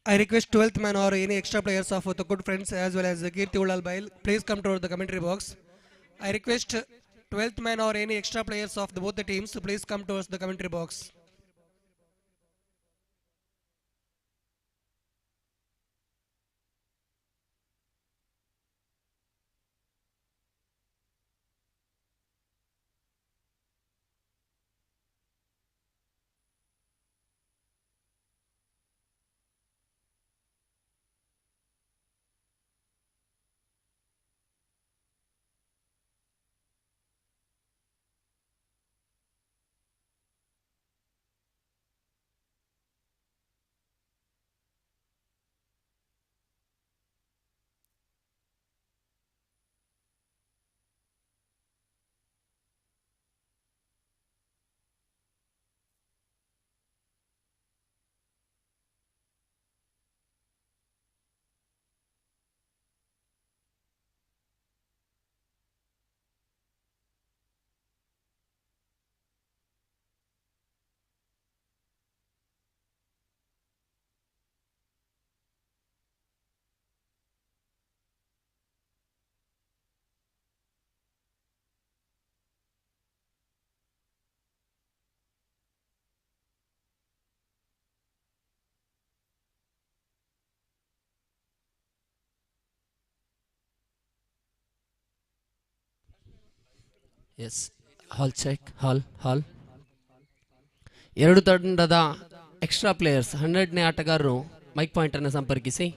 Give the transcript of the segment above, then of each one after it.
I request 12th man or any extra players of Toko Friends as well as Kirti Ulal please come to the commentary box. I request 12th man or any extra players of both the teams to please come towards the commentary box. ಎಸ್ ಹಾಲ್ ಚೆಕ್ ಹಾಲ್ ಎರಡು ತಂಡದ extra players 100ನೇ ಆಟಗಾರರು mic point ಅನ್ನು ಸಂಪರ್ಕಿಸಿ.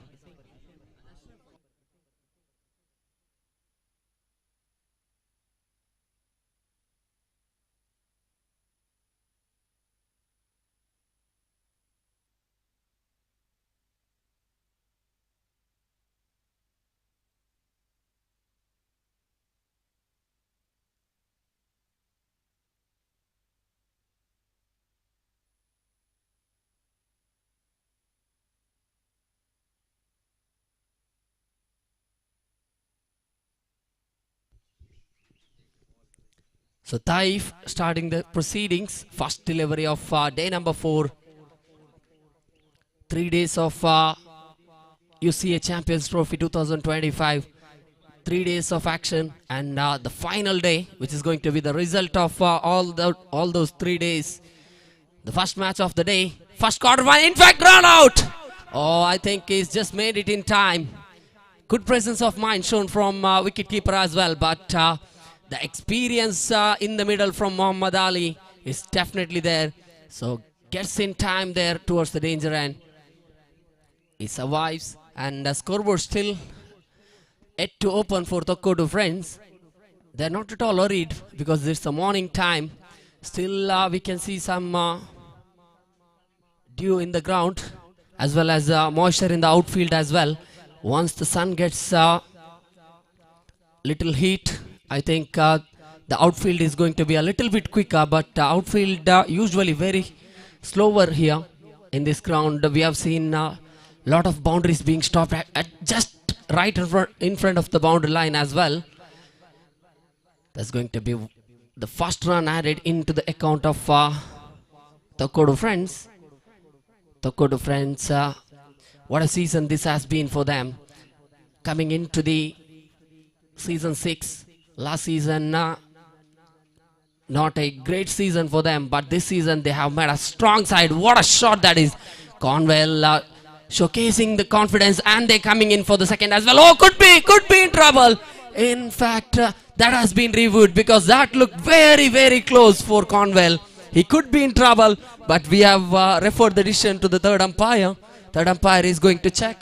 So Taif starting the proceedings. First delivery of day number 4. 3 days of U.C.A Champions Trophy 2025. 3 days of action and the final day, which is going to be the result of all those 3 days. The first match of the day. First quarter one, in fact, run out. Oh, I think he's just made it in time. Good presence of mind shown from wicketkeeper as well, but the experience in the middle from Muhammad Ali is definitely there. So gets in time there towards the danger end. He survives, and the scoreboard still yet to open for Toko Friends. They're not at all worried because it's a morning time. Still, we can see some dew in the ground as well as moisture in the outfield as well. Once the sun gets little heat, I think the outfield is going to be a little bit quicker, but outfield usually very slower here in this ground. We have seen a lot of boundaries being stopped at just right in front of the boundary line as well. That's going to be the first run added into the account of Toko Friends. Toko Friends, what a season this has been for them. Coming into the season 6, last season not a great season for them, but this season they have made a strong side. What a shot that is. Conwell showcasing the confidence, and they're coming in for the second as well. Oh, could be in trouble. In fact, that has been reviewed because that looked very, very close for Conwell. He could be in trouble, but we have referred the decision to the third umpire. Third umpire is going to check.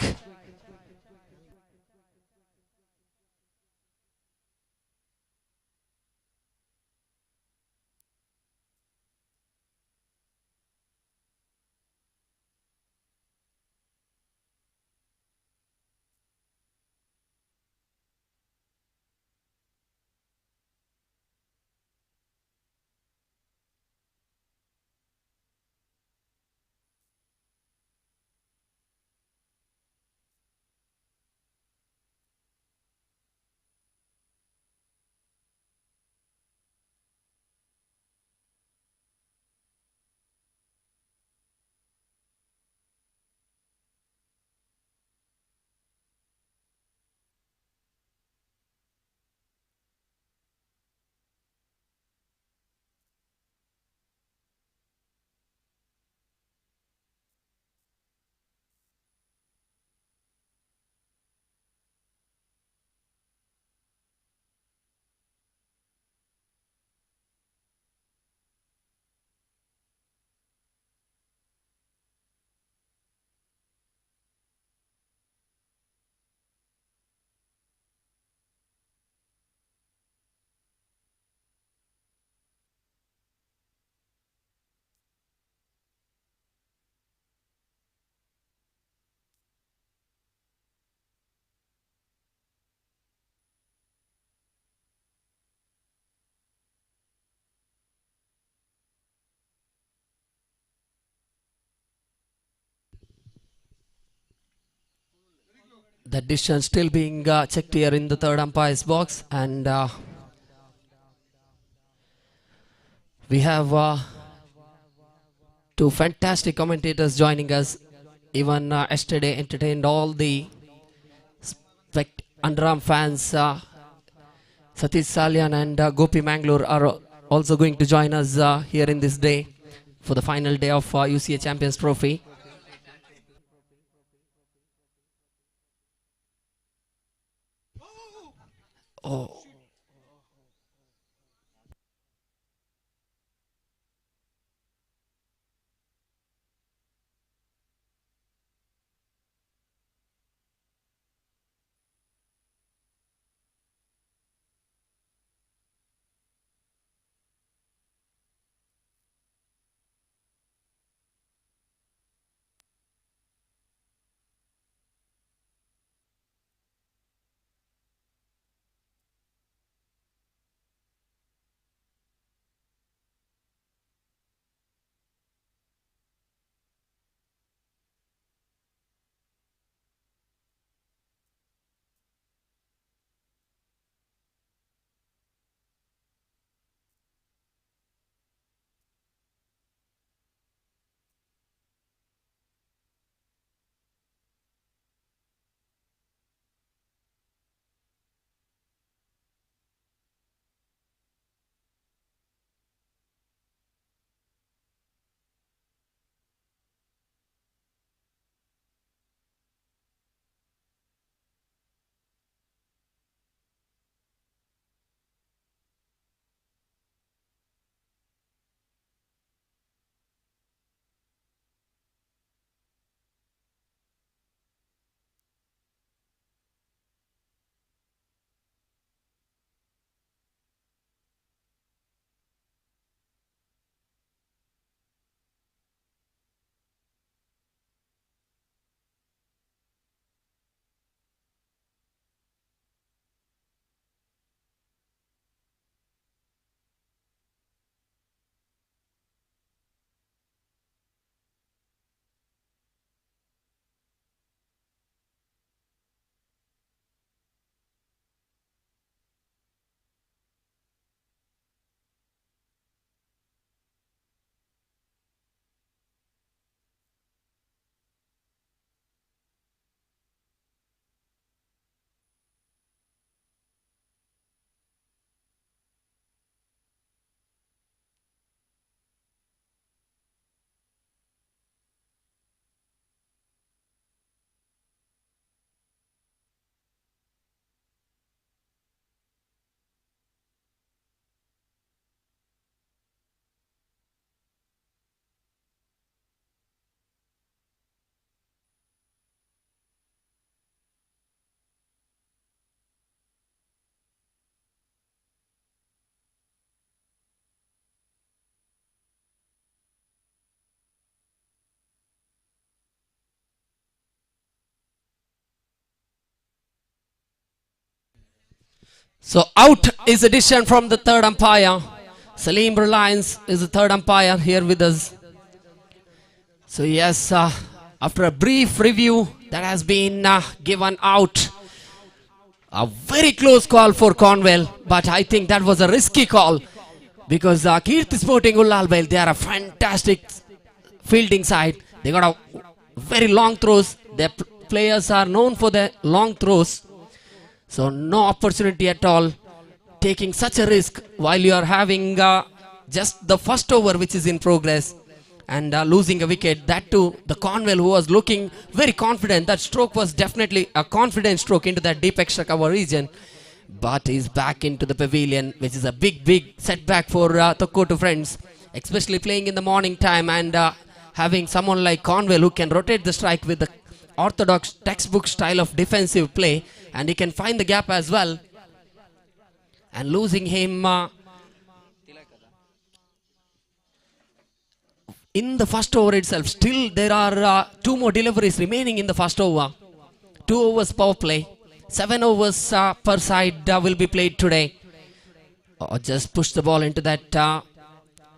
The decision still being checked here in the third umpire's box, and we have two fantastic commentators joining us. Even yesterday entertained all the underarm fans. Satish Salyan and Gopi Mangalore are also going to join us here in this day for the final day of U.C.A Champions Trophy. Oh. So out is a decision from the third umpire. Salim Reliance is the third umpire here with us. So yes, after a brief review that has been given out. A very close call for Cornwell, but I think that was a risky call because Kirti Sporting Ullalbel, they are a fantastic fielding side. They got a very long throws. Their players are known for their long throws. So no opportunity at all taking such a risk while you are having just the first over which is in progress and losing a wicket. That too, the Cornwell, who was looking very confident. That stroke was definitely a confident stroke into that deep extra cover region. But he's back into the pavilion, which is a big setback for Toko Friends, especially playing in the morning time and having someone like Cornwell who can rotate the strike with the orthodox textbook style of defensive play, and he can find the gap as well. And losing him in the first over itself. Still there are two more deliveries remaining in the first over. 2 overs power play. 7 overs per side will be played today. Just push the ball into that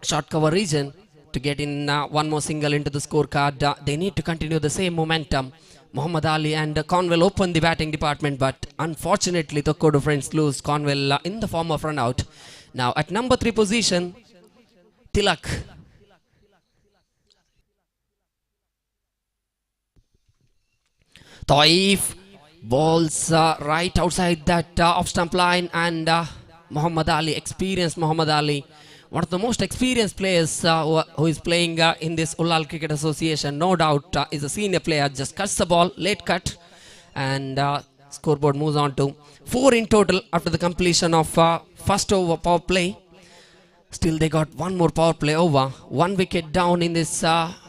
short cover region to get in one more single into the scorecard. They need to continue the same momentum. Muhammad Ali and Conwell opened the batting department, but unfortunately Toko Friends lose Conwell in the form of run out. Now at number 3 position, Tilak. Taif balls right outside that off stump line, and Muhammad Ali, experienced Muhammad Ali, one of the most experienced players who is playing in this Ullal Cricket Association, no doubt is a senior player, just cuts the ball, late cut, and scoreboard moves on to 4 in total after the completion of first over power play. Still they got one more power play over, 1 wicket down in this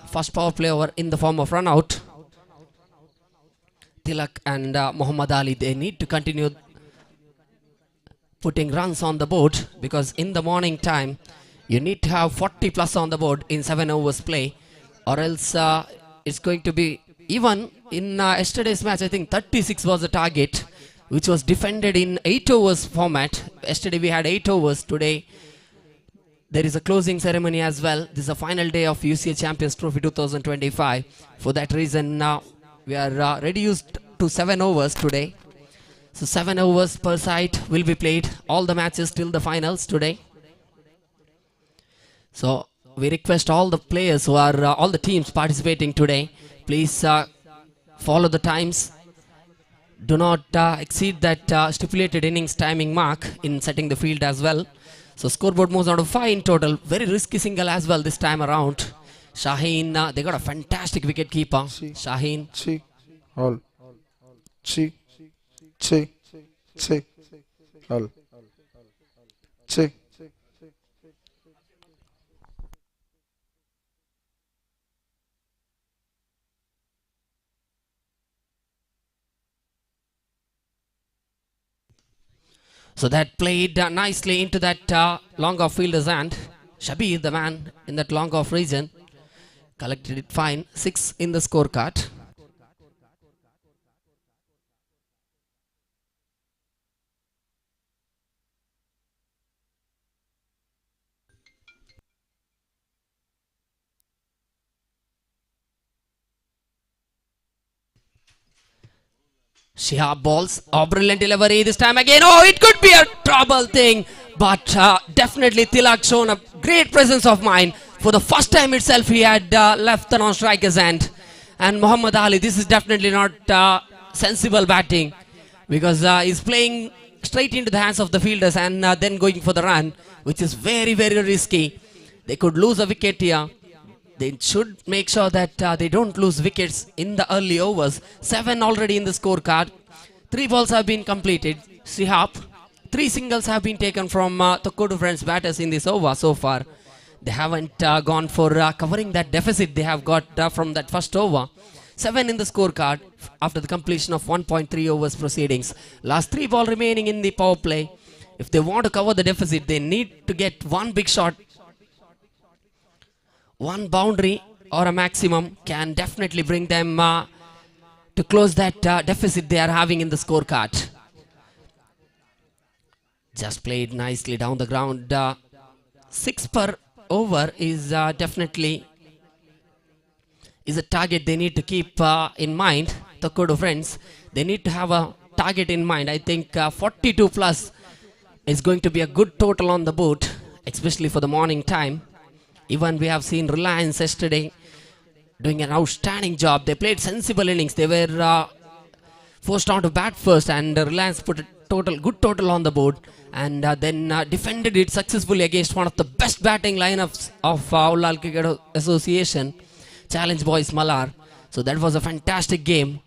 first power play over in the form of run out. Tilak and Muhammad Ali, they need to continue putting runs on the board, because in the morning time you need to have 40 plus on the board in 7 overs play, or else it's going to be, even in yesterday's match I think 36 was the target, which was defended in 8 overs format. Yesterday we had 8 overs, today there is a closing ceremony as well. This is a final day of U.C.A Champions Trophy 2025. For that reason we are reduced to 7 overs today. So 7 overs per side will be played, all the matches till the finals today. So we request all the players who are, all the teams participating today, please follow the times. Do not exceed that stipulated innings timing mark in setting the field as well. So scoreboard moves on to 5 in total. Very risky single as well this time around. Shaheen, they got a fantastic wicket keeper. Shaheen. C. All. C. C. C. All. C. So that played nicely into that long off fielder's hand. Shabir, the man in that long off region, collected it fine. 6 in the scorecard. Shihab balls. Oh, brilliant delivery this time again. Oh, it could be a trouble thing. But definitely Tilak shown a great presence of mind. For the first time itself, he had left the non-striker's hand. And Muhammad Ali, this is definitely not sensible batting. Because he's playing straight into the hands of the fielders and then going for the run, which is very, very risky. They could lose a wicket here. They should make sure that they don't lose wickets in the early overs. 7 already in the scorecard. 3 balls have been completed. Shihab, 3 singles have been taken from Toko Friends batters in this over so far. They haven't gone for covering that deficit they have got from that first over. 7 in the scorecard after the completion of 1.3 overs proceedings. Last 3 balls remaining in the power play. If they want to cover the deficit, they need to get one big shot. One boundary or a maximum can definitely bring them to close that deficit they are having in the scorecard. Just played nicely down the ground. 6 per over is definitely is a target they need to keep in mind. Toko Friends, they need to have a target in mind. I think 42 plus is going to be a good total on the board, especially for the morning time. Even we have seen Reliance yesterday doing an outstanding job. They played sensible innings. They were forced on to bat first, and Reliance put a good total on the board, and then defended it successfully against one of the best batting lineups of Ullal Cricket Association, Challenge Boys Malar. So that was a fantastic game.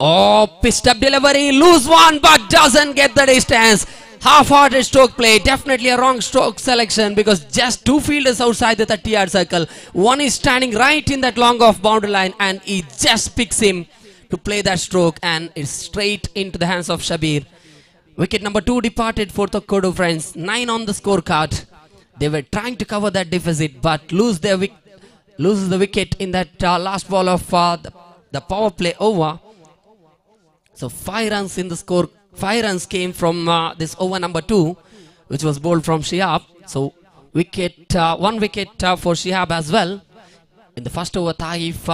Oh, pitched up delivery, loose one, but doesn't get the distance. Half-hearted stroke play, definitely a wrong stroke selection, because just 2 fielders outside the 30-yard circle. One is standing right in that long off boundary line, and he just picks him to play that stroke, and it's straight into the hands of Shabir. Wicket number 2 departed for Toko Friends. 9 on the scorecard. They were trying to cover that deficit, but loses the wicket in that last ball of the power play over. So 5 runs in the score. 5 runs came from this over number 2, which was bowled from Shihab. So 1 wicket for Shihab as well. In the first over, Taif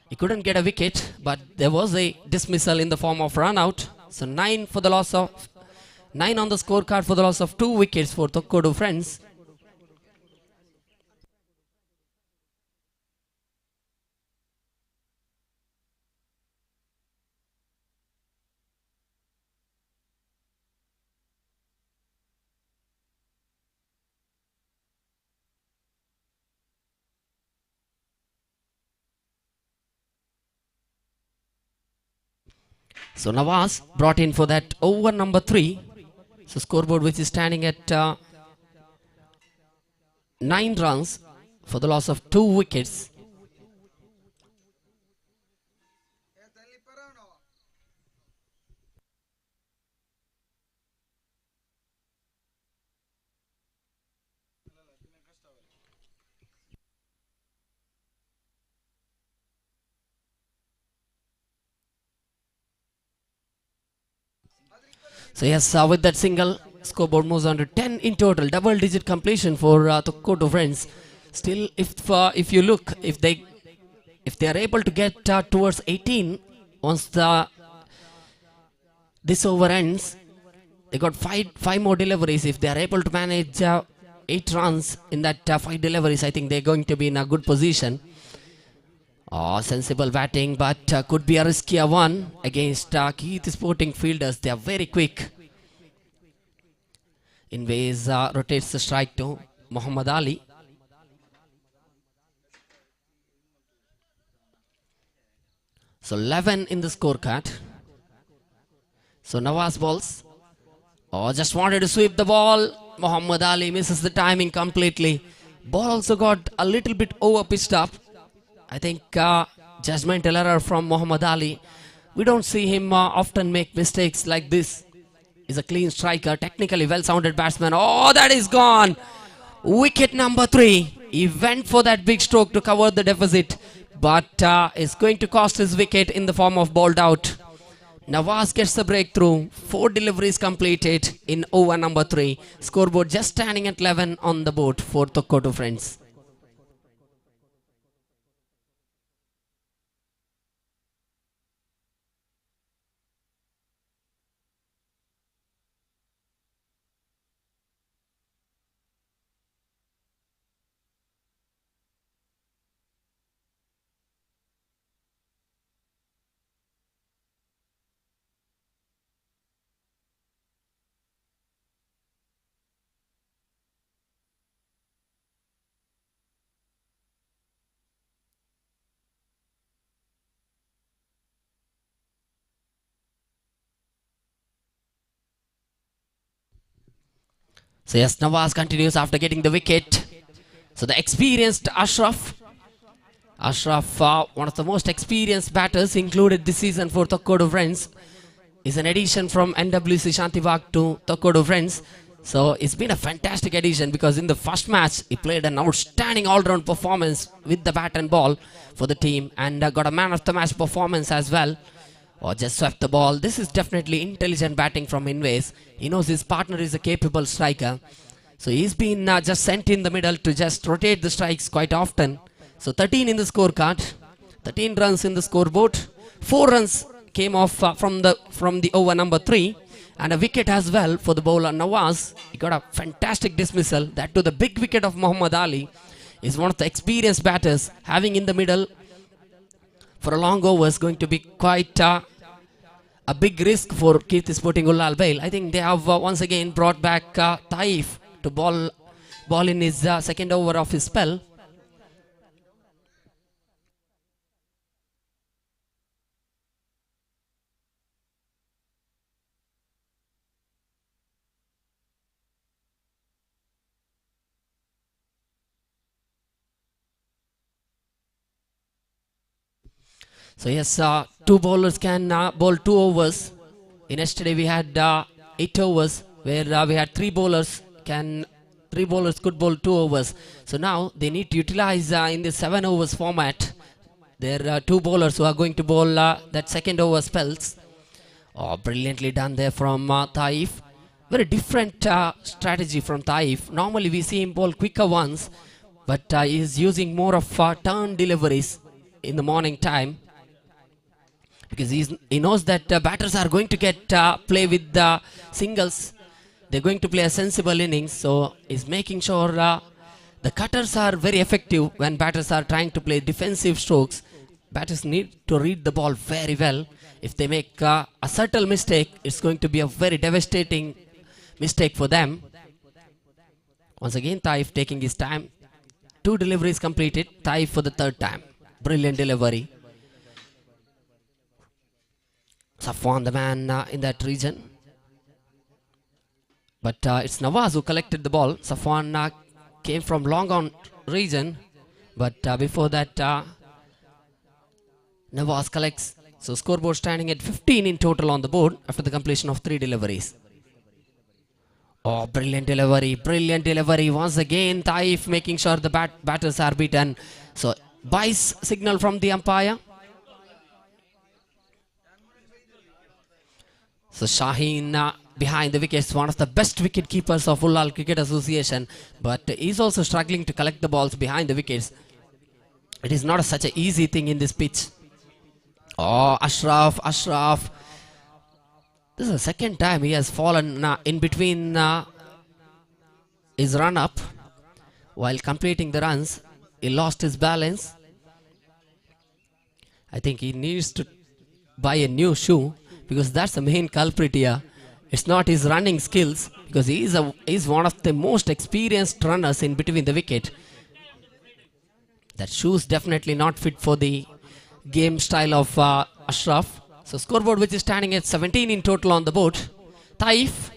he couldn't get a wicket, but there was a dismissal in the form of run out. So 9 for the loss of 9 on the scorecard for the loss of 2 wickets for Toko Friends. So Nawaz brought in for that over number 3. So scoreboard which is standing at 9 runs for the loss of 2 wickets. So yes, with that single, scoreboard moves on to 10 in total, double-digit completion for Toko Friends. Still, if you look, if they are able to get towards 18 once this over ends, they got five more deliveries. If they are able to manage 8 runs in that 5 deliveries, I think they're going to be in a good position. Sensible batting, but could be a riskier one against Keith Sporting fielders. They are very quick. Innngs rotates the strike to Muhammad Ali. So 11 in the scorecard. So Nawaz balls. Just wanted to sweep the ball. Muhammad Ali misses the timing completely. Ball also got a little bit over pitched up. I think judgmental error from Muhammad Ali. We don't see him often make mistakes like this. He's a clean striker, technically well-sounded batsman. That is gone. Wicket number 3. He went for that big stroke to cover the deficit, but it's going to cost his wicket in the form of bowled out. Nawaz gets the breakthrough. 4 deliveries completed in over number 3. Scoreboard just standing at 11 on the board for Toko Friends. So yes, Nawaz continues after getting the wicket. So the experienced Ashraf, one of the most experienced batters included this season for Toko Friends, is an addition from NWC Shantibagh to Toko Friends. So it's been a fantastic addition because in the first match he played an outstanding all-round performance with the bat and ball for the team and got a man of the match performance as well. Just swept the ball. This is definitely intelligent batting from Innngs. He knows his partner is a capable striker. So he's been just sent in the middle to just rotate the strikes quite often. So 13 in the scorecard. 13 runs in the scoreboard. 4 runs came off from the over number 3. And a wicket as well for the bowler Nawaz. He got a fantastic dismissal. That to the big wicket of Muhammad Ali. Is one of the experienced batters. Having in the middle for a long over is going to be quite a big risk for Keith Sporting Ullal Bail. I think they have once again brought back Taif to ball in his second over of his spell. So yes, 2 bowlers can bowl 2 overs. In yesterday we had 8 overs where we had 3 bowlers could bowl 2 overs. So now they need to utilize in the 7 overs format. There are 2 bowlers who are going to bowl that second over spells. Brilliantly done there from Taif. Very different strategy from Taif. Normally we see him bowl quicker ones, but he is using more of turn deliveries in the morning time, because he knows that batters are going to get play with the singles. They're going to play a sensible innings, so he's making sure the cutters are very effective when batters are trying to play defensive strokes. Batters need to read the ball very well. If they make a subtle mistake, it's going to be a very devastating mistake for them. Once again, Taif taking his time. 2 deliveries completed. Taif for the 3rd time. Brilliant delivery. Safwan, the man in that region. But it's Nawaz who collected the ball. Safwan came from long on region. But before that, Nawaz collects. So scoreboard standing at 15 in total on the board after the completion of 3 deliveries. Oh, brilliant delivery, brilliant delivery. Once again, Taif making sure the batters are beaten. So, buys signal from the umpire. So, Shaheen behind the wickets, one of the best wicket keepers of Ullal Cricket Association. But he's also struggling to collect the balls behind the wickets. It is not such an easy thing in this pitch. Oh, Ashraf. This is the second time he has fallen in between his run-up. While completing the runs, he lost his balance. I think he needs to buy a new shoe, because that's the main culprit here. It's not his running skills, because he is one of the most experienced runners in between the wicket. That shoe is definitely not fit for the game style of Ashraf. So scoreboard which is standing at 17 in total on the board. Taif.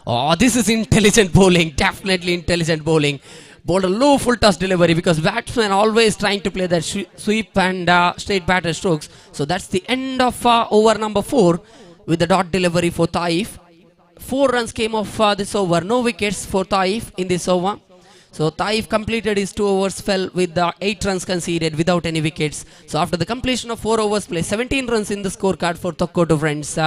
Oh, this is intelligent bowling. Definitely intelligent bowling. Bowled a low full toss delivery, because batsmen always trying to play that sweep and straight batter strokes. So that's the end of over number 4 with the dot delivery for Taif. 4 runs came off this over. No wickets for Taif in this over. So Taif completed his 2 overs, fell with 8 runs conceded without any wickets. So after the completion of 4 overs play, 17 runs in the scorecard for Toko Friends.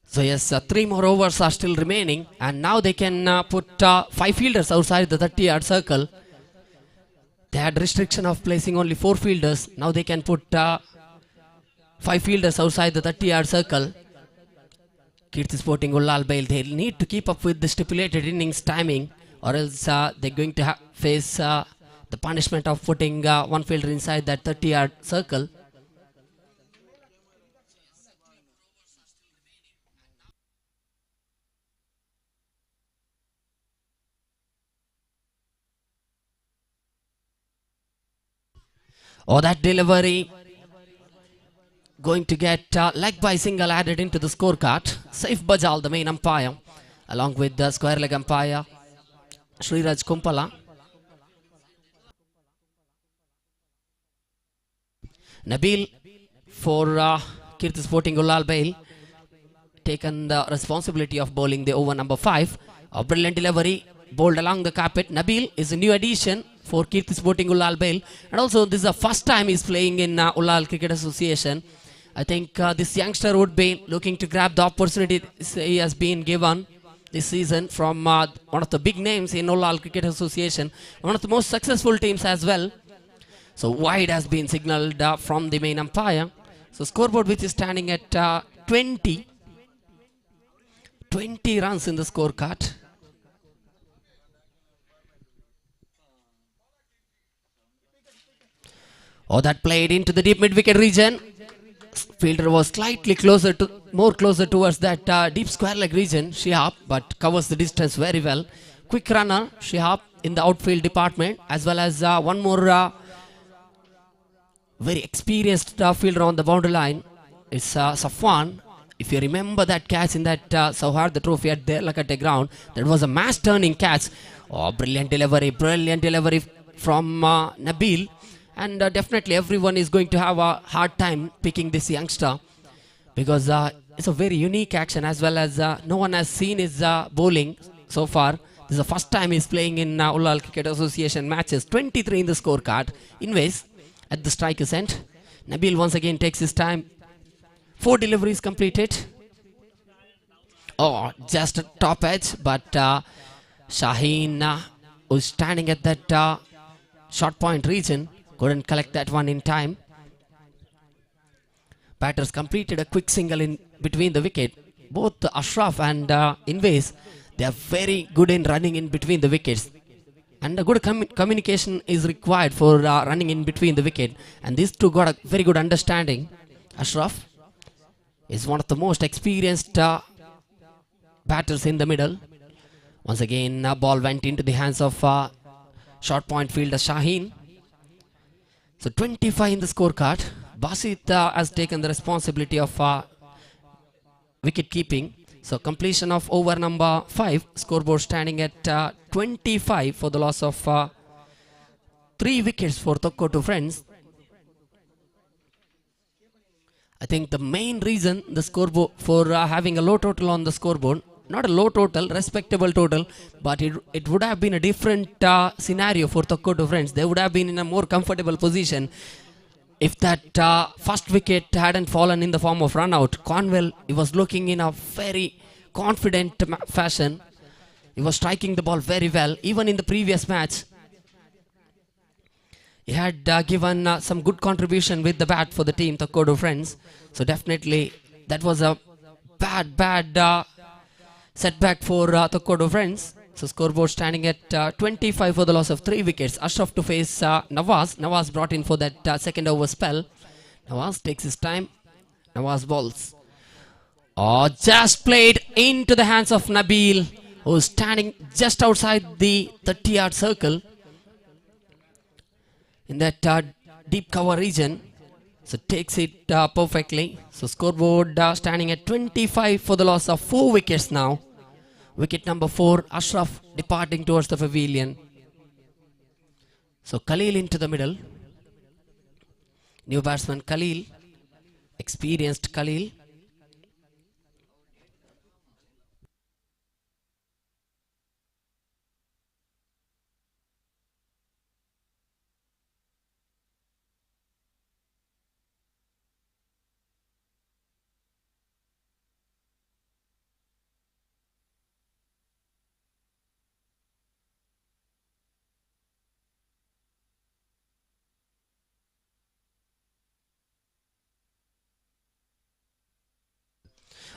So yes, 3 more overs are still remaining, and now they can put 5 fielders outside the 30-yard circle. They had restriction of placing only 4 fielders. Now they can put 5 fielders outside the 30-yard circle. Kirti Sporting Ullal Bail, they need to keep up with the stipulated innings timing, or else they're going to face the punishment of putting 1 fielder inside that 30-yard circle. Oh, that delivery going to get leg by single added into the scorecard. Saif Bajal, the main umpire, along with the square leg umpire Sriraj Kumpala. Nabil for Kirti Sporting Ullal Bail taken the responsibility of bowling the over number 5. A brilliant delivery bowled along the carpet. Nabil is a new addition for Kirti Sporting Ullal Bail, and also this is the first time he's playing in Ullal Cricket Association. I think this youngster would be looking to grab the opportunity he has been given this season from one of the big names in Ullal Cricket Association, one of the most successful teams as well. So wide has been signalled from the main umpire. So scoreboard which is standing at 20 runs in the scorecard. Oh, that played into the deep mid-wicket region. Fielder was slightly more closer towards that deep square leg region, Shihab, but covers the distance very well. Quick runner, Shihab, in the outfield department, as well as one more very experienced fielder on the boundary line. It's Safwan. If you remember that catch in that Sauhard Trophy at there like at the ground, that was a mass turning catch. Oh, brilliant delivery from Nabil. And definitely everyone is going to have a hard time picking this youngster, because it's a very unique action, as well as no one has seen his bowling so far. This is the first time he's playing in Ullal Cricket Association matches. 23 in the scorecard. Innngs at the striker's end. Nabil once again takes his time. 4 deliveries completed. Oh, just a top edge, but Shaheen was standing at that short point region, couldn't collect that one in time. Batters completed a quick single in between the wicket. Both Ashraf and Innngs, they are very good in running in between the wickets. And a good communication is required for running in between the wicket. And these two got a very good understanding. Ashraf is one of the most experienced batters in the middle. Once again, ball went into the hands of short point fielder Shaheen. So 25 in the scorecard. Basit has taken the responsibility of wicket keeping. So completion of over number 5. Scoreboard standing at 25 for the loss of 3 wickets for Toko Friends. I think the main reason the scoreboard for having a low total on the scoreboard, not a low total, respectable total, but it would have been a different scenario for Toko Friends. They would have been in a more comfortable position if that first wicket hadn't fallen in the form of run out. Cornwell, he was looking in a very confident fashion. He was striking the ball very well. Even in the previous match, he had given some good contribution with the bat for the team, Toko Friends. So definitely that was a bad setback for Toko Friends. So scoreboard standing at 25 for the loss of 3 wickets. Ashraf to face Nawaz. Nawaz brought in for that second over spell. Nawaz takes his time. Nawaz balls. Oh, just played into the hands of Nabil, who's standing just outside the 30-yard circle in that deep cover region. So takes it perfectly. So scoreboard standing at 25 for the loss of 4 wickets now. Wicket number 4, Ashraf departing towards the pavilion. So Khalil into the middle. New batsman Khalil, experienced Khalil.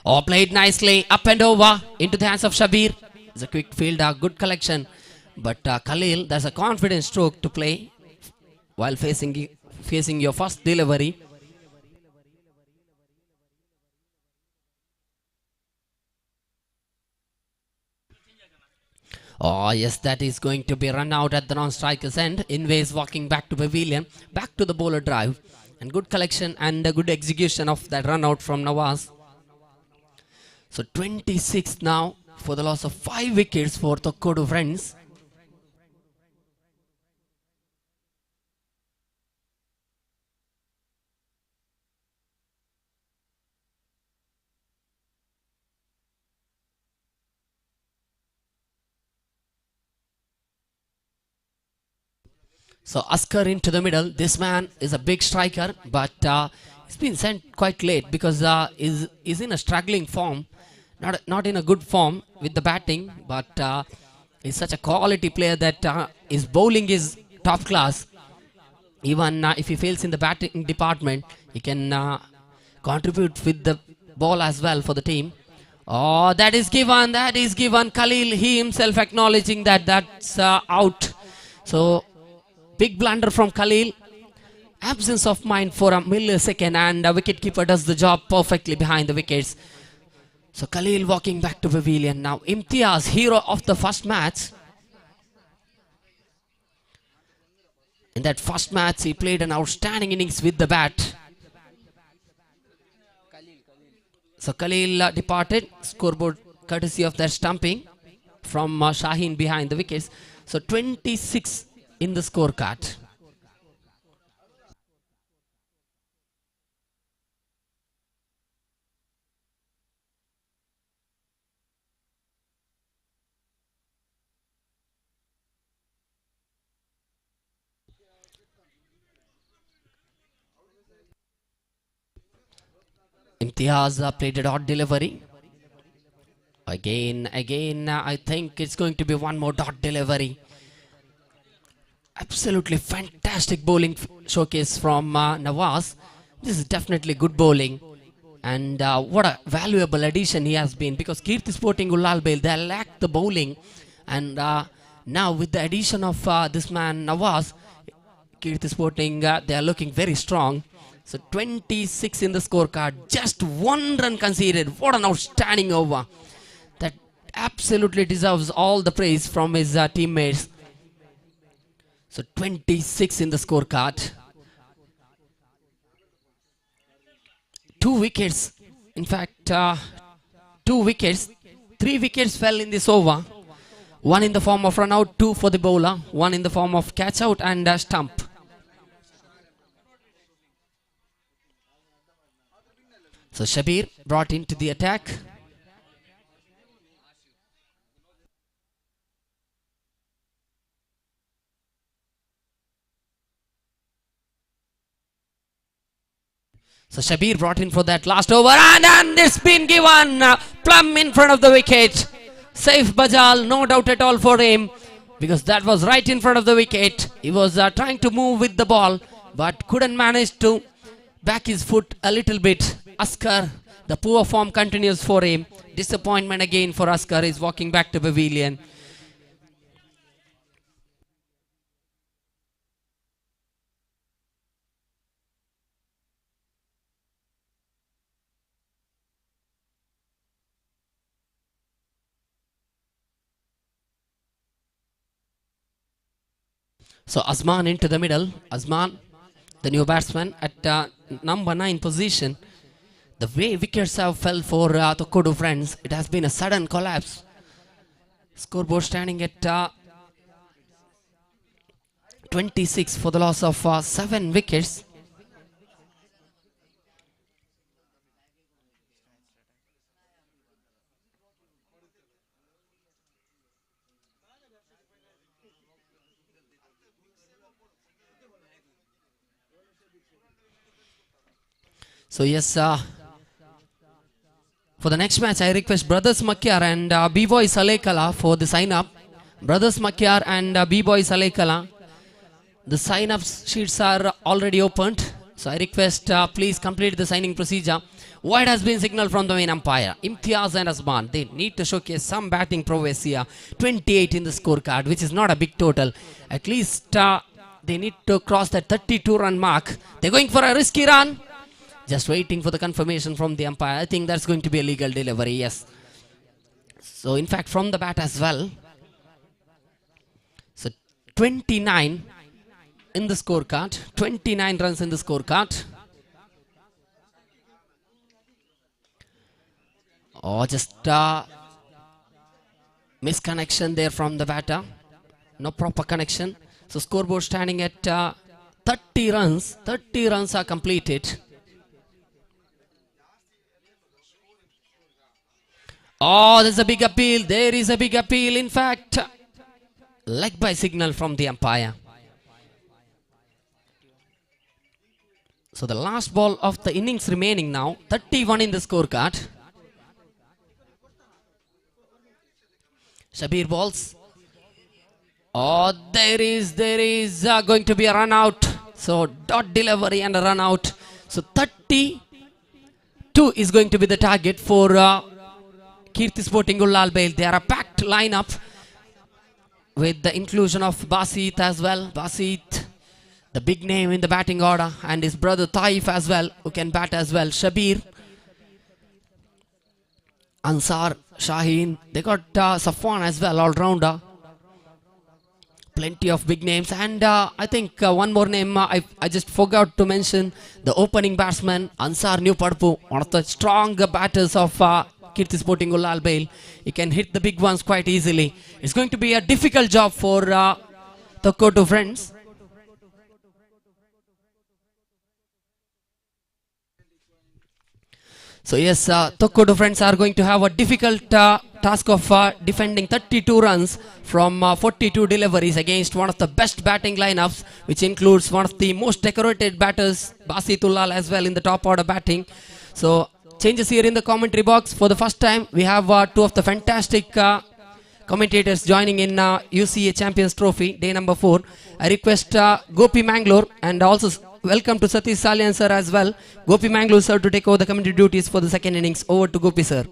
Oh, played nicely, up and over, into the hands of Shabir. It's a quick field, a good collection. But Khalil, there's a confident stroke to play while facing your first delivery. Oh, yes, that is going to be run out at the non-striker's end. Innngs walking back to pavilion, back to the bowler drive. And good collection and a good execution of that run out from Nawaz. So 26 now for the loss of 5 wickets for Toko Friends. So Askar into the middle. This man is a big striker, but he's been sent quite late because is in a struggling form. Not in a good form with the batting, but he's such a quality player that his bowling is top class. Even if he fails in the batting department, he can contribute with the ball as well for the team. Oh, that is given. Khalil, he himself acknowledging that's out. So big blunder from Khalil. Absence of mind for a millisecond, and the wicketkeeper does the job perfectly behind the wickets. So Khalil walking back to pavilion now. Imtiaz, hero of the first match. In that first match, he played an outstanding innings with the bat. So Khalil departed. Scoreboard courtesy of that stumping from Shaheen behind the wickets. So 26 in the scorecard. Imtiaz played a dot delivery. Again, I think it's going to be one more dot delivery. Absolutely fantastic bowling showcase from Nawaz. This is definitely good bowling. And what a valuable addition he has been, because Kirti Sporting Ulal Bail, they lack the bowling. And now with the addition of this man Nawaz, Kirti Sporting, they are looking very strong. So 26 in the scorecard, just one run conceded. What an outstanding over. That absolutely deserves all the praise from his teammates. So 26 in the scorecard. 2 wickets. In fact, 2 wickets. 3 wickets fell in this over. One in the form of run out, 2 for the bowler. One in the form of catch out and stump. So Shabir brought into the attack. So Shabir brought in for that last over, and it's been given plumb in front of the wicket. Safe Bajal, no doubt at all for him, because that was right in front of the wicket. He was trying to move with the ball, but couldn't manage to back his foot a little bit. Askar, the poor form continues for him. Disappointment again for Askar. He's walking back to pavilion. So Azman into the middle. Azman, the new batsman, at number 9 position. The way wickets have fell for Toko Friends, it has been a sudden collapse. Scoreboard standing at 26 for the loss of 7 wickets. So yes, for the next match, I request Brothers Makyar and B-Boy Salekala for the sign-up. Brothers Makyar and B-Boy Salekala, the sign-up sheets are already opened. So I request please complete the signing procedure. Wide has been signaled from the main umpire. Imtiaz and Azman, they need to showcase some batting prowess here. 28 in the scorecard, which is not a big total. At least they need to cross that 32-run mark. They're going for a risky run. Just waiting for the confirmation from the umpire. I think that's going to be a legal delivery, yes. So, in fact, from the bat as well. So, 29 in the scorecard. 29 runs in the scorecard. Oh, just misconnection there from the batter. No proper connection. So, scoreboard standing at 30 runs. 30 runs are completed. Oh, there's a big appeal. There is a big appeal. In fact, leg by signal from the umpire. So the last ball of the innings remaining now. 31 in the scorecard. Shabir balls. Oh, there is going to be a run out. So dot delivery and a run out. So 32 is going to be the target for Kirti Sporting Ulal Bail. They are a packed lineup with the inclusion of Basit as well. Basit, the big name in the batting order, and his brother Taif as well, who can bat as well. Shabir, Ansar, Shaheen. They got Safwan as well, all-rounder. Plenty of big names, and I think one more name I just forgot to mention, the opening batsman Ansar New Padpu, one of the strong batters of Kirti Sporting Ulal Bail. He can hit the big ones quite easily. It's going to be a difficult job for Toko Friends. So yes, Toko Friends are going to have a difficult task of defending 32 runs from 42 deliveries against one of the best batting lineups, which includes one of the most decorated batters, Basitullah, as well in the top order batting. So changes here in the commentary box. For the first time, we have two of the fantastic commentators joining in U.C.A Champions Trophy, day number 4. I request Gopi Mangalore and also welcome to Satish Salyan sir as well. Gopi Mangalore sir to take over the commentary duties for the second innings. Over to Gopi sir.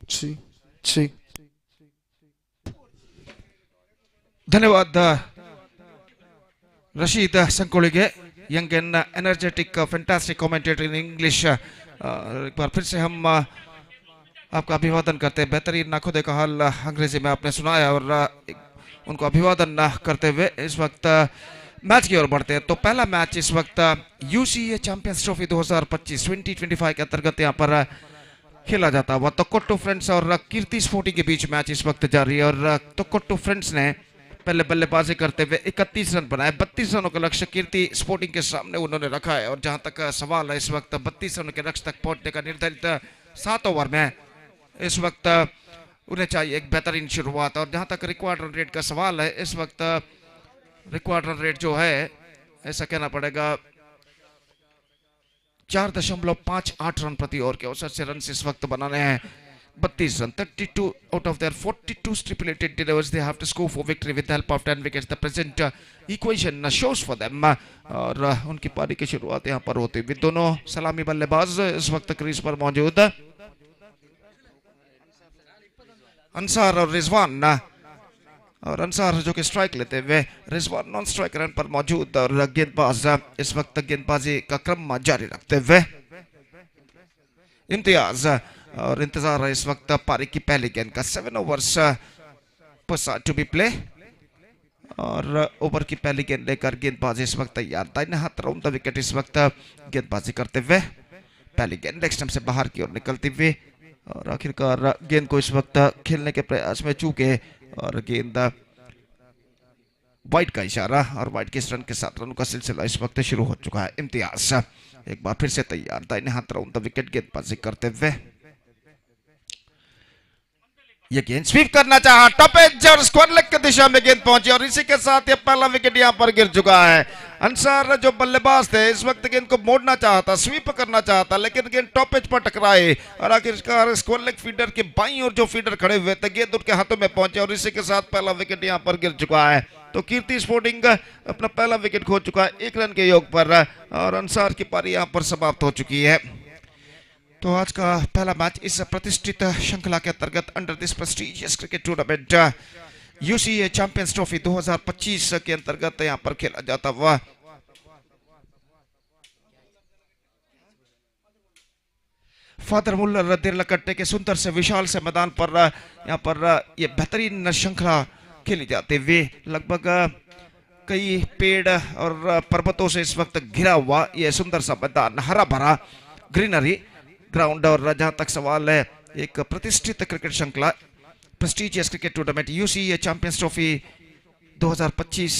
ची ची ಧನ್ಯವಾದ Rashid Sankolige young and energetic fantastic commentator in English. एक बार फिर से हम आपका अभिवादन करते हैं। बेहतरीन नाखुदे का हाल अंग्रेजी में आपने सुनाया और उनको अभिवादन करते हुए इस वक्त मैच की ओर बढ़ते हैं। तो पहला मैच इस वक्त U.C.A चैंपियंस ट्रॉफी 2025 के अंतर्गत यहाँ पर खेला जाता हुआ तोको फ्रेंड्स और कीर्ति स्पोर्टिंग के बीच मैच इस वक्त जारी है। और तोको फ्रेंड्स ने पहले बल्लेबाजी करते हुए 31 रन बनाए। 32 रनों का लक्ष्य कीर्ति स्पोर्टिंग के सामने उन्होंने रखा है। और जहां तक सवाल है इस वक्त 32 रनों के लक्ष्य तक पहुंचने का निर्धारित 7 ओवर में इस वक्त उन्हें चाहिए एक बेहतरीन शुरुआत। और जहां तक रिक्वायर्ड रन रेट का सवाल है इस वक्त रिक्वायर्ड रन रेट जो है ऐसा कहना पड़ेगा 4.58 रन प्रति ओवर के औसत से रन इस वक्त बनाने हैं। 32 run, 32 out of their 42 stipulated delivers they have to score for victory with the help of 10 wickets. The present equation shows for them. और उनकी पारी की शुरुआत यहाँ पर होती हुई दोनों सलामी बल्लेबाज इस वक्त क्रीज पर मौजूद अंसार और रिजवान। और अंसार जो कि स्ट्राइक लेते हुए रिजवान नॉन स्ट्राइक रन पर मौजूद। और गेंदबाज इस वक्त गेंदबाजी का क्रम जारी रखते हुए इम्तियाज। और इंतजार है इस वक्त पारी की पहली गेंद का। 7 overs टू बी प्ले। और ओवर की पहली गेंद लेकर गेंदबाजी इस वक्त तैयार। दाहिने हाथ राउंड द विकेट इस वक्त गेंदबाजी करते हुए पहली गेंद लेग स्टंप से बाहर की ओर निकलती हुई। और आखिरकार गेंद को इस वक्त खेलने के प्रयास में चूके और गेंद वाइड का इशारा और वाइड के रन के साथ रनों का सिलसिला इस वक्त शुरू हो चुका है। इम्तियाज एक बार फिर से तैयार। दाहिने हाथ राउंड द विकेट गेंदबाजी करते हुए ये गेंद स्वीप करना चाहा, टॉप एज और स्क्वायर लेग की दिशा में गेंद पहुंची और इसी के साथ ये पहला विकेट यहां पर गिर चुका है। अंसार जो बल्लेबाज थे इस वक्त गेंद को मोड़ना चाहता, स्वीप करना चाहता, लेकिन गेंद टॉप एज पर टकराए और आखिरकार स्क्वायर लेग फीडर के बाईं ओर जो फीडर खड़े हुए थे गेंद उनके हाथों में पहुंचे और इसी के साथ पहला विकेट यहां पर गिर चुका है। तो कीर्ति स्पोर्टिंग अपना पहला विकेट खो चुका है 1 रन के योग पर और अंसार की पारी यहां पर समाप्त हो चुकी है। तो आज का पहला मैच इस प्रतिष्ठित श्रृंखला के अंतर्गत under this prestigious cricket tournament U.C.A champions trophy 2025 के अंतर्गत यहां पर खेला जाता हुआ फादर मुल्लर दिरलकट्टे के सुंदर से विशाल से मैदान पर यहां पर यह बेहतरीन श्रृंखला खेली जाती हुई लगभग कई पेड़ और पर्वतों से इस वक्त घिरा हुआ यह सुंदर सा मैदान, हरा भरा ग्रीनरी ग्राउंड। और जहां तक सवाल है एक प्रतिष्ठित क्रिकेट श्रृंखला prestigious cricket tournament U.C.A champions trophy 2025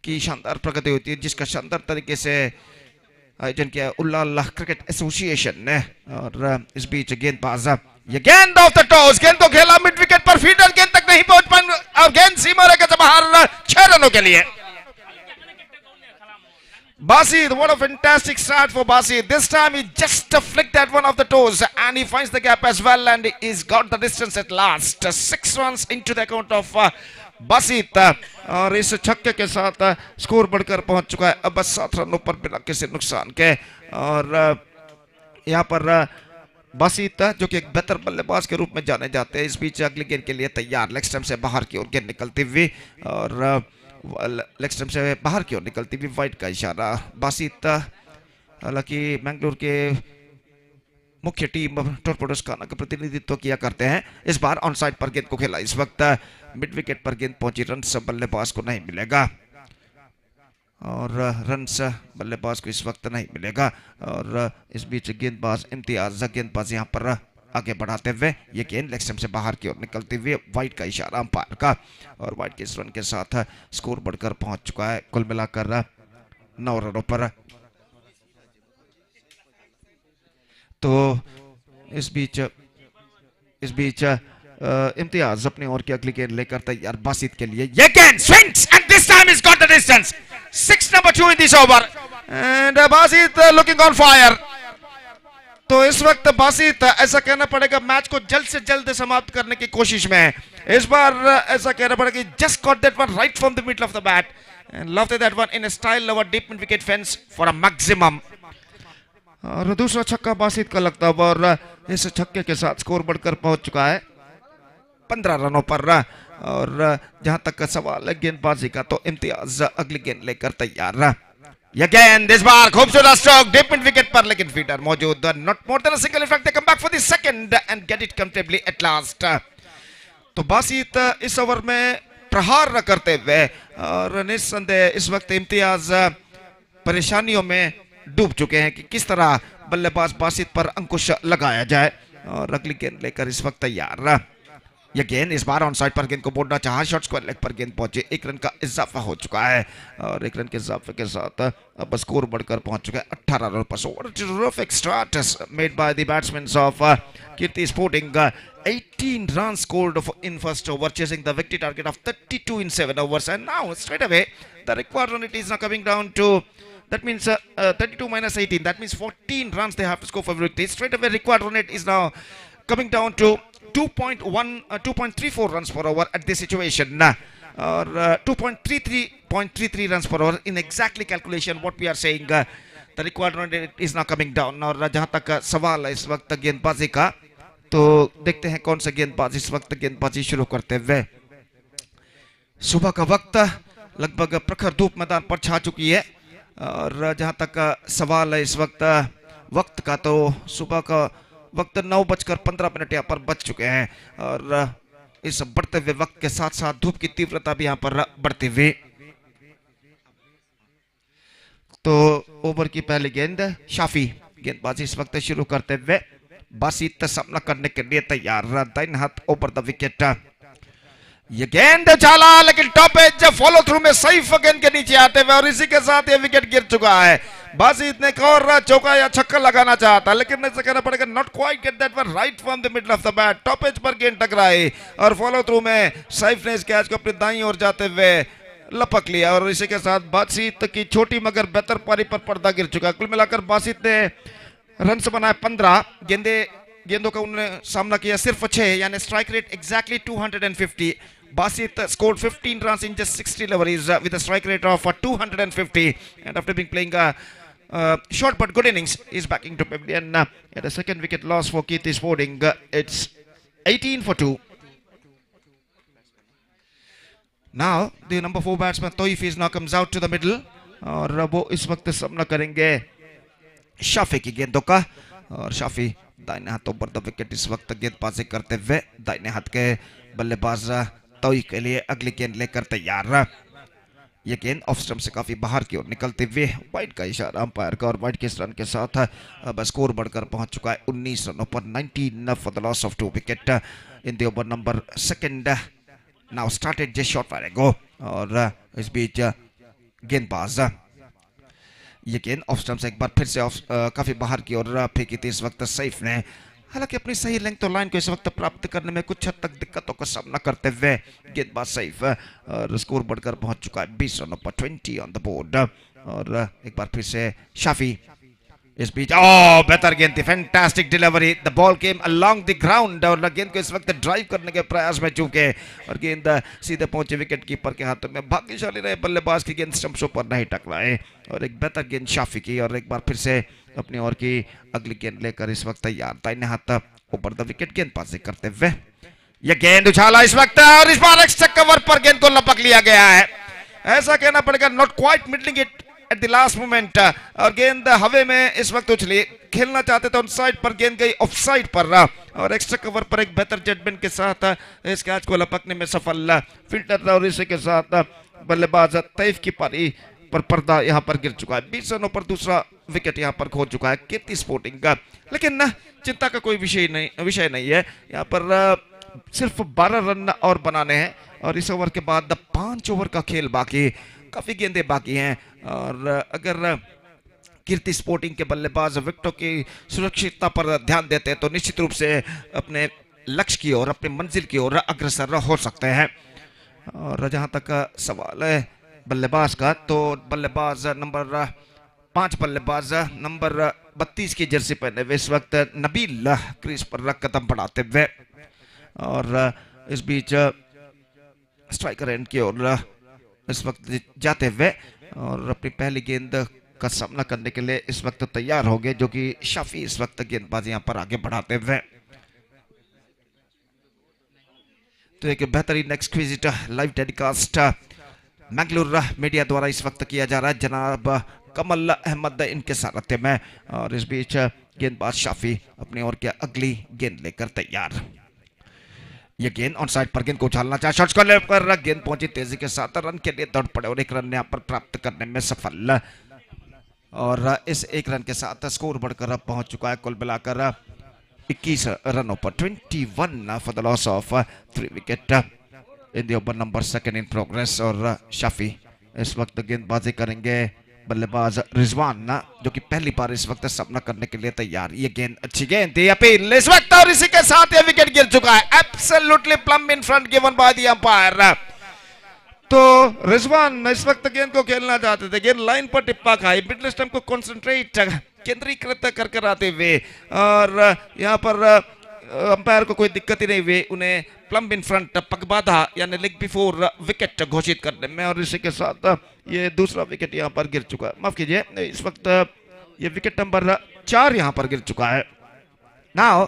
की शानदार प्रगति होती है जिसका शानदार तरीके से आयोजन किया उल्लाह क्रिकेट एसोसिएशन ने। और इस बीच गेंदबाज ये गेंद ऑफ द टॉस, गेंद को खेला मिड विकेट पर, फील्डर गेंद तक नहीं पहुंच पाए और गेंद सीमा रेखा से बाहर 6 रनों के लिए। Basid, what a fantastic start for Basid. This time he just flicked at one of the toes and he finds the gap as well and he's got the distance at last. 6 runs into the account of Basit और इस छक्के के साथ score बढ़कर पहुंच चुका है अब 7 रनों पर बिना किसी नुकसान के। और यहाँ पर बासित जो कि एक बेहतर बल्लेबाज के रूप में जाने जाते हैं, इस बीच अगली गेंद के लिए तैयार। लेग स्टंप से बाहर की ओर गेंद निकलती हुई और लेग स्टंप से बाहर की ओर निकलती हुई वाइड का इशारा। बासित हालांकि मैंगलोर के मुख्य टीम टॉर्पेडोज खाना का प्रतिनिधित्व किया करते हैं। इस बार ऑन साइड पर गेंद को खेला, इस वक्त मिड विकेट पर गेंद पहुंची, रन बल्लेबाज को नहीं मिलेगा और रन्स बल्लेबाज को इस वक्त नहीं मिलेगा। और इस बीच गेंदबाज इम्तियाज गेंदबाज यहाँ पर आगे बढ़ाते हुए ये गेंद लेग स्टंप से बाहर की ओर निकलते हुए वाइड का इशारा अंपायर का और वाइड के इस रन के साथ स्कोर बढ़कर पहुंच चुका है कुल मिलाकर 9 रनों पर। तो इस बीच इम्तियाज अपनी ओर की अगली गेंद लेकर तैयार बासित के लिए। ये गेंद swings and this time is got the distance. 6 number 2 in this over and Basit looking on fire. तो इस वक्त बासित ऐसा कहना पड़ेगा मैच को जल्द से जल्द समाप्त करने की कोशिश में है। इस बार ऐसा कहना पड़ेगा just got that one right from the middle of the bat and loved that one in style over deep mid wicket fence for a maximum. और दूसरा छक्का बासित का लगता है और इस छक्के के साथ स्कोर बढ़कर पहुंच चुका है 15 रनों पर। और जहां तक सवाल है गेंदबाजी का तो इम्तियाज अगली गेंद लेकर तैयार। ये गेंद इस बार खूबसूरत स्ट्रोक डीप मिड विकेट पर, लेकिन फील्डर मौजूद, not more than a single, in fact they come back for the second and get it comfortably at last. तो बासित इस ओवर में प्रहार न करते हुए और निस्संदेह इस वक्त इम्तियाज परेशानियों में डूब चुके हैं कि किस तरह बल्लेबाज बासित पर अंकुश लगाया जाए। और अगली गेंद लेकर इस वक्त तैयार। यह गेंद इस बार ऑन साइड पर गेंद को बोलना चाहा, शॉर्ट स्क्वायर लेग पर गेंद पहुंचे, 1 रन का इजाफा हो चुका है और 1 रन के इजाफे के साथ अब स्कोर बढ़कर पहुंच चुका है 18 रनों पर। सो terrific start made by the batsmen of Kirti Sporting. 18 runs scored in first over, chasing the victory target of 32 in 7 overs, and now straight away the required run it is now coming down to, that means 32 minus 18, that means 14 runs they have to score for victory. Straight away required run it is now coming down to 2.34 runs per over at this situation, or 2.33 runs per over in exactly calculation what we are saying. The required run rate is now coming down. और जहां तक सवाल है इस वक्त गेंदबाजी का, तो देखते हैं कौन सा गेंदबाज इस वक्त गेंदबाजी शुरू करते हुए। सुबह का वक्त, लगभग प्रखर धूप मैदान पर छा चुकी है और जहां तक सवाल है इस वक्त का, तो सुबह का वक्त 9:15 यहाँ पर बच चुके हैं और इस बढ़ते हुए वक्त के साथ साथ धूप की तीव्रता भी यहाँ पर बढ़ती हुई। तो ओवर की पहली गेंद शाफी गेंदबाजी इस वक्त शुरू करते हुए, बासित सामना करने के लिए तैयार, दाहिने हाथ ओवर द विकेट। ये गेंद चला लेकिन टॉप एज फॉलो थ्रू में सही गेंद के नीचे आते हुए और इसी के साथ ये विकेट गिर चुका है। बासित ने एक और चौका या छक्का लगाना चाहता लेकिन ऐसा कहना पड़ेगा not quite get that one right from the middle of the bat. Top edge पर गेंद टकराई और फॉलो थ्रू में सैफ ने इस कैच को अपनी दाईं ओर जाते हुए लपक लिया और इसी के साथ बासित की छोटी मगर बेहतर पारी पर पर्दा गिर चुका। कुल मिलाकर बासित ने रन बनाए 15, गेंदों का उन्होंने सामना किया सिर्फ 6, यानी strike rate exactly 250। Basit scored 15 runs in just 6 deliveries with a strike rate of 250, and after being playing short but good innings, is backing to pavilion at a second wicket loss for Kirti Sporting. It's 18 for 2. Now the number 4 batsman Toifiz now comes out to the middle और वो इस वक्त सामना करेंगे शाफी की गेंदों का और शाफी दाहिने हाथों पर द विकेट इस वक्त गेंदबाजी करते हुए दाहिने हाथ के बल्लेबाज तोई के लिए अगली गेंद लेकर तैयार। ये गेंद ऑफ स्टंप से काफी बाहर की ओर निकलते हुए वाइड का इशारा अंपायर का और वाइड के रन के साथ अब स्कोर बढ़कर पहुंच चुका है 19 रनों पर, 19 for the loss of 2 wicket in the over number second. Now started just shot fire go और इस बीच गेंदबाज ये गेंद ऑफ स्टंप से एक बार फिर से काफी बाहर की ओर फेंकी थी इस वक्त सैफ ने। हालांकि अपनी सही लेंथ और लाइन को इस वक्त प्राप्त करने में कुछ हद तक दिक्कतों का सामना करते हुए गेंदबाज सैफ और स्कोर बढ़कर पहुंच चुका है 20 रनों पर, 20 ऑन द बोर्ड। और एक बार फिर से शाफी इस बीच ओ बेहतर गेंद थी, fantastic delivery, the ball came along the ground और गेंद को इस वक्त ड्राइव करने के प्रयास में चूके और गेंद सीधे पहुंचे विकेट कीपर के हाथों में। भाग्यशाली रहे बल्लेबाज की गेंद स्टंप्सों पर नहीं टकराए और एक बेहतर गेंद शाफी की और एक बार फिर से अपनी ओर की अगली गेंद लेकर इस वक्त तैयार, दाहिने हाथ ऊपर द विकेट गेंदबाजी करते हुए। यह गेंद उछाला इस वक्त और इस बार एक्स्ट्रा कवर पर गेंद को लपक लिया गया है, ऐसा कहना पड़ेगा, not quite middling it at the last moment और गेंद हवे में इस वक्त उछली, खेलना चाहते थे ऑन साइड पर, गेंद गई ऑफ साइड पर और एक्स्ट्रा कवर पर एक बेहतर जजमेंट के साथ इस कैच को लपकने में सफल फील्डर और इसी के साथ बल्लेबाज तैफ की पारी पर पर्दा यहां पर गिर चुका है। 20 रनों पर दूसरा विकेट यहां पर खो चुका है कीर्ति स्पोर्टिंग का, लेकिन चिंता का कोई विषय नहीं है। यहां पर सिर्फ 12 रन और बनाने हैं और इस ओवर के बाद 5 ओवर का खेल बाकी, काफी गेंदें बाकी हैं और अगर कीर्ति स्पोर्टिंग के बल्लेबाज विकेटों की सुरक्षितता पर ध्यान देते हैं तो निश्चित रूप से अपने लक्ष्य की ओर, अपनी मंजिल की ओर अग्रसर हो सकते हैं। और जहां तक सवाल है बल्लेबाज का, तो बल्लेबाज नंबर 5 बल्लेबाज नंबर 32 की जर्सी पहने हुए इस वक्त नबील क्रीज पर कदम बढ़ाते हुए और इस बीच स्ट्राइकर एंड की ओर इस वक्त जाते हुए और अपनी पहली गेंद का सामना करने के लिए इस वक्त तैयार हो गए, जो कि शाफी इस वक्त गेंदबाजी यहां पर आगे बढ़ाते हुए। तो एक बेहतरीन exquisite live telecast Mangalore media द्वारा इस वक्त किया जा रहा है जनाब कमल अहमद इनके सारथ्य में और इस बीच गेंदबाज शाफी अपनी ओर के अगली गेंद लेकर तैयार। ये गेंद ऑन साइड पर गेंद को उछालना चाहे, शॉट्स को लेकर गेंद पहुंची तेजी के साथ, रन के लिए दौड़ पड़े और एक रन यहां पर प्राप्त करने में सफल और इस एक रन के साथ स्कोर बढ़कर अब पहुंच चुका है कुल मिलाकर 21 रनों पर, 21 for the loss of 3 wicket in the over number 2 in progress. और शाफी इस वक्त गेंदबाजी करेंगे, बल्लेबाज रिजवान जो कि पहली बार इस वक्त सामना करने के लिए तैयार। ये गेंद अच्छी गेंद थी, अपील इस वक्त और इसी के साथ ये विकेट गिर चुका है, absolutely plum in front given by the umpire. तो रिजवान इस वक्त गेंद को खेलना चाहते थे, गेंद लाइन पर टिप्पा खाई, मिडल स्टंप को कंसंट्रेट केंद्रीकृत कर कर आते हुए और यहाँ पर अंपायर को कोई दिक्कत ही नहीं हुई, उन्हें प्लम इन फ्रंट पगबाधा यानी लेग बिफोर विकेट घोषित करने में और इसी के साथ ये दूसरा विकेट यहाँ पर गिर चुका है, माफ कीजिए इस वक्त ये विकेट नंबर 4 यहाँ पर गिर चुका है। Now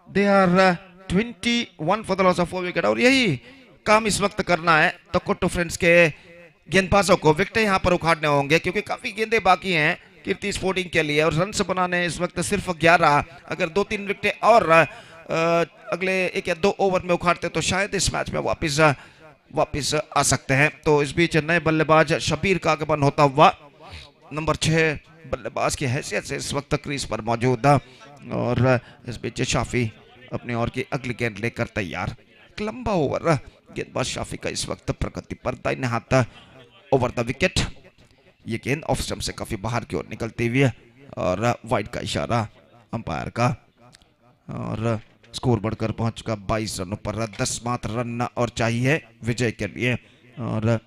they are 21 for the loss of 4 wicket और यही काम इस वक्त करना है तो टोको फ्रेंड्स के गेंदबाजों को विकेट यहाँ पर उखाड़ने होंगे क्योंकि काफी गेंदें बाकी हैं कीर्ति स्पोर्टिंग के लिए और रन बनाने इस वक्त सिर्फ 11। अगर 2-3 विकेट और अगले 1 या 2 ओवर में उखाड़ते तो शायद इस मैच में वापस आ सकते हैं। तो इस बीच नए बल्लेबाज शबीर का आगमन होता हुआ नंबर 6 बल्लेबाज की हैसियत से इस वक्त क्रीज पर मौजूद और इस बीच शाफी अपनी ओर की अगली गेंद लेकर तैयार। लंबा ओवर गेंदबाज शाफी का इस वक्त प्रगति पर, दाहिने हाथ ओवर द विकेट। ये गेंद ऑफ स्टंप से काफी बाहर की ओर निकलती हुई और वाइड का इशारा अंपायर का और स्कोर बढ़कर पहुंच चुका 22 रनों पर, 10 मात्र रन और चाहिए विजय के लिए और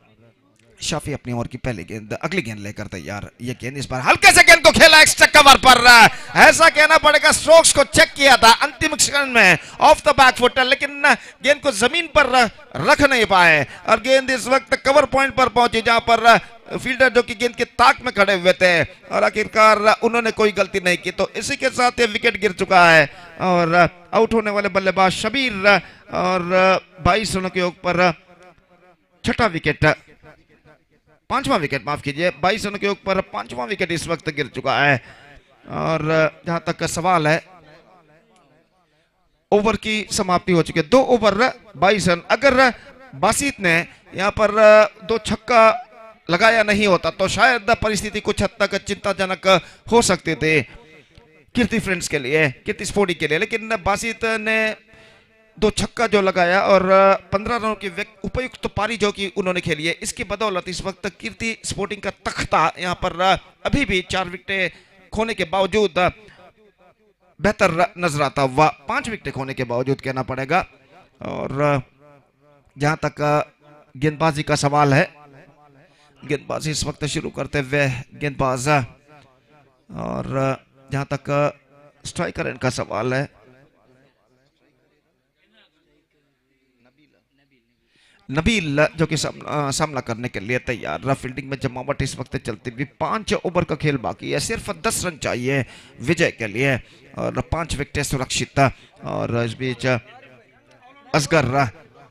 शाफी अपनी ओर की पहली गेंद अगली गेंद लेकर तैयार। ये गेंद इस बार हल्के से गेंद को खेला एक्स्ट्रा कवर पर, ऐसा कहना पड़ेगा स्ट्रोक्स को चेक किया था अंतिम क्षण में ऑफ द बैक फुट, लेकिन गेंद को जमीन पर रख नहीं पाए और गेंद इस वक्त कवर पॉइंट पर पहुंची जहां पर फील्डर जो कि गेंद के ताक में खड़े हुए थे और आखिरकार उन्होंने कोई गलती नहीं की। तो इसी के साथ ये विकेट गिर चुका है और आउट होने वाले बल्लेबाज शबीर और 22 रनों के योग पर छठा विकेट, 5वां विकेट माफ कीजिए, 22 रनों के योग पर 5वां विकेट इस वक्त गिर चुका है। और जहां तक का सवाल है ओवर की समाप्ति हो चुकी है, 2 ओवर 22 रन। अगर बासित ने यहां पर 2 छक्का लगाया नहीं होता तो शायद परिस्थिति कुछ हद तक चिंताजनक हो सकती थी कीर्ति फ्रेंड्स के लिए, कीर्ति स्पोर्टिंग के लिए, लेकिन बासित ने 2 छक्का जो लगाया और 15 रनों की उपयुक्त पारी जो कि उन्होंने खेली है, इसकी बदौलत इस वक्त कीर्ति स्पोर्टिंग का तख्ता यहां पर अभी भी 4 विकेटें खोने के बावजूद बेहतर नजर आता हुआ, 5 विकेटें खोने के बावजूद कहना पड़ेगा। और जहां तक गेंदबाजी का सवाल है, गेंदबाजी इस वक्त शुरू करते हुए गेंदबाज और जहां तक स्ट्राइकर एंड का सवाल है, नबील जो कि सामना करने के लिए तैयार। फील्डिंग में जमावट इस वक्त चलती हुई। 5 ओवर का खेल बाकी है, सिर्फ 10 रन चाहिए विजय के लिए और 5 विकेटें सुरक्षित। और इस बीच असगर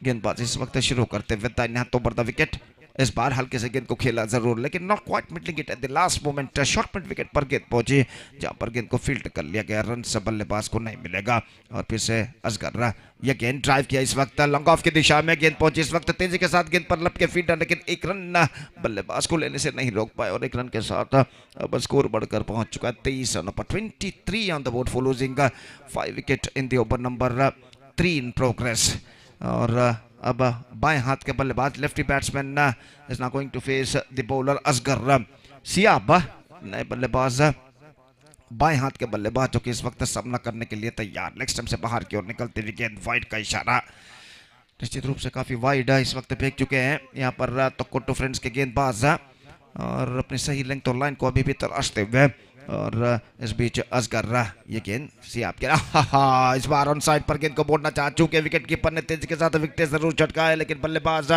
गेंदबाजी इस वक्त शुरू करते हुए दाहिने हाथों पर द विकेट। इस बार हल्के से गेंद को खेला जरूर, लेकिन not quite middling it at the last moment. Short mid wicket पर गेंद पहुंची, जहां पर गेंद को फील्ड कर लिया गया। रन से बल्लेबाज को नहीं मिलेगा। और फिर से असगर यह गेंद ड्राइव किया इस वक्त लॉन्ग ऑफ की दिशा में। गेंद पहुंची इस वक्त तेजी के साथ गेंद पर लपके फील्डर, लेकिन एक रन बल्लेबाज को लेने से नहीं रोक पाए और एक रन के साथ अब स्कोर बढ़कर पहुंच चुका है 23 रनों पर। 23 on the board for losing 5 wicket in the over number 3 in progress. और अब बाएं हाथ के बल्लेबाज lefty batsman is now going to face the bowler Asghar. सियाब नए बल्लेबाज, बाएं हाथ के बल्लेबाज जो कि इस वक्त सामना करने के लिए तैयार। लेग स्टंप से बाहर की ओर निकलती हुई गेंद, वाइड का इशारा। निश्चित रूप से काफी वाइड इस वक्त फेंक चुके हैं यहाँ पर तोको फ्रेंड्स के गेंदबाज और अपनी सही लेंथ और लाइन को अभी भी तलाशते हुए। और इस बीच असगर ये गेंद सियाब के इस बार ऑन साइड पर गेंद को मोड़ना चाह चुके विकेट कीपर ने तेजी के साथ विकेट जरूर झटका है, लेकिन बल्लेबाज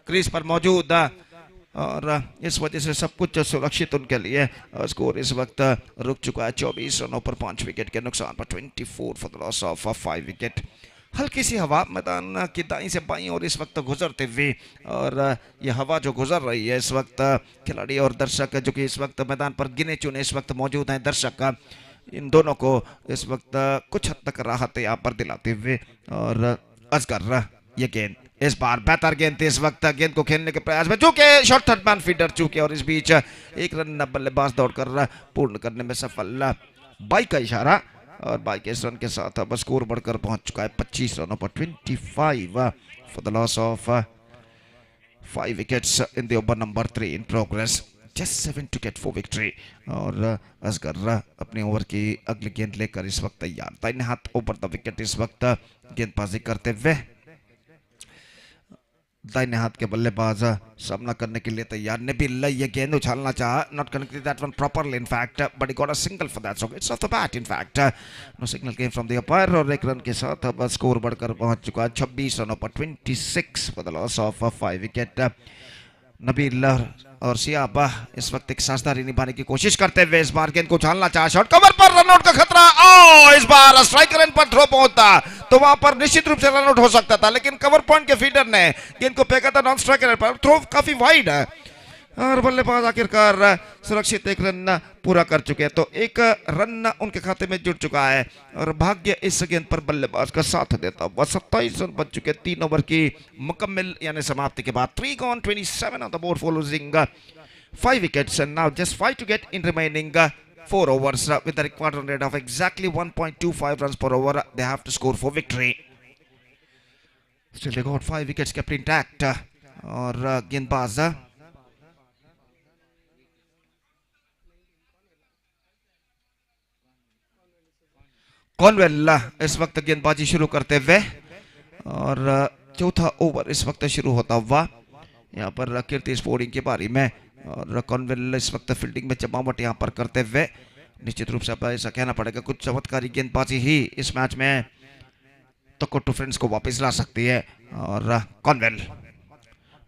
क्रीज पर मौजूद और इस वजह से सब कुछ सुरक्षित उनके लिए। स्कोर इस वक्त रुक चुका है 24 रनों पर 5 विकेट के नुकसान पर। 24 for the loss of 5 wicket. हल्की सी हवा मैदान की दाईं से बाईं और इस वक्त गुजरते हुए, और ये हवा जो गुजर रही है इस वक्त, खिलाड़ी और दर्शक जो कि इस वक्त मैदान पर गिने चुने इस वक्त मौजूद हैं दर्शक, इन दोनों को इस वक्त कुछ हद तक राहत यहाँ पर दिलाते हुए। और असगर ये गेंद इस बार बेहतर गेंद थी इस वक्त, गेंद को खेलने के प्रयास में चूके शॉर्ट थर्ड मैन फीडर चूके और इस बीच एक रन बल्लेबाज दौड़कर पूर्ण करने में सफल। 22 का इशारा और 22 रन के साथ अब स्कोर बढ़कर पहुंच चुका है 25 रनों पर। 25 for the loss of 5 wickets in the over number 3 in progress. Just 7 to get 4 victory. और असगर अपने ओवर की अगली गेंद लेकर इस वक्त तैयार। दाहिने हाथ ओवर द विकेट इस वक्त गेंदबाजी करते हुए। दाहिने हाथ के बल्लेबाज सामना करने के लिए तैयार। नबील ये गेंद उछालना चाहा, not connected that one properly in fact, but he got a single for that, so it's off the bat in fact. No signal came from the umpire और एक रन के साथ अब स्कोर बढ़कर पहुंच चुका है 26 रनों पर। 26 for the loss of 5 wicket. Nabeel और सियाब इस वक्त एक साझेदारी निभाने की कोशिश करते हुए इस बार गेंद को उछालना चाहा, शॉट कवर पर रनआउट का खतरा। इस बार स्ट्राइकर एंड पर थ्रो पहुंचता तो वहां पर निश्चित रूप से रनआउट हो सकता था, लेकिन कवर पॉइंट के फील्डर ने गेंद को फेंका था नॉन स्ट्राइकर पर। थ्रो काफी वाइड है और बल्लेबाज आखिरकार सुरक्षित एक रन पूरा कर चुके हैं, तो एक रन उनके खाते में जुड़ चुका है और भाग्य इस गेंद पर बल्लेबाज का साथ देता हुआ। 27 रन बच चुके 3 ओवर की मुकम्मल यानी समाप्ति के बाद। 3 gone, 27 on the board for losing 5 wickets and now just 5 to get in remaining 4 overs with the required run rate of exactly 1.25 runs per over. They have to score for victory. Still they got 5 wickets kept intact और गेंदबाज कॉनवेल इस वक्त गेंदबाजी शुरू करते हुए और चौथा ओवर इस वक्त शुरू होता हुआ यहाँ पर कीर्ति स्पोर्टिंग की बारी में। और कॉनवेल इस वक्त फील्डिंग में जमावट यहाँ पर करते हुए, निश्चित रूप से ऐसा कहना पड़ेगा कुछ चमत्कारी गेंदबाजी ही इस मैच में तोको फ्रेंड्स को वापस ला सकती है। और कॉनवेल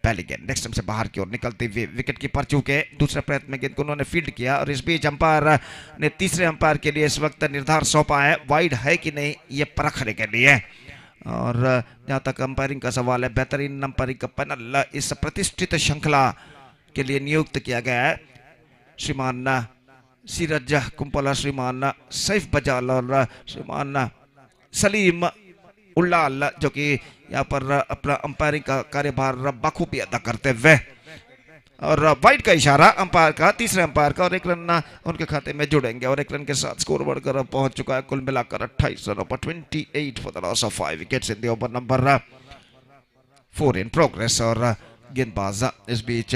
पहली गेंद नेक्स्ट से बाहर की ओर निकलती हुई विकेट कीपर चूके दूसरे प्रयत्न में गेंद को उन्होंने फील्ड किया और इस बीच अंपायर ने तीसरे अंपायर के लिए इस वक्त निर्धार सौंपा है वाइड है कि नहीं ये परखने के लिए। और जहां तक अंपायरिंग का सवाल है, बेहतरीन अंपायरिंग का पैनल इस प्रतिष्ठित श्रृंखला के लिए नियुक्त किया गया है। श्रीमान सीरज कुंपला, श्रीमान सैफ बजाल और श्रीमान सलीम उल्लाल जो कि यहाँ पर अपना अंपायरिंग का कार्यभार बखूबी अदा करते हुए। और वाइड का इशारा अंपायर का, तीसरे अंपायर का, और एक रन उनके खाते में जुड़ेंगे और एक रन के साथ स्कोर बढ़कर पहुंच चुका है कुल मिलाकर 28 रनों पर। 28 for the loss of 5 wickets in the over number 4 in progress. और गेंदबाज इस बीच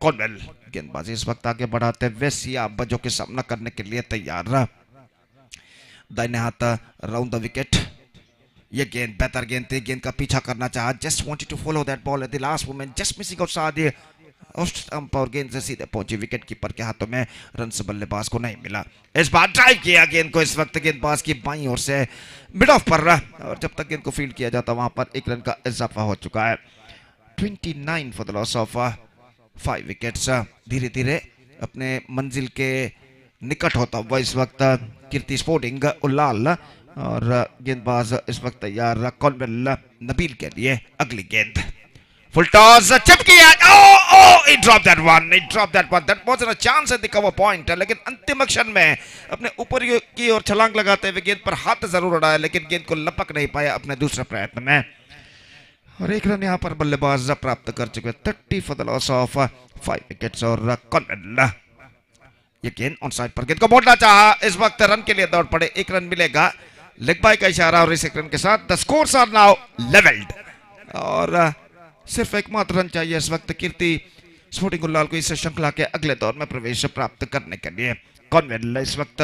कॉनवेल गेंदबाजी इस वक्त आगे बढ़ाते हुए सियाब जो कि सामना करने के लिए तैयार। दाहिने हाथ राउंड द विकेट, ये गेंद बेहतर गेंद थी, गेंद का पीछा करना चाहा, just wanted to follow that ball at the last moment, just missing outside off stump और गेंद से सीधे पहुंची विकेट कीपर के हाथों में, रन से बल्लेबाज को नहीं मिला। इस बार ड्राइव किया गेंद को, इस वक्त गेंदबाज की बाईं ओर से मिड ऑफ पर रहा और जब तक गेंद को फील्ड किया जाता वहां पर 1 रन का इजाफा हो चुका है। 29 for the loss of 5 wickets. धीरे धीरे अपने मंजिल के निकट होता हुआ इस वक्त कीर्ति स्पोर्टिंग उल्लाल और गेंदबाज इस वक्त तैयार कॉर्नवेल नबील के लिए अगली गेंद। फुल टॉस चिप किया, he dropped that one, that wasn't a chance at the cover point, लेकिन अंतिम क्षण में अपने ऊपर की ओर छलांग लगाते हुए गेंद पर हाथ जरूर उड़ाया लेकिन गेंद को लपक नहीं पाया अपने दूसरे प्रयत्न में और 1 रन यहाँ पर बल्लेबाज प्राप्त कर चुके। 30 for the loss of 5 wickets और कॉर्नवेल ये गेंद ऑन साइड पर गेंद को मोड़ना चाहा, इस वक्त रन के लिए दौड़ पड़े, 1 रन मिलेगा, लेग बाय का इशारा और इस 1 रन के साथ the scores are now levelled और सिर्फ एकमात्र रन चाहिए इस वक्त कीर्ति स्पोर्टिंग उल्लाल को इस श्रृंखला के अगले दौर में प्रवेश प्राप्त करने के लिए। कॉर्नवेल इस वक्त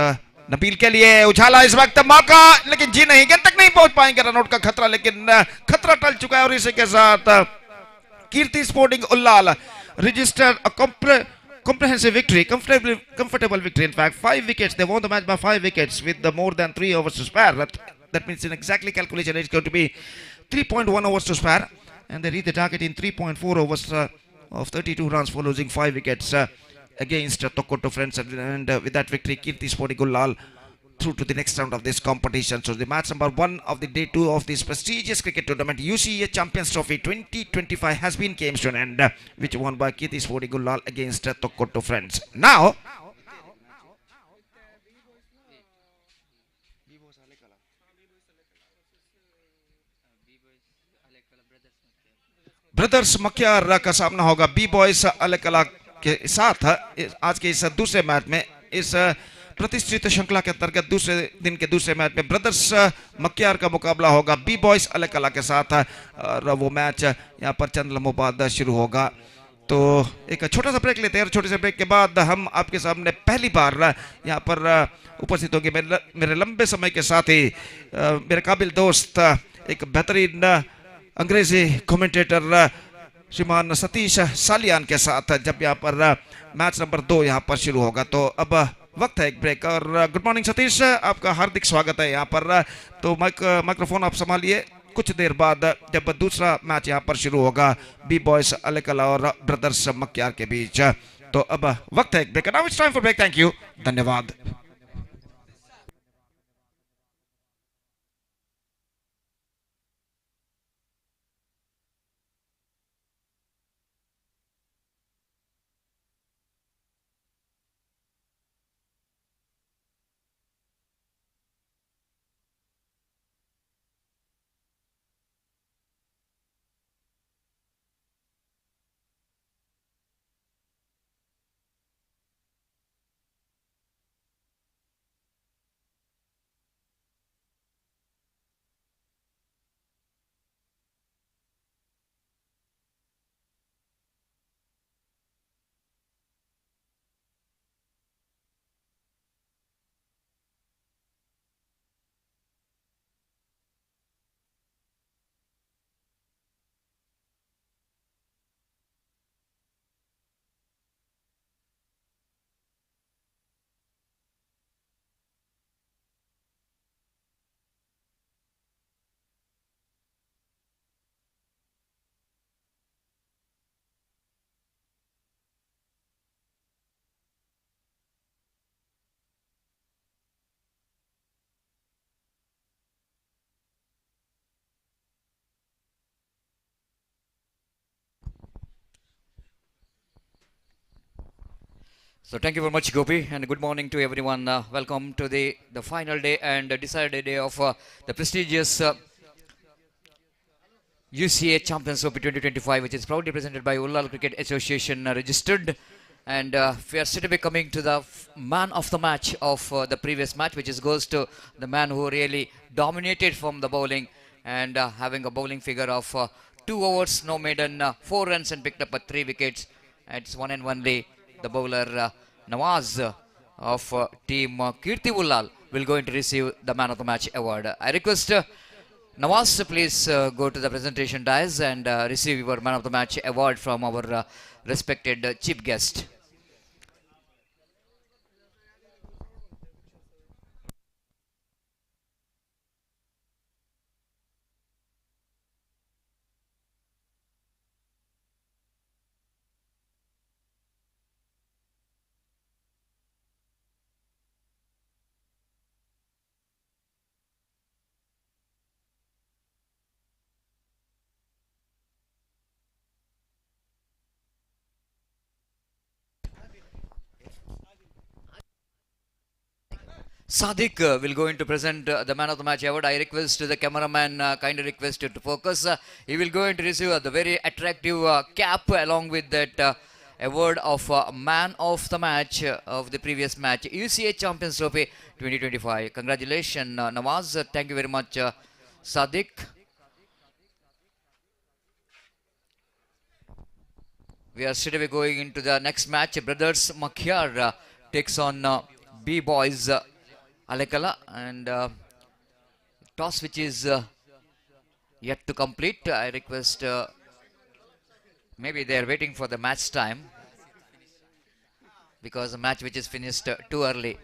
नबील के लिए उछाला, इस वक्त मौका लेकिन जी नहीं, गेंद तक नहीं पहुंच पाएंगे, रनआउट का खतरा, लेकिन खतरा टल चुका है और इसी के साथ Kirti sporting Ullal register comprehensive victory, comfortable victory. In fact, 5 wickets. They won the match by 5 wickets with more than 3 overs to spare. That means in exactly calculation, it's going to be 3.1 overs to spare, and they reach the target in 3.4 overs of 32 runs for losing 5 wickets against Toko Friends. And with that victory, Kirti Sporting Ullal through to the next round of this competition. So the match number 1 of the day 2 of this prestigious cricket tournament, U.C.A Champions Trophy 2025 has been came to an end, which won by Kirti Sporting Ullal against Toko Friends. Now, brothers मक्यार का सामना होगा B boys अलकला के साथ आज के इस दूसरे मैच में। इस प्रतिष्ठित श्रृंखला के अंतर्गत दूसरे दिन के दूसरे मैच में ब्रदर्स मक्यार का मुकाबला होगा बी बॉयज अलकला के साथ और वो मैच यहाँ पर चंद लम्हों बाद शुरू होगा। तो एक छोटा सा ब्रेक लेते हैं और छोटे से ब्रेक के बाद हम आपके सामने पहली बार यहाँ पर उपस्थित होंगे मेरे लंबे समय के साथी मेरे काबिल दोस्त एक बेहतरीन अंग्रेजी कमेंटेटर श्रीमान सतीश सालियान के साथ जब यहाँ पर मैच नंबर 2 यहाँ पर शुरू होगा। तो अब वक्त है एक ब्रेक और गुड मॉर्निंग सतीश, आपका हार्दिक स्वागत है यहाँ पर। तो माइक्रोफोन आप संभालिए, कुछ देर बाद जब दूसरा मैच यहाँ पर शुरू होगा बी बॉयज अलकला और ब्रदर्स मक्यार के बीच। तो अब वक्त है एक break. Now it's time for break. Thank you, धन्यवाद। So thank you very much, Gopi, and good morning to everyone. Welcome to the final day and decided day of the prestigious U.C.A Champions Trophy 2025, which is proudly presented by Ullal Cricket Association registered. And we are straight away coming to the man of the match of the previous match, which goes to the man who really dominated from the bowling and having a bowling figure of 2 overs, no maiden, 4 runs and picked up 3 wickets. It's one and only the bowler Nawaz of team Kirti Ullal will going to receive the man of the match award. I request Nawaz, please go to the presentation dais and receive your Man of the Match award from our respected chief guest. Sadiq will going to present the Man of the Match award. I request the cameraman kindly request you to focus. He will going to receive the very attractive cap along with that award of Man of the Match of the previous match, U.C.A Champions Trophy 2025. Congratulations, Nawaz. Thank you very much, Sadiq. We are straight away going into the next match. Brothers Makyar takes on B Boys Alekala, and toss which is yet to complete. I request maybe they are waiting for the match time because the match which is finished too early.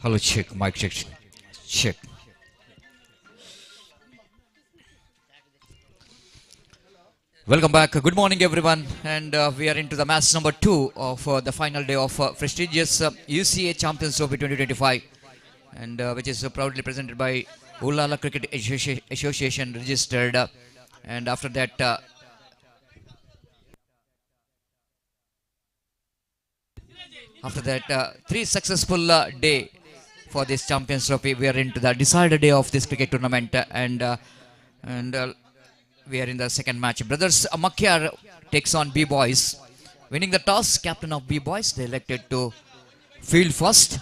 Hello, check. Mic check. Check. Welcome back. Good morning, everyone. And we are into the match number 2 of the final day of prestigious U.C.A Champions Trophy 2025, and which is proudly presented by Ullala Cricket Association registered. And after that, 3 successful day for this Champions Trophy. We are into the decided day of this cricket tournament, and we are in the second match. Brothers Makyar takes on B Boys. Winning the toss, captain of B Boys, they elected to field first.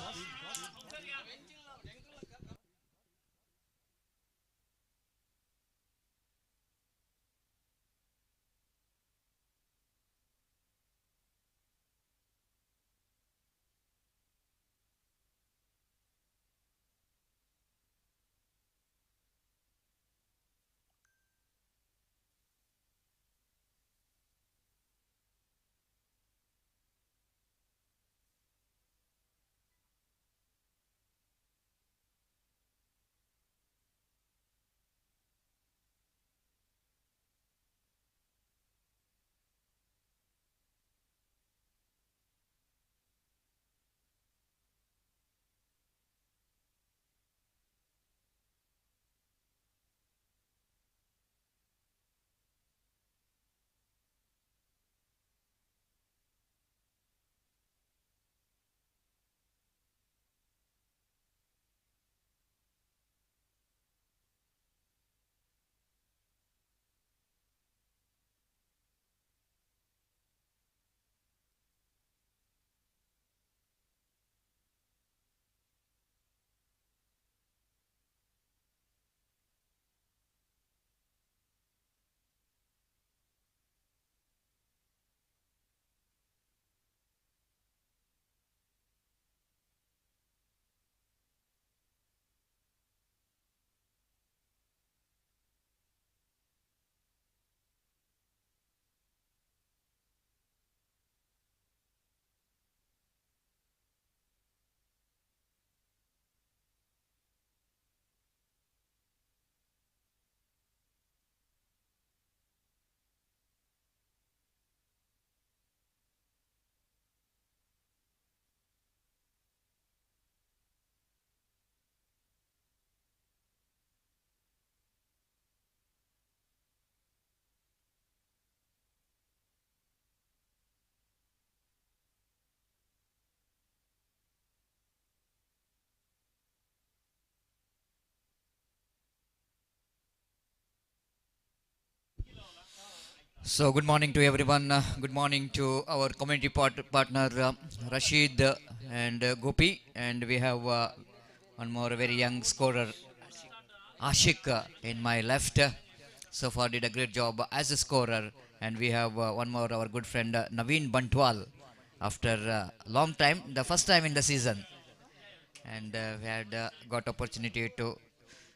So good morning to everyone. Good morning to our community partner Rashid and Gopi, and we have one more very young scorer, Ashik, in my left. So far did a great job as a scorer, and we have one more our good friend Naveen Bantwal after a long time, the first time in the season, and we had got opportunity to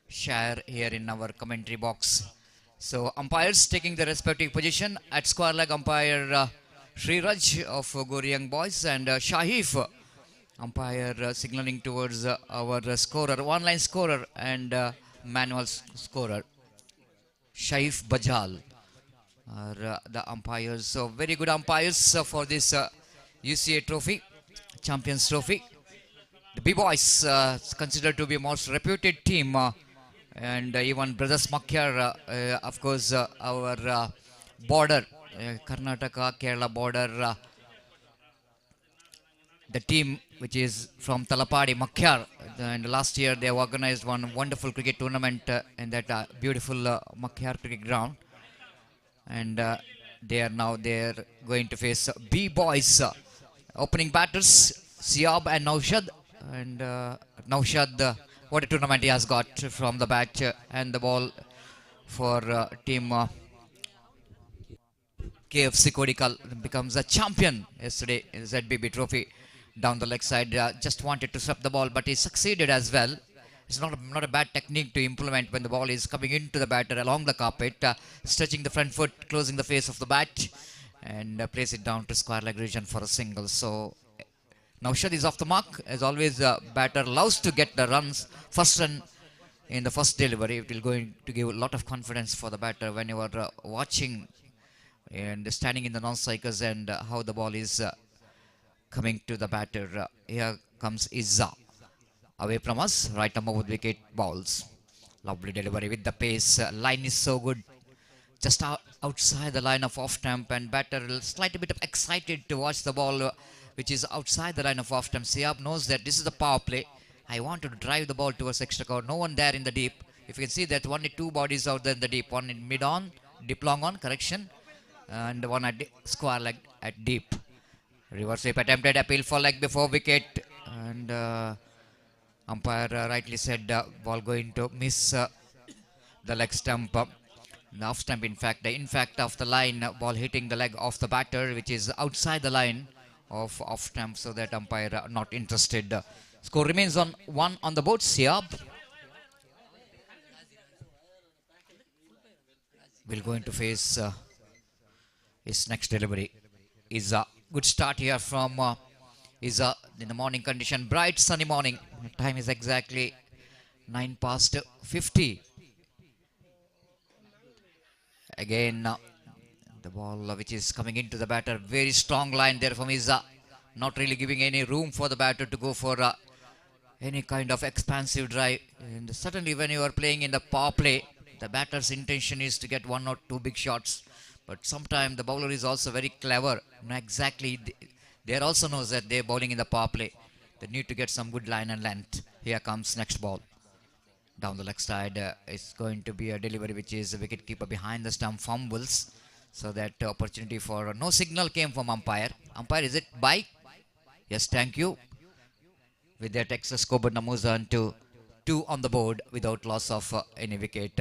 share here in our commentary box. So umpires taking the respective position at square leg umpire Sriraj of Goryang Boys, and Shahif umpire signaling towards our scorer, one line scorer and manual scorer Shaif Bajal are the umpires. So very good umpires for this U.C.A trophy, Champions Trophy. The B-Boys considered to be most reputed team, and even Brothers Makyar, of course, our border, Karnataka, Kerala border, the team which is from Talapadi, Makyar, and last year they organized one wonderful cricket tournament in that beautiful Makyar cricket ground, and they are now there going to face B-Boys. Opening batters, Siab and Naushad, and Naushad, what a tournament he has got from the bat and the ball for team KFC Kodikal becomes a champion yesterday in ZBB trophy down the leg side. Just wanted to sweep the ball, but he succeeded as well. It's not a bad technique to implement when the ball is coming into the batter along the carpet, stretching the front foot, closing the face of the bat, and place it down to square leg region for a single. So Naushad is off the mark. As always, batter loves to get the runs. First run in the first delivery. It will going to give a lot of confidence for the batter when you are watching and standing in the non-strikers and how the ball is coming to the batter. Here comes Izza. Away from us, right arm over the wicket balls. Lovely delivery with the pace. Line is so good. Just outside the line of off stump, and batter slightly bit of excited to watch the ball which is outside the line of off stump. Siab knows that this is the power play. I want to drive the ball towards extra cover. No one there in the deep. If you can see that only two bodies out there in the deep. One in mid on, deep long on, correction. And one at square leg at deep. Reverse sweep attempted, appeal for leg before wicket. And umpire rightly said ball going to miss the leg stump. The off stump, in fact, the impact of the line, ball hitting the leg of the batter, which is outside the line of off stump, so that umpire not interested. Score remains on 1 on the board. Siab will going to face his next delivery. Is a good start here from Isa in the morning condition. Bright sunny morning. Time is exactly 9 past 50. Again, the ball which is coming into the batter. Very strong line there from Isa. Not really giving any room for the batter to go for any kind of expansive drive. And certainly when you are playing in the power play, the batter's intention is to get 1 or 2 big shots. But sometimes the bowler is also very clever. Not exactly, they also knows that they're bowling in the power play. They need to get some good line and length. Here comes next ball. Down the leg side, it's going to be a delivery which is a wicket keeper behind the stump, fumbles. So that opportunity for no signal came from umpire. Umpire, is it by? Yes, thank you. With that, extra scoreboard numbers on to 2 on the board without loss of any wicket.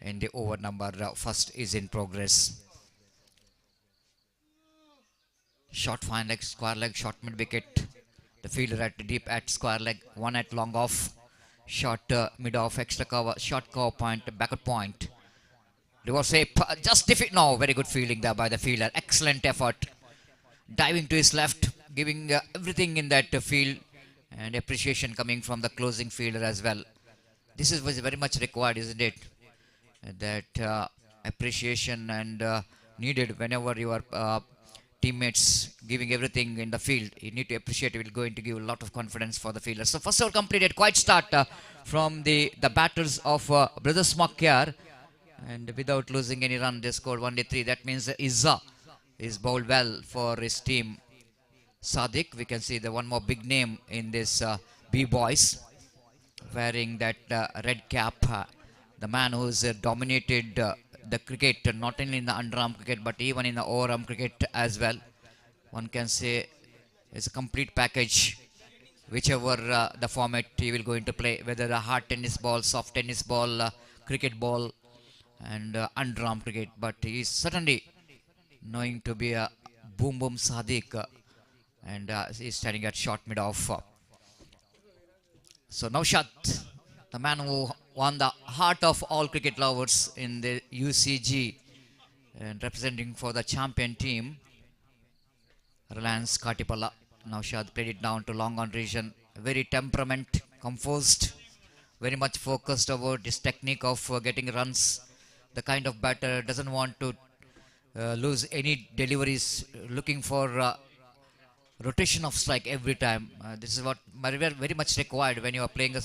And the over number first is in progress. Short fine leg, square leg, short mid wicket. The fielder at deep at square leg, one at long off. Short mid off, extra cover, short cover point, backward point. Reverse sweep, just defeat. No, very good fielding there by the fielder. Excellent effort. Diving to his left, giving everything in that field, and appreciation coming from the closing fielder as well. This was very much required, isn't it? That appreciation and needed whenever your teammates giving everything in the field. You need to appreciate. It will going to give a lot of confidence for the fielder. So first over completed. Quite start from the batters of Brothers Makyar. And without losing any run, they scored 1-3. That means Izza is bowled well for his team. Sadiq, we can see the one more big name in this B-boys, wearing that red cap. The man who's dominated the cricket, not only in the underarm cricket, but even in the overarm cricket as well. One can say it's a complete package, whichever the format he will go into play, whether a hard tennis ball, soft tennis ball, cricket ball, and underarm cricket. But he is certainly knowing to be a boom boom Sadiq, and he is standing at short mid off. So Naushad, the man who won the heart of all cricket lovers in the UCG and representing for the champion team, Reliance Katipala. Naushad played it down to long on region. Very temperament, composed, very much focused about his technique of getting runs. The kind of batter doesn't want to lose any deliveries, looking for rotation of strike every time. This is what very much required when you are playing a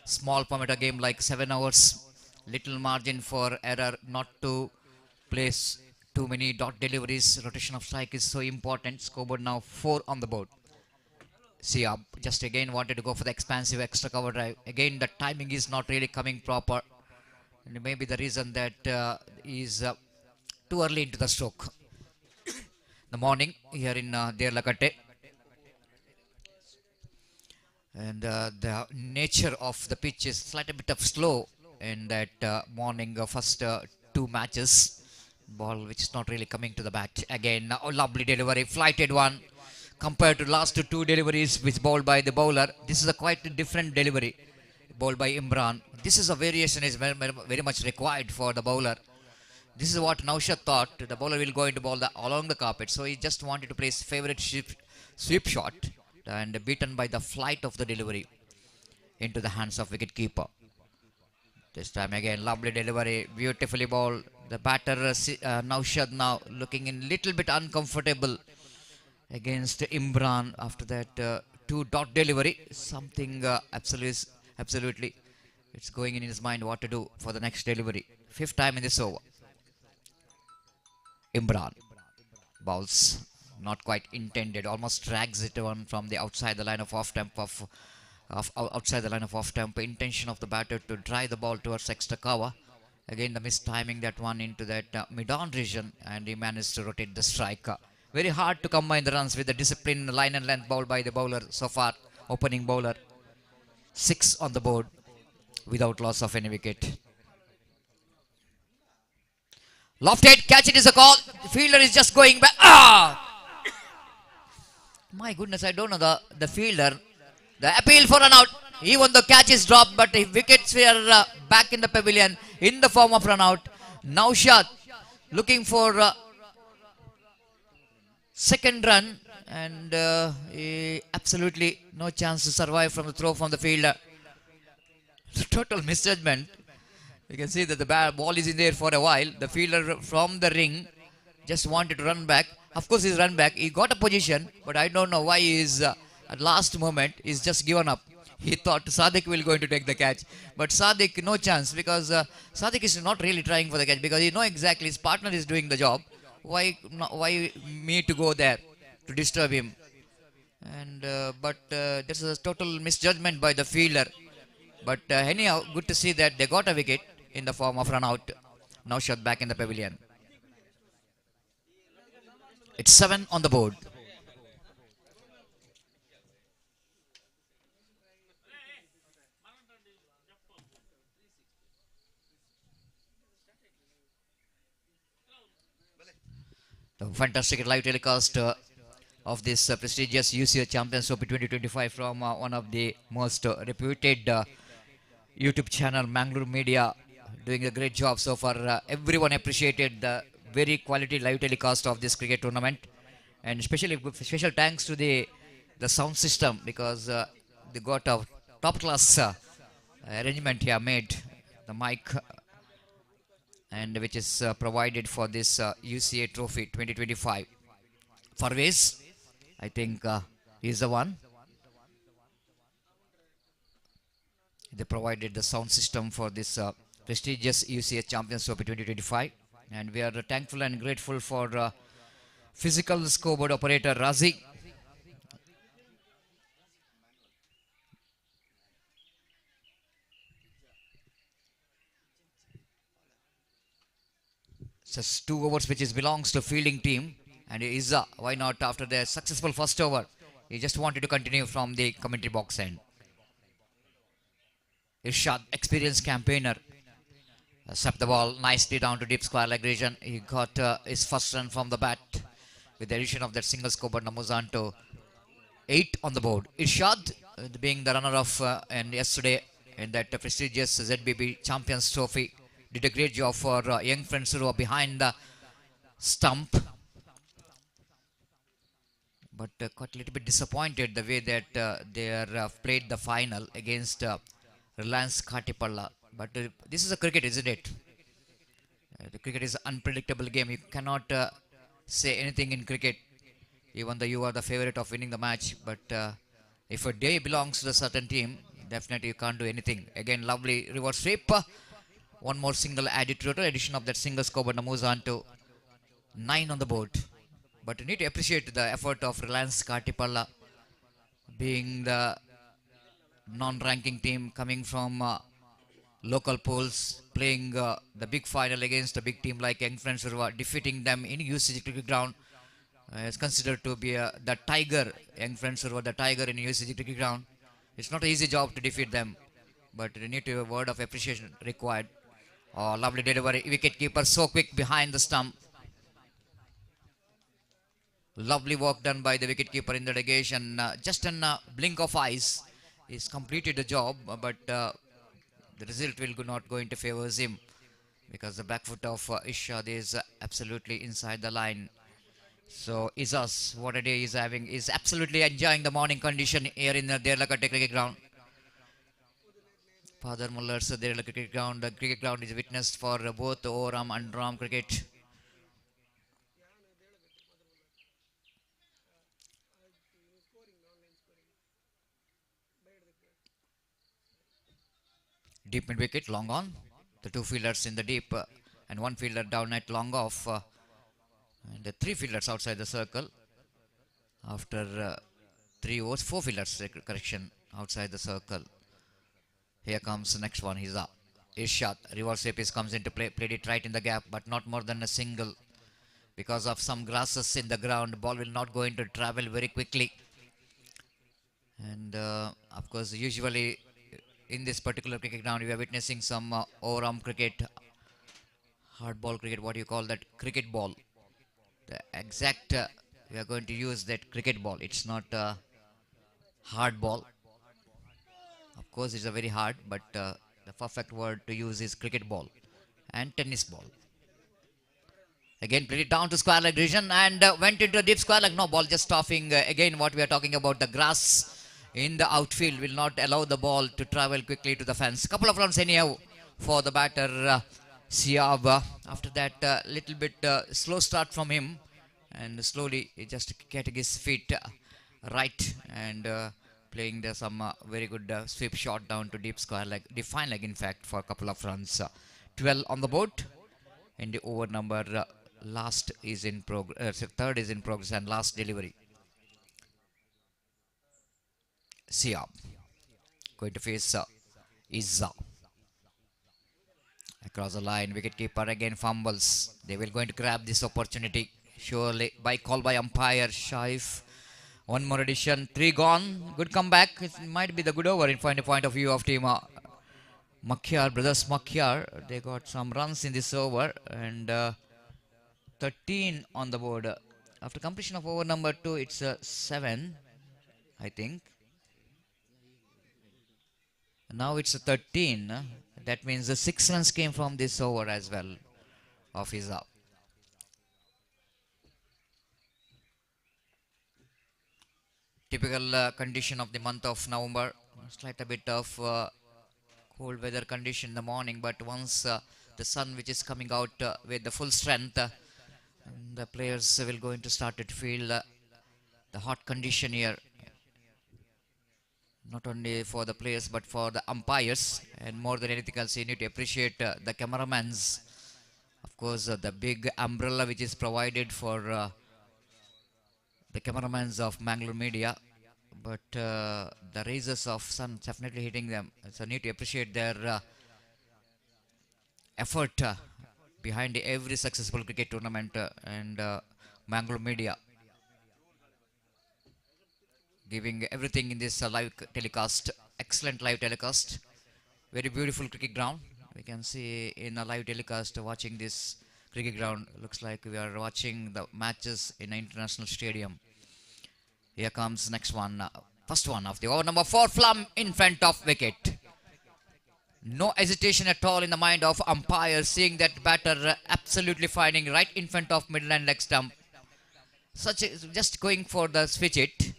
small format game like 7 hours. Little margin for error, not to place too many dot deliveries. Rotation of strike is so important. Scoreboard now 4 on the board. Siab just again wanted to go for the expansive extra cover drive. Again, the timing is not really coming proper. And maybe the reason that is too early into the stroke. The morning here in Derlakate. And the nature of the pitch is slightly bit of slow in that morning first 2 matches. Ball which is not really coming to the bat. Again, a lovely delivery, flighted one. Compared to last 2 deliveries which bowled by the bowler, this is a quite different delivery bowled by Imran. This is a variation is very much required for the bowler. This is what Naushad thought. The bowler will go into bowl along the carpet, so he just wanted to place favorite sweep shot. and beaten by the flight of the delivery into the hands of wicketkeeper. This time again, lovely delivery, beautifully ball. The batter Naushad now looking in little bit uncomfortable against Imran after that two-dot delivery. Something absolutely, it's going in his mind what to do for the next delivery. Fifth time in this over. Imran bowls not quite intended, almost drags it on from the outside the line of off tempo outside the line of off tempo. Intention of the batter to drive the ball towards extra cover. Again the mistiming that one into that mid-on region, and he managed to rotate the striker. Very hard to combine the runs with the disciplined line and length ball by the bowler so far, opening bowler. 6 on the board without loss of any wicket. Lofted, catch it is a call. The fielder is just going back. My goodness, I don't know the fielder. The appeal for an out. Even the catch is dropped, but the wickets were back in the pavilion in the form of run out. Naushad looking for second run, and absolutely no chance to survive from the throw from the fielder. Total misjudgment. You can see that the ball is in there for a while. The fielder from the ring just wanted to run back. Of course, he's run back. He got a position, but I don't know why he is at last moment he's just given up. He thought Sadiq will going to take the catch, but Sadiq no chance, because Sadiq is not really trying for the catch, because he know exactly his partner is doing the job. Why me to go there to disturb him? And but this is a total misjudgment by the fielder. But anyhow, good to see that they got a wicket in the form of run out. Now shot back in the pavilion. It's 7 on the board. The fantastic live telecast of this prestigious U.C.A Champions Trophy 2025 from one of the most reputed YouTube channel, Mangalore Media, doing a great job so far. Everyone appreciated the very quality live telecast of this cricket tournament, and special thanks to the sound system, because they got a top class arrangement here made. The mic and which is provided for this U.C.A Trophy 2025. Farvez, I think is the one. They provided the sound system for this prestigious U.C.A Champions Trophy 2025, and we are thankful and grateful for physical scoreboard operator Razi. Just 2 overs which belongs to fielding team, and Izza, why not, after the successful first over, he just wanted to continue from the commentary box end. Irshad, experienced campaigner, swept the ball nicely down to deep square leg region. He got his first run from the bat with the addition of that single scorer Namuzanto. 8 on the board. Irshad, being the runner-up and yesterday in that prestigious ZBB Champions Trophy, did a great job for young friends who are behind the stump. But got a little bit disappointed the way that they are played the final against Reliance Katipalla. But this is a cricket, isn't it? The cricket is an unpredictable game. You cannot say anything in cricket, even though you are the favorite of winning the match. But if a day belongs to a certain team, definitely you can't do anything. Again, lovely reverse sweep. One more single added to the addition of that single score, but moves on to 9 on the board. But you need to appreciate the effort of Reliance Katipalla, being the non-ranking team coming from local pools, playing the big final against a big team like Young Friends Surva, defeating them in UCG cricket ground. Is considered to be the tiger, Young Friends Surva, the tiger in UCG cricket ground. It's not an easy job to defeat them, but you need to have a word of appreciation required. Oh, lovely delivery. Wicket keeper so quick behind the stump. Lovely work done by the wicket keeper in the negation. Just in a blink of eyes, he's completed the job, but the result will not going to favor him, because the back foot of Irshad is absolutely inside the line. So Isas, what a day he's having. Is absolutely enjoying the morning condition here in the Derlakate cricket ground. Father Muller's Derlakate cricket ground. The cricket ground is witnessed for both Oram and Ram cricket. Deep mid wicket, long on. The two fielders in the deep and one fielder down at long off. And the three fielders outside the circle. After 3 overs, four fielders, correction, outside the circle. Here comes the next one. He's up. Irshad, reverse apiece comes into play. Played it right in the gap, but not more than a single. Because of some grasses in the ground, ball will not going to travel very quickly. And of course, usually in this particular cricket ground, we are witnessing some overarm cricket, hard ball cricket, what do you call that? Cricket ball. The exact, we are going to use that cricket ball. It's not hard ball. Of course, it's a very hard, but the perfect word to use is cricket ball and tennis ball. Again, played it down to square leg region and went into a deep square leg. No ball, just stopping. Again, what we are talking about, the grass in the outfield will not allow the ball to travel quickly to the fence. Couple of runs anyhow for the batter Siab. After that, little bit slow start from him, and slowly he just getting his feet right and playing some very good sweep shot down to deep square leg, define leg in fact, for a couple of runs. 12 on the board in the over number. Last is in progress, third is in progress, and last delivery. Siab going to face Izza. Across the line, wicketkeeper again fumbles. They will going to grab this opportunity. Surely by call by umpire Shaif. One more addition, 3 gone. Good comeback. It might be the good over in point of view of team Makyar, brothers Makyar. They got some runs in this over and 13 on the board. After completion of over number 2, it's 7, I think. Now it's 13. That means the 6 runs came from this over as well of his up. Typical condition of the month of November. Slight a bit of cold weather condition in the morning, but once the sun which is coming out with the full strength, the players will going to start to feel the hot condition here. Not only for the players but for the umpires, and more than anything else you need to appreciate the cameramans. Of course, the big umbrella which is provided for the cameramans of Mangalore Media, but the rays of sun definitely hitting them, so need to appreciate their effort behind every successful cricket tournament, and Mangalore Media giving everything in this live telecast. Excellent live telecast, very beautiful cricket ground. We can see in a live telecast, watching this cricket ground looks like we are watching the matches in an international stadium. Here comes next one, first one of the over number 4, Flum in front of wicket. No hesitation at all in the mind of umpire, seeing that batter absolutely finding right in front of middle and leg stump. Just going for the switch it.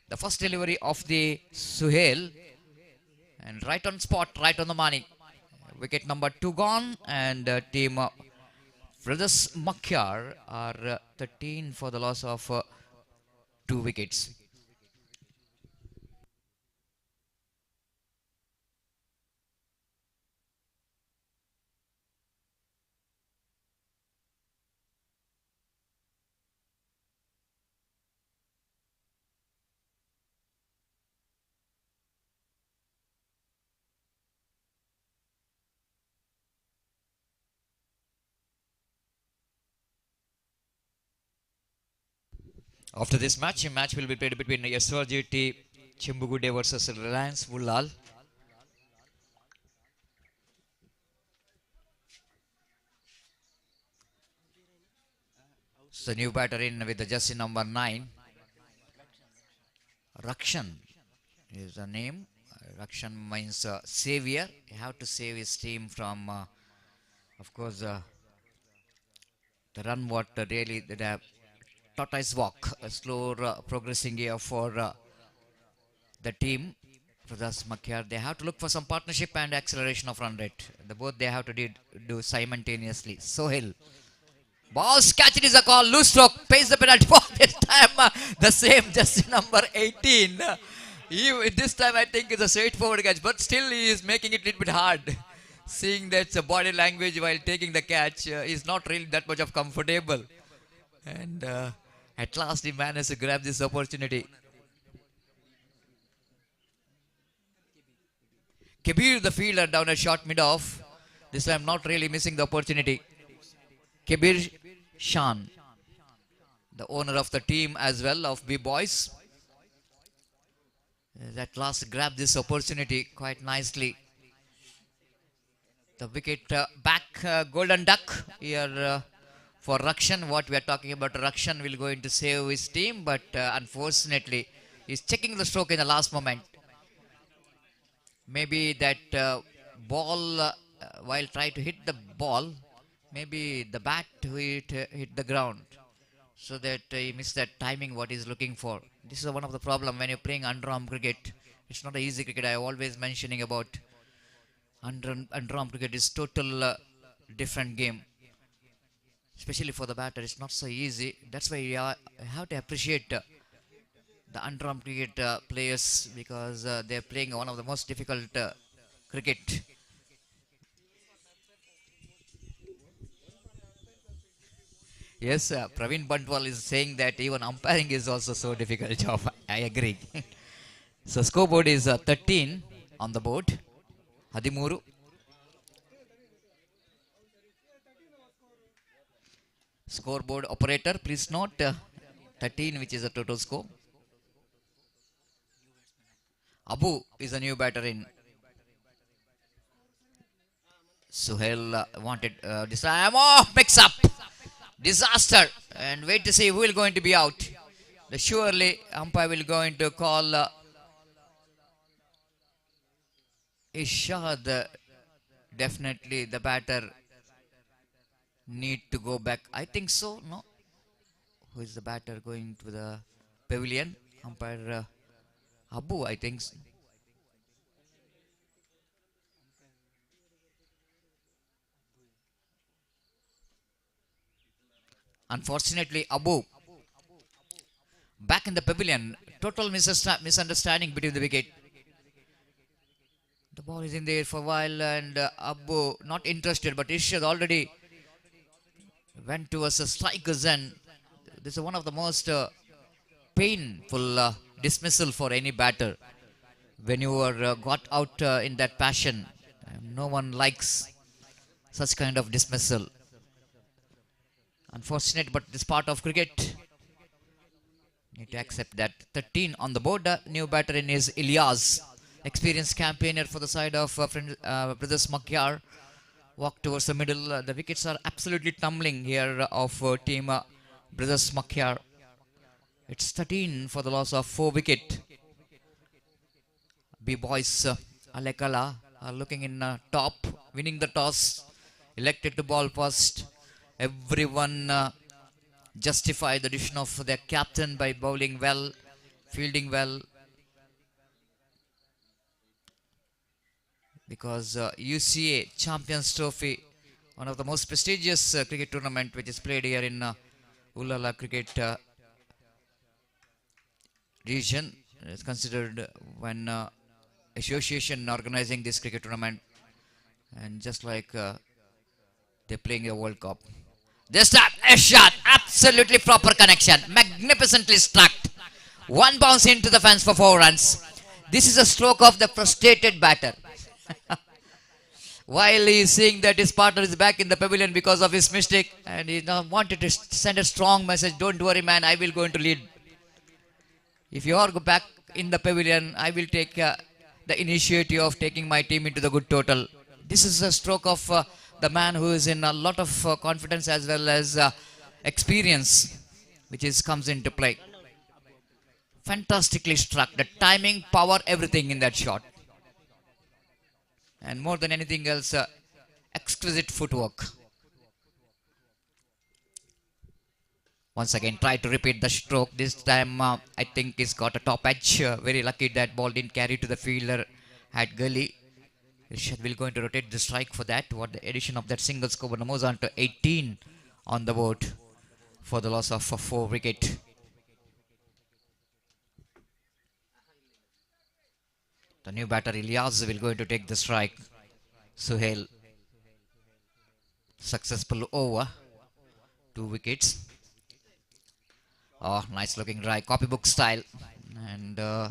The first delivery of the Suhail, and right on spot, right on the money. Wicket number 2 gone, and team brothers Makyar are 13 for the loss of 2 wickets. After this match, a match will be played between SRGT Chimbugude versus Reliance Vullal. So new batter in with the jersey number 9. Rakshan is the name. Rakshan means savior. You have to save his team from, of course, the run what really they have tortoise walk, a slow progressing here for the team. Pradas Makyar, they have to look for some partnership and acceleration of run rate. Both they have to do simultaneously. Sohail. Balls catch it is a call. Loose stroke. Pays the penalty for this time. The same, just number 18. This time I think it's a straightforward catch. But still he is making it a little bit hard. Seeing that body language while taking the catch is not really that much of comfortable. And at last he managed to grab this opportunity. Kabir, the fielder, down a short mid-off. This time not really missing the opportunity. Kabir Shan, the owner of the team as well of B-Boys. At last grabbed this opportunity quite nicely. The wicket back, Golden Duck here for Rakshan. What we are talking about, Rakshan will go into save his team, but unfortunately he's checking the stroke in the last moment. Maybe that ball, while trying to hit the ball, maybe the bat hit the ground, so that he missed that timing what he's looking for. This is one of the problem when you're playing underarm cricket. It's not an easy cricket. I always mentioning about underarm cricket is total different game, especially for the batter. It's not so easy. That's why you have to appreciate the underarm cricket players, because they're playing one of the most difficult cricket. Yes, Praveen Bantwal is saying that even umpiring is also so difficult job. I agree. So scoreboard is 13 on the board. Hadimuru. Scoreboard operator, please note 13, which is the total score. Abu is a new batter in. Suhail wanted this time. Oh, mix up. Disaster. And wait to see who will going to be out. Surely umpire will going to call Ishad. Definitely the batter need to go back. I think so. No. Who is the batter going to the pavilion? Umpire Abu, I think. Unfortunately, Abu back in the pavilion. Total misunderstanding between the wicket. The ball is in there for a while, and Abu not interested, but Ishad already went towards the striker's end. This is one of the most painful dismissal for any batter. When you are got out in that passion, no one likes such kind of dismissal. Unfortunate, but this part of cricket. Need to accept that. 13 on the board. New batter in is Ilyas, experienced campaigner for the side of Brothers Makyar. Walk towards the middle. The wickets are absolutely tumbling here of team Brothers Makyar. It's 13 for the loss of 4 wicket. B-Boys Alekala are looking in top, winning the toss, elected to ball first. Everyone justify the decision of their captain by bowling well, fielding well. Because U.C.A Champions Trophy, one of the most prestigious cricket tournament which is played here in Ullala cricket region, is considered when association organizing this cricket tournament, and just like they're playing a World Cup. This time, a shot, absolutely proper connection, magnificently struck. One bounce into the fence for 4 runs. This is a stroke of the frustrated batter. While he is seeing that his partner is back in the pavilion because of his mistake, and he now wanted to send a strong message, don't worry man, I will go into lead. If you are back in the pavilion, I will take the initiative of taking my team into the good total. This is a stroke of the man who is in a lot of confidence as well as experience, which comes into play. Fantastically struck. The timing, power, everything in that shot. And more than anything else, exquisite footwork. Once again, try to repeat the stroke. This time, I think he's got a top edge. Very lucky that ball didn't carry to the fielder at gully. Irshad will going to rotate the strike for that. What the addition of that single score moves on to 18 on the board for the loss of 4 wicket. The new batter Ilyas will going to take the strike. Suhail, successful over, 2 wickets. Oh, nice looking drive, copybook style, and the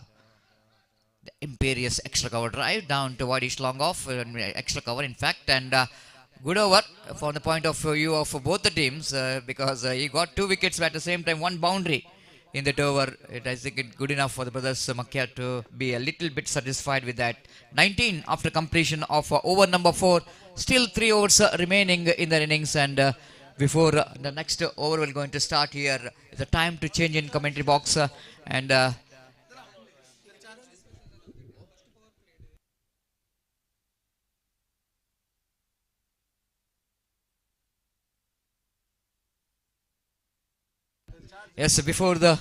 imperious extra cover drive down to wideish long off, extra cover in fact, and good over from the point of view of both the teams, because he got 2 wickets but at the same time 1 boundary in that over. I think it's good enough for the brothers Makia to be a little bit satisfied with that. 19 after completion of over number 4. Still 3 overs remaining in the innings, and before the next over will going to start here, it's a time to change in commentary box, and yes, before the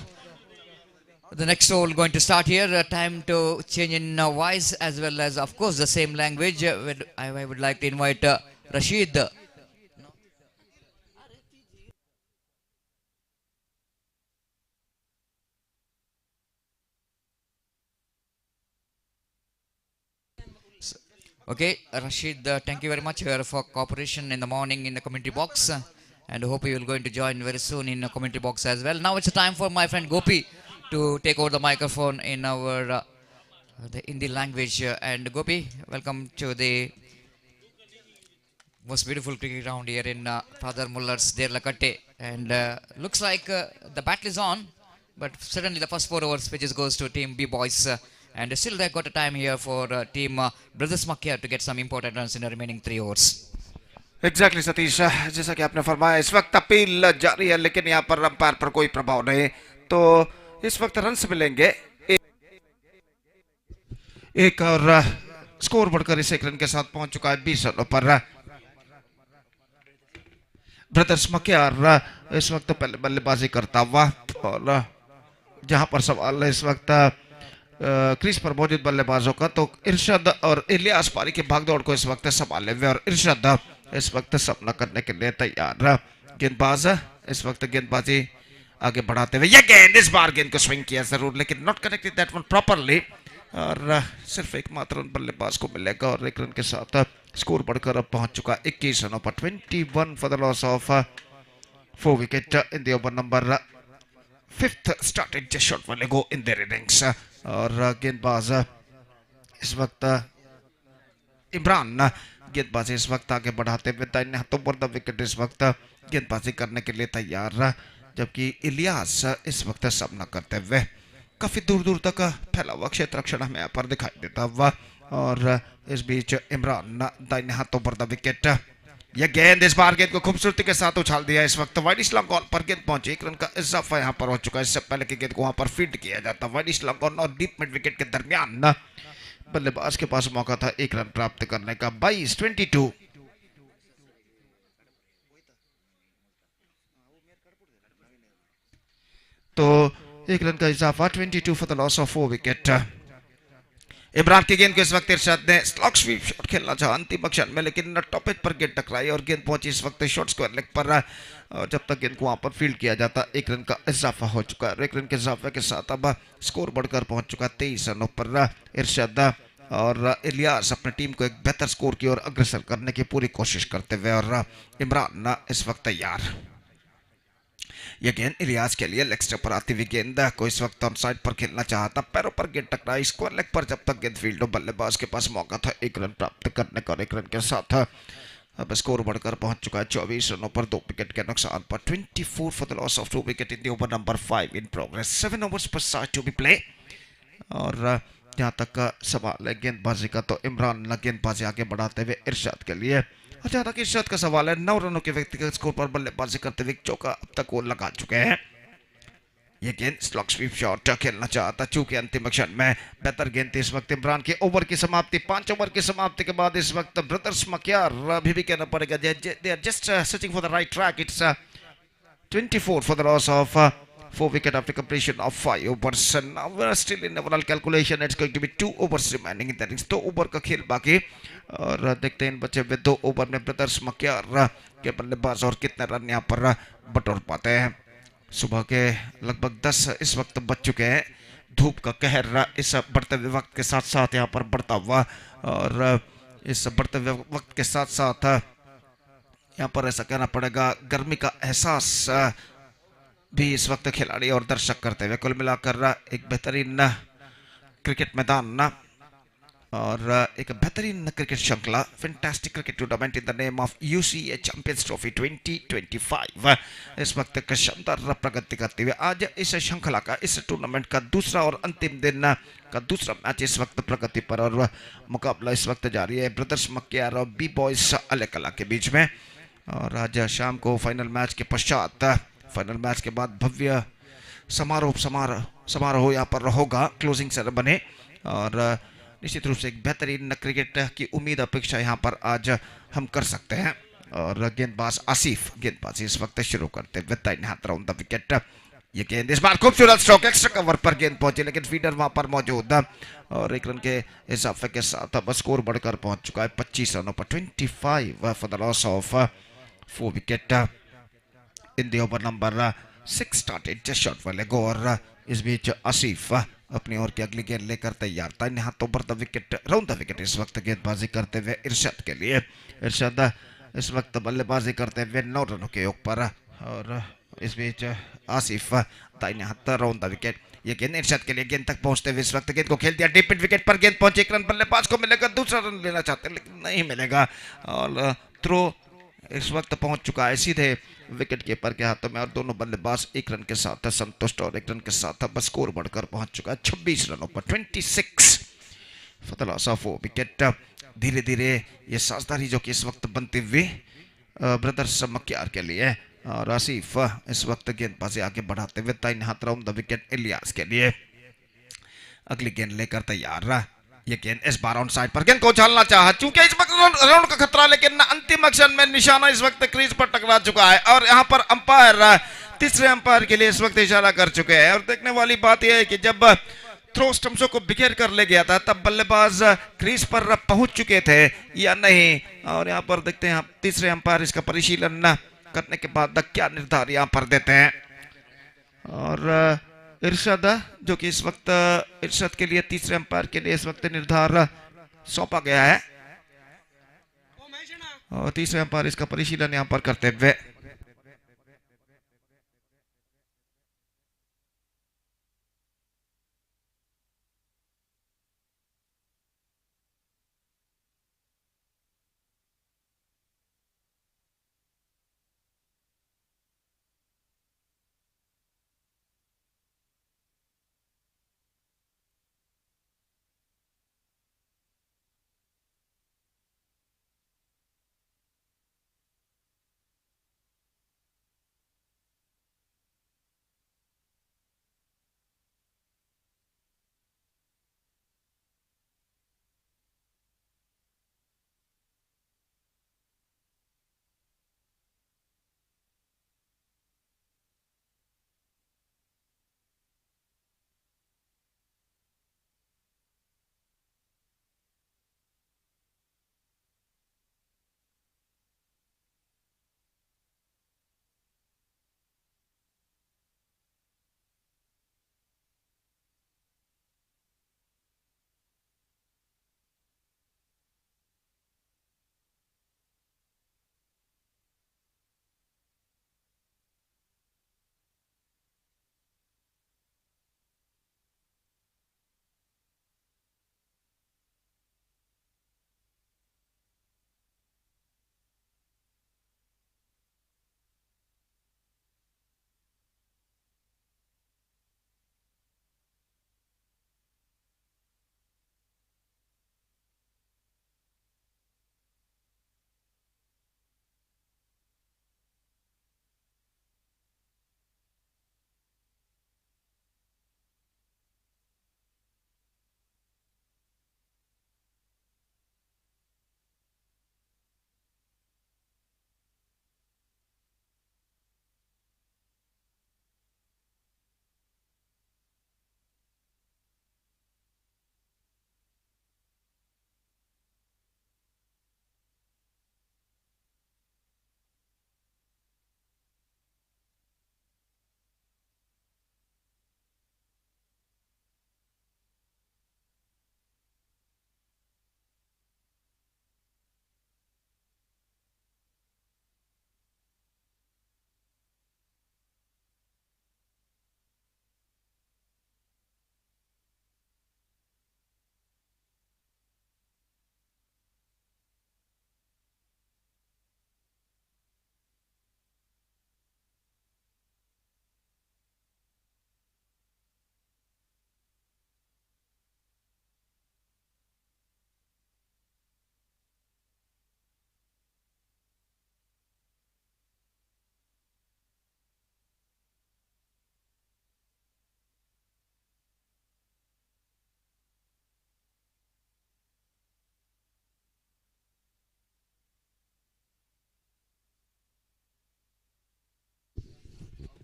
next over going to start here, time to change in voice as well as of course the same language. I would like to invite Rashid. Okay, Rashid, thank you very much for cooperation in the morning in the community box, and hope you will going to join very soon in the community box as well. Now it's time for my friend Gopi to take over the microphone in our the Hindi language. And Gopi, welcome to the most beautiful cricket ground here in Father Muller's Derlakatte, and looks like the battle is on, but suddenly the first 4 overs pitches goes to team B boys. And still they got a time here for team Brothers Makia to get some important runs in the remaining 3 overs. Exactly Satish, जैसा कि आपने फरमाया इस वक्त appeal जारी है, लेकिन यहाँ पर अंपायर पर कोई प्रभाव नहीं, तो इस वक्त रन्स मिलेंगे एक और स्कोर बढ़कर इस 1 रन के साथ पहुंच चुका है 20 रनों पर। ब्रदर्स मक्यार इस वक्त पहले बल्लेबाजी करता हुआ, और जहां पर सवाल है इस वक्त क्रीज पर मौजूद बल्लेबाजों का, तो इरशाद और इलियास पारी की भागदौड़ को इस वक्त संभाले हुए, और इरशाद इस वक्त सामना करने के लिए तैयार। गेंदबाज इस वक्त गेंदबाजी आगे बढ़ाते हुए, यह गेंद इस बार गेंद को स्विंग किया जरूर, लेकिन not connected that one properly, और सिर्फ एकमात्र रन बल्लेबाज को मिलेगा, और 1 रन के साथ स्कोर बढ़कर अब पहुंच चुका 21 रनों पर। 21 for the loss of 4 wicket in the over number 5th started just shot वाले go in their innings, और गेंदबाज इस वक्त इमरान गेंदबाजी इस वक्त आगे बढ़ाते हुए दाहिने हाथों पर द विकेट इस वक्त गेंदबाजी करने के लिए तैयार, जबकि इलियास इस वक्त सामना करते हुए काफी दूर दूर तक फैला हुआ क्षेत्र रक्षण हमें यहाँ पर दिखाई देता हुआ, और इस बीच इमरान दाहिने हाथों पर द विकेट। यह गेंद इस बार गेंद को खूबसूरती के साथ उछाल दिया, इस वक्त वाइडिश लॉन्ग ऑन पर गेंद पहुंची, 1 रन का इजाफा यहां पर हो चुका है। इससे पहले की गेंद को वहां पर फील्ड किया जाता, वाइडिश लॉन्ग ऑन और डीप मिड विकेट के दरमियान बल्लेबाज के पास मौका था 1 रन प्राप्त करने का। 22-22 तो 1 रन का इजाफा, 22 for the loss of 4 wicket. Imran की गेंद को इस वक्त इरशाद ने स्लॉग स्वीप शॉट खेलना चाहा अंतिम क्षण में, लेकिन टॉप एज पर गेंद टकराई और गेंद पहुंची इस वक्त शॉर्ट स्क्वायर लेग पर, और जब तक गेंद को वहां पर फील्ड किया जाता 1 रन का इजाफा हो चुका है। 1 रन के इजाफे के साथ अब स्कोर बढ़कर पहुंच चुका 23 रनों पर। इरशाद और इलियास अपनी टीम को एक बेहतर स्कोर की ओर अग्रसर करने की पूरी कोशिश करते हुए, और इमरान इस वक्त तैयार। यह गेंद इलियास के लिए लेग स्टंप पर आती हुई गेंद को इस वक्त ऑन साइड पर खेलना चाहता, पैरों पर गेंद टकराई स्क्वायर लेग पर, जब तक गेंद फील्ड हो बल्लेबाज के पास मौका था 1 रन प्राप्त करने का। 1 रन के साथ अब स्कोर बढ़कर पहुंच चुका है 24 रनों पर 2 विकेट के नुकसान पर। 24 for the loss of 2 wicket in the over number 5 in progress. 7 overs पर साइड टू बी प्ले, और जहां तक सवाल है गेंदबाजी का, तो इमरान गेंदबाजी आगे बढ़ाते हुए इरशाद के लिए, और जहां तक इरशाद का सवाल है 9 रनों के व्यक्तिगत स्कोर पर बल्लेबाजी करते हुए चौका अब तक वो लगा चुके हैं। ये गेंद स्लॉग स्वीप शॉट खेलना चाहता, चूंकि अंतिम क्षण में बेहतर गेंद थी। इस वक्त इमरान के ओवर की समाप्ति, 5 ओवर की समाप्ति के बाद इस वक्त ब्रदर्स मक्यार अभी भी कहना पड़ेगा, they are just searching for the right track. It's 24 for the loss of 4 wicket after completion of 5 overs. And now we are still in overall calculation. It's going to be 2 overs remaining in the innings. 2 over का खेल बाकी और देखते हैं बचे हुए 2 over में brothers मक्यार के बल्लेबाज और कितने रन यहाँ पर बटोर पाते हैं। सुबह के लगभग 10 इस वक्त बज चुके हैं। धूप का कहर इस बढ़ते हुए वक्त के साथ साथ यहाँ पर बढ़ता हुआ और इस बढ़ते हुए वक्त के साथ साथ यहाँ पर ऐसा कहना पड़ेगा गर्मी का एहसास भी इस वक्त खिलाड़ी और दर्शक करते हुए। कुल मिलाकर एक बेहतरीन क्रिकेट मैदान और एक बेहतरीन क्रिकेट श्रृंखला fantastic cricket tournament in the name of U.C.A champions trophy 2025 इस वक्त एक शानदार प्रगति करते हुए आज इस श्रृंखला का इस टूर्नामेंट का दूसरा और अंतिम दिन का दूसरा मैच इस वक्त प्रगति पर और मुकाबला इस वक्त जारी है ब्रदर्स मक्यार और बी बॉयज अलेकला के बीच में। और आज शाम को फाइनल मैच के पश्चात फाइनल मैच के बाद भव्य समारोह यहाँ पर होगा क्लोजिंग सेरेमनी और निश्चित रूप से एक बेहतरीन क्रिकेट की उम्मीद अपेक्षा यहाँ पर आज हम कर सकते हैं। और गेंदबाज आसिफ गेंदबाजी इस वक्त शुरू करते हुए दाहिने हाथ राउंड द विकेट। ये गेंद इस बार खूबसूरत स्ट्रोक एक्स्ट्रा कवर पर गेंद पहुंची लेकिन फीडर वहां पर मौजूद और 1 रन के इजाफे के साथ अब स्कोर बढ़कर पहुंच चुका है 25 रनों पर 25 for the loss of 4 wicket in the over number 6 started just shot वाले गो। और इस बीच आसिफ अपनी ओर की अगली गेंद लेकर तैयार था। इन हाथों पर the wicket round the wicket इस वक्त गेंदबाजी करते हुए इरशाद के लिए। इरशाद इस वक्त बल्लेबाजी करते हुए 9 रनों के योग पर और इस बीच आसिफ दाहिने हाथ राउंड द विकेट। ये गेंद इरशाद के लिए गेंद तक पहुंचते हुए इस वक्त गेंद को खेल दिया डीप मिड विकेट पर गेंद पहुंचे 1 रन बल्लेबाज को मिलेगा दूसरा रन लेना चाहते हैं लेकिन नहीं मिलेगा और थ्रो इस वक्त पहुंच चुका है सीधे विकेट कीपर के हाथों में और दोनों बल्लेबाज 1 रन के साथ संतुष्ट और 1 रन के साथ अब स्कोर बढ़कर पहुंच चुका है 26 रनों पर 26 for the loss of 4 wicket. धीरे धीरे ये साझेदारी जो कि इस वक्त बनती हुई ब्रदर्स मक्यार के लिए और आसिफ इस वक्त गेंदबाजी आगे बढ़ाते हुए दाहिने हाथ राउंड द विकेट इलियास के लिए अगली गेंद लेकर तैयार। ये गेंद इस बार ऑन साइड पर गेंद को उछालना चाहा चूंकि इस वक्त राउंड का खतरा लेकिन अंतिम एक्शन में निशाना इस वक्त क्रीज पर टकरा चुका है और यहाँ पर अंपायर तीसरे अंपायर के लिए इस वक्त इशारा कर चुके हैं। और देखने वाली बात यह है कि जब थ्रो स्टंप्सों को बिखेर कर ले गया था तब बल्लेबाज क्रीज पर पहुंच चुके थे या नहीं और यहाँ पर देखते हैं तीसरे अंपायर इसका परिशीलन करने के बाद क्या निर्धार यहाँ पर देते हैं। और इरशाद जो कि इस वक्त इरशाद के लिए तीसरे अंपायर के लिए इस वक्त निर्धार सौंपा गया है और तीसरे अंपायर इसका परिशीलन यहाँ पर करते हुए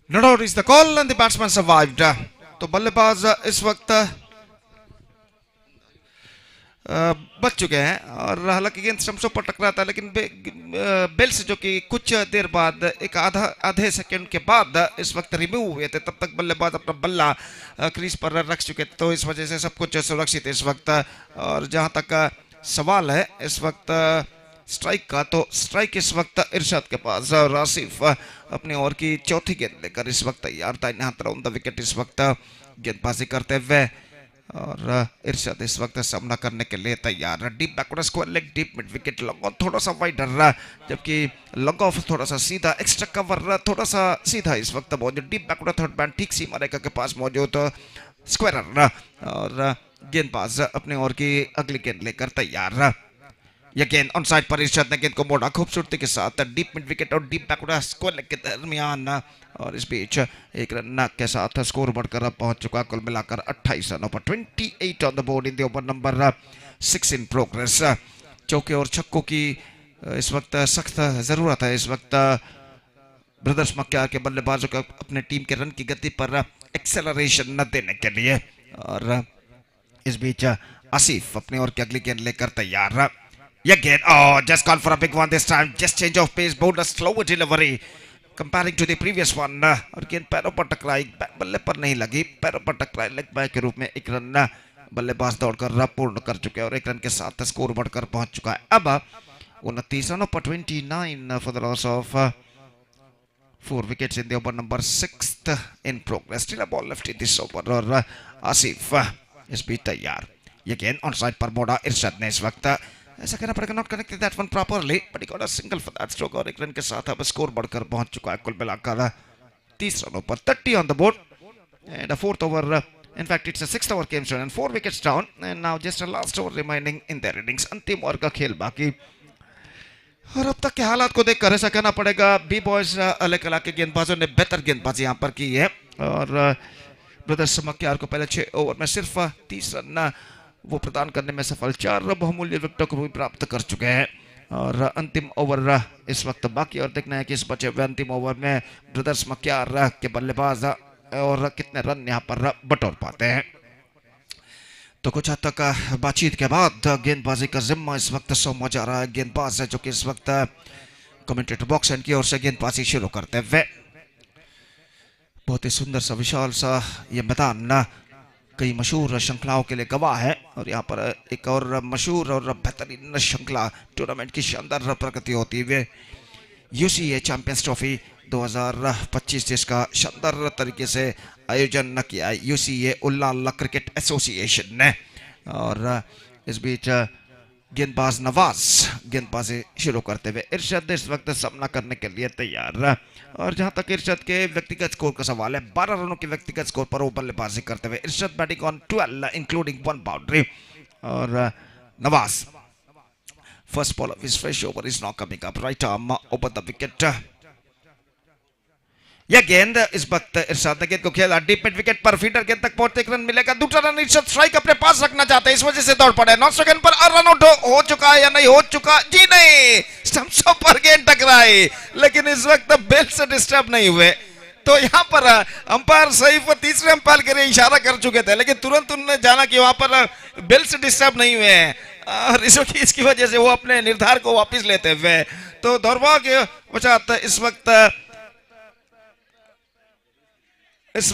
Not out is the call and the batsman survived. तो बल्लेबाज इस वक्त बच चुके हैं और हालांकि गेंद स्टंप्सों पर टकरा था, लेकिन बेल से जो कि कुछ देर बाद एक आधे सेकंड के बाद इस वक्त रिमूव हुए थे, तब तक बल्लेबाज अपना बल्ला क्रीज पर रख चुके थे, तो इस वजह से सब कुछ सुरक्षित है इस वक्त। और जहां तक सवाल है इस वक्त स्ट्राइक का, तो स्ट्राइक इस वक्त इरशाद के पास और आसिफ अपने ओवर की चौथी गेंद लेकर इस वक्त तैयार था। हाथ राउंड द विकेट इस वक्त गेंदबाजी करते हुए और इरशाद इस वक्त सामना करने के लिए तैयार है। Deep backward square leg, deep mid wicket, long on थोड़ा सा वाइडर रहा, जबकि लॉन्ग ऑफ थोड़ा सा सीधा, एक्स्ट्रा कवर थोड़ा सा सीधा इस वक्त मौजूद। डीप बैकवर्ड थर्ड बैन ठीक सीमा रेखा के पास मौजूद स्क्वायर और गेंदबाज अपने ओवर की अगली गेंद लेकर तैयार रहा। यह गेंद ऑन साइड पर इरशाद ने गेंद को मोड़ा खूबसूरती के साथ डीप मिड विकेट और डीप बैकवर्ड स्क्वायर लेग के दरमियान, और इस बीच एक रन के साथ स्कोर बढ़कर अब पहुंच चुका कुल मिलाकर 28 रनों पर। 28 on the board in the over number 6 in progress. चौके और छक्कों की इस वक्त सख्त जरूरत है इस वक्त ब्रदर्स मक्यार के बल्लेबाजों को अपने टीम के रन की गति पर एक्सेलरेशन न देने के लिए। और इस बीच आसिफ अपने ओवर की अगली गेंद लेकर तैयार। यह गेंद just call for a big one this time, just change of pace, bowled slow delivery comparing to the previous one. और गेंद पैरों पर टकराई, बल्ले पर नहीं लगी, पैरों पर टकराई, लेग बाय के रूप में एक रन बल्लेबाज दौड़कर पूर्ण कर चुके हैं और एक रन के साथ स्कोर बढ़कर पहुंच चुका है अब 29 रनों पर 29 for the loss of 4 wickets in the over number 6 in progress. Still a ball left in this over और आसिफ इस बीच तैयार। ये गेंद ऑन साइड पर मोड़ा इरशाद ने इस वक्त, ऐसा कहना पड़ेगा not connected that one properly, but he got a single for that stroke और एक रन के साथ अब स्कोर बढ़कर पहुंच चुका है कुल मिलाकर 30 रनों पर। 30 on the board and fourth over, in fact it's a sixth over came soon and 4 wickets down and now just a last over remaining in their innings। अंतिम ओवर का खेल बाकी और अब तक के हालात को देखकर ऐसा कहना पड़ेगा बी बॉयज अलग कला के गेंदबाजों ने बेहतर गेंदबाजी यहां पर की है और ब्रदर्स मक्यार को पहले 6 ओवर में सिर्फ 30 रन वो प्रदान करने में सफल, 4 बहुमूल्य विकेटों को भी प्राप्त कर चुके हैं और अंतिम ओवर इस वक्त बाकी और देखना है कि इस बचे हुए अंतिम ओवर में ब्रदर्स मक्यार के बल्लेबाज और कितने रन यहां पर बटोर पाते हैं। तो कुछ हद तक बातचीत के बाद गेंदबाजी का जिम्मा इस वक्त सौंपा जा रहा है गेंदबाज है जो कि इस वक्त कमेंटेटर बॉक्स की ओर से गेंदबाजी शुरू करते हुए। बहुत ही सुंदर सा विशाल सा ये मैदान कई मशहूर श्रृंखलाओं के लिए गवाह है और यहाँ पर एक और मशहूर और बेहतरीन श्रृंखला टूर्नामेंट की शानदार प्रगति होती हुई U.C.A चैंपियंस ट्रॉफी 2025 जिसका शानदार तरीके से आयोजन किया है U.C.A उल्लाल क्रिकेट एसोसिएशन ने। और इस बीच गेंदबाज नवाज गेंदबाजी शुरू करते हुए इरशाद इस वक्त सामना करने के लिए तैयार और जहां तक इरशाद के व्यक्तिगत स्कोर का सवाल है 12 रनों के व्यक्तिगत स्कोर पर वो बल्लेबाजी करते हुए Irshad batting on 12 including 1 boundary और Nawaz first ball of his fresh over is now coming up right arm over the wicket. यह गेंद इस वक्त इरशाद ने गेंद को खेला डीप मिड विकेट पर, फीडर गेंद तक पहुंचते 1 रन मिलेगा, दूसरा रन इरशाद स्ट्राइक अपने पास रखना चाहते हैं इस वजह से दौड़ पड़े। 9 सेकंड पर रन आउट हो चुका है या नहीं हो चुका, जी नहीं, स्टंप्सों पर गेंद टकराई लेकिन इस वक्त बेल से डिस्टर्ब नहीं हुए। तो यहाँ पर अंपायर सही पर तीसरे अंपायर के लिए इशारा कर चुके थे लेकिन तुरंत उन्होंने जाना कि वहां पर बेल से डिस्टर्ब नहीं हुए हैं और इसकी वजह से वो अपने निर्धार को वापस लेते हुए। तो दौर्भाग्य वशात इस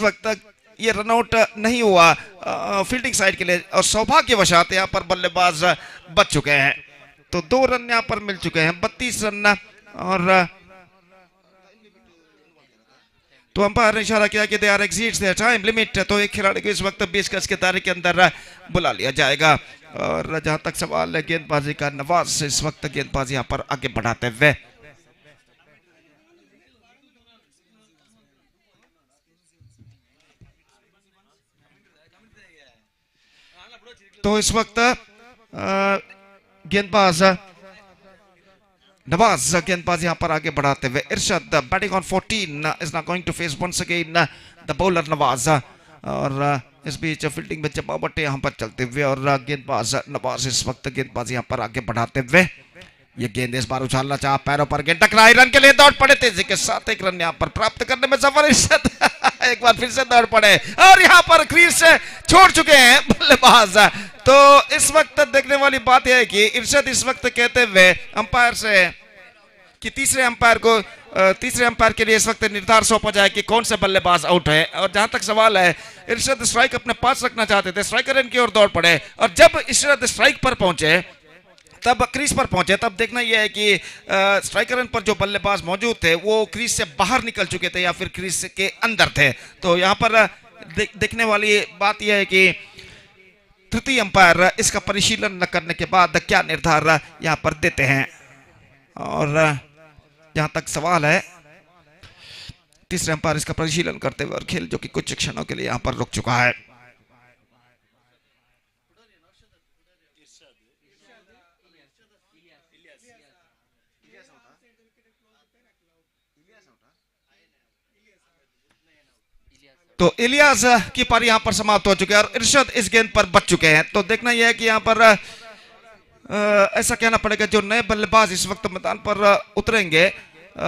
वक्त ये रनआउट नहीं हुआ फील्डिंग साइड के लिए और सौभाग्यवशात यहाँ पर बल्लेबाज बच चुके हैं। तो 2 रन यहाँ पर मिल चुके हैं, 32 रन और तो अंपायर ने इशारा किया कि they are exceeds their time limit, तो एक खिलाड़ी को इस वक्त 20 गज के दायरे के अंदर बुला लिया जाएगा। और जहां तक सवाल है गेंदबाजी का, नवाज इस वक्त गेंदबाजी यहाँ पर आगे बढ़ाते हुए तो इस वक्त गेंदबाज नवाज गेंदबाज यहां पर आगे बढ़ाते हुए Irshad batting on 14 is now going to face once again the bowler Nawaz और इस बीच फील्डिंग में जमावटे यहां पर चलते हुए और गेंदबाज नवाज इस वक्त गेंदबाज यहां पर आगे बढ़ाते हुए ये गेंद इस बार उछालना चाहा, पैरों पर गेंद टकराई, रन के लिए दौड़ पड़े, तेजी के साथ एक रन यहाँ पर प्राप्त करने में सफल इरशाद। एक बार फिर से दौड़ पड़े और यहाँ पर क्रीज से छोड़ चुके हैं बल्लेबाज। तो इस वक्त देखने वाली बात यह है कि इरशाद इस वक्त कहते हुए अंपायर से कि तीसरे अंपायर के लिए इस वक्त निर्धार सौंपा जाए कि कौन से बल्लेबाज आउट है। और जहां तक सवाल है, इरशाद स्ट्राइक अपने पास रखना चाहते थे, स्ट्राइकर इनकी ओर दौड़ पड़े और जब इरशाद स्ट्राइक पर पहुंचे, तब क्रीज पर पहुंचे, तब देखना यह है कि स्ट्राइकर पर जो बल्लेबाज मौजूद थे वो क्रीज से बाहर निकल चुके थे या फिर क्रीज के अंदर थे। तो यहाँ पर देखने वाली बात यह है कि तृतीय अंपायर इसका परिशीलन न करने के बाद क्या निर्धार यहाँ पर देते हैं। और जहां तक सवाल है, तीसरे अंपायर इसका परिशीलन करते हुए और खेल जो कि कुछ क्षणों के लिए यहां पर रुक चुका है। तो इलियास की पारी यहां पर समाप्त हो चुकी है और इरशाद इस गेंद पर बच चुके हैं। तो देखना यह है कि यहां पर ऐसा कहना पड़ेगा जो नए बल्लेबाज इस वक्त मैदान पर उतरेंगे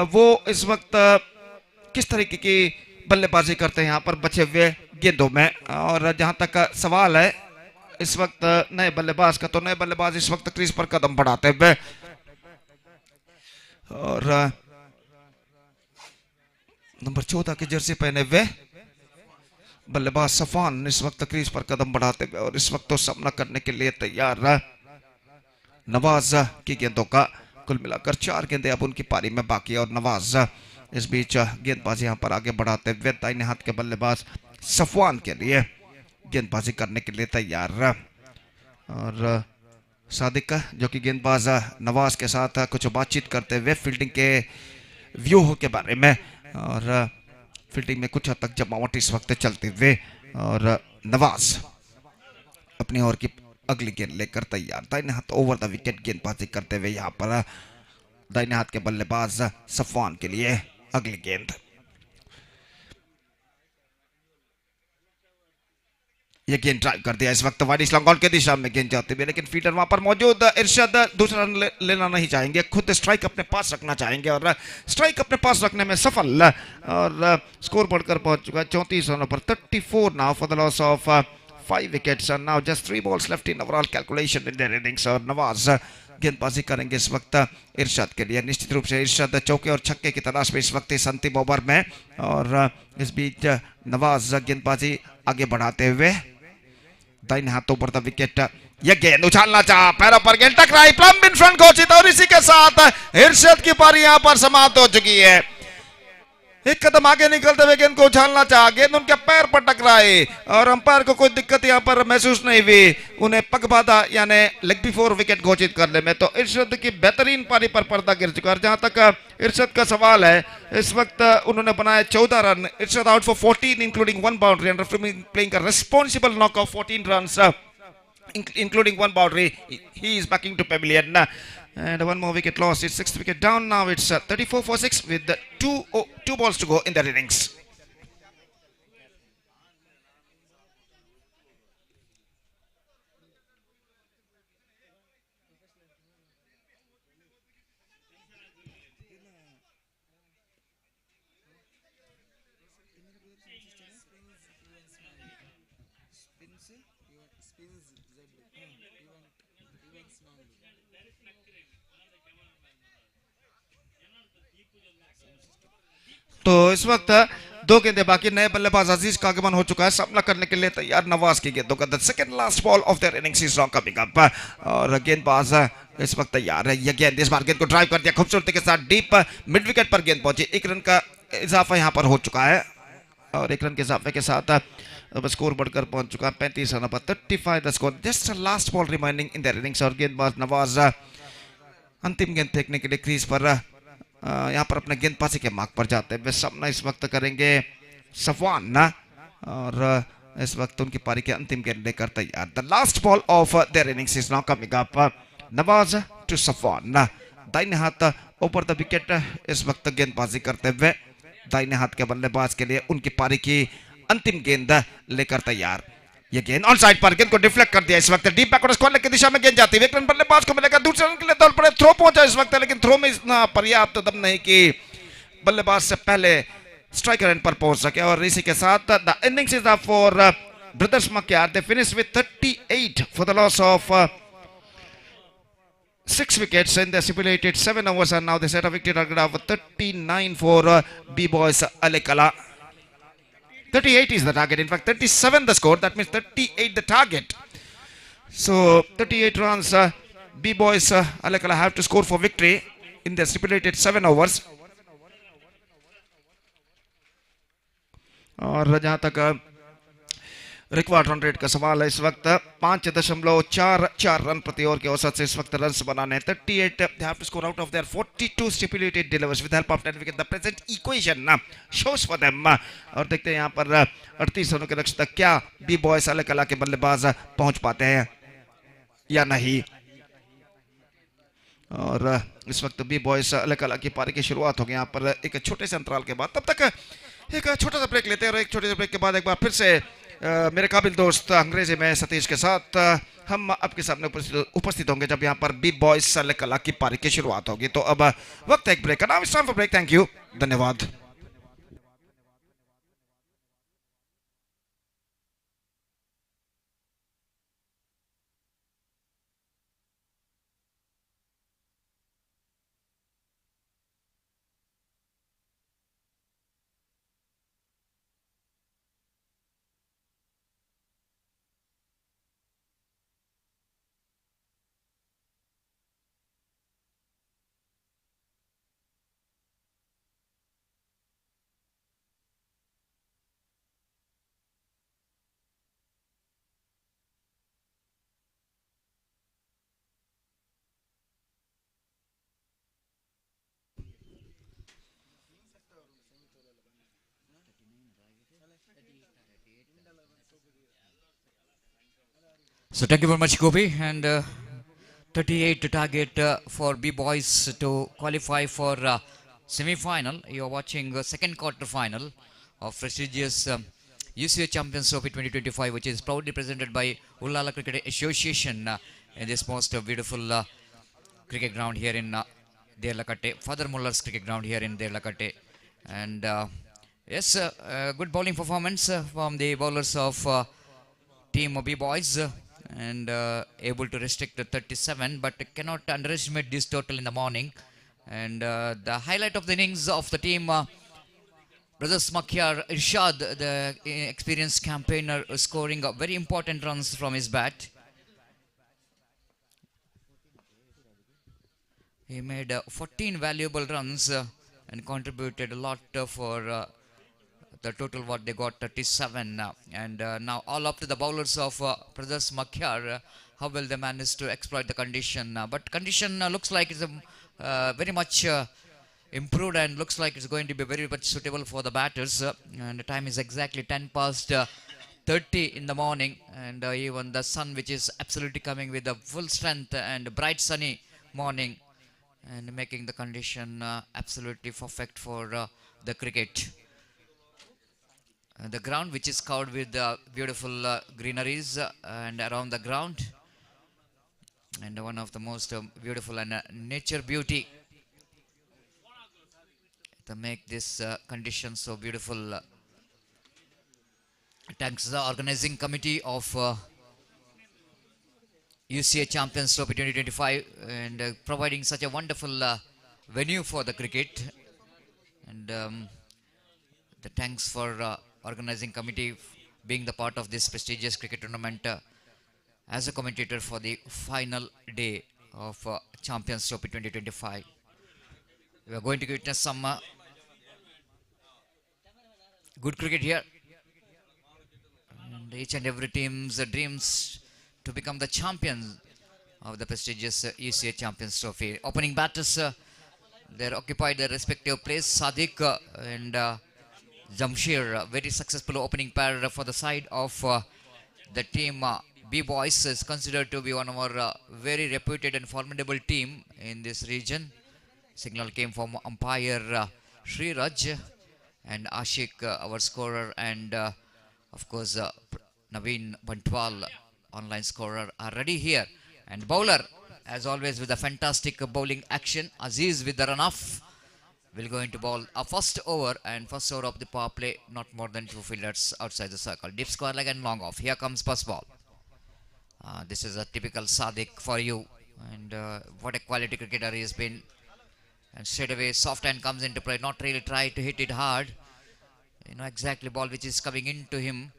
वो इस वक्त किस तरीके की बल्लेबाजी करते हैं यहाँ पर बचे हुए गेंदों में। और जहां तक सवाल है इस वक्त नए बल्लेबाज का, तो नए बल्लेबाज इस वक्त क्रीज पर कदम बढ़ाते हुए और नंबर 14 की जर्सी पहने हुए बल्लेबाज सफान इस वक्त क्रीज पर कदम बढ़ाते हुए और इस वक्त तो सामना करने के लिए तैयार नवाज की गेंदों का। कुल मिलाकर 4 गेंदें अब उनकी पारी में बाकी है और नवाज इस बीच गेंदबाजी यहां पर आगे बढ़ाते हुए दाहिने हाथ के बल्लेबाज सफवान के लिए गेंदबाजी करने के लिए तैयार। और सादिक जो कि गेंदबाज नवाज के साथ कुछ बातचीत करते हुए फील्डिंग के व्यूह के बारे में और फील्डिंग में कुछ हद तक जमावट इस वक्त चलते हुए और नवाज अपनी ओर की अगली गेंद लेकर तैयार। दाहिने हाथ ओवर द विकेट गेंदबाजी करते हुए यहाँ पर दाहिने हाथ के बल्लेबाज सफवान के लिए अगली गेंद। ये गेंद ड्राइव कर दिया, इस वक्त वाइड स्लॉन्ग ऑन के दिशा में गेंद जाती है, लेकिन फील्डर वहां पर मौजूद। इरशाद दूसरा रन लेना नहीं चाहेंगे, खुद स्ट्राइक अपने पास रखना चाहेंगे और स्ट्राइक अपने पास रखने में सफल और स्कोर बढ़कर पहुंच चुका है 34 रनों पर 34 now for the loss of 5 wickets and now just 3 balls left in overall calculation in their innings। और नवाज गेंदबाजी करेंगे इस वक्त इरशाद के लिए। निश्चित रूप से इरशाद चौके और छक्के की तलाश में इस वक्त इस अंतिम ओवर में और इस बीच नवाज गेंदबाजी आगे बढ़ाते हुए दाहिने हाथों पर द विकेट। यह गेंद उछालना चाहा, पैरों पर गेंद टकराई, प्लम इन फ्रंट घोषित और इसी के साथ इरशाद की पारी यहां पर समाप्त हो चुकी है। एक कदम आगे निकलते हुए गेंद को उछालना चाहा, गेंद उनके पैर पर टकराई और अंपायर को कोई दिक्कत यहां पर महसूस नहीं हुई, उन्हें पग बाधा यानी लेग बिफोर विकेट घोषित करने में। तो इरशाद की बेहतरीन पारी पर पर्दा गिर चुका है। जहां तक इरशाद का सवाल है, इस वक्त उन्होंने बनाए 14 run. Irshad out for 14 including 1 boundary and playing a responsible knock off 14 runs including 1 boundary. He is backing to pavilion and 1 more wicket lost. It's 6th wicket down now. It's 34 for 6 with 2 balls to go in their innings. तो इस वक्त 2 गेंदें बाकी, नए बल्लेबाज अजीज का आगमन हो चुका है, सामना करने के लिए तैयार नवाज की गेंदों का। The second last ball of their innings is wrong coming up और गेंदबाज इस वक्त तैयार है। यह गेंद इस बार गेंद को ड्राइव कर दिया खूबसूरती के साथ, डीप मिड विकेट पर गेंद पहुंची। 1 रन का इजाफा यहां पर हो चुका है और 1 रन के इजाफे के साथ अब स्कोर बढ़कर पहुंच चुका है 35 रनों पर 35 the score. Just last ball remaining in their innings और गेंदबाज नवाज अंतिम गेंद फेंकने के लिए क्रीज पर यहाँ पर अपने गेंदबाजी के मार्ग पर जाते हुए सामना इस वक्त करेंगे सफवान और इस वक्त उनकी पारी के अंतिम गेंद लेकर तैयार। The last ball of their innings is now coming up, Nawaz to Safwan. दाहिने हाथ ऊपर द विकेट इस वक्त गेंदबाजी करते हुए दाहिने हाथ के बल्लेबाज के लिए उनकी पारी की अंतिम गेंद लेकर तैयार। ये गेंद ऑन साइड पर गेंद को डिफ्लेक्ट कर दिया इस वक्त डीप बैकवर्ड स्क्वायर की दिशा में गेंद जाती है एक रन बल्लेबाज को मिलेगा दूसरे रन के लिए दौड़ पड़े थ्रो पहुंचा इस वक्त लेकिन थ्रो में इतना पर्याप्त दम नहीं कि बल्लेबाज से पहले स्ट्राइकर एंड पर पहुंच सके और इसी के साथ the innings is up for brothers मक्यार they finish with 38 for the loss of 6 wickets in the stipulated 7 overs and now they set a victory target of 39 for B-Boys Alekala. 38 is the target. In fact, 37 the score. That means 38 the target. So 38 runs B-Boys Alekala have to score for victory in the stipulated 7 overs. और जहाँ तक required run rate का सवाल है इस वक्त 5.44 run प्रति over के औसत से इस वक्त रन बनाने हैं 38 they have to score out of their 42 stipulated deliveries with help of 10 wickets. The present equation shows for them और देखते हैं यहाँ पर 38 रनों के लक्ष्य तक क्या बी बॉयज अलकला के बल्लेबाज पहुंच पाते हैं या नहीं। और इस वक्त बी बॉयज अलकला की पारी की शुरुआत होगी यहाँ पर एक छोटे से अंतराल के बाद। तब तक एक छोटा सा ब्रेक लेते हैं और एक छोटे से ब्रेक के बाद एक बार फिर से मेरे काबिल दोस्त अंग्रेजी में सतीश के साथ हम आपके सामने उपस्थित होंगे जब यहाँ पर बी बॉयज अलकला की पारी की शुरुआत होगी। तो अब वक्त है एक ब्रेक का। Now it's time for break. Thank you, धन्यवाद। So thank you very much, Gopi. And 38 to target for B-Boys to qualify for semi-final. You are watching second quarter final of prestigious U.C.A Champions Trophy 2025, which is proudly presented by Ullala Cricket Association in this most beautiful cricket ground here in Derlakatte, Father Muller's cricket ground here in Derlakatte. And yes, good bowling performance from the bowlers of team B-Boys. And able to restrict to 37, but cannot underestimate this total in the morning. And the highlight of the innings of the team, Brothers Makyar Irshad, the experienced campaigner, scoring very important runs from his bat. He made 14 valuable runs and contributed a lot for the total what they got 37 and now all up to the bowlers of Brothers Makyar, how will they manage to exploit the condition, but condition looks like it's very much improved and looks like it's going to be very much suitable for the batters, and the time is exactly 10 past 30 in the morning, and even the sun which is absolutely coming with the full strength and bright sunny morning and making the condition absolutely perfect for the cricket. The ground which is covered with beautiful greeneries and around the ground, and one of the most beautiful and nature beauty to make this condition so beautiful. Thanks to the organizing committee of U.C.A Champions Trophy 2025 and providing such a wonderful venue for the cricket, and the thanks for organizing committee being the part of this prestigious cricket tournament as a commentator for the final day of Champions Trophy 2025. We are going to witness some good cricket here, and each and every team's dreams to become the champions of the prestigious U.C.A Champions Trophy. Opening batters, they occupied their respective place. Sadiq and Jamshir, very successful opening pair for the side of the team B-Boys, is considered to be one of our very reputed and formidable team in this region. Signal came from umpire Sriraj and Ashik, our scorer, and of course Naveen Bantwal, online scorer, are ready here. And bowler, as always, with a fantastic bowling action. Aziz with the run off will going to bowl a first over, and first over of the power play, not more than 2 fielders outside the circle. Deep square leg and long off. Here comes first ball. This is a typical Sadiq for you, and what a quality cricketer he has been. And straight away, soft hand comes into play. Not really try to hit it hard. You know exactly ball which is coming into him,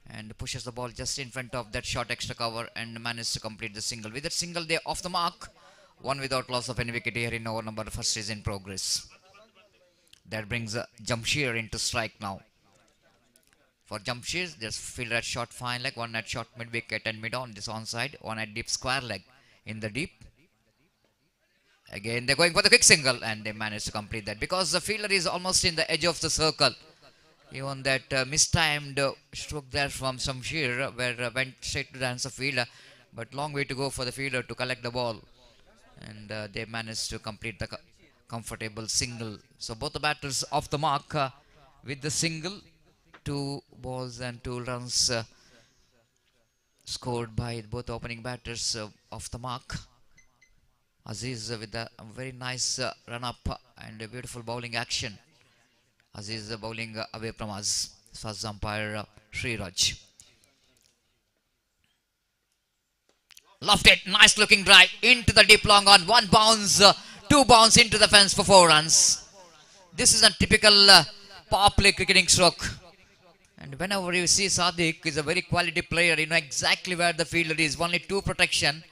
and pushes the ball just in front of that short extra cover and manages to complete the single. With that single, they off the mark. One without loss of any wicket here in over number first is in progress. That brings Jamshir into strike now. For Jamshir, there's fielder at short fine leg, one at short mid wicket and mid on this onside, one at deep square leg in the deep. Again, they're going for the quick single and they manage to complete that because the fielder is almost in the edge of the circle. Even that mistimed stroke there from Jamshir where went straight to the hands of fielder, but long way to go for the fielder to collect the ball, and they managed to complete the comfortable single. So both the batters off the mark with the single. 2 balls and 2 runs scored by both opening batters off the mark. Aziz with a very nice run up and a beautiful bowling action. Aziz bowling away from us. First umpire Sri Raj. Lofted, nice looking drive into the deep long on. One bounce, 2 bounce into the fence for 4 runs. This is a typical power play cricketing stroke. And whenever you see Sadiq is a very quality player, you know exactly where the fielder is. Only 2 protection.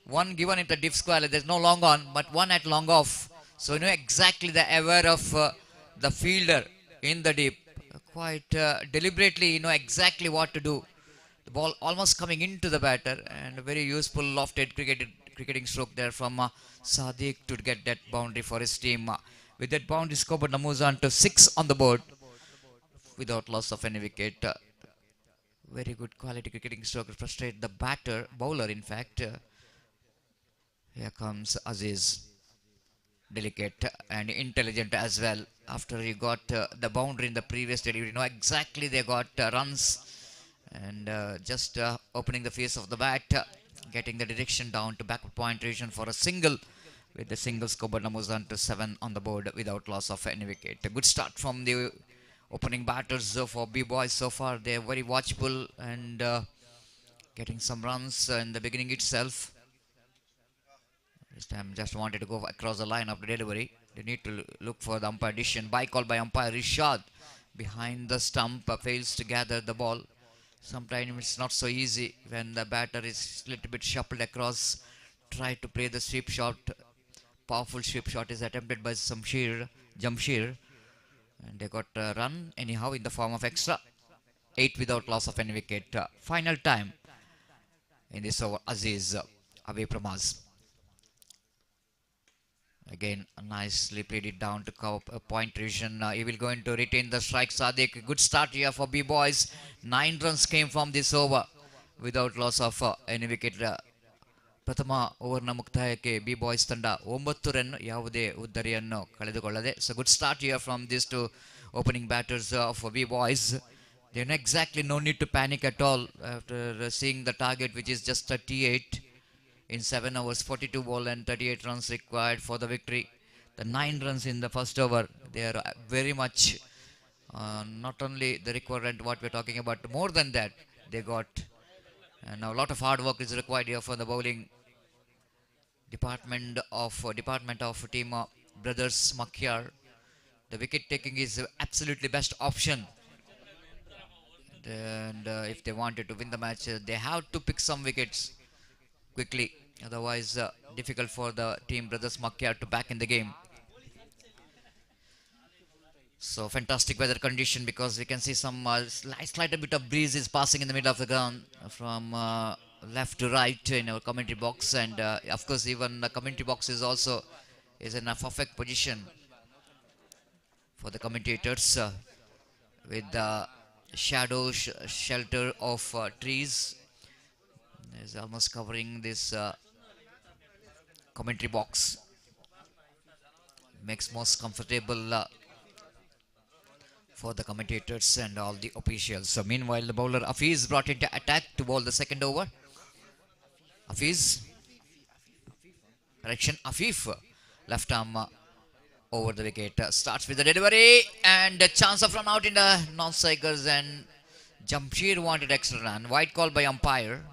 One given at the deep square, there's no long on, but one at long off. So you know exactly the aware of the fielder in the deep. Quite deliberately, you know exactly what to do. The ball almost coming into the batter, and a very useful lofted cricketing stroke there from Sadiq to get that boundary for his team. With that boundary score, but moves on to 6 on the board without loss of any wicket. Very good quality cricketing stroke to frustrate the bowler in fact. Here comes Aziz. Delicate and intelligent as well. After he got the boundary in the previous delivery, you know exactly they got runs, and just opening the face of the bat, getting the direction down to backward point region for a single. With the single score, but moves on to 7 on the board without loss of any wicket. A good start from the opening batters for B-Boys so far. They're very watchful and getting some runs in the beginning itself. This time just wanted to go across the line of the delivery. They need to look for the umpire decision. By call by umpire Rishad. Behind the stump, fails to gather the ball. Sometimes it's not so easy when the batter is a little bit shuffled across. Try to play the sweep shot. Powerful sweep shot is attempted by Jamshir. And they got a run anyhow in the form of extra. 8 without loss of any wicket. Final time in this over. Aziz away from us. Again, nicely played it down to cover point region. He will going to retain the strike. Sadiq, good start here for B-Boys. 9 runs came from this over without loss of any wicket. ಪ್ರಥಮ ಓವರ್ನ ಮುಕ್ತಾಯಕ್ಕೆ B boys ತಂಡ 9 run ಯಾವುದೇ ಉದ್ದರಿಯನ್ನು ಕಳೆದುಕೊಳ್ಳದೆ. So good start here from this two opening batters of B boys. There exactly no need to panic at all after seeing the target, which is just 38 in 7 overs, 42 ball and 38 runs required for the victory. The 9 runs in the first over, they are very much not only the requirement what we're talking about, more than that they got. And now a lot of hard work is required here for the bowling department of team brothers Makyar. The wicket taking is absolutely best option, and if they wanted to win the match, they have to pick some wickets quickly. Otherwise, difficult for the team brothers Makyar to back in the game. So fantastic weather condition, because we can see some slight bit of breeze is passing in the middle of the ground from left to right in our commentary box, and of course even the commentary box is in a perfect position for the commentators with the shelter of trees is almost covering this commentary box. Makes most comfortable for the commentators and all the officials. So meanwhile, the bowler Afiz brought into attack to bowl the second over. Afiz, correction, Afif, left arm over the wicket. Starts with the delivery and a chance of run out in the non-strikers, and Jamshir wanted extra run. White call by umpire.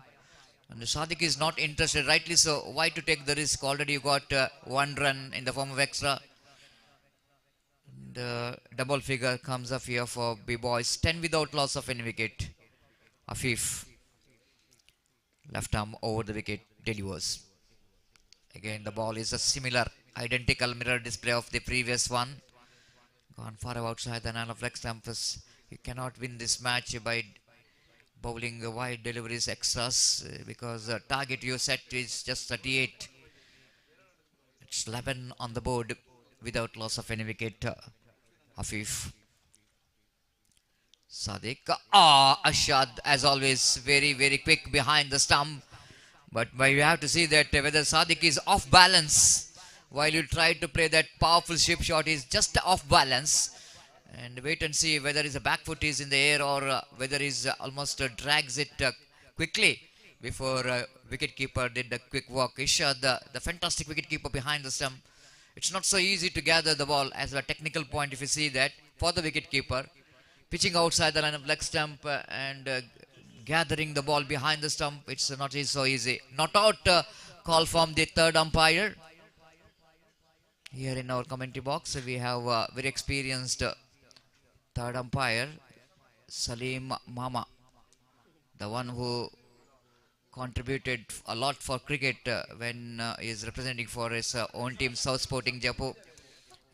And Sadiq is not interested, rightly so. Why to take the risk? Already you got one run in the form of extra. The double figure comes up here for B-Boys. 10 without loss of any wicket. Afif, left arm over the wicket, delivers. Again, the ball is a similar, identical mirror display of the previous one. Gone far outside the line of leg stumpers. You cannot win this match by bowling wide deliveries extras because the target you set is just 38. It's 11 on the board without loss of any wicket. Afif, Sadiq, Ashad as always very quick behind the stump, but you have to see that whether Sadiq is off balance while you try to play that powerful ship shot. Is just off balance, and wait and see whether his back foot is in the air or whether he's almost drags it quickly before wicketkeeper did a quick walk. Ishad, the fantastic wicketkeeper behind the stump. It's not so easy to gather the ball as a technical point if you see that for the wicketkeeper. Pitching outside the line of leg stump and gathering the ball behind the stump, it's not so easy. Not out call from the third umpire. Here in our commentary box we have very experienced third umpire, Salim Mama, the one who contributed a lot for cricket when he is representing for his own team South Sporting Jaipur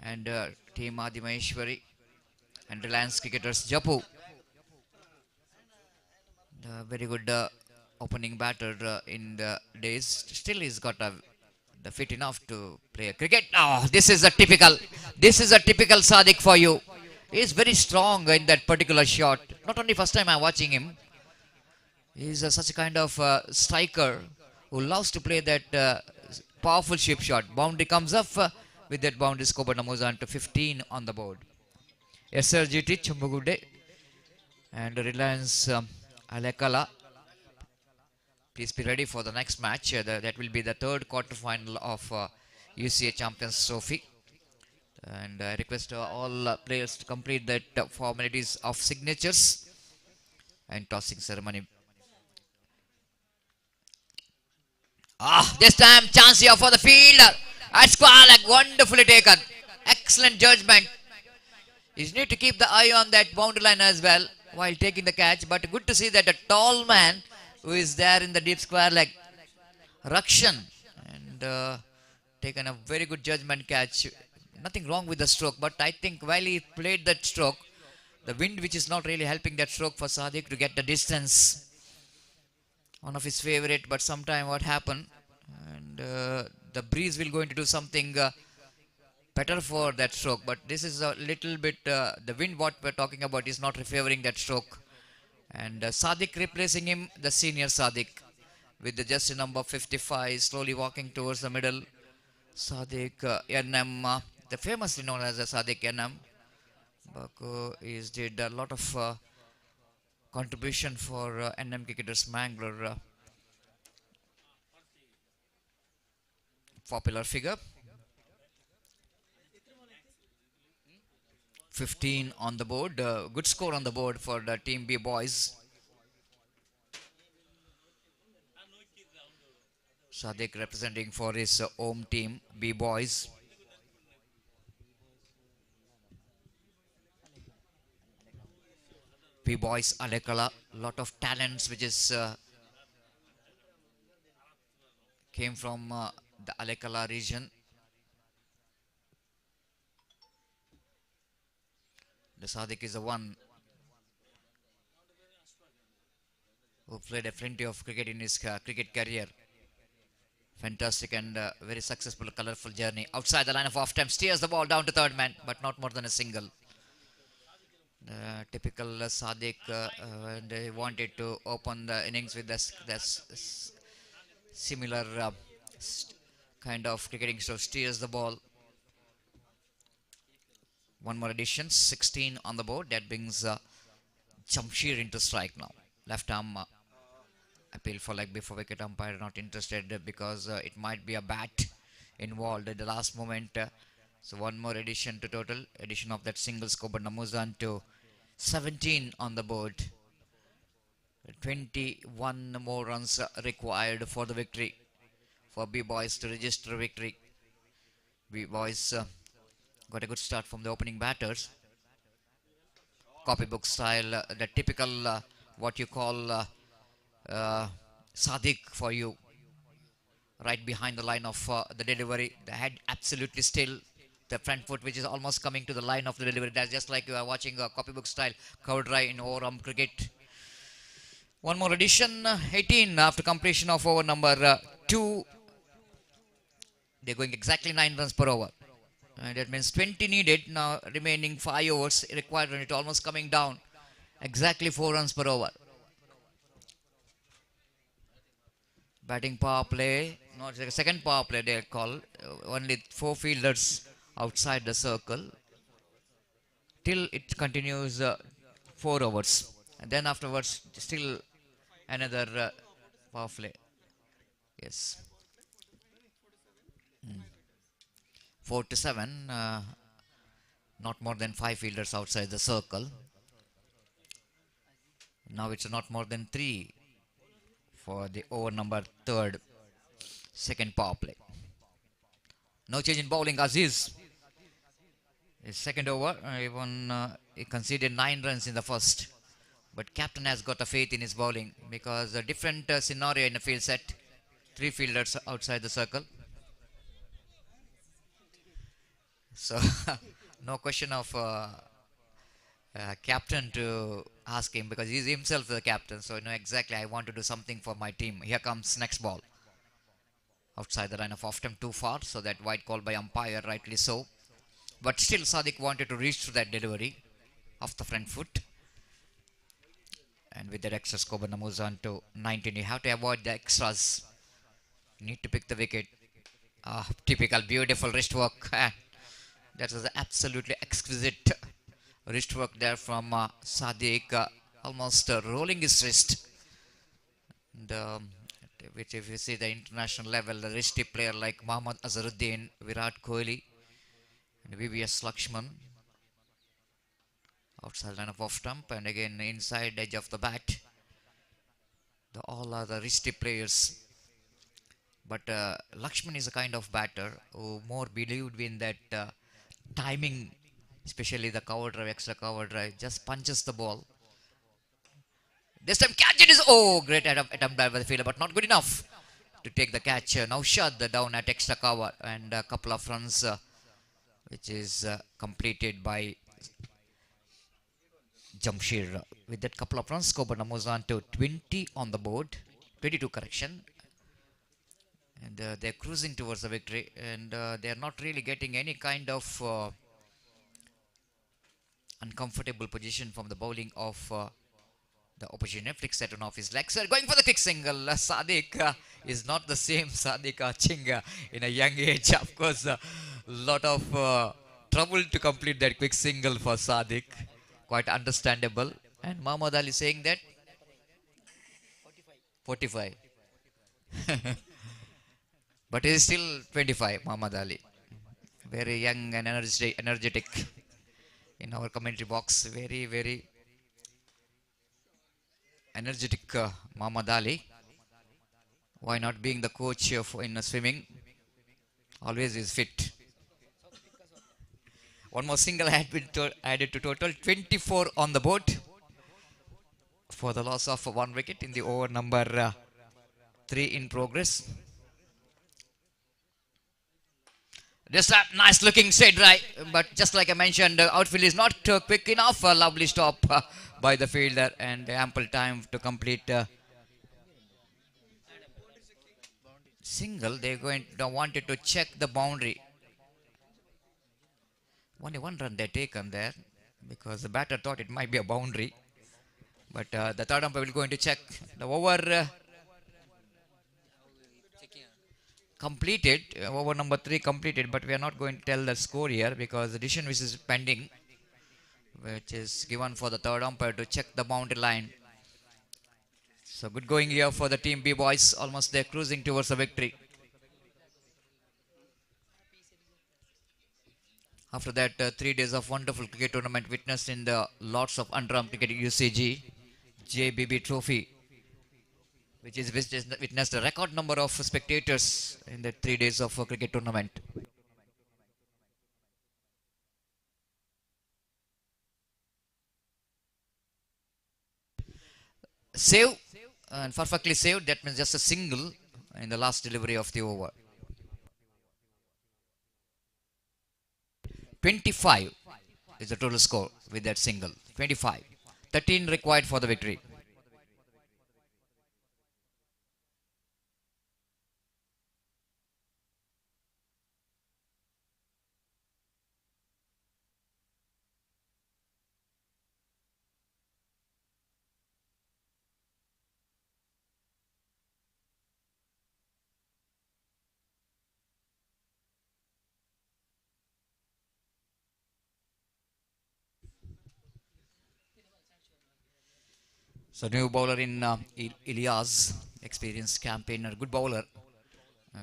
and team Adi Maheshwari and Reliance Cricketers Jaipur. The very good opening batter in the days. Still he's got the fit enough to play cricket. Oh, this is a typical Sadiq for you. He is very strong in that particular shot. Not only first time I'm watching him. He is such a kind of striker who loves to play that powerful ship shot. Boundary comes up with that boundary score, but moves on to 15 on the board. SRGT Chumbugude and Reliance Alekala. Please be ready for the next match. That will be the third quarter final of U.C.A Champions Trophy. And I request all players to complete that formalities of signatures and tossing ceremony. This time chance here for the fielder. Squalak, wonderfully taken. Excellent judgment. You need to keep the eye on that boundary line as well while taking the catch. But good to see that a tall man who is there in the deep square leg, Rakshan, and taken a very good judgment catch. Nothing wrong with the stroke, but I think while he played that stroke, the wind which is not really helping that stroke for Sadiq to get the distance. One of his favorite, but sometime what happened, and the breeze will going to do something better for that stroke. But this is a little bit the wind what we're talking about is not favoring that stroke, and Sadiq replacing him, the senior Sadiq, with the jersey number 55, slowly walking towards the middle. Sadiq NM, the famously known as Sadiq NM. Baku is did a lot of contribution for NM Cricketers Mangalore. Popular figure. 15 on the board. Good score on the board for the Team B boys. Sadiq representing for his home team B boys. B boys Alekala, lot of talents which is came from the Alekala region. The Sadiq is the one who played a plenty of cricket in his cricket career. Fantastic and very successful, colorful journey. Outside the line of off time, steers the ball down to third man, but not more than a single. Typical Sadiq, and he wanted to open the innings with this similar kind of cricketing, so steers the ball. One more addition, 16 on the board. That brings Jamshir into strike now. Left arm appeal for leg before wicket. Umpire not interested because it might be a bat involved at the last moment. So one more addition to total. Addition of that single score, but Namuzan to 17 on the board. 21 more runs required for the victory. For B-Boys to register victory. B-Boys got a good start from the opening batters. Copybook style, the typical what you call Sadiq for you. Right behind the line of the delivery. The head absolutely still. The front foot which is almost coming to the line of the delivery. That's just like you are watching a copybook style cover drive in over-arm cricket. One more addition, 18 after completion of over number 2. They're going exactly 9 runs per over. That means 20 needed. Now remaining 5 overs required and it almost coming down. Exactly 4 runs per over. Batting power play. No, it's a second power play they call. Only 4 fielders outside the circle. Till it continues 4 overs. And then afterwards still another power play. Yes. 4 to 7. Not more than 5 fielders outside the circle. Now it's not more than 3 for the over number 3rd. Second power play. No change in bowling. Aziz. His second over. Even he conceded 9 runs in the first. But captain has got a faith in his bowling because a different scenario in the field set. 3 fielders outside the circle. So no question of captain to ask him because he's himself the captain. So you know exactly I want to do something for my team. Here comes next ball. Outside the line of off stump too far. So that wide call by umpire, rightly so. But still Sadiq wanted to reach to that delivery off the front foot. And with that extra score, moves on to 19. You have to avoid the extras. You need to pick the wicket. Typical beautiful wrist work. That was absolutely exquisite wrist work there from Sadiq. Almost rolling his wrist. And, which if you see the international level, the wristy player like Mohammad Azharuddin, Virat Kohli, and VVS Lakshman. Outside line of off stump and again inside edge of the bat. All are the wristy players. But Lakshman is a kind of batter who more believed in that timing, especially the cover drive, extra cover drive, just punches the ball. This time catch it is, oh, great attempt by the fielder, but not good enough to take the catch. Now shut down at extra cover and a couple of runs which is completed by Jamshir. With that couple of runs, score moves on to 20 on the board, 22 correction. And they're cruising towards the victory and they're not really getting any kind of uncomfortable position from the bowling of the opposition. Flicks set on off his legs. Going for the quick single. Sadiq is not the same Sadiq Arching in a young age. Of course, a lot of trouble to complete that quick single for Sadiq. Quite understandable. And Muhammad Ali saying that 45. But he is still 25, Muhammad Ali. Very young and energetic in our commentary box. Very, very energetic Muhammad Ali. Why not being the coach in swimming? Always is fit. One more single had been added to total. 24 on the board for the loss of 1 wicket in the over number 3 in progress. Just a nice looking straight drive, but just like I mentioned, the outfield is not quick enough. A lovely stop by the fielder and ample time to complete single. They wanted to check the boundary. Only 1 run they taken there because the batter thought it might be a boundary. But the third umpire will going to check the over. completed, over number 3 completed, but we are not going to tell the score here because the decision which is pending, which is given for the third umpire to check the boundary line. So good going here for the team B boys, almost they're cruising towards the victory. After that, 3 days of wonderful cricket tournament witnessed in the lots of underarm cricket UCG JBB Trophy, which is witnessed a record number of spectators in the 3 days of cricket tournament. Save and perfectly saved. That means just a single in the last delivery of the over. 25 is the total score with that single. 25. 13 required for the victory. So new bowler in Ilyas, experienced campaigner, good bowler,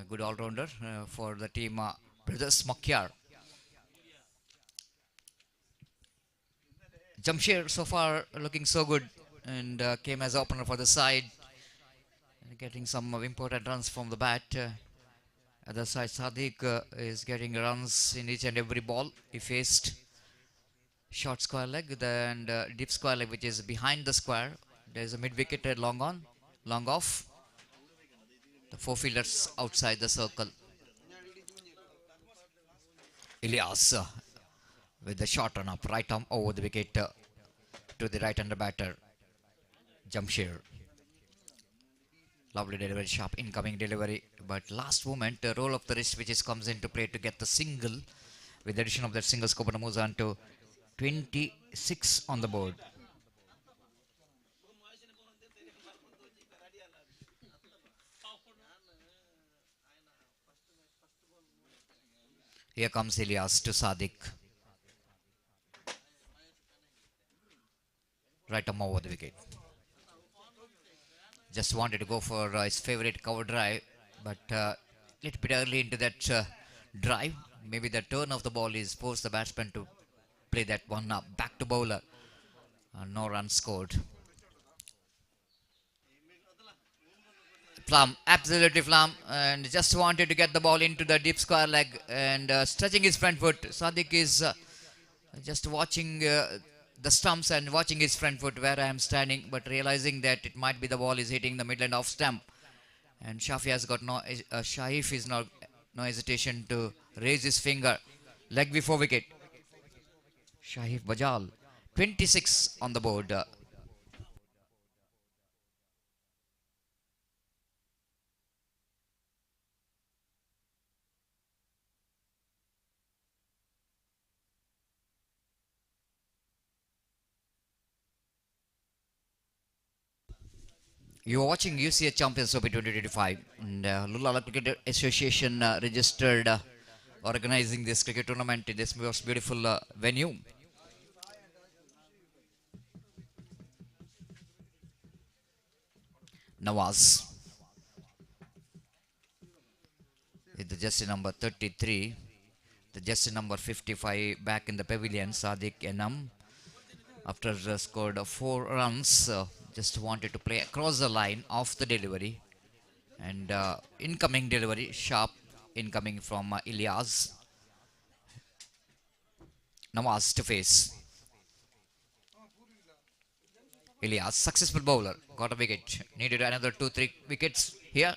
good all-rounder for the team Brothers Makyar. Jamshir so far looking so good and came as opener for the side, getting some important runs from the bat. Other side, Sadiq is getting runs in each and every ball he faced. Short square leg and deep square leg, which is behind the square. There's a mid wicket long on, long off. The four fielders outside the circle. Ilyas with the short run up, right arm over the wicket to the right under batter. Jamshir. Lovely delivery, sharp incoming delivery. But last moment, the roll of the wrist which is comes into play to get the single. With the addition of that single, Skopana moves on to 26 on the board. Here comes Ilyas to Sadiq. Right arm over the wicket. Just wanted to go for his favorite cover drive, but little bit early into that drive. Maybe the turn of the ball is forced the batsman to play that one up. Back to bowler. No runs scored. Plum, absolutely Plum, and just wanted to get the ball into the deep square leg and stretching his front foot. Sadiq is just watching the stumps and watching his front foot where I am standing, but realizing that it might be the ball is hitting the midland off stump. And Shafi has got no, Shaif is no hesitation to raise his finger. Leg before wicket. Shahif Bajal, 26 on the board. You are watching U.C.A Champions Trophy 2025, and Lullala Cricket Association registered organizing this cricket tournament in this most beautiful venue. Nawaz with the jersey number 33, the jersey number 55 back in the pavilion. Sadiq Enam, after scored 4 runs, just wanted to play across the line off the delivery, and incoming delivery sharp incoming from Ilyas. Nawaz to face. Ilyas, successful bowler, got a wicket. Needed another 2-3 wickets here.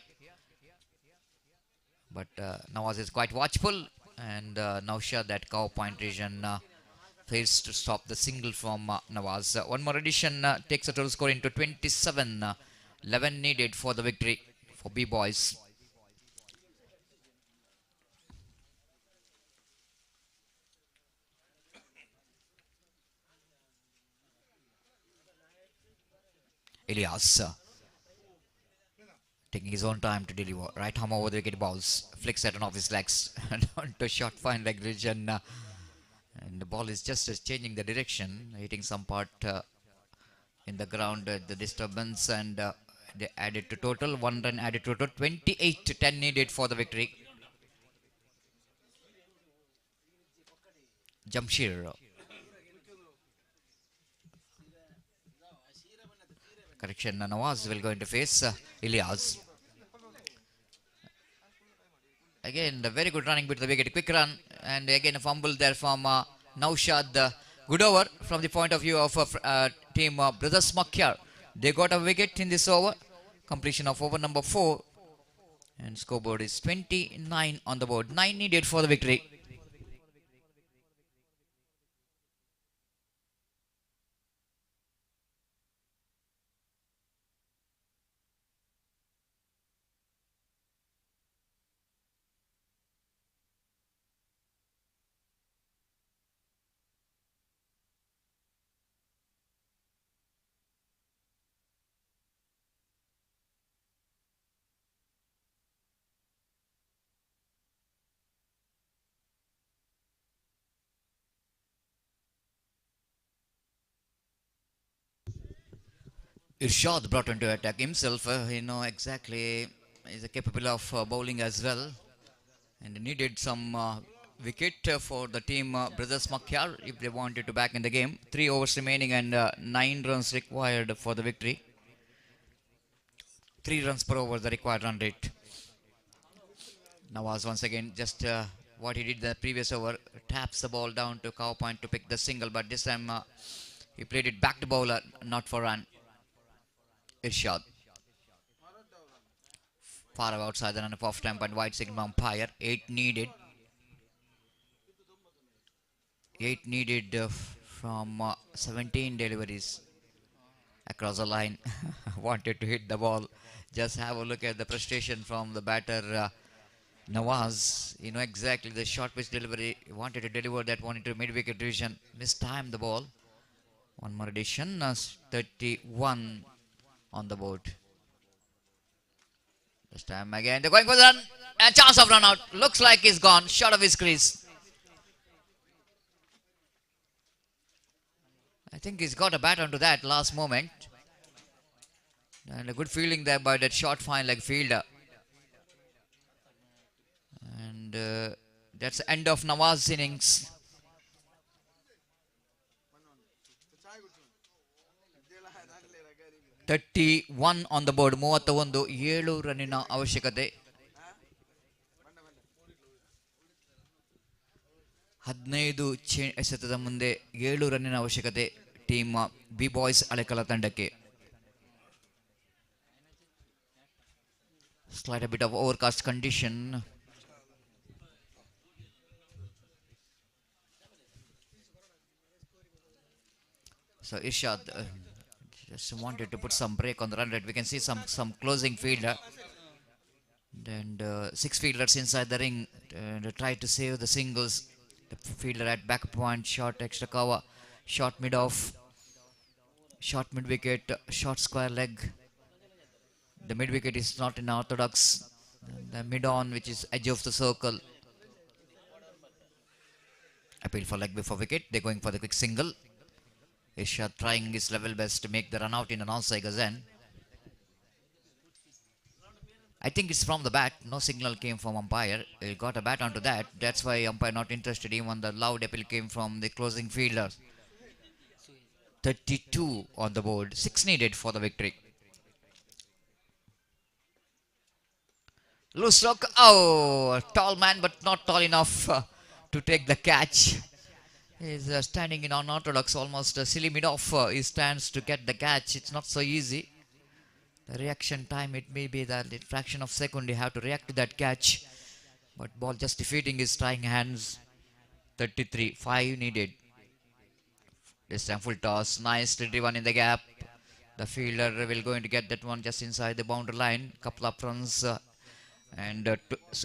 But Nawaz is quite watchful, and Nausha, that cow point region, fails to stop the single from Nawaz. One more addition takes the total score into 27. 11 needed for the victory for B-Boys. Ilyas Taking his own time to deliver. Right arm over the wicket balls. Flicks at one of his legs. And onto short fine leg region. And the ball is just changing the direction. Hitting some part in the ground. The disturbance and they added to total. 1 run added to total. 28 to 10 needed for the victory. Jamshir. Correction, Nawaz will go into face Ilyas. Again, the very good running bit of the wicket, quick run, and again a fumble there from Naushad. Good over from the point of view of team Brothers Makyar. They got a wicket in this over, completion of over number 4, and scoreboard is 29 on the board. 9 needed for the victory. Irshad brought into attack himself. Exactly is capable of bowling as well, and needed some wicket for the team Brothers Makyar if they wanted to back in the game. 3 overs remaining and 9 runs required for the victory. 3 runs per over the required run rate. Nawaz once again just what he did the previous over, taps the ball down to cow point to pick the single, but this time he played it back to bowler, not for run. Irshad. Far outside the run of off stamp and wide signal umpire. 8 needed. 8 needed from 17 deliveries across the line. Wanted to hit the ball. Just have a look at the frustration from the batter Nawaz. You know exactly the short pitch delivery. He wanted to deliver that one into mid wicket division. Mistimed the ball. One more addition. 31 on the board. This time again they're going for the run. A chance of run out. Looks like he's gone. Short of his crease. I think he's got a bat onto that last moment. And a good fielding there by that short fine leg fielder. And that's the end of Nawaz's innings. $31 on the board. 31 7 ರನ್ನಿನ ಅವಶ್ಯಕತೆ. 15 ಎಸೆತದ ಮುಂದೆ 7 ರನ್ನಿನ ಅವಶ್ಯಕತೆ team B boys ಅಳೆಕಲ ತಂಡಕ್ಕೆ. Slight a bit of overcast condition. So Irshad just wanted to put some break on the run rate. We can see some closing fielder and 6 fielders inside the ring and try to save the singles. The fielder at back point, short extra cover, short mid off, short mid wicket, short square leg. The mid wicket is not in orthodox. The mid on, which is edge of the circle. Appeal for leg before wicket. They're going for the quick single. Irshad trying his level best to make the run out in an onside again. I think it's from the bat. No signal came from umpire. He got a bat onto that. That's why umpire not interested. Even the loud appeal came from the closing fielder. 32 on the board. 6 needed for the victory. Loose stroke. Oh, tall man, but not tall enough to take the catch. He's standing in unorthodox, almost a silly mid off. He stands to get the catch. It's not so easy. The reaction time, it may be that in fraction of second you have to react to that catch. But ball just defeating his trying hands. 33, 5 needed. This time full toss. Nicely driven in the gap. The fielder will going to get that one just inside the boundary line. Couple of runs. And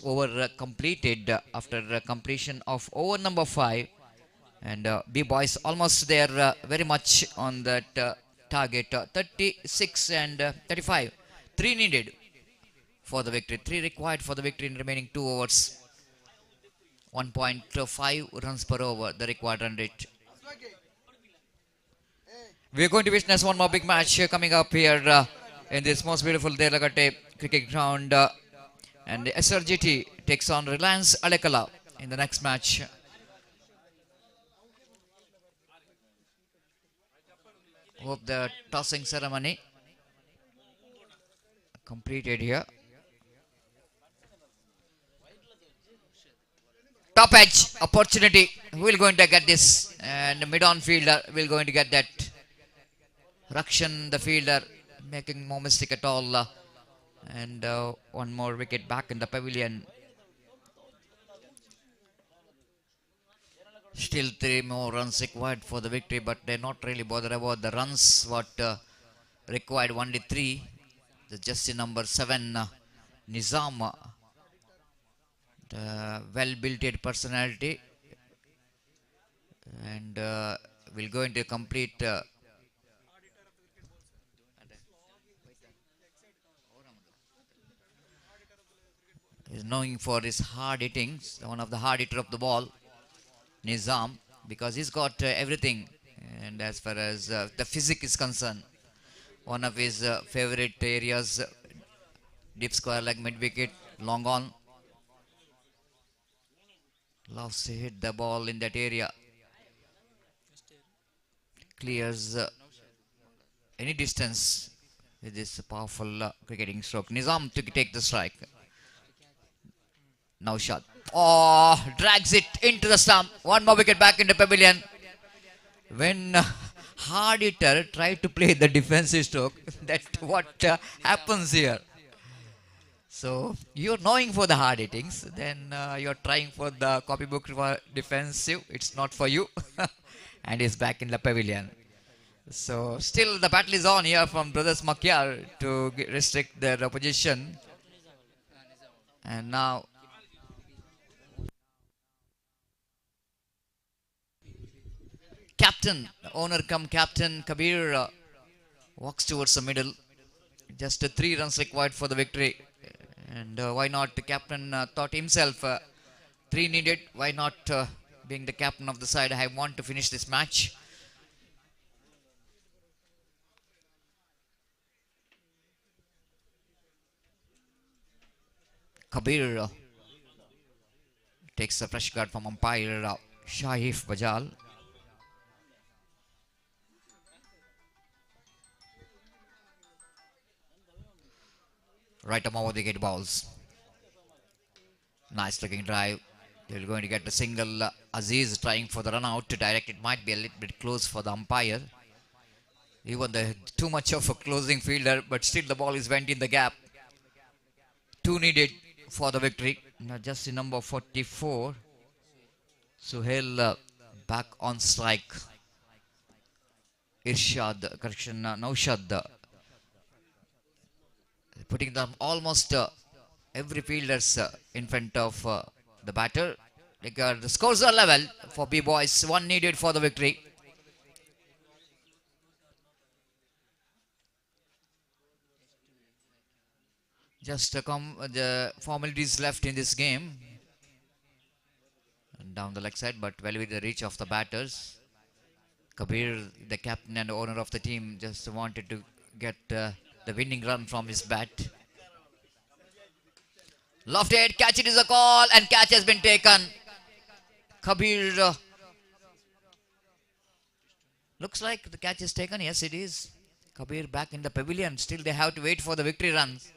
over completed after completion of over number 5. And B boys almost there, very much on that target. 36 and 35. 3 needed. for the victory. 3 required for the victory in remaining 2 overs. 1.5 runs per over, the required run rate. We are going to witness one more big match coming up here in this most beautiful Delagate cricket ground. And the SRGT takes on Reliance Alekala in the next match. Hope the tossing ceremony completed here. Top edge opportunity. Who will going to get this? And the mid-on fielder will going to get that. Rakshan, the fielder, making no mistake at all. And one more wicket back in the pavilion. Still 3 more runs required for the victory, but they're not really bothered about the runs. What required only 3. The jersey number 7, Nizam, the well-built personality, and will go into complete. Is knowing for his hard hitting, one of the hard hitter of the ball, Nizam, because he's got everything, and as far as the physique is concerned, one of his favorite areas, deep square leg, mid wicket, long on. Loves to hit the ball in that area. Clears any distance with this powerful cricketing stroke. Nizam to take the strike. Now shot. Oh, drags it into the stump. One more wicket back in the pavilion. When hard hitter tried to play the defensive stroke, that's what happens here. So you're knowing for the hard hittings, then you're trying for the copybook for defensive. It's not for you. And he's back in the pavilion. So still the battle is on here from Brothers Makyar to restrict their opposition. And now captain, owner come captain Kabir walks towards the middle. Just 3 runs required for the victory. And why not? The captain thought himself 3 needed. Why not being the captain of the side? I want to finish this match. Kabir takes a fresh card from umpire Shahif Bajal. Right arm over the gate balls. Nice looking drive. They're going to get the single. Aziz trying for the run out to direct. It might be a little bit close for the umpire. Even the too much of a closing fielder, but still the ball is went in the gap. 2 needed for the victory. Now just in number 44. Suhail back on strike. Irshad, correction, Naushad. Putting them almost every fielders in front of the batter. The scores are level for B-boys. 1 needed for the victory. Just the formalities left in this game. And down the leg side, but well within the reach of the batters. Kabir, the captain and owner of the team, just wanted to get the winning run from his bat. Lofted, catch it is a call, and catch has been taken. Kabir, looks like the catch is taken. Yes, it is. Kabir back in the pavilion. Still they have to wait for the victory runs.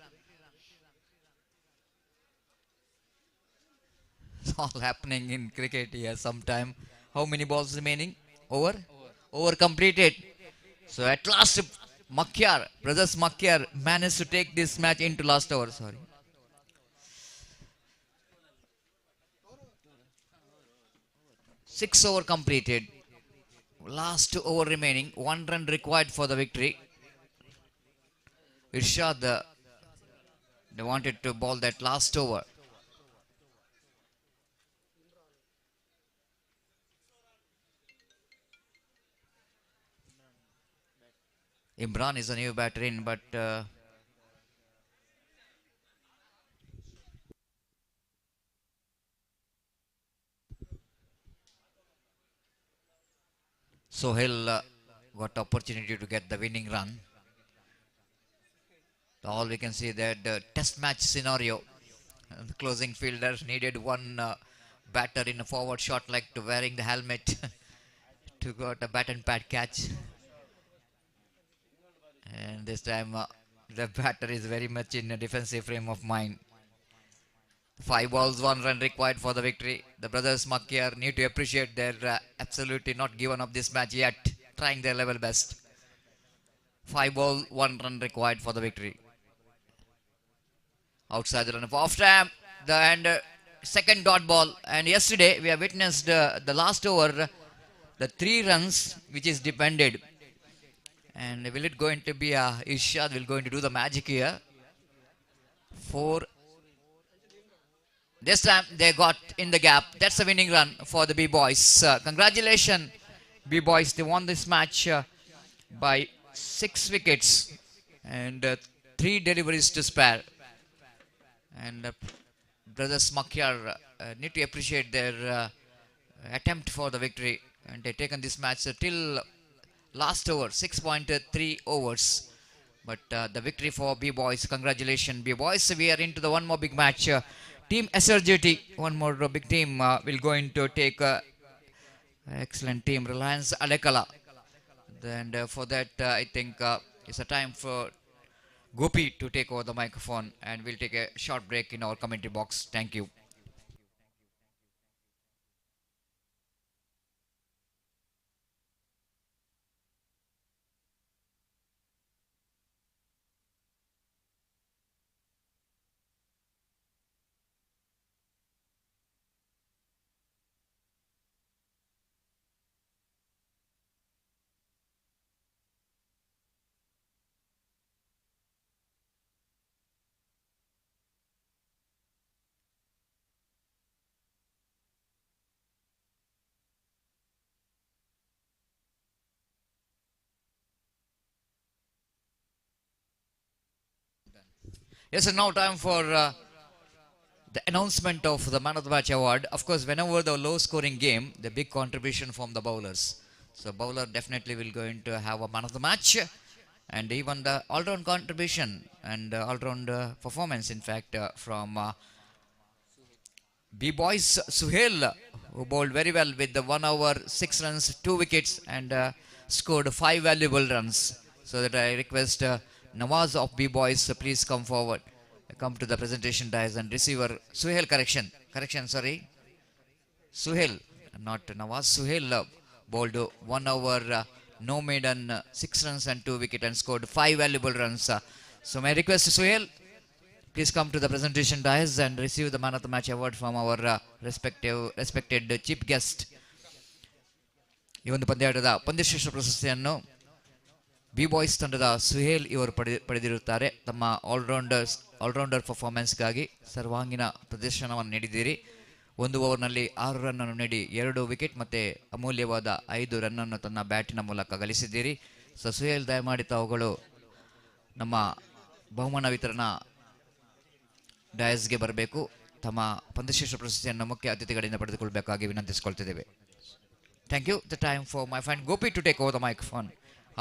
It's all happening in cricket here sometime. How many balls remaining? Over? Over completed. So at last, Makyar, brothers Makyar managed to take this match into last over. Sorry. Six over completed. Last over remaining. 1 run required for the victory. Irshad, they wanted to bowl that last over. Imran is a new batter in, but Sohail got opportunity to get the winning run. All we can see that the test match scenario. The closing fielder needed one batter in a forward shot like to wearing the helmet to got a bat and pad catch. And this time the batter is very much in a defensive frame of mind. 5 balls, 1 run required for the victory. The brothers Makiar need to appreciate their absolutely not given up this match yet, trying their level best. 5 balls, 1 run required for the victory. Outside the run of off time, and second dot ball. And yesterday we have witnessed the last over, the 3 runs which is depended. And will it going to be Ishad will going to do the magic here? 4. This time they got in the gap. That's a winning run for the B-Boys. Congratulations, B-Boys. They won this match by 6 wickets and 3 deliveries to spare. And brothers Makiar need to appreciate their attempt for the victory. And they've taken this match till last over, 6.3 overs. But the victory for B-Boys. Congratulations, B-Boys. We are into the one more big match. Team SRJT, one more big team will going to take excellent team, Reliance Alekala. And for that, I think it's a time for Gopi to take over the microphone, and we'll take a short break in our commentary box. Thank you. Yes, and now time for the announcement of the Man of the Match award. Of course, whenever the low scoring game, the big contribution from the bowlers. So bowler definitely will going to have a Man of the Match, and even the all-round contribution and all-round performance, in fact, from B-Boys Suhail, who bowled very well with the 1 over 6 runs, 2 wickets, and scored 5 valuable runs. So that I request Nawaz of B-Boys, please come forward, come to the presentation dais and receiver Suhail sorry, Suhail, not Nawaz. Suhail bowled 1 over no maiden, 6 runs and 2 wicket, and scored 5 valuable runs. So my request Suhail, please come to the presentation dais and receive the Man of the Match award from our respected chief guest. ಈ ಒಂದು ಪಂದ್ಯಾಟದ ಪಂದ್ಯಶ್ರೇಷ್ಠ ಪ್ರಶಸ್ತಿಯನ್ನು B-Boys ತಂಡದ ಸುಹೇಲ್ ಇವರು ಪಡೆದಿರುತ್ತಾರೆ. ತಮ್ಮ allrounder ಪರ್ಫಾರ್ಮೆನ್ಸ್ಗಾಗಿ ಸರ್ವಾಂಗೀಣ ಪ್ರದರ್ಶನವನ್ನು ನೀಡಿದ್ದೀರಿ. 1 ಓವರ್ನಲ್ಲಿ 6 run ಅನ್ನು ನೀಡಿ 2 ವಿಕೆಟ್ ಮತ್ತು ಅಮೂಲ್ಯವಾದ 5 ರನ್ ಅನ್ನು ತನ್ನ ಬ್ಯಾಟಿನ ಮೂಲಕ ಗಳಿಸಿದ್ದೀರಿ. ಸೊ ಸುಹೇಲ್, ದಯಮಾಡಿ ತಾವುಗಳು ನಮ್ಮ ಬಹುಮಾನ ವಿತರಣಾ ಡಯಸ್ಗೆ ಬರಬೇಕು. ತಮ್ಮ ಪಂದ್ಯಶ್ರೇಷ್ಠ ಪ್ರಶಸ್ತಿಯನ್ನು ಮುಖ್ಯ ಅತಿಥಿಗಳಿಂದ ಪಡೆದುಕೊಳ್ಳಬೇಕಾಗಿ ವಿನಂತಿಸಿಕೊಳ್ತಿದ್ದೇವೆ. Thank you. The time for my friend Gopi to take over the microphone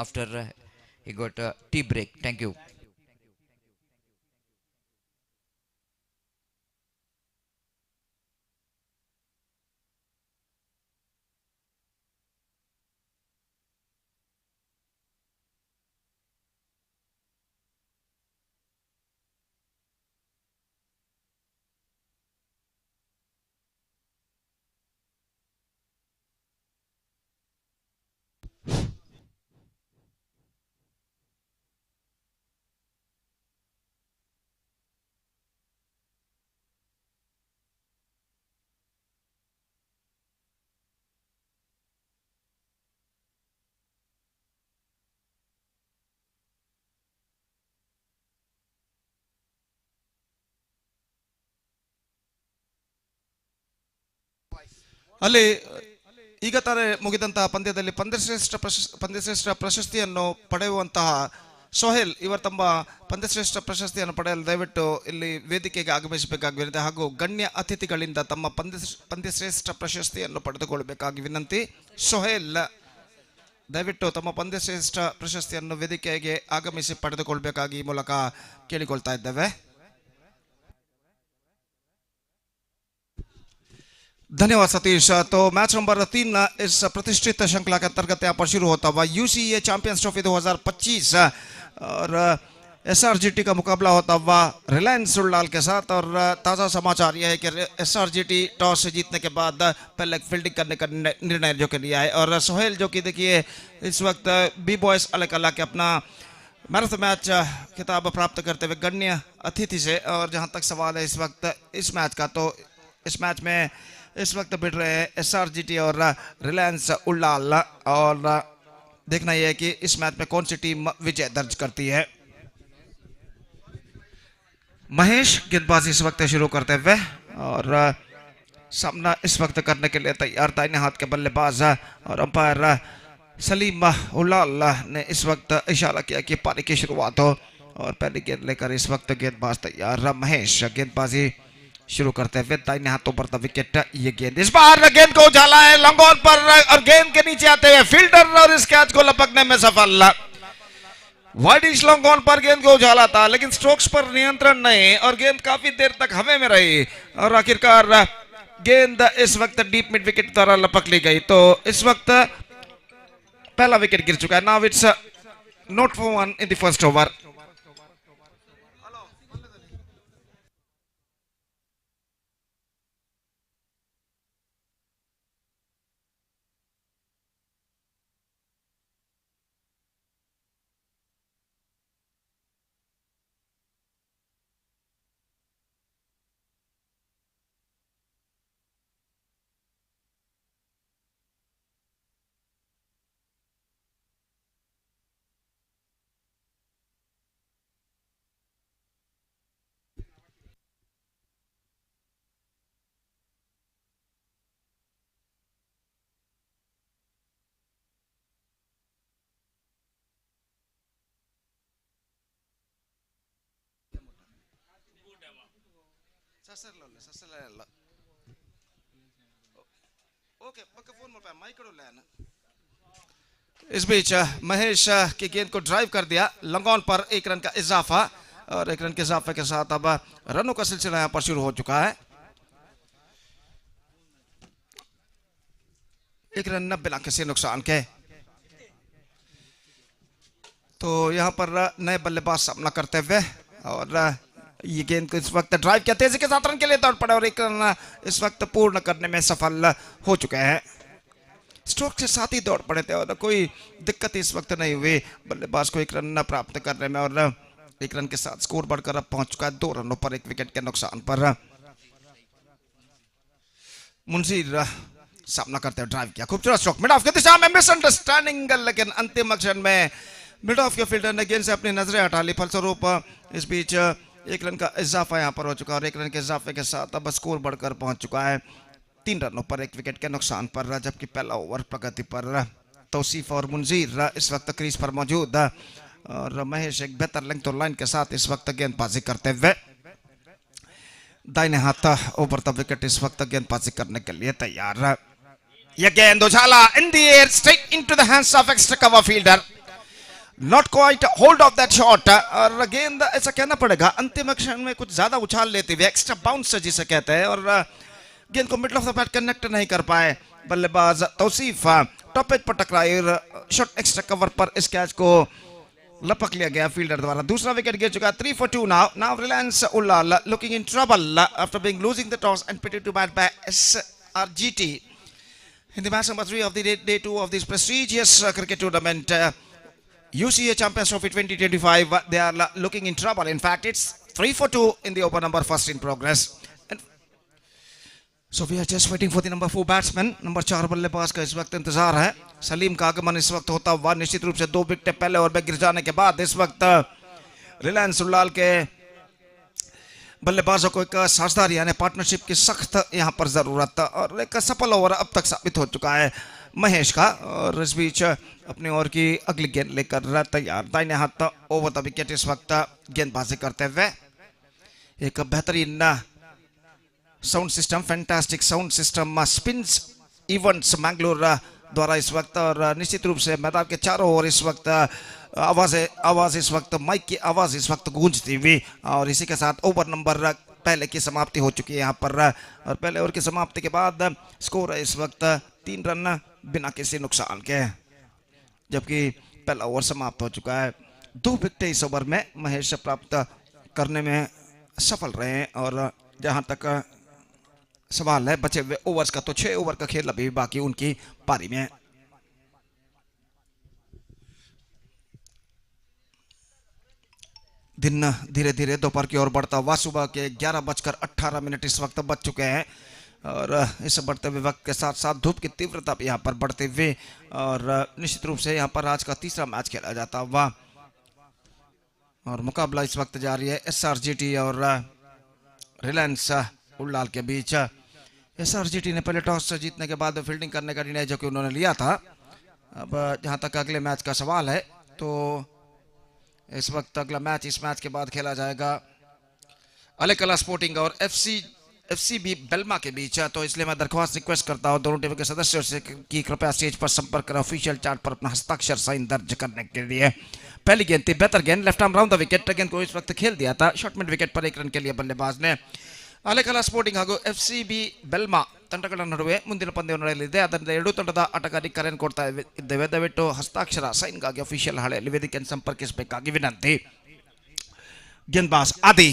after he got a tea break. Thank you. ಅಲ್ಲಿ ಈಗ ತಾನೇ ಮುಗಿದಂತಹ ಪಂದ್ಯದಲ್ಲಿ ಪಂದ್ಯಶ್ರೇಷ್ಠ ಪ್ರಶಸ್ತಿಯನ್ನು ಪಡೆಯುವಂತಹ ಸೊಹೇಲ್ ಇವರು ತಮ್ಮ ಪಂದ್ಯಶ್ರೇಷ್ಠ ಪ್ರಶಸ್ತಿಯನ್ನು ಪಡೆಯಲು ದಯವಿಟ್ಟು ಇಲ್ಲಿ ವೇದಿಕೆಗೆ ಆಗಮಿಸಬೇಕಾಗಿರುತ್ತೆ ಹಾಗೂ ಗಣ್ಯ ಅತಿಥಿಗಳಿಂದ ತಮ್ಮ ಪಂದ್ಯಶ್ರೇಷ್ಠ ಪ್ರಶಸ್ತಿಯನ್ನು ಪಡೆದುಕೊಳ್ಳಬೇಕಾಗಿ ವಿನಂತಿ. ಸೊಹೇಲ್ ದಯವಿಟ್ಟು ತಮ್ಮ ಪಂದ್ಯಶ್ರೇಷ್ಠ ಪ್ರಶಸ್ತಿಯನ್ನು ವೇದಿಕೆಗೆ ಆಗಮಿಸಿ ಪಡೆದುಕೊಳ್ಳಬೇಕಾಗಿ ಈ ಮೂಲಕ ಕೇಳಿಕೊಳ್ತಾ ಇದ್ದೇವೆ. धन्यवाद सतीश. तो मैच नंबर 3 इस प्रतिष्ठित श्रृंखला के अंतर्गत यहाँ पर शुरू होता हुआ U.C.A चैंपियंस ट्रॉफी 2025 और SRGT का मुकाबला होता हुआ रिलायंस उल्लाल के साथ. और ताज़ा समाचार यह है कि SRGT टॉस से जीतने के बाद पहले फील्डिंग करने का निर्णय जो के लिया है. और सोहेल जो कि देखिए इस वक्त बी बॉयज अलग के अपना मैन ऑफ द मैच खिताब प्राप्त करते हुए गण्य अतिथि से. और जहाँ तक सवाल है इस वक्त इस मैच का, तो इस मैच में इस वक्त भिड़ रहे हैं SRGT और रिलायंस उल्लाल. और देखना यह है कि इस मैच में कौन सी टीम विजय दर्ज करती है. महेश गेंदबाजी इस वक्त शुरू करते हुए और सामना इस वक्त करने के लिए तैयार दाहिने हाथ के बल्लेबाज. और अंपायर सलीम उल्लाल ने इस वक्त इशारा किया कि पारी की शुरुआत हो. और पहली गेंद लेकर इस वक्त गेंदबाज तैयार. महेश गेंदबाजी शुरू करते हुए दाहिने हाथों पर द विकेट. ये गेंद इस बार गेंद को उछाला है लॉन्ग ऑन पर और गेंद के नीचे आते हुए फील्डर और इस कैच को लपकने में सफल. वाइडिश लॉन्ग ऑन पर गेंद को उछाला था लेकिन स्ट्रोक्स पर नियंत्रण नहीं और गेंद काफी देर तक हवा में रही और आखिरकार गेंद इस वक्त डीप मिड विकेट द्वारा लपक ली गई. तो इस वक्त पहला विकेट गिर चुका है. Now it's not for one in the first over. इस बीच महेश की गेंद को ड्राइव कर दिया लॉन्ग ऑन पर. एक रन का इजाफा और एक रन के इजाफे के साथ अब रनों का सिलसिला यहां पर शुरू हो चुका है. एक रन बिना किसी नुकसान के. तो यहां पर नए बल्लेबाज सामना करते हुए और ये गेंद को इस वक्त ड्राइव किया तेजी के साथ रन के लिए दौड़ पड़े और एक रन इस वक्त पूर्ण करने में सफल हो चुके हैं. स्ट्रोक के साथ ही दौड़ पड़े थे और कोई दिक्कत इस वक्त नहीं हुई बल्लेबाज को एक रन प्राप्त करने में. और एक रन के साथ स्कोर बढ़कर अब पहुंच चुका है 2 रनों पर 1 विकेट के नुकसान पर. मुंशीर सामना करते हुए ड्राइव किया खूबसूरत स्ट्रोक मिड ऑफ की दिशा में मिसअंडरस्टैंडिंग लेकिन अंतिम अक्षर में मिड ऑफ के फील्डर ने गेंद से अपनी नजरें हटा ली. फलस्वरूप इस बीच एक रन का इजाफा यहां पर हो चुका है और एक रन के इजाफे के साथ अब स्कोर बढ़कर पहुंच चुका है 3 रनों पर 1 विकेट के नुकसान पर. जबकि पहला ओवर प्रगति पर तौसीफ और मुंजीर इस वक्त क्रीज पर मौजूद और महेश एक बेहतर लेंथ लाइन के साथ इस वक्त गेंदबाजी करते हुए दाहिने हाथ ओवर द विकेट इस वक्त गेंदबाजी करने के लिए तैयार. यह गेंद उछाला in the air straight into the hands of extra cover fielder. Not quite hold of that shot. और गेंद ऐसा कहना पड़ेगा अंतिम क्षण में कुछ ज्यादा उछाल लेते हुए एक्स्ट्रा बाउंस जिसे कहते हैं और गेंद को middle of the bat connect नहीं कर पाए बल्लेबाज तौसीफ. टॉप एज पर टकराई शॉट एक्स्ट्रा कवर पर इस कैच को लपक लिया गया फील्डर द्वारा. दूसरा विकेट गिर चुका 3 for 2 now Reliance Ullal looking in trouble after being losing the toss and pitted to bat by SRGT in the match number 3 of the day 2 of this prestigious cricket tournament. U.C.A Champiuons Trophy 2025. They are looking in trouble. In fact, it's 3 for 2 in the over number first in progress. And so we are just waiting for the number 4 batsman. Number 4 बल्लेबाज का इस वक्त इंतजार है. सलीम का आगमन इस वक्त होता हुआ निश्चित रूप से 2 विकेट पहले ओवर में गिर जाने के बाद इस वक्त रिलायंस उल्लाल के बल्लेबाजों को एक साझेदारी यानी पार्टनरशिप की सख्त यहां पर जरूरत और एक सफल ओवर अब तक साबित हो चुका है महेश का. और इस बीच अपनी ओवर की अगली गेंद लेकर तैयार दाहिने हाथ ओवर द विकेट इस वक्त गेंदबाजी करते हुए एक बेहतरीन sound system fantastic sound system spins events Mangalore द्वारा इस वक्त, और निश्चित रूप से मैदान के चारों ओर इस वक्त आवाज इस वक्त माइक की आवाज इस वक्त गूंजती हुई, और इसी के साथ ओवर नंबर पहले की समाप्ति हो चुकी है यहाँ पर, और पहले ओवर की समाप्ति के बाद स्कोर है इस वक्त 3 रन बिना किसी नुकसान के, जबकि पहला ओवर समाप्त हो चुका है। 2 विकेट इस ओवर में महेश प्राप्त करने में सफल रहे हैं, और जहां तक सवाल है बचे हुए ओवर्स का, तो 6 ओवर का खेल अभी बाकी उनकी पारी में है। दिन धीरे धीरे दोपहर की ओर बढ़ता हुआ, सुबह के 11:18 इस वक्त बज चुके हैं, और इस बढ़ते हुए वक्त के साथ साथ धूप की तीव्रता भी यहाँ पर बढ़ते हुए, और निश्चित रूप से यहाँ पर आज का तीसरा मैच खेला जाता हुआ, और मुकाबला इस वक्त जारी है SRGT और रिलायंस उल्लाल के बीच। SRGT ने पहले टॉस जीतने के बाद फील्डिंग करने का निर्णय जो कि उन्होंने लिया था। अब जहां तक अगले मैच का सवाल है, तो इस वक्त अगला मैच इस मैच के बाद खेला जाएगा अलेकला स्पोर्टिंग और FCB बेल्मा के बीच। तो इसलिए मैं दरख्वास्त रिक्वेस्ट करता हूं दोनों टीमों के सदस्यों से कि कृपया स्टेज पर संपर्क करें ऑफिशियल चार्ट पर अपना हस्ताक्षर साइन दर्ज करने के लिए। पहली गेंद थी बेहतर गेंद, left arm round the wicket, गेंद को इस वक्त खेल दिया था शॉर्ट मिड विकेट पर 1 रन के लिए बल्लेबाज ने। ಅಲೆಕಲ ಸ್ಪೋರ್ಟಿಂಗ್ ಹಾಗೂ FCB ಬೆಲ್ಮಾ ತಂಡಗಳ ನಡುವೆ ಮುಂದಿನ ಪಂದ್ಯ ನಡೆಯಲಿದೆ. ಅದರಿಂದ ಎರಡೂ ತಂಡದ ಆಟಗಾರರಿಗೆ ಕರೆಯನ್ನು ಕೊಡ್ತಾ ಇದ್ದೇವೆ. ದಯವಿಟ್ಟು ಹಸ್ತಾಕ್ಷರ ಸೈನ್ಗಾಗಿ ಅಫಿಷಿಯಲ್ ಹಳೆಯಲ್ಲಿ ವೇದಿಕೆಯನ್ನು ಸಂಪರ್ಕಿಸಬೇಕಾಗಿ ವಿನಂತಿ. गेंदबाज आदि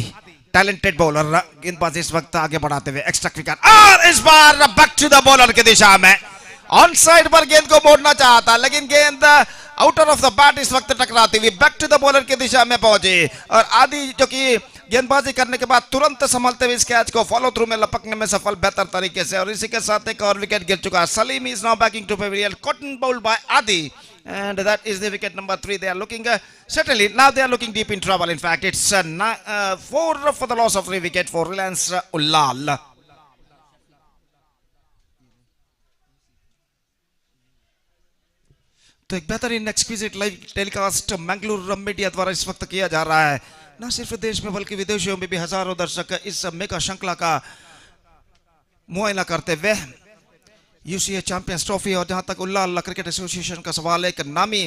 टैलेंटेड बॉलर, गेंदबाज इस वक्त आगे बढ़ाते हुए एक्स्ट्रा विकेट, और इस बार बैक टू द बॉलर की दिशा में ऑन साइड पर गेंद को मोड़ना चाहता, लेकिन गेंद आउटर ऑफ द बैट इस वक्त टकराती हुई बैक टू द बॉलर की दिशा में पहुंची, और आदि जो कि गेंदबाजी करने के बाद तुरंत संभलते हुए इस कैच को फॉलो थ्रू में लपकने में सफल बेहतर तरीके से, और इसी के साथ एक और विकेट गिर चुका है. Saleem is now backing to pavilion, cotton bowled by Adi, and that is the wicket number 3. They are looking certainly now they are looking deep in trouble. In fact, it's 4 for the loss of 3 wicket for Reliance Ullal. तो एक बेहतरीन exquisite live telecast Mangaluru media द्वारा इस वक्त किया जा रहा है. न सिर्फ देश में बल्कि विदेशों में भी हजारों दर्शक इस मेगा श्रृंखला का मुआयना करते हुए U.C.A चैंपियंस ट्रॉफी, और जहां तक उल्लाल क्रिकेट एसोसिएशन का सवाल है, एक नामी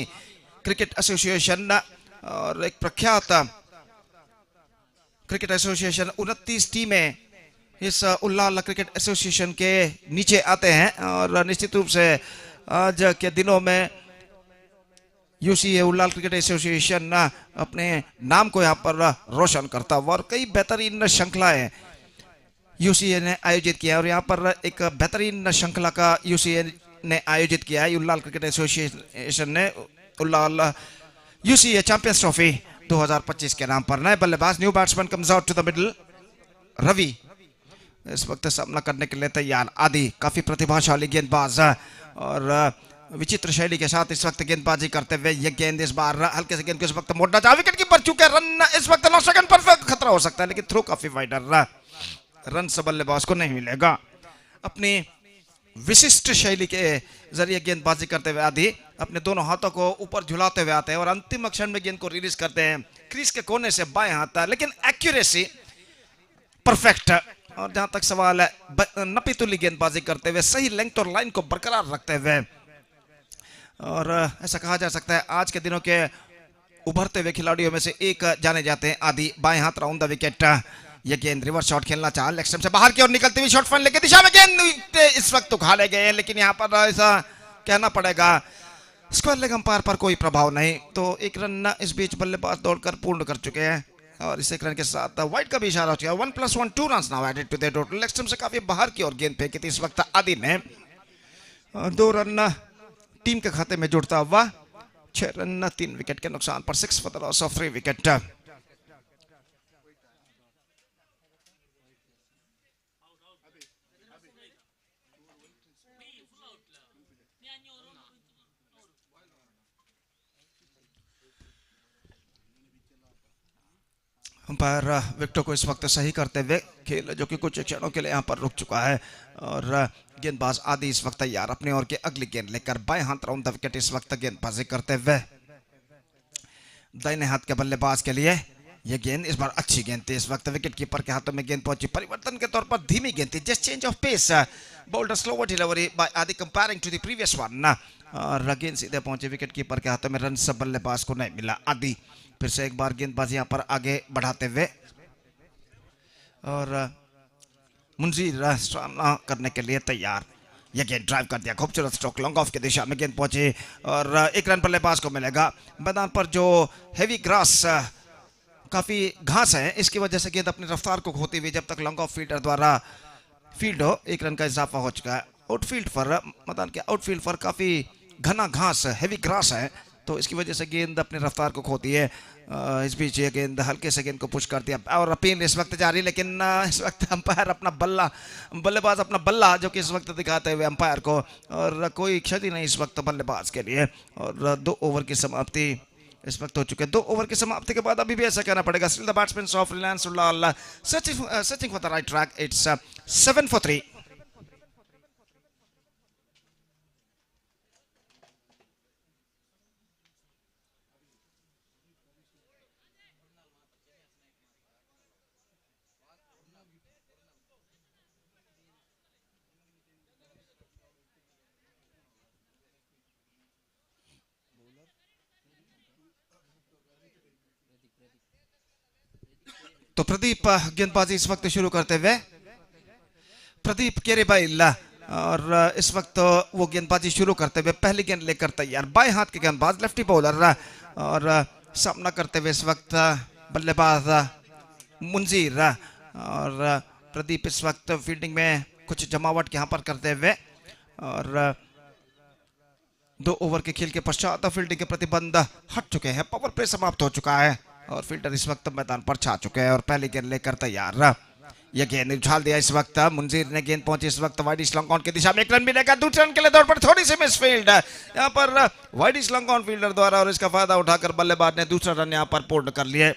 क्रिकेट एसोसिएशन और एक प्रख्यात क्रिकेट एसोसिएशन, 29 टीमें इस उल्लाल क्रिकेट एसोसिएशन के नीचे आते हैं, और निश्चित रूप से आज के दिनों में U.C.A उल्लाल क्रिकेट एसोसिएशन अपने नाम को यहाँ पर रोशन करता हुआ, और कई बेहतरीन श्रृंखलाएं U.C.A ने आयोजित किया, और यहाँ पर एक बेहतरीन श्रृंखला का U.C.A ने आयोजित किया है उल्लाल क्रिकेट एसोसिएशन ने. उल्लाल U.C.A चैंपियंस ट्रॉफी 2025 के नाम पर. नए बल्लेबाज, new batsman comes out to the middle, Ravi इस वक्त सामना करने के लिए तैयार. आदि काफी प्रतिभाशाली गेंदबाज, और विचित्र शैली के साथ इस वक्त गेंदबाजी करते हुए ये गेंद इस बार हल्के से गेंद को इस वक्त मोड़ना चाहे, विकेट कीपर चुके, रन इस वक्त 9 सेकंड पर खतरा हो सकता है, लेकिन थ्रो काफी वाइडर, रन से बल्लेबाज को नहीं मिलेगा. अपनी विशिष्ट शैली के जरिए गेंदबाजी करते हुए आदि अपने दोनों हाथों को ऊपर झुलाते हुए आते हैं, और अंतिम क्षण में गेंद को रिलीज करते हैं क्रीज के कोने से बाएं हाथ, लेकिन एक्यूरेसी परफेक्ट. और जहां तक सवाल है, नपीतुली गेंदबाजी करते हुए सही लेंथ और लाइन को बरकरार रखते हुए, और ऐसा कहा जा सकता है आज के दिनों के उभरते हुए खिलाड़ियों में से एक जाने जाते हैं आदि. बाएं हाथ राउंड द विकेट, ये गेंद रिवर्स शॉट खेलना चाह, लेग स्टंप से बाहर की ओर निकलती हुई शॉट फन की दिशा में गेंद इस वक्त उखाड़े गए, लेकिन यहाँ पर ऐसा कहना पड़ेगा स्क्वायर लेग अंपायर पर कोई प्रभाव नहीं. तो 1 रन इस बीच बल्लेबाज दौड़कर पूर्ण कर चुके हैं, और इस 1 रन के साथ वाइड का भी इशारा हो चुका है. 1+1 2 run now added to the total. Leg stump से काफी बाहर की ओर गेंद फेंकी थी इस वक्त आदि ने, 2 रन टीम के खाते में जुड़ता हुआ. 6 रन 3 विकेट के नुकसान पर, 6 for the loss of 3 wicket. Umpire विकेटों को इस वक्त सही करते हुए खेल जो कि कुछ क्षणों के लिए यहाँ पर रुक चुका है, और गेंदबाज आदि इस वक्त तैयार अपने ओर के अगली गेंद लेकर बाएं हाथ राउंड द विकेट इस वक्त गेंदबाजी करते हुए. दाहिने हाथ के बल्लेबाज के लिए यह गेंद इस बार अच्छी गेंद थी, इस वक्त विकेट कीपर के हाथों में गेंद पहुंची. परिवर्तन के तौर पर धीमी गेंद थी, just change of pace, bowled a slower delivery by Adi comparing to the previous one. और गेंद सीधे पहुंचे विकेट कीपर के हाथों में, रन सब बल्लेबाज को नहीं मिला। आदि फिर से एक बार गेंदबाजी यहाँ पर आगे बढ़ाते हुए और मुंजीर सामना करने के लिए तैयार। यह गेंद ड्राइव कर दिया, खूबसूरत स्ट्रोक लॉन्ग ऑफ की दिशा में गेंद पहुंची और एक रन बल्लेबाज को मिलेगा। मैदान पर जो हेवी ग्रास काफी घास है, इसकी वजह से गेंद अपनी रफ्तार को खोती हुई जब तक लॉन्ग ऑफ फील्डर द्वारा फील्ड हो, एक रन का इजाफा हो चुका है। आउटफील्ड पर, मैदान के आउटफील्ड पर काफी घना घास हैवी ग्रास है, तो इसकी वजह से गेंद अपनी रफ्तार को खोती है। इस बीच ये गेंद हल्के से गेंद को पुश कर दिया और अपील इस वक्त जारी, लेकिन इस वक्त अंपायर अपना बल्ला, बल्लेबाज अपना बल्ला जो कि इस वक्त दिखाते हुए अंपायर को, और कोई क्षति नहीं इस वक्त बल्लेबाज के लिए। और 2 ओवर की समाप्ति इस वक्त हो चुके हैं। 2 ओवर की समाप्ति के बाद अभी भी ऐसा कहना पड़ेगा, still the batsman of Reliance Ullal searching for the right track. It's 7 for 3। तो प्रदीप गेंदबाजी इस वक्त शुरू करते हुए, प्रदीप केरेबाइल और इस वक्त वो गेंदबाजी शुरू करते हुए पहली गेंद लेकर तैयार। बाएं हाथ के गेंदबाज लेफ्टी बॉलर और सामना करते हुए इस वक्त बल्लेबाज मुंजीर, और प्रदीप इस वक्त फील्डिंग में कुछ जमावट यहाँ पर करते हुए, और 2 ओवर के खेल के पश्चात फील्डिंग के प्रतिबंध हट चुके हैं। पावर प्ले समाप्त हो चुका है और फील्डर इस वक्त मैदान पर छा चुके हैं और पहली गेंद लेकर तैयार। यह गेंद उछाल दिया इस वक्त मुंजीर ने, गेंद पहुंची इस वक्त वाइड स्लॉन्ग ऑन की दिशा में, एक रन मिलेगा। दूसरे रन के लिए दौड़ पर थोड़ी सी मिस फील्ड यहाँ पर वाइड स्लॉन्ग ऑन फील्डर द्वारा, और इसका फायदा उठाकर बल्लेबाज ने दूसरा रन यहाँ पर पूर्ण कर लिए।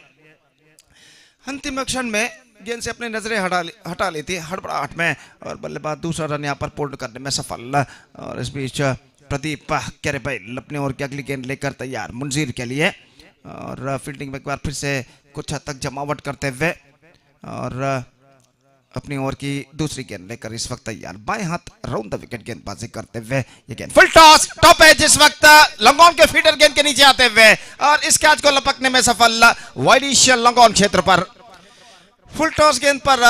अंतिम क्षण में गेंद से अपनी नजरें हटा ली थी हड़बड़ाहट में, और बल्लेबाज दूसरा रन यहाँ पर पूर्ण करने में सफल। और इस बीच प्रदीप केरेबाइल अपनी ओर की अगली गेंद लेकर तैयार मुंजीर के लिए, और फील्डिंग में एक बार फिर से कुछ हद तक जमावट करते हुए और अपनी ओर की दूसरी गेंद लेकर इस वक्त तैयार। बाएं हाथ राउंड द विकेट गेंदबाजी करते हुए ये गेंद फुल टॉस टॉप है जिस वक्त लॉन्ग ऑन के फीडर गेंद के नीचे आते हुए और इस कैच को लपकने में सफल वाइडिश लॉन्ग ऑन क्षेत्र पर। फुल टॉस गेंद पर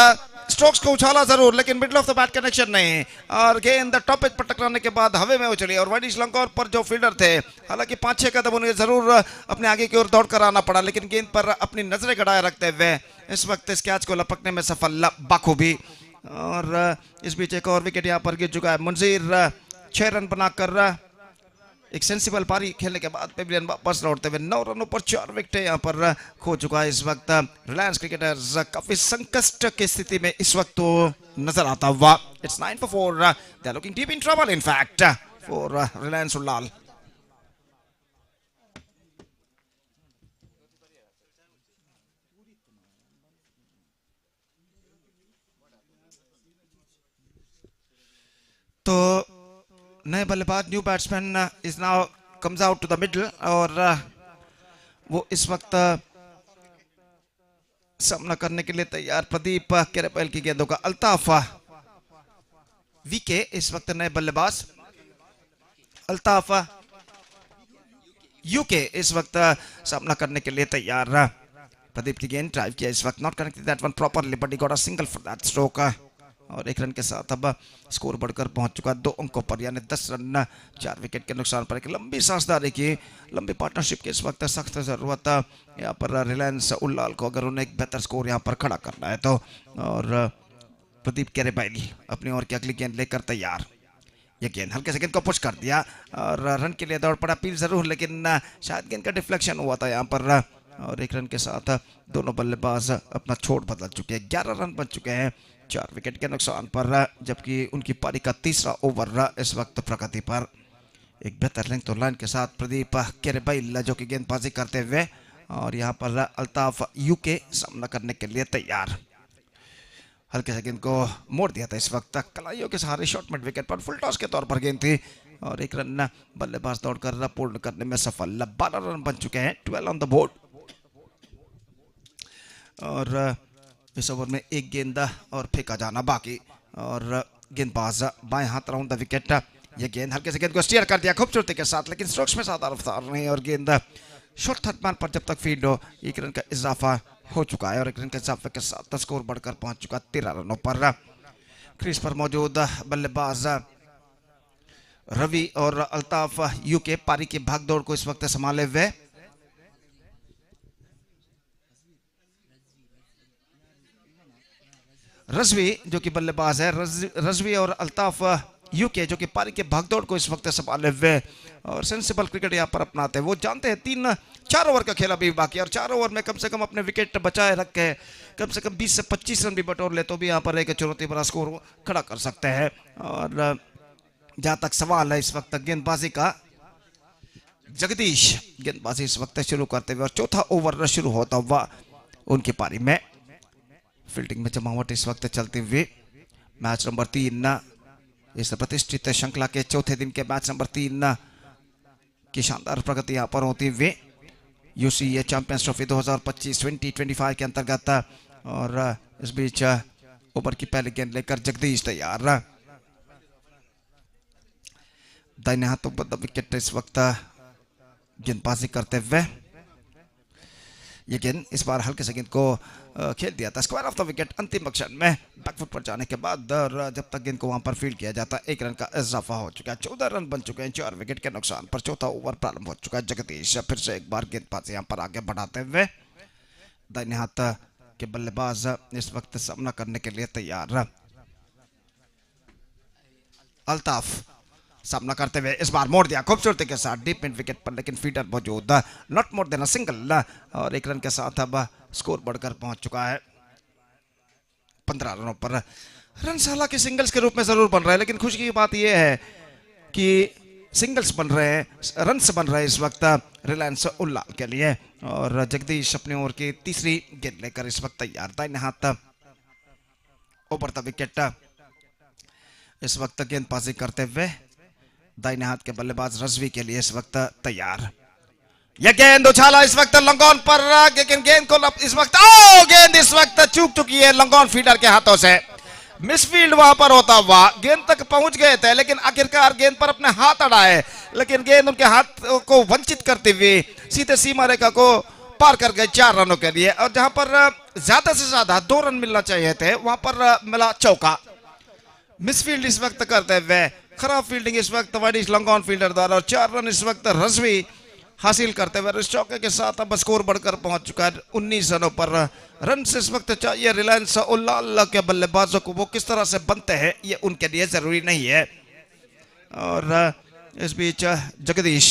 स्ट्रोक्स को उछाला जरूर, लेकिन middle of the bat connection नहीं, और गेंद टॉप एज पर टकराने के बाद हवे में उछली और वाइडिश लॉन्ग ऑन पर जो फील्डर थे, हालांकि 5-6 कदम उन्हें जरूर अपने आगे की ओर दौड़ कर आना पड़ा, लेकिन गेंद पर अपनी नजरें गड़ाए रखते हुए इस वक्त इस कैच को लपकने में सफल बाखूबी। और इस बीच एक और विकेट यहाँ पर गिर चुका है। मुंजीर 6 रन बनाकर एक सेंसिबल पारी खेलने के बाद पेविलियन वापस लौटते हुए 9 रनों पर 4 विकेट यहाँ पर खो चुका है। इस वक्त रिलायंस क्रिकेटर्स काफी संकट की स्थिति में इस वक्त तो नजर आता हुआ। इट्स 9 for 4, they are looking deep in trouble in fact for Reliance Ullal. तो नए बल्लेबाज new batsman is now comes out to the middle, और वो इस वक्त सामना करने के लिए तैयार। प्रदीप केरेबाइल की गेंदों का अल्ताफ वीके इस वक्त नए बल्लेबाज, अल्ताफ यूके इस वक्त सामना करने के लिए तैयार। प्रदीप की गेंद ड्राइव किया इस वक्त, not connected that one properly but he got a single for that stroke, और 1 रन के साथ अब स्कोर बढ़कर पहुंच चुका 2 अंकों पर, यानी 10 रन 4 विकेट के नुकसान पर। एक लंबी सांसदारी की, लंबी पार्टनरशिप की इस वक्त सख्त जरूरत यहाँ पर रिलायंस उल्लाल को, अगर उन्हें एक बेहतर स्कोर यहाँ पर खड़ा करना है तो। और प्रदीप केरेबाइल अपनी ओर की अगली गेंद लेकर तैयार। ये गेंद हल्के से गेंद को पुश कर दिया और रन के लिए दौड़ पड़ा अपील जरूर, लेकिन शायद गेंद का डिफ्लेक्शन हुआ था यहाँ पर, और 1 रन के साथ दोनों बल्लेबाज अपना छोड़ बदल चुके हैं। 11 रन बन चुके हैं 4 विकेट के नुकसान पर, जबकि उनकी पारी का तीसरा ओवर इस वक्त प्रगति पर। एक बेहतर लेंथ तो लाइन के साथ प्रदीप केरेबाइल जो कि गेंदबाजी करते हुए, और यहाँ पर अल्ताफ यूके सामना करने के लिए तैयार। हल्के से गेंद को मोड़ दिया था इस वक्त कलाइयों के सहारे शॉर्ट मिड विकेट पर, फुल टॉस के तौर पर गेंद थी, और 1 रन बल्लेबाज दौड़कर पूर्ण करने में सफल। 12 रन बन चुके हैं, 12 ऑन द बोर्ड, और इस ओवर में 1 गेंद और फेंका जाना बाकी, और गेंदबाज बाएं हाथ राउंड द विकेट। ये गेंद हल्के से गेंद को स्टीयर कर दिया खूबसूरती के साथ, लेकिन स्ट्रोक्स में ज्यादा रफ्तार नहीं और गेंद शॉर्ट थर्ड मैन पर जब तक फील्ड हो 1 रन का इजाफा हो चुका है और 1 रन के इजाफे के साथ स्कोर बढ़कर पहुंच चुका 13 रनों पर। क्रीज पर मौजूद बल्लेबाज रवि और अल्ताफ यूके पारी की भागदौड़ को इस वक्त संभाले हुए। रजवी जो कि बल्लेबाज है, रजवी और अल्ताफ यूके जो कि पारी के भागदौड़ को इस वक्त संभाले हुए और सेंसिबल क्रिकेट यहाँ पर अपनाते हैं। वो जानते हैं 4 ओवर का खेल अभी बाकी और 4 ओवर में कम से कम अपने विकेट बचाए रख के कम से कम 20 से 25 रन भी बटोर ले तो भी यहाँ पर एक चुनौती भरा स्कोर खड़ा कर सकते हैं। और जहां तक सवाल है इस वक्त गेंदबाजी का, जगदीश गेंदबाजी इस वक्त शुरू करते हुए और चौथा ओवर शुरू होता हुआ उनकी पारी में। फील्डिंग में जमावट इस वक्त चलते हुए मैच नंबर 3 इस प्रतिष्ठित श्रृंखला के चौथे दिन के मैच नंबर 3 की शानदार प्रगति यहाँ पर होती हुई U.C.A चैंपियंस ट्रॉफी 2025-2025 के अंतर्गत। और इस बीच ओवर की पहली गेंद लेकर जगदीश तैयार। दाहिने हाथों पर विकेट इस वक्त गेंदबाजी करते हुए। ये गेंद इस बार हल्के से गेंद को खेल दिया था स्क्वायर ऑफ द विकेट अंतिम क्षण में बैकफुट पर जाने के बाद। और जब तक गेंद को वहां पर फील्ड किया जाता 1 रन का इजाफा हो चुका है। 14 रन बन चुके हैं 4 विकेट के नुकसान पर। चौथा ओवर प्रारंभ हो चुका है। जगदीश फिर से एक बार गेंदबाजी यहां पर आगे बढ़ाते हुए। दाहिने हाथ के बल्लेबाज इस वक्त सामना करने के लिए तैयार। अल्ताफ सामना करते हुए इस बार मोड़ दिया खूबसूरती के साथ डीप मिड विकेट पर, लेकिन फील्डर मौजूद not more than a single और 1 रन के साथ अब स्कोर बढ़कर पहुंच चुका है 15 रनों पर। रन हालांकि सिंगल्स के रूप में जरूर बन रहे हैं, लेकिन खुशी की बात यह है कि सिंगल्स बन रहे हैं, रन्स बन रहे हैं इस वक्त रिलायंस उल्लाल के लिए। और जगदीश अपने ओवर की तीसरी गेंद लेकर इस वक्त तैयार। दाहिने हाथ ओवर द विकेट इस वक्त गेंदबाजी करते हुए दाहिने हाथ के बल्लेबाज रजवी के लिए इस वक्त तैयार। यह गेंद उछाला इस वक्त लंगोन पर, लेकिन गेंद को इस वक्त गेंद इस वक्त चूक चुकी है लंगोन फील्डर के हाथों से। मिसफील्ड वहां पर होता हुआ गेंद तक पहुंच गए थे, लेकिन आखिरकार गेंद पर अपने हाथ अड़ाए, लेकिन गेंद उनके हाथ को वंचित करते हुए सीधे सीमा रेखा को पार कर गए 4 रनों के लिए। और जहां पर ज्यादा से ज्यादा 2 रन मिलना चाहिए थे वहां पर मिला चौका। मिसफील्ड इस वक्त करते हुए, खराब फील्डिंग इस वक्त वाइडिश लंगोन फील्डर द्वारा और 4 रन इस वक्त रजवी हासिल करते हुए इस चौके के साथ अब स्कोर बढ़कर पहुंच चुका है 19 रनों पर। रन से इस वक्त चाहिए रिलायंस उल्लाल के बल्लेबाजों को, वो किस तरह से बनते हैं ये उनके लिए जरूरी नहीं है। और इस बीच जगदीश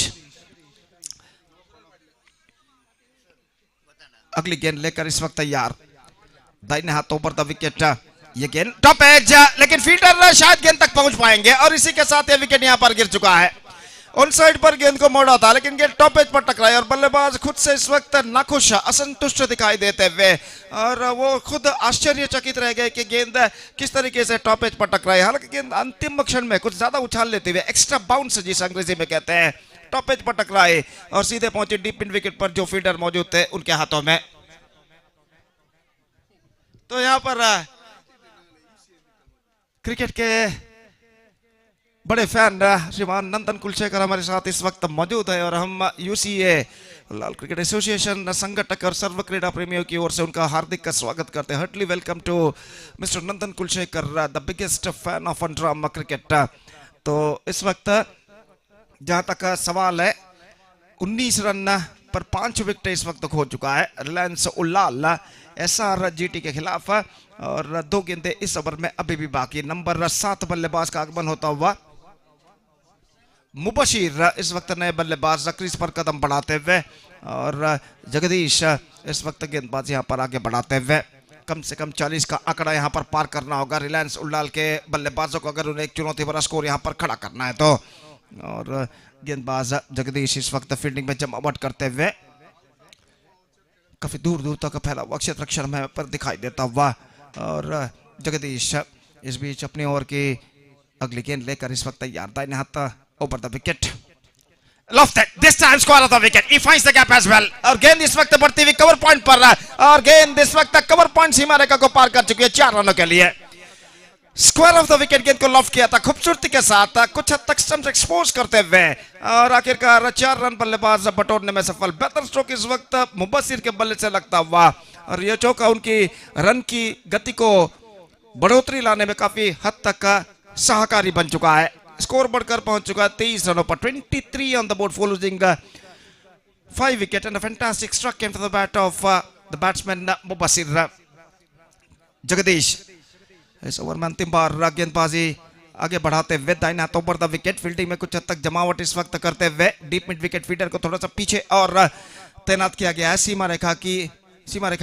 अगली गेंद लेकर इस वक्त तैयार। दाहिने हाथों पर द विकेट, ये गेंद टॉप एज, लेकिन फील्डर शायद गेंद तक पहुंच पाएंगे और इसी के साथ ये विकेट यहां पर गिर चुका है। ऑन साइड पर गेंद को मोड़ा था, लेकिन गेंद टॉप एज पर टकराई और बल्लेबाज खुद से इस वक्त नाखुश असंतुष्ट दिखाई देते हुए और वो खुद आश्चर्यचकित रह गए कि गेंद किस तरीके से टॉप एज पर टकराई। हालांकि गेंद अंतिम क्षण में कुछ ज्यादा उछाल लेते हुए एक्स्ट्रा बाउंस जिस अंग्रेजी में कहते हैं टॉप एज पर टकराए और सीधे पहुंचे डीप इन विकेट पर जो फील्डर मौजूद थे उनके हाथों में। तो यहां पर क्रिकेट के बड़े फैन श्रीमान नंदन कुलशेखर हमारे साथ इस वक्त मौजूद है और हम U.C.A लाल क्रिकेट एसोसिएशन संगठक और सर्व क्रीड़ा प्रेमियों की ओर से उनका हार्दिक स्वागत करते हैं। Heartly welcome to mister Nandan Kulshekhar, the biggest fan of drama cricket. तो इस वक्त जहां तक सवाल है 19 रन पर 5 विकेट इस वक्त खो चुका है रिलायंस उल्लाल SRGT के खिलाफ और 2 गेंदें इस ओवर में अभी भी बाकी। नंबर 7 बल्लेबाज का आगमन होता हुआ मुबशीर इस वक्त नए बल्लेबाज क्रीज पर कदम बढ़ाते हुए और जगदीश इस वक्त गेंदबाज यहां पर आगे बढ़ाते हुए कम से कम 40 का आंकड़ा यहां पर पार करना होगा रिलायंस उल्लाल के बल्लेबाजों को, अगर उन्हें एक चुनौती भरा स्कोर यहां पर खड़ा करना है तो। और गेंदबाज जगदीश इस वक्त फील्डिंग में जमावट करते हुए काफी दूर दूर तक फैला हुआ क्षेत्र रक्षण में पर दिखाई देता हुआ और जगदीश इस बीच अपनी ओवर की अगली गेंद लेकर इस वक्त तैयार। दाहिने हाथ over the wicket, lofted this time square of the wicket, he finds the gap as well और गेंद इस वक्त बढ़ती हुई कवर पॉइंट पर और गेंद इस वक्त कवर पॉइंट सीमा रेखा को पार कर चुकी है 4 रनों के लिए। स्क्वायर ऑफ द विकेट गेंद को लॉफ्ट किया था खूबसूरती के साथ, कुछ हद तक स्टंप्स एक्सपोज करते हुए और आखिरकार 4 रन बल्लेबाज बटोरने में सफल। बेहतर स्ट्रोक इस वक्त मुबस्सिर के बल्ले से लगता हुआ और यह चौका उनकी रन की गति को बढ़ोतरी लाने में काफी हद तक सहकारी बन चुका है। स्कोर बढ़कर पहुंच चुका है 23 रनों पर। 23 on the board for losing 5 wicket and a fantastic stroke came from the bat of the batsman Mubassir Jagdish. इस ओवर में अंतिम बार गेंदबाजी आगे बढ़ाते हुए दाहिने हाथ ऊपर द विकेट। फील्डिंग में कुछ हद तक जमावट इस वक्त करते हुए डीप मिड विकेट फीडर को थोड़ा सा पीछे और तैनात किया गया है सीमा रेखा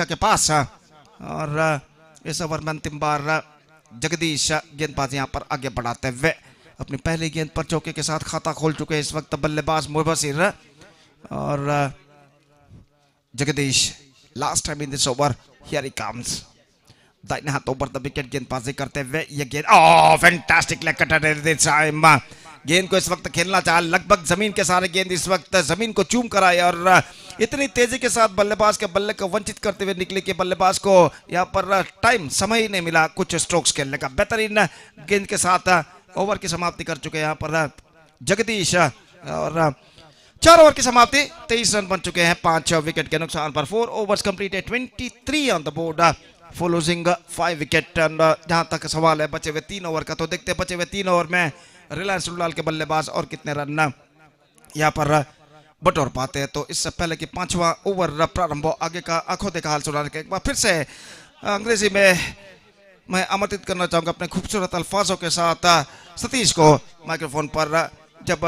के पास। और इस ओवर में अंतिम बार जगदीश गेंदबाजी यहां पर आगे बढ़ाते हुए अपनी पहली गेंद पर चौके के साथ खाता खोल चुके इस वक्त बल्लेबाज मुबस्सिर। और Jagdish last time in this over, here he comes. दाहिने हाथ ऊपर द विकेट गेंदबाजी करते हुए ये गेंद fantastic leg cutter this time. गेंद को इस वक्त खेलना चाहा, लगभग जमीन के सारे गेंद इस वक्त जमीन को चूम कर आए और इतनी तेजी के साथ बल्लेबाज के बल्ले को वंचित करते हुए निकले कि बल्लेबाज को यहाँ पर समय ही नहीं मिला कुछ स्ट्रोक्स खेलने का। बेहतरीन गेंद के साथ ओवर की समाप्ति कर चुके यहाँ पर जगदीश और 4 ओवर की समाप्ति 23 रन बन चुके हैं 5 विकेट के नुकसान पर। 4 overs completed, 23 on the board for losing 5 wicket. जहां तक सवाल है बचे हुए 3 ओवर का, तो देखते हैं बचे हुए 3 ओवर में रिलायंस उल्लाल के बल्लेबाज और कितने रन यहाँ पर बटोर पाते हैं। तो इससे पहले कि 5वां ओवर प्रारंभ हो, आगे का आंखों देखा हाल सुनाने के एक बार फिर से अंग्रेजी में मैं आमंत्रित करना चाहूंगा अपने खूबसूरत अल्फाजों के साथ सतीश को माइक्रोफोन पर, जब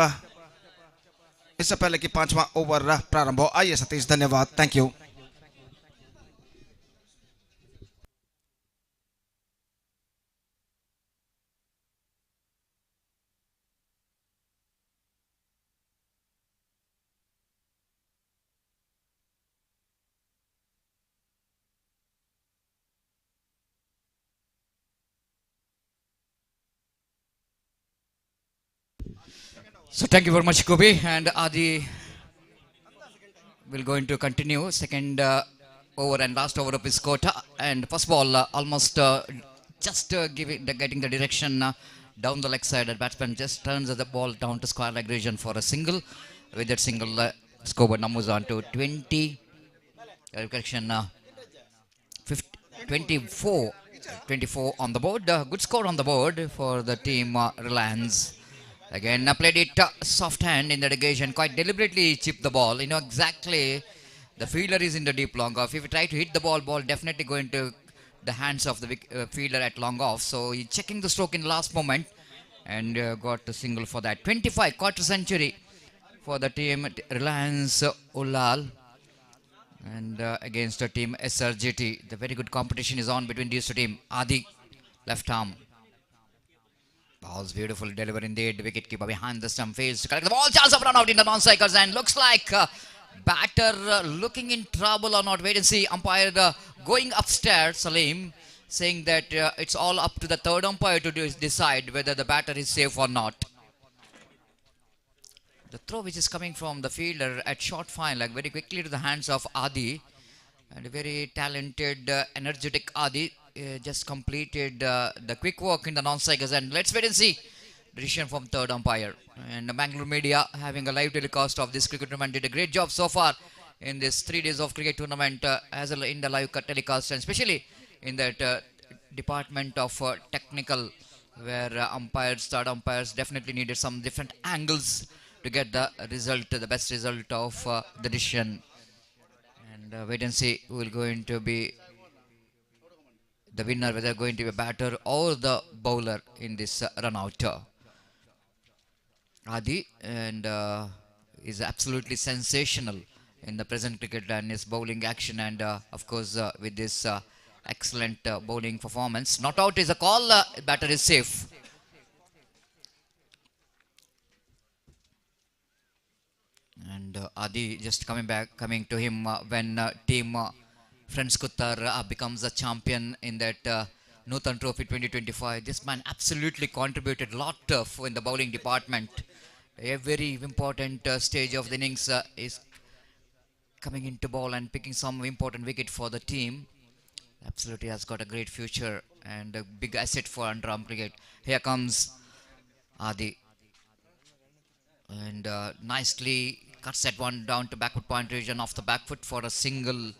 इससे पहले कि 5वां ओवर प्रारंभ हो। आइए सतीश, धन्यवाद, thank you. So thank you very much, Kobe, and Adi will going to continue second over and last over of his quota. And first ball, almost just getting the direction down the leg side. And batsman just turns the ball down to square leg region for a single. With that single, scoreboard numbers on to 20. Correction, 24. 24 on the board. Good score on the board for the team Reliance. Again, played it soft hand in the occasion, quite deliberately chipped the ball. You know exactly the fielder is in the deep long off. If you try to hit the ball definitely going to the hands of the fielder at long off. So he's checking the stroke in the last moment and got a single for that. 25 quarter century for the team Reliance Ullal and against the team SRGT. The very good competition is on between these two teams. Adi, left arm. Ball's beautiful delivery indeed. Wicketkeeper behind the stump fails to collect the ball. Chance of run out in the non-strikers and looks like batter looking in trouble or not. Wait and see. Umpire going upstairs, Salim, saying that it's all up to the third umpire to decide whether the batter is safe or not. The throw which is coming from the fielder at short fine, like very quickly to the hands of Adi, and a very talented, energetic Adi. Just completed the quick work in the non-strikers, and let's wait and see decision from third umpire. And the Bangalore media having a live telecast of this cricket tournament did a great job so far in this 3 days of cricket tournament as well in the live telecast, and especially in that department of technical, where third umpires definitely needed some different angles to get the result, the best result of the decision. And wait and see who will going to be the winner, whether going to be a batter or the bowler in this run out. Adi and is absolutely sensational in the present cricket and his bowling action, and of course with this excellent bowling performance. Not out is a call, batter is safe. And Adi just coming to him when team Friends Kuttar becomes a champion in that Nutan Trophy 2025. This man absolutely contributed a lot in the bowling department. A very important stage of the innings is coming into ball and picking some important wicket for the team. Absolutely has got a great future and a big asset for underarm cricket. Here comes Adi and nicely cuts that one down to backward point region off the back foot for a single.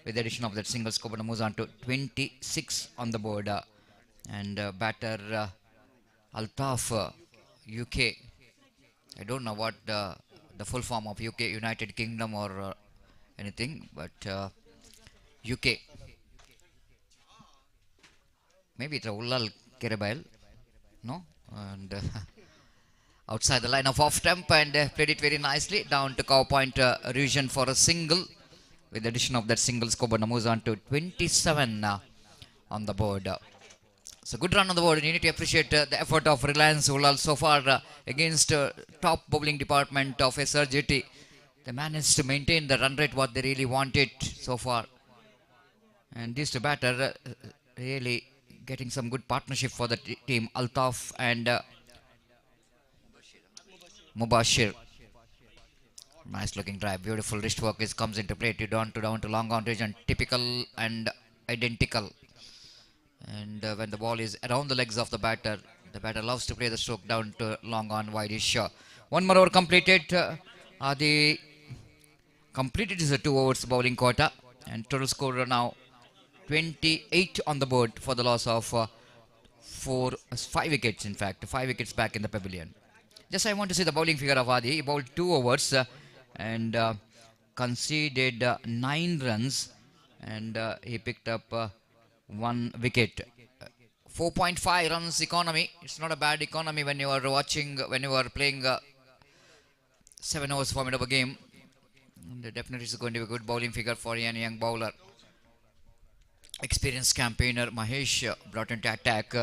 With the addition of that single, Skobana moves on to 26 on the board. And batter Altaf, UK. I don't know what the full form of UK, United Kingdom, or anything, but UK. Maybe it's a Ullal Kerebail, no? And outside the line of off stump and played it very nicely down to cow point region for a single. With the addition of that single, Skobana moves on to 27 on the board. So good run on the board, and you need to appreciate the effort of Reliance Ullal so far against top bowling department of SRGT. They managed to maintain the run rate what they really wanted so far. And these two batter really getting some good partnership for the team, Altaf and Mubashir. Nice looking drive, beautiful wrist work comes into play down to long on region, typical and identical. And when the ball is around the legs of the batter loves to play the stroke down to long on wide-ish. One more over completed. The completed is a 2 overs bowling quota, and total score now 28 on the board for the loss of 5 wickets. In fact, 5 wickets back in the pavilion. Just I want to see the bowling figure of Adi. He bowled 2 overs and conceded 9 runs, and he picked up 1 wicket. 4.5 runs economy. It's not a bad economy when you are playing 7 overs format of a game. And definitely is going to be a good bowling figure for a young bowler. Experienced campaigner Mahesh brought into attack.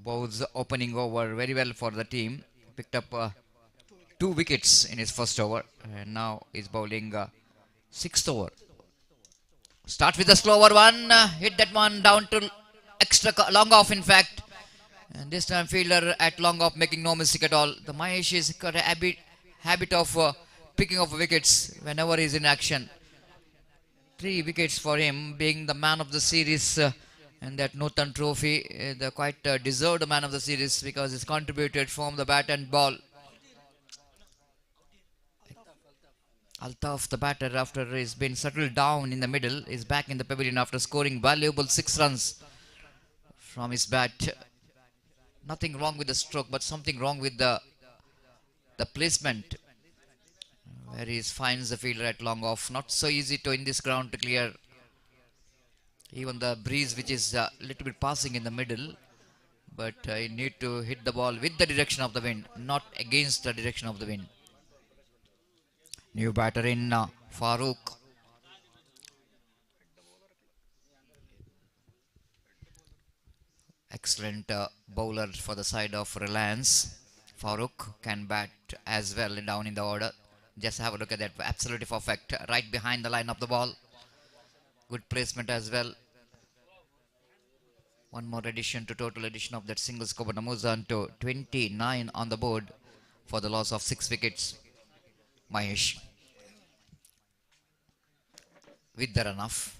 Bowls opening over very well for the team. Picked up 2 wickets in his first over, and now is bowling 6th over. Start with the slower one, hit that one down to long off in fact, and this time fielder at long off making no mistake at all. The Mahesh has got a habit of picking off wickets whenever he's in action. 3 wickets for him, being the man of the series and that Norton trophy, the quite deserved man of the series because he's contributed from the bat and ball. Altaf, the batter, after he's been settled down in the middle, is back in the pavilion after scoring valuable 6 runs from his bat. Nothing wrong with the stroke, but something wrong with the placement, where he finds the fielder at long off. Not so easy to in this ground to clear. Even the breeze, which is a little bit passing in the middle, but you need to hit the ball with the direction of the wind, not against the direction of the wind. New batter in Farooq. Excellent bowler for the side of Reliance. Farooq can bat as well down in the order. Just have a look at that. Absolutely perfect. Right behind the line of the ball. Good placement as well. One more addition to total addition of that single score. Namuzan to 29 on the board for the loss of 6 wickets. Mahesh with the runoff.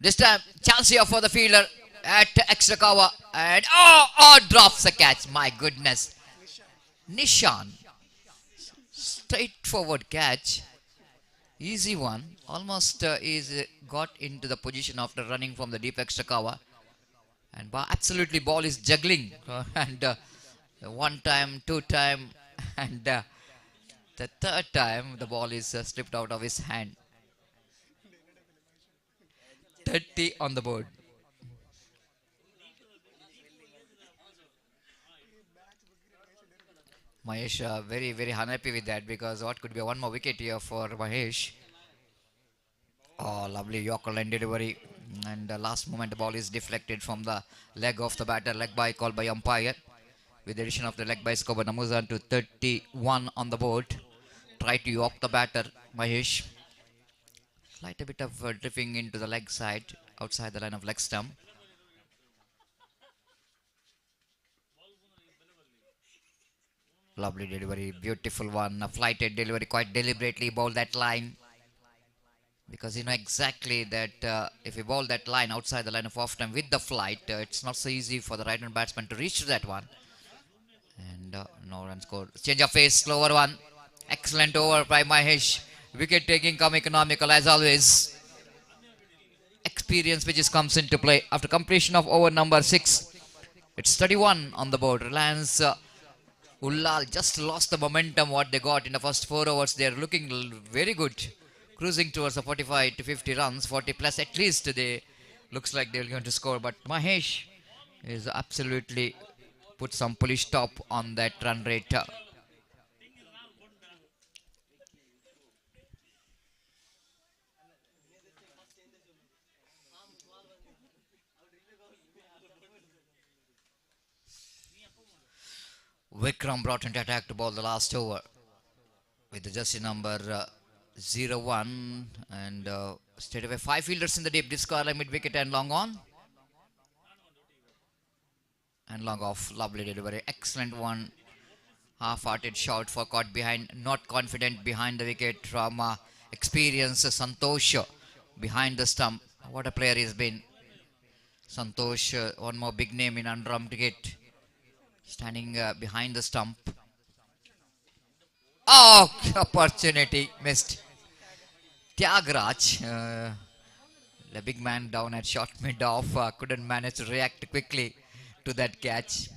This time chance here for the fielder at extra cover, and drops the catch. My goodness, Nishan, straightforward catch, easy one. Almost is got into the position after running from the deep extra cover, and absolutely ball is juggling and one time, 2 time, and the 3rd time the ball is slipped out of his hand. 30 on the board. Mahesh very unhappy with that, because what could be one more wicket here for Mahesh. Oh, lovely Yorker line delivery, and last moment the ball is deflected from the leg of the batter. Leg by called by umpire. With the addition of the leg by Skoba Namuzan to 31 on the board. Try to york the batter, Mahesh. Slight a bit of drifting into the leg side, outside the line of leg stump. Lovely delivery, beautiful one. A flighted delivery, quite deliberately bowled that line. Because you know exactly that if you bowl that line outside the line of off time with the flight, it's not so easy for the right hand batsman to reach to that one. And no run scored. Change of pace, slower one. Excellent over by Mahesh. Wicket taking come economical as always. Experience which is comes into play after completion of over number 6. It's 31 on the board. Reliance Ullal just lost the momentum what they got in the first 4 overs. They are looking very good, cruising towards the 45 to 50 runs, 40 plus at least. They looks like they're going to score. But Mahesh is absolutely put some polish top on that run rate. Vikram brought into attack to bowl the last over with the jersey number 01 and straight away 5 fielders in the deep. Discard mid wicket and long on and long off. Lovely delivery, excellent one. Half-hearted shot for caught behind, not confident behind the wicket from experienced Santosh behind the stump. What a player he's been. Santosh, one more big name in undrawn cricket, standing behind the stump. Oh, opportunity missed. Tyagaraaj, the big man down at short mid off, couldn't manage to react quickly to that catch.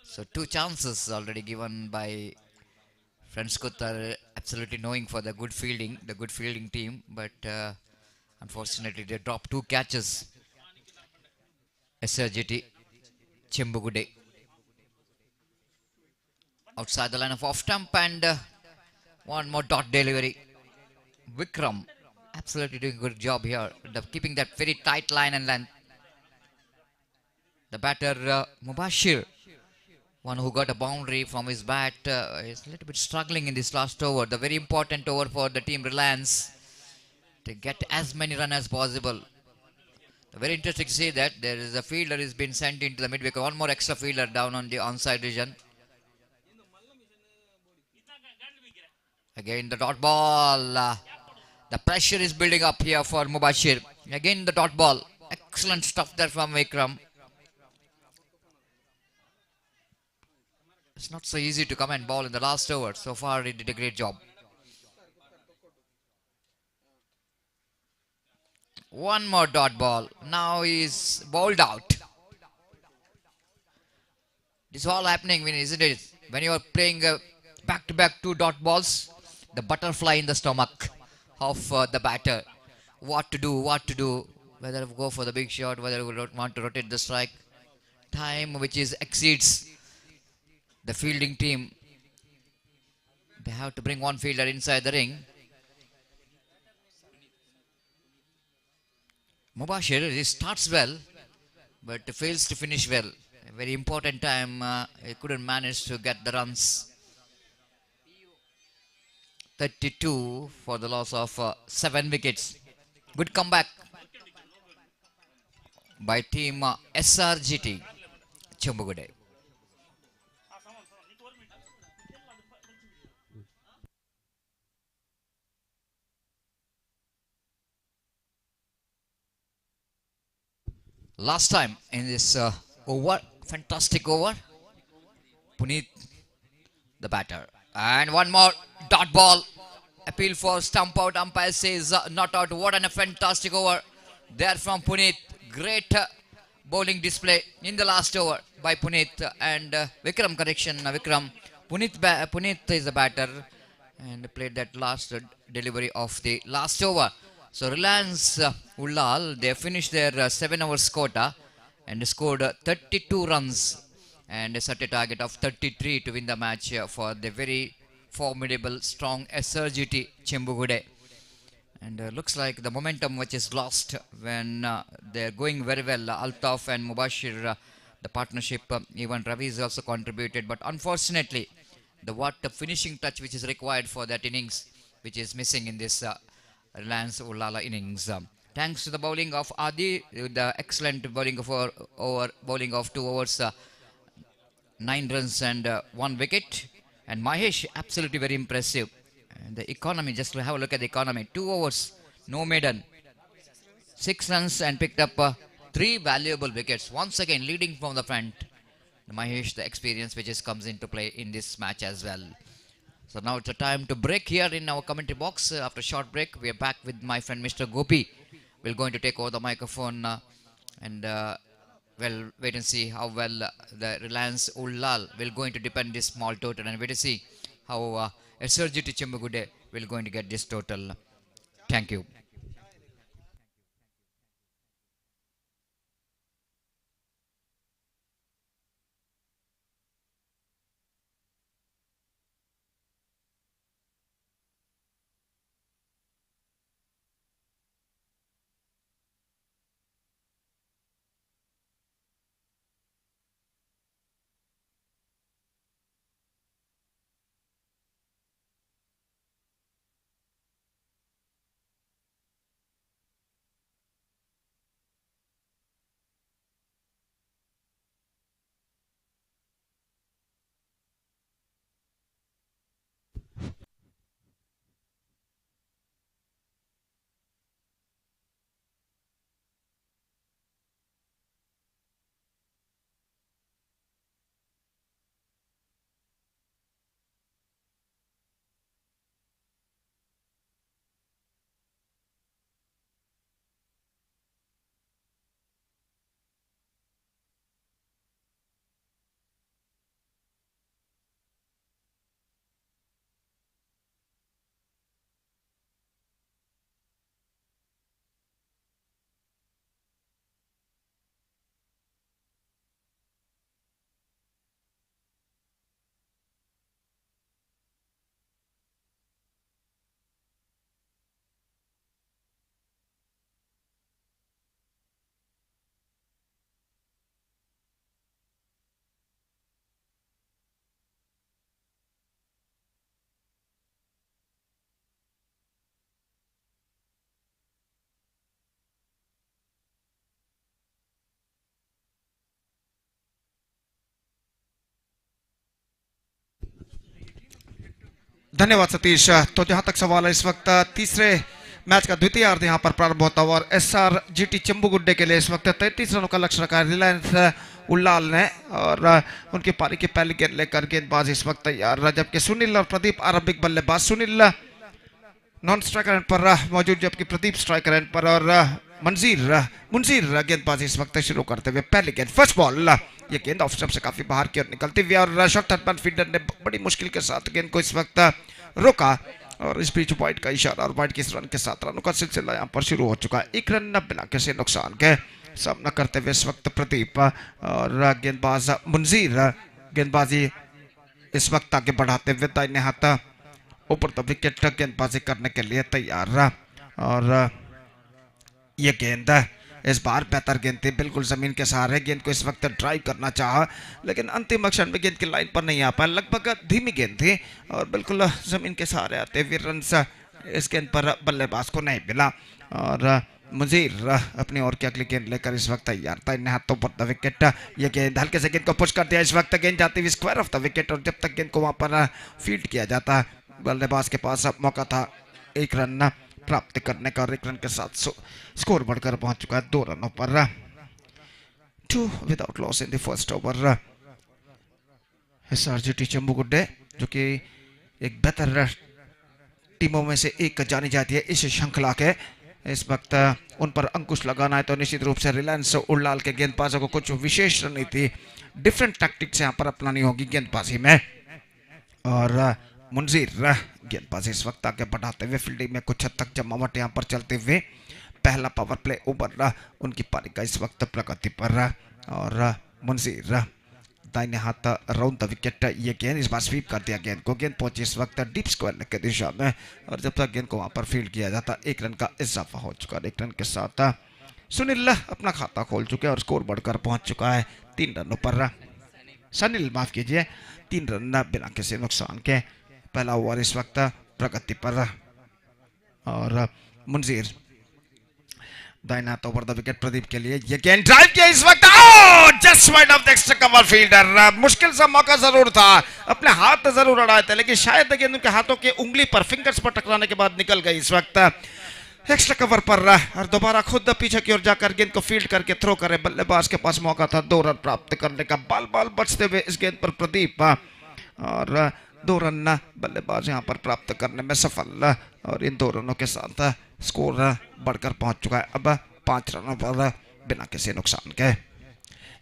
So 2 chances already given by Friends Kutar, absolutely knowing for the good fielding team, but unfortunately they dropped 2 catches. SRGT Chembugude outside the line of off stump and one more dot delivery. Vikram absolutely doing a good job here, keeping that very tight line and length. The batter Mubashir, one who got a boundary from his bat, is a little bit struggling in this last over. The very important over for the team Reliance to get as many runs as possible. Very interesting to see that there is a fielder has been sent into the mid wicket. One more extra fielder down on the onside region. Again the dot ball. The pressure is building up here for Mubashir. Again the dot ball. Excellent stuff there from Vikram. It's not so easy to come and bowl in the last over. So far he did a great job. One more dot ball. Now he's bowled out. This is all happening, isn't it? When you are playing back-to-back 2 dot balls, the butterfly in the stomach of the batter. What to do? Whether go for the big shot, whether want to rotate the strike. Time which exceeds the fielding team. They have to bring one fielder inside the ring. Mubashir, he starts well, but fails to finish well. A very important time, he couldn't manage to get the runs. 32 for the loss of 7 wickets. Good comeback by team SRGT Chembugude. Last time in this over, fantastic over. Puneet, the batter. And one more dot ball. Appeal for stump out. Umpire says not out. What a fantastic over there from Puneet. Great bowling display in the last over by Puneet. And Vikram, correction, Vikram. Puneet is the batter and played that last delivery of the last over. So Reliance Ullal, they finished their 7 hours quota and scored 32 runs and set a target of 33 to win the match for the very formidable, strong SRGT Chembugude. And looks like the momentum which is lost when they're going very well. Altaf and Mubashir, the partnership, even Ravi is also contributed. But unfortunately, the finishing touch which is required for that innings, which is missing in this Reliance Ullala innings. Thanks to the bowling of Adi, the excellent bowling of 2 overs. 9 runs and 1 wicket. And Mahesh, absolutely very impressive. And the economy, just to have a look at the economy, 2 overs, no maiden, 6 runs and picked up 3 valuable wickets. Once again, leading from the front. Mahesh, the experience which is comes into play in this match as well. So now it's a time to break here in our commentary box. After a short break, we are back with my friend Mr. Gopi. We're going to take over the microphone and we'll wait and see how well the Reliance Ullal will going to defend this small total, and wait to see how SRGT Chembugude will going to get this total. Thank you. धन्यवाद सतीश। तो जहां तक सवाल है, इस वक्त तीसरे match का द्वितीय अर्ध यहां पर प्रारंभ होता हुआ और SRGT चंबूगुड्डे के लिए इस वक्त 33 रनों का लक्ष्य रखा है रिलायंस उल्लाल ने, और उनकी पारी की पहली गेंद लेकर गेंदबाज इस वक्त तैयार, जबकि सुनील और प्रदीप आरंभिक बल्लेबाज। सुनील नॉन स्ट्राइकर एंड पर मौजूद, जबकि प्रदीप स्ट्राइकर एंड पर, और मुंजीर गेंदबाजी इस वक्त शुरू करते हुए पहली गेंद फर्स्ट बॉल, ये गेंद ऑफ स्टंप से काफी बाहर की ओर निकलती हुई और शॉर्ट थर्ड फील्डर ने बड़ी मुश्किल के साथ गेंद को इस वक्त रोका, और इस बीच वाइड का इशारा और वाइड के इस रन के साथ रनों का सिलसिला यहाँ पर शुरू हो चुका है। 1 रन बिना किसी नुकसान के सामना करते हुए इस वक्त प्रदीप, और गेंदबाज मुंजीर गेंदबाजी इस वक्त आगे बढ़ाते हुए दाहिने हाथ ऊपर द विकेट गेंदबाजी करने के लिए तैयार, और ये गेंद इस बार बेहतर गेंद थी, बिल्कुल जमीन के सहारे गेंद को इस वक्त ड्राइव करना चाहा, लेकिन अंतिम क्षण में गेंद की लाइन पर नहीं आ पाया। लगभग धीमी गेंद थी और बिल्कुल जमीन के सहारे आते हुए रन इस गेंद पर बल्लेबाज को नहीं मिला, और मुजीर अपनी ओर की अगली गेंद लेकर इस वक्त तैयार था। इन हाथों पर द विकेट, ये गेंद हल्के से गेंद को पुश कर दिया, इस वक्त गेंद जाती हुई स्क्वायर ऑफ द विकेट, और जब तक गेंद को वहां पर फील्ड किया जाता बल्लेबाज के पास मौका था 1 रन प्राप्त करने का, और 1 रन के साथ स्कोर बढ़कर पहुंच चुका है 2 रनों पर। 2 without loss in the first over. SRGT चंबूगुड्डे जो कि एक बेहतर टीमों में से एक जानी जाती है इस श्रृंखला के, इस वक्त उन पर अंकुश लगाना है तो निश्चित रूप से रिलायंस उल्लाल के गेंदबाजों को कुछ विशेष रणनीति, डिफरेंट टैक्टिक्स यहाँ पर अपनानी होगी गेंदबाजी में, और मुंजीर गेंदबाजी इस वक्त आगे बढ़ाते हुए फील्डिंग में कुछ हद तक जमावट यहाँ पर चलते हुए पहला पावर प्ले ओवर उनकी पारी का इस वक्त प्रगति पर, और मुंजीर दाहिने हाथ राउंड द विकेट, ये गेंद इस बार स्वीप कर दिया गेंद को, गेंद पहुंची इस वक्त डीप स्क्वायर की दिशा में, और जब तक गेंद को वहां पर फील्ड किया जाता 1 रन का इजाफा हो चुका है। 1 रन के साथ सुनील अपना खाता खोल चुके हैं और स्कोर बढ़कर पहुंच चुका है 3 रनों पर। सनील माफ कीजिए, 3 रन बिना किसी नुकसान के, पहला ओवर इस वक्त प्रगति पर, और मुंजीर दाहिना हाथ ओवर द विकेट प्रदीप के लिए, ये गेंद ड्राइव किया इस वक्त, just wide of the extra cover fielder. मुश्किल सा मौका जरूर था, अपने हाथ जरूर अड़ाए थे, लेकिन शायद गेंद उनके हाथों के उंगली पर, फिंगर्स पर टकराने के बाद निकल गई इस वक्त एक्स्ट्रा कवर पर। और दोबारा खुद पीछे की ओर जाकर गेंद को फील्ड करके थ्रो करे, बल्लेबाज के पास मौका था 2 रन प्राप्त करने का। बाल बाल बचते हुए इस गेंद पर प्रदीप, और 2 रन बल्लेबाज यहां पर प्राप्त करने में सफल, और इन 2 रनों के साथ स्कोर बढ़कर पहुंच चुका है अब 5 रनों पर बिना किसी नुकसान के।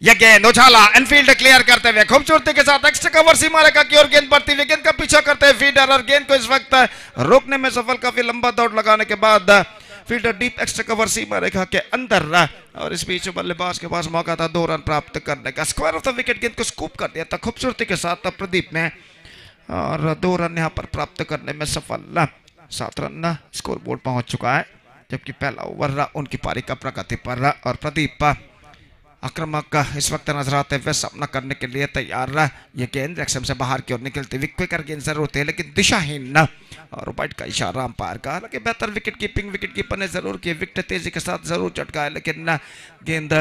यह गेंद उछाला, इनफील्ड क्लियर करते हुए खूबसूरती के साथ एक्स्ट्रा कवर सीमा रेखा की ओर गेंद बढ़ती हुई, गेंद का पीछा करते हुए फील्डर, और गेंद को इस वक्त रोकने में सफल। काफी लंबा दौड़ लगाने के बाद फील्डर डीप एक्स्ट्रा कवर सीमा रेखा के अंदर, और इस बीच बल्लेबाज के पास मौका था 2 रन प्राप्त करने का। स्क्वायर ऑफ द विकेट गेंद को स्कूप कर दिया था खूबसूरती के साथ प्रदीप ने, और 2 रन यहां पर प्राप्त करने में सफल। 7 रन स्कोर बोर्ड पहुंच चुका है, जबकि पहला ओवर उनकी पारी का प्रगति पर, और प्रदीप आक्रामक इस वक्त नजर आते हुए सामना करने के लिए तैयार। ये गेंद एक्सम से बाहर की ओर निकलती हुई क्विकर गेंद जरूर थे, लेकिन दिशाहीन, और वाइड का इशारा अंपायर का। हालांकि बेहतर विकेट कीपिंग विकेट कीपर ने जरूर की, विकेट तेजी के साथ जरूर चटकाया, लेकिन गेंद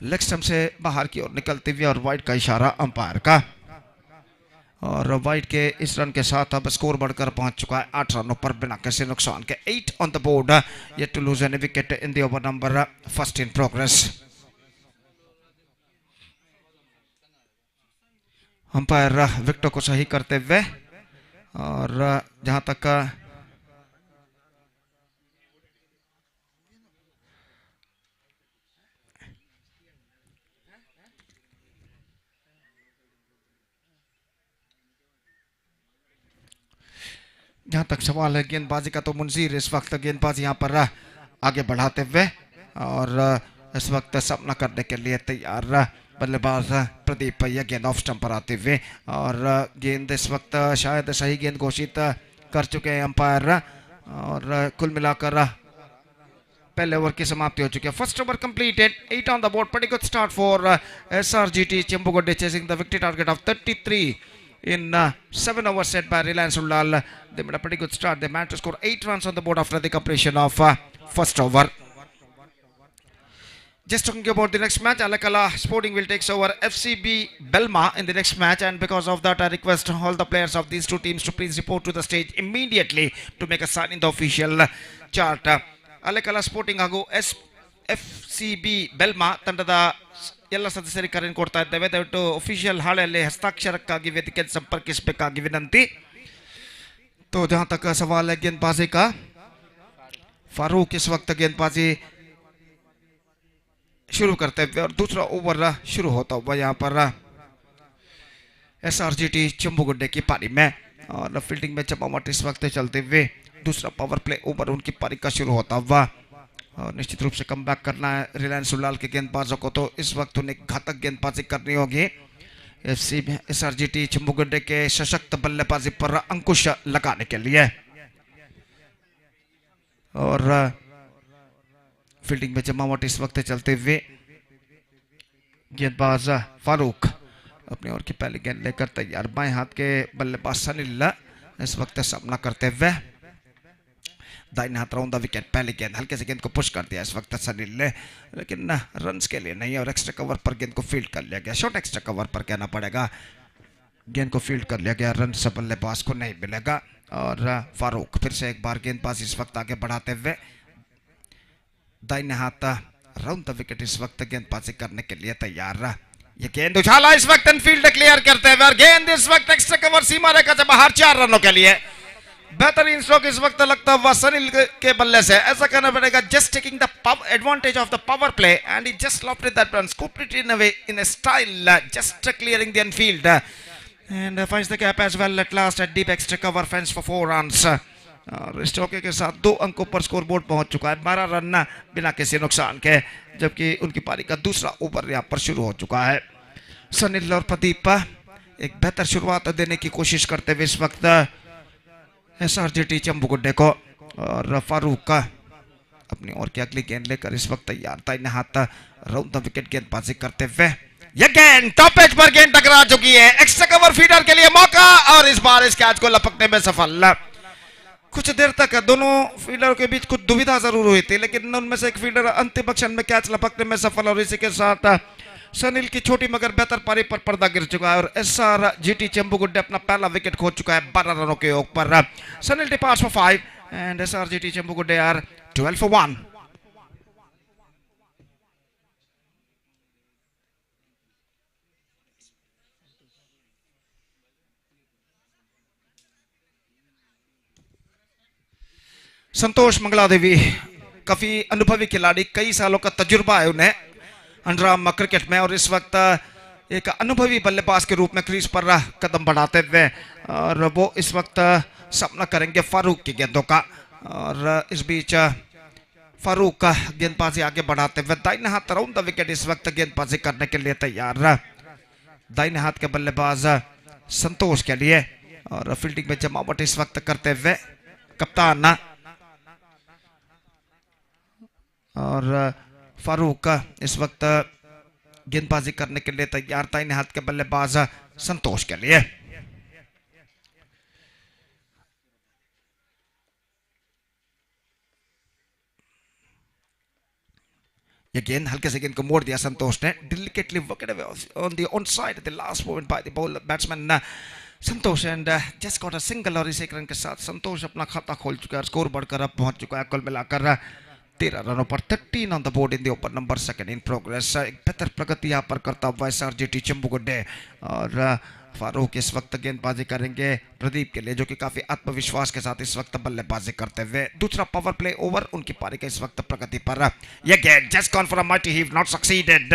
लेग स्टंप से बाहर की ओर निकलती हुई, और वाइड का इशारा अंपायर का। और वाइड के इस रन के साथ अब स्कोर बढ़कर पहुंच चुका है 8 रनों पर बिना किसी नुकसान के। 8 on the board, yet to lose any wicket in the over number first in progress. Umpire विकेटों को सही करते हुए, और जहां तक सवाल है गेंदबाजी का, तो मुंजीर इस वक्त गेंदबाजी यहां पर आगे बढ़ाते हुए, और इस वक्त सामना करने के लिए तैयार बल्लेबाज प्रदीप। यह गेंद ऑफ स्टंप पर आते हुए, और गेंद इस वक्त शायद सही गेंद घोषित कर चुके हैं अंपायर, और कुल मिलाकर पहले ओवर की समाप्ति हो चुकी है। First over completed, 8 on the board, pretty good start for SRGT Chembugode chasing the victory target of 33 in 7 overs set by Reliance Ullal. They made a pretty good start. They managed to score 8 runs on the board after the completion of first over. Just talking about the next match, Alakala Sporting will take over FCB Belma in the next match, and because of that I request all the players of these two teams to please report to the stage immediately to make a sign in the official chart. Alakala Sporting ಹಾಗೂ FCB Belma ತಂಡದ ಎಲ್ಲ ಸದಸ್ಯರಿಗೆ ಕರೆ ಕೊಡ್ತಾ ಇದ್ದೇವೆ, ದಯವಿಟ್ಟು official ಹಾಳೆಯಲ್ಲಿ ಹಸ್ತಾಕ್ಷರಕ್ಕಾಗಿ ವೇದಿಕೆ ಸಂಪರ್ಕಿಸಬೇಕಾಗಿ ವಿನಂತಿ। तो जहां तक सवाल है गेंदबाजी का, फारूक इस वक्त गेंदबाजी शुरू करते हुए, और दूसरा ओवर शुरू होता हुआ यहाँ पर SRGT चंबूगुड्डे की पारी में, और फील्डिंग में जमावट इस वक्त चलते हुए दूसरा पावर प्ले ओवर उनकी पारी का शुरू होता हुआ, और निश्चित रूप से कम बैक करना है रिलायंस उल्लाल के गेंदबाजों को, तो इस वक्त उन्हें घातक गेंदबाजी करनी होगी SRGT चंबूगुड्डे के सशक्त बल्लेबाजी पर अंकुश लगाने के लिए। और फील्डिंग में जमावट इस वक्त चलते हुए गेंदबाज फारूक अपनी ओर की पहली गेंद लेकर तैयार। बाएं हाथ के बल्लेबाज सनील इस वक्त सामना करते हुए, दाहिने हाथ राउंड द विकेट, पहली गेंद हल्के से गेंद को पुश कर दिया इस वक्त सनील ने, लेकिन रन्स के लिए नहीं, और एक्स्ट्रा कवर पर गेंद को फील्ड कर लिया गया। शॉर्ट एक्स्ट्रा कवर पर कहना पड़ेगा, गेंद को फील्ड कर लिया गया, रन से बल्लेबाज को नहीं मिलेगा। और फारूक फिर से एक बार गेंदबाज इस वक्त आगे बढ़ाते हुए, दाहिने हाथ राउंड द विकेट इस वक्त गेंदबाजी करने के लिए तैयार। ये गेंद उछाला इस वक्त फील्ड क्लियर करते हुए, और गेंद इस वक्त एक्स्ट्रा कवर सीमा रेखा से बाहर 4 रनों के लिए। बेहतरीन स्ट्रोक इस वक्त लगता हुआ सनील के बल्ले से, ऐसा कहना पड़ेगा, just taking the advantage of the power play, and he just lofted that run, scooped it in a way in a style, just clearing the infield, and finds the gap as well at last at deep extra cover fence for 4 runs. और इस चौके के साथ 2 अंकों पर score board पहुंच चुका है, 12 रन बिना किसी नुकसान के, जबकि उनकी पारी का दूसरा ओवर यहां पर शुरू हो चुका है। सनील और प्रदीप एक बेहतर शुरुआत देने की कोशिश करते हुए इस वक्त SRGT चंबूगुड्डे को, और फारूक का अपनी ओर की अगली गेंद लेकर इस वक्त तैयार, दाहिने हाथ राउंड द विकेट गेंदबाजी करते हुए, यह गेंद टॉप एज पर गेंद टकरा चुकी है, एक्स्ट्रा कवर फीडर के लिए मौका, और इस बार इस कैच को लपकने में सफल। कुछ देर तक दोनों फील्डरों के बीच कुछ दुविधा जरूर हुई थी, लेकिन उनमें से एक फील्डर अंतिम क्षण में कैच लपकने में सफल और इसी के साथ सनील की छोटी मगर बेहतर पारी पर पर्दा गिर चुका है और SRGT चंबुगुड्डे अपना पहला विकेट खो चुका है 12 रनों के ऊपर। Sunil departs for 5 and SRGT Chambugudde are 12 for 1। Santosh Mangaladevi काफी अनुभवी खिलाड़ी, कई सालों का तजुर्बा है उन्हें अंडरआर्म क्रिकेट में और इस वक्त एक अनुभवी बल्लेबाज के रूप में क्रीज पर कदम बढ़ाते हुए और वो इस वक्त सामना करेंगे फारूक की गेंदों का। और इस बीच फारूक का गेंदबाजी आगे बढ़ाते हुए दाहिने हाथ अराउंड द विकेट इस वक्त गेंदबाजी करने के लिए तैयार। दाहिने हाथ के बल्लेबाज संतोष के लिए और फील्डिंग में जमावट इस वक्त करते हुए कप्तान और फारूक इस वक्त गेंदबाजी करने के लिए तैयार। दाहिने हाथ के बल्लेबाज संतोष के लिए ये गेंद हल्के से गेंद को मोड़ दिया संतोष ने, delicately wicket away on the on side the last moment by the bowler batsman Santosh and just got a single और इस एक रन के साथ संतोष अपना खाता खोल चुका है। स्कोर बढ़कर अब पहुंच चुका है कुल मिलाकर 13 रनों पर 13 on the board in the over number second in progress. एक बेहतर प्रगति यहाँ पर करता हुआ SRGT चंबुगुड्डे और फारूक इस वक्त गेंदबाजी करेंगे प्रदीप के लिए जो कि काफी आत्मविश्वास के साथ इस वक्त बल्लेबाजी करते हुए। दूसरा पावर प्ले ओवर उनकी पारी का इस वक्त प्रगति पर। यह गेंद just gone for a mighty heave, not succeeded.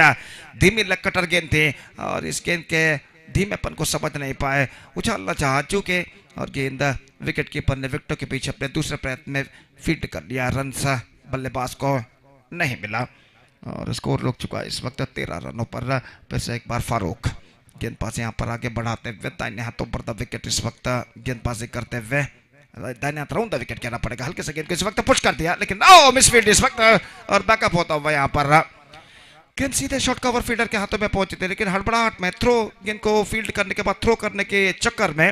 धीमी लेग कटर गेंद थी और इस गेंद के धीमेपन को समझ नहीं पाए, उछालना चाहा चूके और गेंद विकेट कीपर ने विकेटों के पीछे अपने दूसरे प्रयत्न में फील्ड कर लिया। रन बल्लेबाज को नहीं मिला और स्कोर रुक चुका है इस वक्त 13 रनों पर। फिर से एक बार फारूक गेंदबाज यहाँ पर आगे बढ़ाते हुए दाहिने हाथों पर द विकेट इस वक्त गेंदबाजी करते हुए दाहिने हाथ राउंड द विकेट कहना पड़ेगा। हल्के से गेंद को इस वक्त पुश कर दिया लेकिन मिसफील्ड इस वक्त और बैकअप होता हुआ यहाँ पर गेंद सीधे शॉर्ट कवर फील्डर के हाथों में पहुंची थी, लेकिन हड़बड़ाहट में थ्रो गेंद को फील्ड करने के बाद थ्रो करने के चक्कर में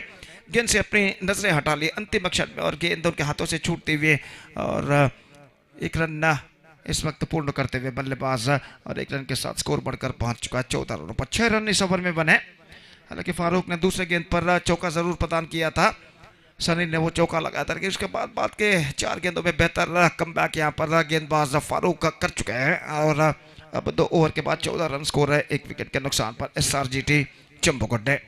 गेंद से अपनी नजरें हटा ली अंतिम क्षण में और गेंद उनके हाथों से छूटती हुई और एक रन इस वक्त पूर्ण करते हुए बल्लेबाज और एक रन के साथ स्कोर बढ़कर पहुंच चुका है 14 रनों पर। 6 रन इस ओवर में बने। हालांकि फारूक ने दूसरे गेंद पर चौका जरूर प्रदान किया था, सनी ने वो चौका लगाया था, लेकिन उसके बाद के 4 गेंदों में बेहतर कमबैक यहाँ पर गेंदबाज फारूक कर चुके हैं और अब 2 ओवर के बाद 14 रन स्कोर है 1 विकेट के नुकसान पर SRGT चंबुगुड्डे।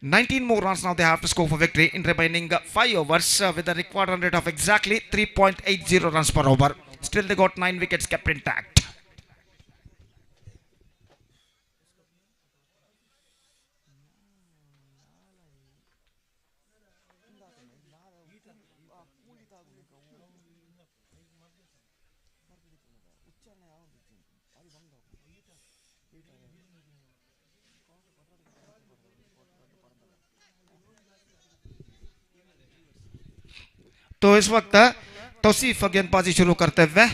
19 more runs now they have to score for victory in remaining 5 overs with a required run rate of exactly 3.80 runs per over. Still they got 9 wickets kept intact. तो इस वक्त तौसीफ गेंदबाजी शुरू करते हुए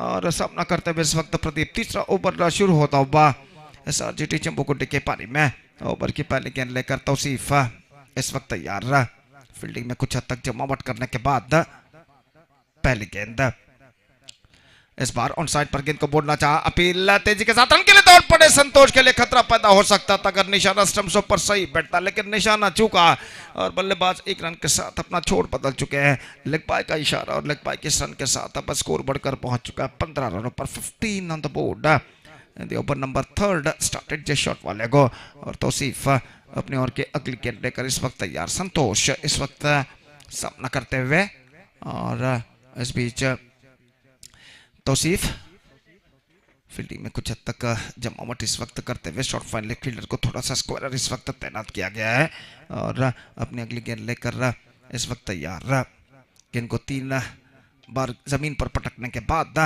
और सामना करते हुए इस वक्त प्रदीप। तीसरा ओवर शुरू होता हुआ SRGT चंबुगुड्डे के पारी में ओवर की पहली गेंद लेकर तौसीफ इस वक्त तैयार। फील्डिंग में कुछ हद तक जमावट करने के बाद पहली गेंद इस बार ऑन साइड पर गेंद को बोलना चाहा, अपील तेजी के साथ रन के लिए दौड़ पड़े। संतोष के लिए खतरा पैदा हो सकता था अगर निशाना स्टंप्सों पर सही बैठता, लेकिन निशाना चूका और बल्लेबाज 1 रन के साथ अपना छोड़ बदल चुके हैं। लेग बाय का इशारा और लेग बाय के रन के साथ अब स्कोर बढ़कर पहुंच चुका है 15 रनों पर। 15 on the board. Over number 3 started just shot वाले को और तौसीफ अपने ओर के अगली गेंद लेकर इस वक्त तैयार। संतोष इस वक्त सामना करते हुए और इस बीच तौसीफ फील्डिंग में कुछ हद तक जमावट इस वक्त करते हुए शॉर्ट फाइन लेग फील्डर को थोड़ा सा स्क्वायर इस वक्त तैनात किया गया है और अपनी अगली गेंद लेकर इस वक्त तैयार। गेंद को 3 बार जमीन पर पटकने के बाद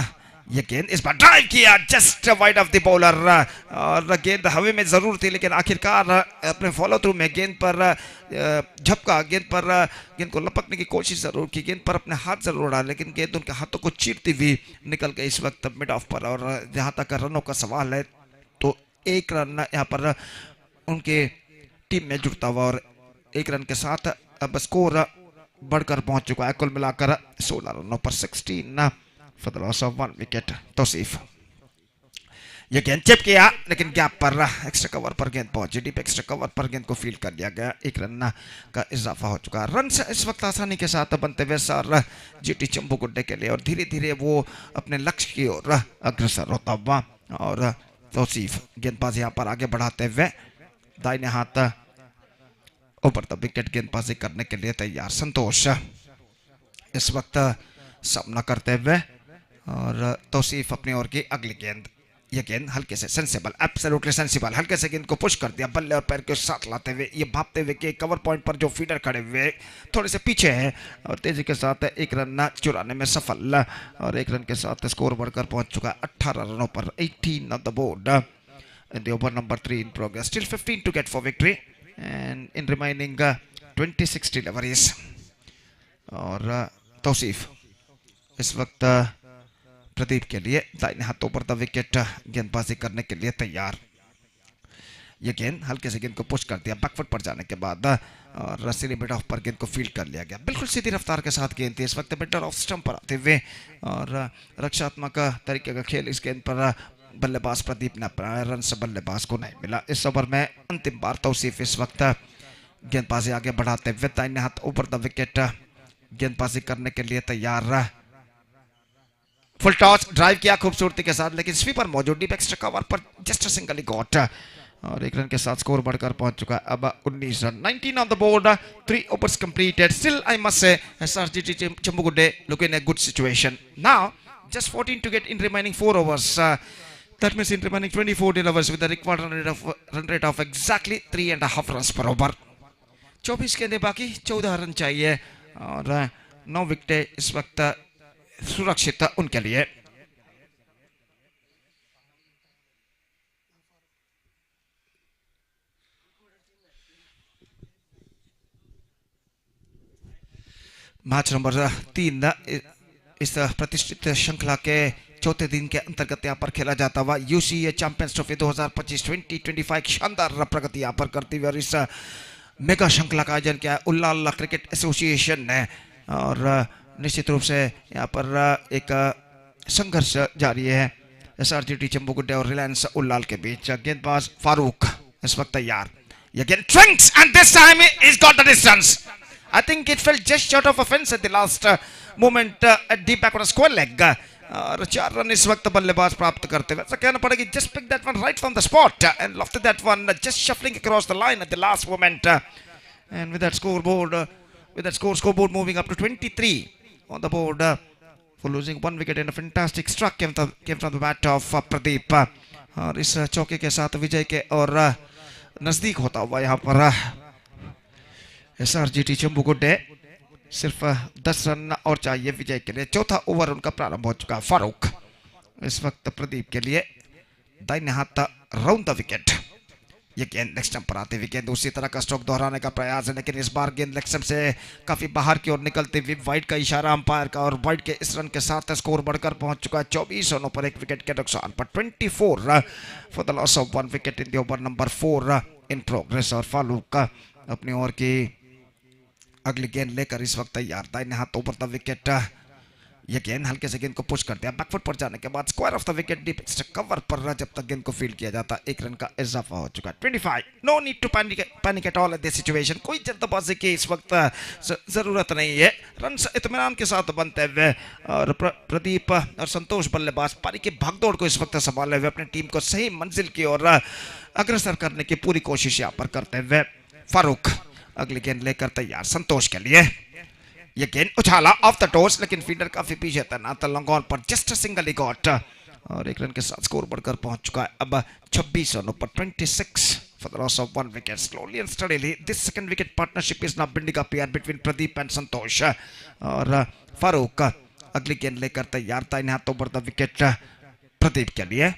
ये गेंद इस बार ड्राइव किया just wide of the bowler और गेंद हवा में जरूर थी, लेकिन आखिरकार अपने फॉलो थ्रू में गेंद पर झपका, गेंद को लपकने की कोशिश जरूर की, गेंद पर अपने हाथ जरूर उड़ा, लेकिन गेंद उनके हाथों को चीरती हुई निकल गई इस वक्त मिड ऑफ पर। और जहां तक रनों का सवाल है तो 1 रन यहाँ पर उनके टीम में जुड़ता हुआ और 1 रन के साथ अब स्कोर बढ़कर पहुंच चुका है, कुल मिलाकर 16 रनों पर 16 for the loss of 1 wicket. Tauseef ये गेंद चिप किया लेकिन गैप पर एक्स्ट्रा कवर पर गेंद पहुंची, डीप एक्स्ट्रा कवर पर गेंद को फील्ड कर लिया गया, 1 रन का इजाफा हो चुका है। रन इस वक्त आसानी के साथ बनते हुए सर जीटी चंबुगुड्डे के लिए और धीरे धीरे वो अपने लक्ष्य की ओर अग्रसर होता हुआ। और तौसीफ गेंदबाजी यहाँ पर आगे बढ़ाते हुए दाहिने हाथ ऊपर द विकेट गेंदबाजी करने के लिए तैयार। संतोष इस वक्त सामना करते हुए और तौसीफ अपनी ओर की अगली गेंद, ये गेंद हल्के से सेंसिबल, एब्सोल्युटली सेंसिबल, हल्के से गेंद को पुश कर दिया, बल्ले और पैर के साथ लाते हुए ये भापते हुए कि कवर पॉइंट पर जो फीडर खड़े हुए थोड़े से पीछे हैं और तेजी के साथ 1 रन चुराने में सफल और 1 रन के साथ स्कोर बढ़कर पहुंच चुका है 18 रनों पर, 18 on the board in the over number 3 in progress, still 15 to get for victory and in remaining 26 deliveries. और तौसीफ इस वक्त प्रदीप के लिए दाहिने हाथों पर द विकेट गेंदबाजी करने के लिए तैयार। ये गेंद हल्के से गेंद को पुश कर दिया बैकफुट पर जाने के बाद और रस्सी लिमिट ऑफ पर गेंद को फील्ड कर लिया गया, बिल्कुल सीधी रफ्तार के साथ गेंद थी इस वक्त मिडल ऑफ स्टंप पर आते हुए और रक्षात्मक तरीके का खेल इस गेंद पर बल्लेबाज प्रदीप ने अपनाया, रन से बल्लेबाज को नहीं मिला। इस ओवर में अंतिम बार तौसीफ इस वक्त गेंदबाजी आगे बढ़ाते हुए दाहिने हाथ ऊपर द विकेट गेंदबाजी करने के लिए तैयार। फुल टॉस ड्राइव किया खूबसूरती के साथ लेकिन स्वीपर मौजूद, डीप एक्स्ट्रा कवर पर जस्ट सिंगली गॉट और 1 रन के साथ स्कोर बढ़कर पहुंच चुका है अब 19 run, 19 on the board, 3 overs completed. Still I must say SRGT Chambugudde look in a good situation now, just 14 to get in remaining 4 overs, that means in remaining 24 deliveries with the required run rate of exactly 3.5 runs per over। 24 गेंदें बाकी, 14 run चाहिए और 9 विकेटें इस वक्त सुरक्षित उनके लिए। Match number 3 इस प्रतिष्ठित श्रृंखला के चौथे दिन के अंतर्गत यहाँ पर खेला जाता हुआ यूसीए चैंपियंस ट्रॉफी 2025-2025 शानदार प्रगति यहाँ पर करती हुई और इस मेगा श्रृंखला का आयोजन किया है उल्लाल क्रिकेट एसोसिएशन ने। और निश्चित रूप से यहाँ पर एक संघर्ष जारी है एसआरजीटी चंबुगुड्डे और रिलायंस उल्लाल के बीच। गेंदबाज फारूक इस वक्त तैयार, ये गेंद twinks and this time he's got the distance. I think it fell just short of a fence at the last moment at deep back on a square leg. और 4 रन इस वक्त बल्लेबाज प्राप्त करते हुए, ऐसा कहना पड़ेगा just pick that one right from the spot and lofted that one just shuffling across the line at the last moment and with that scoreboard moving up to 23 on the board for losing 1 wicket in a fantastic struck came from the bat of Pradeep। और इस चौके के साथ विजय के और नजदीक होता हुआ यहाँ पर एसआरजीटी चंबुगुड्डे सिर्फ 10 रन और चाहिए विजय के लिए। चौथा ओवर उनका प्रारंभ हो चुका है। फारूक इस वक्त प्रदीप के लिए दाहिने हाथ राउंड द विकेट, ये गेंद लेग स्टंप पर आते हुए गेंद उसी तरह का स्ट्रोक दोहराने का प्रयास है लेकिन इस बार गेंद लेग स्टंप से काफी बाहर की ओर निकलते हुए वाइड का इशारा अंपायर का और वाइड के इस रन के साथ स्कोर बढ़कर पहुंच चुका है 24 रनों पर 1 विकेट के नुकसान पर, 24 for the loss of 1 wicket in the over number 4 in progress. और फारूक का अपनी ओर की अगली गेंद लेकर इस वक्त तैयार, दाहिने हाथ ऊपर द विकेट, ये गेंद हल्के से गेंद को पुश कर दिया बैकफुट पर जाने के बाद square of the wicket deep cover पर जब तक गेंद को फील्ड किया जाता 1 रन का इजाफा हो चुका है। 25, no need to panic at all at this situation, कोई जल्दबाजी की इस वक्त जरूरत नहीं है। रन इत्मीनान के साथ बनते हुए और प्रदीप और संतोष बल्लेबाज पारी की भागदौड़ को इस वक्त संभाले हुए अपनी टीम को सही मंजिल की ओर अग्रसर करने की पूरी कोशिश यहाँ पर करते हुए फारूक अगली गेंद लेकर तैयार संतोष के लिए, ये गेंद उछाला ऑफ द टोस लेकिन फील्डर काफी पीछे तैनात, लॉन्ग ऑन पर जस्ट सिंगली गॉट और 1 रन के साथ स्कोर बढ़कर पहुंच चुका है अब 26 रनों पर, 26 for the loss of 1 wicket. Slowly and steadily this second wicket partnership is now building up here between Pradeep and Santosh। और फारूक अगली गेंद लेकर तैयार, दाहिने हाथों पर द विकेट प्रदीप के लिए,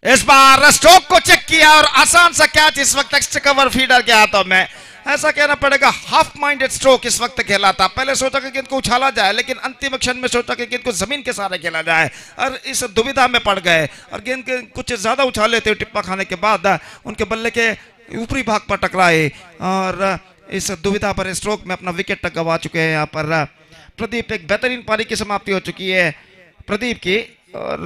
इस बार स्ट्रोक को चेक किया और आसान सा कैच इस वक्त एक्स्ट्रा कवर फीडर के हाथों में, ऐसा कहना पड़ेगा हाफ माइंडेड स्ट्रोक इस वक्त खेला था। पहले सोचा कि गेंद को उछाला जाए लेकिन अंतिम क्षण में सोचा कि गेंद को जमीन के सहारे खेला जाए और इस दुविधा में पड़ गए और गेंद के कुछ ज्यादा उछाले थे टिप्पा खाने के बाद उनके बल्ले के ऊपरी भाग पर टकराए और इस दुविधा भरे स्ट्रोक में अपना विकेट गंवा चुके हैं यहाँ पर प्रदीप। एक बेहतरीन पारी की समाप्ति हो चुकी है प्रदीप की और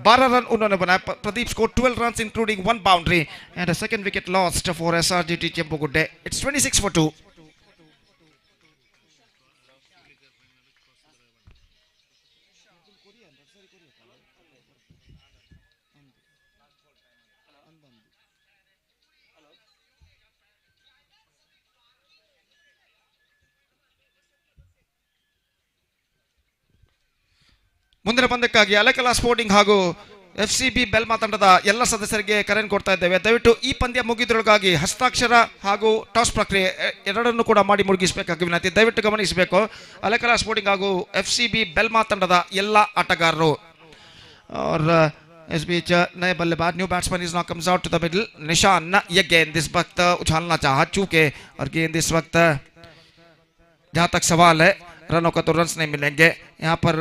12 रन उन्होंने बनाए। Pradeep score 12 runs including 1 boundary and a second wicket lost for SRGT Chempugudde. It's 26 for 2. ಮುಂದಿನ ಪಂದ್ಯಕ್ಕಾಗಿ ಅಲೆಕಲ ಸ್ಪೋರ್ಟಿಂಗ್ ಹಾಗೂ ಎಫ್ಸಿಬಿ ಬೆಲ್ಮಾ ತಂಡದ ಎಲ್ಲ ಸದಸ್ಯರಿಗೆ ಕರೆಯನ್ನು ಕೊಡ್ತಾ ಇದ್ದೇವೆ. ದಯವಿಟ್ಟು ಈ ಪಂದ್ಯ ಮುಗಿದ್ರೊಳಗಾಗಿ ಹಸ್ತಾಕ್ಷರ ಹಾಗೂ ಟಾಸ್ ಪ್ರಕ್ರಿಯೆ ಎರಡನ್ನೂ ಕೂಡ ಮಾಡಿ ಮುಗಿಸಬೇಕಾಗಿ ವಿನಂತಿ. ದಯವಿಟ್ಟು ಗಮನಿಸಬೇಕು. ಅಲೆಕಲ ಸ್ಪೋರ್ಟಿಂಗ್ ಹಾಗೂ ಎಫ್ಸಿಬಿ ಬೆಲ್ಮಾ ತಂಡದ ಎಲ್ಲ ಆಟಗಾರರು. और इस बीच नए बल्लेबाज new batsman is now comes out to the middle. निशान ये गेंद इस वक्त उछालना चाहा चूके और गेंद इस वक्त जहां तक सवाल है रनों का तो रन्स नहीं मिलेंगे यहाँ पर.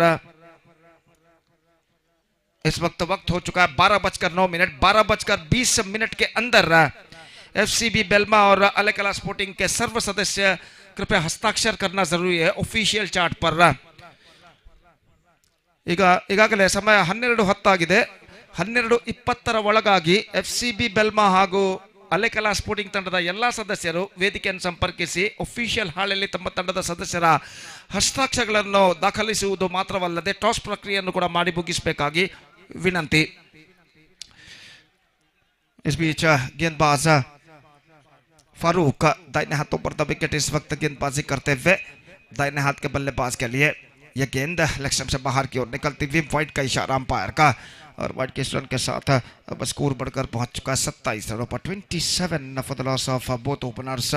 इस वक्त हो चुका है 12:09. 12:20 के अंदर एफसीबी बेल्मा और अलेकला स्पोर्टिंग के सर्व सदस्य कृपया हस्ताक्षर करना जरूरी है ऑफिशियल चार्ट पर. ಈಗಾಗಲೇ ಸಮಯ 12:10 ಆಗಿದೆ. 12:20 ಒಳಗಾಗಿ ಎಫ್ಸಿಬಿ ಬೆಲ್ಮಾ ಹಾಗೂ ಅಲೆಕಲಾ ಸ್ಪೋರ್ಟಿಂಗ್ ತಂಡದ ಎಲ್ಲಾ ಸದಸ್ಯರು ವೇದಿಕೆಯನ್ನು ಸಂಪರ್ಕಿಸಿ ಅಫಿಷಿಯಲ್ ಹಾಳಲ್ಲಿ ತಮ್ಮ ತಂಡದ ಸದಸ್ಯರ ಹಸ್ತಾಕ್ಷರಗಳನ್ನು ದಾಖಲಿಸುವುದು ಮಾತ್ರವಲ್ಲದೆ ಟಾಸ್ ಪ್ರಕ್ರಿಯೆಯನ್ನು ಕೂಡ ಮಾಡಿ ಮುಗಿಸಬೇಕಾಗಿ विनंती. इस बीच गेंदबाज फारूक दाहिने हाथों पर द विकेट इस वक्त गेंदबाजी करते हुए दाहिने हाथ के बल्लेबाज के लिए यह गेंद लक्ष्य से बाहर की ओर निकलती हुई वाइड का इशारा अंपायर का और वाइड के रन के साथ अब स्कोर बढ़कर पहुंच चुका है 27 रनों पर. 27 for the loss of both openers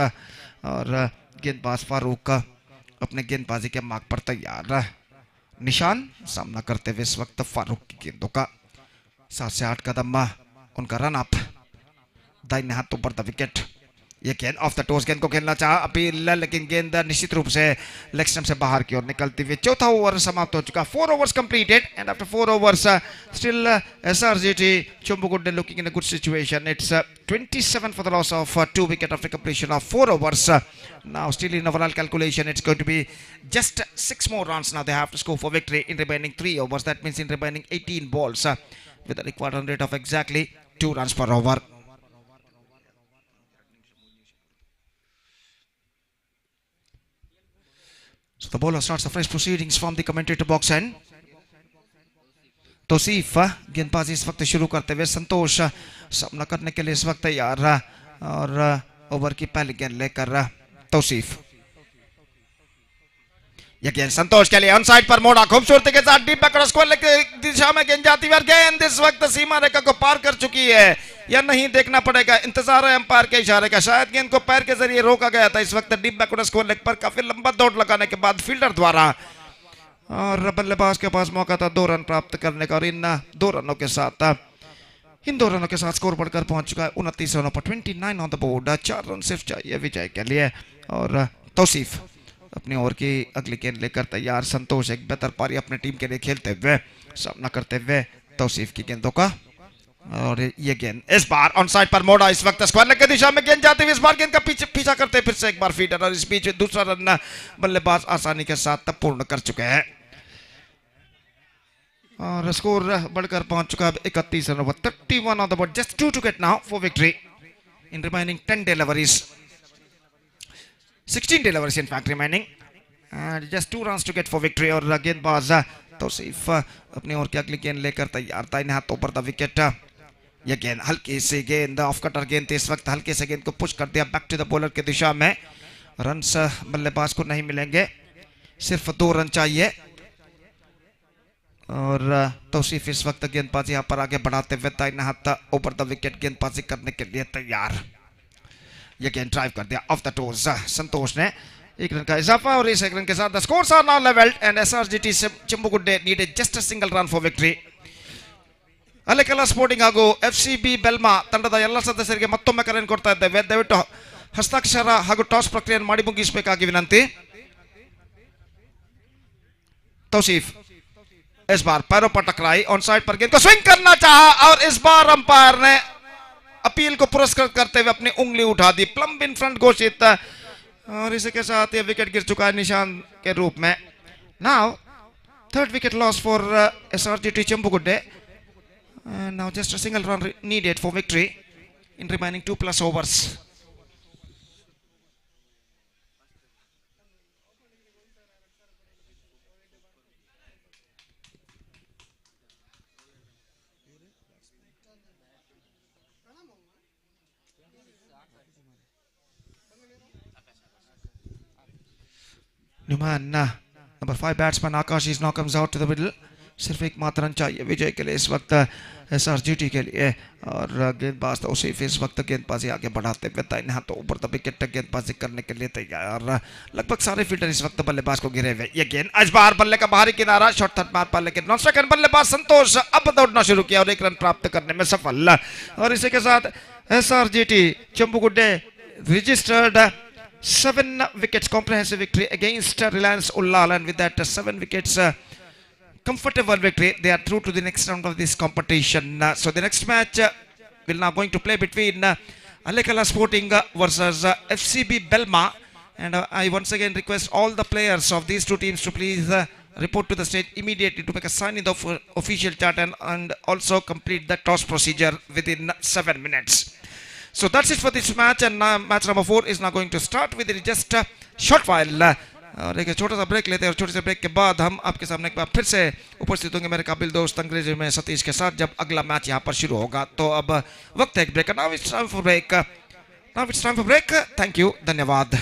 और गेंदबाज फारूक अपने गेंदबाजी के मार्ग पर तैयार. निशान सामना करते हुए इस वक्त फारूक की गेंदों का 7 से 8 कदम उनका रन अप. दाहिने हाथों पर द विकेट. ये गेंद ऑफ द टोस गेंद को खेलना चाहा अपील लेकिन गेंद निश्चित रूप से लेग स्टंप से बाहर की ओर निकलती हुई. चौथा ओवर समाप्त हो चुका. 4 overs completed and after 4 overs still SRGT Chempugudde looking in a good situation. It's 27 for the loss of 2 wicket after completion of 4 overs. Now still in overall calculation it's going to be just 6 more runs now they have to score for victory in remaining 3 overs. That means in remaining 18 balls with a required run rate of exactly 2 runs per over. So the bowler starts the fresh proceedings from the commentator box end. Tausif गेंदबाजी इस वक्त शुरू करते हुए. संतोष सामना करने के लिए इस वक्त तैयार और ओवर की पहली गेंद लेकर तौसीफ. यह गेंद संतोष के लिए ऑन साइड पर मोड़ा खूबसूरती के साथ डीप बैकवर्ड स्क्वायर की दिशा में गेंद जाती है. गेंद इस वक्त सीमा रेखा को पार कर चुकी है या नहीं देखना पड़ेगा. इंतजार है अंपायर के इशारे का. शायद गेंद को पैर के जरिए रोका गया था. इस वक्त डीप बैकवर्ड स्क्वायर लेग पर काफी लंबा दौड़ लगाने के बाद फील्डर द्वारा और बल्लेबाज के पास मौका था 2 रन प्राप्त करने का और इन 2 रनों के साथ स्कोर बढ़कर पहुंच चुका है 29 रनों पर. 29 ऑन द बोर्ड. 4 रन सिर्फ चाहिए विजय के लिए और तौसीफ अपनी ओवर की अगली गेंद लेकर तैयार. संतोष एक बेहतर पारी अपने टीम के लिए खेलते हुए सामना करते हुए तौसीफ की गेंदों का और ये गेंद इस बार ऑन साइड पर मोड़ा. इस वक्त स्क्वायर लेग की दिशा में गेंद जाती हुई. इस बार गेंद का पीछा करते फिर से एक बार फीडर और इस बीच दूसरा रन बल्लेबाज आसानी के साथ पूर्ण कर चुके हैं और स्कोर बढ़कर पहुंच चुका है 31 रनों पर. 31 on the board. Just 2 to get now for victory in remaining 10 deliveries. 16 deliveries in fact remaining and just 2 runs to get for victory. और गेंदबाज तौसीफ अपनी ओर की अगली गेंद लेकर तैयार. दाहिने हाथों पर द विकेट. यह गेंद हल्की सी गेंद ऑफ कटर गेंद थी. इस वक्त हल्के से गेंद को पुश कर दिया बैक टू द बॉलर की दिशा में. रन्स बल्लेबाज को नहीं मिलेंगे. सिर्फ 2 रन चाहिए और तौसीफ इस वक्त गेंदबाजी यहाँ पर आगे बढ़ाते हुए दाहिने हाथ ऊपर द विकेट गेंदबाजी करने के लिए तैयार. यह गेंद ड्राइव कर दिया ऑफ द टोज. संतोष ने 1 रन का इजाफा और इस 1 रन के साथ the scores are now levelled and SRGT Chimbugudde needed just a single run for victory. Alekala sporting ಹಾಗೂ ಎಫ್ಸಿಬಿ ಬೆಲ್ಮಾ ತಂಡದ ಎಲ್ಲ ಸದಸ್ಯರಿಗೆ ಮತ್ತೊಮ್ಮೆ ಕರೆಯನ್ನು ಕೊಡ್ತಾ ಇದ್ದೇವೆ. ದಯವಿಟ್ಟು हस्ताक्षर ಹಾಗೂ ಟಾಸ್ ಪ್ರಕ್ರಿಯೆಯನ್ನು ಮಾಡಿ ಮುಗಿಸಬೇಕಾಗಿ ವಿನಂತಿ. तौसीफ इस बार पैरों पर टकराई. ऑन साइड पर गेंद को स्विंग करना चाहा और इस बार अंपायर ने अपील को पुरस्कृत करते हुए अपनी उंगली उठा दी, प्लम्ब इन फ्रंट घोषित, और इसी के साथ ये विकेट गिर चुका है निशान के रूप में. Now third wicket loss for SRGT Chembugudde, and now just a single run needed for victory in remaining 2+ overs. Numan, number 5 batsman Akash now comes out to the middle. सिर्फ एक मात्र रन चाहिए विजय के लिए इस वक्त SRGT के लिए, और गेंदबाज तौसीफ इस वक्त गेंदबाजी आगे बढ़ाते हुए दाहिने हाथों ऊपर द विकेट गेंदबाजी करने के लिए तैयार. लगभग सारे फील्डर इस वक्त बल्लेबाज को घिरे हुए. ये गेंद आज बाहर बल्ले का बाहरी किनारा, शॉट थर्ड मार पा, लेकिन नॉन स्ट्राइक बल्लेबाज संतोष अब दौड़ना शुरू किया और एक रन प्राप्त करने में सफल. और इसी के साथ SRGT Chembugudde registered 7 wickets comprehensive victory against Reliance Ullal, and with that 7 wickets comfortable victory, they are through to the next round of this competition. So the next match will now going to play between Alekala Sporting versus FCB Belma, and I once again request all the players of these two teams to please report to the stage immediately to make a sign in the official chart, and also complete the toss procedure within 7 minutes. So that's it for this match, and match number 4 is now going to start within just a short while. और एक छोटा सा break लेते हैं, और छोटे से break के बाद हम आपके सामने एक बार फिर से उपस्थित होंगे मेरे काबिल दोस्त अंग्रेजी में सतीश के साथ, जब अगला मैच यहाँ पर शुरू होगा. तो अब वक्त है एक break. Now it's time for break. Thank you, धन्यवाद.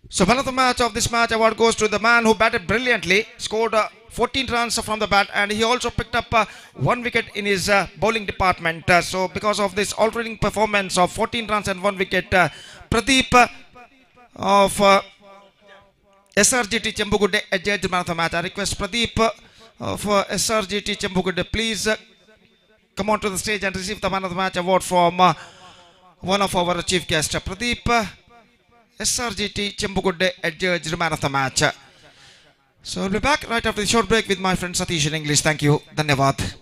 So man of the match of this match award goes to the man who batted brilliantly, scored 14 runs from the bat, and he also picked up 1 wicket in his bowling department. So because of this altering performance of 14 runs and 1 wicket, Pradeep of SRGT Chembugudde adjudged man of the match. I request Pradeep of SRGT Chembugudde, please come on to the stage and receive the man of the match award from one of our chief guests. Pradeep, SRGT Chembugudde adjudged man of the match. So we'll be back right after the short break with my friend Satish in English. Thank you. Dhanyavad.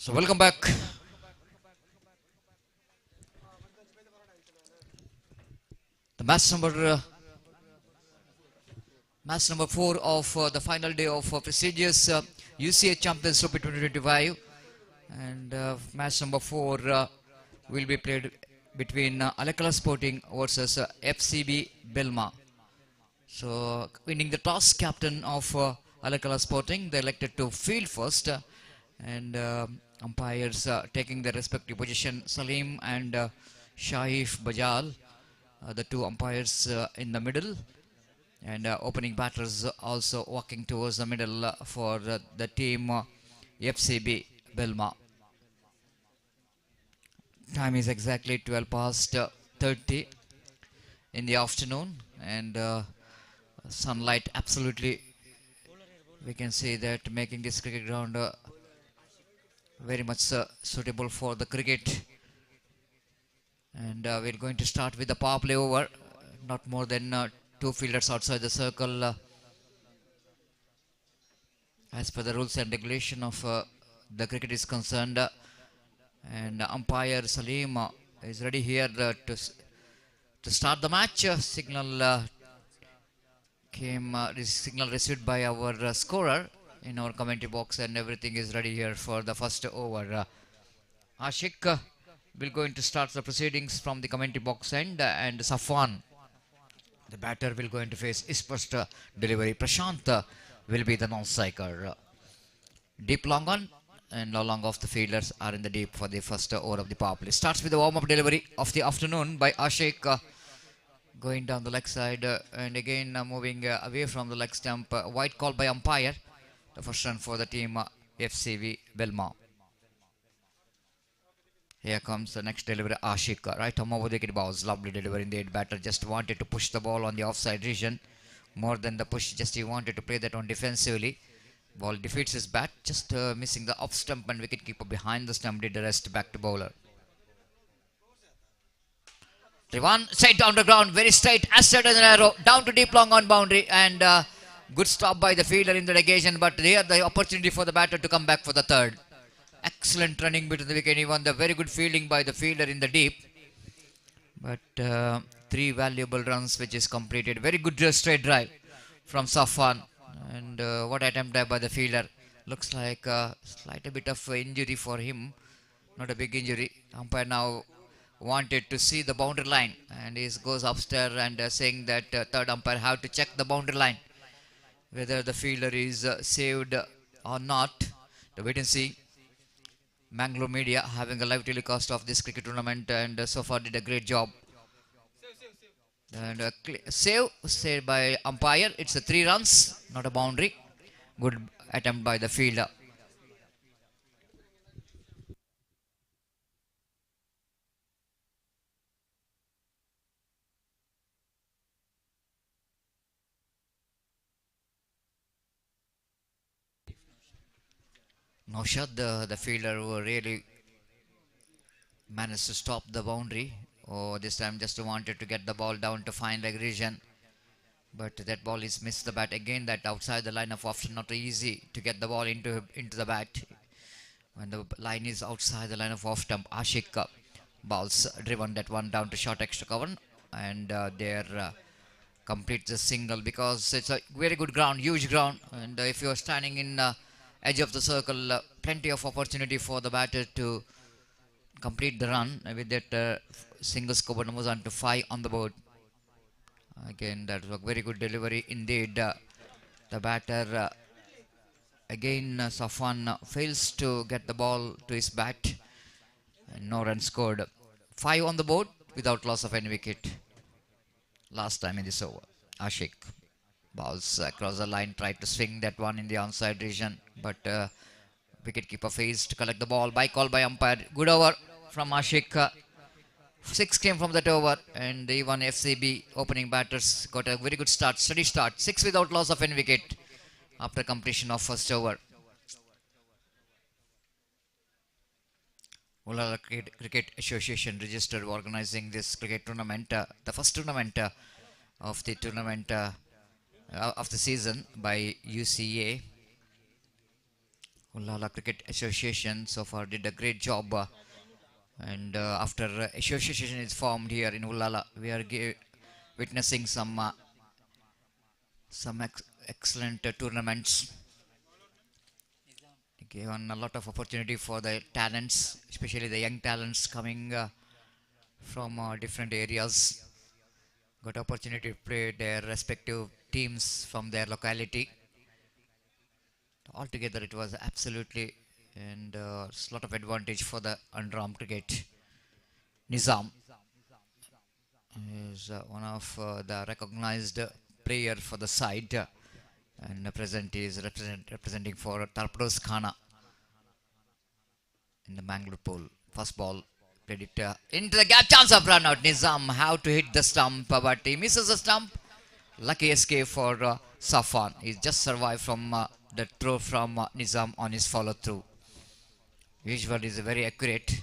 So welcome back. The match number 4 of the final day of prestigious U.C.A Champions Trophy 2025, and match number 4 will be played between Alakala Sporting versus FCB Belma. So winning the toss, captain of Alakala Sporting, they elected to field first, and umpires taking their respective position, Salim and Shaif Bajal, the two umpires in the middle, and opening batters also walking towards the middle for the team FCB Belma. Time is exactly 12 past 30 in the afternoon, and sunlight absolutely, we can say that, making this cricket ground very much suitable for the cricket. And we're going to start with the power play over. Not more than 2 fielders outside the circle, as per the rules and regulation of the cricket is concerned. And umpire Salim is ready here to start the match. Signal signal received by our scorer in our commentary box, and everything is ready here for the first over. Ashik will going to start the proceedings from the commentary box end, and Safwan, the batter, will going to face his first delivery. Prashant will be the non-striker. Deep long on, and along of the fielders are in the deep for the first over of the power play. Starts with the warm-up delivery of the afternoon by Ashik, going down the leg side, and again moving away from the leg stump. White call by umpire. The first run for the team FCV Belma. Here comes the next delivery, Ashik. Right arm over the wicket balls. Lovely delivery indeed. Batter just wanted to push the ball on the offside region. More than the push, just he wanted to play that on defensively. Ball defeats his bat, just missing the off stump, and wicketkeeper behind the stump did the rest. Back to bowler. Trivan straight down the ground, very straight, as straight as an arrow, down to deep long on boundary, and good stop by the fielder in the negation, but here the opportunity for the batter to come back for the third. Excellent running between the wicket, even the very good fielding by the fielder in the deep. But 3 valuable runs which is completed. Very good straight drive from Safwan, and what attempt there by the fielder. Looks like a slight bit of injury for him, not a big injury. Umpire now wanted to see the boundary line, and he goes upstairs and saying that third umpire have to check the boundary line, whether the fielder is saved or not. To wait and see. Mangalore Media having a live telecast of this cricket tournament, and so far did a great job. And save saved by umpire. It's a 3 runs, not a boundary. Good attempt by the fielder. Naushad, the fielder, who really managed to stop the boundary. Oh, this time just wanted to get the ball down to fine leg region, but that ball is missed the bat again. That outside the line of option, not easy to get the ball into the bat when the line is outside the line of off stump. Ashik balls driven that one down to short extra cover, and there completes the single, because it's a very good ground, huge ground, and if you are standing in edge of the circle, plenty of opportunity for the batter to complete the run. With that single score moves on to 5 on the board. Again, that was a very good delivery indeed. The batter again, Safwan fails to get the ball to his bat, and no run scored. 5 on the board without loss of any wicket. Last time in this over. Ashik balls across the line, tried to swing that one in the onside region, but wicketkeeper fails to collect the ball. By call by umpire. Good over from Ashik. 6 came from that over, and even FCB opening batters got a very good start, steady start. 6 without loss of any wicket after completion of first over. Ulala Cricket Association registered organizing this cricket tournament, the first tournament of the tournament of the season by U.C.A. Ullala Cricket Association so far did a great job. And after association is formed here in Ullala, we are witnessing some excellent tournaments, given a lot of opportunity for the talents, especially the young talents coming from different areas. Got opportunity to play their respective teams from their locality. Altogether, it was absolutely and a lot of advantage for the underarm cricket. Nizam is one of the recognized player for the side, and the present is representing for Tarpados Khana in the Mangalore pool. First ball played it into the gap, chance of run out. Nizam how to hit the stump, but he misses the stump. Lucky escape for Safan. He just survived from the throw from Nizam on his follow through. Usually is very accurate,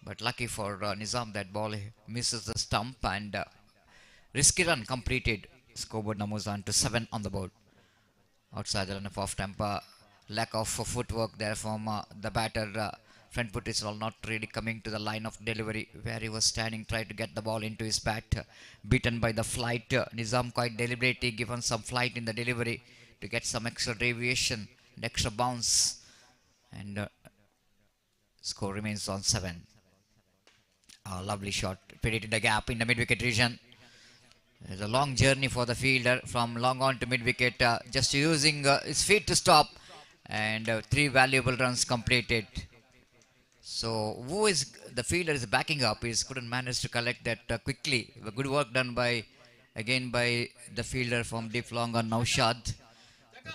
but lucky for Nizam that ball misses the stump, and risky run completed. Scoreboard numbers on to 7 on the board. Outside the run of off temper, lack of footwork there from the batter. Front foot is all not really coming to the line of delivery where he was standing, tried to get the ball into his bat. Beaten by the flight. Nizam quite deliberately given some flight in the delivery to get some extra deviation and extra bounce. And score remains on 7. A lovely shot. Put it in the gap in the mid-wicket region. There's a long journey for the fielder from long on to mid-wicket. Just using his feet to stop. And 3 valuable runs completed. So who is the fielder is backing up? He couldn't manage to collect that quickly. Good work done by the fielder from deep long on Naushad,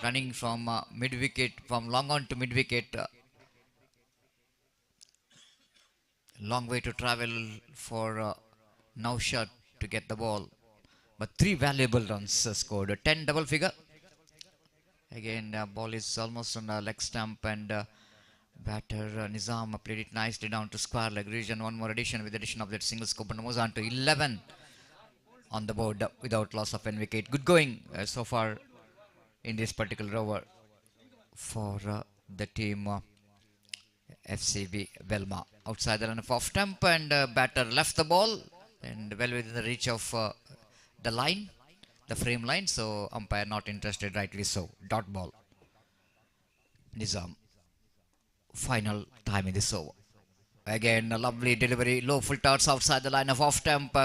running from mid wicket, from long on to mid wicket. Long way to travel for Naushad to get the ball, but 3 valuable runs scored. A 10 double figure. Again, ball is almost on the leg stump, and batter Nizam played it nicely down to square leg region. One more addition with the addition of that single scope, and moves on to 11 on the board without loss of an wicket. Good going so far in this particular over for the team FCB Velma. Outside the run of off stump, and batter left the ball and well within the reach of the line, the frame line. So umpire not interested, rightly so. Dot ball. Nizam. Final time in this over. Again, a lovely delivery, low full toss outside the line of off stump.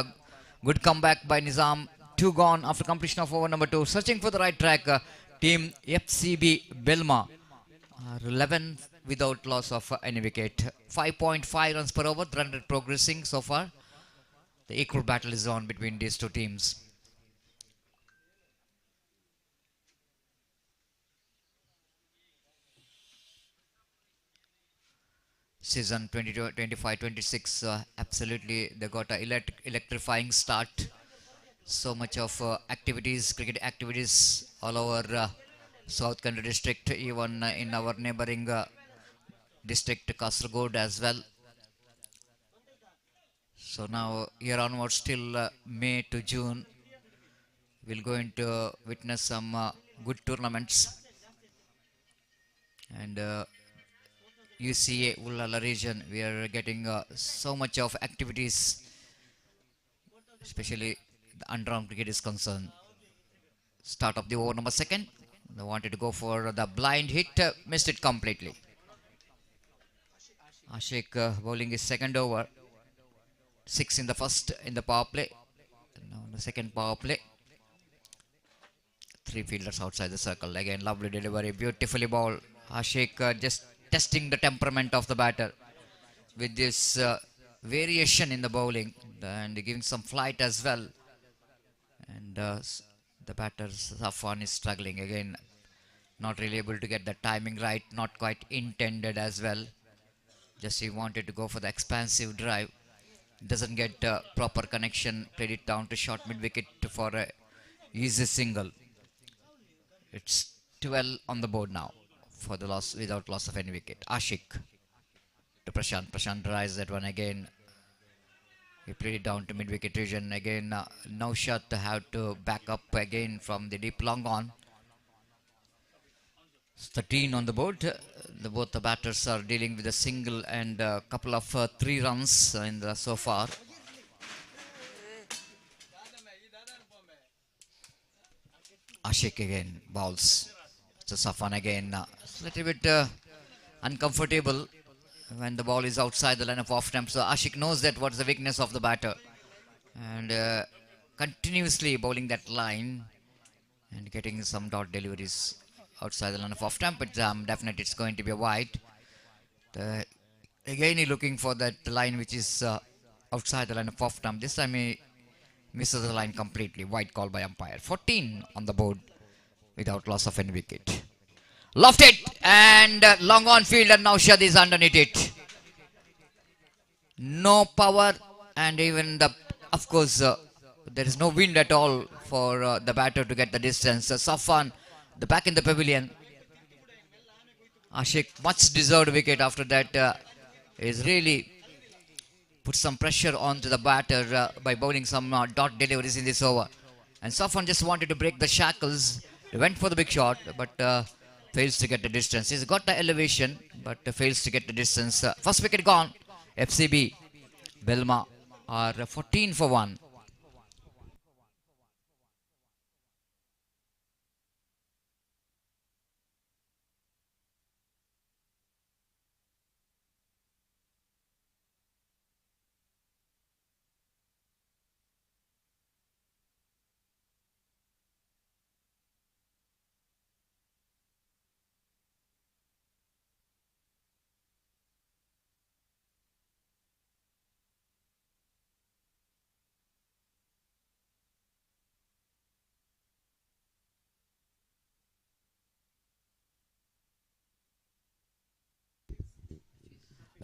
Good comeback by Nizam. 2 gone after completion of over number 2. Searching for the right track. Team FCB Belma 11 without loss of any wicket. 5.5 runs per over. 300 progressing so far. The equal battle is on between these two teams. Season 25-26, absolutely they got a electrifying start. So much of activities, cricket activities all over South Country district, even in our neighboring district Kasaragod as well. So now here onwards till May to June, we'll going to witness some good tournaments. And U.C.A Ullala region, we are getting so much of activities, especially the underarm cricket is concerned. Start of the over number 2. They wanted to go for the blind hit, missed it completely. Ashik bowling his second over. 6 in the first in the power play. Now the second power play. 3 fielders outside the circle. Again, lovely delivery, beautifully bowled. Ashik just testing the temperament of the batter with this variation in the bowling and giving some flight as well. And the batter Safan is struggling again, not really able to get the timing right, not quite intended as well. Just he wanted to go for the expansive drive, doesn't get proper connection, played it down to short mid wicket for a easy single. It's 12 on the board now for the loss without loss of any wicket. Ashik to Prashant. Prashant tries that one again. He played it down to mid wicket region again. Naushad to have to back up again from the deep long on. It's 13 on the board. Both the batters are dealing with a single and a couple of 3 runs so far. Ashik again bowls. So Safan again. It's a little bit uncomfortable when the ball is outside the line of off stump. So Ashik knows that what's the weakness of the batter, and continuously bowling that line and getting some dot deliveries outside the line of off stump. But definitely it's going to be a wide. Again he looking for that line which is outside the line of off stump. This time he misses the line completely. Wide call by umpire. 14 on the board without loss of any wicket. Lofted and long on field, and now Shad is underneath it. No power, and even of course there is no wind at all for the batter to get the distance. Safan, the back in the pavilion. Ashik, much deserved wicket after that, is really put some pressure onto the batter by bowling some dot deliveries in this over. And Safan just wanted to break the shackles. He went for the big shot, but fails to get the distance. He's got the elevation, but fails to get the distance. First wicket gone. FCB, Belma are 14 for 1.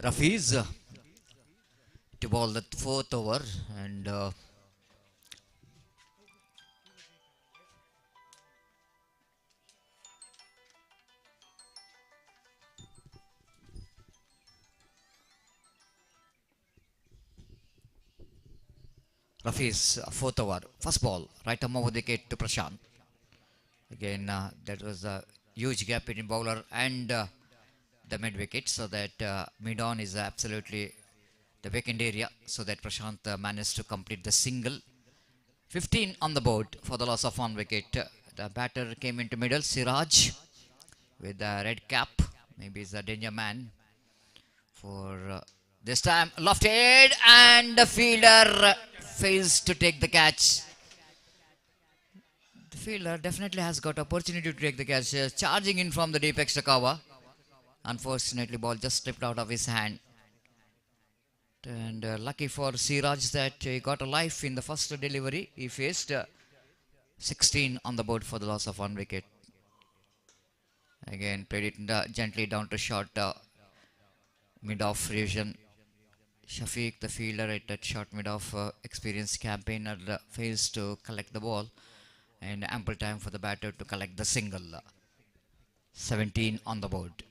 Rafiz to bowl the 4th over, and Rafiz 4th over, first ball, right arm over the wicket to Prashant. Again, that was a huge gap between bowler and the mid wicket, so that mid on is absolutely the vacant area, so that Prashant managed to complete the single. 15 on the board for the loss of 1 wicket. The batter came into middle, Siraj, with a red cap. Maybe he's a danger man for this time. Lofted, and the fielder fails to take the catch. The fielder definitely has got opportunity to take the catch, charging in from the deep extra cover. Unfortunately, ball just slipped out of his hand. And lucky for Siraj that he got a life in the first delivery. He faced 16 on the board for the loss of 1 wicket. Again, played it gently down to short mid-off region. Shafiq, the fielder at that short mid-off, experienced campaigner, fails to collect the ball. And ample time for the batter to collect the single. 17 on the board.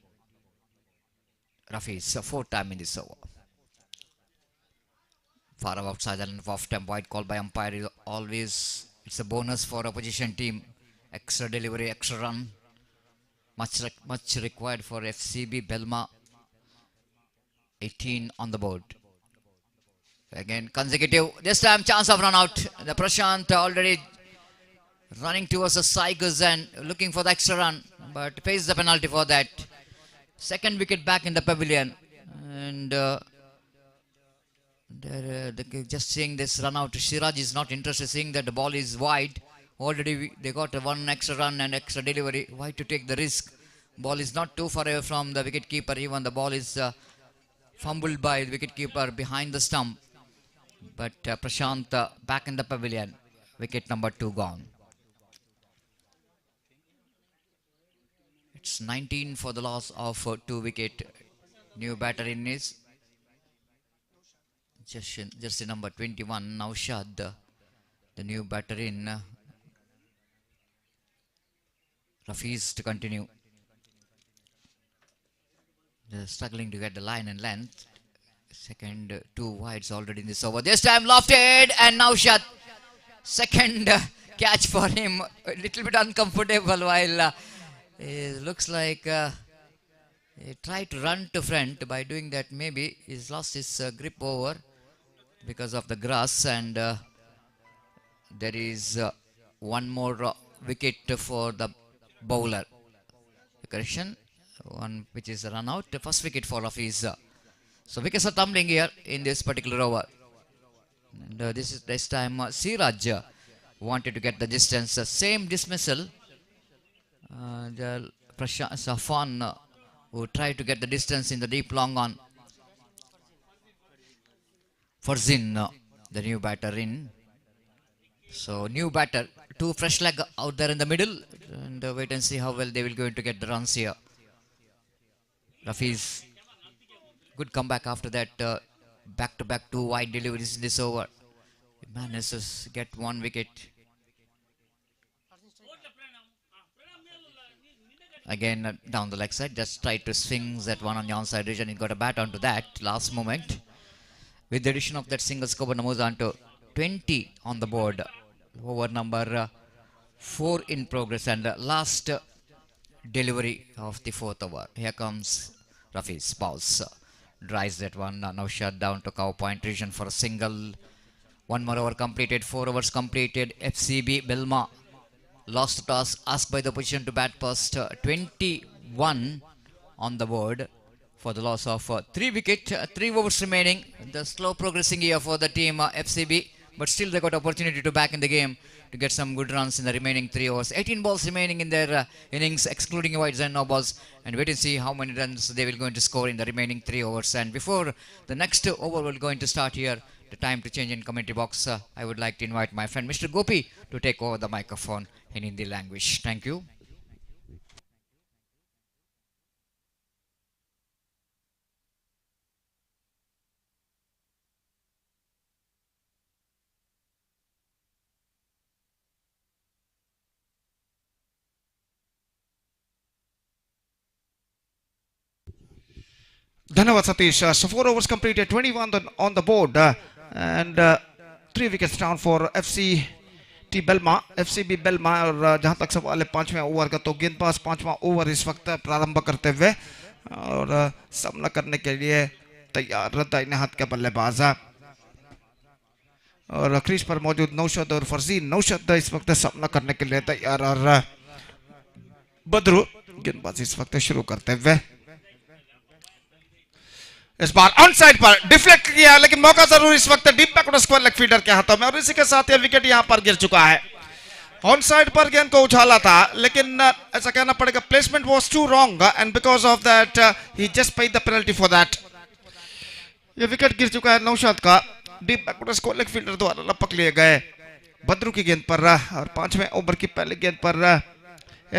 Rafi's 4th time in this over. Far outside and off temp, wide call by umpire. Always, it's a bonus for opposition team. Extra delivery, extra run. Much required for FCB Belma. 18 on the board. Again, consecutive. This time, chance of run out. The Prashant already running towards the cycles and looking for the extra run, but pays the penalty for that. Second wicket back in the pavilion, and just seeing this run out. Siraj is not interested, seeing that the ball is wide. Already they got 1 extra run and extra delivery. Why to take the risk? Ball is not too far away from the wicket keeper. Even the ball is fumbled by the wicket keeper behind the stump. But Prashant back in the pavilion. Wicket number 2 gone. It's 19 for the loss of 2 wicket. New batter in is jersey number 21, Naushad. The new batter in. Rafiz to continue. They're struggling to get the line and length. Second 2 wides already in this over. This time lofted, and Naushad. Second catch for him. A little bit uncomfortable while It looks like he tried to run to front. By doing that, maybe he's lost his grip over because of the grass, and there is one more wicket for the bowler. Correction, one which is a run out. The first wicket for Rafiz. So wickets are tumbling here in this particular over. And this time Siraj wanted to get the distance. Same dismissal. The Safan who tried to get the distance in the deep long on. Farzin, the new batter in. So new batter, two fresh leg out there in the middle, and wait and see how well they will going to get the runs here. Rafiz, good comeback after that back-to-back two wide deliveries in this over. He manages to get one wicket. Again down the leg side, just tried to swing that one on the onside ridge, and he got a bat onto that last moment. With the addition of that single scope, moves on to 20 on the board. Over number 4 in progress, and last delivery of the fourth over. Here comes Rafi's bounce. Drives that one. Now shut down to cow point region for a single. One more over completed. 4 overs completed. FCB Belma lost the toss. Asked by the opposition to bat first. 21 on the board for the loss of 3 wickets. 3 overs remaining. The slow progressing here for the team FCB. But still they got opportunity to back in the game to get some good runs in the remaining 3 overs. 18 balls remaining in their innings, excluding wides and no balls. And wait and see how many runs they will going to score in the remaining 3 overs. And before the next over will going to start here, the time to change in commentary box, I would like to invite my friend Mr. Gopi to take over the microphone in Hindi language. Thank you. धन्यवाद Satish. So 4 overs completed, 21 on the board, and 3 wickets down for FCT बेल्मा, FCB बेल्मा. और जहां तक सवाल है 5वें over का, तो गेंदबाज 5वां ओवर इस वक्त प्रारंभ करते हुए और सामना करने के लिए तैयार दाहिने हाथ के बल्लेबाज और क्रीज पर मौजूद नौशद और फरजीन. नौशद इस वक्त सामना करने के लिए तैयार और बद्रू गेंदबाजी इस वक्त शुरू करते हुए. इस बार ऑन साइड पर डिफ्लेक्ट किया, लेकिन मौका जरूर इस वक्त deep backward square leg fielder के हाथों में, और इसी के साथ ये विकेट यहां पर गिर चुका है. ऑन साइड पर गेंद को उछाला था, लेकिन ऐसा कहना पड़ेगा placement was too wrong, and because of that he just paid the penalty for that. ये विकेट गिर चुका है नौशाद का. Deep backward square leg fielder द्वारा लपक लिए गए बद्रू की गेंद पर, और 5वें ओवर की पहली गेंद पर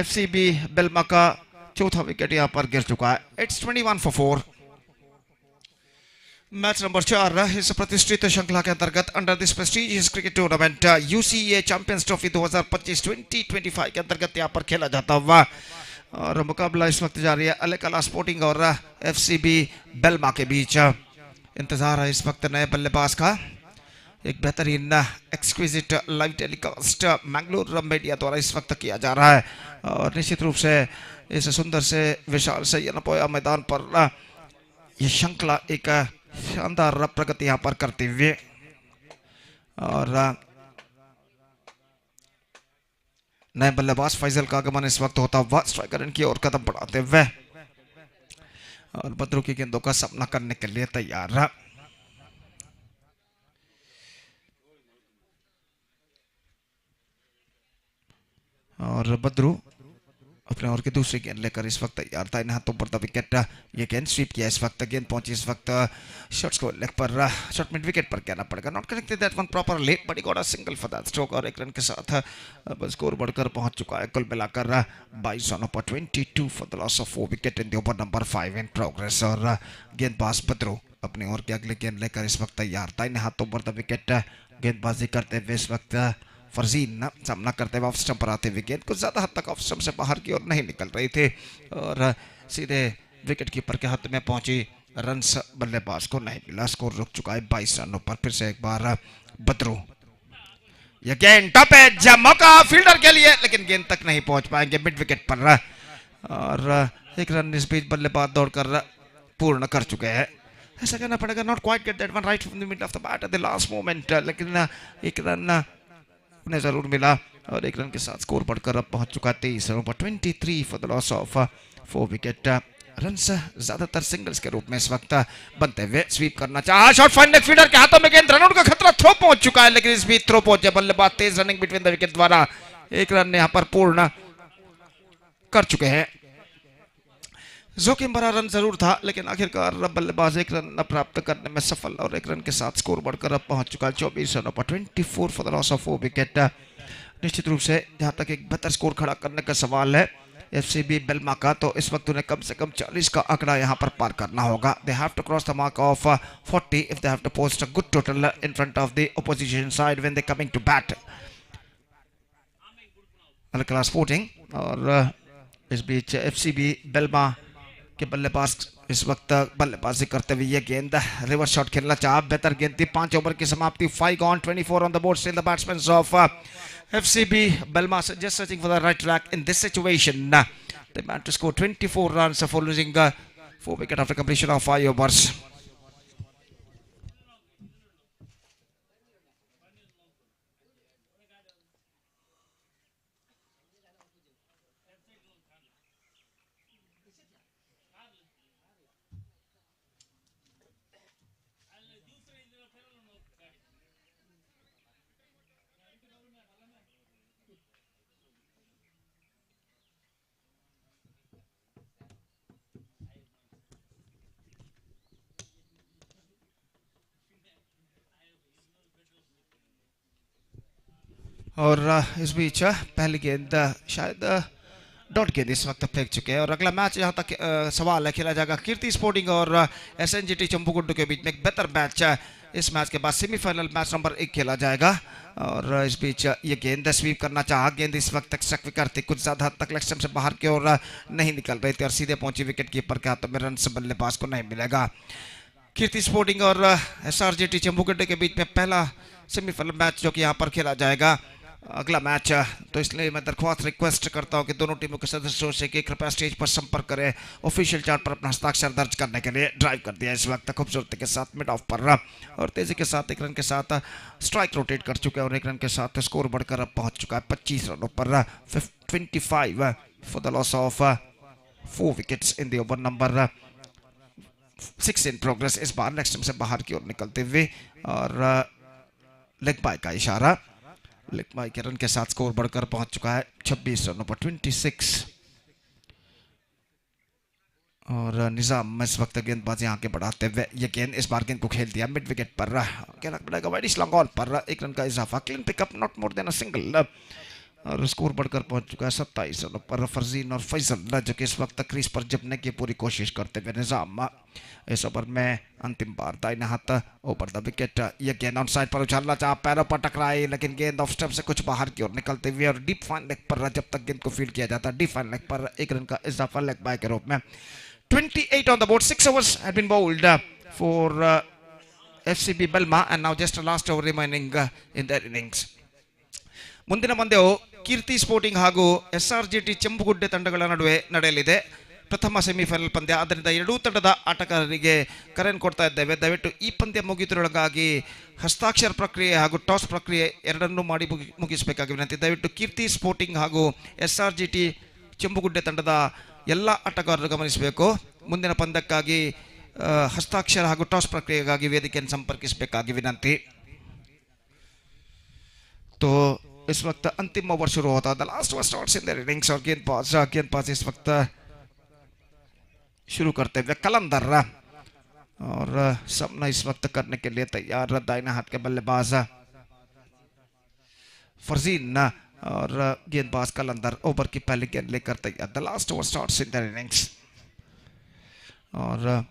FCB बेल्मा का चौथा विकेट यहां पर गिर चुका है. It's 21 for 4. मैच नंबर 4 इस प्रतिष्ठित श्रृंखला के अंतर्गत under this prestigious cricket tournament U.C.A Champions Trophy 2025 के अंतर्गत यहाँ पर खेला जाता हुआ, और मुकाबला इस वक्त जारी है अलेकला स्पोर्टिंग और FCB बेल्मा के बीच. इंतजार है इस वक्त नए बल्लेबाज का. एक बेहतरीन exquisite live telecast Mangalore media द्वारा इस वक्त किया जा रहा है, और निश्चित रूप से इस सुंदर से विशाल से यनपोया मैदान पर यह श्रृंखला एक शानदार प्रगति यहां पर करते हुए, और नए बल्लेबाज फैजल का आगमन इस वक्त होता हुआ स्ट्राइकर इनकी ओर कदम बढ़ाते हुए, और बद्रू की गेंदों का सामना करने के लिए तैयार है. और बद्रू अपने ओर की दूसरी गेंद लेकर इस वक्त तैयार था. इन हाथों पर द विकेट. ये गेंद स्वीप किया इस वक्त. गेंद पहुंची इस वक्त शॉट्स को लेग पर, शॉट मिड विकेट पर कहना पड़ेगा. Not connected that one properly, but he got a single for that stroke, और 1 रन के साथ अब स्कोर बढ़कर पहुंच चुका है कुल मिलाकर 22 रनों पर 22 for the loss of 4 wicket in the over number 5 in progress. और गेंदबाज बद्रू अपने ओर की अगली गेंद लेकर इस वक्त तैयार था. इन हाथों पर द विकेट. गेंदबाजी करते हुए इस वक्त फरजीन सामना करते हुए ऑफ स्टंप पर आते हुए गेंद कुछ ज्यादा हद तक ऑफ स्टंप से बाहर की ओर नहीं निकल रही थी, और सीधे विकेट कीपर के हाथ में पहुंची. रन्स बल्लेबाज को नहीं मिला. स्कोर रुक चुका है 22 रनों पर. फिर से एक बार बद्रू. यह गेंद टॉप एज मौका फील्डर के लिए, लेकिन गेंद तक नहीं पहुंच पाएंगे मिड विकेट पर. और एक रन इस बीच बल्लेबाज दौड़कर पूर्ण कर चुके हैं. ऐसा कहना पड़ेगा, not quite get that one right from the middle of the bat eight the last moment, लेकिन एक रन उन्हें जरूर मिला और एक रन के साथ स्कोर बढ़कर अब पहुंच चुका 23 रनों पर 23 for the loss of 4 wicket. Runs ज्यादातर सिंगल्स के रूप में इस वक्त बनते हुए. स्वीप करना चाहा, शॉट फाइन लेग फील्डर के हाथों में गेंद, रनआउट का खतरा, थ्रो पहुंच चुका है, लेकिन इस बीच थ्रो पहुंचे बल्लेबाज तेज रनिंग बिटवीन द विकेट द्वारा एक रन यहां पर पूर्ण कर चुके हैं. जोखिम भरा रन जरूर था, लेकिन आखिरकार बल्लेबाज एक रन प्राप्त करने में सफल और एक रन के साथ स्कोर बढ़कर अब पहुंच चुका है 24 रनों पर 24 for the loss of 4 wicket. निश्चित रूप से जहां तक एक बेहतर स्कोर खड़ा करने का सवाल है एफसीबी बेल्मा का, तो इस वक्त उन्हें कम से कम 40 का आंकड़ा यहां पर पार करना होगा. They have to cross the mark of 40 if they have to post a good total in front of the opposition side when they coming to bat. Class Sporting और इस बीच एफसीबी बेल्मा के बल्लेबाज इस वक्त बल्लेबाजी करते हुए ये गेंद रिवर्स शॉट खेलना चाहा, बेहतर गेंद थी. 5 ओवर की समाप्ति, 5 gone, 24 on the board. Still the batsman of FCB Belma just searching for the right track in this situation. They managed to score 24 runs for losing 4 wickets after completion of 5 overs. और इस बीच पहली गेंद शायद dot गेंद इस वक्त फेंक चुके हैं. और अगला मैच यहाँ तक सवाल है खेला जाएगा कीर्ति स्पोर्टिंग और SNGT चंबुगुड्डू के बीच में. एक बेहतर मैच इस मैच के बाद सेमीफाइनल मैच नंबर 1 खेला जाएगा. और इस बीच ये गेंद स्वीप करना चाहा, गेंद इस वक्त तक स्विकार थी, कुछ ज्यादा हद तक लेग स्टंप से बाहर की ओर नहीं निकल रही थी और सीधे पहुंची विकेट कीपर के हाथों में. रन बल्लेबाज को नहीं मिलेगा. कीर्ति स्पोर्टिंग और SRGT चंबुगुड्डू के बीच में पहला सेमीफाइनल मैच जो कि यहाँ पर खेला जाएगा अगला मैच. तो इसलिए मैं दरख्वास्त रिक्वेस्ट करता हूं कि दोनों टीमों के सदस्यों से कि कृपया स्टेज पर संपर्क करें. ऑफिशियल चार्ट पर अपना हस्ताक्षर दर्ज करने के लिए. ड्राइव कर दिया इस वक्त खूबसूरती के साथ मिड ऑफ पर और तेजी के साथ एक रन के साथ स्ट्राइक रोटेट कर चुके हैं और एक रन के साथ स्कोर बढ़कर अब पहुंच चुका है 25 रनों पर 25 for the loss of 4 wickets in the over number 6 in progress. इस बार नेक्स्ट टाइम से बाहर की ओर निकलते हुए और लेग बाय का इशारा. लेग बाय के रन के साथ स्कोर बढ़कर पहुंच चुका है 26 रनों पर 26. और निजाम इस वक्त गेंदबाजी आगे बढ़ाते हुए ये गेंद इस बार गेंद को खेल दिया मिड विकेट पर. कहना पड़ेगा वाइड लॉन्ग ऑन पर एक रन का इजाफा. Clean pickup, not more than a single. और स्कोर बढ़कर पहुंच चुका है 27 रनों पर. फरजीन और फैजल जो कि इस वक्त क्रीज पर जमने की पूरी कोशिश करते हुए. निजाम इस ओवर में अंतिम बार दाहिने हाथ ओवर द विकेट. ये गेंद ऑन साइड पर उछालना चाहा, पैरों पर टकराई, लेकिन गेंद ऑफ स्टंप से कुछ बाहर की ओर निकलते हुए और डीप फाइन लेग पर जब तक गेंद को फील्ड किया जाता है डीप फाइन लेग पर एक रन का इजाफा लेग बाय के रूप में. 28 on the board. 6 overs had been bowled for FCB Belma and now just a last over remaining in their innings. ಮುಂದಿನ ಪಂದ್ಯವು ಕೀರ್ತಿ ಸ್ಪೋರ್ಟಿಂಗ್ ಹಾಗೂ SRGT ಚಂಬುಗುಡ್ಡೆ ತಂಡಗಳ ನಡುವೆ ನಡೆಯಲಿದೆ. ಪ್ರಥಮ ಸೆಮಿಫೈನಲ್ ಪಂದ್ಯ. ಆದ್ದರಿಂದ ಎರಡೂ ತಂಡದ ಆಟಗಾರರಿಗೆ ಕರೆಯನ್ನು ಕೊಡ್ತಾ ಇದ್ದೇವೆ. ದಯವಿಟ್ಟು ಈ ಪಂದ್ಯ ಮುಗಿಯುವುದರೊಳಗಾಗಿ ಹಸ್ತಾಕ್ಷರ ಪ್ರಕ್ರಿಯೆ ಹಾಗೂ ಟಾಸ್ ಪ್ರಕ್ರಿಯೆ ಎರಡನ್ನೂ ಮಾಡಿ ಮುಗಿಸಬೇಕಾಗಿ ವಿನಂತಿ. ದಯವಿಟ್ಟು ಕೀರ್ತಿ ಸ್ಪೋರ್ಟಿಂಗ್ ಹಾಗೂ SRGT ಚಂಬುಗುಡ್ಡೆ ತಂಡದ ಎಲ್ಲ ಆಟಗಾರರು ಗಮನಿಸಬೇಕು. ಮುಂದಿನ ಪಂದ್ಯಕ್ಕಾಗಿ ಹಸ್ತಾಕ್ಷರ ಹಾಗೂ ಟಾಸ್ ಪ್ರಕ್ರಿಯೆಗಾಗಿ ವೇದಿಕೆಯನ್ನು ಸಂಪರ್ಕಿಸಬೇಕಾಗಿ ವಿನಂತಿ. तो इस वक्त अंतिम ओवर शुरू होता है. The last over starts in their innings और गेंदबाज इस वक्त शुरू करते हुए कलंदर और सामना इस वक्त करने के लिए तैयार. दाहिने हाथ के बल्लेबाज फरजीन और गेंदबाज कलंदर ओवर की पहली गेंद लेकर तैयार. The last over starts in their innings और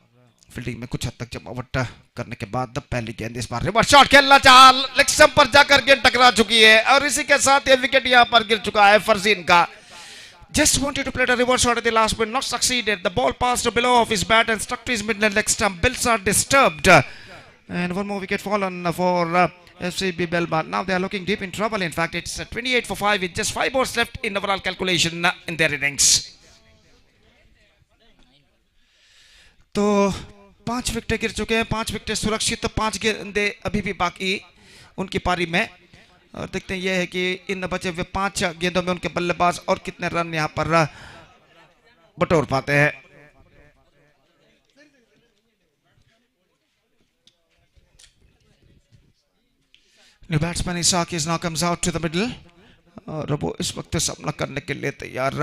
फील्डिंग में कुछ हद तक जमावट करने के बाद पहली गेंद इस बार रिवर्स शॉट खेलना चाहा, लेग स्टंप पर जाकर गेंद टकरा चुकी है और इसी के साथ ये विकेट यहां पर गिर चुका है फरजीन का. Just wanted to play the reverse shot at the last but not succeeded. The ball passed below off his bat and stuck to his mid leg stump. Bills are disturbed and one more wicket fallen for FCB Belma. Now they are looking deep in trouble. In fact, it's 28 for 5 with just 5 balls left in overall calculation in their innings. 5 wicket गिर चुके हैं, 5 wicket सुरक्षित, 5 गेंदें अभी भी बाकी उनकी पारी में। और देखते हैं ये है कि इन बचे हुए 5 गेंदों में उनके बल्लेबाज और कितने रन यहाँ पर बटोर पाते हैं। New batsman Isaq is now comes out to the middle और वो इस वक्त सामना करने के लिए तैयार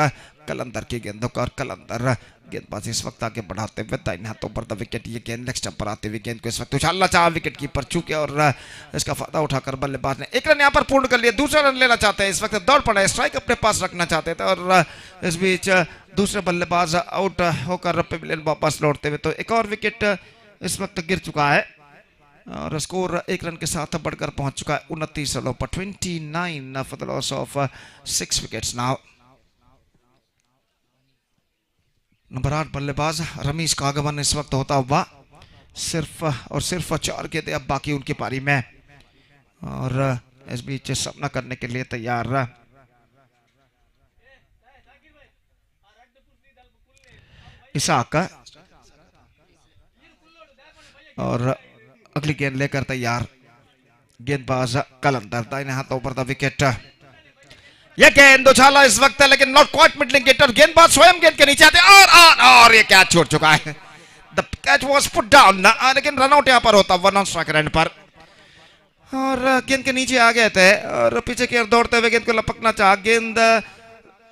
कलंदर की गेंदों का। और कलंदर गेंदबाजी इस वक्त आगे बढ़ाते हुए दाहिने हाथों पर द विकेट। ये गेंद लेग स्टंप पर आते हुए गेंद को इस वक्त उछालना चाहा विकेट कीपर चूके और इसका फायदा उठाकर बल्लेबाज ने 1 रन यहाँ पर पूर्ण कर लिया। दूसरा रन लेना चाहते हैं, इस वक्त दौड़ पड़ा है, स्ट्राइक अपने पास रखना चाहते थे और इस बीच दूसरे बल्लेबाज आउट होकर पेविलियन वापस लौटते हुए। तो एक और विकेट इस वक्त गिर चुका है और स्कोर 1 रन के साथ बढ़कर पहुंच चुका है 29 रनों पर। 29 for the loss of 6 wickets now. Number 8 बल्लेबाज रमीज का आगमन इस वक्त होता हुआ। सिर्फ और सिर्फ 4 गेंदें अब बाकी उनकी पारी में और इस बीच सामना करने के लिए तैयार इसाक और अगली गेंद लेकर तैयार गेंदबाज कलंदर। दाहिने हाथों पर द विकेट। यह गेंद उछाला इस वक्त है लेकिन नॉट क्वाइट मिडलिंग गेट और गेंदबाज स्वयं गेंद के नीचे आते और ये कैच छोड़ चुका है। The catch was put down लेकिन रन आउट यहां पर होता हुआ नॉन स्ट्राइक एंड पर और गेंद के नीचे आ गए थे और पीछे की ओर दौड़ते हुए गेंद को लपकना चाहा। गेंद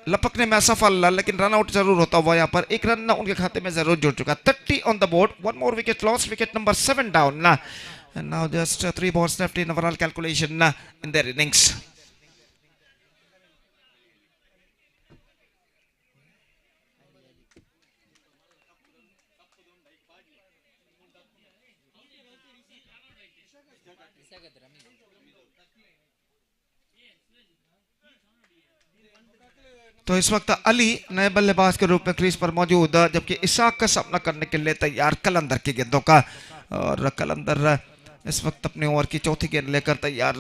लपकने में असफल लेकिन रन आउट जरूर होता हुआ यहाँ पर 1 रन उनके खाते में जरूर जुड़ चुका। 30 on the board, 1 more wicket lost, wicket number 7 down and now just 3 balls left in overall calculation in their innings. तो इस वक्त अली नए बल्लेबाज के रूप में क्रीज पर मौजूद जबकि इसाक का सामना करने के लिए तैयार कलंदर की गेंदों का। और कलंदर इस वक्त अपने ओवर की चौथी गेंद लेकर तैयार।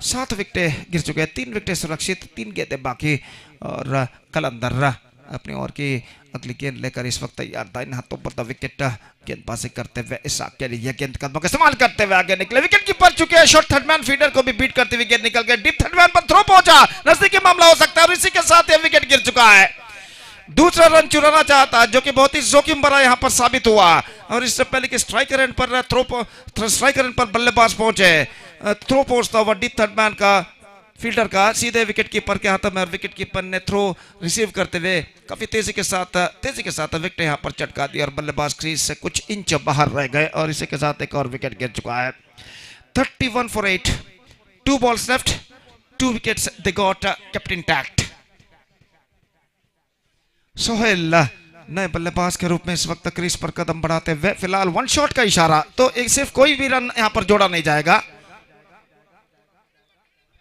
7 विकेट गिर चुके हैं, 3 विकेट सुरक्षित, 3 गेंदें बाकी और कलंदर अपने ओवर की अगली गेंद लेकर इस वक्त तैयार। दाहिने हाथों पर द विकेट गेंदबाजी करते हुए इसाक के लिए गेंद कदमों का इस्तेमाल करते हुए आगे निकले। विकेट कीपर चुके हैं, शॉर्ट थर्ड मैन फीडर को भी बीट करते हुए गेंद निकल गया। डीप थर्ड मैन पर थ्रो पहुंचा, नजदीकी मामला हो सकता है और इसी के साथ यह विकेट गिर चुका है। दूसरा रन चुराना चाहता जो कि बहुत ही जोखिम भरा यहां पर साबित हुआ और इससे पहले कि स्ट्राइकर एंड पर स्ट्राइकर एंड पर बल्लेबाज पहुंचे, थ्रो पहुंचता हुआ डीप थर्ड मैन का फील्डर का सीधे विकेट कीपर के हाथ में और विकेट कीपर ने थ्रो रिसीव करते हुए काफी तेजी के साथ विकेट यहां पर चटका दिया और बल्लेबाज क्रीज से कुछ इंच बाहर रह गए और इसी के साथ एक और विकेट गिर चुका है। 31 for 8, 2 balls left, 2 wickets they got kept intact. Sohail नए बल्लेबाज के रूप में इस वक्त क्रीज पर कदम बढ़ाते हुए फिलहाल 1 शॉट का इशारा, तो एक सिर्फ कोई भी रन यहां पर जोड़ा नहीं जाएगा।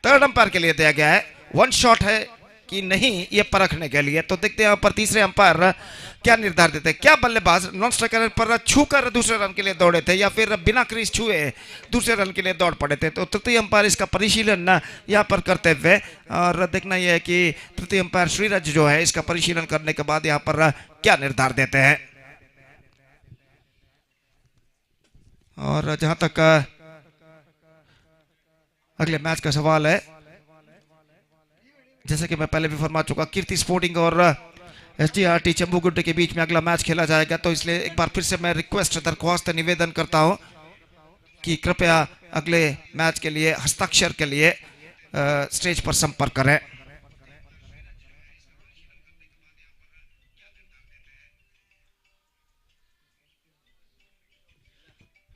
थर्ड अंपायर के लिए दिया गया है, 1 शॉट है कि नहीं ये परखने के लिए। तो देखते हैं यहाँ पर तीसरे अंपायर क्या निर्धार देते हैं। क्या बल्लेबाज नॉन स्ट्राइकर पर छूकर दूसरे रन के लिए दौड़े थे या फिर बिना क्रीज छुए दूसरे रन के लिए दौड़ पड़े थे। तो तृतीय अंपायर इसका परिशीलन यहाँ पर करते हुए और देखना यह है कि तृतीय अंपायर श्रीरज जो है इसका परिशीलन करने के बाद यहाँ पर क्या निर्धार देते हैं। और जहां तक अगले मैच का सवाल है, जैसे कि मैं पहले भी फरमा चुका, कीर्ति स्पोर्टिंग और SGRT चंबूगुड्डे के बीच में अगला मैच खेला जाएगा। तो इसलिए एक बार फिर से मैं रिक्वेस्ट दरख्वास्त निवेदन करता हूं कि कृपया अगले मैच के लिए हस्ताक्षर के लिए स्टेज पर संपर्क करें।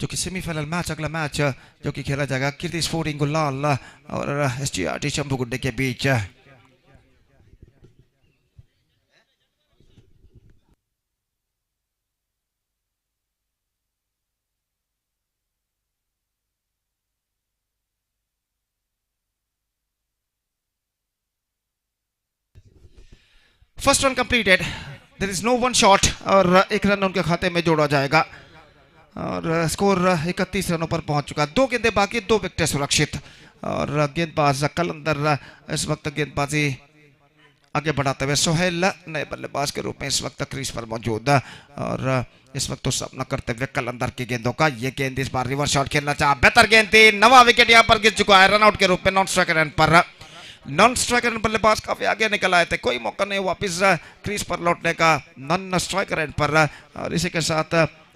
जो कि सेमीफाइनल मैच, अगला मैच जो कि खेला जाएगा कीर्ति स्पोर्टिंग गुलाल और SGRT चंबूगुड्डे के बीच। First run completed, there is no 1 shot और 1 रन उनके खाते में जोड़ा जाएगा और स्कोर 31 रनों पर पहुंच चुका। 2 गेंदें बाकी, 2 विकेट सुरक्षित और गेंदबाज कलंदर इस वक्त गेंदबाजी आगे बढ़ाते हुए। सोहेल नए बल्लेबाज के रूप में इस वक्त क्रीज पर मौजूद और इस वक्त तो सामना करते हुए कलंदर की गेंदों का। ये गेंद इस बार रिवर्स शॉट खेलना चाहा, बेहतर गेंद थी। नवा विकेट यहाँ पर गिर चुका है रनआउट के रूप में नॉन स्ट्राइकर एंड पर। नॉन स्ट्राइकर एंड बल्लेबाज काफी आगे निकल आए थे, कोई मौका नहीं वापिस क्रीज पर लौटने का नॉन स्ट्राइकर एंड पर। और इसी के साथ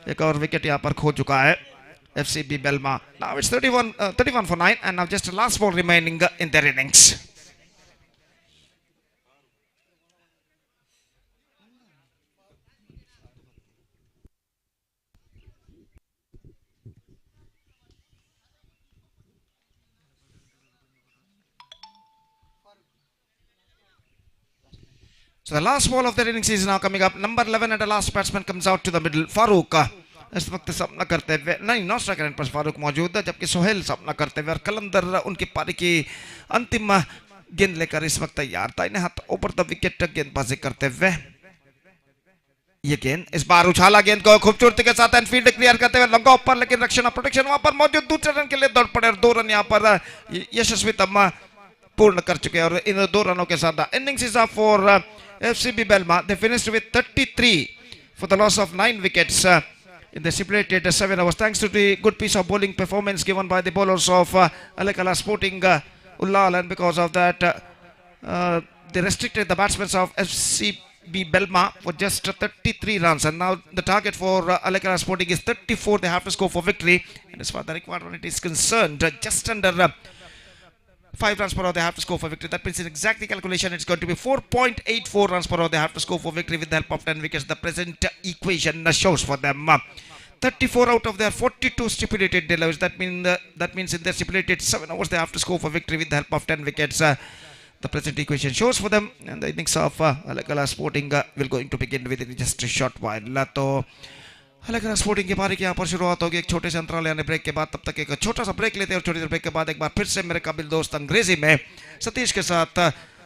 एक और विकेट यहाँ पर खो चुका है FCB Belma. Now it's 31 for 9 and now just the last ball remaining in their innings. So the last ball of their innings is now coming up. Number 11 and the last batsman comes out to the middle. Farooq इस वक्त सामना करते हुए नहीं non striker पर फारूक मौजूद है, जबकि सोहेल सामना करते हुए और कलंदर उनकी पारी की अंतिम गेंद लेकर इस वक्त तैयार था। इन्हें हाथ ऊपर द विकेट गेंदबाजी करते हुए ये गेंद इस बार उछाला, गेंद को खूबसूरती के साथ फील्ड क्लियर करते हुए लंगा ऊपर, लेकिन रक्षण प्रोटेक्शन वहां पर मौजूद। दूसरे रन के लिए दौड़ पड़े और 2 रन यहाँ पर यशस्वी तम्मा पूर्ण कर चुके हैं और इन 2 रनों के साथ innings is up for FCB Belma. They finished with 33 for the loss of 9 wickets in the stipulated 7 overs, thanks to the good piece of bowling performance given by the bowlers of Alekala Sporting Ullal, and because of that they restricted the batsmen of FCB Belma for just 33 runs, and now the target for Alekala Sporting is 34. They have to score for victory, and as far as the required run is concerned, just under 5 runs per hour they have to score for victory. That means in exact calculation it's going to be 4.84 runs per hour they have to score for victory with the help of 10 wickets. The present equation shows for them 34 out of their 42 stipulated deliveries. That means in their stipulated 7 overs they have to score for victory with the help of 10 wickets. The present equation shows for them, and the innings of Alekala Sporting will going to begin within just a short while. तो अलग sporting की पारी की यहाँ पर शुरुआत होगी एक छोटे से अंतराल यानी ब्रेक के बाद। तब तक एक छोटा सा ब्रेक लेते हैं और छोटी सी ब्रेक के बाद एक बार फिर से मेरे काबिल दोस्त अंग्रेजी में सतीश के साथ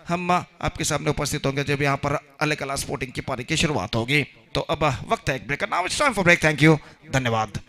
हम आपके सामने उपस्थित होंगे जब यहाँ पर अलग स्पोर्टिंग की पारी की शुरुआत होगी। तो अब वक्त है एक ब्रेक का। Now it's time for break. Thank you, धन्यवाद।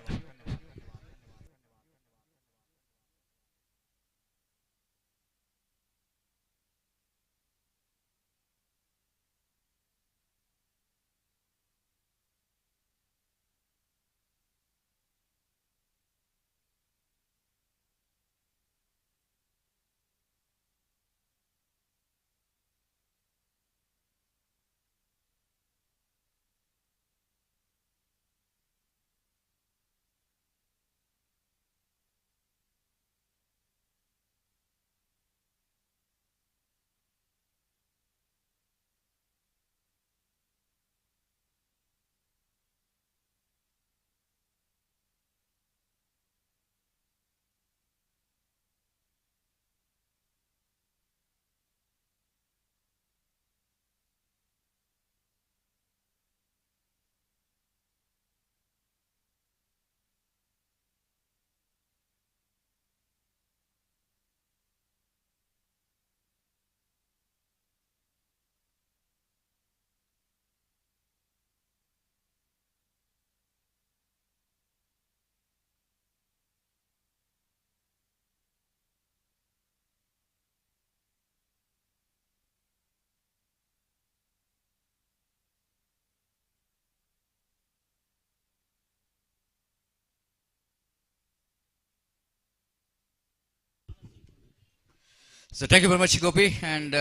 So thank you very much, Gopi. And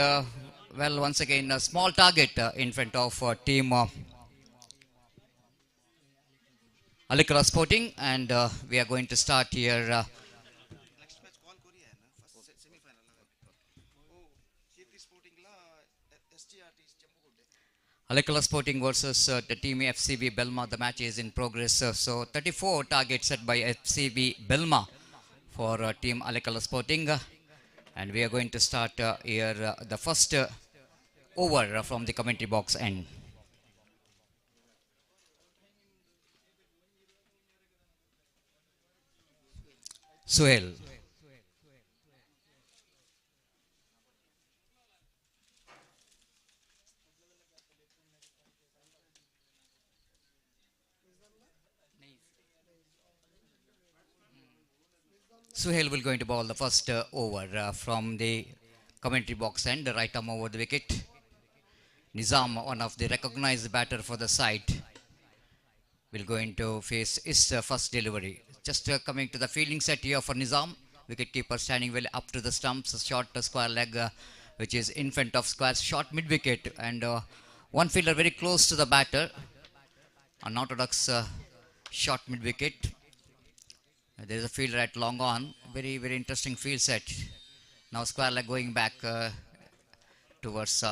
well, once again, a small target in front of team Alekala Sporting, and we are going to start here. Alekala Sporting versus the team FCB Belma. The match is in progress. So 34 targets set by FCB Belma for team Alekala Sporting. And we are going to start here the first over from the commentary box end. Suhail. Suhail will going to bowl the first over from the commentary box end, the right arm over the wicket. Nizam, one of the recognized batter for the side. will going to face his first delivery. Just coming to the fielding set here for Nizam. Wicketkeeper standing well up to the stumps. A short square leg which is in front of square. Short mid wicket. And one fielder very close to the batter. Unorthodox short mid wicket. There is a fielder at long on. Very, very interesting field set. Now square leg going back towards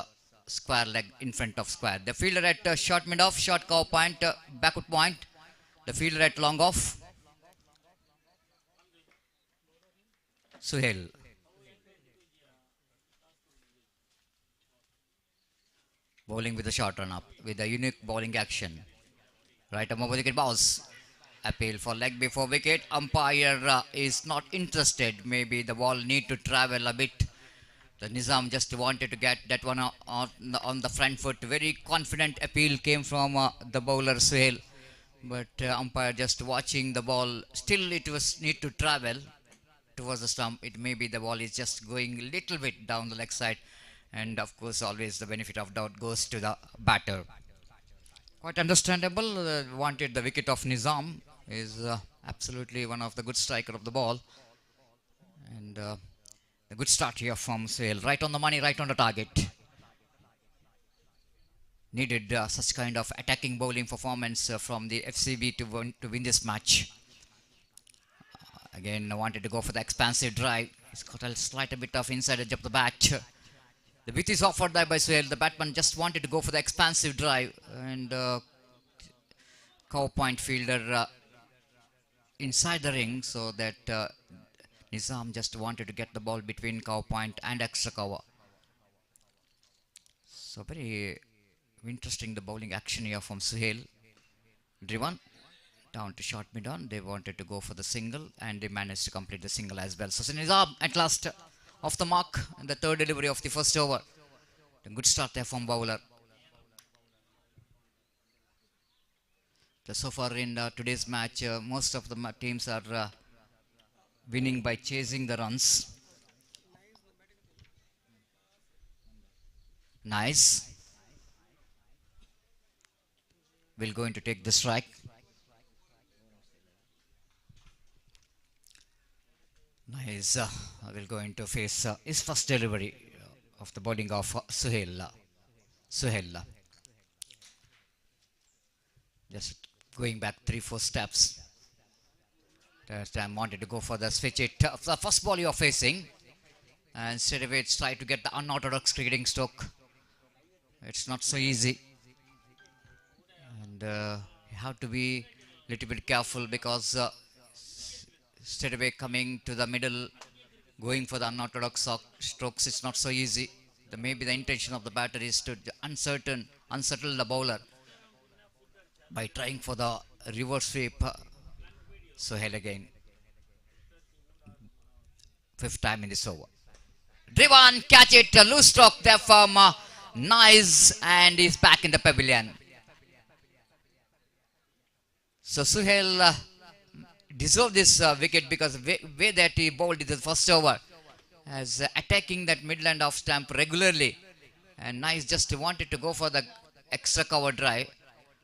square leg in front of square. The fielder at short mid off, short cover point, backward point. The fielder at long off. Suhail. Bowling with a short run up with a unique bowling action. Right arm over wicket balls. Appeal for leg before wicket. Umpire is not interested. Maybe the ball need to travel a bit. The Nizam just wanted to get that one on the front foot. Very confident appeal came from the bowler Suhail. But umpire just watching the ball. Still it was need to travel towards the stump. It may be the ball is just going a little bit down the leg side. And of course always the benefit of doubt goes to the batter. Quite understandable. Wanted the wicket of Nizam. Is absolutely one of the good striker of the ball. And a good start here from Suhail. Right on the money, right on the target. Needed such kind of attacking bowling performance from the FCB to win this match. Again, wanted to go for the expansive drive. He's got a slight bit of inside edge of the bat. The width is offered there by Suhail. The batsman just wanted to go for the expansive drive. And cover point fielder inside the ring, so that Nizam just wanted to get the ball between cover point and extra cover. So very interesting the bowling action here from Suhail. Driven down to short mid on. They wanted to go for the single and they managed to complete the single as well. So Nizam at last off the mark in the third delivery of the first over. A good start there from bowler. So far in today's match, most of the teams are winning by chasing the runs. Nice. Will going to take the strike. Nice. Will going to face his first delivery of the bowling of Suhail. Suhail. Just going back 3-4 steps. That time wanted to go for the switch it. The first ball you are facing. And instead of it, try to get the unorthodox cricketing stroke. It's not so easy. And you have to be a little bit careful because straight away coming to the middle, going for the unorthodox strokes, it's not so easy. Maybe the intention of the batter is to unsettle the bowler by trying for the reverse sweep. Suhail again. Fifth time in this over. Driven, catch it, loose stroke there from Nice, and he's back in the pavilion. So Suhail deserved this wicket because the way that he bowled in the first over, as attacking that midland off stump regularly, and Nice just wanted to go for the extra cover drive.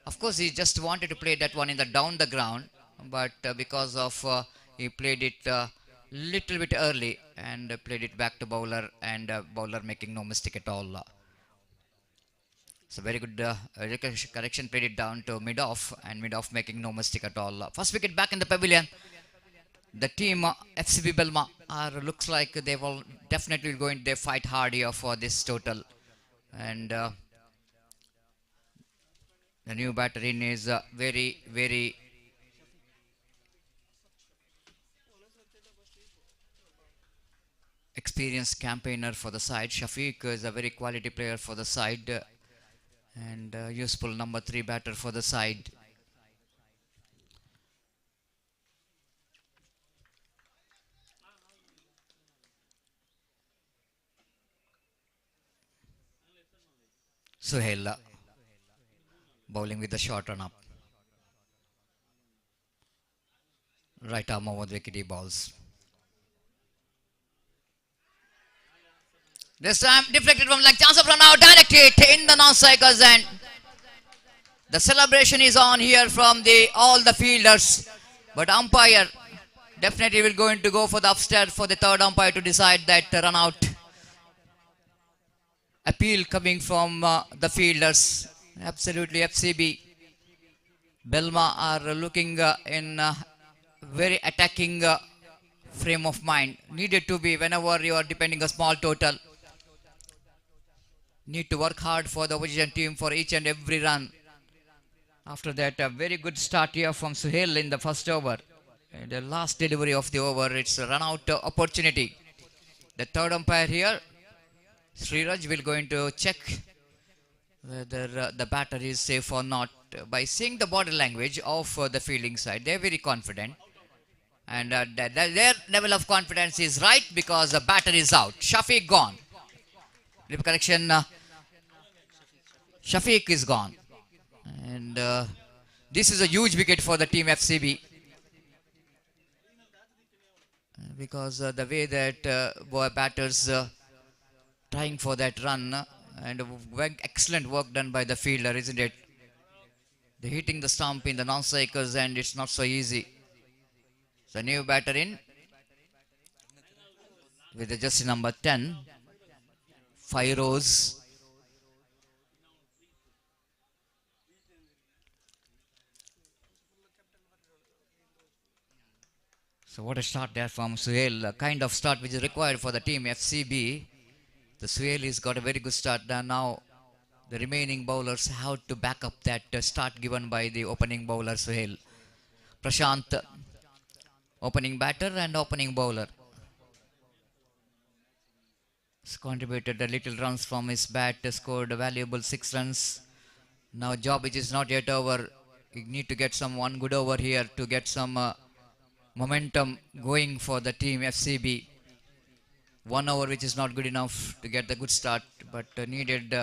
Of course, he just wanted to play that one in the down the ground, but because of he played it little bit early and played it back to bowler, and bowler making no mistake at all. So very good correction, played it down to mid-off, and mid-off making no mistake at all. First wicket back in the pavilion. The team FCB Belma looks like they will definitely going to fight hard here for this total. And the new batter in is very, very experienced campaigner for the side. Shafiq is a very quality player for the side, and useful number 3 batter for the side. Suhail bowling with the short run up. Right arm over the wickety balls. This time deflected from leg, chance of run out, direct hit in the non-strikers end. The celebration is on here from all the fielders, but umpire definitely will going to go for the upstairs for the third umpire to decide that run out. Appeal coming from the fielders. Absolutely, FCB Belma are looking in very attacking frame of mind. Needed to be whenever you are depending a small total. Need to work hard for the opposition team for each and every run. After that, a very good start here from Suhail in the first over. And the last delivery of the over, it's a run out opportunity. The third umpire here, Sriraj, will going to check whether the batter is safe or not. By seeing the body language of the fielding side, they're very confident. And their level of confidence is right because the batter is out. Shafiq gone. Correction, Shafiq is gone. And this is a huge wicket for the team FCB. Because the way that batters trying for that run and excellent work done by the fielder, isn't it? They're hitting the stump in the non-cycles and it's not so easy. So new batter in with the jersey number 10, Fairoz. So what a start there from Suhail, a kind of start which is required for the team FCB. The Suhail has got a very good start. Now the remaining bowlers have to back up that start given by the opening bowler Suhail. Prashant, opening batter and opening bowler. He's contributed a little runs from his bat, scored a valuable 6 runs. Now job which is not yet over. You need to get some one good over here to get some momentum going for the team FCB. 1 over which is not good enough to get the good start, but needed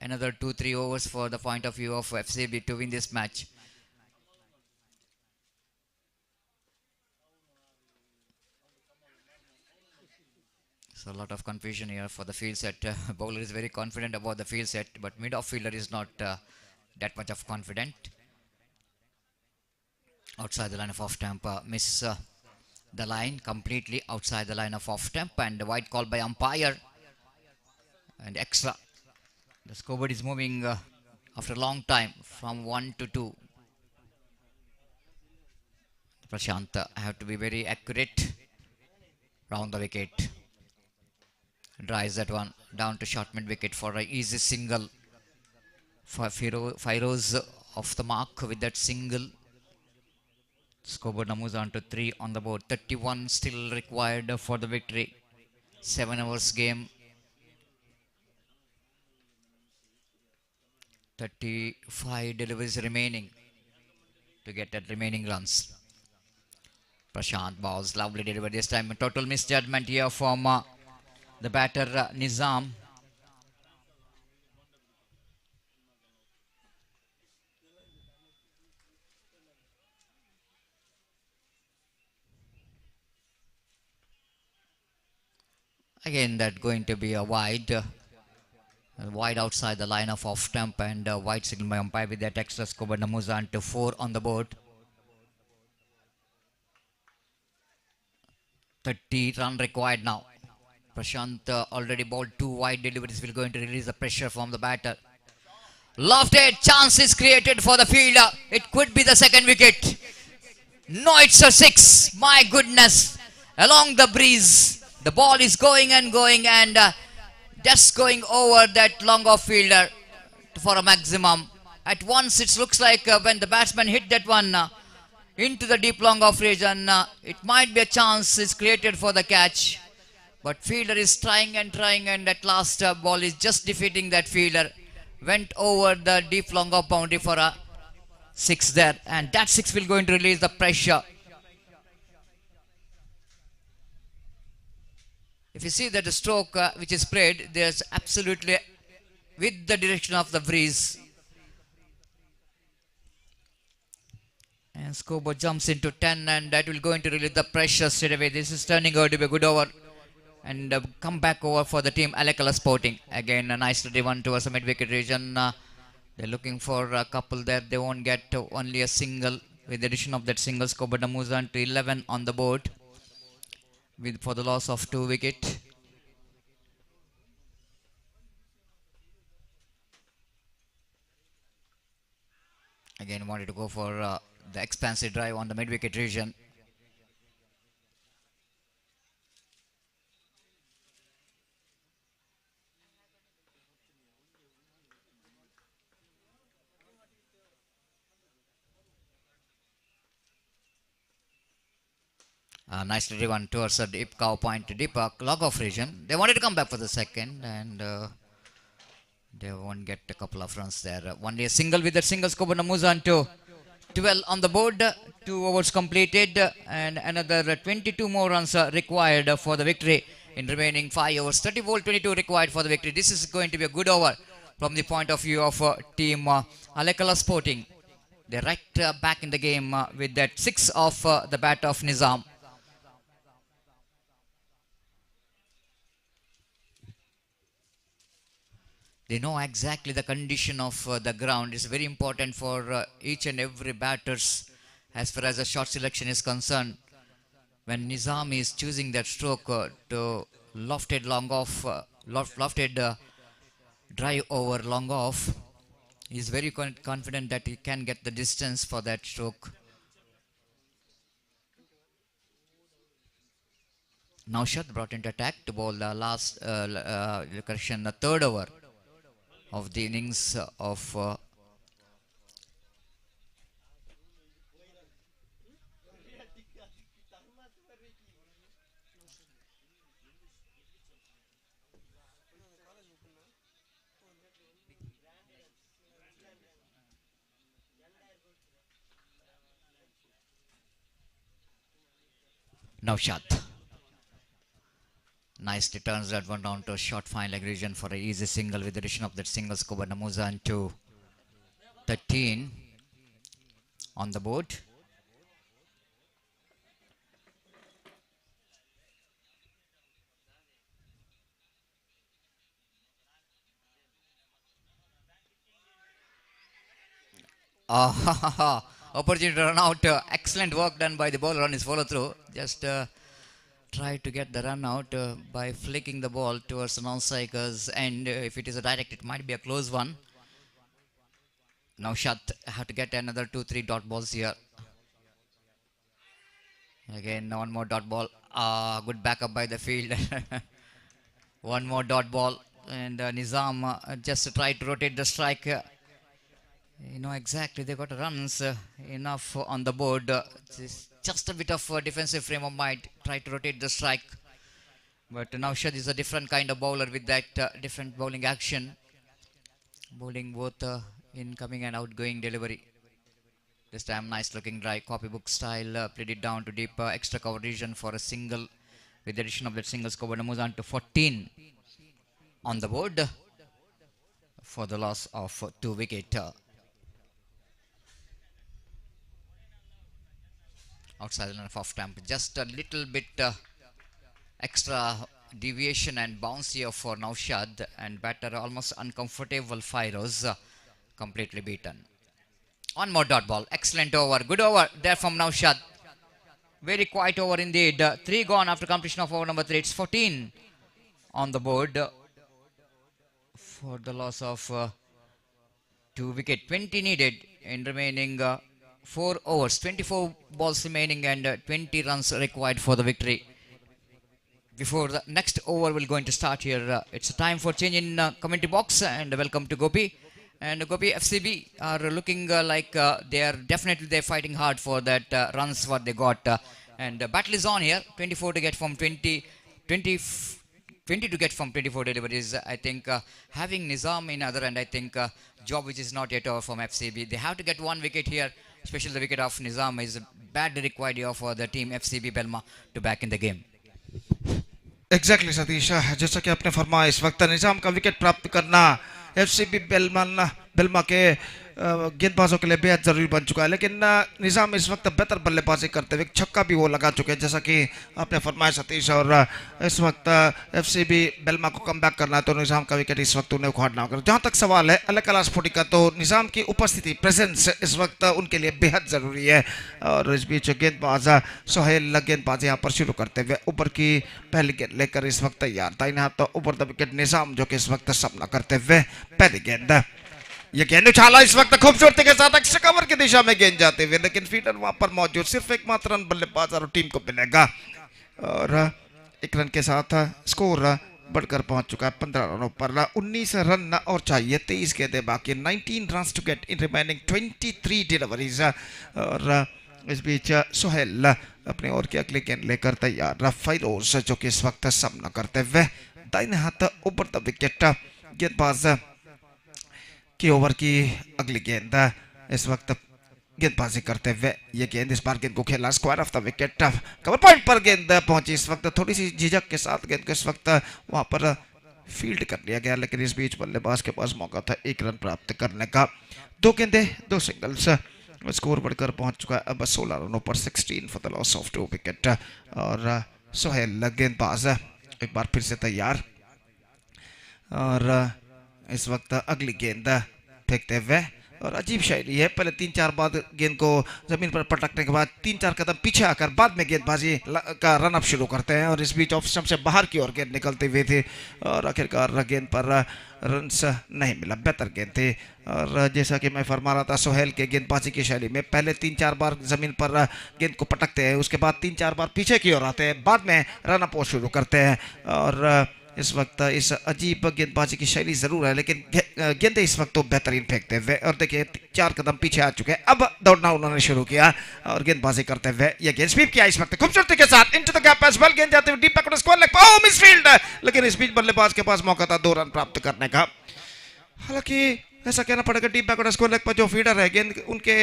another 2-3 overs for the point of view of FCB to win this match. So a lot of confusion here for the field set. Bowler is very confident about the field set, but mid-off fielder is not that much of confident. Outside the line of off-stump, miss the line completely outside the line of off-stump, and the wide call by umpire and extra. The scoreboard is moving after a long time from 1 to 2. Prashant have to be very accurate round the wicket. Drives that one down to short mid wicket for an easy single for Fairoz off the mark with that single. Scoreboard now moves on to 3 on the board. 31 still required for the victory. 7 hours game. 35 deliveries remaining to get that remaining runs. Prashant bowls, lovely delivery this time. Total misjudgment here from the batter Nizam. Again, that going to be a wide outside the line of off-stump, and wide signal by umpire with that extra scoreboard moves on to 4 on the board. 30 run required now. Prashant already bowled 2 wide deliveries, will going to release the pressure from the batter. Lofted chance is created for the fielder. It could be the second wicket. No, it's a 6. My goodness. Along the breeze. The ball is going and going, and just going over that long off fielder for a maximum. At once it looks like when the batsman hit that one into the deep long off region, it might be a chance is created for the catch. But fielder is trying, and at last ball is just defeating that fielder. Went over the deep long off boundary for a 6 there, and that 6 will going to release the pressure. If you see that the stroke which is played, there's absolutely with the direction of the breeze. And scoreboard jumps into 10, and that will going to release the pressure straight away. This is turning out to be a good over. And come back over for the team Alakala Sporting. Again, a nice ready one towards the mid-wicket region. They're looking for a couple there. They won't get only a single. With the addition of that single, Skoboda moves on to 11 on the board with for the loss of 2 wicket. Again, wanted to go for the expansive drive on the mid-wicket region. Nicely driven towards a deep cow point, deep log-off region. They wanted to come back for the second, and they won't get a couple of runs there. Only a single with that single scope, and moves on to 12 on the board. 2 overs completed, and another 22 more runs required for the victory in remaining 5 overs. 30-22 required for the victory. This is going to be a good over from the point of view of team Alekala Sporting. They're right back in the game with that 6 of the bat of Nizam. They know exactly the condition of the ground. It's very important for each and every batters as far as the shot selection is concerned. When Nizam is choosing that stroke to lofted long off, lofted drive over long off, he's very confident that he can get the distance for that stroke. Naushad brought into attack to bowl the last, the third over of the innings of Naushad. Nicely turns that one down to a short fine leg region for an easy single with the addition of that single scoop and Namuzan to 13 on the board. Opportunity to run out. Excellent work done by the bowler on his follow through. Just try to get the run out by flicking the ball towards the non-strikers, and if it is a direct, it might be a close one. Now Shat have to get another 2-3 dot balls here. Again, one more dot ball. Good backup by the field. One more dot ball, and Nizam just tried to rotate the strike. You know exactly, they got runs enough on the board. Just a bit of defensive frame of mind, try to rotate the strike. But Naushad is a different kind of bowler with that different bowling action. Bowling both incoming and outgoing delivery. This time nice looking drive, copybook style, played it down to deep extra cover region for a single. With the addition of that single score, moves on to 14 on the board for the loss of 2 wicket. Outside the line of off stump, just a little bit extra deviation and bounce here for Naushad, and batter almost uncomfortable Firoz, completely beaten. One more dot ball, excellent over, good over there from Naushad. Very quiet over indeed. 3 gone after completion of over number 3. It's 14 on the board for the loss of 2 wicket. 20 needed in remaining 4 overs, 24 balls remaining, and 20 runs required for the victory. Before the next over will going to start here, it's a time for change in commentary box, and welcome to Gopi. And Gopi, FCB are looking like they are definitely fighting hard for that runs what they got. And battle is on here, 24 to get from 20 to get from 24 deliveries. I think having Nizam in other end, I think job which is not yet over from FCB. They have to get 1 wicket here. Especially the wicket of Nizam is badly required here for the team FCB Belma to back in the game. Exactly Satish, जैसा कि आपने फरमाया, इस वक्त निज़ाम का wicket प्राप्त करना FCB बेल्मा के गेंदबाजों के लिए बेहद जरूरी बन चुका है, लेकिन निज़ाम इस वक्त बेहतर बल्लेबाजी करते हुए छक्का भी वो लगा चुके हैं, जैसा कि आपने फरमाया सतीश। और इस वक्त एफसीबी बेलमा को कम बैक करना है तो निज़ाम का विकेट इस वक्त उन्हें उखाड़ना होगा। जहाँ तक सवाल है अलग स्फोटी का, तो निज़ाम की उपस्थिति प्रेजेंस इस वक्त उनके लिए बेहद ज़रूरी है। और इस बीच गेंदबाज सोहेल गेंदबाजी यहाँ पर शुरू करते हुए ऊपर की पहली गेंद लेकर इस वक्त तैयार था। यहाँ तो ऊपर द विकेट निज़ाम जो कि इस वक्त सामना करते हुए पहली गेंद, ये गेंद उछाला इस वक्त खूबसूरती के साथ अक्षर कवर की दिशा में गेंद जाते हुए, लेकिन फील्डर वहां पर मौजूद, सिर्फ एक मात्र रन बल्लेबाज और टीम को मिलेगा। और एक रन के साथ स्कोर बढ़कर पहुंच चुका है 15 रनों पर। 19 रन और चाहिए, 23 गेंदें बाकी, 19 run to get in remaining 23 deliveries. और इस बीच सोहेल अपने ओर की अगली गेंद लेकर तैयार, फाइरोज जो कि इस वक्त सामना करते हुए दाहिने हाथ ऊपर द विकेट, गेंदबाज की ओवर की अगली गेंद इस वक्त गेंदबाजी करते हुए, ये गेंद इस बार गेंद को खेला square of the wicket, cover point पर गेंद पहुंची इस वक्त, थोड़ी सी झिझक के साथ गेंद को इस वक्त वहां पर फील्ड कर लिया गया, लेकिन इस बीच बल्लेबाज के पास मौका था एक रन प्राप्त करने का। 2 गेंदें 2 सिंगल्स, स्कोर बढ़कर पहुंच चुका है अब 16 रनों पर, 16 for the loss of 2 wicket. और सोहेल गेंदबाज एक बार फिर से तैयार, और इस वक्त अगली गेंद फेंकते हुए, और अजीब शैली है, पहले 3-4 बार गेंद को जमीन पर पटकने के बाद 3-4 कदम पीछे आकर बाद में गेंदबाजी का रन अप शुरू करते हैं। और इस बीच ऑफ स्टंप से बाहर की ओर गेंद निकलते हुए थे और आखिरकार गेंद पर रन्स नहीं मिला, बेहतर गेंद थी। और जैसा कि मैं फरमा रहा था, सोहेल के गेंदबाजी की शैली में पहले 3-4 बार जमीन पर गेंद को पटकते हैं, उसके बाद 3-4 बार पीछे की ओर आते हैं, बाद में रन अप शुरू करते हैं। और इस वक्त इस अजीब गेंदबाजी की शैली जरूर है, लेकिन गेंदे इस वक्त तो बेहतरीन फेंकते हुए, और देखिए 4 कदम पीछे आ चुके हैं, अब दौड़ना उन्होंने शुरू किया और गेंदबाजी करते हुए ये गेंद स्वीप किया इस वक्त खूबसूरती के साथ into the gap as well, गेंद जाते हुए deep back square leg, oh miss field, लेकिन इस बीच बल्लेबाज के पास मौका था 2 रन प्राप्त करने का। हालांकि ऐसा कहना पड़ेगा डीप बैक स्क्वायर लेग पर जो फील्डर है, गेंद उनके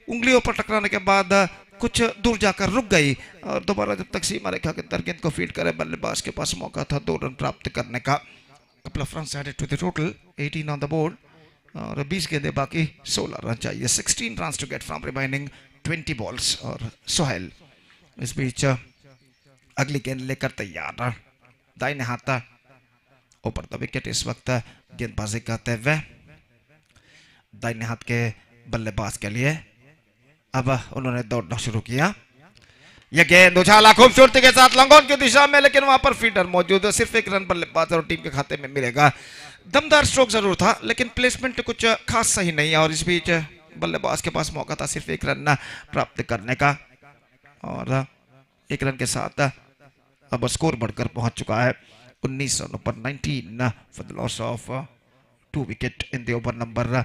उंगलियों पर टकराने के बाद कुछ दूर जाकर रुक गई, और दोबारा जब तक सीमा रेखा के अंदर गेंद को फील्ड करे, बल्लेबाज के पास मौका था 2 रन प्राप्त करने का। Couple of runs added to the total, 18 on the board, और 20 गेंदें बाकी, 16 रन चाहिए, 16 runs to get from remaining 20 balls. और सोहेल इस बीच अगली गेंद लेकर तैयार, दाहिने हाथ ऊपर द विकेट, इस वक्त गेंदबाजी करते हुए दाहिने हाथ के बल्लेबाज के लिए अब उन्होंने दौड़ना शुरू किया। यह गेंद उछाला खूबसूरती के साथ लॉन्ग ऑन की दिशा में, लेकिन वहां पर फील्डर मौजूद है, सिर्फ 1 रन बल्लेबाज और टीम के खाते में मिलेगा। दमदार स्ट्रोक जरूर था, लेकिन प्लेसमेंट कुछ खास सही नहीं, और इस बीच बल्लेबाज के पास मौका था सिर्फ 1 रन प्राप्त करने का, और 1 रन के साथ अब स्कोर बढ़कर पहुंच चुका है 19 रनों पर, 19 for the loss of 2 wicket in the over number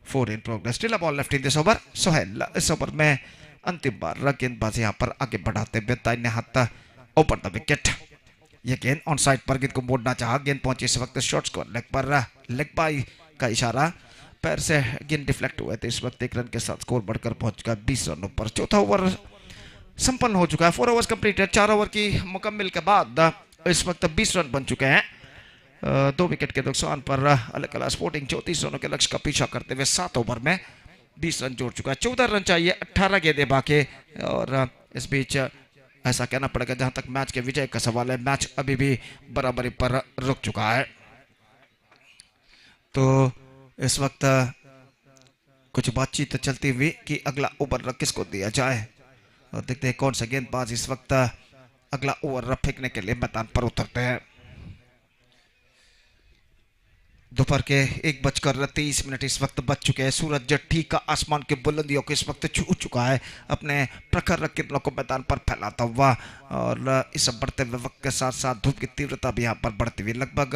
4 in progress. Still a ball left in this over. Sohail इस ओवर में अंतिम बार गेंदबाजी यहाँ पर आगे बढ़ाते हुए दाहिने हाथ ऊपर द विकेट, ये गेंद ऑन साइड पर गेंद को मोड़ना चाहा, गेंद पहुंची इस वक्त शॉर्ट स्कोर लेग पर, लेग बाई का इशारा, पैर से गेंद डिफ्लेक्ट हुए थे, इस वक्त 1 रन के साथ स्कोर बढ़कर पहुंच चुका है 20 रनों पर। चौथा ओवर संपन्न हो चुका है, 4 ओवर्स कंप्लीटेड, 4 ओवर की मुकम्मल के बाद इस वक्त 20 रन बन चुके हैं, 2 विकेट के नुकसान पर अलग स्पोर्टिंग 34 रनों के लक्ष्य का पीछा करते हुए 7 ओवर में 20 रन जोड़ चुका है, 14 रन चाहिए, 18 गेंदें बाकी। और इस बीच ऐसा कहना पड़ेगा जहां तक मैच के विजय का सवाल है, मैच अभी भी बराबरी पर रुक चुका है। तो इस वक्त कुछ बातचीत चलती हुई कि अगला ओवर किसको दिया जाए, और देखते हैं कौन सा गेंदबाज इस वक्त अगला ओवर फेंकने के लिए मैदान पर उतरते हैं। दोपहर के 1:23 इस वक्त बच चुके हैं, सूरज ठीक आसमान के बुलंदियों को इस वक्त छू चुका है, अपने प्रखर किरणों को मैदान पर फैलाता हुआ, और इस बढ़ते हुए वक्त के साथ साथ धूप की तीव्रता भी यहाँ पर बढ़ती हुई, लगभग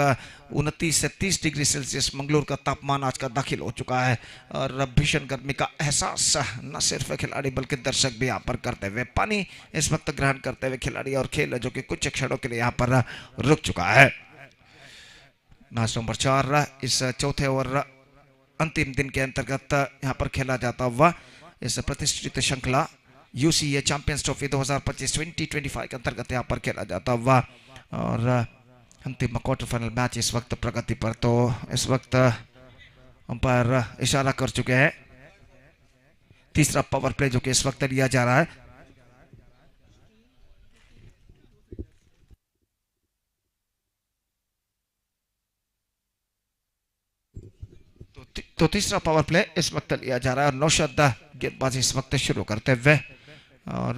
29 से 30 डिग्री सेल्सियस मंगलूर का तापमान आज का दाखिल हो चुका है, और भीषण गर्मी का एहसास न सिर्फ खिलाड़ी बल्कि दर्शक भी यहाँ पर करते हुए, पानी इस वक्त ग्रहण करते हुए खिलाड़ी और खेल जो कि कुछ क्षणों के लिए यहाँ पर रुक चुका है। मैच नंबर 4 इस चौथे ओवर अंतिम दिन के अंतर्गत यहाँ पर खेला जाता हुआ इस प्रतिष्ठित श्रृंखला U.C.A चैंपियंस ट्रॉफी 2025-2025 के अंतर्गत यहाँ पर खेला जाता हुआ, और अंतिम क्वार्टर फाइनल मैच इस वक्त प्रगति पर। तो इस वक्त अंपायर इशारा कर चुके हैं। तीसरा पावर प्ले जो कि इस वक्त लिया जा रहा है। तो तीसरा पावर प्ले इस वक्त लिया जा रहा है और नौशाद गेंदबाजी इस वक्त शुरू करते हुए और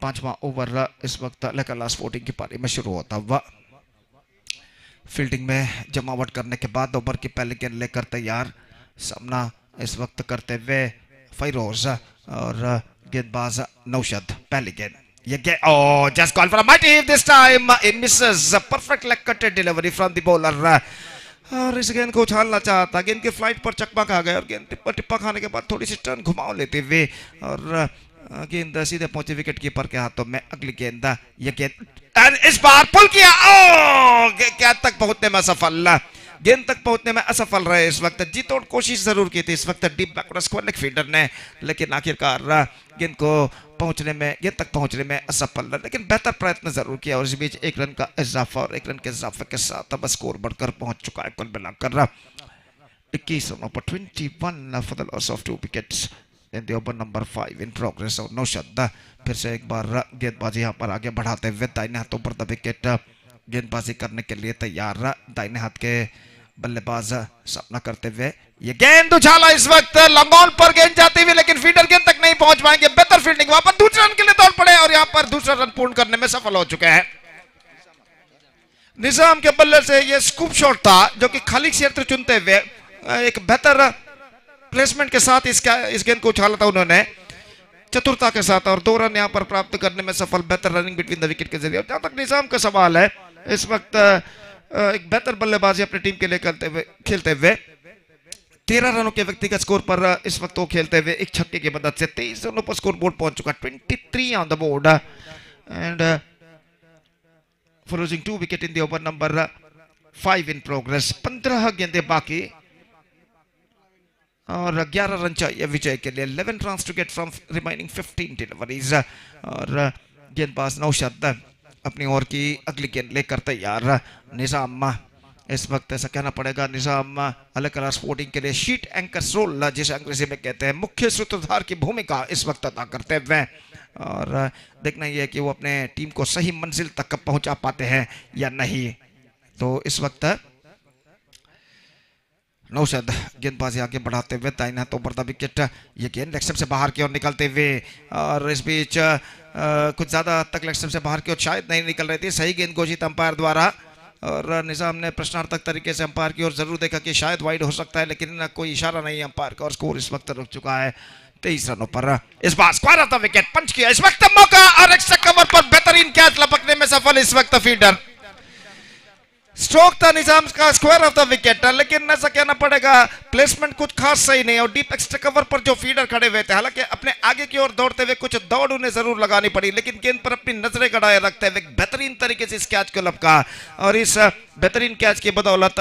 पांचवा ओवर इस वक्त लेकर स्पोर्टिंग की पारी में शुरू होता हुआ। फील्डिंग में जमावट करने के बाद ओवर की पहली गेंद लेकर तैयार सामना इस वक्त करते हुए फैरोज और गेंदबाज नौशाद। पहली गेंद ये गेंद oh just call for a mighty this time it misses a perfect leg cutter delivery from the bowler और इस गेंद को उछालना चाहता, गेंद के फ्लाइट पर चकमा खा गया और गेंद टिप्पा खाने के बाद थोड़ी सी टर्न घुमाव लेते हुए और गेंद सीधे पहुंचे विकेट कीपर के हाथों में। अगली गेंद ये गेंद इस बार पुल किया गेंद तक पहुंचने में असफल, गेंद तक पहुंचने में असफल रहे। इस वक्त जी तोड़ कोशिश जरूर की थी इस वक्त deep backward square leg fielder ने, लेकिन आखिरकार गेंद को पहुंचने में गेंद तक पहुंचने में असफल रहा, लेकिन बेहतर प्रयत्न जरूर किया और इस बीच एक रन का इजाफा और एक रन के इजाफे के साथ अब स्कोर बढ़कर पहुंच चुका है कुल मिलाकर 21 रनों पर 21 for the loss of 2 wickets in the over number 5 in progress. और नौशाद फिर से एक बार गेंदबाजी यहां पर आगे बढ़ाते हुए दाहिने हाथों पर द विकेट गेंदबाजी करने के लिए तैयार। दाहिने हाथ के बल्लेबाज सामना करते हुए ये गेंद उछाला इस वक्त लॉन्ग ऑन पर गेंद जाती हुई, लेकिन फील्डर गेंद तक नहीं पहुंच पाएंगे। बेहतर फील्डिंग, वहां पर दूसरे रन के लिए दौड़ पड़े और यहां पर दूसरा रन पूर्ण करने में सफल हो चुके हैं। निजाम के बल्ले से ये स्कूप शॉट था जो कि खाली क्षेत्र चुनते हुए एक बेहतर प्लेसमेंट के साथ इस गेंद को उछाला था उन्होंने चतुरता के साथ और 2 रन यहां पर प्राप्त करने में सफल। बेहतर रनिंग बिटवीन द विकेट के जरिए। जहां तक निजाम का सवाल है, इस वक्त एक बेहतर बल्लेबाजी अपनी टीम के लिए खेलते हुए 13 रनों के व्यक्तिगत स्कोर पर इस वक्त वो खेलते हुए एक छक्के की मदद से 23 रनों पर स्कोर बोर्ड पहुंच चुका। 23 on the board and for losing 2 wicket in the over number 5 in progress. 15 गेंदें बाकी और 11 रन चाहिए विजय के लिए। 11 run to get from remaining 15 deliveries और गेंदबाज नौशाद अपनी ओर की अगली गेंद लेकर तैयार। निजाम इस वक्त ऐसा कहना पड़ेगा, निजाम अलग अलग स्पोर्टिंग के लिए शीट एंकर रोल जिसे अंग्रेजी में कहते हैं मुख्य सूत्रधार की भूमिका इस वक्त अदा करते हुए और देखना यह है कि वो अपने टीम को सही मंजिल तक पहुंचा पाते हैं या नहीं। तो इस वक्त नौशाद गेंदबाजी आगे बढ़ाते हुए दाहिने हाथों पर विकेट ये गेंद लेग स्टंप से बाहर की ओर निकलते हुए और इस बीच कुछ ज्यादा तक लेग स्टंप से बाहर की ओर शायद नहीं निकल रही थी। सही गेंद घोषित अंपायर द्वारा और निजाम ने प्रश्नार्थक तरीके से अंपायर की ओर जरूर देखा कि शायद वाइड हो सकता है, लेकिन कोई इशारा नहीं अंपायर का और स्कोर इस वक्त रुक चुका है 23 रनों पर। इस bar square of the wicket पंच किया इस वक्त मौका और एक्स्ट्रा कवर पर बेहतरीन कैच लपकने में सफल इस वक्त फील्डर। स्ट्रोक था निजाम का स्क्वायर ऑफ द विकेट, लेकिन ऐसा कहना पड़ेगा प्लेसमेंट कुछ खास सही नहीं और डीप एक्स्ट्रा कवर पर जो फील्डर खड़े हुए थे, हालांकि अपने आगे की ओर दौड़ते हुए कुछ दौड़ उन्हें जरूर लगानी पड़ी, लेकिन गेंद पर अपनी नजरें गड़ाए रखते हुए बेहतरीन तरीके से इस कैच को लपका और इस बेहतरीन कैच की बदौलत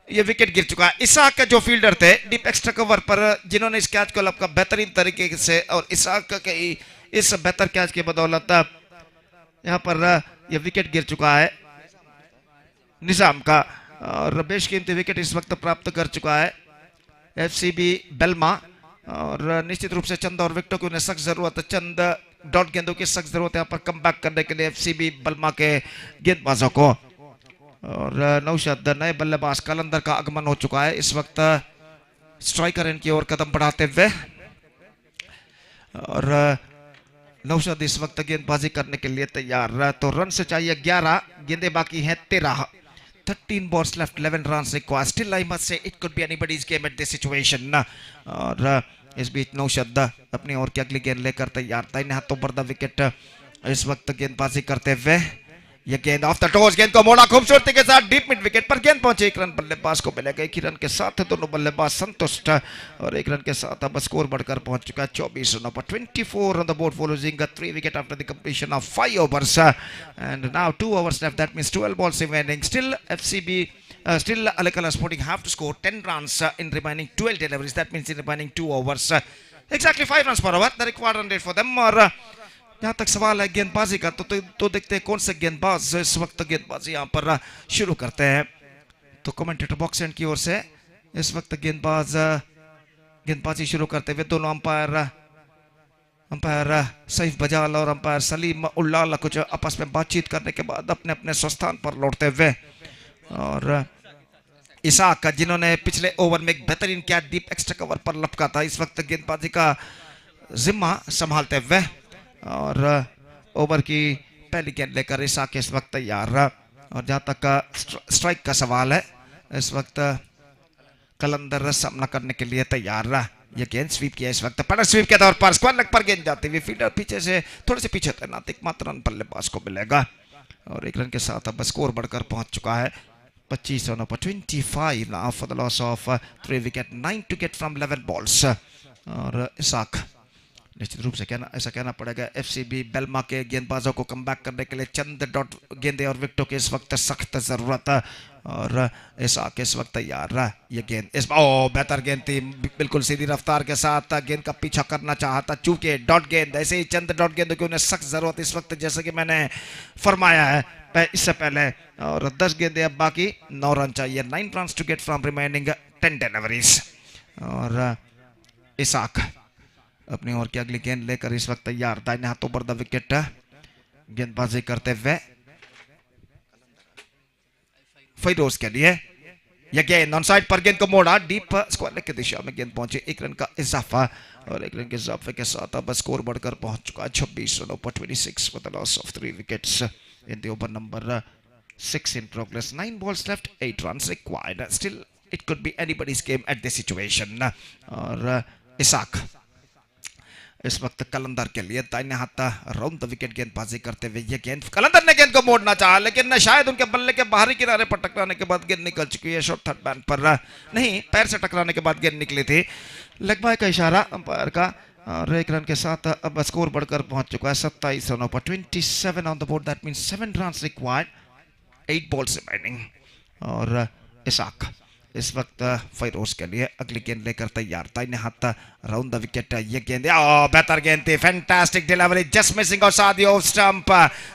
ये विकेट गिर चुका है। इसाक जो फील्डर थे डीप एक्स्ट्रा कवर पर जिन्होंने इस कैच को लपका बेहतरीन तरीके से और इसाक के इस बेहतर कैच की बदौलत यहाँ पर यह विकेट गिर चुका है निजाम का और बेशकीमती विकेट इस वक्त प्राप्त कर चुका है एफसीबी बेल्मा और निश्चित रूप से चंद और विकेटों की उन्हें सख्त जरूरत है, चंद डॉट गेंदों की सख्त जरूरत है यहाँ पर कम बैक करने के लिए एफसीबी बेल्मा के गेंदबाजों को। और नौशाद नए बल्लेबाज कलंदर का आगमन हो चुका है इस वक्त स्ट्राइकर एंड की ओर कदम बढ़ाते हुए और नौशाद इस वक्त गेंदबाजी करने के लिए तैयार। तो रन से चाहिए 11, गेंदे बाकी हैं 13। 13 balls left, 11 runs required. Still, I must say it could be anybody's game at this situation. और इस बीच नौशाद अपनी ओर की अगली गेंद लेकर तैयार। दाहिने हाथों पर द विकेट इस वक्त गेंदबाजी करते हुए ये गेंद ऑफ द टोस, गेंद को मोड़ा खूबसूरती के साथ डीप मिड विकेट पर गेंद पहुंचे। 1 रन बल्लेबाज को मिलेगा, 1 ही रन के साथ दोनों बल्लेबाज संतुष्ट और 1 रन के साथ अब स्कोर बढ़कर पहुंच चुका है 24 रनों पर। 24 on the board for losing 3 wicket after the completion of 5 overs and now 2 overs left, that means 12 balls remaining. Still still Alakala Sporting have to score 10 runs in remaining 12 deliveries, that means in remaining 2 overs exactly 5 runs per over the required run rate for them। और यहाँ तक सवाल है गेंदबाजी का तो देखते हैं कौन से गेंदबाज इस वक्त गेंदबाजी यहाँ पर शुरू करते हैं। तो कमेंटेटर बॉक्स एंड की ओर से इस वक्त गेंदबाजी शुरू करते हुए दोनों अंपायर सईफ बजाल और अंपायर सलीम उल्लाल कुछ आपस में बातचीत करने के बाद अपने अपने स्वस्थान पर लौटते हुए, और इसाक जिन्होंने पिछले ओवर में एक बेहतरीन कैच डीप एक्स्ट्रा कवर पर लपका था, इस वक्त गेंदबाजी का जिम्मा संभालते हुए, और ओवर की पहली गेंद लेकर इसाक इस वक्त तैयार। और जहां तक स्ट्राइक का सवाल है, इस वक्त कलंदर सामना करने के लिए तैयार। ये गेंद स्वीप किया इस वक्त, पड़ा स्वीप के तौर पर स्क्वायर लेग पर गेंद जाती हुई, फील्डर पीछे से थोड़े से पीछे तैनात, एक मात्र रन बल्लेबाज को मिलेगा, और एक रन के साथ अब स्कोर बढ़कर पहुंच चुका है 25 रनों पर 25 now for the loss of 3 wicket, 9 to get from 11 balls। और इसाक निश्चित रूप से ऐसा कहना पड़ेगा एफसीबी बेल्मा के गेंदबाजों को कमबैक करने के लिए चंद डॉट गेंदे और विकेटों की इस वक्त सख्त जरूरत है, और इसाक इस वक्त तैयार। ये गेंद बेहतर गेंद थी, बिल्कुल सीधी रफ्तार के साथ गेंद का पीछा करना चाहता, चूंकि डॉट गेंद, ऐसे ही चंद डॉट गेंदों की उन्हें सख्त जरूरत इस वक्त, जैसे कि मैंने फरमाया है इससे पहले। और 10 गेंदे अब बाकी, 9 रन चाहिए, 9 runs to get from remaining 10 deliveries। और इसाक अपनी ओर की अगली गेंद लेकर इस वक्त तैयार, दाहिने हाथों पर द विकेट गेंदबाजी करते हुए फैरोज के लिए। यह गेंद ऑन साइड पर गेंद को मोड़ा, डीप स्क्वायर लेग की दिशा में गेंद पहुंची, 1 रन का इजाफा, और 1 रन के इजाफे के साथ अब स्कोर बढ़कर पहुंच चुका है 26 रनों पर 26 for the loss of 3 wickets in the over number 6 in progress, 9 balls left, 8 runs required, still it could be anybody's game at this situation। और इसाक इस वक्त कलंदर के लिए दाहिने हाथ राउंड द विकेट गेंदबाजी करते हुए, ये गेंद कलंदर ने गेंद को मोड़ना चाहा, लेकिन शायद उनके बल्ले के बाहरी किनारे पर टकराने के बाद गेंद निकल चुकी है, शॉर्ट थर्ड बैन पर नहीं, पैर से टकराने के बाद गेंद निकली थी, लेग बाय का इशारा अंपायर का, और 1 रन के साथ अब स्कोर बढ़कर पहुंच चुका है 27 रनों पर 27 on the board, that means 7 runs required, 8 balls remaining। और इसाक इस वक्त फैरोज के लिए अगली गेंद लेकर तैयार, दाहिने हाथ राउंड द विकेट, ये गेंद बेहतर गेंद थी, फैंटास्टिक डिलीवरी, जस्ट मिसिंग और साथ ऑफ स्टंप,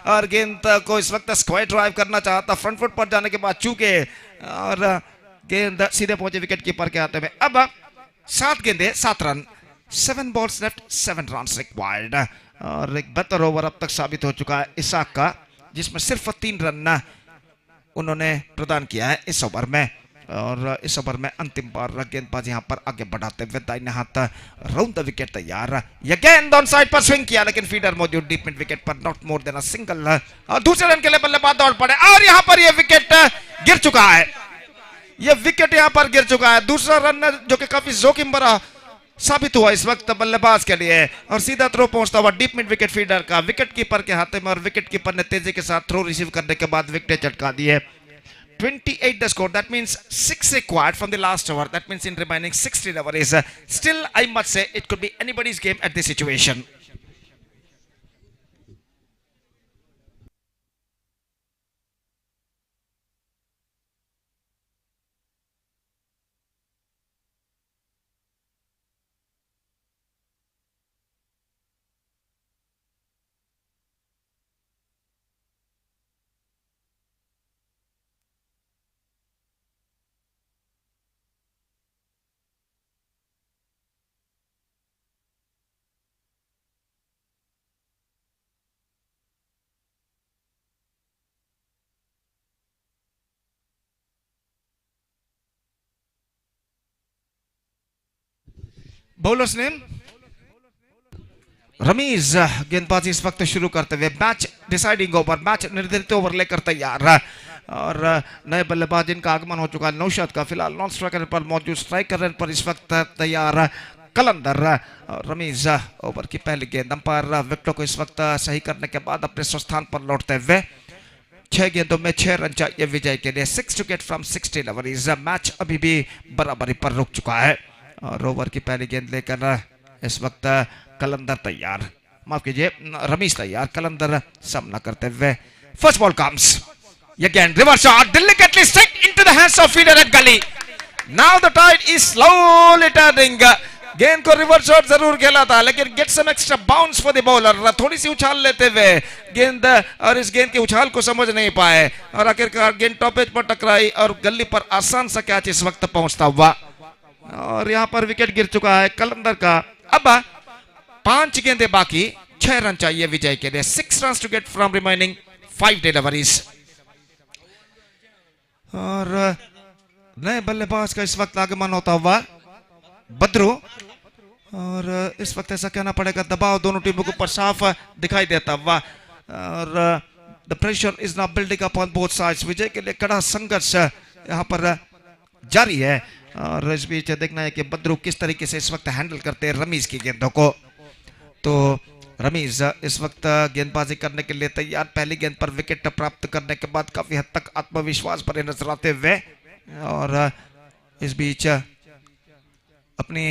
और गेंद को इस वक्त स्क्वायर ड्राइव करना चाहता, फ्रंट फुट पर जाने के बाद चूके, और गेंद सीधे पहुंचे विकेट कीपर के हाथ में। अब 7 गेंदे 7 run, 7 balls left, 7 runs required। और एक बेहतर ओवर अब तक साबित हो चुका है इसाक का, जिसमें सिर्फ 3 रन उन्होंने प्रदान किया है इस ओवर में, और इस ओवर में अंतिम बार गेंदबाज यहां पर आगे बढ़ाते हुए दाहिने हाथ राउंड द विकेट तैयार। यह गेंद ऑन साइड पर स्विंग किया, लेकिन फीडर मौजूद डीप मिड विकेट पर, not more than a single, और दूसरे रन के लिए बल्लेबाज दौड़ पड़े, और यहां पर यह विकेट गिर चुका है, यह विकेट यहां पर गिर चुका है, दूसरा रन जो कि काफी जोखिम भरा साबित हुआ इस वक्त बल्लेबाज के लिए, और सीधा थ्रो पहुंचता हुआ डीप मिड विकेट फीडर का विकेट कीपर के हाथ में, और विकेट कीपर ने तेजी के साथ थ्रो रिसीव करने के बाद विकेट चटका दी है। 28 the score, that means 6 required from the last over, that means in remaining 16 overs, still I must say it could be anybody's game at this situation। Bowler's name Ramiz गेंदबाजी इस वक्त शुरू करते हुए, मैच डिसाइडिंग ओवर, मैच निर्धारित over लेकर तैयार, और नए बल्लेबाज इनका आगमन हो चुका है नौशाद का, फिलहाल नॉन स्ट्राइकर पर मौजूद, स्ट्राइकर रन पर इस वक्त तैयार कलंदर। रमीज ओवर की पहली गेंद, अंपायर विकेटों को इस वक्त सही करने के बाद अपने स्वस्थान पर लौटते हुए, 6 गेंदों में 6 रन चाहिए विजय के लिए, 6 to get from 16 overs, match अभी भी बराबरी पर रुक चुका है, और ओवर की पहली गेंद लेकर इस वक्त कलंदर तैयार, माफ कीजिए रमीज तैयार, कलंदर सामना करते हुए, फर्स्ट बॉल कम्स, ये गेंद reverse shot, delicately straight into the hands of fielder at gully, now the tide is slowly turning, गेंद को रिवर्स शॉट जरूर खेला था, लेकिन get some extra bounce for the bowler, थोड़ी सी उछाल लेते हुए गेंद, और इस गेंद के उछाल को समझ नहीं पाए, और आखिरकार गेंद टॉपेज पर टकराई, और गली पर आसान सा कैच इस वक्त पहुंचता हुआ और यहाँ पर विकेट गिर चुका है कलंदर का। अब 5 गेंदे बाकी, 6 रन चाहिए विजय के लिए। 6 run to get from remaining 5 deliveries. और नए बल्लेबाज का इस वक्त आगमन होता हुआ बद्रू। और इस वक्त ऐसा कहना पड़ेगा दबाव दोनों टीमों के ऊपर साफ दिखाई देता हुआ। और the pressure is now building up on both sides. विजय के लिए कड़ा संघर्ष यहाँ पर जारी है। और इस बीच देखना है कि बद्रू किस तरीके से इस वक्त हैंडल करते हैं रमीज की गेंदों को। तो रमीज इस वक्त गेंदबाजी करने के लिए तैयार। पहली गेंद पर विकेट प्राप्त करने के बाद काफी हद तक आत्मविश्वास भरे नजर आते हुए। और इस बीच अपनी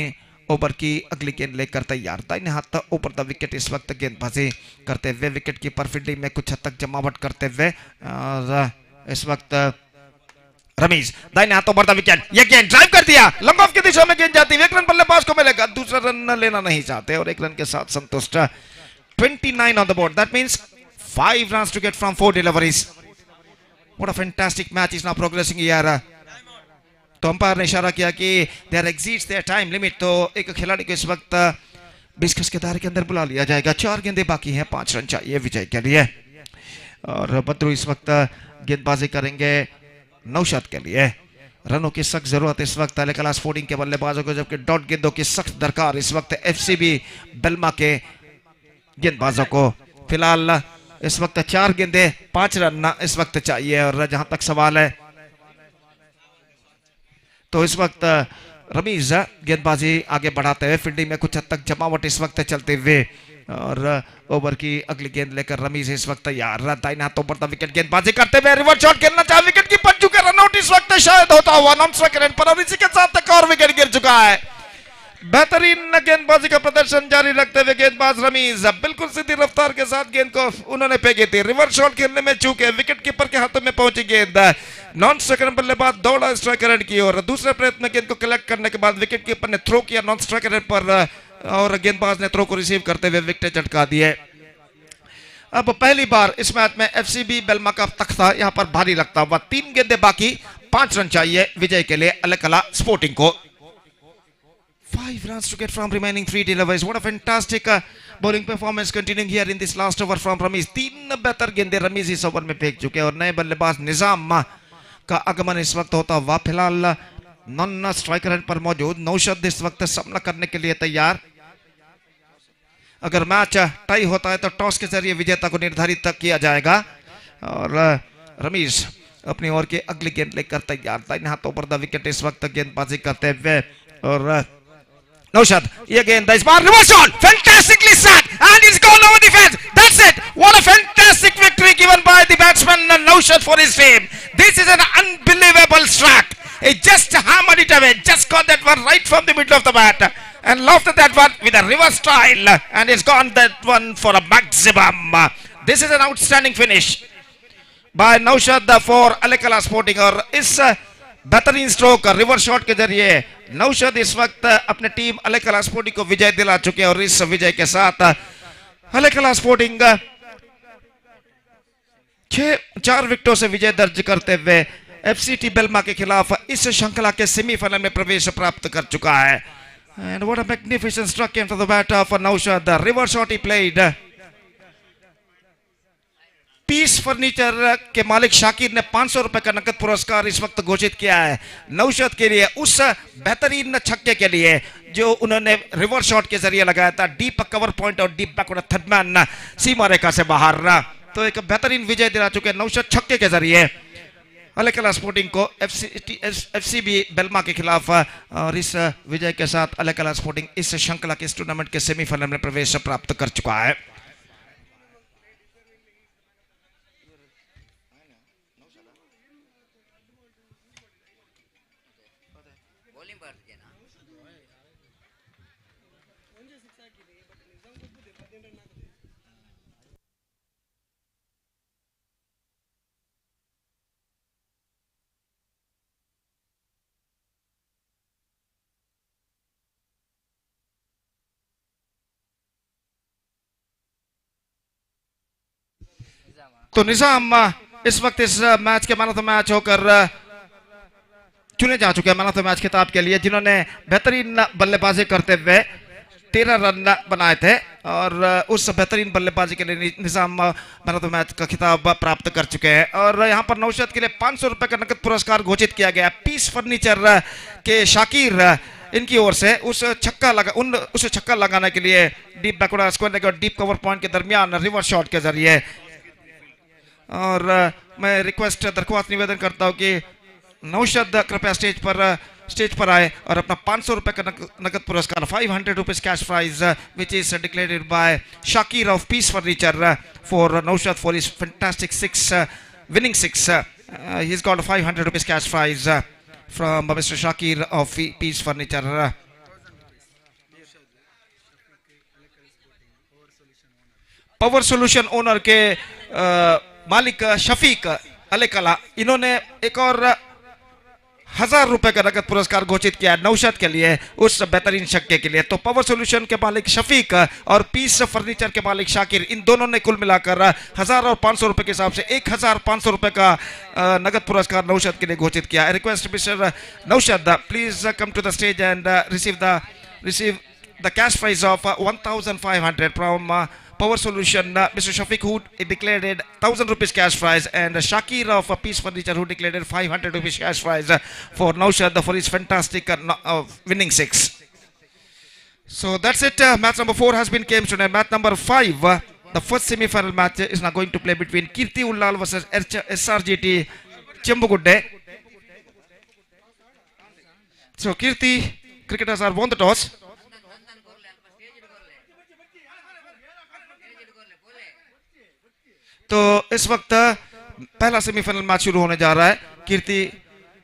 ओवर की अगली गेंद लेकर तैयार। दाहिने हाथ ऊपर द विकेट इस वक्त गेंदबाजी करते हुए। विकेट कीपर फील्डिंग में कुछ हद तक जमावट करते हुए। और इस वक्त रमीज दाहिने हाथों पर द विकेट। ये गेंद ड्राइव कर दिया, लॉन्ग ऑफ की दिशा में गेंद जाती है। 1 रन बल्लेबाज को मिलेगा। दूसरा रन लेना नहीं चाहते और 1 रन के साथ संतुष्ट। 29 on the board. That means 5 runs to get from 4 deliveries. What a fantastic match is now progressing here. तो अंपायर ने इशारा किया कि their exceeds their time limit. तो एक खिलाड़ी को इस वक्त 20 गज के दायरे के अंदर बुला लिया जाएगा। 4 गेंदें बाकी हैं, 5 रन चाहिए विजय के लिए। और बद्रू इस वक्त गेंदबाजी करेंगे नौशाद के लिए। रनों की सख्त जरूरत इस वक्त अलग स्पोर्टिंग के बल्लेबाजों को, जबकि डॉट गेंदों की सख्त दरकार इस वक्त एफसीबी बेल्मा के गेंदबाजों को। फिलहाल इस वक्त 4 गेंदें 5 रन इस वक्त चाहिए। और जहां तक सवाल है तो इस वक्त रमीज गेंदबाजी आगे बढ़ाते हुए। फील्डिंग में कुछ हद तक जमावट इस वक्त चलते हुए। और ओवर की अगली गेंद लेकर रमीज इस वक्त तैयार। दाहिने हाथों पर विकेट गेंदबाजी करते हुए रिवर्स शॉट खेलना चाहे। विकेट की पंचू के रनआउट इस वक्त शायद होता हुआ नॉन स्ट्राइक रेट पर। और इसी के साथ एक और विकेट गिर चुका है। बेहतरीन गेंदबाजी का प्रदर्शन जारी रखते हुए गेंदबाज रमीज बिल्कुल सीधी रफ्तार के साथ गेंद को उन्होंने फेंकी थी। रिवर्स शॉट खेलने में चूके विकेट कीपर के हाथों में पहुंची गेंद। नॉन स्ट्राइकर बल्लेबाज दौड़ा स्ट्राइकर रेट की ओर। दूसरे प्रयत्न गेंद को कलेक्ट करने के बाद विकेट कीपर ने थ्रो किया नॉन स्ट्राइकर रेट पर। और गेंदबाज ने थ्रो को रिसीव करते हुए विकेट झटका दिए। अब पहली बार इस मैच में एफसीबी बेल्मा का तख्ता यहां पर भारी लगता हुआ। 3 गेंदें बाकी, 5 रन चाहिए विजय के लिए अलकला स्पोर्टिंग को। 5 runs to get from remaining 3 deliveries. What a fantastic bowling performance continuing here in this last over from Ramiz. 3 बेहतर गेंदें रमीज इस ओवर में फेंक चुके हैं। और नए बल्लेबाज निजाम का आगमन इस वक्त होता हुआ। फिलहाल नॉन स्ट्राइकर एंड पर मौजूद नौशाद इस वक्त सामना करने के लिए तैयार। अगर मैच टाई होता है तो टॉस के जरिए विजेता को निर्धारित किया जाएगा। और रमीज अपनी ओवर की अगली गेंद लेकर तैयार। दाहिने हाथों पर द विकेट इस वक्त गेंदबाजी करते हुए। और Naushad, again, this bar reverse shot, fantastically struck, and it's gone over the fence. That's it. What a fantastic victory given by the batsman Naushad for his team. This is an unbelievable strike. He just hammered it away, just got that one right from the middle of the bat, and lofted that one with a reverse style, and it's gone that one for a maximum. This is an outstanding finish by Naushad for Alekala Sporting. और इस बेहतरीन stroke reverse shot के जरिए नौशाद इस वक्त अपने team अलकला sporting को विजय दिला चुके हैं। और इस विजय के साथ अलकला स्पोर्टिंग 4 विकेटों से विजय दर्ज करते हुए एफसीटी बेल्मा के खिलाफ इस श्रृंखला के सेमीफाइनल में प्रवेश प्राप्त कर चुका है। And what a magnificent stroke came from the bat of Naushad. Reverse shot he played. Peace Furniture के मालिक शाकिर ने 500 रुपए का नकद पुरस्कार इस वक्त घोषित किया है नौशाद के लिए, उस बेहतरीन छक्के के लिए जो उन्होंने रिवर्स शॉट के जरिए लगाया था। डीप कवर पॉइंट और डीप बैक थर्ड मैन सीमा रेखा से बाहर। तो एक बेहतरीन विजय दिला चुके नौशाद छक्के के जरिए अलकला स्पोर्टिंग को एफसीबी बेल्मा के खिलाफ। और इस विजय के साथ अलकला स्पोर्टिंग इस श्रृंखला के इस टूर्नामेंट के सेमीफाइनल में प्रवेश प्राप्त कर चुका है। तो निजाम इस वक्त इस मैच के मैन ऑफ द मैच होकर चुने जा चुके हैं मैन ऑफ द मैच खिताब के लिए, जिन्होंने बेहतरीन बल्लेबाजी करते हुए 13 रन बनाए थे और उस बेहतरीन बल्लेबाजी के लिए निजाम मैन ऑफ द मैच का खिताब प्राप्त कर चुके हैं। और यहाँ पर नौशाद के लिए 500 रुपए का नकद पुरस्कार घोषित किया गया। पीस फर्नीचर के शाकिर इनकी ओर से उस छक्का लगाने के लिए डीप बैकवर्ड स्क्वायर और डीप कवर पॉइंट के दरमियान रिवर्स शॉट के जरिए। और मैं दरख्वास्त निवेदन करता हूँ कि नौशाद कृपया स्टेज पर आए और अपना 500 रुपए का नकद पुरस्कार 500 rupees cash prize which is declared by Shakir of Peace Furniture for Naushad for his fantastic winning six. He's got 500 rupees cash prize from Mr. Shakir of Peace Furniture. Power solution owner के मालिक शफीक अलेकला, इन्होंने एक और 1000 रुपए का नकद पुरस्कार घोषित किया है नौशाद के लिए उस बेहतरीन छक्के के लिए। तो पावर सोल्यूशन के मालिक शफीक और पीस फर्नीचर के मालिक शाकिर, इन दोनों ने कुल मिलाकर 1000 और 500 रुपए के हिसाब से 1500 रुपए का नगद पुरस्कार नौशाद के लिए घोषित किया है। Request mister Naushad, please come to the stage and receive the cash prize of 1500 from Power Solution, Mr. Shafiq, who declared 1000 rupees cash prize, and Shakir of Peace Furniture, who declared 500 rupees cash prize for Naushad for his fantastic winning six. So that's it. Match number 4 has been came tonight. Match number 5, the first semi-final match is now going to play between Kirti Ullal versus SRGT Chembugudde. So Kirti cricketers are won the toss. तो इस वक्त पहला semifinal match शुरू होने जा रहा है कीर्ति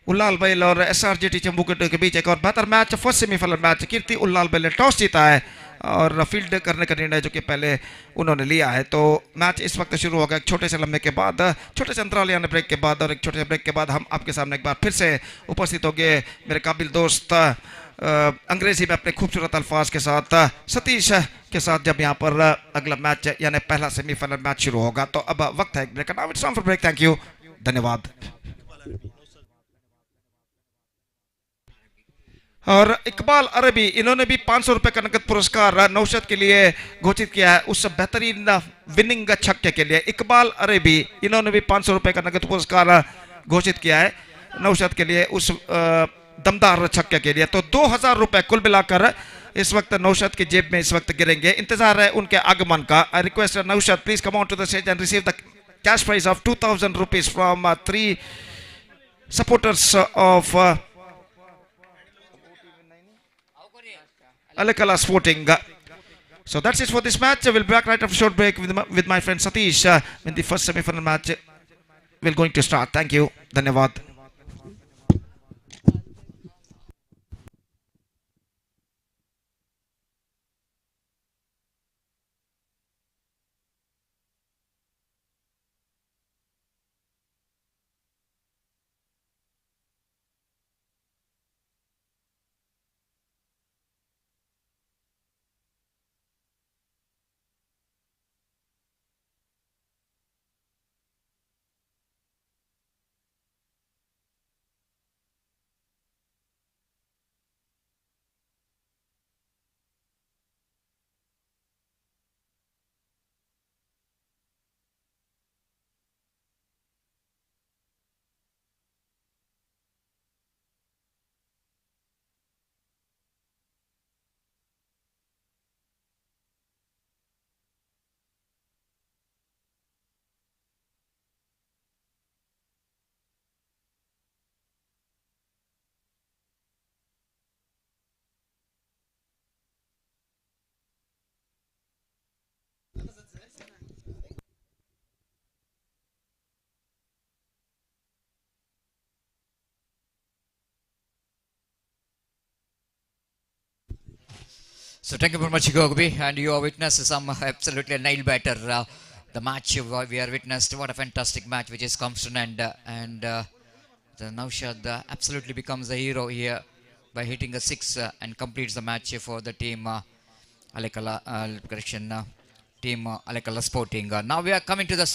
उल्लाल बैल और एसआरजीटी चंबूगुड्डे के बीच। एक और बेहतर मैच, फर्स्ट सेमीफाइनल मैच। कीर्ति उल्लाल बैल ने टॉस जीता है और फील्ड करने का निर्णय जो कि पहले उन्होंने लिया है। तो मैच इस वक्त शुरू होगा एक छोटे से लम्हे के बाद, छोटे से अंतराल यानी ब्रेक के बाद। और एक छोटे से ब्रेक के बाद हम आपके सामने एक बार फिर से उपस्थित होंगे मेरे काबिल दोस्त अंग्रेजी में अपने खूबसूरत अल्फाज के साथ सतीश के साथ, जब यहाँ पर अगला मैच यानी पहला सेमीफाइनल मैच शुरू होगा। तो अब वक्त है एक ब्रेक का। Now it's time for break. Thank you, धन्यवाद। और इकबाल अरबी, इन्होंने भी 500 रुपए का नकद पुरस्कार नौशाद के लिए घोषित किया है उस बेहतरीन विनिंग छक्के के लिए। इकबाल अरबी, इन्होंने भी 500 रुपए का नकद पुरस्कार घोषित किया है नौशाद के लिए उस दमदार छक्के के लिए। तो 2000 रुपए कुल मिलाकर इस वक्त नौशाद की जेब में इस वक्त गिरेंगे। इंतजार है उनके आगमन का। I request Naushad, please come on to the stage and receive the cash prize of 2000 rupees from 3 supporters of Alakala Sporting. So that's it for this match. We'll be back right after a short break with my friend Satish when the first semi-final match will going to start. Thank you. Dhanyavad. So thank you very much, Gogobi, and you have witnessed some absolutely nail-biter. The match we are witnessed, what a fantastic match which is comes to an end, and the Naushad absolutely becomes a hero here by hitting a 6 and completes the match for the team Alakala, team Alakala Sporting. Now we are coming to the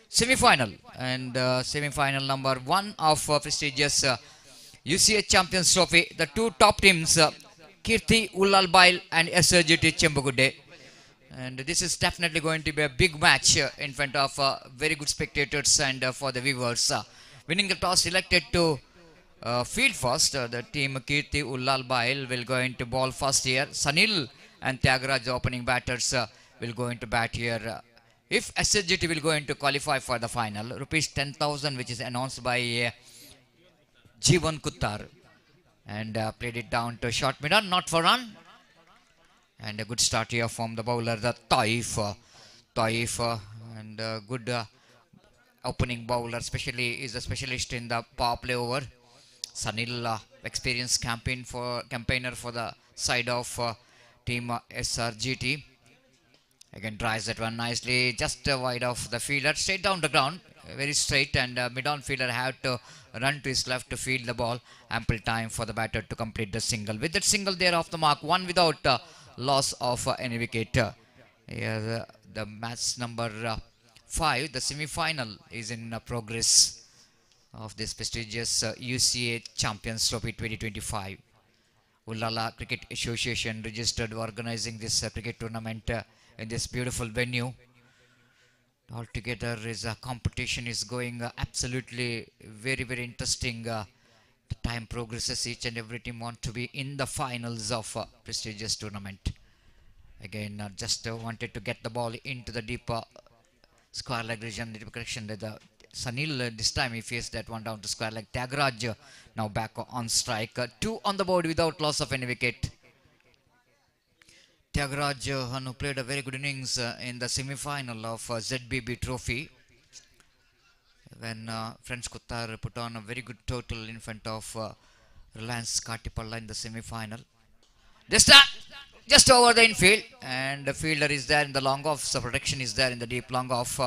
semi-final and semi-final number 1 of prestigious U.C.A Champions Trophy. The two top teams, Kirti Ullalbail and SRGT Chembugude. And this is definitely going to be a big match in front of very good spectators and for the viewers. Winning the toss, selected to field first. The team Kirti Ullalbail will going to ball first here. Sanil and Tyagaraja, the opening batters, will going to bat here. If SSGT will going to qualify for the final, rupees 10,000, which is announced by Jeevan Kuttar, and played it down to short mid-on, not for run. And a good start here from the bowler, the Taif, and good opening bowler, especially is a specialist in the power play over. Sanil, experienced campaigner for the side of team SRGT. Again drives that one nicely, just wide of the fielder, straight down the ground, very straight, and mid-on fielder had to run to his left to field the ball. Ample time for the batter to complete the single. With that single there off the mark, one without loss of any wicket. Here the match number 5, the semi-final is in progress of this prestigious U.C.A Champions Trophy 2025. Ullala Cricket Association registered organizing this cricket tournament in this beautiful venue. Altogether, competition is going absolutely very interesting. The time progresses, each and every team want to be in the finals of prestigious tournament. Again, just wanted to get the ball into the deep square leg region. Deep correction. The Sanil this time he faced that one down to square leg. Tyagaraja now back on strike. 2 on the board without loss of any wicket. Tyagaraja, who played a very good innings in the semi-final of ZBB Trophy, when French Kuttar put on a very good total in front of Reliance Katipalla in the semi-final. Just over the infield, and the fielder is there in the long off, so protection is there in the deep long off.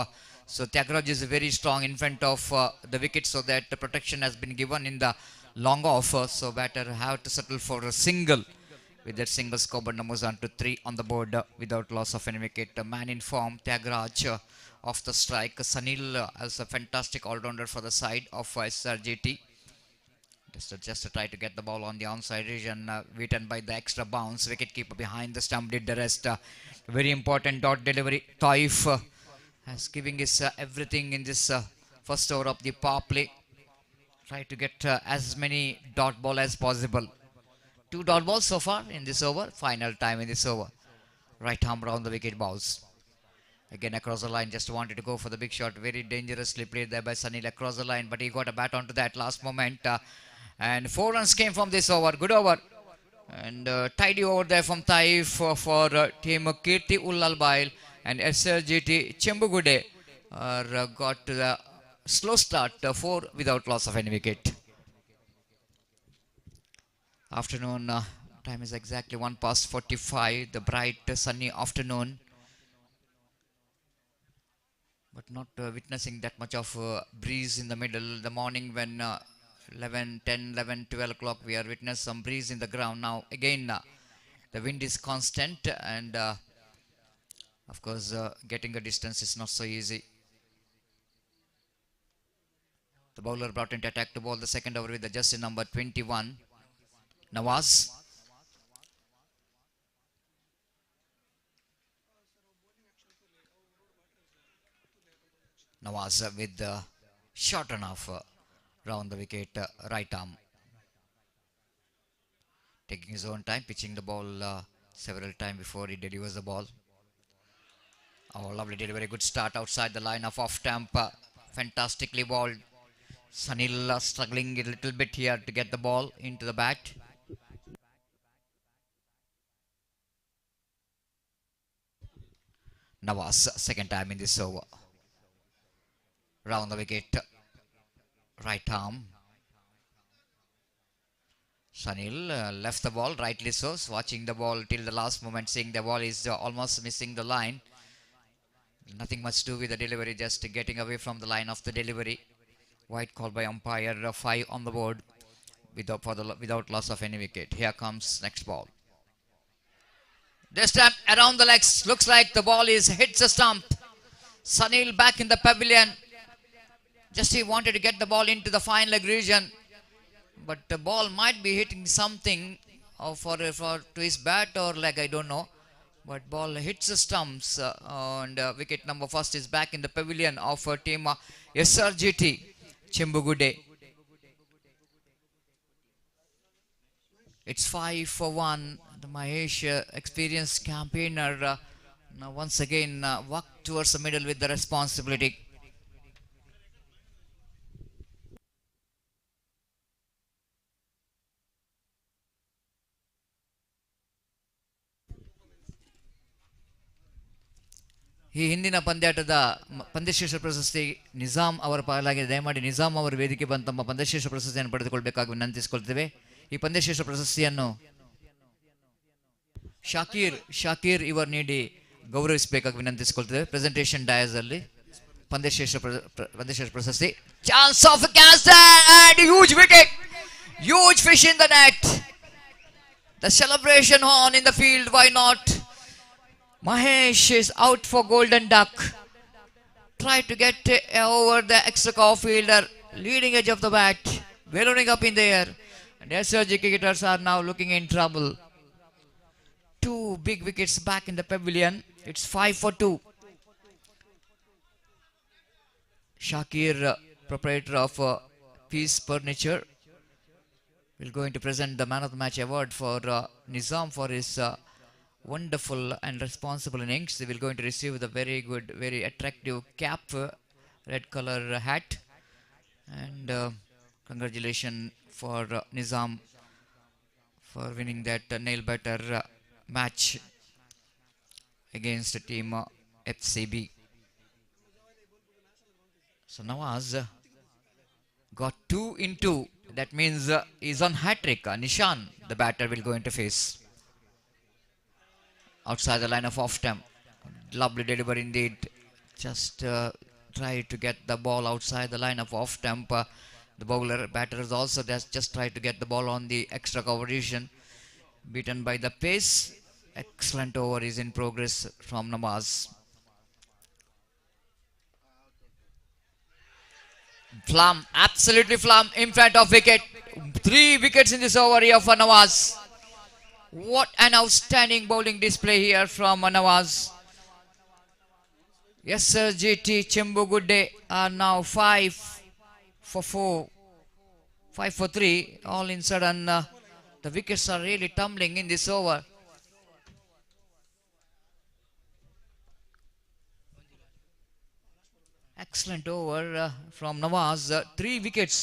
So Tyagaraja is very strong in front of the wicket, so that the protection has been given in the long off. So batter have to settle for a single. With that single, scoreboard numbers on to 3 on the board without loss of any wicket. A man in form, Tyagaraja off the strike. Sanil as a fantastic all-rounder for the side of SRGT. Just to try to get the ball on the onside region, beaten by the extra bounce. Wicketkeeper behind the stump did the rest. Very important dot delivery. Taif has giving his everything in this first over of the power play. Try to get as many dot ball as possible. 2 dot balls so far in this over. Final time in this over. Right arm round the wicket balls. Again across the line, just wanted to go for the big shot. Very dangerously played there by Sanil across the line, but he got a bat onto that last moment. And 4 runs came from this over. Good over. And tidy over there from Taif for team Kirti Ullalbail and SRGT Chembugude got to the slow start, 4 without loss of any wicket. Afternoon time is exactly 1:45. The bright sunny afternoon, but not witnessing that much of breeze in the middle. The morning when 10, 11, 12 o'clock we are witness some breeze in the ground. Now again the wind is constant, and of course getting a distance is not so easy. The bowler brought into attack to bowl the second over with the jersey number 21. Nawaz. Nawaz with the short run off round the wicket, right arm. Taking his own time, pitching the ball several times before he delivers the ball. Oh, lovely delivery, good start outside the line of off-stamp. Fantastically bowled. Sanil struggling a little bit here to get the ball into the bat. Nawaz, second time in this over. Round the wicket, right arm. Sanil left the ball, rightly so, watching the ball till the last moment, seeing the ball is almost missing the line. Nothing much to do with the delivery, just getting away from the line of the delivery. White call by umpire, 5 on the board without loss of any wicket. Here comes next ball. This time around the legs, looks like the ball is hits the stump. Sanil back in the pavilion, Just he wanted to get the ball into the fine leg region, but the ball might be hitting something for to his bat or leg, I don't know. But ball hits the stumps, and wicket number first is back in the pavilion of team SRGT Chimbugude. It's 5 for 1. The Mahesh, experienced campaigner, now once again walked towards the middle with the responsibility. ಈ ಹಿಂದಿನ ಪಂದ್ಯಾಟದ ಪಂದ್ಯಶ್ರೇಷ್ಠ ಪ್ರಶಸ್ತಿ ನಿಜಾಮ್ ಅವರ ಪಾಲಾಗಿದೆ. ದಯಮಾಡಿ ನಿಜಾಮ್ ಅವರ ವೇದಿಕೆ ಬಂದು ತಮ್ಮ ಪಂದ್ಯಶ್ರೇಷ್ಠ ಪ್ರಶಸ್ತಿಯನ್ನು ಪಡೆದುಕೊಳ್ಳಬೇಕಾಗಿ ವಿನಂತಿಸಿಕೊಳ್ತೇವೆ. ಈ ಪಂದ್ಯಶ್ರೇಷ್ಠ ಪ್ರಶಸ್ತಿಯನ್ನು ಶಾಕೀರ್ ಇವರು ನೀಡಿ ಗೌರವಿಸಬೇಕಾಗಿ ವಿನಂತಿಸಿಕೊಳ್ತೇವೆ. ಪ್ರೆಸೆಂಟೇಷನ್ ಡಯಾಸ್ ಅಲ್ಲಿ ಪಂದ್ಯಶ್ರೇಷ್ಠ ಪ್ರಶಸ್ತಿ. Chance of catch and huge wicket, huge fish in the net. The celebration on in the field, why not? Mahesh is out for golden duck. Try to get over the extra cover fielder, leading edge of the bat, ballooning up in the air. And SRG cricketers are now looking in trouble. 2 big wickets back in the pavilion. It's 5 for 2. Shakir, proprietor of Peace Furniture, will going to present the Man of the Match award for Nizam for his wonderful and responsible innings. They will going to receive the very good, very attractive cap, red color hat, and congratulations for Nizam for winning that nail biter match against the team FCB. So Nawaz got 2 in 2. That means he's on hat trick. Nishan, the batter, will go into face. Outside the line of off stump. Lovely delivery indeed. Just try to get the ball outside the line of off stump. The batter is also just try to get the ball on the extra cover region. Beaten by the pace. Excellent over is in progress from Nawaz. Flum, absolutely flum in front of wicket. 3 wickets in this over here for Nawaz. What an outstanding bowling display here from Nawaz. SRGT Chimbugude are now 5 for 4, 5 for 3. All in sudden, the wickets are really tumbling in this over. Excellent over from Nawaz. 3 wickets.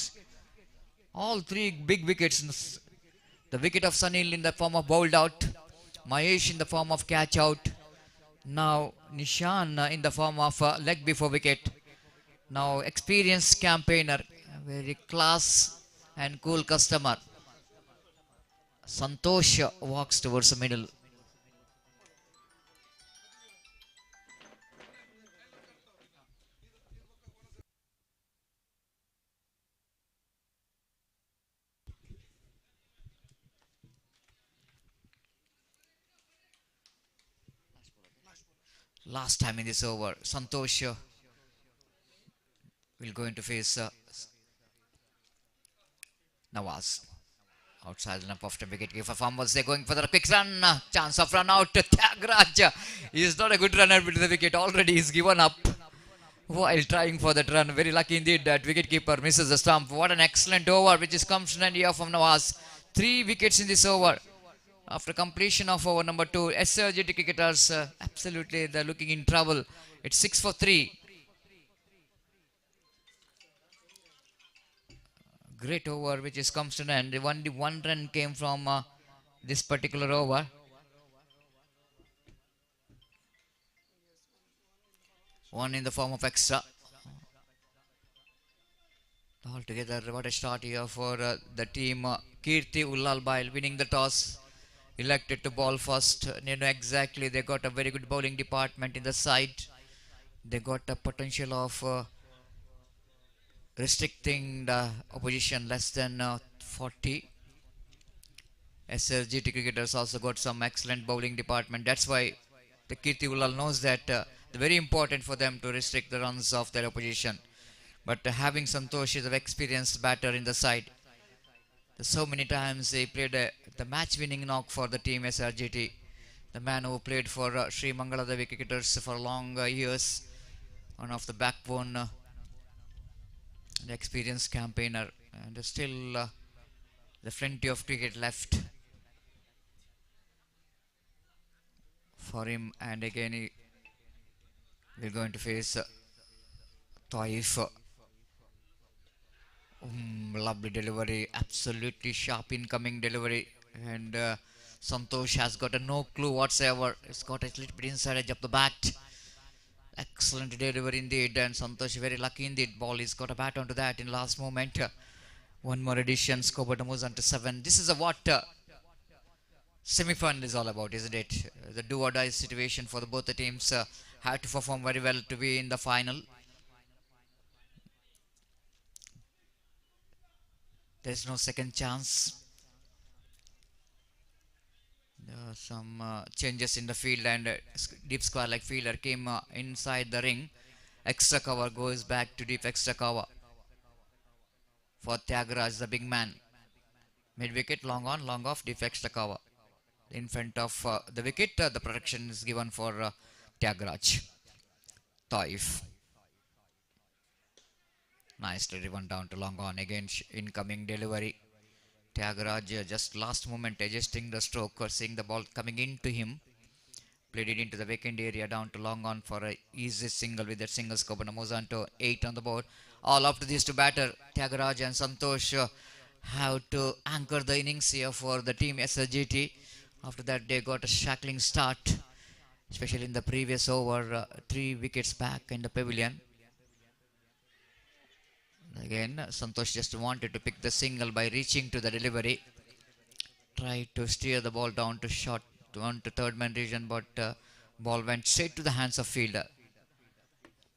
All 3 big wickets. The wicket of Sunil in the form of bowled out. Mahesh in the form of catch out. Now Nishan in the form of leg before wicket. Now experienced campaigner, very class and cool customer. Santosh walks towards the middle. Last time in this over, Santosh will go into face Nawaz. Outside the off the wicket keeper fumbles. They're going for the quick run. Chance of run out. Tyagraj. He is not a good runner with the wicket. Already he's given up while trying for that run. Very lucky indeed that wicket keeper misses the stump. What an excellent over which is comes to an idea from Nawaz. 3 wickets in this over. After completion of over number 2, SRGT cricketers absolutely they're looking in trouble. It's 6 for 3. Great over which is comes to an end. Only 1 run came from this particular over. One in the form of extra. Altogether, what a start here for the team. Kirti Ullalbail winning the toss. Elected to bowl first. You know exactly, they got a very good bowling department in the side. They got a potential of restricting the opposition less than 40. SRGT cricketers also got some excellent bowling department. That's why the Kirti Ullal knows that it's very important for them to restrict the runs of their opposition. But having Santosh is an experienced batter in the side. So many times he played the match-winning knock for the team SRGT. The man who played for Sri Mangala the wicketers for long years. One of the backbone, the experienced campaigner. And still the plenty of cricket left for him. And again we're going to face Taif. Lovely delivery, absolutely sharp incoming delivery, and Santosh has got no clue whatsoever. It's got a little bit inside edge of the bat. Excellent delivery indeed, and Santosh very lucky indeed. Ball is got a bat onto that in last moment. One more addition, scoreboard moves on to 7. This is a what semi-final is all about, isn't it? The do or die situation for both the teams. Have to perform very well to be in the final. There's no second chance. Some changes in the field, and deep square like fielder came inside the ring. Extra cover goes back to deep extra cover for Tyagaraj, the big man. Mid wicket, long on, long off, deep extra cover. In front of the wicket, the protection is given for Tyagaraj. Taif. Nicely driven down to long on. Again, incoming delivery. Tyagaraj just last moment adjusting the stroke, or seeing the ball coming into him. Played it into the vacant area down to long on for a easy single with that single scope. And moves on to 8 on the board. All up to these two batter. Tyagaraj and Santosh have to anchor the innings here for the team SRGT. After that, they got a shackling start, especially in the previous over, 3 wickets back in the pavilion. Again, Santosh just wanted to pick the single by reaching to the delivery. Tried to steer the ball down to short, down to third man region, but ball went straight to the hands of fielder.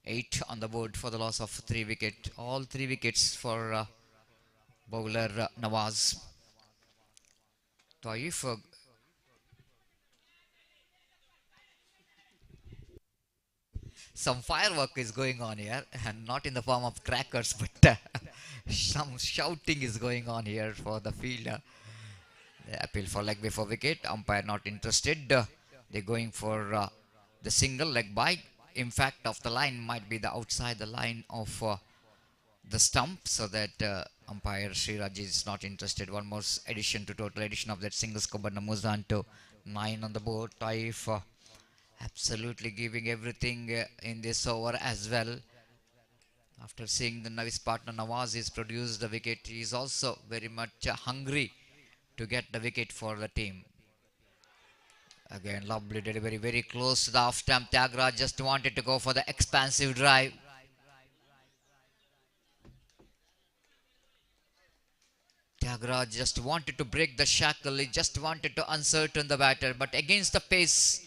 8 on the board for the loss of 3 wickets. All 3 wickets for bowler Nawaz. Taif some firework is going on here, and not in the form of crackers, but some shouting is going on here for the fielder. The appeal for leg before wicket. Umpire not interested. They're going for the single leg by. In fact, of the line might be the outside the line of the stump, so that umpire Sriraj is not interested. One more addition to total addition of that single score, but moves on to 9 on the board. Taif absolutely giving everything in this over as well. After seeing the his partner Nawaz is produced the wicket, he is also very much hungry to get the wicket for the team. Again, lovely delivery, very close to the off stump. Tyagaraj just wanted to go for the expansive drive. Tyagaraj just wanted to break the shackle. He just wanted to uncertain the batter, but against the pace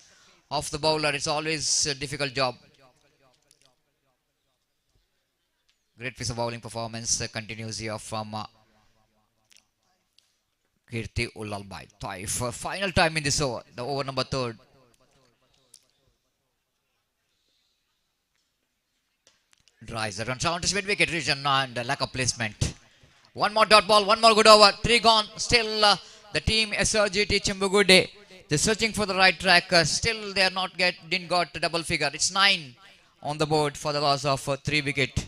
of the bowler, it's always a difficult job. Great piece of bowling performance continues here from Kirti Ullalbai. Taif, final time in this over, the over number 3rd. Drives the run down to mid wicket region and lack of placement. One more dot ball, one more good over, 3 gone. Still the team SRGT Chimbugude, they're searching for the right track. Still they are not didn't got double figure. It's 9 on the board for the loss of 3 wicket.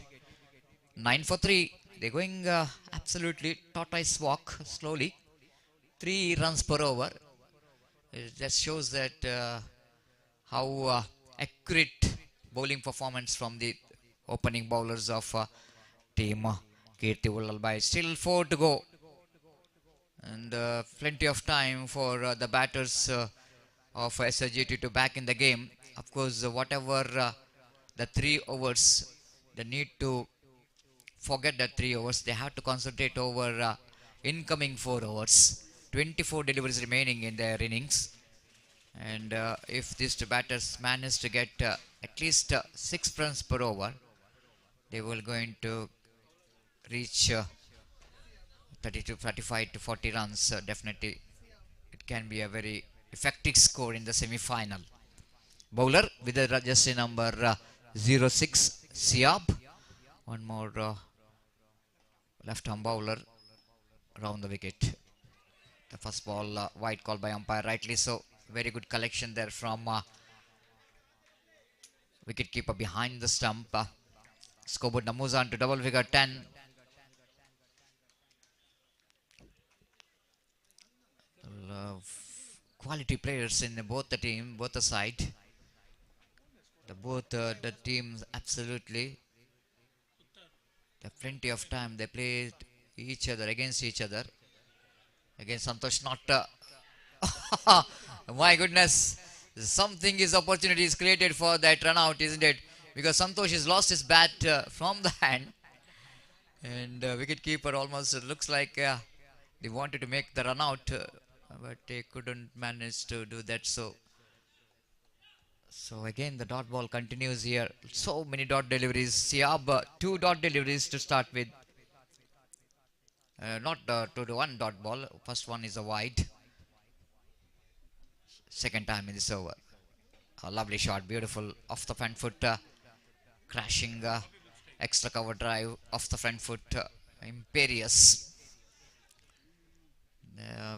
9 for 3. They're going absolutely tortoise walk slowly. 3 runs per over. It just shows that how accurate bowling performance from the opening bowlers of team Kirti Ullalbai. Still 4 to go, and plenty of time for the batters of SRGT to back in the game. Of course, whatever the 3 overs, they need to forget that 3 overs. They have to concentrate over incoming 4 overs. 24 deliveries remaining in their innings, and if these 2 batters manage to get at least 6 runs per over, they will going to reach 35 to 40 runs. Definitely it can be a very effective score in the semi-final. Bowler with the jersey number 06 Siab, One more left arm bowler around the wicket. The first ball wide call by umpire, rightly so. Very good collection there from wicket keeper behind the stump. Scoreboard now moves on to double figure 10. Quality players in both the team, both the side. Both the teams absolutely. They have plenty of time. They played each other against each other. Again, Santosh not. My goodness, something is opportunity is created for that run out, isn't it? Because Santosh has lost his bat from the hand, and wicket keeper almost looks like they wanted to make the run out, but they couldn't manage to do that. So again, the dot ball continues here. So many dot deliveries. Siab, 2 dot deliveries to start with. Not to the 1 dot ball. First one is a wide. Second time in this over. A lovely shot, beautiful off the front foot, crashing extra cover drive off the front foot, imperious.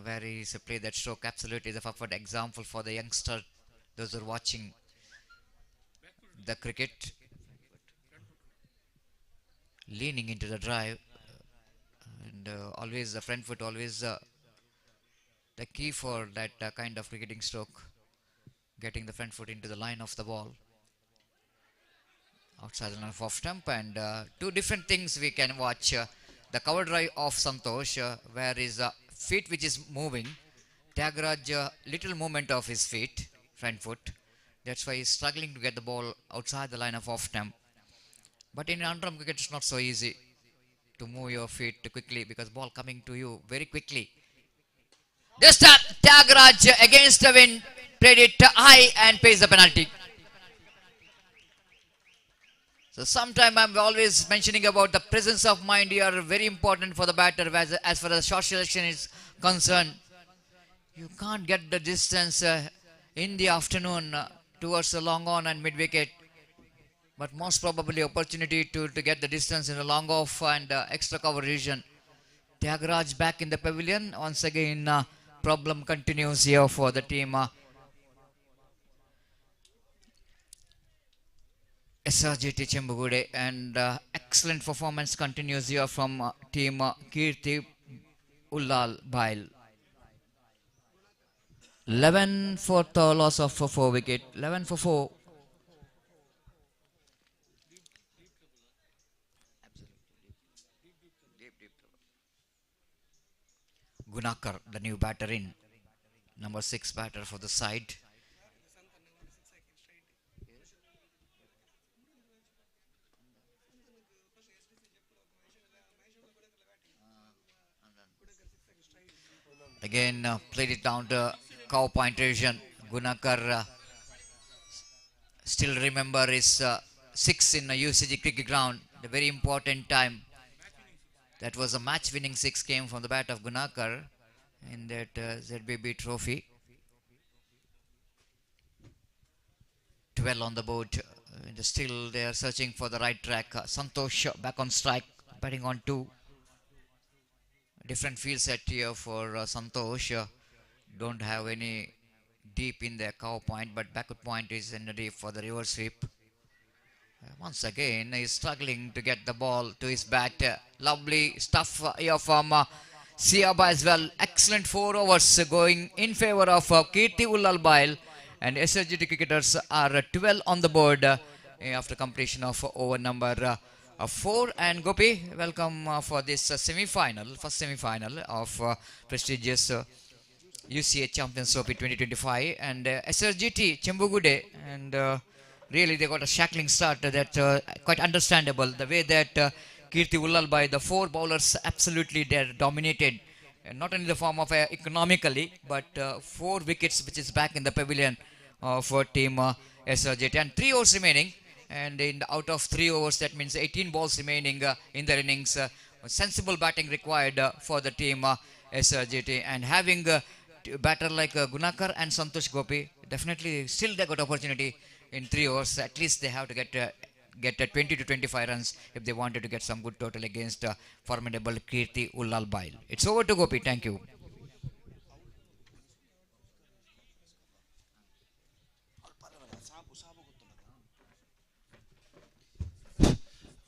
Where is a play that stroke? Absolutely the perfect example for the youngster. Those who are watching the cricket, leaning into the drive, and always the front foot, always the key for that kind of cricketing stroke. Getting the front foot into the line of the ball, outside the line of off stump, and 2 different things we can watch. The cover drive of Santosh, where his feet which is moving. Tyagaraja, little movement of his feet, front foot. That's why he's struggling to get the ball outside the line of off stump. But in under-arm cricket, it's not so easy to move your feet quickly because ball coming to you very quickly. This time, Tyagaraja against the wind, played it high and pays the penalty. So sometime I'm always mentioning about the presence of mind here, very important for the batter as far as shot selection is concerned. You can't get the distance in the afternoon towards the long on and mid wicket, but most probably opportunity to get the distance in the long off and extra cover region. Tyagaraja back in the pavilion once again. Problem continues here for the team. SRGT Chembugude, and excellent performance continues here from team Kirti Ullal Bail. 11 for the loss of 4 wicket. 11 for 4. Gunakar, the new batter in. Number 6 batter for the side. Again, played it down to cow point region. Gunakar still remember his 6 in a UCG cricket ground. The very important time. That was a match-winning 6 came from the bat of Gunakar in that ZBB trophy. 12 on the board. And still they are searching for the right track. Santosh back on strike, batting on 2. Different field set here for Santosh. Don't have any deep in their cow point, but backward point is in the deep for the reverse sweep. Once again, he's struggling to get the ball to his bat. Lovely stuff here from Siaba as well. Excellent 4 overs going in favor of Kirti Ullal Bail. And SRGT cricketers are 12 on the board after completion of over number 4. And Gopi, welcome for this semi-final, first semi-final of prestigious U.C.A Champions Trophy 2025. And SRGT Chembugude, and really they got a shackling start that quite understandable. The way that Kirti Ullal Bail, the 4 bowlers absolutely they dominated. Not only the form of economically, but 4 wickets which is back in the pavilion for team SRGT. And 3 overs remaining. And out of 3 overs, that means 18 balls remaining in their innings. Sensible batting required for the team SRGT. And having a batter like Gunakar and Santosh Gopi, definitely still they got opportunity in 3 overs. At least they have to get 20 to 25 runs if they wanted to get some good total against formidable Kirti Ullal Bail. It's over to Gopi. Thank you.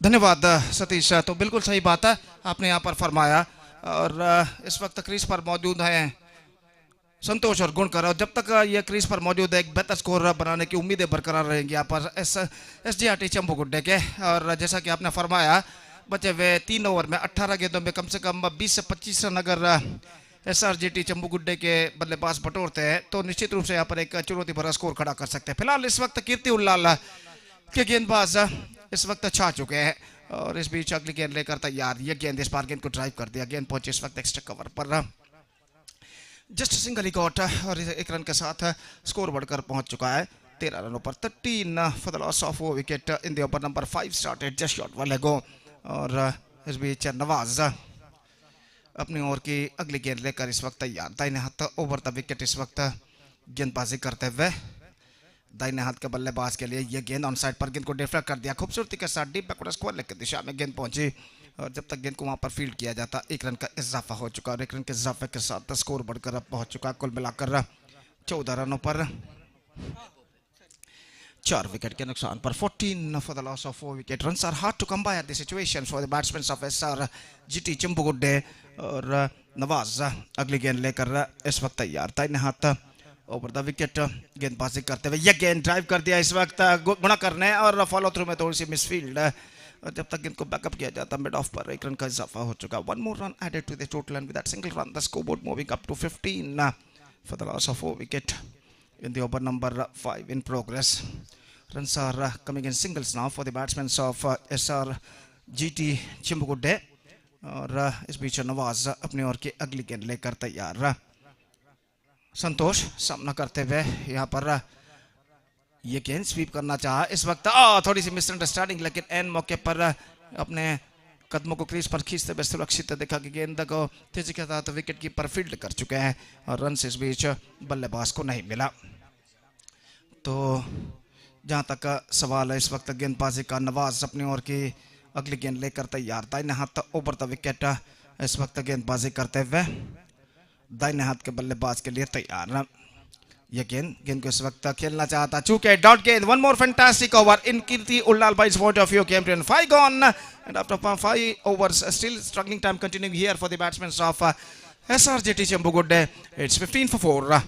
धन्यवाद सतीश। तो बिल्कुल सही बात है आपने यहाँ पर फरमाया। और इस वक्त क्रीज पर मौजूद हैं संतोष और गुणकर, और जब तक ये क्रीज पर मौजूद है एक बेहतर स्कोर बनाने की उम्मीदें बरकरार रहेंगी यहाँ पर एसजीआरटी चंबुगुड्डे के। और जैसा कि आपने फरमाया बचे हुए 3 ओवर में 18 गेंदों में कम से कम 20 से 25 रन अगर एसआरजीटी चंबुगुड्डे के बल्लेबाज बटोरते हैं तो निश्चित रूप से यहाँ पर एक चुनौती भरा स्कोर खड़ा कर सकते हैं। फिलहाल इस वक्त कीर्ति उल्लाल के गेंदबाज इस वक्त छा चुके हैं और इस बीच अगली गेंद लेकर तैयार। ये गेंद इस बार गेंद को ड्राइव कर दिया, गेंद पहुंची इस वक्त एक्स्ट्रा कवर पर, जस्ट सिंगल ही गॉट और 1 रन के साथ स्कोर बढ़कर पहुंच चुका है 13 रनों पर। 13 for the loss of 4 wicket in the over number 5 started just shot वाले गो। और इस बीच नवाज अपनी ओर की अगली गेंद लेकर इस वक्त तैयार। दाहिने हाथ ओवर द विकेट इस वक्त गेंदबाजी करते हुए दाहिने हाथ के बल्लेबाज के लिए ये गेंद ऑन साइड पर गेंद को डिफ्लेक्ट कर दिया खूबसूरती के साथ। डीप बैकवर्ड स्क्वायर लेग की दिशा में गेंद पहुंची और जब तक गेंद को वहां पर फील्ड किया जाता 1 रन का इजाफा हो चुका और 1 रन के इजाफे के साथ स्कोर बढ़कर अब पहुंच चुका कुल मिलाकर 14 रनों पर 4 विकेट के नुकसान पर। 14 for the loss of 4 wicket. Runs are hard to come by at the situation for the batsman of SRGT Chambugudde. और नवाज अगली गेंद लेकर इस वक्त तैयार। दाहिने हाथ ओवर द विकेट गेंदबाजी करते हुए यह गेंद ड्राइव कर दिया इस वक्त गुणा करने और फॉलो थ्रू में थोड़ी सी मिसफील्ड। और जब तक गेंद को बैकअप किया जाता मिड ऑफ पर 1 रन का इजाफा हो चुका। 1 more run added to the total and with that single run the scoreboard moving up to 15 for the loss of 4 wicket in the over number 5 in progress. Runs are coming in singles now for the batsmen of SRGT Chimbugudde। और इस बीच नवाज अपनी ओर की अगली गेंद लेकर तैयार। संतोष सामना करते हुए यहाँ पर ये गेंद स्वीप करना चाहा इस वक्त थोड़ी सी मिसअंडरस्टैंडिंग, लेकिन एन मौके पर अपने कदमों को क्रीज पर खींचते हुए सुरक्षित देखा कि गेंद को तेजी के साथ विकेट कीपर फील्ड कर चुके हैं और रन इस बीच बल्लेबाज को नहीं मिला। तो जहां तक सवाल है इस वक्त गेंदबाजी का, नवाज अपनी ओर की अगली गेंद लेकर तैयार। दाहिने हाथ ओवर द विकेट इस वक्त गेंदबाजी करते हुए दाहिने हाथ के बल्लेबाज के लिए तैयार। ये गेंद को इस वक्त खेलना चाहता चूके डॉट गेंद। 1 more fantastic over in Kirti Ullal Bai's point of view champion 5 gone and after 5 overs still struggling time continuing here for the batsmen of SRGT Chambugudde. It's 15 for 4.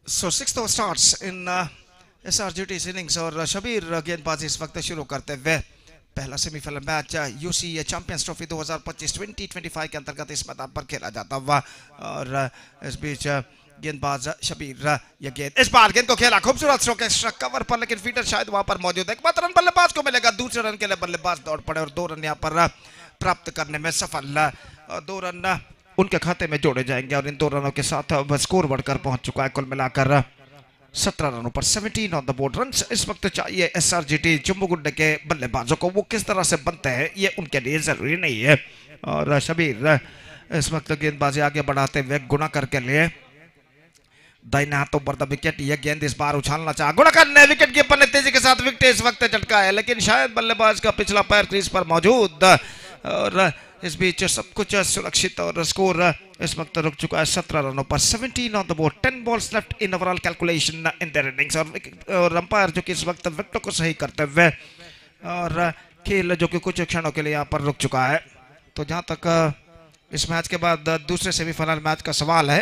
So 6th over starts in SRGT's innings और शबीर गेंदबाजी इस वक्त शुरू करते हुए पहला semifinal match U.C.A Champiuons trophy 2025-2025 के अंतर्गत इस मैदान पर खेला जाता हुआ। और इस बीच गेंदबाज शबीर यह गेंद इस बार गेंद को खेला खूबसूरत स्ट्रोक एक्स्ट्रा कवर पर, लेकिन फील्डर शायद वहां पर मौजूद है। एक बार रन बल्लेबाज को मिलेगा, दूसरे रन के लिए बल्लेबाज दौड़ पड़े और 2 रन यहां पर प्राप्त करने में सफल। 2 रन उनके खाते में जोड़े जाएंगे और इन 2 रनों के साथ स्कोर बढ़कर पहुंच चुका है कुल मिलाकर 17 रनों पर। 17 ऑन द बोर्ड। रन इस वक्त चाहिए एसआरजीटी चंबुगुड्डे के बल्लेबाजों को, वो किस तरह से बनते हैं ये उनके लिए जरूरी नहीं है। और शबीर इस वक्त गेंदबाजी आगे बढ़ाते हुए गुणा करके लिए दाहिने हाथों पर द विकेट। यह गेंद इस बार उछालना चाहा गुणा करने, विकेट कीपर ने तेजी के साथ विकेट इस वक्त झटका है, लेकिन शायद बल्लेबाज का पिछला पैर क्रीज पर मौजूद। और इस बीच सब कुछ सुरक्षित और स्कोर इस वक्त रुक चुका है 17 रनों पर। 17 on the board. 10 balls left in overall calculation in their innings. और अंपायर जो कि इस वक्त विकेटों को सही करते हुए और खेल जो कि कुछ क्षणों के लिए यहाँ पर रुक चुका है। तो जहां तक इस मैच के बाद दूसरे सेमीफाइनल मैच का सवाल है,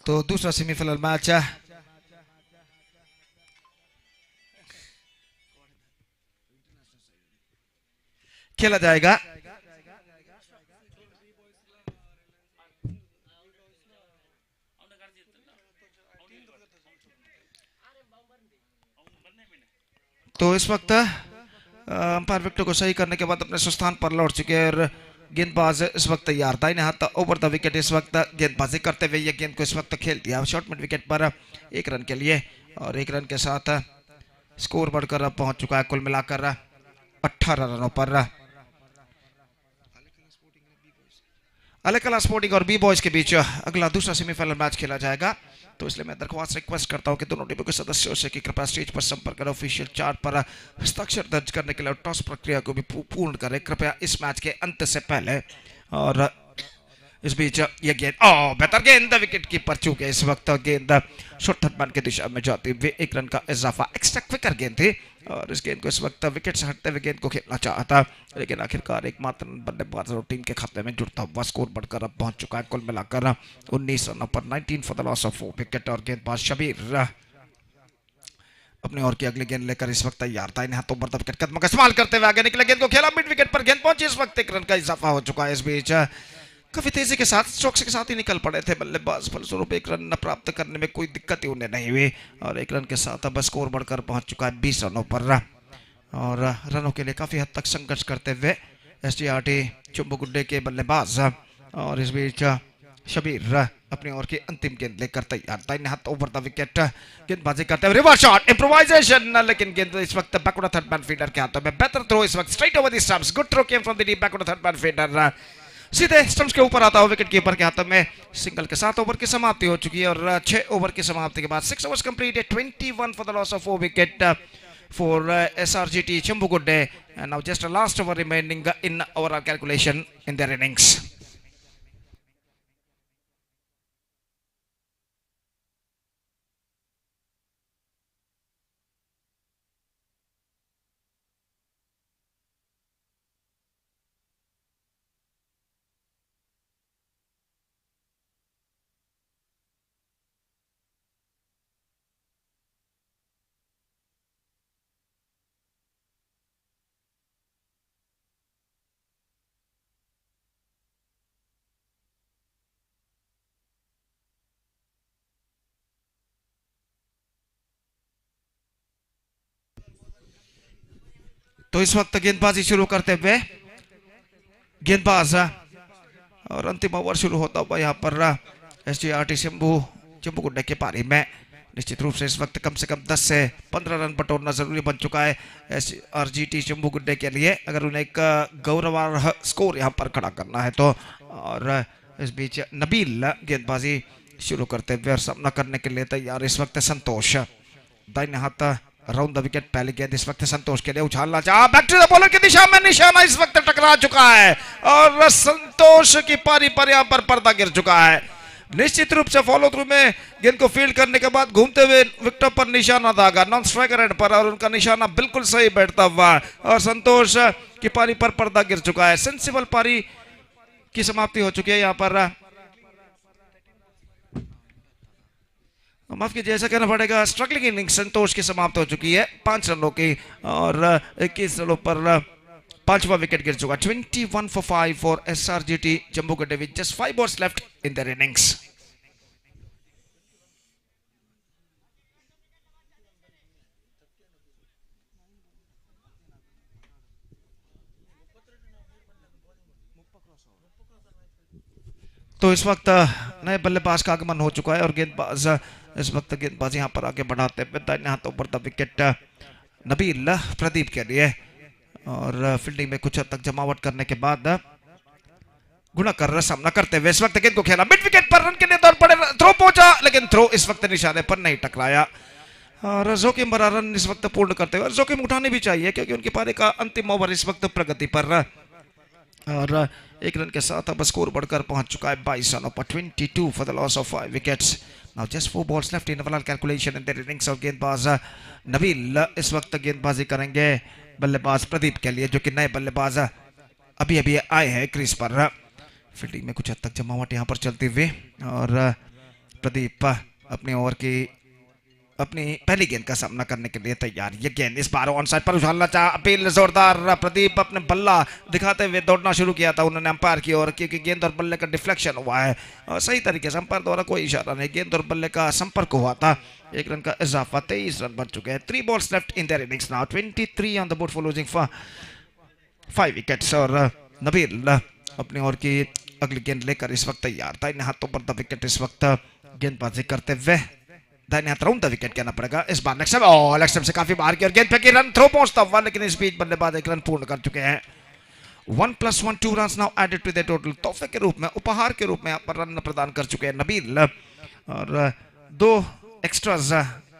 तो दूसरा सेमीफाइनल मैच खेला जाएगा। तो इस वक्त अंपायर विकेट को सही करने के बाद अपने स्थान पर लौट चुके हैं और गेंदबाज इस वक्त तैयार था। इन्हें हाथ ओवर द विकेट इस वक्त गेंदबाजी करते हुए ये गेंद को इस वक्त खेल दिया शॉर्ट मिड विकेट पर 1 रन के लिए और 1 रन के साथ स्कोर बढ़कर पहुंच चुका है कुल मिलाकर 18 रनों पर। अलकला स्पोर्टिंग और बी बॉयज के बीच अगला दूसरा सेमीफाइनल मैच खेला जाएगा। तो इसलिए मैं दरख्वास्त रिक्वेस्ट करता हूं कि दोनों टीमों के सदस्यों से कि कृपया स्टेज पर संपर्क करें, ऑफिशियल चार्ट पर हस्ताक्षर दर्ज करने के लिए टॉस प्रक्रिया को भी पूर्ण करें कृपया इस मैच के अंत से पहले। और इस बीच ये गेंद बेहतर गेंद विकेट कीपर चूके इस वक्त गेंद शॉर्ट थर्ड मैन की दिशा में जाती हुई 1 रन का इजाफा एक्स्ट्रा क्विकर गेंद थी और इस गेंद को इस वक्त विकेट से हटते हुए गेंद को खेलना चाहता लेकिन आखिरकार एकमात्र बल्लेबाज और टीम के खाते में जुड़ता हुआ स्कोर बढ़कर अब पहुंच चुका है कुल मिलाकर 19 रनों पर 19 for the loss of 4 wicket. और गेंदबाज शबीर अपने और की अगली गेंद लेकर इस वक्त तैयार था। इन्हें हाथों पर विकेट कदमों का इस्तेमाल करते हुए आगे निकले, गेंद को खेला मिड विकेट पर, गेंद पहुंची इस वक्त 1 रन का इजाफा हो चुका है। इस बीच काफी तेजी के साथ स्ट्रोक्स के साथ ही निकल पड़े थे बल्लेबाज, फलस्वरूप 1 रन प्राप्त करने में कोई दिक्कत ही उन्हें नहीं हुई और 1 रन के साथ अब स्कोर बढ़कर पहुंच चुका है 20 रनों पर और रनों के लिए काफी हद तक संघर्ष करते हुए एसटीआरटी चुम्बुगुड्डे के बल्लेबाज और इस बीच शबीर अपनी ओर की अंतिम गेंद लेकर तैयार था। इन्हें हाथ ओवर द विकेट गेंदबाजी करते हुए रिवर्स शॉट इम्प्रोवाइजेशन लेकिन गेंद इस वक्त बैकवर्ड थर्ड मैन फील्डर के हाथों में। बेहतर थ्रो इस वक्त straight over the stumps, good throw came from the deep backward third man fielder, सीधे स्टंप्स के ऊपर आता हुआ विकेट कीपर के हाथों में। सिंगल के 7 ओवर की समाप्ति हो चुकी है और 6 ओवर की समाप्ति के बाद 6 overs complete 21 for the loss of 4 wicket for SRGT Chimbugudde and now just a last over remaining in overall calculation in their innings. तो इस वक्त गेंदबाजी शुरू करते हुए गेंदबाज और अंतिम ओवर शुरू होता हुआ यहाँ पर SGRT चिंबुगुड्डे के पारी में निश्चित रूप से इस वक्त कम से कम 10 से 15 रन बटोरना जरूरी बन चुका है SRGT चिंबुगुड्डे के लिए अगर उन्हें एक गौरवार्ह स्कोर यहाँ पर खड़ा करना है तो। और इस बीच नबील गेंदबाजी शुरू करते हुए और सामना करने के लिए तैयार इस वक्त संतोष, दाहिने हाथ राउंड द विकेट। पहली गेंद इस वक्त संतोष के लिए उछालना चाहा, बैक टू द बॉलर की दिशा में निशाना इस वक्त टकरा चुका है और संतोष की पारी पर यहां पर पर्दा गिर चुका है। निश्चित रूप से फॉलो थ्रू में गेंद को फील्ड करने के बाद घूमते हुए विकेट पर निशाना दागा नॉन स्ट्राइकर एंड पर और उनका निशाना बिल्कुल सही बैठता हुआ और संतोष की पारी पर पर्दा गिर चुका है। सेंसिबल पारी की समाप्ति हो चुकी है यहाँ पर, माफ कीजिए ऐसा कहना पड़ेगा स्ट्रगलिंग इनिंग संतोष की समाप्त हो चुकी है 5 रनों की और 21 रनों पर 5वां विकेट गिर चुका। 21 for 5 for SRGT Chimbugudde with just 5 balls left in their innings. तो इस वक्त नए बल्लेबाज का आगमन हो चुका है और गेंदबाज इस वक्त गेंदबाजी यहाँ पर आगे बढ़ाते हुए दाहिने हाथों पर द विकेट नबील प्रदीप के लिए और फील्डिंग में कुछ हद तक जमावट करने के बाद गुणा कर सामना करते हुए इस वक्त गेंद को खेला मिड विकेट पर, रन के लिए दौड़ पड़े, थ्रो पहुंचा लेकिन थ्रो इस वक्त निशाने पर नहीं टकराया और जोखिम भरा रन इस वक्त पूर्ण करते हुए जोखिम उठानी भी चाहिए क्योंकि उनकी पारी का अंतिम ओवर इस वक्त प्रगति पर और 1 रन के साथ अब स्कोर बढ़कर पहुंच चुका है 22 रनों पर 22 for the loss of 5 wickets. Now just 4 balls left in overall calculation in their innings of गेंदबाज नबील इस वक्त गेंदबाजी करेंगे बल्लेबाज प्रदीप के लिए जो कि नए बल्लेबाज अभी अभी आए हैं क्रीज पर। फील्डिंग में कुछ हद तक जमावट यहाँ पर चलती हुई और प्रदीप अपने ओवर की अपनी पहली गेंद का सामना करने के लिए तैयार। ये गेंद इस बार ऑन साइड पर उछालना चाहा, अपील जोरदार। प्रदीप अपने बल्ला दिखाते हुए दौड़ना शुरू किया था उन्होंने अंपायर की ओर, क्योंकि गेंद और बल्ले का डिफ्लेक्शन हुआ है और सही तरीके से अंपायर द्वारा कोई इशारा नहीं, गेंद और बल्ले का संपर्क हुआ था। एक रन का इजाफा, 23 रन बन चुके हैं। 3 balls left in their innings now, 23 on the board for losing 5 wickets. और नबील अपनी ओर की अगली गेंद लेकर इस वक्त तैयार। दाहिने हाथों पर द विकेट इस वक्त गेंदबाजी करते हुए, दाहिने हाथ राउंड द विकेट कहना पड़ेगा इस बार। लेग से काफी बाहर की और गेंद फेंकी, रन थ्रो पहुंचता हुआ, लेकिन इस बीच बल्लेबाज एक रन पूर्ण कर चुके हैं। 1+1 2 run now added to the total. तोहफे के रूप में, उपहार के रूप में यहाँ पर रन प्रदान कर चुके हैं नबील, और 2 एक्स्ट्राज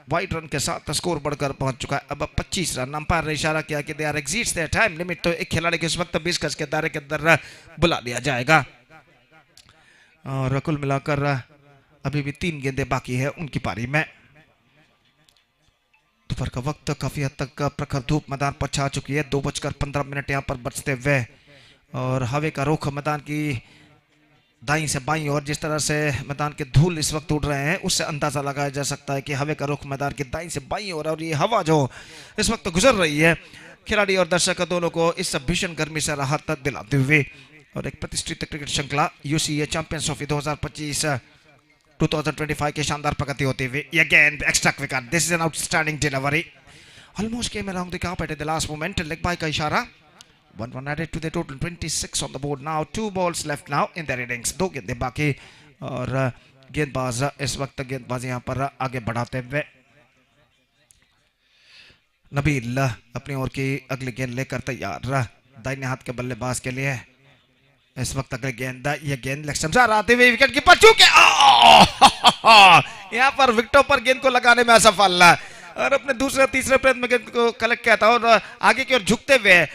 वाइड रन के साथ स्कोर बढ़कर पहुंच चुका है अब 25 रन। अंपायर ने इशारा किया कि they are exits their time limit, तो एक खिलाड़ी के इस वक्त 20 गज के दायरे के अंदर बुला लिया जाएगा। और कुल मिलाकर अभी भी 3 गेंदें बाकी है उनकी पारी में। दोपहर का वक्त, काफी हद तक प्रखर धूप मैदान पर छा चुकी है। 2:15 यहाँ पर बचते हुए, और हवे का रुख मैदान की दाईं से बाईं और जिस तरह से मैदान के धूल इस वक्त उड़ रहे हैं, उससे अंदाजा लगाया जा सकता है कि हवे का रुख मैदान की दाईं से बाईं और ये हवा जो इस वक्त गुजर रही है, खिलाड़ी और दर्शक दोनों को इस भीषण गर्मी से राहत दिलाते हुए, और एक प्रतिष्ठित क्रिकेट श्रृंखला U.C.A चैंपियंस ट्रॉफी 2025 की शानदार प्रगति होती हुई। ये गेंद extra wicket, this is an outstanding delivery, almost came around the cup at the last moment. Leg bye का इशारा, 1 run added to the total, 26 on the board now, 2 balls left now in their innings। 2 गेंदें बाकी, और गेंदबाज इस वक्त गेंदबाजी यहाँ पर आगे बढ़ाते हुए। नबील अपनी ओर की अगली गेंद लेकर तैयार, दाहिने हाथ के बल्लेबाज के लिए इस वक्त अगली गेंद। ये गेंद लेग स्टंप से आते हुए विकेट कीपर चूके यहाँ पर विकेटों पर गेंद को लगाने में असफल, और अपने दूसरे तीसरे प्रयत्न में गेंद को कलेक्ट किया था और आगे की ओर झुकते हुए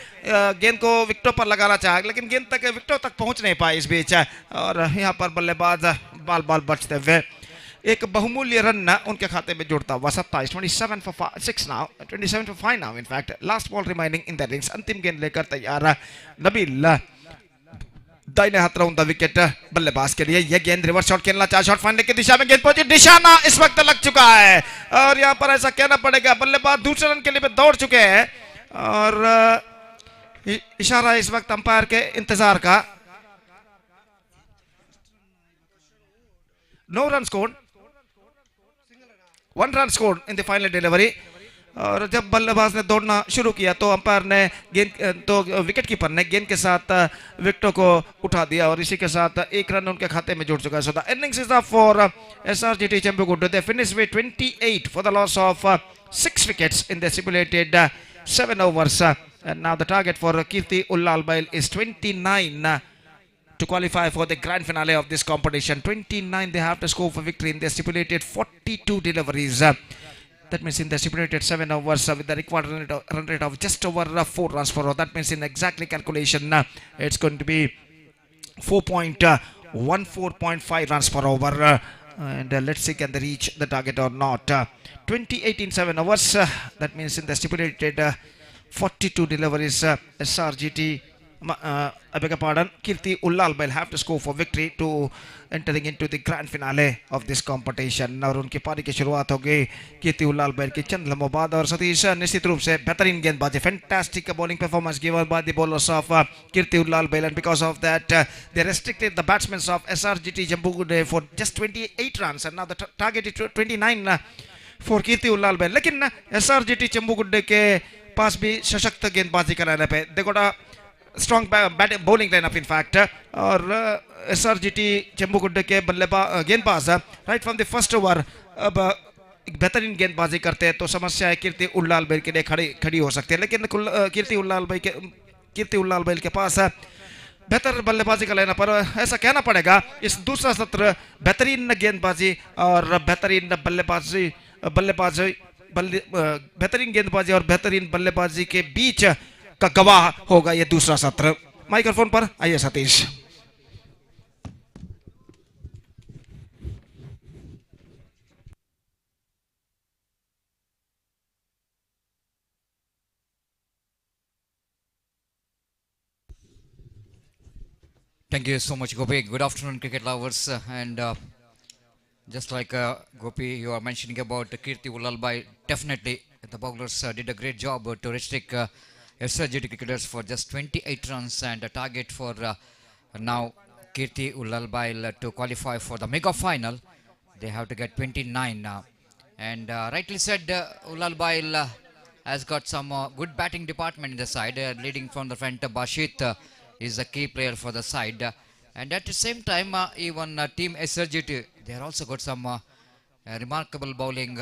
गेंद को विकेटों पर लगाना चाहा, लेकिन गेंद तक विकेटों तक पहुंच नहीं पाई इस बीच, और यहाँ पर बल्लेबाज बाल बचते हुए एक बहुमूल्य रन उनके खाते में जुड़ता हुआ। 27 for 6 now, 27 for 5 now in fact, last ball remaining in the innings. अंतिम गेंद लेकर तैयार नबील, दाहिने हाथ राउंड द विकेट बल्लेबाज के लिए। यह गेंद रिवर्स शॉट खेलना चाहे, शॉट फाइनल की दिशा में गेंद पहुंची, निशाना इस वक्त लग चुका है, और यहां पर ऐसा कहना पड़ेगा बल्लेबाज दूसरे रन के लिए दौड़ चुके हैं, और इशारा इस वक्त अंपायर के इंतजार का। No run scored, 1 run scored in the final delivery। और जब बल्लेबाज ने दौड़ना शुरू किया तो अंपायर ने विकेट कीपर ने गेंद के साथ विकेटों को उठा दिया, और इसी के साथ 1 रन उनके खाते में जुड़ चुका है। So the innings is up for SRGT Champiuons। They finish with 28 for the loss of 6 wickets in the stipulated 7 overs, and now the target for Kirti Ullalbail is 29 to qualify for the grand finale of this competition. 29 they have to score for victory in the stipulated 42 deliveries. That means in the stipulated 7 overs with the required run rate of just over 4 runs per over. That means in exactly calculation it's going to be 4.14.5 runs per over. And let's see can they reach the target or not. 28 in 7 overs. That means in the stipulated 42 deliveries, SRGT, I beg your pardon, Kirti Ullalbail have to score for victory to entering into the grand finale of this competition। और उनकी पारी की शुरुआत हो गई कीर्ति उल्लालबाइल की चंद लम्हों बाद, और सतीश निश्चित रूप से बेहतरीन गेंदबाजी, fantastic bowling performance given by the bowlers of Kirti Ullalbail, and because of that they restricted the batsmen of SRGT Jambugude for just 28 runs, and now the target is 29 for कीर्ति उल्लालबाइल। लेकिन SRGT Jambugude के पास भी सशक्त गेंदबाजी कराने पे देखो strong bowling lineup in fact, और SRGT चंबूगुड्डे के गेंदबाज right from the first over अब एक बेहतरीन गेंदबाजी करते हैं, तो समस्या है कीर्ति उल्लालबाइल के लिए खड़ी हो सकती है। लेकिन कीर्ति उल्लालबाइल के पास बेहतर बल्लेबाजी का लाइनअप, पर ऐसा कहना पड़ेगा इस दूसरा सत्र बेहतरीन गेंदबाजी और बेहतरीन बेहतरीन गेंदबाजी और बेहतरीन बल्लेबाजी के बीच का गवाह होगा ये दूसरा सत्र। माइक्रोफोन पर आइए Satish. Thank you so much, Gopi. Good afternoon, cricket lovers, and Just like Gopi, you are mentioning about Kirti Ullalbai, definitely the bowlers did a great job to restrict SRGT cricketers for just 28 runs, and a target for now Kirti Ullalbai to qualify for the mega final. They have to get 29 now. And rightly said, Ullalbai has got some good batting department in the side, leading from the front. Bashit is the key player for the side. And at the same time, even Team SRGT, they are also got some remarkable bowling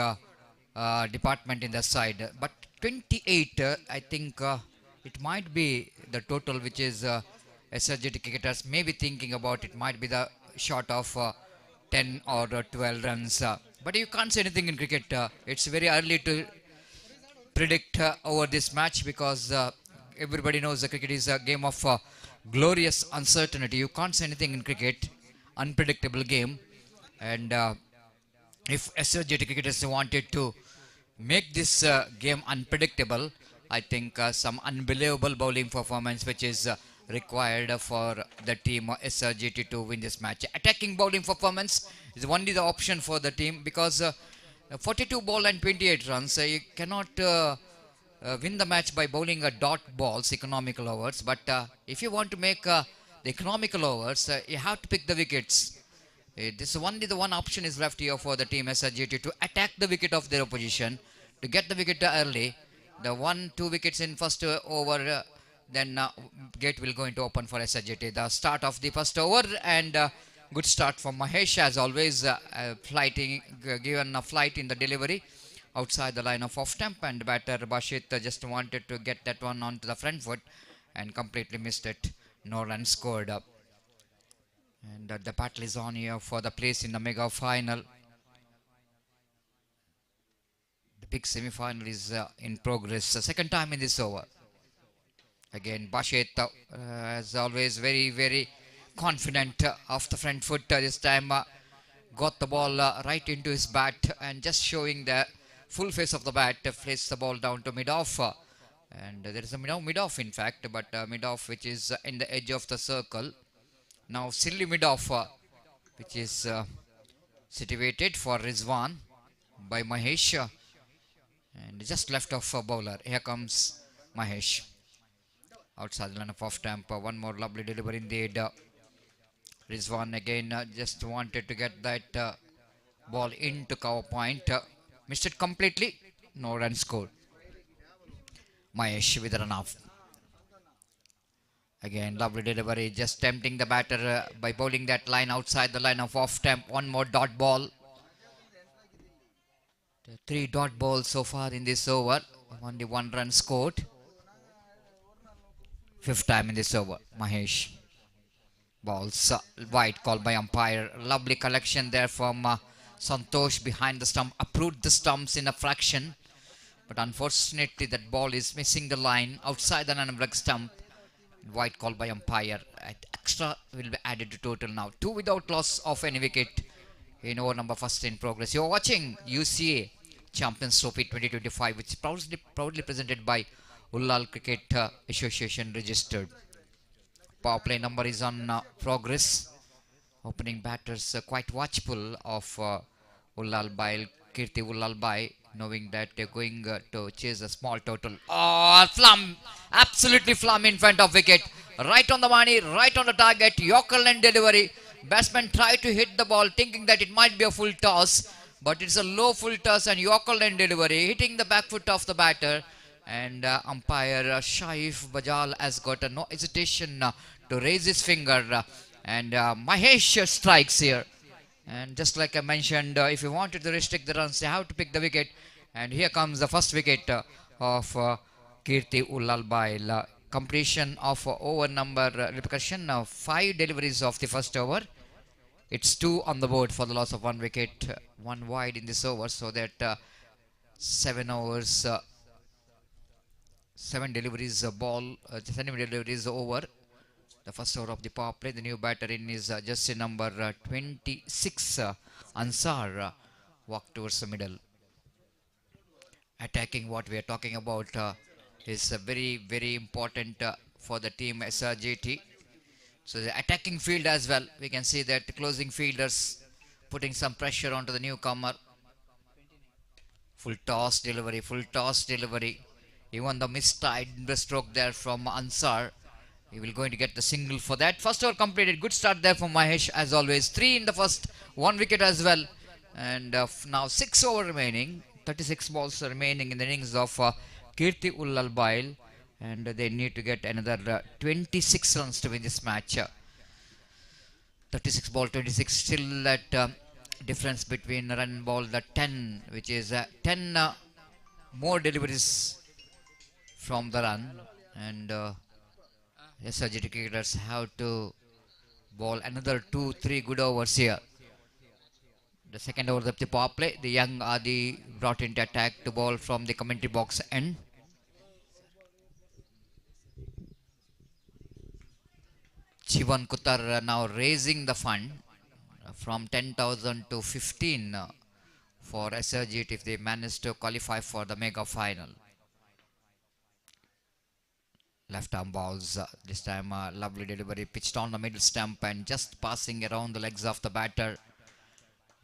department in the side. But 28, I think it might be the total which is SRGT cricketers may be thinking about. It might be the short of 10 or 12 runs. But you can't say anything in cricket. It's very early to predict over this match because everybody knows the cricket is a game of glorious uncertainty. You can't say anything in cricket, unpredictable game. And if SRGT cricketers wanted to make this game unpredictable, I think some unbelievable bowling performance which is required for the team SRGT to win this match. Attacking bowling performance is only the option for the team because 42 ball and 28 runs, you cannot win the match by bowling a dot balls, economical overs. But if you want to make the economical overs, you have to pick the wickets. This is only the one option is left here for the team SRGT to attack the wicket of their opposition, to get the wicket early. The 1-2 wickets in first over, then gate will going to open for SRGT. The start of the first over, and good start from Mahesh as always, given a flight in the delivery outside the line of off stump, and batter Bashit just wanted to get that one onto the front foot and completely missed it. No run scored. And the battle is on here for the place in the mega final. The big semi-final is in progress. The second time in this over. Again, Bashit, as always, very, very confident off the front foot. This time got the ball right into his bat and just showing the full face of the bat, placed the ball down to mid-off. And there is a mid-off in fact, but mid-off which is in the edge of the circle. Now silly mid-off which is situated for Rizwan by Mahesh, and just left off a bowler. Here comes Mahesh outside the line of off stump. One more lovely delivery indeed. Rizwan again just wanted to get that ball into cover point. Missed it completely. No run scored. Mahesh with a run off. Again, lovely delivery. Just tempting the batter by bowling that line outside the line of off stump. One more dot ball. 3 dot balls so far in this over. Only 1 run scored. 5th time in this over. Mahesh. Balls wide, called by umpire. Lovely collection there from Santosh behind the stump. Approved the stumps in a fraction. But unfortunately that ball is missing the line outside the line of leg stump. White call by umpire. Extra will be added to total now. 2 without loss of any wicket in over number first in progress. You are watching U.C.A Champions Trophy 2025, which is proudly presented by Ullal Cricket Association registered. Power play number is on progress. Opening batters quite watchful of Ullalbai, Kirti Ullalbai, knowing that they're going to chase a small total. Oh, flum! Absolutely flum in front of wicket. Right on the money, right on the target. Yorker and delivery. Batsman tried to hit the ball thinking that it might be a full toss, but it's a low full toss and Yorker and delivery hitting the back foot of the batter. And umpire Shaif Bajal has got no hesitation to raise his finger. And Mahesh strikes here. And just like I mentioned, if you wanted to restrict the runs, you have to pick the wicket. And here comes the first wicket of Kirti Ullalbai. Completion of over number repercussion of 5 deliveries of the first over. It's 2 on the board for the loss of 1 wicket, 1 wide in this over, so that 7 overs, 7 deliveries ball, 7 deliveries over. The first over of the power play. The new batter in is jersey number 26, Ansar, walk towards the middle. Attacking, what we are talking about is very, very important for the team SRGT. So the attacking field as well, we can see that the closing fielders putting some pressure onto the newcomer. Full toss delivery, full toss delivery. Even the mistide stroke there from Ansar. He will going to get the single for that. First over completed. Good start there for Mahesh as always. 3 in the first, 1 wicket as well. And now 6 over remaining. 36 balls remaining in the innings of Kirti Ullalbail. And they need to get another 26 runs to win this match. 36 ball 26, still that difference between run and ball, the 10, which is 10 more deliveries from the run. And SRG cricketers have to bowl another 2-3 good overs here. The second over of the power play, the young Adi brought into attack to bowl from the commentary box end. Chivan Kutar now raising the fund from 10,000 to 15 for SRG if they manage to qualify for the mega final. Left arm balls, this time lovely delivery pitched on the middle stump and just passing around the legs of the batter.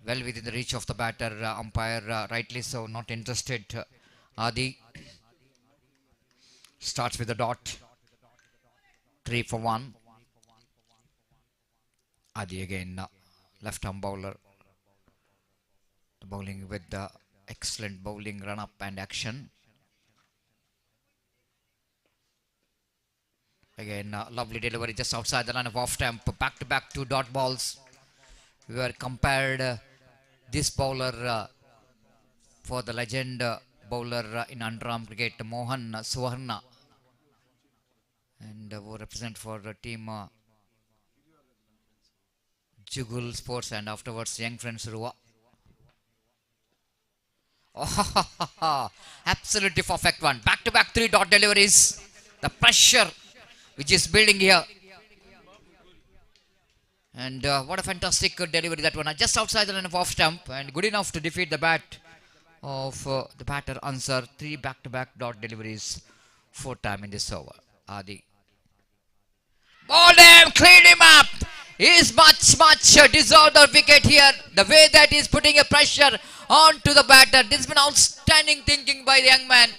Well within the reach of the batter, umpire rightly so not interested. Adi starts with a dot. 3 for 1. Adi again, left arm bowler. Bowling with the excellent bowling run up and action. Again, lovely delivery just outside the line of off stump. Back to back 2 dot balls. We were compared this bowler for the legend bowler in underarm cricket, Mohan Suvarna, and who represent for the team Jugul Sports and afterwards Young Friends Ruwa. Oh, absolutely perfect one. Back to back 3 dot deliveries. The pressure which is building here. And what a fantastic delivery that one. Just outside the line of off stump and good enough to defeat the bat of the batter Ansar. 3 back-to-back dot deliveries. 4 time in this over. Adi. Bowled him, cleaned him up. He is much deserved the wicket here. The way that he is putting a pressure onto the batter. This has been outstanding thinking by the young man.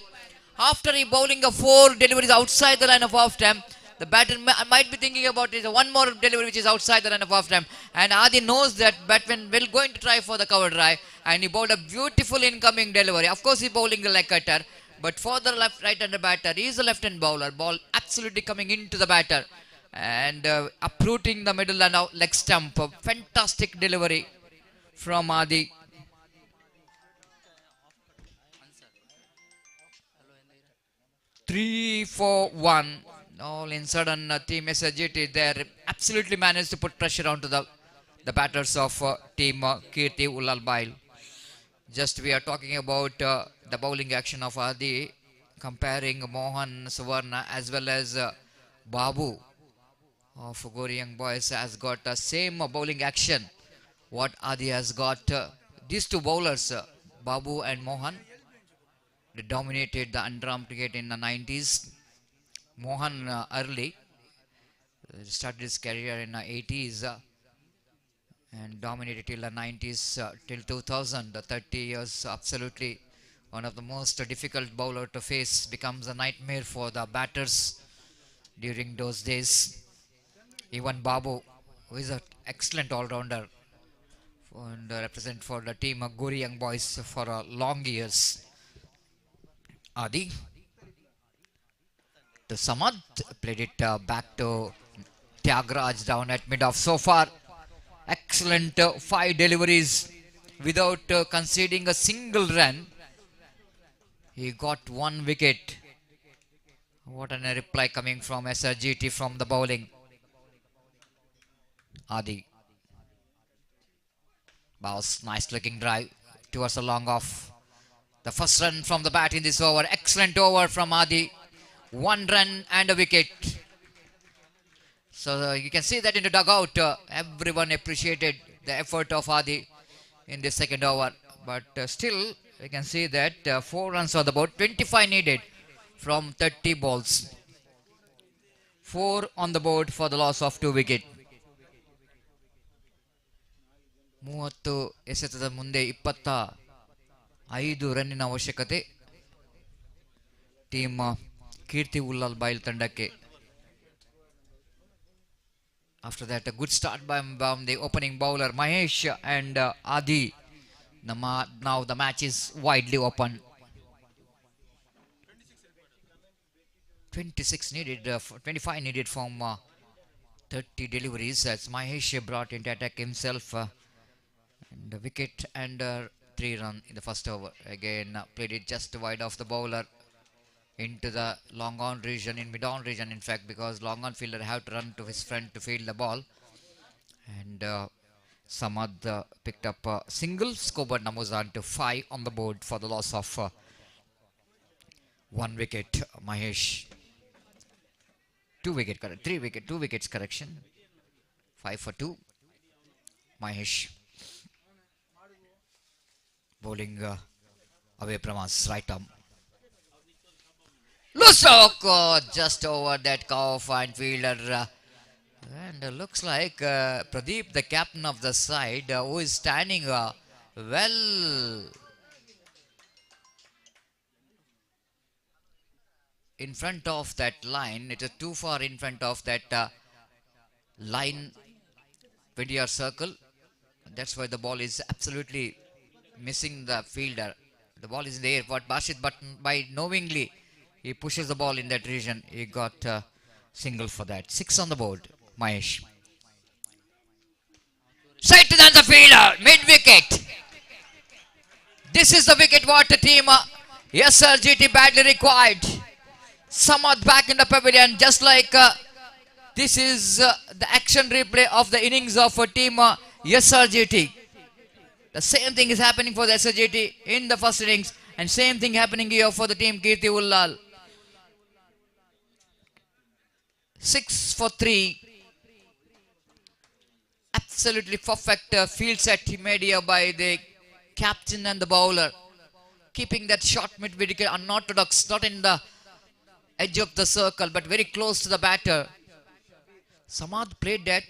After he bowling a 4 deliveries outside the line of off stump, the batter might be thinking about it. One more delivery which is outside the line of off stump. And Adi knows that batsman will going to try for the cover drive. And he bowled a beautiful incoming delivery. Of course he bowling a leg cutter. But for the right-hander batter, he is a left-hand bowler. Ball absolutely coming into the batter. And uprooting the middle and out leg stump. A fantastic delivery from Adi. Three, 4, 1. All in sudden team SRG there absolutely managed to put pressure onto the batters of team Kirti Ullalbail. Just we are talking about the bowling action of Adi, comparing Mohan Suvarna as well as Babu of Gori Young Boys has got the same bowling action what Adi has got. These 2 bowlers, Babu and Mohan, they dominated the underarm cricket in the 90s. Mohan early started his career in the 80s and dominated till the 90s till 2000. 30 years, absolutely one of the most difficult bowler to face, becomes a nightmare for the batters during those days. Even Babu, who is an excellent all-rounder and represent for the team Gori Young Boys for long years. Adi to Samad, played it back to Tyagaraaj down at mid-off. So far, excellent 5 deliveries without conceding a single run. He got 1 wicket. What a reply coming from SRGT from the bowling. Adi. Bows, nice looking drive towards the long off. The first run from the bat in this over. Excellent over from Adi. 1 run and a wicket. So you can see that in the dugout. Everyone appreciated the effort of Adi in the second over. But still, you can see that 4 runs on the board. 25 needed from 30 balls. 4 on the board for the loss of 2 wickets. 30 ಎಸೆತದ ಮುಂದೆ 25 ರನ್ನಿನ ಅವಶ್ಯಕತೆ team ಕೀರ್ತಿ ಉಲ್ಲಾಲ್ ಬೈಲ್ ತಂಡಕ್ಕೆ. After that, a good start by the opening bowler Mahesh and Adi. Now the match is widely open. 26 needed, 25 needed from 30 deliveries as Mahesh brought into attack himself. And a wicket and 3 run in the first over. Again, played it just wide of the bowler into the long on region, in mid on region in fact, because long on fielder have to run to his front to field the ball. And Samad picked up a single, scoreboard numbers on to 5 on the board for the loss of 1 wicket. Mahesh 2 wicket, 2 wickets correction, 5 for 2. Mahesh bowling away from us, right arm. Lusok just over that cow fine fielder. And looks like Pradeep, the captain of the side, who is standing well in front of that line. It is too far in front of that line, 20-yard circle. That's why the ball is absolutely missing the fielder. The ball is in the air, but Bashit, but by knowingly he pushes the ball in that region. He got single for that. 6 on the board. Mahesh. Straight to the fielder, mid wicket. This is the wicket what the team SRGT badly required. Samad back in the pavilion, just like this is the action replay of the innings of team SRGT. The same thing is happening for the SRGT in the first innings, and same thing happening here for the team Kirti Ullal. 6 for 3. Absolutely perfect field set he made here by the captain and the bowler, keeping that short mid wicket unorthodox, not in the edge of the circle but very close to the batter. Samad played that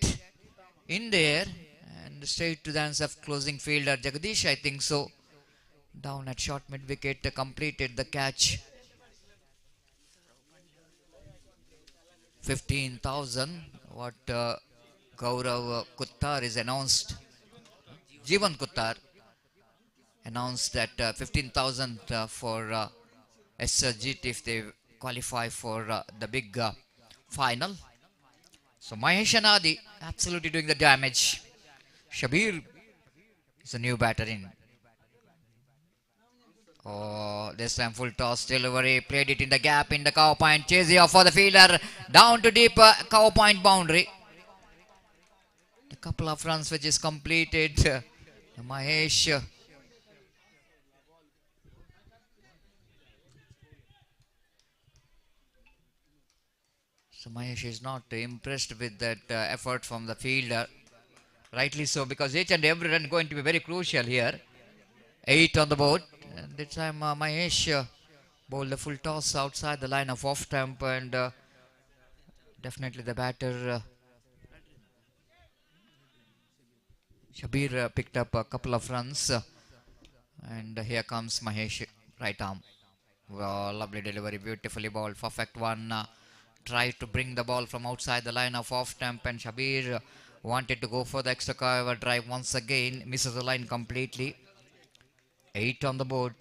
in there and straight to the hands of closing fielder Jagadish, I think so. Down at short mid wicket, completed the catch. 15,000 what Gaurav Kuttar is announced. Jeevan Kuttar announced that 15,000 for SRGT if they qualify for the big final. So Mahesh and Adi absolutely doing the damage. Shabir is a new batter in. Oh, this time full toss delivery, played it in the gap in the cow point, chasing off for the fielder, down to deep cow point boundary. A couple of runs which is completed. Mahesh So Mahesh is not impressed with that effort from the fielder. Rightly so, because each and every run going to be very crucial here. 8 on the board. And this time Mahesh bowled a full toss outside the line of off stump, and definitely the batter Shabir picked up a couple of runs. And here comes Mahesh, right arm. Well, lovely delivery, beautifully bowled, perfect one. Tried to bring the ball from outside the line of off stump, and Shabir wanted to go for the extra cover drive once again, misses the line completely. 8 on the board.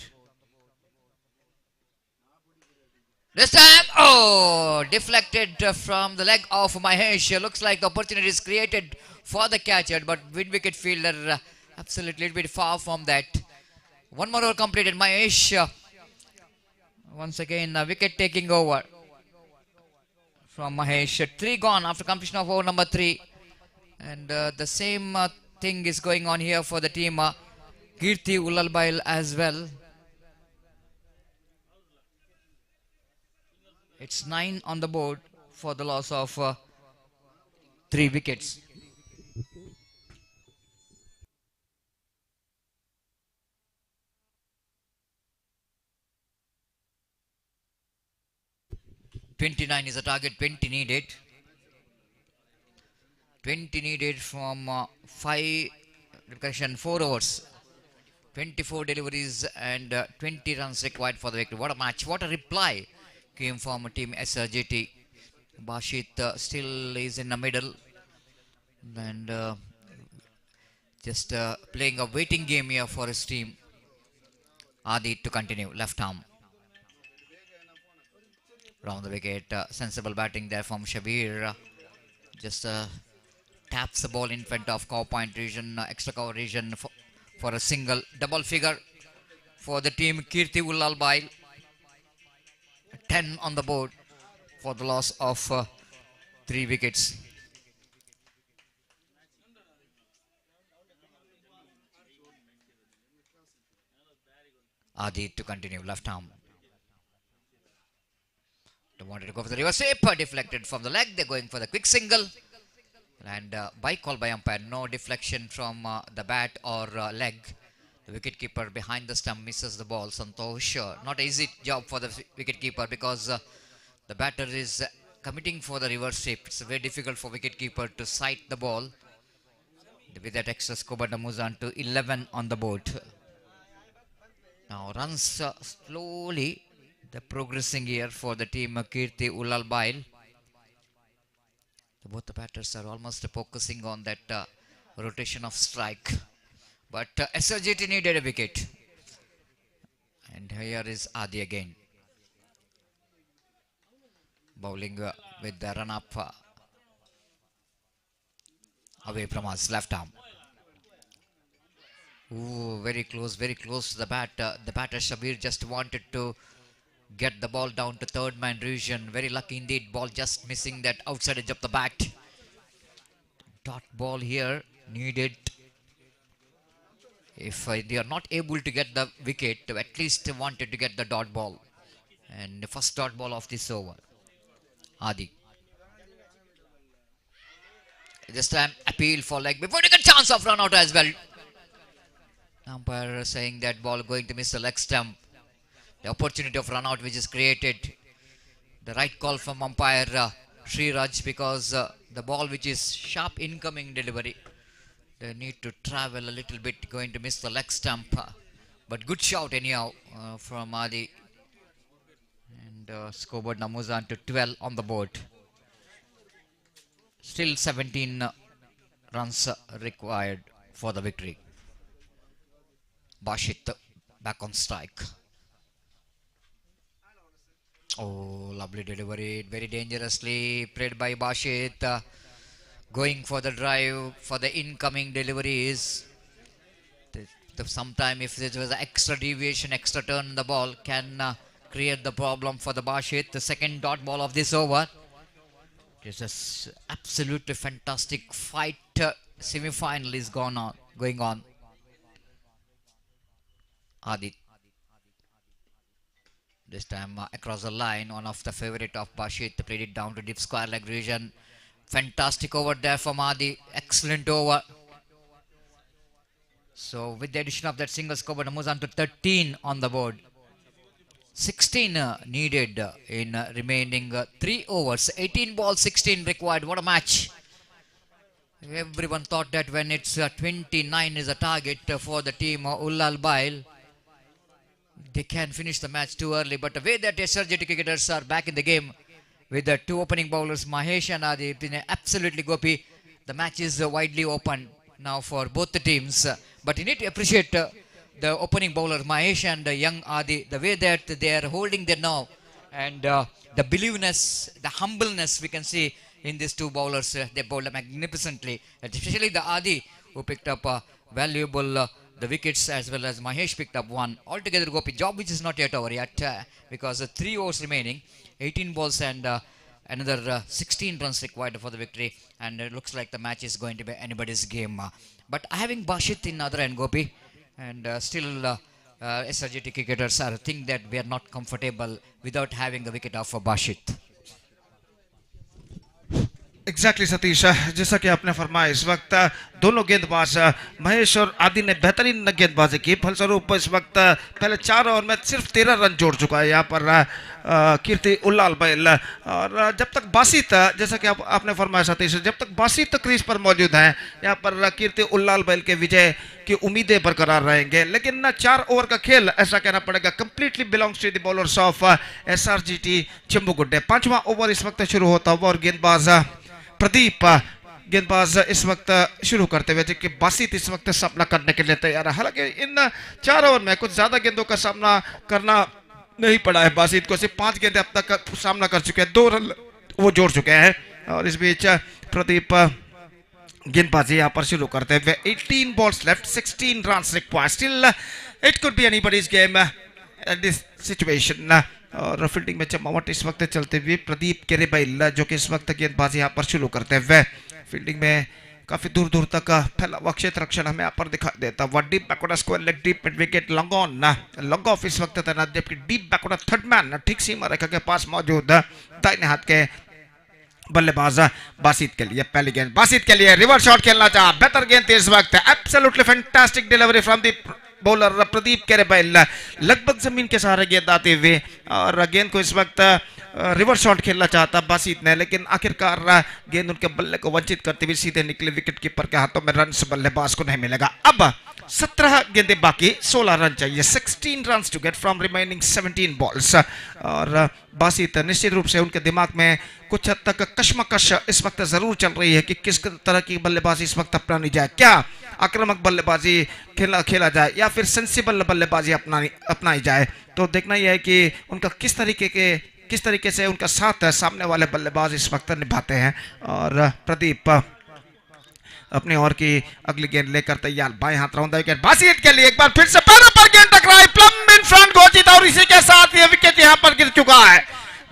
This time, oh, deflected from the leg of Mahesh. Looks like the opportunity is created for the catcher, but mid wicket fielder absolutely a little bit far from that. One more over completed. Mahesh once again wicket taking over from Mahesh. 3 gone after completion of over number 3. And the same thing is going on here for the team Kirti Ullalbail as well. It's 9 on the board for the loss of 3 wickets. .29 is the target. 20 needed. 20 needed from 5 Correction, 4 overs. 24 deliveries and 20 runs required for the victory. What a match. What a reply came from team SRGT. Bashit still is in the middle and just playing a waiting game here for his team. Adi to continue, left arm. Round the wicket, sensible batting there from Shabir. Just taps the ball in front of cover point region, extra cover region for a single double figure for the team. Kirti Ullalbai, 10 on the board for the loss of 3 wickets. Adi to continue, left arm. They wanted to go for the reverse sweep, deflected from the leg. They're going for the quick single. And by call by umpire, no deflection from the bat or leg. The wicketkeeper behind the stump misses the ball. Santosh, not an easy job for the wicketkeeper because the batter is committing for the reverse sweep. It's very difficult for wicketkeeper to sight the ball. With that extra score, moves on to 11 on the board. Now runs slowly. They're progressing here for the team Kirti Ullalbai. Both the batters are almost focusing on that rotation of strike. But SRGT needed a wicket. And here is Adi again. Bowling with the run up away from us, left arm. Ooh, very close to the bat. The batter Shabir just wanted to get the ball down to third man region. Very lucky indeed. Ball just missing that outside edge of the bat. Dot ball here needed. If they are not able to get the wicket, at least wanted to get the dot ball. And the first dot ball of this over. Adi. This time appeal for leg before they get chance of run out as well. Umpire saying that ball going to miss the leg stump. The opportunity of run out which is created. The right call from umpire Sri Raj because the ball which is sharp incoming delivery. They need to travel a little bit, going to miss the leg stump. But good shout anyhow from Adi. And scoreboard now moves on to 12 on the board. Still 17 runs required for the victory. Bashit back on strike. Oh, lovely delivery. Very dangerously played by Bashit. Going for the drive for the incoming deliveries. Sometime if there was an extra deviation, extra turn in the ball can create the problem for the Bashit. The second dot ball of this over. It is an absolutely fantastic fight. Semi-final is going on. Adi. This time across the line, one of the favorite of Bashit played it down to deep square leg region. Fantastic over there from Adi. Excellent over. So with the addition of that single score, moves on to 13 on the board. 16 needed in remaining 3 overs. 18 balls, 16 required. What a match. Everyone thought that when it's 29 is a target for the team Ullalbai, they can finish the match too early. But the way that SRGT cricketers are back in the game with the two opening bowlers, Mahesh and Adi, absolutely Gopi, the match is widely open now for both the teams. But you need to appreciate the opening bowler Mahesh and young Adi, the way that they are holding their nerve and the believeness, the humbleness we can see in these two bowlers. They bowled magnificently, especially the Adi who picked up valuable the wickets, as well as Mahesh picked up one. Altogether Gopi, job which is not yet over yet because 3 overs remaining, 18 balls and another 16 runs required for the victory, and it looks like the match is going to be anybody's game. But having Bashit in other end, Gopi, and still SRGT cricketers are think that we are not comfortable without having the wicket off for Bashit. Exactly Satish, जैसा कि आपने फरमाया इस वक्त दोनों गेंदबाज महेश और आदि ने बेहतरीन गेंदबाजी की, फलस्वरूप इस वक्त पहले 4 ओवर में सिर्फ 13 रन जोड़ चुका है यहाँ पर कीर्ति उल्लाल बैल। और जब तक बासित, जैसा कि आपने फरमाया सतीश, जब तक बासित क्रीज पर मौजूद हैं यहाँ पर कीर्ति उल्लाल बैल के विजय की उम्मीदें बरकरार रहेंगे। लेकिन 4 ओवर का खेल ऐसा कहना पड़ेगा completely belongs to the bowlers of SRGT Chimbugudde. 5वां ओवर इस वक्त शुरू होता हुआ और गेंदबाज प्रदीप गेंदबाज इस वक्त शुरू करते हुए, जबकि बासित इस वक्त सामना करने के लिए तैयार है। हालांकि इन 4 ओवर में कुछ ज्यादा गेंदों का सामना करना नहीं पड़ा है बासित को, सिर्फ 5 गेंदें अब तक सामना कर चुके हैं, 2 रन वो जोड़ चुके हैं। और इस बीच प्रदीप गेंदबाजी यहाँ पर शुरू करते हुए 18 balls left, 16 runs required, still it could be anybody's game at this situation. और फील्डिंग में जमावट इस वक्त चलते हुए प्रदीप केरेबैल जो कि इस वक्त गेंदबाजी यहाँ पर शुरू करते हुए, फील्डिंग में काफी दूर दूर तक फैला हुआ क्षेत्र रक्षण हमें यहाँ पर दिखाई देता हुआ। Deep backward square leg, deep mid wicket, long on, long off इस वक्त तैनात, जबकि डीप बैकवर्ड थर्ड मैन ठीक सीमा रेखा के पास मौजूद दाहिने हाथ के बल्लेबाज बासित के लिए पहली गेंद, बासित के लिए रिवर्स शॉट खेलना चाहा, बेहतर गेंद इस वक्त, absolutely fantastic delivery from the bowler Pradeep Kerebail, लगभग जमीन के सहारे गेंद आते हुए और गेंद को इस वक्त रिवर्स शॉट खेलना चाहता बासित ने, लेकिन आखिरकार गेंद उनके बल्ले को वंचित करते हुए सीधे निकले विकेट कीपर के हाथों में, रन बल्लेबाज को नहीं मिलेगा। अब 17 गेंदें बाकी, 16 रन चाहिए, 16 run to get from remaining 17 balls. और बासित निश्चित रूप से उनके दिमाग में कुछ हद तक कश्मकश इस वक्त जरूर चल रही है कि किस तरह की बल्लेबाजी इस वक्त अपनानी जाए, क्या आक्रामक बल्लेबाजी खेला जाए या फिर सेंसिबल बल्लेबाजी अपनाई जाए। तो देखना यह है कि उनका किस तरीके से उनका साथ सामने वाले बल्लेबाज इस वक्त निभाते हैं। और प्रदीप अपने ओवर की अगली गेंद लेकर तैयार, बाएं हाथ राउंड विकेट, बासित के लिए एक बार फिर से पैरों पर गेंद टकराई, प्लम इन फ्रंट घोषित, और इसी के साथ ये विकेट यहां पर गिर चुका है।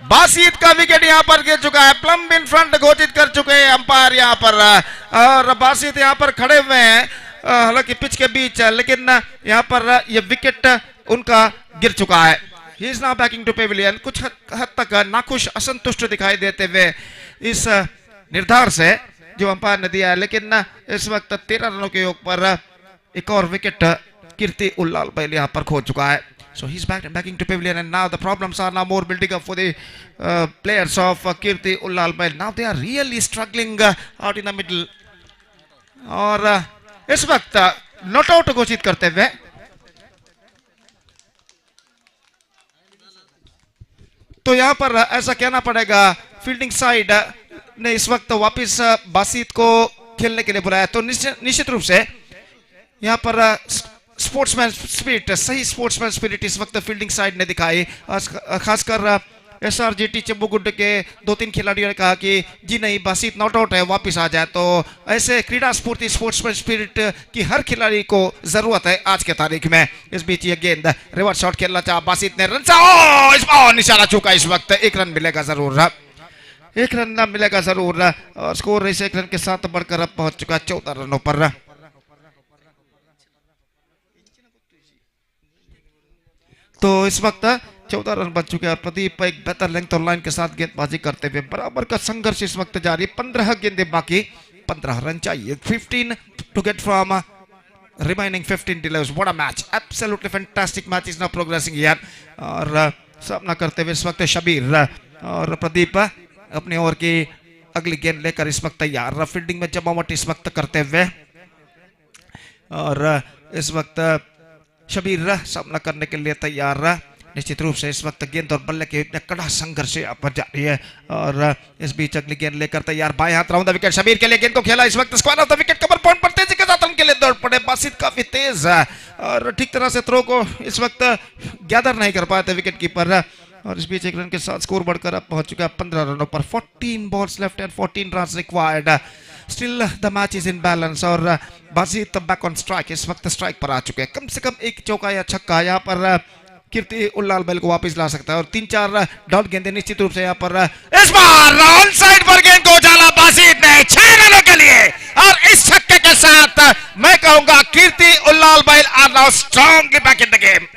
बासित का विकेट यहां पर गिर चुका है, प्लम इन फ्रंट घोषित कर चुके हैं अंपायर यहां पर। और बासित यहां पर खड़े हुए हैं, हालांकि पिच के बीच, लेकिन यहां पर ये विकेट उनका गिर चुका है। He is now backing to pavilion, कुछ हद तक नाखुश, असंतुष्ट दिखाई देते हुए इस निर्धार से जो अंपायर ने दिया है। लेकिन इस वक्त 13 रनों के योग पर एक और विकेट कीर्ति उल्लाल बैल यहां पर खो चुका है। So he's backing to pavilion, and now the problems are now more building up for the players of Kirti Ullal Bail. Now they are really struggling out in the middle. और इस वक्त not out घोषित करते हुए तो यहां पर ऐसा कहना पड़ेगा फील्डिंग साइड ने इस वक्त वापस बासित को खेलने के लिए बुलाया। तो निश्चित रूप से यहां पर स्पोर्ट्समैन स्पिरिट, सही स्पोर्ट्समैन स्पिरिट इस वक्त फील्डिंग साइड ने दिखाई। खासकर SRGT चिंबुगुड्डे के 2-3 खिलाड़ियों ने कहा कि जी नहीं, बासित नॉट आउट है, वापस आ जाए। तो ऐसे क्रीड़ा स्फूर्ति, स्पोर्ट्समैन स्पिरिट की हर खिलाड़ी को जरूरत है आज के तारीख में। इस बीच ये गेंद रिवर्स शॉट खेलना चाहा बासित ने, रन निशाना चूका, इस वक्त 1 रन मिलेगा जरूर, 1 रन मिलेगा जरूर। और स्कोर इस 1 रन के साथ बढ़कर अब पहुंच चुका 14 रनों पर। तो इस वक्त 14 रन बन चुके हैं और प्रदीप एक बेहतर लेंथ और लाइन के साथ गेंदबाजी करते हुए बराबर का संघर्ष इस वक्त जारी। 15 गेंदें बाकी, 15 रन चाहिए, 15 to get from remaining 15 delivers. What a match, absolutely fantastic match is now progressing here. और सामना करते हुए इस वक्त शबीर, और प्रदीप अपने ओवर की अगली गेंद लेकर इस वक्त तैयार, फील्डिंग में जमावट इस वक्त करते हुए। और इस वक्त शबीर सामना करने के लिए तैयार। निश्चित रूप से इस वक्त गेंद और बल्ले के इतने कड़ा संघर्ष यहाँ पर जारी है। और इस बीच अगली गेंद लेकर तैयार, बाएं हाथ राउंड द विकेट, शबीर के लिए गेंद को खेला, इस वक्त square of the wicket, cover point पर तेजी के साथ उनके लिए दौड़ पड़े। बासित काफी तेज है और ठीक तरह से थ्रो को इस वक्त गैदर नहीं कर पाए थे विकेट कीपर। और इस बीच 1 रन के साथ स्कोर बढ़कर अब पहुंच चुका है 15 रनों पर। 14 balls left and 14 run required. Still the match is in balance और बासित बैक ऑन स्ट्राइक, इस वक्त स्ट्राइक पर आ चुके हैं। कम से कम 1 चौका या छक्का यहाँ पर कीर्ति उल्लाल बैल को वापस ला सकता है। और 3-4 डॉट गेंदे निश्चित रूप से यहाँ पर इस बार ऑन साइड पर गेंद को उछाला बासित ने 6 रनों के लिए। और इस छक्के के साथ मैं कहूंगा कीर्ति उल्लाल बैल are now strongly back in the game.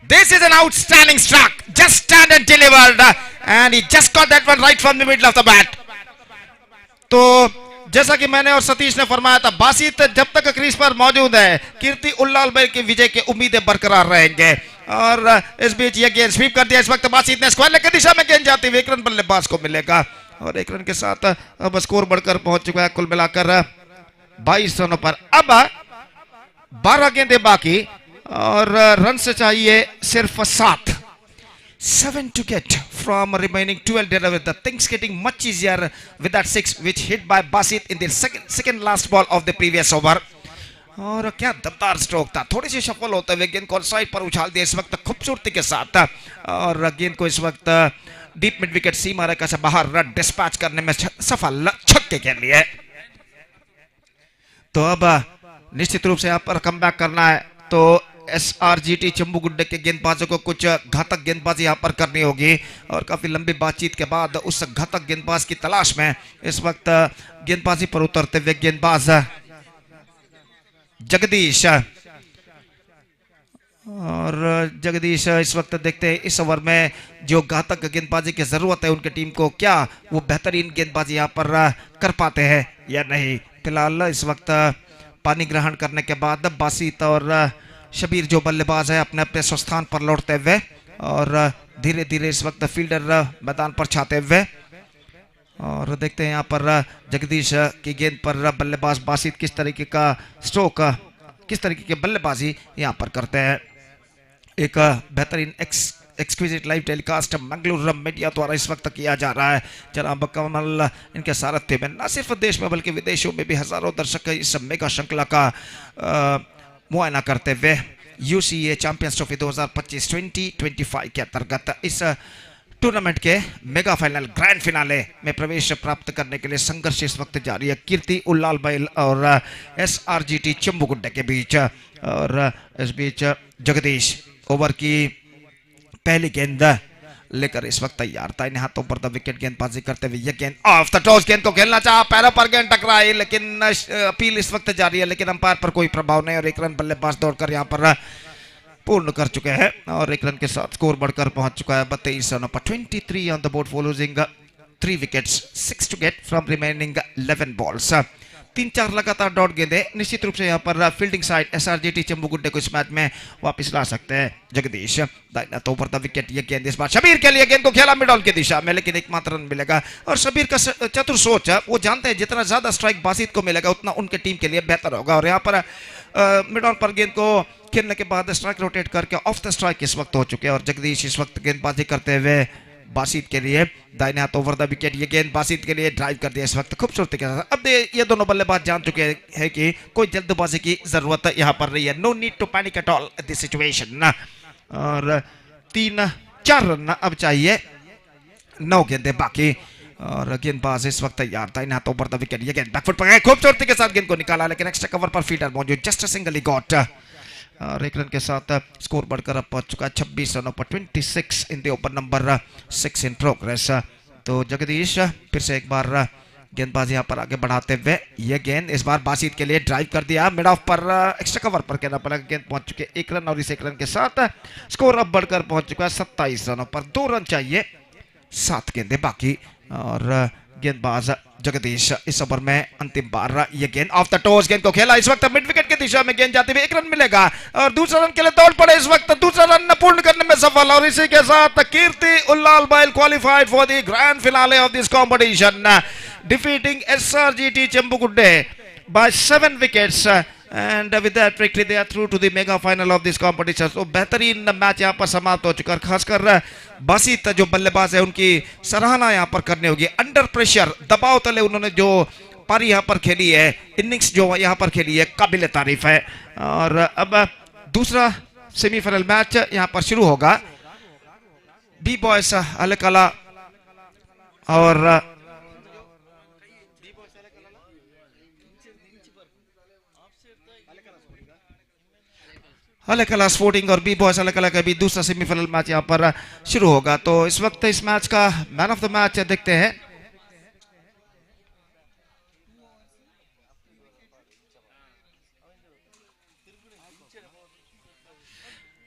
This is an outstanding struck, just stand and delivered, and he just got that one right from the middle of the bat. तो जैसा कि मैंने और सतीश ने फरमाया था, बासित जब तक क्रीज पर मौजूद है, कीर्ति उल्लाल भाई की विजय की उम्मीदें बरकरार रहेंगे। और इस बीच ये गेंद स्वीप कर दिया। इस वक्त बासित ने स्क्वायर लेग की दिशा में गेंद जाती हुई एक रन बल्लेबाज को मिलेगा और एक रन के साथ अब स्कोर बढ़कर पहुंच चुका है कुल मिलाकर 22 रनों पर। अब 12 गेंदें बाकी और रन से चाहिए सिर्फ 7 to get from remaining 12 dead with the things getting much easier with that 6 which hit by Basit in the second last ball of the previous over। और क्या दमदार स्ट्रोक था, थोड़ी सी सफल होते हुए गेंद को साइड पर उछाल दिया इस वक्त खूबसूरती के साथ और गेंद को इस वक्त डीप मिड विकेट सीमा रेखा से बाहर रन डिस्पैच करने में सफल छक्के के लिए। तो अब निश्चित रूप से यहाँ पर कमबैक करना है तो SRGT चंबूगुड्डे के गेंदबाजों को कुछ घातक गेंदबाजी यहाँ पर करनी होगी और काफी लंबी बातचीत के बाद उस घातक गेंदबाज की तलाश में इस वक्त गेंदबाजी पर उतरते हुए गेंदबाज जगदीश और जगदीश इस वक्त देखते हैं इस ओवर में जो घातक गेंदबाजी की जरूरत है उनकी टीम को, क्या वो बेहतरीन गेंदबाजी यहाँ पर कर पाते हैं या नहीं। फिलहाल इस वक्त पानी ग्रहण करने के बाद बासित और शबीर जो बल्लेबाज है अपने अपने स्वस्थान पर लौटते हुए और धीरे धीरे इस वक्त फील्डर मैदान पर छाते हुए और देखते हैं यहाँ पर जगदीश की गेंद पर बल्लेबाज बासित किस तरीके का स्ट्रोक, किस तरीके की बल्लेबाजी यहाँ पर करते हैं। एक बेहतरीन exquisite live telecast Mangaluru media द्वारा इस वक्त किया जा रहा है। जनाब कमल इनके सारथ्य में न सिर्फ देश में बल्कि विदेशों में भी हजारों दर्शक इस मेगा श्रृंखला का मुआयना करते हुए U.C.A चैंपियंस ट्रॉफी 2025 के अंतर्गत इस टूर्नामेंट के मेगा फाइनल ग्रैंड फिनाले में प्रवेश प्राप्त करने के लिए संघर्ष इस वक्त जारी है कीर्ति उल्लाल बैल और SRGT चंबूगुड्डे के बीच। और इस बीच जगदीश ओवर की पहली गेंद लेकर इस वक्त तैयार था। इन हाथों पर द विकेट गेंदबाजी करते हुए यह गेंद ऑफ द टॉस, गेंद को खेलना चाहा, पैरों पर गेंद टकराई लेकिन अपील इस वक्त जारी है लेकिन अंपायर पर कोई प्रभाव नहीं और एक रन बल्लेबाज दौड़कर यहां पर पूर्ण कर चुके हैं और एक रन के साथ स्कोर बढ़कर पहुंच चुका है 32 रनों पर। 23 on the board for losing 3 wickets, 6 to get from remaining 11 balls. 3-4 लगातार डॉट गेंदे निश्चित रूप से यहाँ पर फील्डिंग साइड SRGT चंबूगुड्डे को इस मैच में वापस ला सकते हैं। जगदीश दाहिना तो ऊपर द विकेट, ये गेंद इस बार शबीर के लिए, गेंद को खेला मिड ऑन की दिशा में लेकिन एकमात्र रन मिलेगा और शबीर का चतुर सोच है, वो जानते हैं जितना ज्यादा स्ट्राइक बासित को मिलेगा उतना उनके टीम के लिए बेहतर होगा और यहाँ पर मिड ऑन पर गेंद को खेलने के बाद स्ट्राइक रोटेट करके ऑफ द स्ट्राइक इस वक्त हो चुके हैं और जगदीश इस वक्त गेंदबाजी करते हुए बासित के लिए दाहिने हाथ ओवर द विकेट, ये गेंद बासित के लिए ड्राइव कर दिया इस वक्त खूबसूरती के साथ। अब ये दोनों बल्लेबाज जान चुके हैं कि कोई जल्दबाजी की जरूरत यहाँ पर नहीं है, no need to panic at all this situation. और 3-4 रन अब चाहिए, 9 गेंदें बाकी और गेंदबाज इस वक्त तैयार था। इन हाथों पर द विकेट, ये गेंद बैकफुट पर खूबसूरती के साथ गेंद को निकाला लेकिन एक्स्ट्रा कवर पर फील्डर मौजूद, जस्ट सिंगली गॉट और एक रन के साथ स्कोर बढ़कर अब पहुंच चुका है 26 रनों पर। 26 इन the over number 6 in progress. तो जगदीश फिर से एक बार गेंदबाजी यहाँ पर आगे बढ़ाते हुए ये गेंद इस बार बासित के लिए ड्राइव कर दिया, मिड ऑफ पर एक्स्ट्रा कवर पर कहना पड़ा, गेंद पहुंच चुके 1 रन और इस 1 रन के साथ स्कोर अब बढ़कर पहुंच चुका है 27 रनों पर। 2 रन चाहिए, 7 गेंदें बाकी और गेंदबाज जगदीश इस ओवर में अंतिम बार ये गेंद ऑफ द टॉस, गेंद को खेला इस वक्त मिड विकेट की दिशा में गेंद जाती हुई 1 रन मिलेगा और दूसरा रन के लिए दौड़ पड़े इस वक्त, दूसरा रन पूर्ण करने में सफल और इसी के साथ कीर्ति उल्लाल बैल qualified for the grand finale of this competition defeating SRGT चंबूगुड्डे by 7 wickets and with that victory they are through to the mega final of this competition। तो बेहतरीन मैच यहाँ पर समाप्त हो चुका है, खासकर बासित जो बल्लेबाज है उनकी सराहना यहाँ पर करनी होगी। अंडर प्रेशर दबाव तले उन्होंने जो पारी यहाँ पर खेली है, इनिंग्स जो यहाँ पर खेली है, काबिल तारीफ है। और अब दूसरा सेमीफाइनल मैच यहाँ पर शुरू होगा। बी बॉयज अलकला और अलकला स्पोर्टिंग और बी बॉयज अलकला का भी दूसरा सेमीफाइनल मैच यहाँ पर शुरू होगा। तो इस वक्त इस मैच का मैन ऑफ द मैच देखते हैं।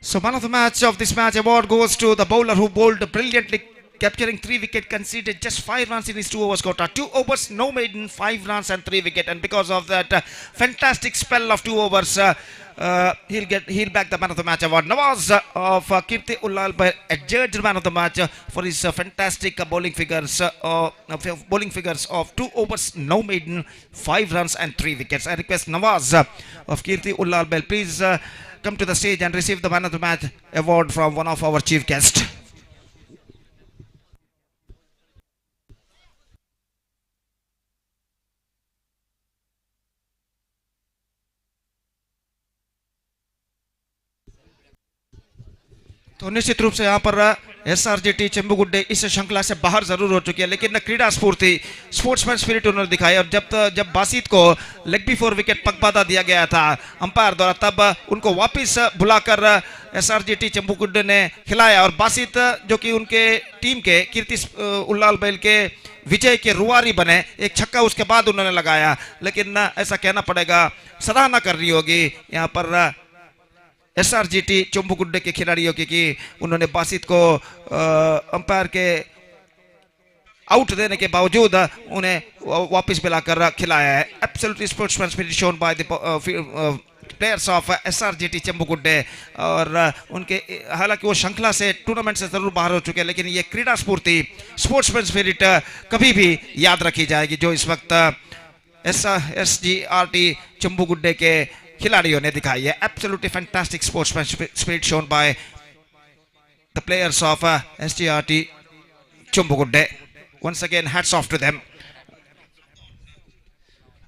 So man of the match of this match award goes to the bowler who bowled brilliantly, capturing 3 wicket, conceded just 5 runs in his 2 overs quota. 2 overs, no maiden, 5 runs and 3 wicket. And because of that fantastic spell of 2 overs, he'll back the man of the match award. Nawaz of Kirti Ullal by adjudged man of the match for his fantastic bowling figures of 2 overs, no maiden, 5 runs and 3 wickets. I request Nawaz of Kirti Ullal Bell, please come to the stage and receive the man of the match award from one of our chief guests. तो निश्चित रूप से यहाँ पर एसआरजीटी चेंबूगुड्डे इस श्रृंखला से बाहर जरूर हो चुकी है, लेकिन क्रीड़ा स्फूर्ति, स्पोर्ट्समैन स्पिरिट उन्होंने दिखाई। और जब बासित को लेग बिफोर विकेट पगबाधा दिया गया था अंपायर द्वारा, तब उनको वापस बुलाकर एसआरजीटी चेंबूगुड्डे ने खिलाया और बासित जो कि उनके टीम के कीर्ति उल्लाल बैल के विजय के रुआरी बने, एक छक्का उसके बाद उन्होंने लगाया। लेकिन ऐसा कहना पड़ेगा, सराहना कर रही होगी यहाँ पर एसआरजीटी चेंबूगुड्डे के खिलाड़ियों की कि उन्होंने बासित को अंपायर के आउट देने के बावजूद उन्हें वापस बुलाकर खिलाया है। Absolutely sportsman spirit shown by the players of SRGT Chembugudde. और उनके हालांकि वो श्रृंखला से, टूर्नामेंट से जरूर बाहर हो चुके हैं, लेकिन ये क्रीड़ा स्फूर्ति, स्पोर्ट्समैन स्पिरिट कभी भी याद रखी जाएगी जो इस वक्त एसजीआरटी चेंबूगुड्डे के खिलाड़ियों ने दिखाई है। Absolutely fantastic sportsman spirit shown by the players of SGRT Chembugudde. Once again, hats off to them.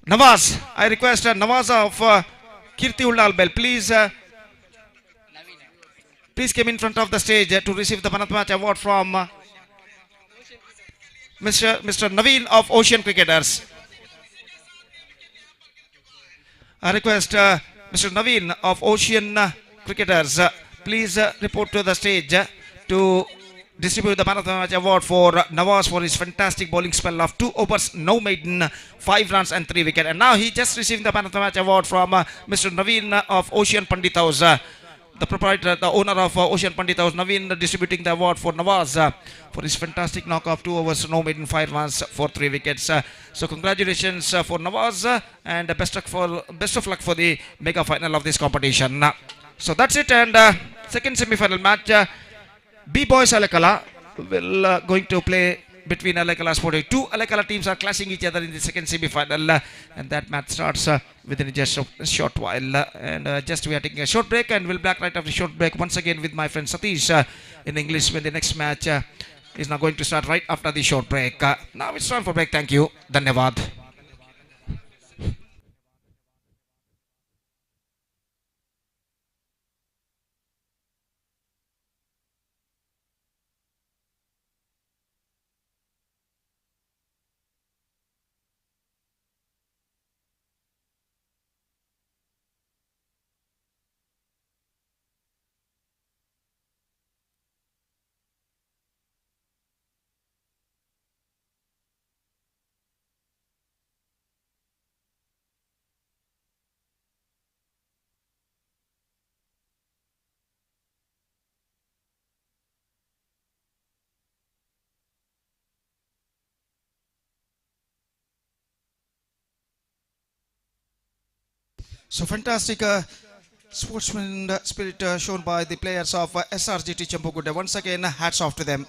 Nawaz, I request Nawaz of Kirti Ullal Bell, please come in front of the stage to receive the Man of the Match award from Mr. Naveen of Ocean Cricketers. I request Mr. Naveen of Ocean Cricketers, please report to the stage to distribute the Man of the Match award for Nawaz for his fantastic bowling spell of 2 overs, no maiden, 5 runs and 3 wicket. And now he just received the Man of the Match award from Mr. Naveen of Ocean Pandit House, the proprietor, the owner of Ocean Pandit House. Naveen distributing the award for Nawaz for his fantastic knock of 2 overs, no maiden, 5 runs for 3 wickets. So congratulations for Nawaz and best of luck for the mega final of this competition. So that's it, and second semi-final match. B-Boys Alekala will going to play between Alekala Sporting. 2 Alekala teams are clashing each other in the second semi-final, and that match starts within just a short while. And just we are taking a short break, and we'll back right after the short break once again with my friend Satish in English, when the next match is now going to start right after the short break. Now it's time for break. Thank you. Dhanyavad. So fantastic sportsman spirit shown by the players of SRGT Chembugudde. Once again, hats off to them.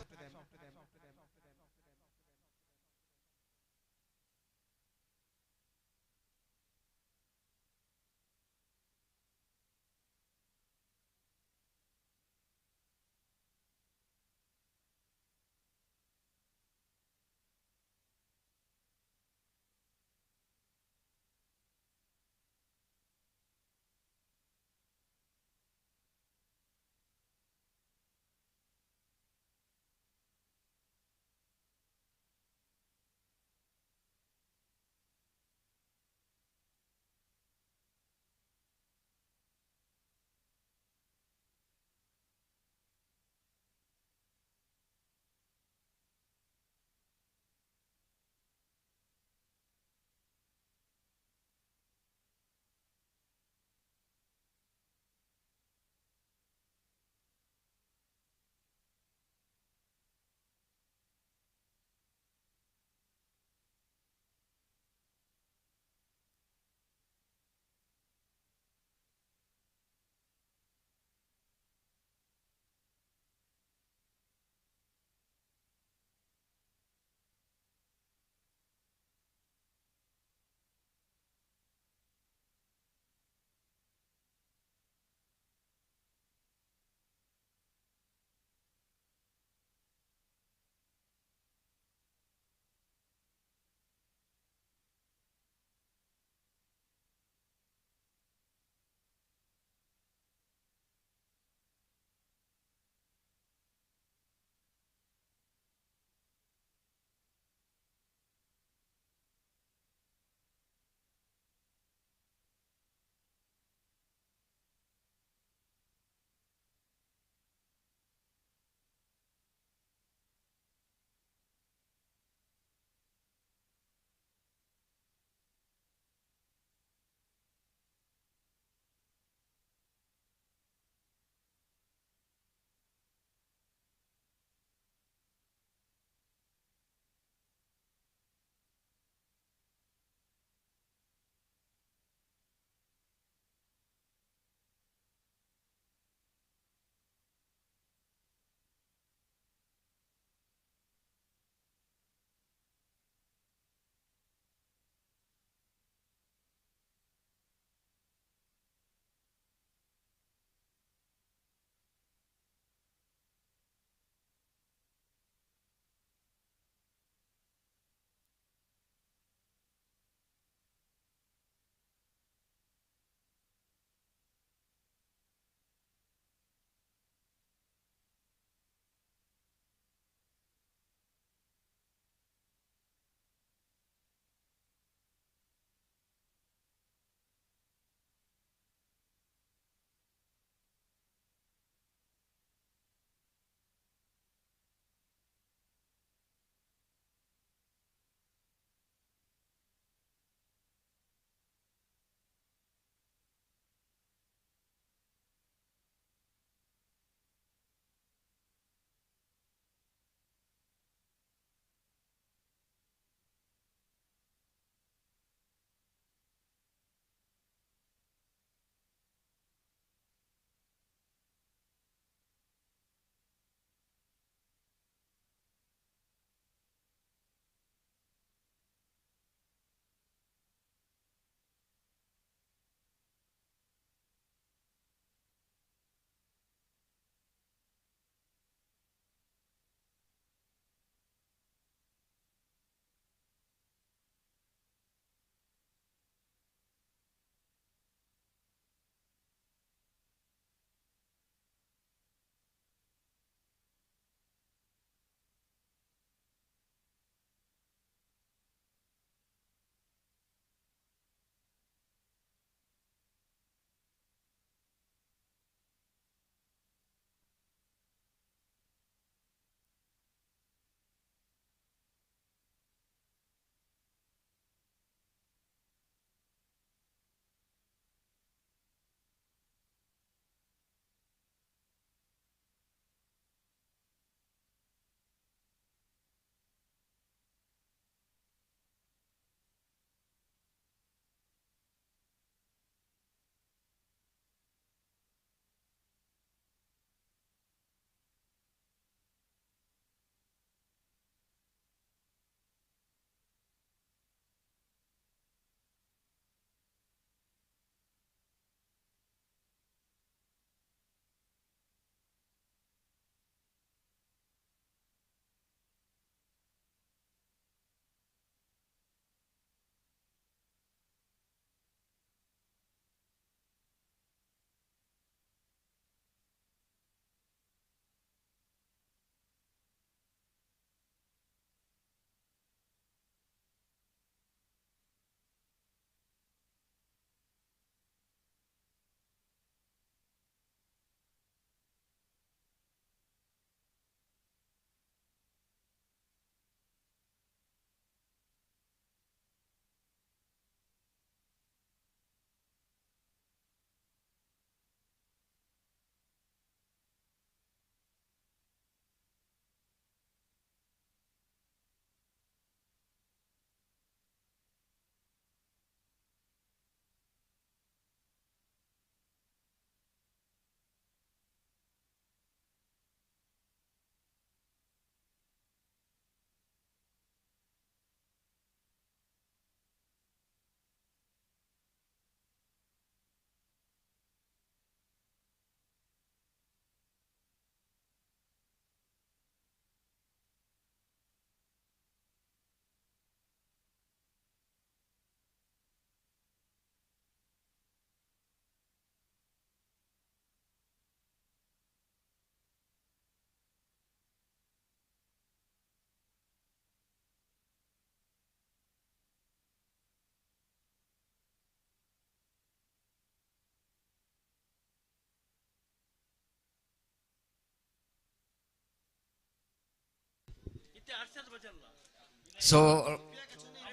So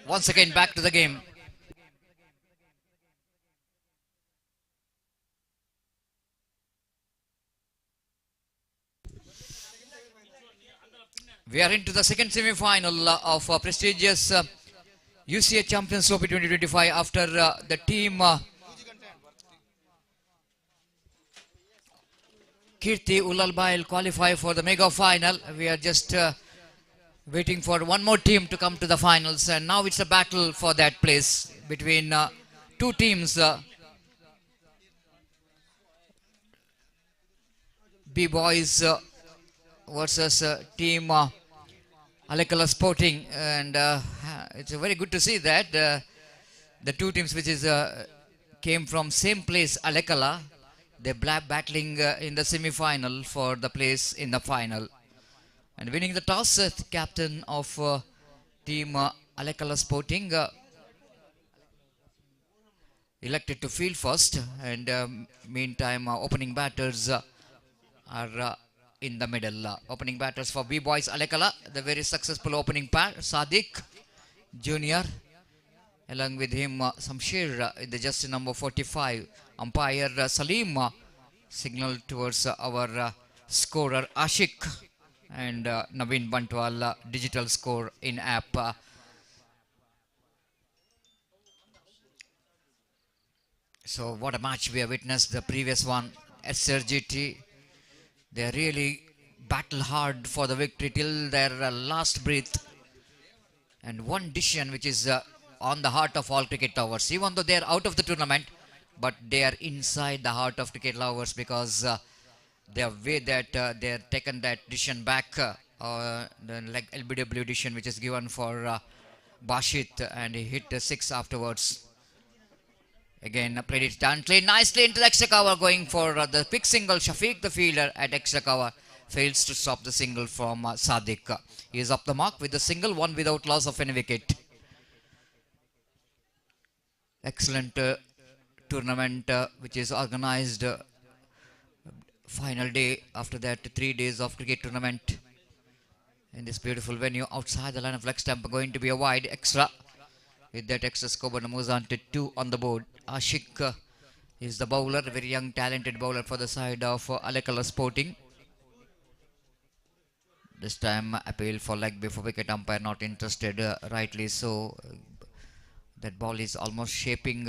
once again back to the game. We are into the second semi-final of prestigious U.C.A Champions Trophy 2025 after the team Kirti Ullalbail qualify for the mega final. We are just waiting for one more team to come to the finals, and now it's a battle for that place between two teams, B boys versus team Alekala Sporting, and it's very good to see that the two teams which is came from same place, Alekala, they're battling in the semi-final for the place in the final. And winning the toss, captain of team Alekala Sporting elected to field first, and meantime opening batters are in the middle. Opening batters for B boys Alekala, the very successful opening pair, Sadiq Junior, along with him Samshir in the jersey number 45. Umpire Salim signal towards our scorer Ashik, and Naveen Bantwal digital score in app. So what a match we have witnessed the previous one. SRGT, they really battle hard for the victory till their last breath, and one decision which is on the heart of all cricket lovers, even though they are out of the tournament, but they are inside the heart of cricket lovers because the way that they have taken that decision back, the like LBW decision which is given for Bashit, and he hit the six afterwards. Again, played it down, played nicely into the extra cover, going for the quick single. Shafiq, the fielder at extra cover, fails to stop the single from Sadiq. He is up the mark with the single, one without loss of any wicket. Excellent tournament which is organized final day after that 3 days of cricket tournament in this beautiful venue outside the line of leg stump, going to be a wide extra. With that extra score, moves on to 2 on the board. Ashik is the bowler, a very young talented bowler for the side of Alekala Sporting. This time appeal for leg before wicket, umpire not interested, rightly so. That ball is almost shaping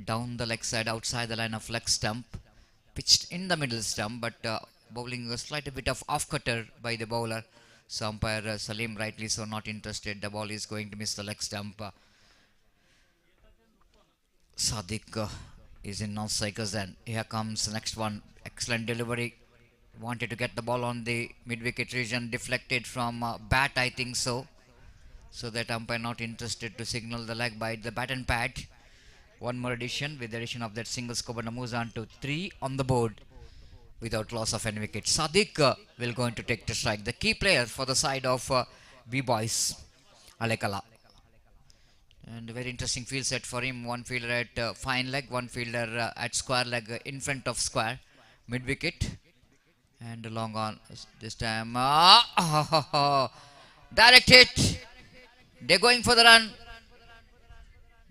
down the leg side outside the line of leg stump, pitched in the middle stump, but bowling a slight bit of off cutter by the bowler. So umpire Salim rightly so not interested. The ball is going to miss the leg stump. Sadiq is in non-strikers, and here comes the next one. Excellent delivery. Wanted to get the ball on the mid-wicket region, deflected from bat, I think so. So that umpire not interested to signal the leg by the bat and pad. One more addition, with the addition of that single score, and moves on to 3 on the board without loss of any wicket. Sadiq will going to take the strike, the key player for the side of B-boys Alekala. And a very interesting field set for him. One fielder at fine leg, one fielder at square leg in front of square. Mid wicket. And long on this time. Direct hit. They're going for the run.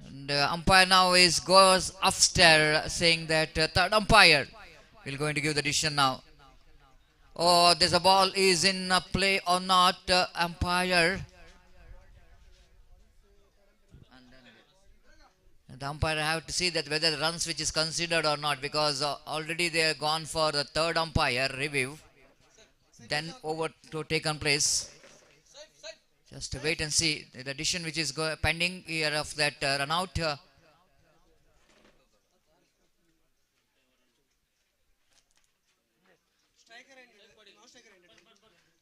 And umpire now goes upstairs saying that third umpire will going to give the decision now. Oh, there's a ball is in play or not, umpire. The umpire have to see that whether the run switch is considered or not, because already they are gone for the third umpire review. Then over to taken place. Just wait and see the decision which is pending here of that run out.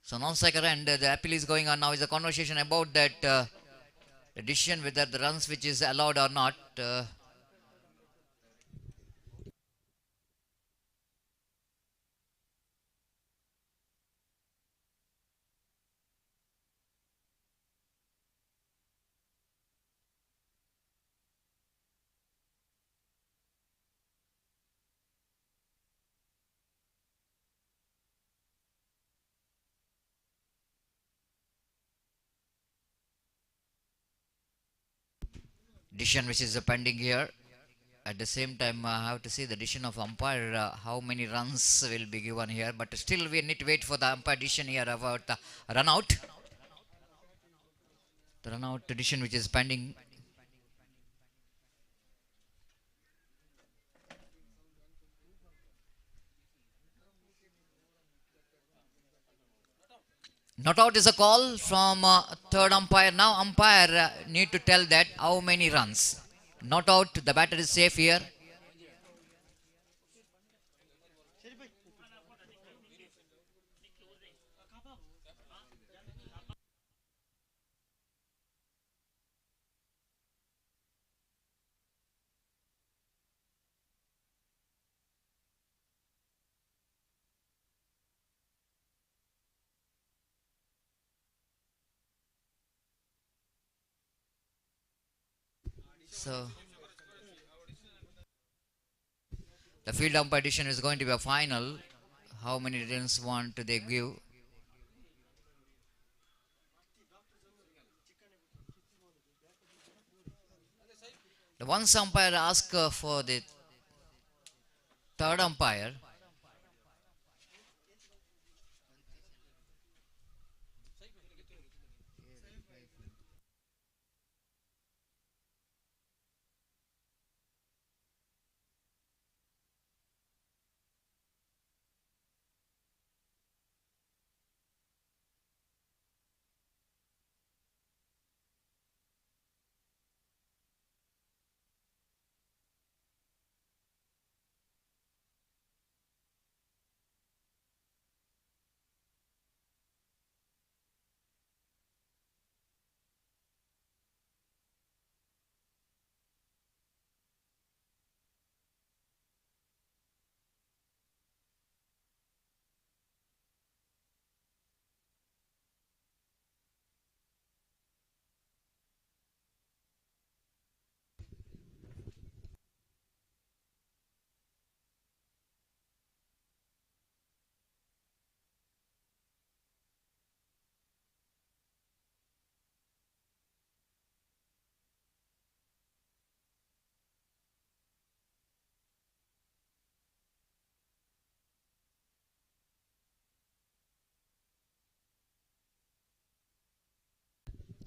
So non-striker end, the appeal is going on now. Is a conversation about that the decision whether the run switch is allowed or not. decision which is pending here. At the same time, I have to see the decision of umpire, how many runs will be given here. But still, we need to wait for the umpire decision here about the run out. The run out decision which is pending. Not out is a call from third umpire. Now umpire need to tell that how many runs. Not out. The batter is safe here. So the field umpire decision is going to be a final. How many runs want they give? The once umpire ask for the third umpire.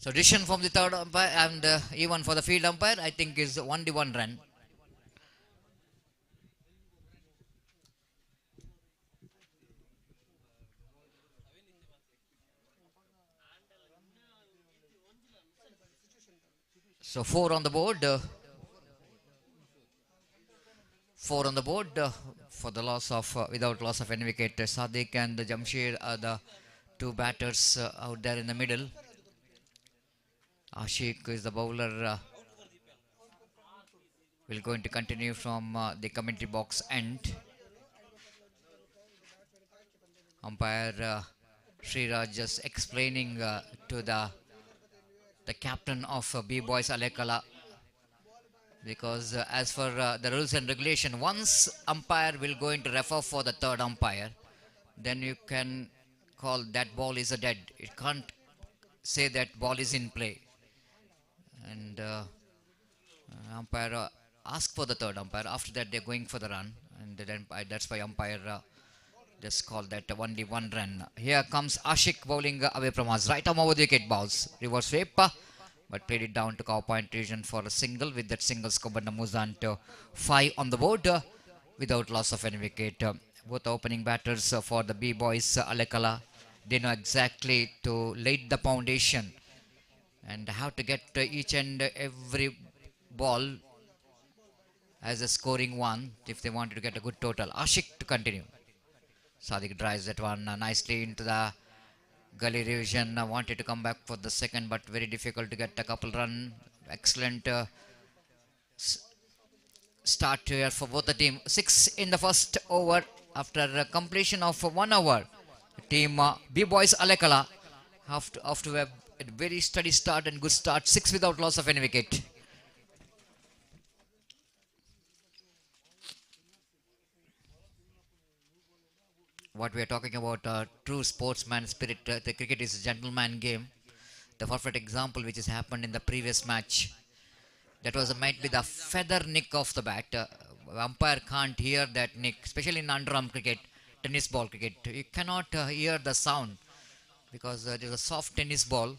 So decision from the third umpire and even for the field umpire, I think is only one run. So four on the board. Four on the board for the loss of without loss of any wicket. Sadiq and Jamshir are the two batters out there in the middle. Ashik is the bowler. Will going to continue from the commentary box end. Umpire Sriraj just explaining to the captain of B Boys Alekala, because as for the rules and regulation, once umpire will going to refer for the third umpire, then you can call that ball is a dead. It can't say that ball is in play. And umpire ask for the third umpire. After that, they're going for the run, and then that's why umpire just called that only one run. Here comes Ashik bowling away from us. Right arm over the wicket, balls. Reverse sweep, but played it down to cow point region for a single. With that single, Skobanda moves on to 5 on the board without loss of any wicket. Both opening batters for the B boys, Alekala, they know exactly to lay the foundation and how to get each and every ball as a scoring one if they wanted to get a good total. Ashik to continue. Sadiq drives that one nicely into the gully region. Wanted to come back for the second, but very difficult to get a couple run. Excellent start here for both the team. 6 in the first over after completion of 1 hour. Team B Boys Alekala have to have a very steady start and good start. 6 without loss of any wicket. What we are talking about, true sportsman spirit. The cricket is a gentleman game. The perfect example which has happened in the previous match. That was made with a feather nick of the bat. Umpire can't hear that nick, especially in underarm cricket, tennis ball cricket. You cannot hear the sound because it is a soft tennis ball.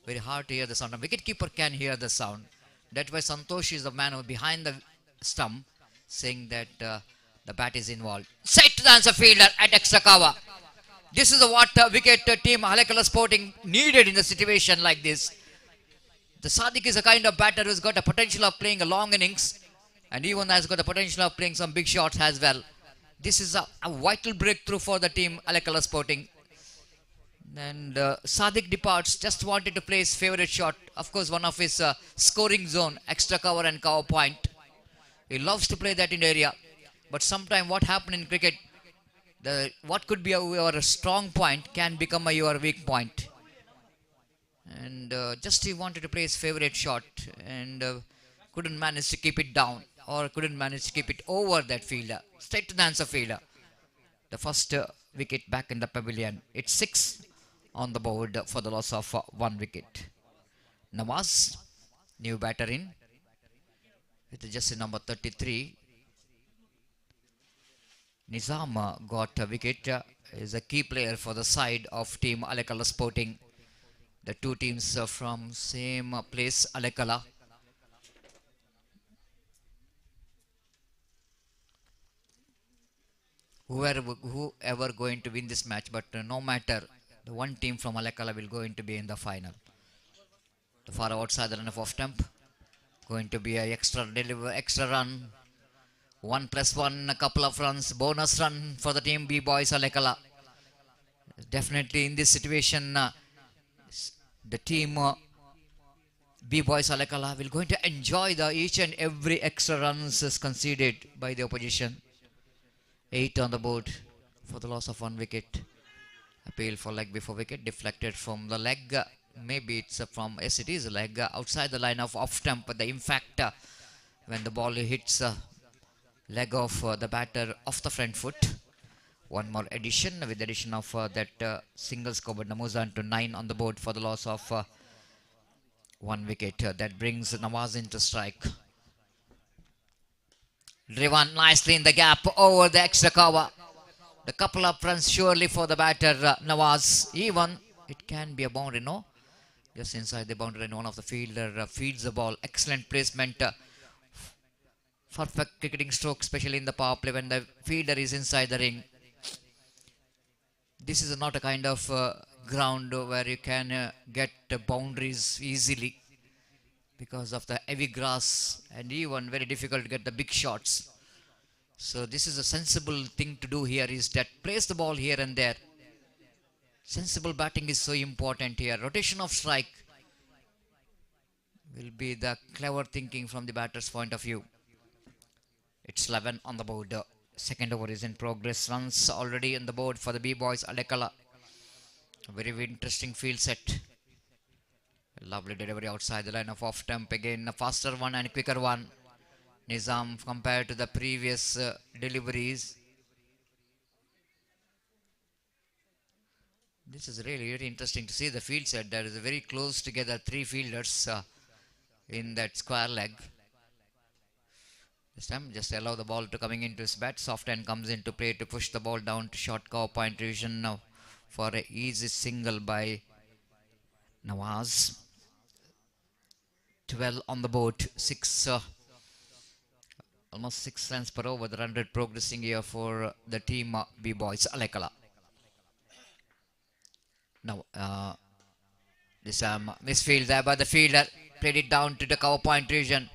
Very hard to hear the sound. A wicketkeeper can hear the sound. That's why Santosh is the man who behind the stump saying that the bat is involved. Set to the answer fielder at extra cover. This is what wicket team Halekala Sporting needed in a situation like this. The Sadiq is a kind of batter who's got a potential of playing a long innings and even has got the potential of playing some big shots as well. This is a vital breakthrough for the team Halekala Sporting. And Sadiq departs, just wanted to play his favorite shot. Of course, one of his scoring zone, extra cover and cover point. He loves to play that in area. But sometimes what happens in cricket, what could be your strong point can become your weak point. And just he wanted to play his favorite shot and couldn't manage to keep it down or couldn't manage to keep it over that fielder. Straight to the answer fielder. The first wicket back in the pavilion. It's 6 on the board for the loss of 1 wicket. Nawaz, new batter in with jersey number 33. Nizam got a wicket, is a key player for the side of team Halekala Sporting. The two teams from same place, Halekala. Whoever going to win this match, but no matter, the one team from Halekala will going to be in the final. The far outside the run of off stump, going to be a extra run. 1+1, a couple of runs, bonus run for the team B Boys Halekala. Definitely in this situation, the team B Boys Halekala will going to enjoy the each and every extra runs is conceded by the opposition. 8 on the board for the loss of 1 wicket. Appeal for leg before wicket, deflected from the leg. Maybe it's from, yes, it is a leg outside the line of off stump. But the impact when the ball hits leg of the batter off the front foot. One more addition with the addition of that single score, but Namuzan to 9 on the board for the loss of 1 wicket. That brings Nawaz into strike. Driven nicely in the gap over the extra cover. The couple of runs surely for the batter Nawaz. Even it can be a boundary, no? Just inside the boundary, and one of the fielder feeds the ball. Excellent placement. Perfect cricketing stroke, especially in the power play when the fielder is inside the ring. This is not a kind of ground where you can get boundaries easily because of the heavy grass and even very difficult to get the big shots. So this is a sensible thing to do here, is that place the ball here and there. Sensible batting is so important here. Rotation of strike will be the clever thinking from the batter's point of view. It's 11 on the board. Second over is in progress. Runs already on the board for the B Boys Halekala. Very interesting field set. Lovely delivery outside the line of off stump. Again a faster one and quicker one. Nizam compared to the previous deliveries. This is really very interesting to see the field set. There is a very close together 3 fielders in that square leg. This time just allow the ball to coming into his bat. Soft end comes into play to push the ball down to short cover point region now for an easy single by Nawaz. 12 on the board. 6 almost 6 runs per over. The run rate progressing here for the team B Boys Halekala. Now this misfield there by the fielder. Played it down to the cover point region.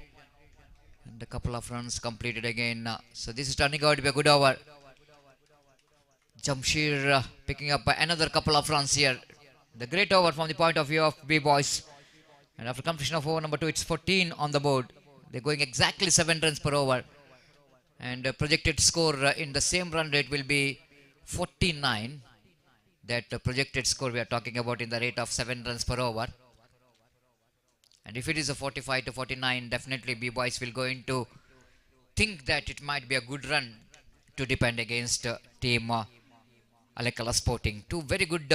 And a couple of runs completed again. So this is turning out to be a good over. Jamshir picking up another couple of runs here. The great over from the point of view of B Boys. And after completion of over number 2, it's 14 on the board. They're going exactly 7 runs per over. And projected score in the same run rate will be 49. That projected score we are talking about in the rate of 7 runs per over. And if it is a 45 to 49, definitely B Boys will going to think that it might be a good run to depend against team Halekala Sporting. Two very good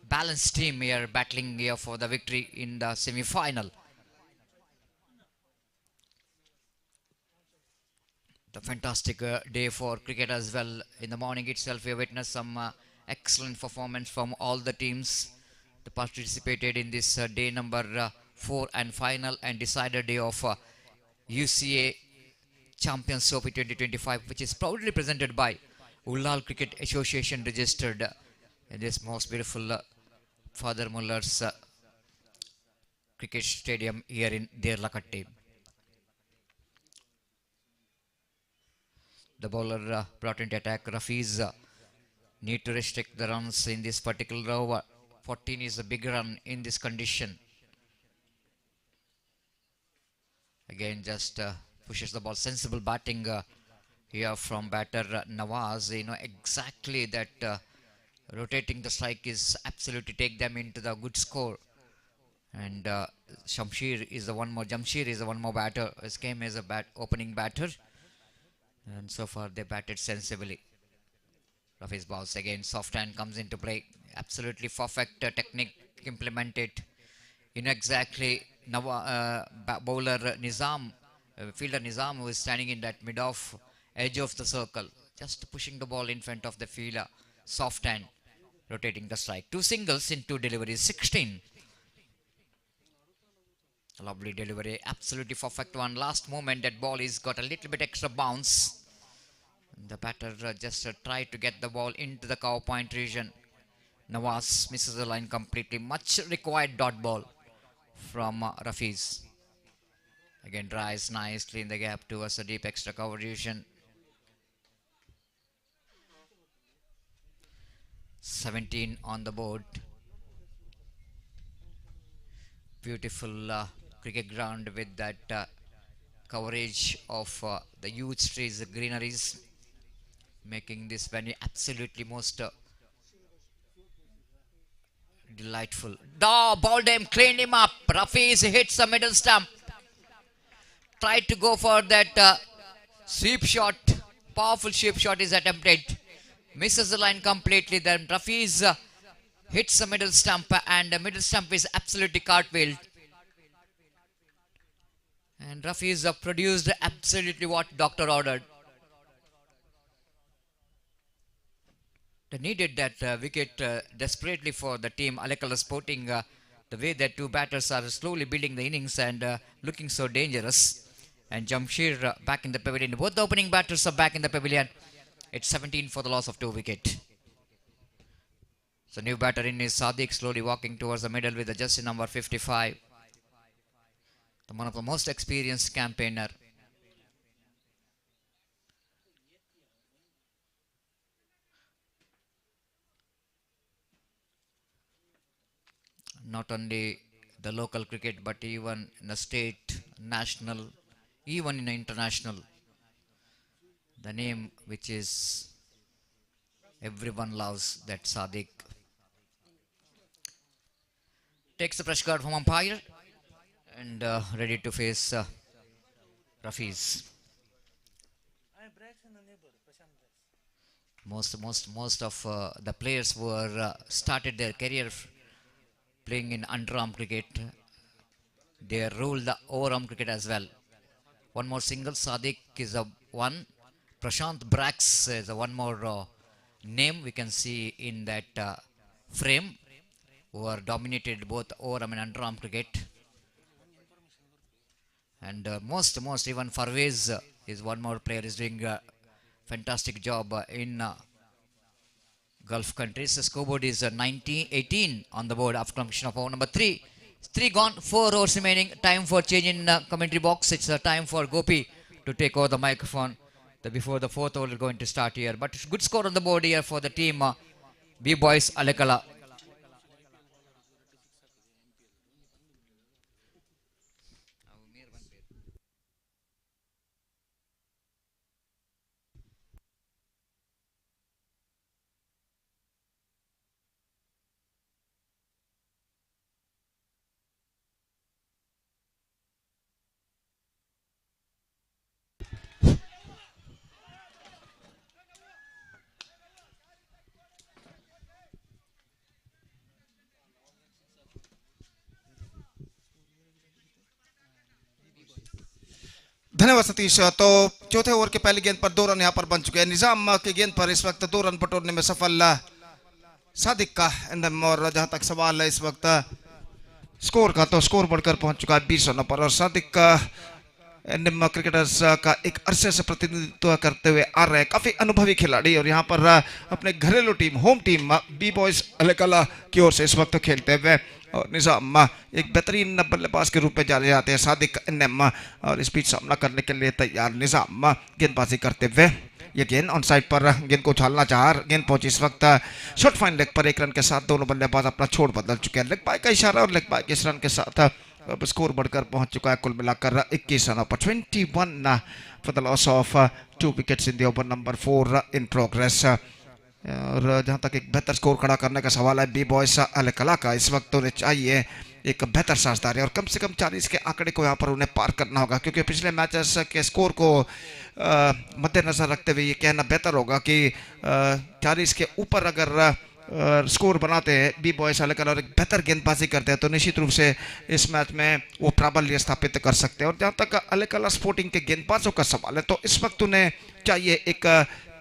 balanced team here battling here for the victory in the semi-final. The fantastic day for cricket as well. In the morning itself, we witnessed some excellent performance from all the teams that participated in this day number 4 and final and decider day of U.C.A Champions Trophy 2025, which is proudly presented by Ullal Cricket Association, registered in this most beautiful Father Muller's cricket stadium here in Derlakatte. The bowler brought into attack. Rafiz need to restrict the runs in this particular over. 14 is a big run in this condition. Again, just pushes the ball. Sensible batting here from batter Nawaz. You know exactly that rotating the strike is absolutely take them into the good score. And Jamshir is the one more batter. His came as a opening batter. And so far they batted sensibly. Rafi's bounce again, soft hand comes into play. Absolutely perfect technique implemented. You know exactly bowler Nizam, fielder Nizam, who is standing in that mid-off edge of the circle, just pushing the ball in front of the fielder. Soft hand, rotating the strike. 2 singles in 2 deliveries, 16. Lovely delivery, absolutely perfect one. Last moment, that ball is got a little bit extra bounce. The batter just tried to get the ball into the cover point region. Nawaz misses the line completely. Much required dot ball from Rafiz. Again drives nicely in the gap towards the deep extra cover region. 17 on the board. Beautiful cricket ground with that coverage of the huge trees, the greeneries, making this venue absolutely most delightful. Balled him, cleaned him up. Rafiz hits the middle stump. Tried to go for that sweep shot. Powerful sweep shot is attempted. Misses the line completely. Then Rafiz hits the middle stump, and the middle stump is absolutely cartwheeled. And Rafiz produced absolutely what doctor ordered. They needed that wicket desperately for the team. Alekala Sporting, the way that 2 batters are slowly building the innings and looking so dangerous. And Jamshir back in the pavilion. Both the opening batters are back in the pavilion. It's 17 for the loss of 2 wickets. So new batter in is Sadiq, slowly walking towards the middle with the jersey number 55. One of the most experienced campaigner. Not only the local cricket, but even in the state, national, even in international. The name which is everyone loves, that Sadiq. Takes the fresh card from umpire and ready to face Rafiz. Most of the players were started their career playing in underarm cricket. They ruled the overarm cricket as well. One more single. Sadiq is a one. Prashant Brax is a one more name we can see in that frame, who are dominated both overarm and underarm cricket. And most even Farvez is one more player, is doing a fantastic job in Gulf countries. The scoreboard is 18 on the board after completion of over number 3. 3 gone, 4 overs remaining. Time for change in commentary box. It's time for Gopi to take over the microphone before the 4th over is going to start here. But good score on the board here for the team B Boys Alekala. धन्यवाद सतीश. तो चौथे over के पहली गेंद पर 2 run यहाँ पर बन चुके हैं। निजाम की गेंद पर इस वक्त 2 रन बटोरने में सफल सादिक का इंदम। और जहां तक सवाल है इस वक्त स्कोर का, तो स्कोर बढ़कर पहुंच चुका है 20 रनों पर। और सादिक का इंडियन क्रिकेटर्स का एक अरसे से प्रतिनिधित्व करते हुए आ रहे हैं, काफी अनुभवी खिलाड़ी। और यहाँ पर अपने घरेलू team, home team B boys Alkala की ओर से इस वक्त खेलते हुए और निजाम एक बेहतरीन बल्लेबाज के रूप में जाने जाते हैं। सादिक इंनम और इस बीच सामना करने के लिए तैयार निजाम गेंदबाजी करते हुए। ये गेंद ऑन साइड पर गेंद को उछालना चाह, गेंद पहुंची इस वक्त शॉर्ट फाइन लेग पर। 1 रन के साथ दोनों बल्लेबाज अपना छोड़ बदल चुके हैं। लेग बाय का इशारा और लेग बाय के इस रन के साथ अब स्कोर बढ़कर पहुंच चुका है कुल मिलाकर 21 रनों पर। 21 for the loss of 2 wickets in the over number 4 in progress. और जहां तक एक बेहतर स्कोर खड़ा करने का सवाल है बी बॉयज अलकला का, इस वक्त उन्हें चाहिए एक बेहतर साझेदारी और कम से कम 40 के आंकड़े को यहाँ पर उन्हें पार करना होगा। क्योंकि पिछले मैचेस के स्कोर को मद्देनजर रखते हुए ये कहना बेहतर होगा कि 40 के ऊपर अगर स्कोर बनाते हैं बी बॉयज अलकला और एक बेहतर गेंदबाजी करते हैं तो निश्चित रूप से इस मैच में वो प्राबल्य स्थापित कर सकते हैं। और जहाँ तक अलकला स्पोर्टिंग के गेंदबाजों का सवाल है तो इस वक्त उन्हें चाहिए एक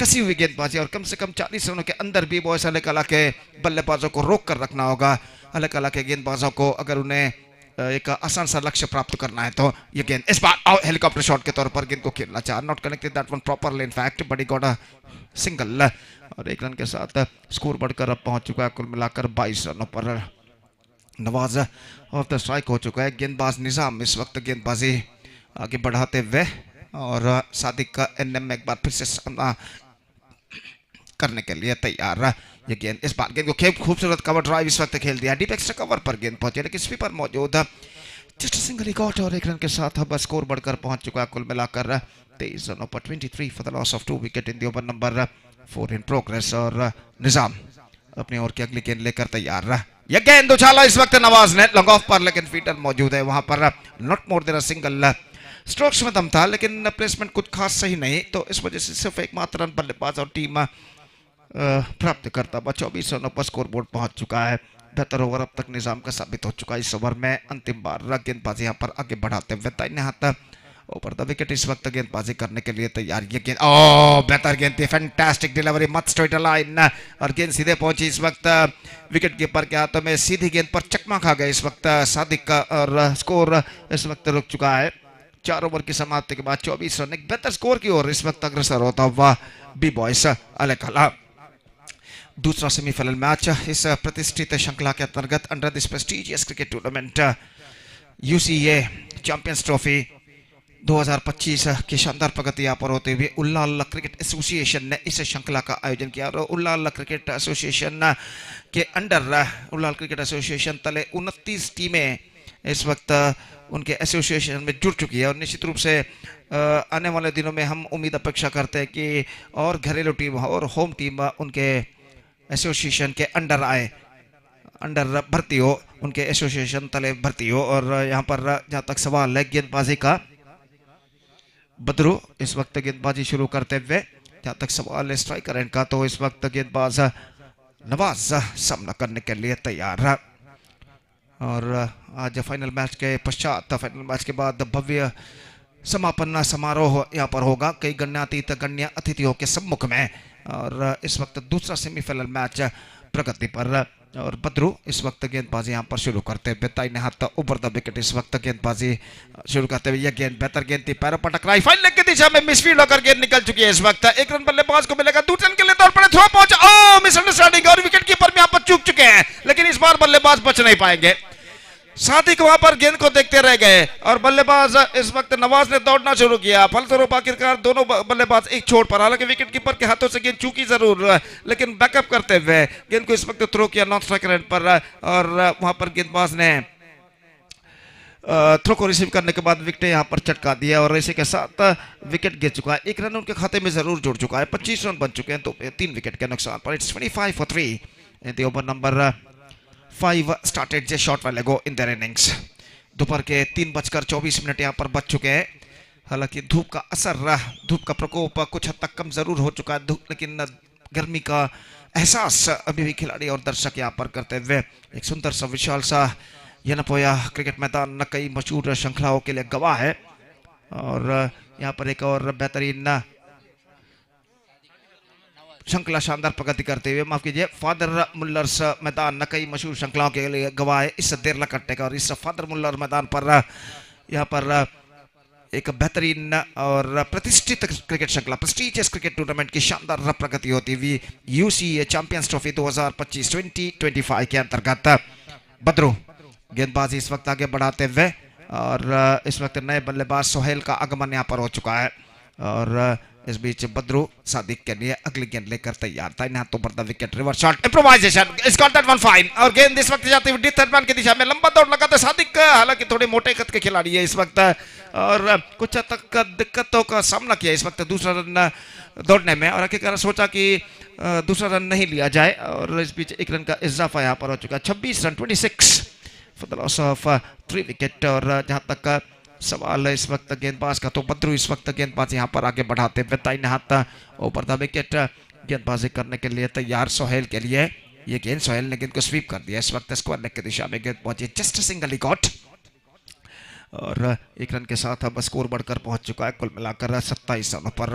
कसी हुई गेंदबाजी और कम से कम 40 रनों के अंदर बी बॉयज अलकला के बल्लेबाजों को रोक कर रखना होगा। अलकला के गेंदबाजों को अगर उन्हें एक आसान सा लक्ष्य प्राप्त करना है तो ये गेंद इस बार हेलीकॉप्टर शॉट के तौर पर गेंद को खेलना चाह, not connected that one properly in fact but he got a single. और 1 रन के साथ स्कोर बढ़कर अब पहुंच चुका है कुल मिलाकर 22 रनों पर। नवाज ऑफ द स्ट्राइक हो चुका है। गेंदबाज निजाम इस वक्त गेंदबाजी आगे बढ़ाते हुए और सादिक का एनएम एक बार फिर से सामना करने के लिए तैयार। ये गेंद इस बार गेंद को खेल खूबसूरत कवर ड्राइव इस वक्त खेल दिया, डीप एक्स्ट्रा कवर पर गेंद पहुंची लेकिन स्वीपर मौजूद, जस्ट सिंगल गॉट। और 1 रन के साथ अब स्कोर बढ़कर पहुंच चुका है कुल मिलाकर 23 रनों पर। 23 for the loss of 2 wicket in the over number 4 in progress. और निजाम अपनी ओर की अगली गेंद लेकर तैयार। यह गेंद उछाला इस वक्त नवाज ने लॉन्ग ऑफ पर, लेकिन फील्डर मौजूद है वहां पर, not more than a single. Strokes में दम था लेकिन प्लेसमेंट कुछ खास सही नहीं, तो इस वजह से सिर्फ एकमात्र रन बल्लेबाज और टीम प्राप्त करता। 24 रनों पर स्कोर बोर्ड पहुंच चुका है। बेहतर ओवर अब तक निजाम का साबित हो चुका है। इस ओवर में अंतिम बार गेंदबाजी यहाँ पर आगे बढ़ाते हुए दाहिने हाथ ऊपर द विकेट इस वक्त गेंदबाजी करने के लिए तैयार। ये गेंद बेहतर गेंद थी, fantastic delivery, much straight line और गेंद सीधे पहुंची इस वक्त विकेट कीपर के हाथों में। सीधी गेंद पर चकमा खा गया इस वक्त सादिक का और स्कोर इस वक्त रुक चुका है। 4 ओवर की समाप्ति के बाद 24 रन, एक बेहतर स्कोर की ओर इस वक्त अग्रसर होता हुआ बी बॉयज अलकला। दूसरा सेमीफाइनल मैच इस प्रतिष्ठित श्रृंखला के अंतर्गत under this prestigious cricket tournament U.C.A champions trophy 2025 की शानदार प्रगति यहाँ पर होते हुए उल्लाल क्रिकेट एसोसिएशन ने इस श्रृंखला का आयोजन किया। और उल्लाल क्रिकेट एसोसिएशन के अंडर उल्लाल क्रिकेट एसोसिएशन तले 29 टीमें इस वक्त उनके एसोसिएशन में जुड़ चुकी है। और निश्चित रूप से आने वाले दिनों में हम उम्मीद अपेक्षा करते हैं कि और घरेलू टीम और होम टीम उनके एसोसिएशन के अंडर आए, अंडर भर्ती हो, उनके एसोसिएशन तले भर्ती हो। और यहाँ पर जहाँ तक सवाल है गेंदबाजी का, बदरू इस वक्त गेंदबाजी शुरू करते हुए। जहाँ तक सवाल है स्ट्राइकर एंड का, तो इस वक्त गेंदबाज नवाज सामना करने के लिए तैयार है। और आज फाइनल मैच के पश्चात, फाइनल मैच के बाद भव्य समापन समारोह यहाँ पर होगा कई गण्यातीत गण्य अतिथियों के सम्मुख में। और इस वक्त दूसरा सेमीफाइनल मैच प्रगति पर और बदरू इस वक्त गेंदबाजी यहाँ पर शुरू करते हुए दाहिने हाथ ऊपर द विकेट इस वक्त गेंदबाजी शुरू करते हुए। यह गेंद बेहतर गेंद थी, पैरों पर टकराई, फाइन लेग की दिशा में मिसफील्ड होकर गेंद निकल चुकी है। इस वक्त 1 रन बल्लेबाज को मिलेगा, दूसरे रन के लिए तौर पर थ्रो पहुंचा, मिसअंडरस्टैंडिंग और विकेट कीपर भी यहाँ पर चूक चुके हैं, लेकिन इस बार बल्लेबाज बच नहीं पाएंगे। सादिक वहां पर गेंद को देखते रह गए और बल्लेबाज इस वक्त नवाज ने दौड़ना शुरू किया। फलस्वरूप आखिरकार दोनों बल्लेबाज एक छोड़ पर, हालांकि विकेट कीपर के हाथों से गेंद चूकी जरूर, लेकिन बैकअप करते हुए गेंद को इस वक्त थ्रो किया नॉन स्ट्राइकर एंड पर। और वहां पर गेंदबाज ने थ्रो को रिसीव करने के बाद विकेट यहां पर चटका दिया और इसी के साथ विकेट गिर चुका है। 1 रन उनके खाते में जरूर जुड़ चुका है, 25 रन बन चुके हैं, तो 3 विकेट के नुकसान पर। It's 25 for 3 in the over number 5 started just short while ago in their innings। दोपहर के 3:24 यहाँ पर बच चुके हैं। हालांकि धूप का असर, धूप का प्रकोप कुछ हद तक कम जरूर हो चुका है, लेकिन गर्मी का एहसास अभी भी खिलाड़ी और दर्शक यहाँ पर करते हुए एक सुंदर सा विशाल सा यनपोया क्रिकेट मैदान कई मशहूर श्रृंखलाओं के लिए गवाह है। और यहाँ पर एक और बेहतरीन श्रृंखला शानदार प्रगति करते हुए, माफ कीजिए, फादर मुल्लर्स मैदान कई मशहूर श्रृंखलाओं के लिए गवाह है इस देरला कट्टे का। और इस फादर मुल्लर मैदान पर यहाँ पर एक बेहतरीन और प्रतिष्ठित क्रिकेट श्रृंखला, प्रेस्टीजियस क्रिकेट टूर्नामेंट की शानदार प्रगति होती हुई U.C.A चैंपियंस ट्रॉफी 2025-2025 के अंतर्गत बद्रू गेंदबाजी इस वक्त आगे बढ़ाते हुए, और इस वक्त नए बल्लेबाज सोहेल का आगमन यहाँ पर हो चुका है। और इस बीच बद्रू सादिक के लिए अगली गेंद लेकर तैयार था। इन हाथों पर the wicket, reverse shot, improvisation, it's got that one fine. और गेंद इस वक्त जाती हुई थर्ड मैन की दिशा में लंबा दौड़ लगाते सादिक, हालांकि थोड़े मोटे कद के खिलाड़ी है इस वक्त, और कुछ हद तक दिक्कतों का सामना किया इस वक्त दूसरा रन दौड़ने में, और आखिरकार सोचा कि दूसरा रन नहीं लिया जाए, और इस बीच एक रन का इजाफा यहाँ पर हो चुका है। 26 run 26 for the loss of 3 wicket. और जहां तक सवाल है इस वक्त गेंदबाज का, तो बद्रू इस वक्त गेंदबाज यहाँ पर आगे बढ़ाते हुए दाहिने हाथ ओवर द विकेट गेंदबाजी करने के लिए तैयार सोहेल के लिए। ये गेंद सोहेल ने गेंद को स्वीप कर दिया, इस वक्त स्क्वायर लेग की दिशा में गेंद पहुंची, जस्ट सिंगल ही गॉट, और एक रन के साथ अब स्कोर बढ़कर पहुंच चुका है कुल मिलाकर 27 रनों पर।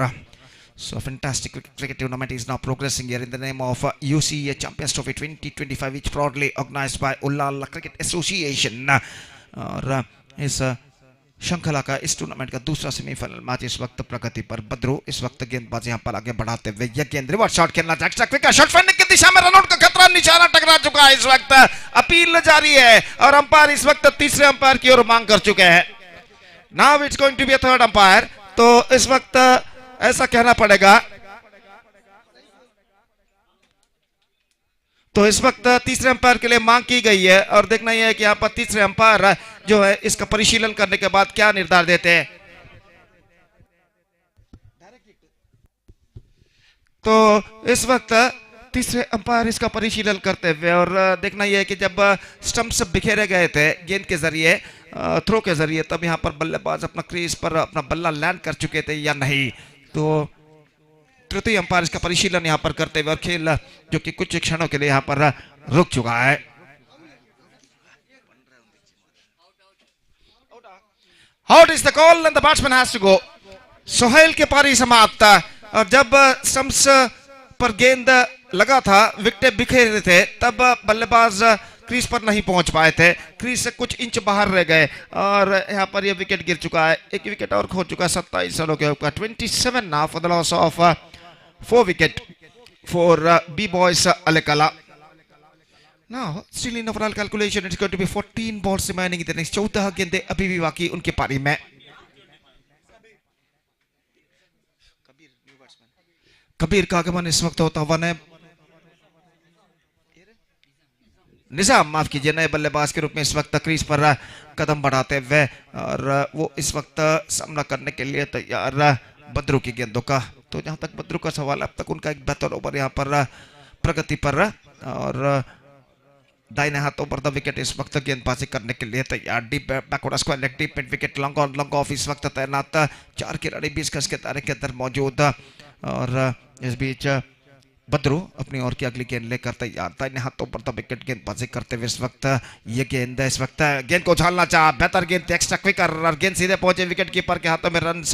So fantastic cricket tournament is now progressing here in the name of U.C.A Champions Trophy 2025, which proudly organized by U.C.A Cricket Association. और इस श्रृंखला का इस टूर्नामेंट का दूसरा सेमीफाइनल मैच इस वक्त प्रगति पर। बद्रू इस वक्त गेंदबाज यहाँ पर आगे बढ़ाते हुए, यह गेंद रिवर्स शॉट खेलना चाहता है, शॉट फेंकने की दिशा में रनआउट का खतरा, निशाना टकरा चुका है इस वक्त, अपील जारी है, और अंपायर इस वक्त तीसरे अंपायर की ओर मांग कर चुके हैं। Now it's going to be a third umpire, तो इस वक्त ऐसा कहना पड़ेगा, तो इस वक्त तीसरे अंपायर के लिए मांग की गई है, और देखना यह है कि यहाँ पर तीसरे अंपायर जो है इसका परिशीलन करने के बाद क्या निर्धार देते हैं। तो इस वक्त तीसरे अंपायर इसका परिशीलन करते हुए, और देखना यह है कि जब स्टंप्स बिखेरे गए थे गेंद के जरिए, थ्रो के जरिए, तब यहाँ पर बल्लेबाज अपना क्रीज पर अपना बल्ला लैंड कर चुके थे या नहीं। तो तृतीय अंपायर इसका परिशीलन यहाँ पर करते हुए, और खेल जो कि कुछ क्षणों के लिए यहाँ पर रुक चुका है। Out is the call and the batsman has to go. Sohail के पारी समाप्त, और जब स्टंप्स पर गेंद लगा था, विकेट बिखेरे थे, तब बल्लेबाज क्रीज पर नहीं पहुंच पाए थे, क्रीज से कुछ इंच बाहर रह गए, और यहाँ पर यह विकेट गिर चुका है। एक विकेट और खो चुका है 27 रनों के ऊपर। 27 now for the loss of 4 wicket for B boys Alekala. Now still in overall calculation it's going to be 14 balls remaining in the next, 14 गेंदें अभी भी बाकी उनके पारी में। कबीर का आगमन इस वक्त होता हुआ है, निजाम माफ कीजिए, नए बल्लेबाज के रूप में इस वक्त क्रीज पर कदम बढ़ाते हुए, और वो इस वक्त सामना करने के लिए तैयार बद्रू की गेंदों का। तो जहां तक बद्रू का सवाल, अब तक उनका एक बेहतर ओवर यहाँ पर प्रगति पर, और दाहिने हाथों पर द विकेट इस वक्त गेंदबाजी करने के लिए तैयार। Deep backward square leg, deep mid wicket, long on long off इस वक्त तैनात, 4 खिलाड़ी 20 गज के दायरे के अंदर मौजूद, और इस बीच बद्रू अपनी ओर की अगली गेंद लेकर तैयार था। इन हाथों पर द विकेट गेंदबाजी करते हुए इस वक्त ये गेंद इस वक्त गेंद को उछालना चाहा, बेहतर गेंद, एक्स्ट्रा क्विकर, और गेंद सीधे पहुंचे विकेट कीपर के हाथों में, रन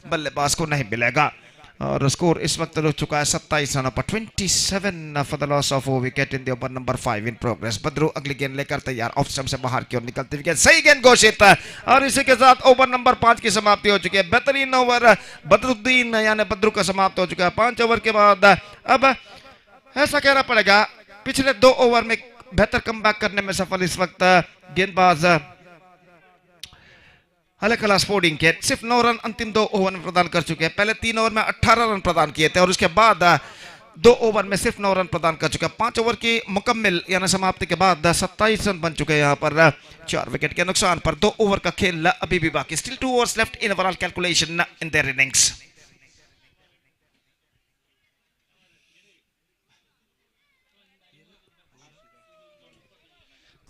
बल्लेबाज को नहीं मिलेगा, और स्कोर इस वक्त रुक चुका है 27 रनों पर। 27 for the loss of 4 wicket in the over number 5 in progress. Badru अगली गेंद लेकर तैयार, ऑफ स्टंप से बाहर की ओर निकलती विकेट, सही गेंद घोषित, और इसी के साथ ओवर नंबर 5 की समाप्ति हो चुकी है। बेहतरीन ओवर बदरुद्दीन यानी बद्रू का समाप्त हो चुका है। 5 ओवर के बाद अब ऐसा कहना पड़ेगा, पिछले 2 ओवर में बेहतर कमबैक करने में सफल इस वक्त गेंदबाज अलेकला स्पोर्टिंग के, सिर्फ 9 रन अंतिम 2 ओवर में प्रदान कर चुके हैं। पहले 3 ओवर में 18 रन प्रदान किए थे, और उसके बाद 2 ओवर में सिर्फ 9 रन प्रदान कर चुके हैं। 5 ओवर की मुकम्मिल यानी समाप्ति के बाद 27 रन बन चुके हैं यहाँ पर 4 विकेट के नुकसान पर। 2 ओवर का खेल अभी भी बाकी, still 2 overs left in overall calculation in their innings.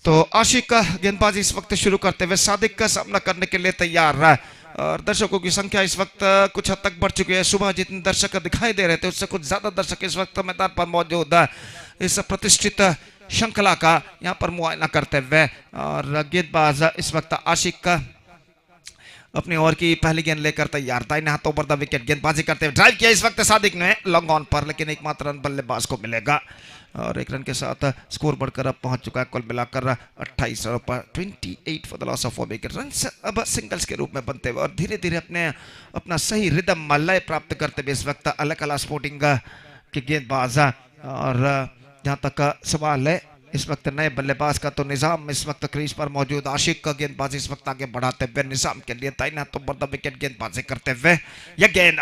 तो आशिक का गेंदबाजी इस वक्त शुरू करते हुए सादिक का सामना करने के लिए तैयार है, और दर्शकों की संख्या इस वक्त कुछ हद तक बढ़ चुकी है। सुबह जितने दर्शक दिखाई दे रहे थे उससे कुछ ज्यादा दर्शक इस वक्त मैदान पर मौजूद है, इस प्रतिष्ठित श्रृंखला का यहाँ पर मुआयना करते हुए। और गेंदबाज इस वक्त आशिक का अपनी ओवर की पहली गेंद लेकर तैयार, दाहिने हाथों पर द विकेट, गेंदबाजी करते हुए ड्राइव किया इस वक्त सादिक ने लॉन्ग ऑन पर, लेकिन एकमात्र रन बल्लेबाज को मिलेगा और एक रन के साथ स्कोर बढ़कर अब पहुंच चुका है कुल मिलाकर 28 रनों पर 28 for the loss of 4 wicket. Run अब सिंगल्स के रूप में बनते हुए और धीरे धीरे अपना सही रिदम लय प्राप्त करते हुए इस वक्त अलग स्पोर्टिंग के गेंदबाज और जहां तक सवाल है इस वक्त नए बल्लेबाज का तो निजाम इस वक्त क्रीज पर मौजूद, आशिक का गेंदबाजी इस वक्त आगे बढ़ाते हुए निजाम के लिए दाहिने हाथों पर द विकेट गेंदबाजी करते हुए ये गेंद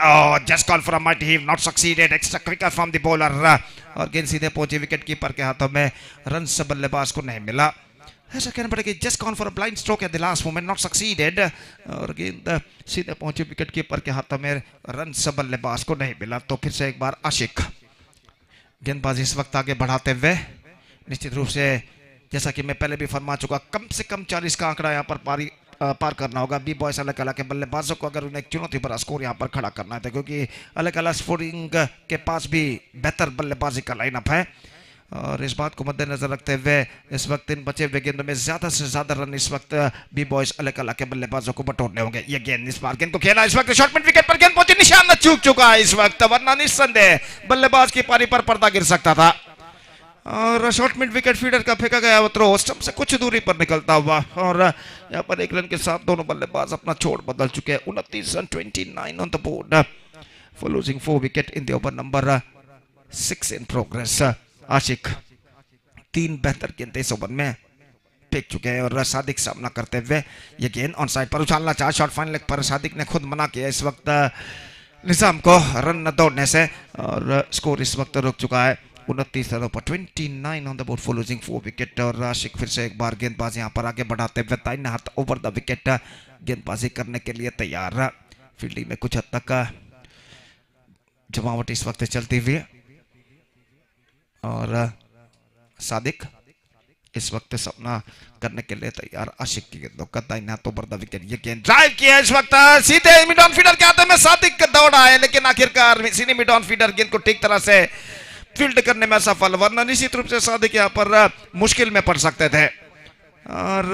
just call for a mighty heave, not succeeded, extra quicker from the bowler और गेंद सीधे पहुंची विकेट कीपर के हाथों में, रन से बल्लेबाज को नहीं मिला। ऐसा कहना पड़ेगा just call for a blind stroke eight the last moment, not succeeded और गेंद सीधे पहुंची विकेट कीपर के हाथों में, रन से बल्लेबाज को नहीं मिला। तो फिर से एक बार आशिक गेंदबाजी इस वक्त आगे बढ़ाते हुए, निश्चित रूप से जैसा कि मैं पहले भी फरमा चुका, कम से कम 40 का आंकड़ा यहाँ पर पार करना होगा बी बॉयज अलग अलग के बल्लेबाजों को, अगर उन्हें एक चुनौती भरा स्कोर यहाँ पर खड़ा करना है, क्योंकि अलग अलग स्कोरिंग के पास भी बेहतर बल्लेबाजी का लाइनअप है और इस बात को मद्देनजर रखते हुए इस वक्त इन बचे हुए गेंदों में ज्यादा से ज्यादा रन इस वक्त बी बॉयज अलग अलग के बल्लेबाजों को बटोरने होंगे। ये गेंद इस बार गेंद को खेला इस वक्त शॉर्ट मिड विकेट पर, गेंद पहुंची, निशान चूक चुका है इस वक्त, वरना निस्संदेह बल्लेबाज की पारी पर पर्दा गिर सकता था और शॉर्ट मिड विकेट फीडर का फेंका गया थ्रो स्टंप से कुछ दूरी पर निकलता हुआ और यहाँ पर एक रन के साथ दोनों बल्लेबाज अपना छोड़ बदल चुके हैं। 29 run 29 on the board for losing 4 wicket in the over number 6 in progress. Ashiq 3 बेहतर गेंदें इस ओवर में फेंक चुके हैं और सादिक सामना करते हुए ये गेंद ऑन साइड पर उछालना चाहा, शॉर्ट फाइन लेग पर सादिक ने खुद मना किया इस वक्त निजाम को रन न दौड़ने से और स्कोर इस वक्त रुक चुका है 29 रनों पर 29 on the board for losing 4 wicket और आशिक फिर से एक बार गेंदबाज यहां पर आगे बढ़ाते हुए दाहिने हाथ ओवर द विकेट गेंदबाजी करने के लिए तैयार। फील्डिंग में कुछ हद तक जमावट इस वक्त चलती हुई और सादिक इस वक्त सामना करने के लिए तैयार। आशिक की गेंदों का दाहिने हाथ ओवर द विकेट, ये गेंद ड्राइव किया इस वक्त सीधे मिड ऑन फीडर के हाथ में, सादिक दौड़ा है लेकिन आखिरकार सीधे मिड ऑन फीडर गेंद को ठीक तरह से फील्ड करने में सफल, वरना निश्चित रूप से सादिक यहाँ पर मुश्किल में पड़ सकते थे और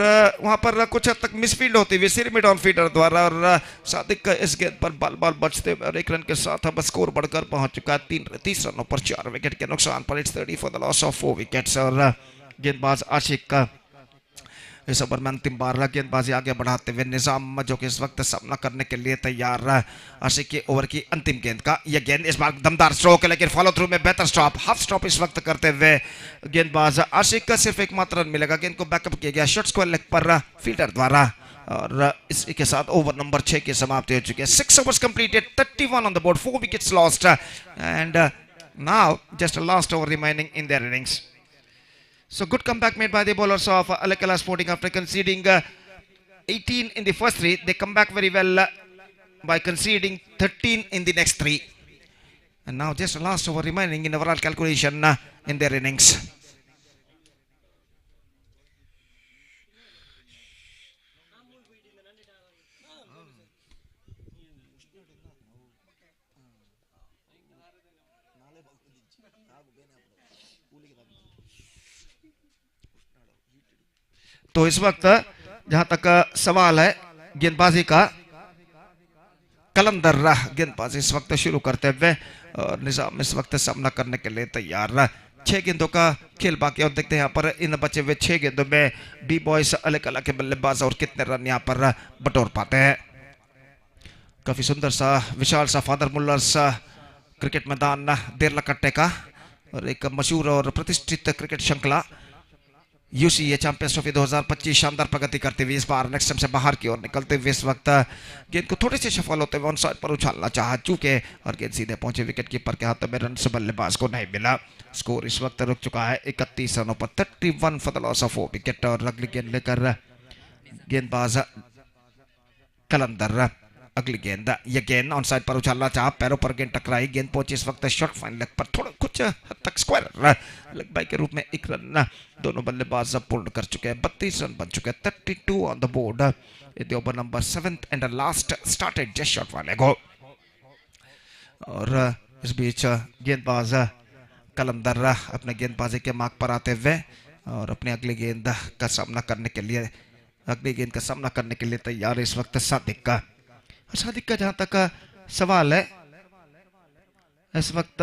वहां पर कुछ हद तक मिसफील्ड होती हुई सिर मिड ऑन फीडर द्वारा और सादिक का इस गेंद पर बाल बचते हुए और एक रन के साथ अब स्कोर बढ़कर पहुंच चुका है 30 रनों पर 4 विकेट के नुकसान पर। It's 30 for the loss of 4 wickets और गेंदबाज आशिक का इस ओवर में अंतिम बार गेंदबाजी आगे बढ़ाते हुए निजाम जो कि इस वक्त सामना करने के लिए तैयार। आशिक के ओवर की अंतिम गेंद का यह गेंद इस बार दमदार स्ट्रोक है लेकिन फॉलो थ्रू में बेहतर स्टॉप, हाफ स्टॉप इस वक्त करते हुए गेंदबाज आशिक का सिर्फ एकमात्र रन मिलेगा। गेंद को बैकअप किया गया शॉर्ट स्क्वायर लेग पर फील्डर द्वारा और इसी के साथ ओवर नंबर 6 की समाप्ति हो चुकी है। 6 overs completed, 31 on the board, 4 wickets lost and now just a last over remaining in their innings. So good comeback made by the bowlers of Alakala Sporting after conceding 18 in the first 3. They come back very well by conceding 13 in the next 3. And now just a last over remaining in overall calculation in their innings. तो इस वक्त जहां तक सवाल है गेंदबाजी का, कलंदर गेंदबाजी इस वक्त शुरू करते हुए और निजाम इस वक्त सामना करने के लिए तैयार। 6 गेंदों का खेल बाकी और देखते हैं यहाँ पर इन बचे हुए 6 गेंदों में बी बॉयज अलग अलग के बल्लेबाज और कितने रन यहाँ पर बटोर पाते हैं। काफी सुंदर सा विशाल सा फादर मुल्लर्स क्रिकेट मैदान देरला कट्टे का और एक मशहूर और प्रतिष्ठित क्रिकेट श्रृंखला U.C.A चैंपियंस ट्रॉफी 2025 शानदार प्रगति करते हुए इस बार नेक्स्ट से बाहर की ओर निकलते हुए इस वक्त गेंद को थोड़े से सफल होते हुए ऑन साइड पर उछालना चाहा चूके और गेंद सीधे पहुंचे विकेट कीपर के हाथों में, रन से बल्लेबाज को नहीं मिला। स्कोर इस वक्त रुक चुका है 31 रनों पर 31 for the loss of 4 wicket और अगली गेंद लेकर गेंदबाज कलंदर। अगली गेंद, यह गेंद ऑन साइड पर उछालना चाहा, पैरों पर गेंद टकराई, गेंद पहुंची इस वक्त शॉर्ट फाइन लेग पर, थोड़ा कुछ हद तक स्क्वायर लेग बाई के रूप में एक रन दोनों बल्लेबाज पूर्ण कर चुके हैं। 32 रन बन चुके हैं, 32 on the board in the over number 7 and last started just short fine leg. और इस बीच गेंदबाज कलंदर अपने गेंदबाजी के मार्ग पर आते हुए और अपनी अगली गेंद का सामना करने के लिए अगली गेंद का सामना करने के लिए तैयार इस वक्त सादिक का। सादिक का जहां तक सवाल है, इस वक्त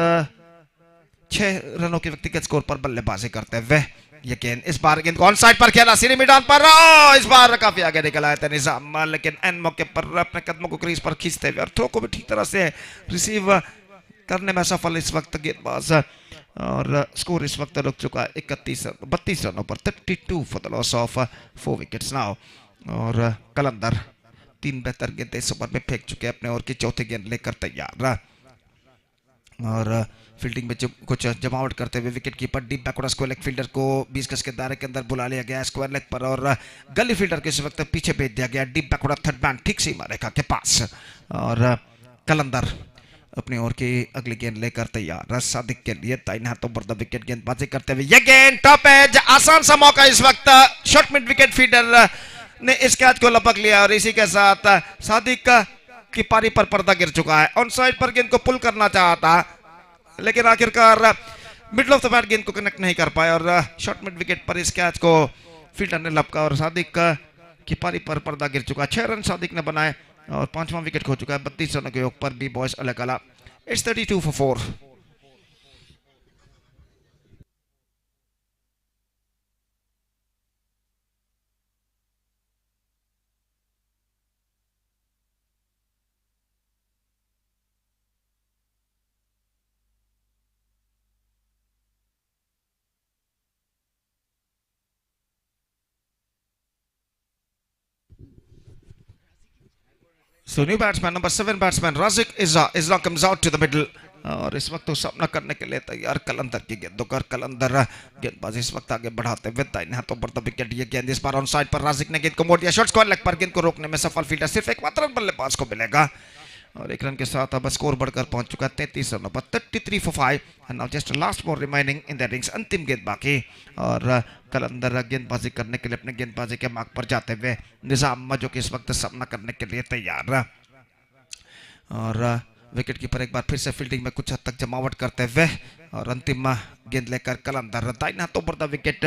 6 रनों के व्यक्तिगत स्कोर पर बल्लेबाजी करते हुए ये गेंद, इस बार गेंद को ऑन साइड पर खेला सीधी मैदान पर, इस बार काफी आगे निकल आया था निजाम, लेकिन एन मौके पर अपने कदमों को क्रीज पर खींचते हुए और थ्रो को भी ठीक तरह से रिसीव करने में सफल इस वक्त गेंदबाज। और स्कोर इस वक्त रुक चुका है 32 रनों पर, 32 for the loss of 4 wickets now. और कलंदर 3 बेहतर गेंद इस ओवर में फेंक चुके हैं, अपने ओवर की चौथी गेंद लेकर तैयार। और फील्डिंग में कुछ जमावट करते हुए wicket keeper deep backward square leg fielder को 20 गज के दायरे के अंदर बुला लिया गया स्क्वायर लेग पर, और गली फील्डर को इस वक्त पीछे भेज दिया गया डीप बैकवर्ड थर्ड मैन ठीक सीमा रेखा के पास। और कलंदर अपनी ओर की अगली गेंद लेकर तैयार सादिक के लिए दाहिने हाथों पर द विकेट गेंदबाजी करते हुए ये गेंद टॉप एज, आसान सा मौका इस वक्त, शॉर्ट मिड विकेट फील्डर ने इस कैच को लपक लिया और इसी के साथ सादिक की पारी पर पर्दा गिर चुका है। ऑन साइड पर गेंद को पुल करना चाहा था, लेकिन आखिरकार मिडल ऑफ द बैट गेंद को कनेक्ट नहीं कर पाया और शॉर्ट मिड विकेट पर इस कैच को फील्डर ने लपका और सादिक की पारी पर पर्दा गिर चुका। 6 रन सादिक ने बनाए और 5वां विकेट खो चुका है 32 रनों के योग पर बी बॉयज अलग अलग। It's 32 for 4। So new batsman number 7 batsman Razik Izza comes out to the middle और इस वक्त सामना करने के लिए तैयार कलंदर की गेंदों कर। कलंदर गेंदबाजी इस वक्त आगे बढ़ाते हुए दाहिने हाथों पर द विकेट, ये गेंद इस बार ऑन साइड पर राजिक ने गेंद को मोड़ दिया, शॉर्ट स्क्वायर लेग पर गेंद को रोकने में सफल फील्डर, सिर्फ एक मात्र बल्लेबाज को मिलेगा और 1 रन के साथ अब स्कोर बढ़कर पहुंच चुका है 33 रनों पर, 33 for 5 and now just last ball remaining in the innings, अंतिम गेंद बाकी। और कलंदर गेंदबाजी करने के लिए अपने गेंदबाजी के मार्ग पर जाते हुए निजाम जो कि इस वक्त सामना करने के लिए तैयार। और विकेट कीपर एक बार फिर से फील्डिंग में कुछ हद तक जमावट करते हुए और अंतिम गेंद लेकर कलंदर दाहिने हाथों पर द विकेट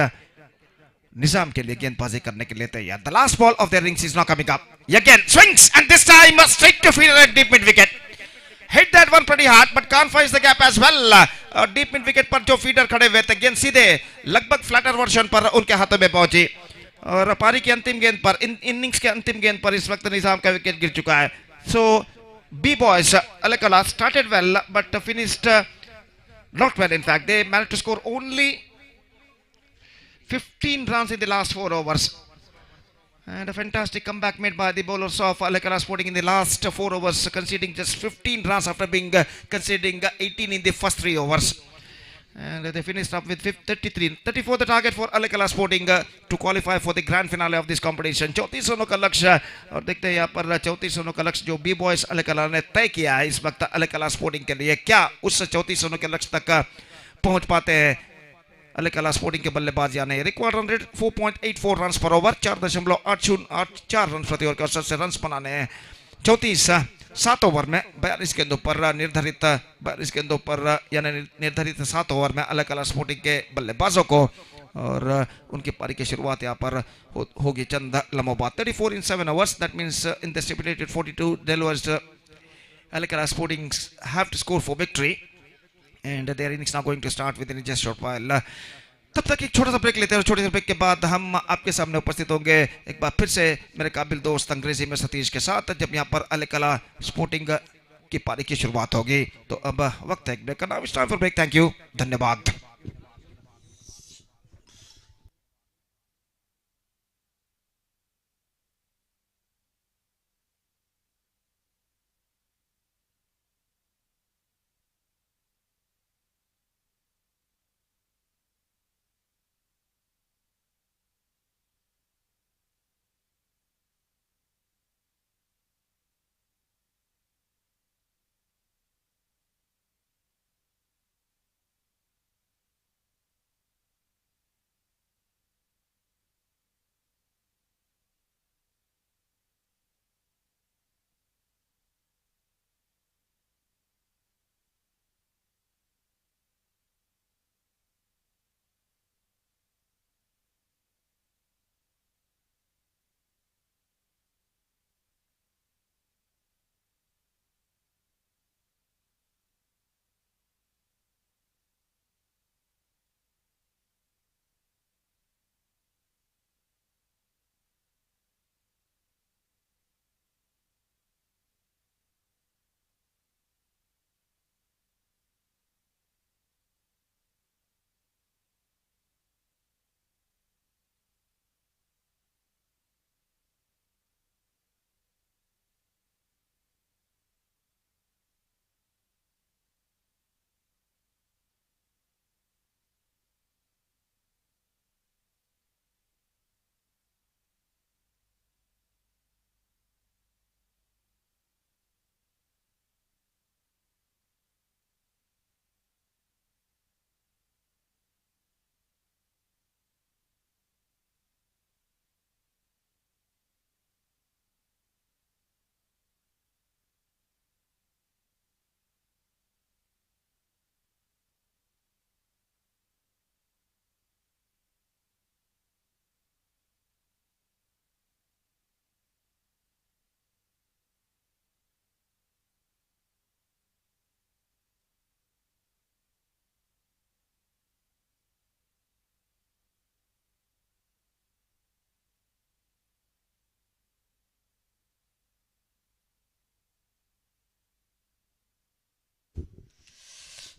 निजाम के लिए गेंदबाजी करने के लिए तैयार। The last ball of the innings is now coming up, again swings and this time straight to fielder at deep mid wicket, hit that one pretty hard but can't find the gap as well. और deep mid wicket पर जो fielder खड़े हुए थे गेंद सीधे लगभग flatter version पर उनके हाथों में पहुंची और पारी की अंतिम गेंद पर, इनिंग्स के अंतिम गेंद पर इस वक्त निजाम का विकेट गिर चुका है। सो B boys Alakala started well but finished not well. In fact, they managed to score only 15 runs in the last 4 overs. And a fantastic comeback made by the bowlers of Alakala Sporting in the last 4 overs, conceding just 15 runs after being conceding 18 in the first 3 overs. And they finished up with 34 the target for Alakala Sporting to qualify for the grand finale of this competition. 34 रनों का लक्ष्य और देखते हैं यहाँ पर 34 रनों का लक्ष्य जो बी बॉयज अलकला ने तय किया है इस वक्त अलकला स्पोर्टिंग के लिए, क्या उस 34 रनों के लक्ष्य तक पहुंच पाते हैं अलकला स्पोर्टिंग के बल्लेबाज या नहीं। रिक्वायर्ड रन रेट 4.84 रन पर ओवर, 4.84 रन प्रति ओवर के औसत से रन बनाने हैं 34 7 ओवर में 42 गेंदों पर निर्धारित 42 गेंदों पर यानी निर्धारित 7 ओवर में अलग अलग स्पोर्टिंग के बल्लेबाजों को और उनकी पारी की शुरुआत यहाँ पर होगी चंद लम्हों बाद। 34 in 7 overs, that means in the stipulated 42 delivers Alakala Sporting have to score for victory and their innings now going to start within just short while। तब तक एक छोटा सा ब्रेक लेते हैं और छोटे से ब्रेक के बाद हम आपके सामने उपस्थित होंगे एक बार फिर से मेरे काबिल दोस्त अंग्रेजी में सतीश के साथ जब यहाँ पर अलकला स्पोर्टिंग की पारी की शुरुआत होगी। तो अब वक्त है ब्रेक का, now it's time for break. Thank you, धन्यवाद।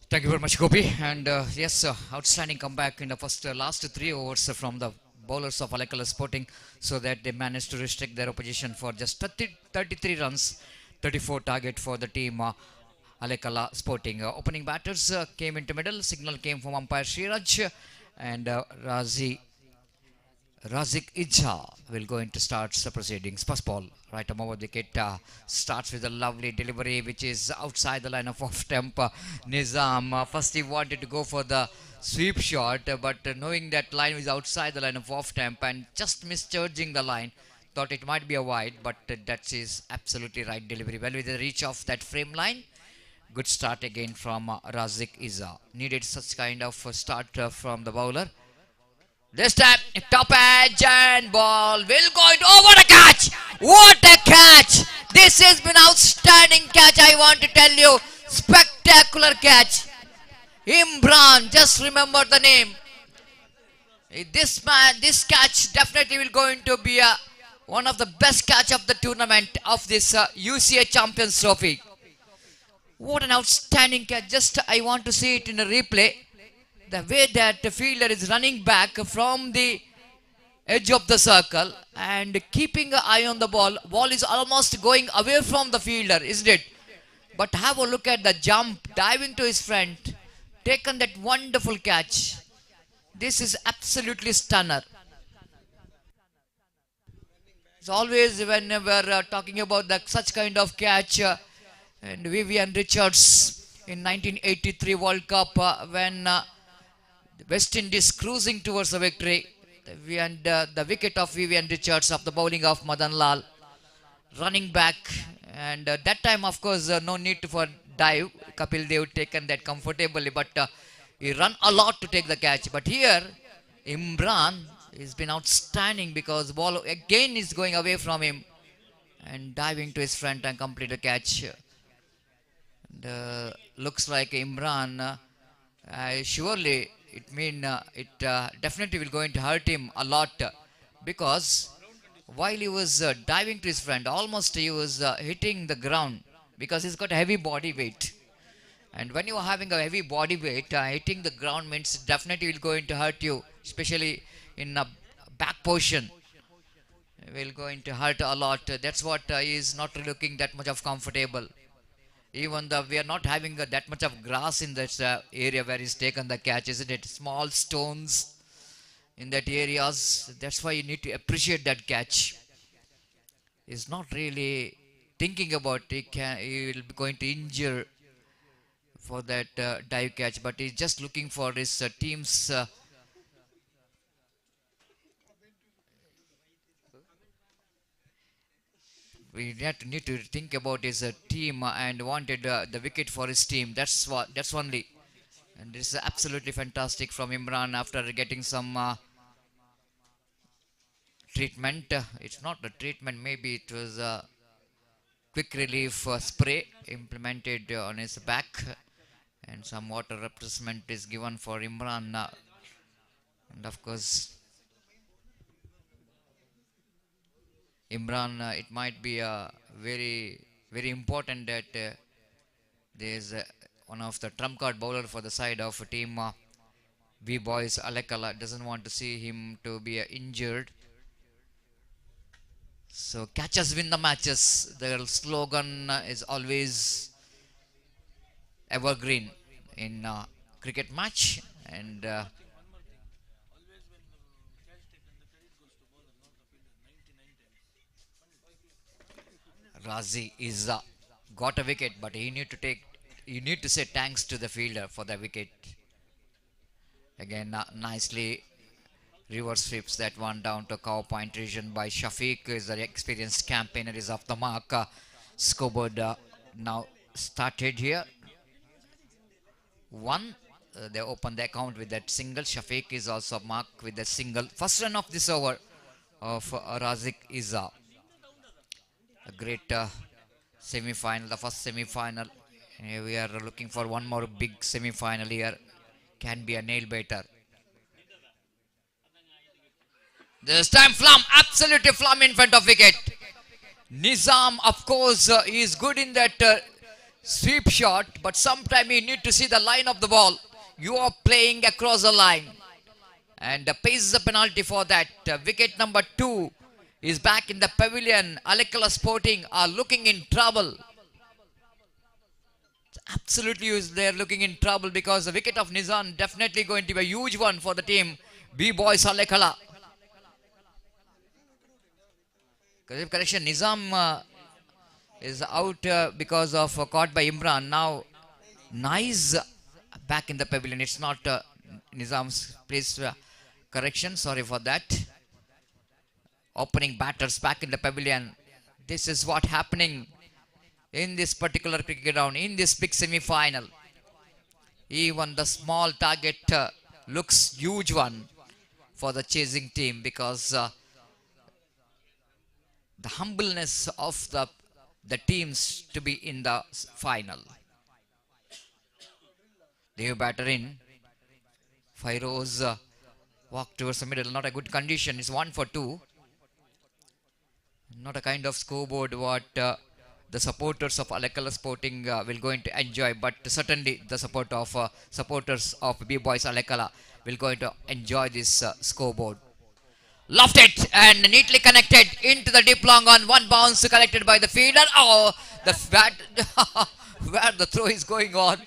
Thank you very much, Gopi. And yes, outstanding comeback in the first last 3 overs from the bowlers of Alekala Sporting, so that they managed to restrict their opposition for just 33 runs, 34 target for the team Alekala Sporting. Opening batters came into middle. Signal came from umpire Sriraj, and Razik Ija will going to start the proceedings. First ball, right above the wicket, starts with a lovely delivery which is outside the line of off temp. Nizam, first he wanted to go for the sweep shot, but knowing that line is outside the line of off temp and just misjudging the line, thought it might be a wide, but that is absolutely right delivery. Well with the reach of that frame line. Good start again from Razik Iza. Needed such kind of start from the bowler. This time, top edge and ball will go into. Oh, what a catch! What a catch! This has been outstanding catch, I want to tell you. Spectacular catch. Imran, just remember the name. This man, this catch definitely will going to be one of the best catch of the tournament of this U.C.A Champions Trophy. What an outstanding catch. Just I want to see it in a replay. The way that the fielder is running back from the edge of the circle and keeping an eye on the ball. Ball is almost going away from the fielder, isn't it? But have a look at the jump, diving to his front, taken that wonderful catch. This is absolutely stunner. It's always when we're talking about such kind of catch, and Vivian Richards in 1983 World Cup when West Indies cruising towards the victory, and the wicket of Vivian Richards of the bowling of Madan Lal, running back, and that time of course no need for dive. Kapil Dev taken that comfortably, but he run a lot to take the catch. But here Imran has been outstanding because ball again is going away from him and diving to his front and complete the catch. And, looks like Imran surely it definitely will going to hurt him a lot, because while he was diving to his front, almost he was hitting the ground because he's got a heavy body weight. And when you are having a heavy body weight, hitting the ground means definitely will going to hurt you, especially in a back portion. Will going to hurt a lot. That's what he is not looking that much of comfortable. Even though we are not having that much of grass in that area where he's taken the catch, isn't it? Small stones in that areas. That's why you need to appreciate that catch. He's not really thinking about he will be going to injure for that dive catch, but he's just looking for his team's we need to think about his team and wanted the wicket for his team. That's only, and this is absolutely fantastic from Imran after getting some treatment. It's not a treatment, maybe it was a quick relief spray implemented on his back, and some water refreshment is given for Imran, and of course Imran, it might be very important that there is one of the trump card bowler for the side of team B Boys Alekala doesn't want to see him to be injured. So catches win the matches. Their slogan is always evergreen in cricket match, and Razi is got a wicket, but he need to say thanks to the fielder for the wicket. Again, nicely reverse sweeps that one down to cow point region by Shafiq, is the experienced campaigner, is off the mark. Scoreboard now started here. They open the account with that single. Shafiq is also marked with a single. First run of this over of Razik Iza. A great semi-final, the first semi-final. We are looking for one more big semi-final here. Can be a nail-biter. This time Flum, absolutely Flum in front of wicket. Nizam, of course, is good in that sweep shot, but sometime you need to see the line of the ball. You are playing across the line, and pays a penalty for that. Wicket number 2 is back in the pavilion. Alekala Sporting are looking in trouble. Absolutely, they are looking in trouble because the wicket of Nizam definitely going to be a huge one for the team. B-Boys Alekala. Correction, Nizam is out because of caught by Imran. Now, nice back in the pavilion. It's not Nizam's place. Correction, sorry for that. Opening batters back in the pavilion. This is what happening in this particular cricket round, in this big semi-final. Even the small target looks huge one for the chasing team because the humbleness of the teams to be in the final. They batter in. Fairoz walk towards the middle. Not a good condition. It's 1 for 2. Not a kind of scoreboard what the supporters of Alekala Sporting will going to enjoy, but certainly the supporters of B-Boys Alekala will going to enjoy this scoreboard. Lofted it and neatly connected into the deep long on. One bounce collected by the fielder. Oh, the bat where the throw is going on.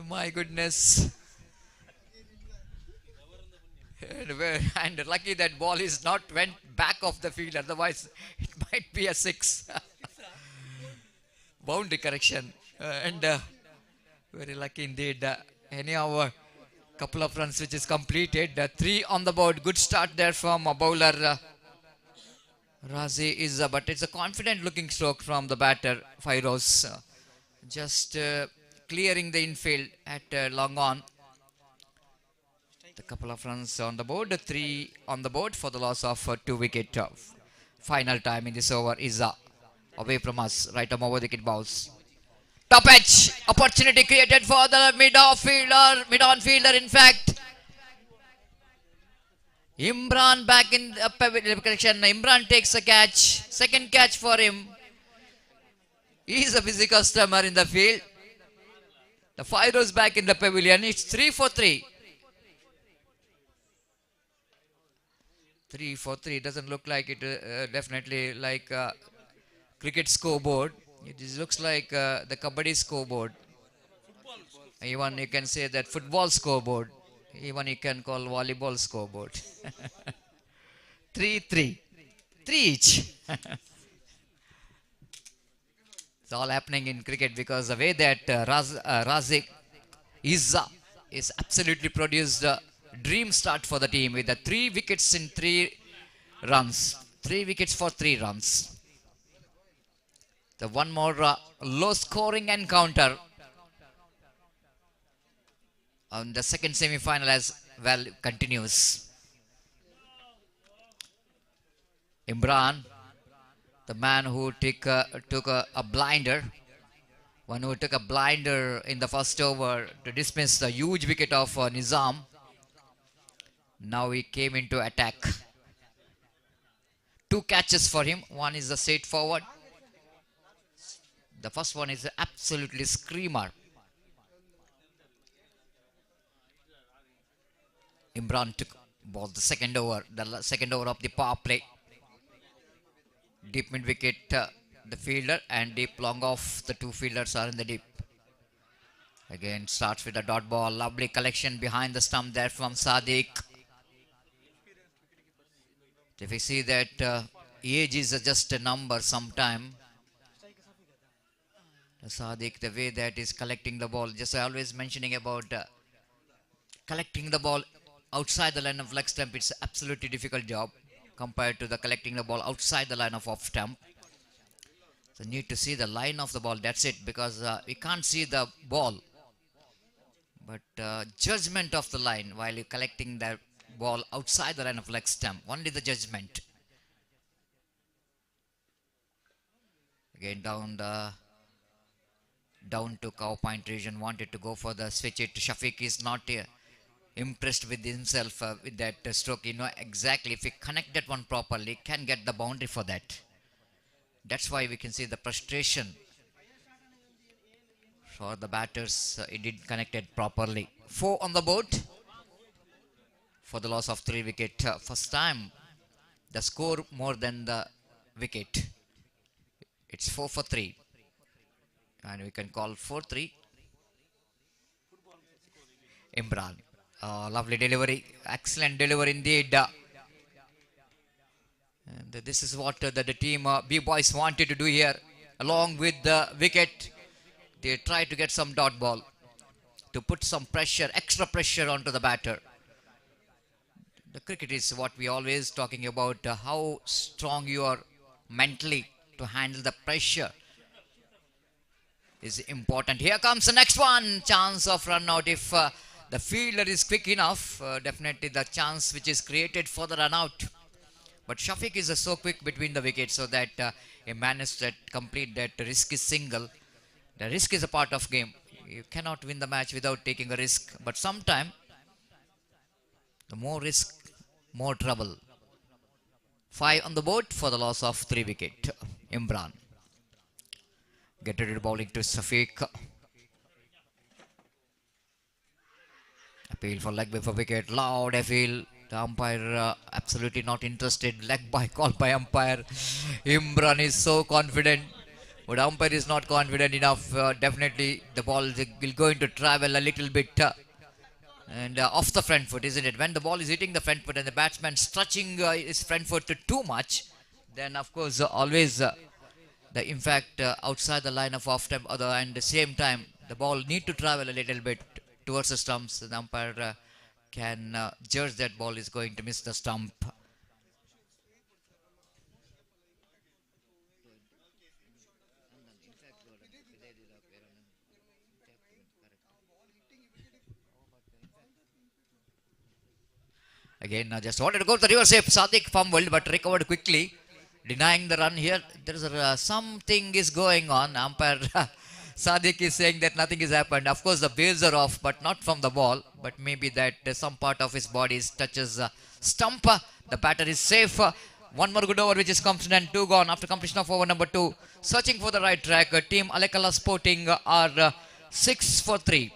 My goodness. And lucky that ball is not went back of the field, otherwise it might be a 6. Boundary correction. And very lucky indeed. Anyhow, couple of runs which is completed. 3 on the board. Good start there from a bowler. Razi is, but it's a confident looking stroke from the batter, Fairoz. Just clearing the infield at long on. A couple of runs on the board, 3 on the board for the loss of 2 wicket. Final time in this over is away from us. Right arm over the wicket bounce. Top edge opportunity created for the mid-on fielder. In fact, Imran back in the correction. Imran takes a catch. Second catch for him. He is a busy customer in the field. The Fairoz back in the pavilion. It's 3 for 3. 3 for 3 doesn't look like it. Definitely like cricket scoreboard. It looks like the kabaddi scoreboard. Even you can say that football scoreboard. Even you can call volleyball scoreboard. 3-3. 3 each. It's all happening in cricket because the way that Razik is absolutely produced a dream start for the team with the 3 wickets in 3 runs. 3 wickets for 3 runs. The one more low scoring encounter on the second semi-final as well continues. Imran, the man who took a blinder, one who took a blinder in the first over to dismiss the huge wicket of Nizam. Now he came into attack. 2 catches for him. One is the straight forward. The first one is absolutely screamer. Imran took ball the second over of the power play. Deep mid wicket, the fielder, and deep long off. The 2 fielders are in the deep. Again starts with a dot ball. Lovely collection behind the stump there from Sadiq. If we see that age is just a number sometime. Sadiq, the way that is collecting the ball, just always mentioning about collecting the ball outside the line of leg stump. It's absolutely difficult job compared to the collecting the ball outside the line of off stump. So need to see the line of the ball, that's it, because we can't see the ball. But judgment of the line while you're collecting the ball outside the line of leg stump, only the judgment. Again down to cow point region, wanted to go for the switch it. Shafiq is not impressed with himself with that stroke. You know exactly if he connect that one properly, can get the boundary for that. That's why we can see the frustration for the batters. It didn't connect it properly. 4 on the board for the loss of 3 wicket. First time the score more than the wicket. It's 4 for 3. And we can call 4-3. Imran. Lovely delivery. Excellent delivery indeed. And this is what the team B-Boys wanted to do here. Along with the wicket, they tried to get some dot ball to put some pressure, extra pressure onto the batter. The cricket is what we always talking about, how strong you are mentally to handle the pressure is important. Here comes the next one. Chance of run out. If the fielder is quick enough, definitely the chance which is created for the run out. But Shafiq is so quick between the wickets so that he managed to complete that risky single. The risk is a part of game. You cannot win the match without taking a risk. But sometimes, the more risk, more trouble. 5 on the board for the loss of 3 wicket. Imran. Get ready to bowling to Shafiq. Appeal for leg before wicket. Loud appeal. The umpire absolutely not interested. Leg by call by umpire. Imran is so confident. But umpire is not confident enough. Definitely the ball will going to travel a little bit. And off the front foot, isn't it? When the ball is hitting the front foot and the batsman stretching his front foot too much, then of course always the impact outside the line of off time other, and the same time the ball need to travel a little bit towards the stumps. The umpire can judge that ball is going to miss the stump. Again, just wanted to go to the reverse shape. Sadiq fumbled but recovered quickly, denying the run here. There is something is going on. Umpire Sadiq is saying that nothing has happened. Of course, the bails are off, but not from the ball. But maybe that some part of his body touches stump. The batter is safe. One more good over, which is confident. 2 gone after completion of over number 2. Searching for the right track. Team Alekala Sporting are 6 for 3.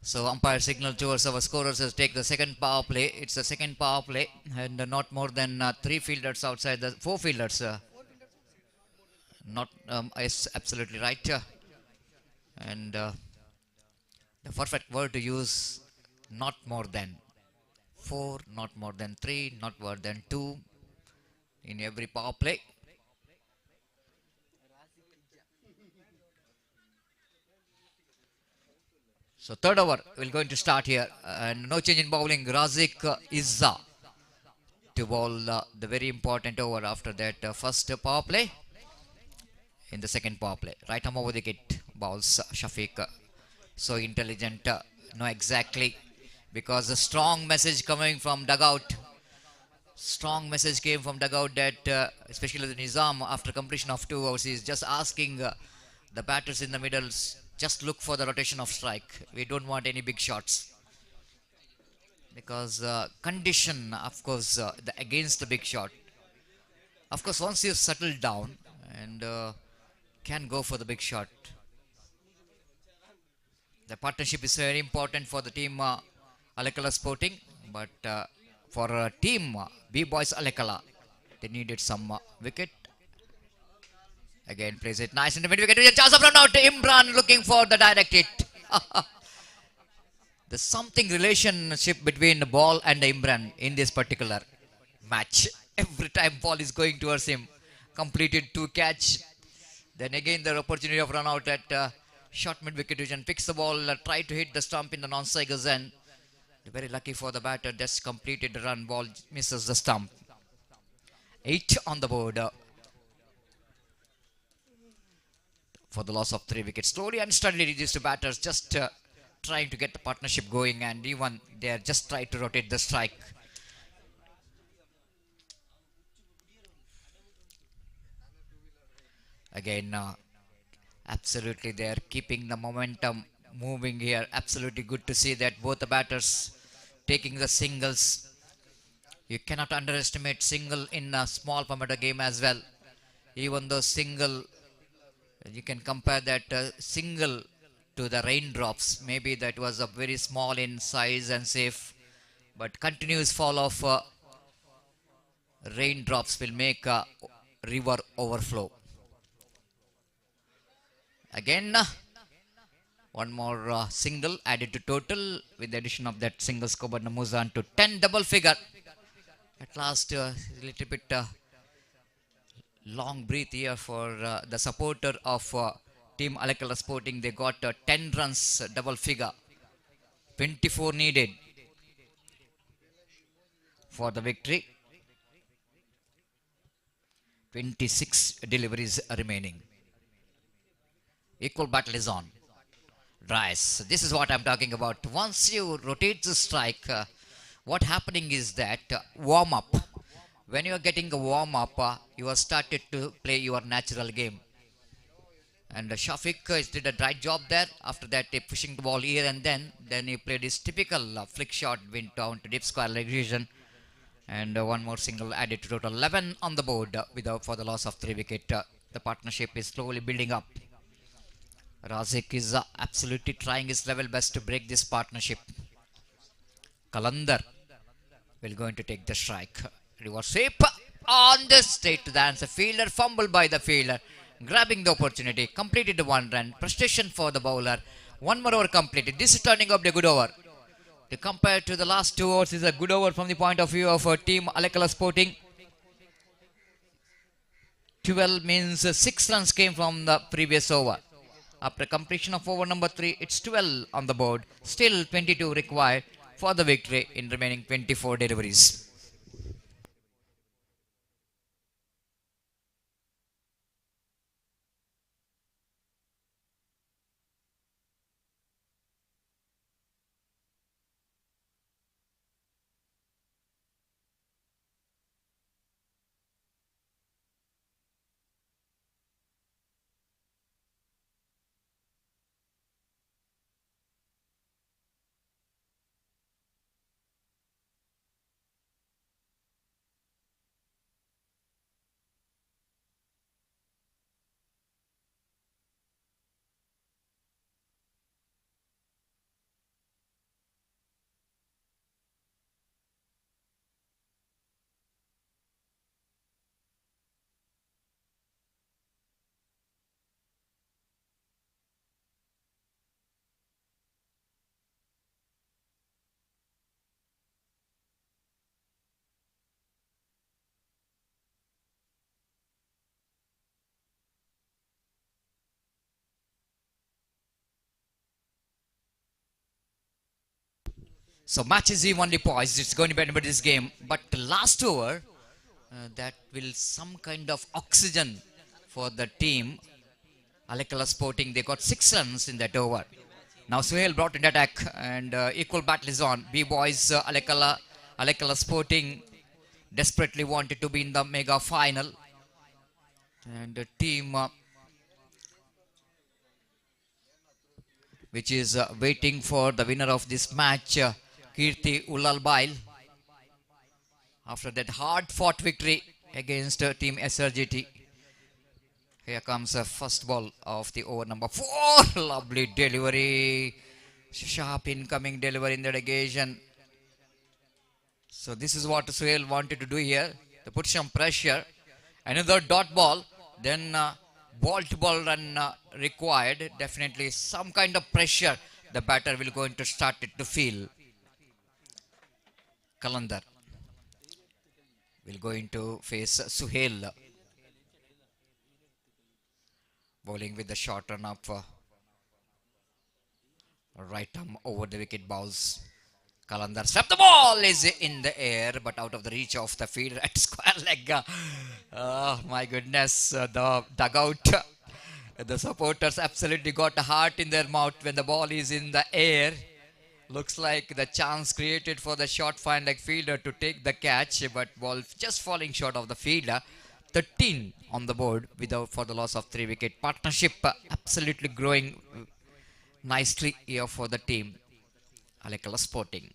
So umpire signal towards our scorers is take the second power play. It's the second power play, and not more than 3 fielders outside the 4 fielders. Not is absolutely right. And the perfect word to use, not more than 4, not more than 3, not more than 2 in every power play. So third over will going to start here, and no change in bowling. Razik Izza to bowl the very important over after that first power play. In the second power play, right arm over the wicket bowls Shafiq. So intelligent, know exactly, because a strong message coming from dugout. Strong message came from dugout that especially the Nizam after completion of 2 overs is just asking the batters in the middle, just look for the rotation of strike. We don't want any big shots, because condition, of course, against the big shot. Of course, once you settle down and can go for the big shot, the partnership is very important for the team Alekala Sporting. But for team B-Boys Alekala, they needed some wicket. Again, plays it nice in the mid wicket. Chance of run out. Imran looking for the direct hit. There's something relationship between the ball and Imran in this particular match. Every time ball is going towards him, completed 2 catch. Then again the opportunity of run out at short mid wicket region. Picks the ball, try to hit the stump in the non-strikers end. Very lucky for the batter, just completed the run, ball misses the stump. 8 on the board for the loss of 3 wickets. Slowly and steadily these two batters just trying to get the partnership going, and even they are just trying to rotate the strike. Again, absolutely they are keeping the momentum moving here. Absolutely good to see that both the batters taking the singles. You cannot underestimate single in a small format game as well. Even though single, you can compare that single to the raindrops. Maybe that was a very small in size and safe, but continuous fall of raindrops will make a river overflow. Again, one more single added to total with the addition of that single score, but moves on to 10 double figure. At last, a little bit long breath here for the supporter of Team Alakala Sporting. They got 10 runs double figure. 24 needed for the victory. 26 deliveries remaining. Equal battle is on. Rice. This is what I'm talking about. Once you rotate the strike, what happening is that warm up. When you are getting a warm up, you have started to play your natural game. And Shafiq did a right job there. After that, pushing the ball here and then he played his typical flick shot, went down to deep square leg region. And one more single added to total. 11 on the board for the loss of 3 wicket. The partnership is slowly building up. Razik is absolutely trying his level best to break this partnership. Kalandar will going to take the strike. Reverse sweep on the straight to the answer. Fielder fumbled by the fielder. Grabbing the opportunity. Completed the 1 run. Frustration for the bowler. 1 more over completed. This is turning up the good over. To compare to the last 2 overs is a good over from the point of view of Team Alakala Sporting. 12 means 6 runs came from the previous over. After completion of over number 3, it's 12 on the board. Still 22 required for the victory in remaining 24 deliveries. So match is evenly poised. It's going to be anybody's game. But the last over, that will some kind of oxygen for the team. Alakala Sporting, they got 6 runs in that over. Now Suhail brought in attack, and equal battle is on. B-boys, Alakala Sporting desperately wanted to be in the mega final. And the team which is waiting for the winner of this match, Kirti Ullalbail. After that hard-fought victory against Team SRGT. Here comes the first ball of the over number 4. Lovely delivery. Sharp incoming delivery in the occasion. So this is what Suhail wanted to do here. To put some pressure. Another dot ball. Then ball to ball run required. Definitely some kind of pressure the batter will going to start it to feel. Kalandar will going to face Suhail. bowling with the short run up. Right arm over the wicket bounce. Kalandar swept the ball is in the air but out of the reach of the fielder at square leg. Oh my goodness, the dugout, the supporters absolutely got a heart in their mouth when the ball is in the air. Looks like the chance created for the short fine leg fielder to take the catch, but ball just falling short of the fielder. 13 on the board without for the loss of 3 wicket. Partnership absolutely growing nicely here for the team. Alekala Sporting.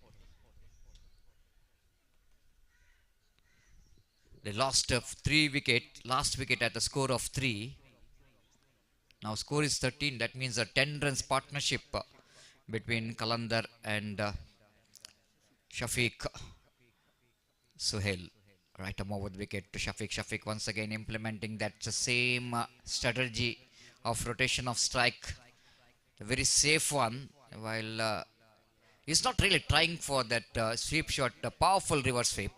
They lost 3 wicket, last wicket at the score of 3. Now score is 13. That means a 10 runs partnership between Kalandar and Shafiq. Suhail. Right arm over the wicket to Shafiq. Shafiq once again implementing that same strategy of rotation of strike. A very safe one. While he's not really trying for that sweep shot, a powerful reverse sweep.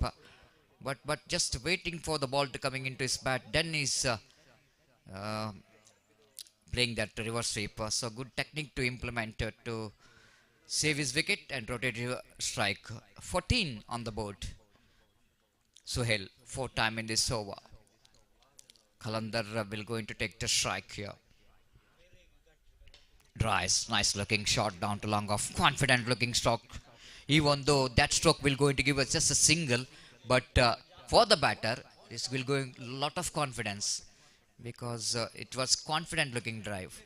But just waiting for the ball to coming into his bat. Then he's playing that reverse sweep. So good technique to implement to save his wicket and rotate strike. 14 on the board. Suhail, 4th time in this over. Kalandar will going to take the strike here. Dries, nice looking shot down to long off. Confident looking stroke. Even though that stroke will going to give us just a single. But for the batter, this will going a lot of confidence. Because it was confident looking drive.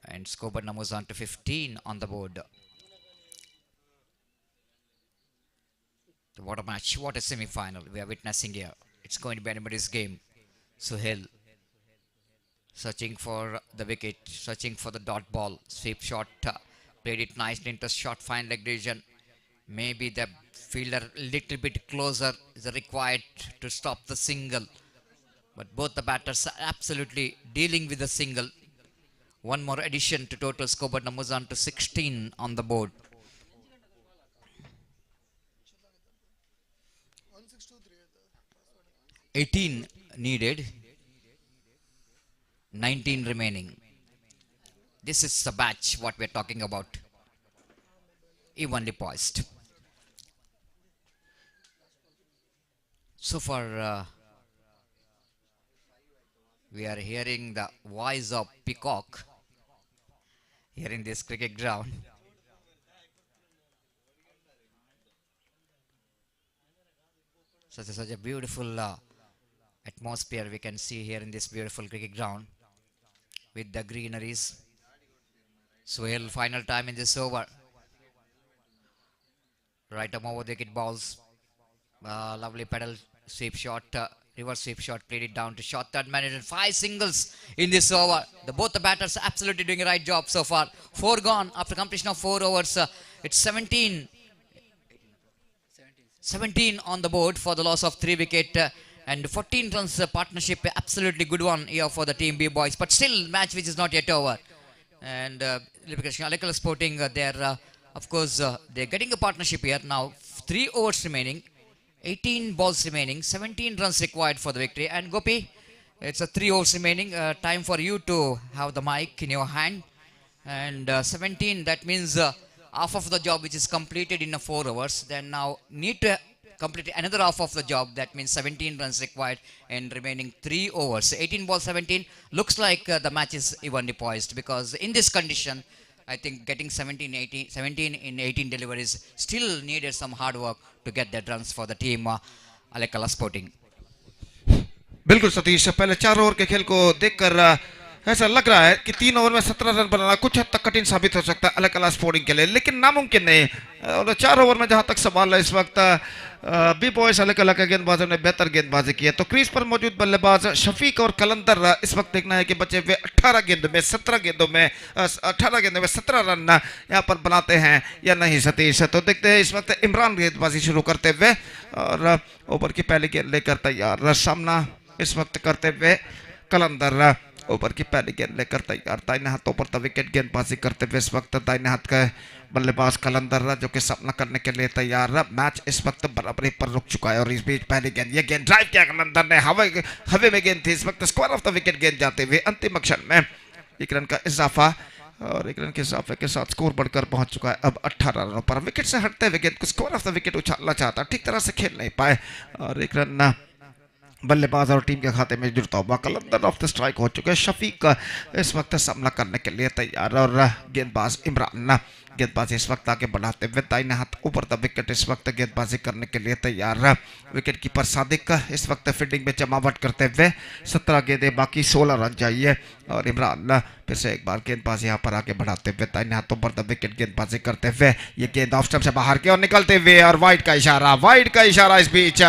And score numbers on to 15 on the board. What a match, what a semi-final we are witnessing here. It's going to be anybody's game. Suhail searching for the wicket, searching for the dot ball. Sweep shot, played it nicely into short fine leg region. Maybe the fielder little bit closer is required to stop the single. But both the batters are absolutely dealing with the single. One more addition to total score, but numbers on to 16 on the board. 18 needed, 19 remaining. This is the batch what we're talking about. Evenly poised. So far, we are hearing the voice of peacock here in this cricket ground. Such a beautiful atmosphere we can see here in this beautiful cricket ground with the greeneries. Suhail, final time in this over. Right arm over the wicket balls. Lovely pedal sweep shot, reverse sweep shot, played it down to short third man and 5 singles in this over. Both the batters are absolutely doing a right job so far. 4 gone after completion of 4 overs. It's 17 on the board for the loss of 3 wicket. And 14 runs partnership, absolutely good one here for the team B boys. But still, match which is not yet over. And Alekala Sporting, they're of course they're getting a partnership here now. 3 overs remaining, 18 balls remaining, 17 runs required for the victory. And Gopi, it's a 3 overs remaining. Time for you to have the mic in your hand. And 17, that means half of the job which is completed in 4 hours. Then now need to complete another half of the job. That means 17 runs required in remaining 3 overs. 18 balls, 17. Looks like the match is evenly poised, because in this condition, I think getting 17 in 18 deliveries still needed some hard work to get that runs for the team Alekala Sporting. बिल्कुल सतीश, पहले 4 over के खेल को देखकर ऐसा लग रहा है कि 3 ओवर में 17 रन बनाना कुछ हद तक कठिन साबित हो सकता है अलकला स्पोर्टिंग के लिए, लेकिन नामुमकिन नहीं। और 4 ओवर में जहां तक सवाल है, इस वक्त बी बॉयज अलकला के गेंदबाजों ने बेहतर गेंदबाजी की है। तो क्रीज पर मौजूद बल्लेबाज शफीक और कलंदर इस वक्त देखना है कि बचे हुए 18 गेंदों में 17 रन यहां पर बनाते हैं या नहीं सतीश। तो देखते हैं, इस वक्त इमरान गेंदबाजी शुरू करते हुए और ओवर की पहली गेंद लेकर तैयार, सामना इस वक्त करते हुए कलंदर। ओवर की पहली गेंद लेकर तैयार, दाहिने हाथों पर द विकेट गेंदबाजी करते हुए इस वक्त दाहिने हाथ का बल्लेबाज कलंदर जो कि सामना करने के लिए तैयार है। मैच इस वक्त बराबरी पर रुक चुका है और इस बीच पहली गेंद, ये गेंद ड्राइव किया कलंदर ने, हवे में गेंद थी, इस वक्त स्क्वायर ऑफ द विकेट गेंद जाते हुए अंतिम क्षण में 1 रन का इजाफा और 1 रन के इजाफे के साथ स्कोर बढ़कर पहुंच चुका है अब 18 रनों पर। विकेट से हटते हुए गेंद को स्क्वायर ऑफ द विकेट उछालना चाहता, ठीक तरह से खेल नहीं पाए और 1 रन बल्लेबाज और टीम के खाते में जुड़ता हुआ कलंदर ऑफ द स्ट्राइक हो चुके हैं। शफीक इस वक्त सामना करने के लिए तैयार और गेंदबाज इमरान गेंदबाजी इस वक्त आगे बढ़ाते हुए दाहिने हाथ ऊपर द विकेट इस वक्त गेंदबाजी करने के लिए तैयार है। विकेट कीपर सादिक इस वक्त फील्डिंग में जमावट करते हुए 17 गेंदें बाकी 16 रन चाहिए और इमरान फिर से एक बार गेंदबाजी यहाँ पर आगे बढ़ाते हुए दाहिने हाथ ऊपर द विकेट गेंदबाजी करते हुए ये गेंद ऑफ स्टंप से बाहर की ओर निकलते हुए और वाइड का इशारा इस बीच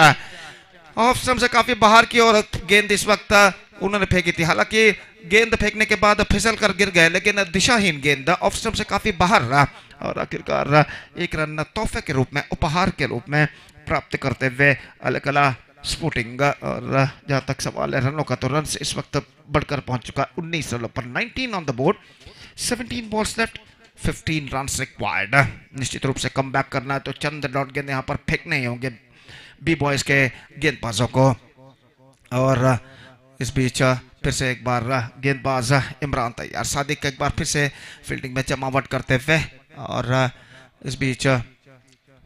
ऑफ स्टंप से काफी बाहर की ओर गेंद इस वक्त उन्होंने फेंकी थी। हालांकि गेंद फेंकने के बाद फिसल कर गिर गए लेकिन दिशाहीन गेंद ऑफ स्टंप से काफी बाहर रहा और आखिरकार 1 रन तोहफे के रूप में, उपहार के रूप में प्राप्त करते हुए अलकला स्पोर्टिंग। और जहां तक सवाल है रनों का तो रन इस वक्त बढ़कर पहुंच चुका 19 रनों पर, 19 on the board, 17 balls left, 15 run required. निश्चित रूप से कम बैक करना है तो चंद डॉट गेंद यहाँ पर फेंकने ही होंगे बी बॉयज के गेंदबाजों को। और इस बीच फिर से एक बार गेंदबाज इमरान तैयार, सादिक एक बार फिर से फील्डिंग में जमावट करते हुए और इस बीच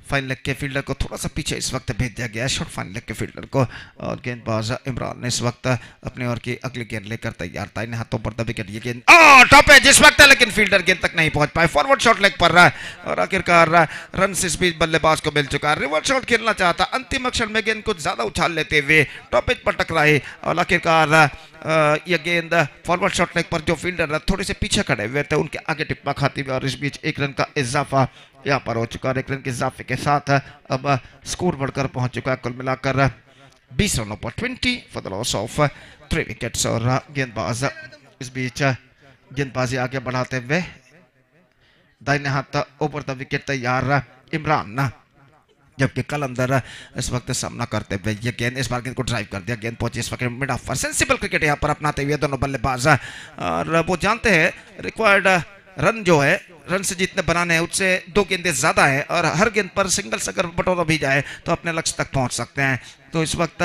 फाइन लेग के फील्डर को थोड़ा सा पीछे इस वक्त भेज दिया गया है, शॉर्ट फाइन लेग के फील्डर को। और गेंदबाज इमरान ने इस वक्त अपने ओर की अगली गेंद लेकर तैयार, दाहिने हाथों पर द विकेट, ये गेंद टॉप है जिस वक्त, लेकिन फील्डर गेंद तक नहीं पहुंच पाए, फॉरवर्ड शॉट लेग पर रहा और आखिरकार रन इस बीच बल्लेबाज को मिल चुका है। रिवर्स शॉट खेलना चाहता, अंतिम क्षण में गेंद कुछ ज्यादा उछाल लेते हुए टॉपिक पर टकराई और आखिरकार यह गेंद फॉरवर्ड शॉट लेग पर जो फील्डर थोड़े से पीछे खड़े हुए थे उनके आगे टिप्पा खाती हुई और इस बीच 1 रन का इजाफा यहाँ पर हो चुका है। 1 रन के इजाफे के साथ अब स्कोर बढ़कर पहुंच चुका है कुल मिलाकर 20 रनों पर, 20 for the loss of 3 wickets. और गेंदबाज इस बीच गेंदबाजी आगे बढ़ाते हुए दाहिने हाथ ऊपर द विकेट तैयार इमरान, जबकि कलंदर इस वक्त सामना करते हुए ये गेंद, इस बार गेंद को ड्राइव कर दिया, गेंद पहुंची इस वक्त मिड ऑफ पर। सेंसिबल क्रिकेट यहाँ पर अपनाते हुए दोनों बल्लेबाज और वो जानते हैं रिक्वायर्ड रन जो है, रन से जितने बनाने हैं उससे 2 गेंदें ज्यादा है और हर गेंद पर सिंगल्स अगर बटोरा भी जाए तो अपने लक्ष्य तक पहुंच सकते हैं। तो इस वक्त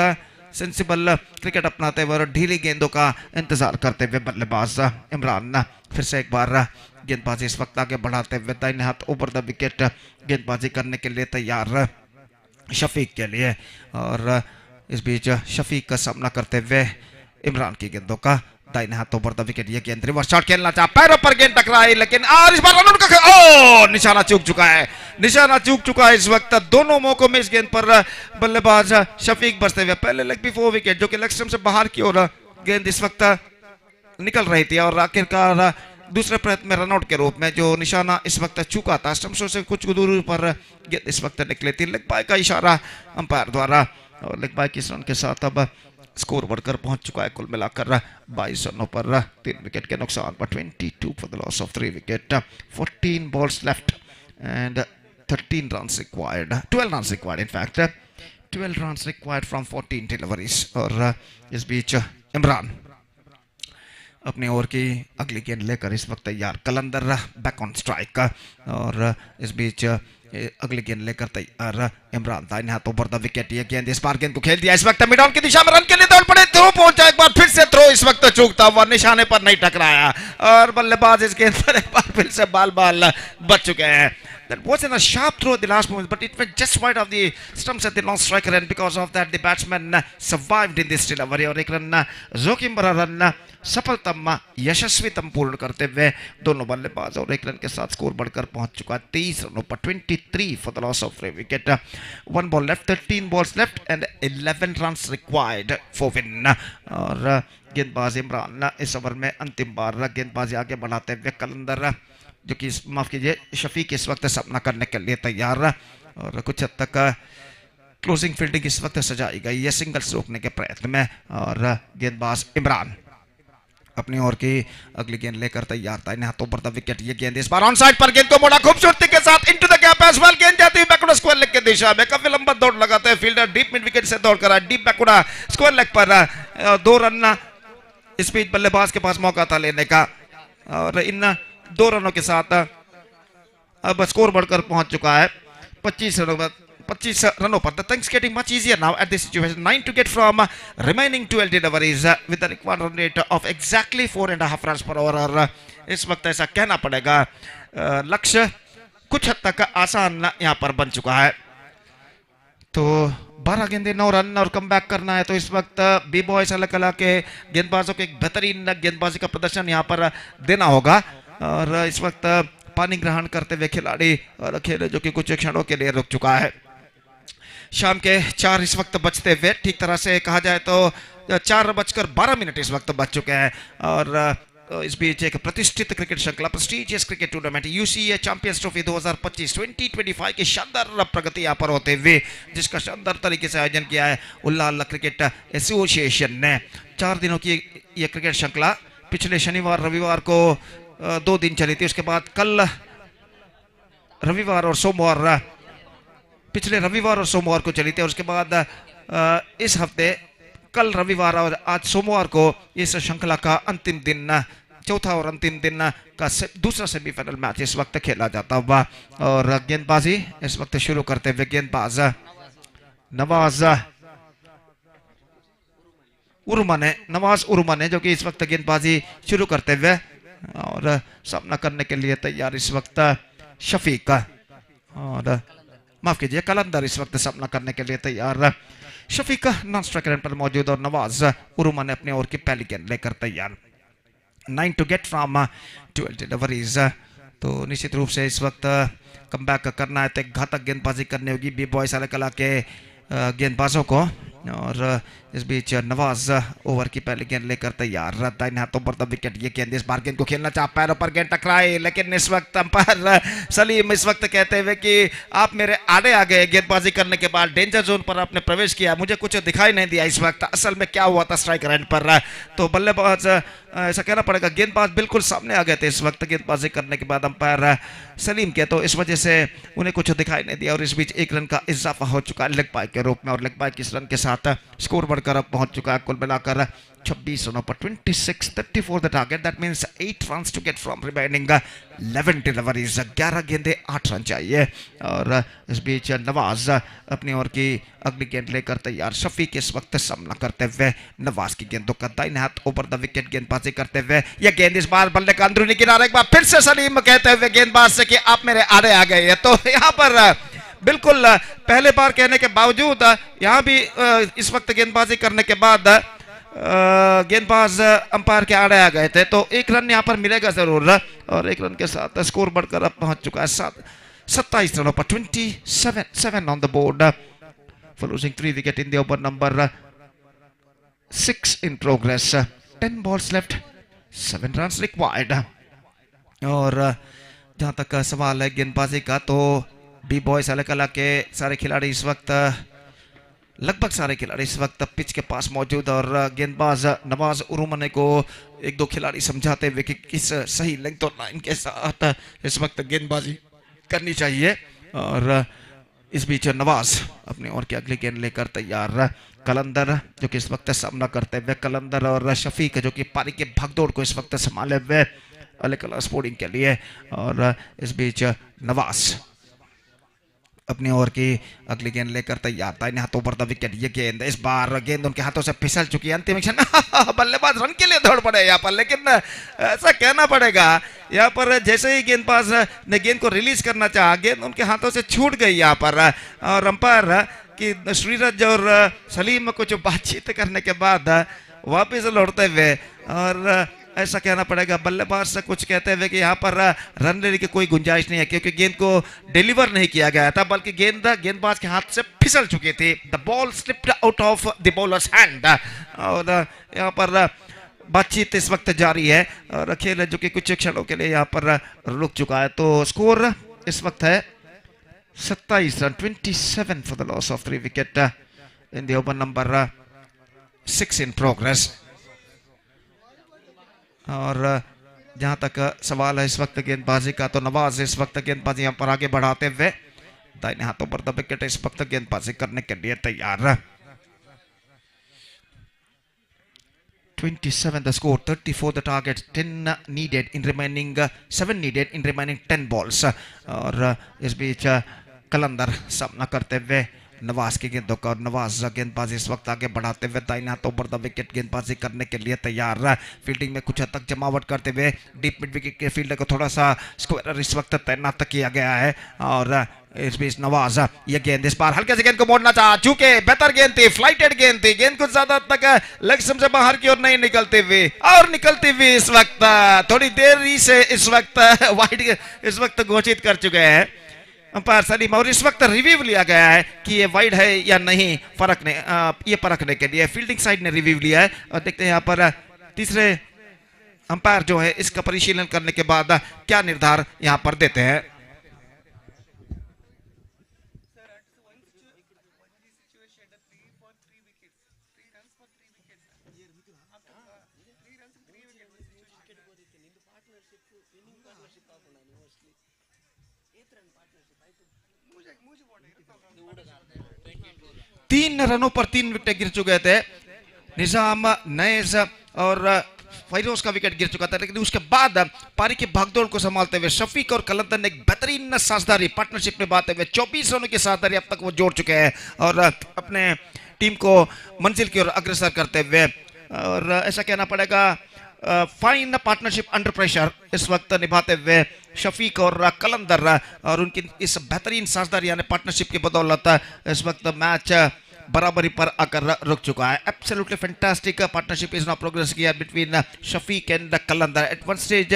सेंसिबल क्रिकेट अपनाते हुए और ढीली गेंदों का इंतजार करते हुए बल्लेबाज इमरान फिर से एक बार गेंदबाजी इस वक्त आगे बढ़ाते हुए दाहिने हाथ ऊपर द विकेट गेंदबाजी करने के लिए तैयार शफीक के लिए। और इस बीच शफीक का सामना करते हुए इमरान की गेंदों का दाहिने हाथों पर द विकेट, ये गेंद रिवर्स शॉट खेलना चाहा, पैरों पर गेंद टकराई लेकिन और इस बार रन का निशाना चूक चुका है इस वक्त। दोनों मौकों में इस गेंद पर बल्लेबाज शफीक बचते हुए, पहले लेग बिफोर विकेट जो कि लेग स्टंप से बाहर की ओर गेंद इस वक्त निकल रही थी और आखिरकार दूसरे प्रयत्न में रनआउट के रूप में जो निशाना इस वक्त चूका था, स्टंप्सों से कुछ दूरी पर गेंद इस वक्त निकली थी। लेग बाय का इशारा अंपायर द्वारा और लेग बाय के रन के साथ अब स्कोर बढ़कर पहुंच चुका है कुल मिलाकर 22 रनों पर, 3 विकेट के नुकसान पर, 22 for the loss of 3 wicket, 14 balls left and 13 runs required, 12 runs required in fact, 12 runs required from 14 deliveries. और इस बीच इमरान अपने ओवर की अगली गेंद लेकर इस वक्त तैयार, कलंदर बैक ऑन स्ट्राइक और इस बीच अगली गेंद लेकर तैयार इमरान, दाहिने हाथों पर द विकेट, ये गेंद इस बार गेंद को खेल दिया इस वक्त मिड ऑन की दिशा में, रन के लिए दौड़ पड़े, थ्रो पहुंचा, एक बार फिर से थ्रो इस वक्त चूकता हुआ, निशाने पर नहीं टकराया और बल्लेबाज इस गेंद पर एक बार फिर से बाल बच चुके हैं। That wasn't a sharp throw at the last moment, but it went just wide of the stumps at the long striker end. Because of that, the batsman survived in this delivery. और 1 run जोखिम भरा run सफलतम यशस्वीतम पूर्ण करते हुए दोनों बल्लेबाज और 1 run के साथ स्कोर बढ़कर पहुंच चुका है 23 रनों पर, 23 for the loss of 3 wicket, 1 ball left, 13 balls left and 11 runs required for win. और गेंदबाज इमरान इस ओवर में अंतिम बार गेंदबाजी आगे बढ़ाते हुए, कलंदर जो कि माफ कीजिए शफीक इस वक्त सामना करने के लिए तैयार और कुछ हद तक क्लोजिंग फील्डिंग इस वक्त सजाई गई है सिंगल्स रोकने के प्रयत्न में। और गेंदबाज इमरान अपनी ओर की अगली गेंद लेकर तैयार था, हाथों पर द विकेट, ये गेंद इस बार ऑन साइड पर गेंद को मोड़ा खूबसूरती के साथ into the gap as well, गेंद जाती है बैकवर्ड स्क्वायर लेग की दिशा में, काफी लंबा दौड़ लगाते हैं फील्डर, डीप मिड विकेट से दौड़ कर डीप बैकवर्ड स्क्वायर लेग पर 2 रन इस बीच बल्लेबाज के पास मौका था लेने का और इन 2 रनों के साथ अब स्कोर बढ़कर पहुंच चुका है 25 रनों पर. The things getting much easier now at this situation. 9 to get from remaining 12 deliveries with the required run rate of exactly 4.5 runs per over. और इस वक्त ऐसा कहना पड़ेगा लक्ष्य कुछ हद तक आसान यहाँ पर बन चुका है. तो 12 गेंदे 9 रन और कम बैक करना है. तो इस वक्त बी बॉयज अलग कला के गेंदबाजों को एक बेहतरीन गेंदबाजी का प्रदर्शन यहाँ पर देना होगा. और इस वक्त पानी ग्रहण करते हुए खिलाड़ी और खेल जो कि कुछ क्षणों के लिए रुक चुका है. शाम के 4 इस वक्त बचते हुए, ठीक तरह से कहा जाए तो 4:12 इस वक्त बच चुके हैं. और इस बीच एक प्रतिष्ठित क्रिकेट श्रृंखला prestigious cricket tournament U.C.A champions trophy 2025 की शानदार प्रगति यहाँ पर होते हुए, जिसका शानदार तरीके से आयोजन किया है उल्लाल क्रिकेट एसोसिएशन ने. 4 दिनों की यह क्रिकेट श्रृंखला पिछले शनिवार रविवार को 2 दिन चली थी. उसके बाद कल रविवार और सोमवार, पिछले रविवार और सोमवार को चली थी. और उसके बाद इस हफ्ते कल रविवार और आज सोमवार को इस श्रृंखला का अंतिम दिन, चौथा और अंतिम दिन का दूसरा सेमीफाइनल मैच इस वक्त खेला जाता हुआ. और गेंदबाजी इस वक्त शुरू करते हुए गेंदबाज नवाज उरुमा ने जो कि इस वक्त गेंदबाजी शुरू करते हुए और सामना करने के लिए तैयार इस वक्त शफीक और माफ कीजिए कलंदर इस वक्त सामना करने के लिए तैयार. शफीक नॉन स्ट्राइक रेंज पर मौजूद और नवाज उरुमा ने अपने ओवर की पहली गेंद लेकर तैयार. 9 टू गेट फ्रॉम 12 डिलीवरीज. तो निश्चित रूप से इस वक्त कमबैक करना है तो घातक गेंदबाजी करनी होगी बी बॉयज अलग कला के गेंदबाजों को. और इस बीच नवाज ओवर की पहली गेंद लेकर तैयार. दाहिने हाथों पर द विकेट. ये गेंद इस बार गेंद को खेलना चाह, पैरों पर गेंद टकराई, लेकिन इस वक्त अंपायर सलीम इस वक्त कहते हुए कि आप मेरे आड़े आ गए. गेंदबाजी करने के बाद डेंजर जोन पर आपने प्रवेश किया, मुझे कुछ दिखाई नहीं दिया इस वक्त असल में क्या हुआ था स्ट्राइक रेंज पर. तो बल्लेबाज ऐसा कहना पड़ेगा गेंदबाज बिल्कुल सामने आ गए थे इस वक्त गेंदबाजी करने के बाद अंपायर सलीम के. तो इस वजह से उन्हें कुछ दिखाई नहीं दिया. और इस बीच 1 रन का इजाफा हो चुका है लेग बाय के रूप में. और लेग बाय किस रन के साथ स्कोर बढ़कर अब पहुंच चुका है कुल मिलाकर 26 रनों पर 26-34 the target. That means 8 runs to get from remaining 11 deliveries. 11 गेंदे 8 रन चाहिए. और इस बीच नवाज अपनी ओर की अगली गेंद लेकर तैयार. शफीक इस वक्त सामना करते हुए नवाज की गेंदों का दाहिने हाथ ओवर द विकेट गेंदबाजी करते हुए. यह गेंद इस बार बल्ले का अंदरूनी किनारा. एक बार फिर से सलीम कहते हुए गेंदबाज से कि आप मेरे आड़े आ गए. तो यहाँ पर बिल्कुल पहले बार कहने के बावजूद यहाँ भी इस वक्त गेंदबाजी करने के बाद गेंदबाज अंपायर के आड़े आ गए थे. तो 1 रन यहाँ पर मिलेगा जरूर. और 1 रन के साथ स्कोर बढ़कर अब पहुंच चुका है 27 रनों पर 27 on the board for losing 3 wicket in the over number 6 in progress. 10 balls left, 7 runs required. और जहां तक सवाल है गेंदबाजी का, तो बी बॉयज अलग अलग के सारे खिलाड़ी इस वक्त, लगभग सारे खिलाड़ी इस वक्त पिच के पास मौजूद. और गेंदबाज नवाज उरुमने को 1-2 खिलाड़ी समझाते हुए कि किस सही लेंथ और लाइन के साथ इस वक्त गेंदबाजी करनी चाहिए. और इस बीच नवाज अपने ओवर की अगली गेंद लेकर तैयार. कलंदर जो कि इस वक्त सामना करते हुए, कलंदर और शफीक जो कि पारी के भागदौड़ को इस वक्त संभाले हुए अलग अलग स्पोर्टिंग के लिए. और इस बीच नवाज अपनी ओवर की अगली गेंद लेकर तैयार. दाहिने हाथों पर द विकेट. ये गेंद इस बार गेंद उनके हाथों से फिसल चुकी है. अंतिम क्षण में बल्लेबाज रन के लिए दौड़ पड़े यहाँ पर. लेकिन ऐसा कहना पड़ेगा यहाँ पर जैसे ही गेंदबाज ने गेंद को रिलीज करना चाहा, गेंद उनके हाथों से छूट गई यहाँ पर. और अंपायर कि श्रीरज और सलीम कुछ बातचीत करने के बाद वापस लौटते हुए, और ऐसा कहना पड़ेगा बल्लेबाज से कुछ कहते हुए कि यहाँ पर रन लेने की कोई गुंजाइश नहीं है, क्योंकि गेंद को डिलीवर नहीं किया गया था, बल्कि गेंदबाज के हाथ से फिसल चुकी थी. The ball slipped out of the bowlers hand. और यहाँ पर बातचीत इस वक्त जारी है और खेल जो कि कुछ क्षणों के लिए यहाँ पर रुक चुका है. तो स्कोर इस वक्त है 27 run, 27 for the loss of 3 wicket in the over number 6 in progress. और जहां तक सवाल है इस वक्त गेंदबाजी का, तो नवाज इस वक्त गेंदबाजी यहाँ पर आगे बढ़ाते हुए दाहिने हाथों पर द विकेट इस वक्त गेंदबाजी करने के लिए तैयार. 27 the score, 34 the target, 10 needed in remaining 7 needed in remaining 10 balls. और इस बीच कलंदर सामना करते हुए नवाज की गेंदों का, और नवाज गेंदबाजी इस वक्त आगे बढ़ाते हुए दाहिने हाथों पर द विकेट गेंदबाजी करने के लिए तैयार। फील्डिंग में कुछ हद तक जमावट करते हुए डीप मिड विकेट के फील्डर को थोड़ा सा स्क्वायर इस वक्त तैनात किया गया है। और इस बीच नवाज ये गेंद इस बार हल्के से गेंद को मोड़ना चाहा, चूंकि बेहतर गेंद थी, फ्लाइटेड गेंद थी, गेंद कुछ ज्यादा तक लेग स्टंप से बाहर की ओर नहीं निकलते हुए, और निकलती हुई इस वक्त थोड़ी देरी से इस वक्त वाइड इस वक्त घोषित कर चुके हैं अंपायर सलीम। और इस वक्त रिव्यू लिया गया है कि ये वाइड है या नहीं, ये परखने के लिए फील्डिंग साइड ने रिव्यू लिया है। और देखते हैं यहाँ पर तीसरे अंपायर जो है इसका परिशीलन करने के बाद क्या निर्धार यहाँ पर देते हैं। तीन रनों पर 3 विकेट गिर चुके थे। निजाम, नैज और फैरोज का विकेट गिर चुका था, लेकिन उसके बाद पारी की भागदौड़ को संभालते हुए शफीक और कलंदर ने एक बेहतरीन साझेदारी पार्टनरशिप में बाते हुए 24 रनों की साझेदारी अब तक वो जोड़ चुके हैं और अपने टीम को मंजिल की ओर अग्रसर करते हुए, और ऐसा कहना पड़ेगा फाइन पार्टनरशिप अंडर प्रेशर इस वक्त निभाते हुए शफीक और कलंदर, और उनकी इस बेहतरीन साझेदारी यानी पार्टनरशिप की बदौलत इस वक्त मैच बराबरी पर आकर रुक चुका है। Absolutely fantastic partnership is now progress here between Shafiq and Kalandar. At one stage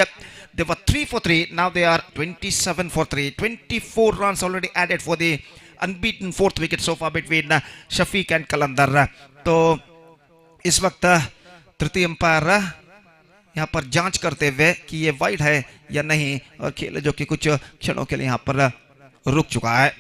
they were 3 for 3, now they are 27 for 3, 24 runs already added for the unbeaten fourth wicket so far between Shafiq and Kalandar. तो इस वक्त तृतीय umpire यहाँ पर जांच करते हुए कि ये वाइड है या नहीं, और खेल जो कि कुछ क्षणों के लिए यहाँ पर रुक चुका है।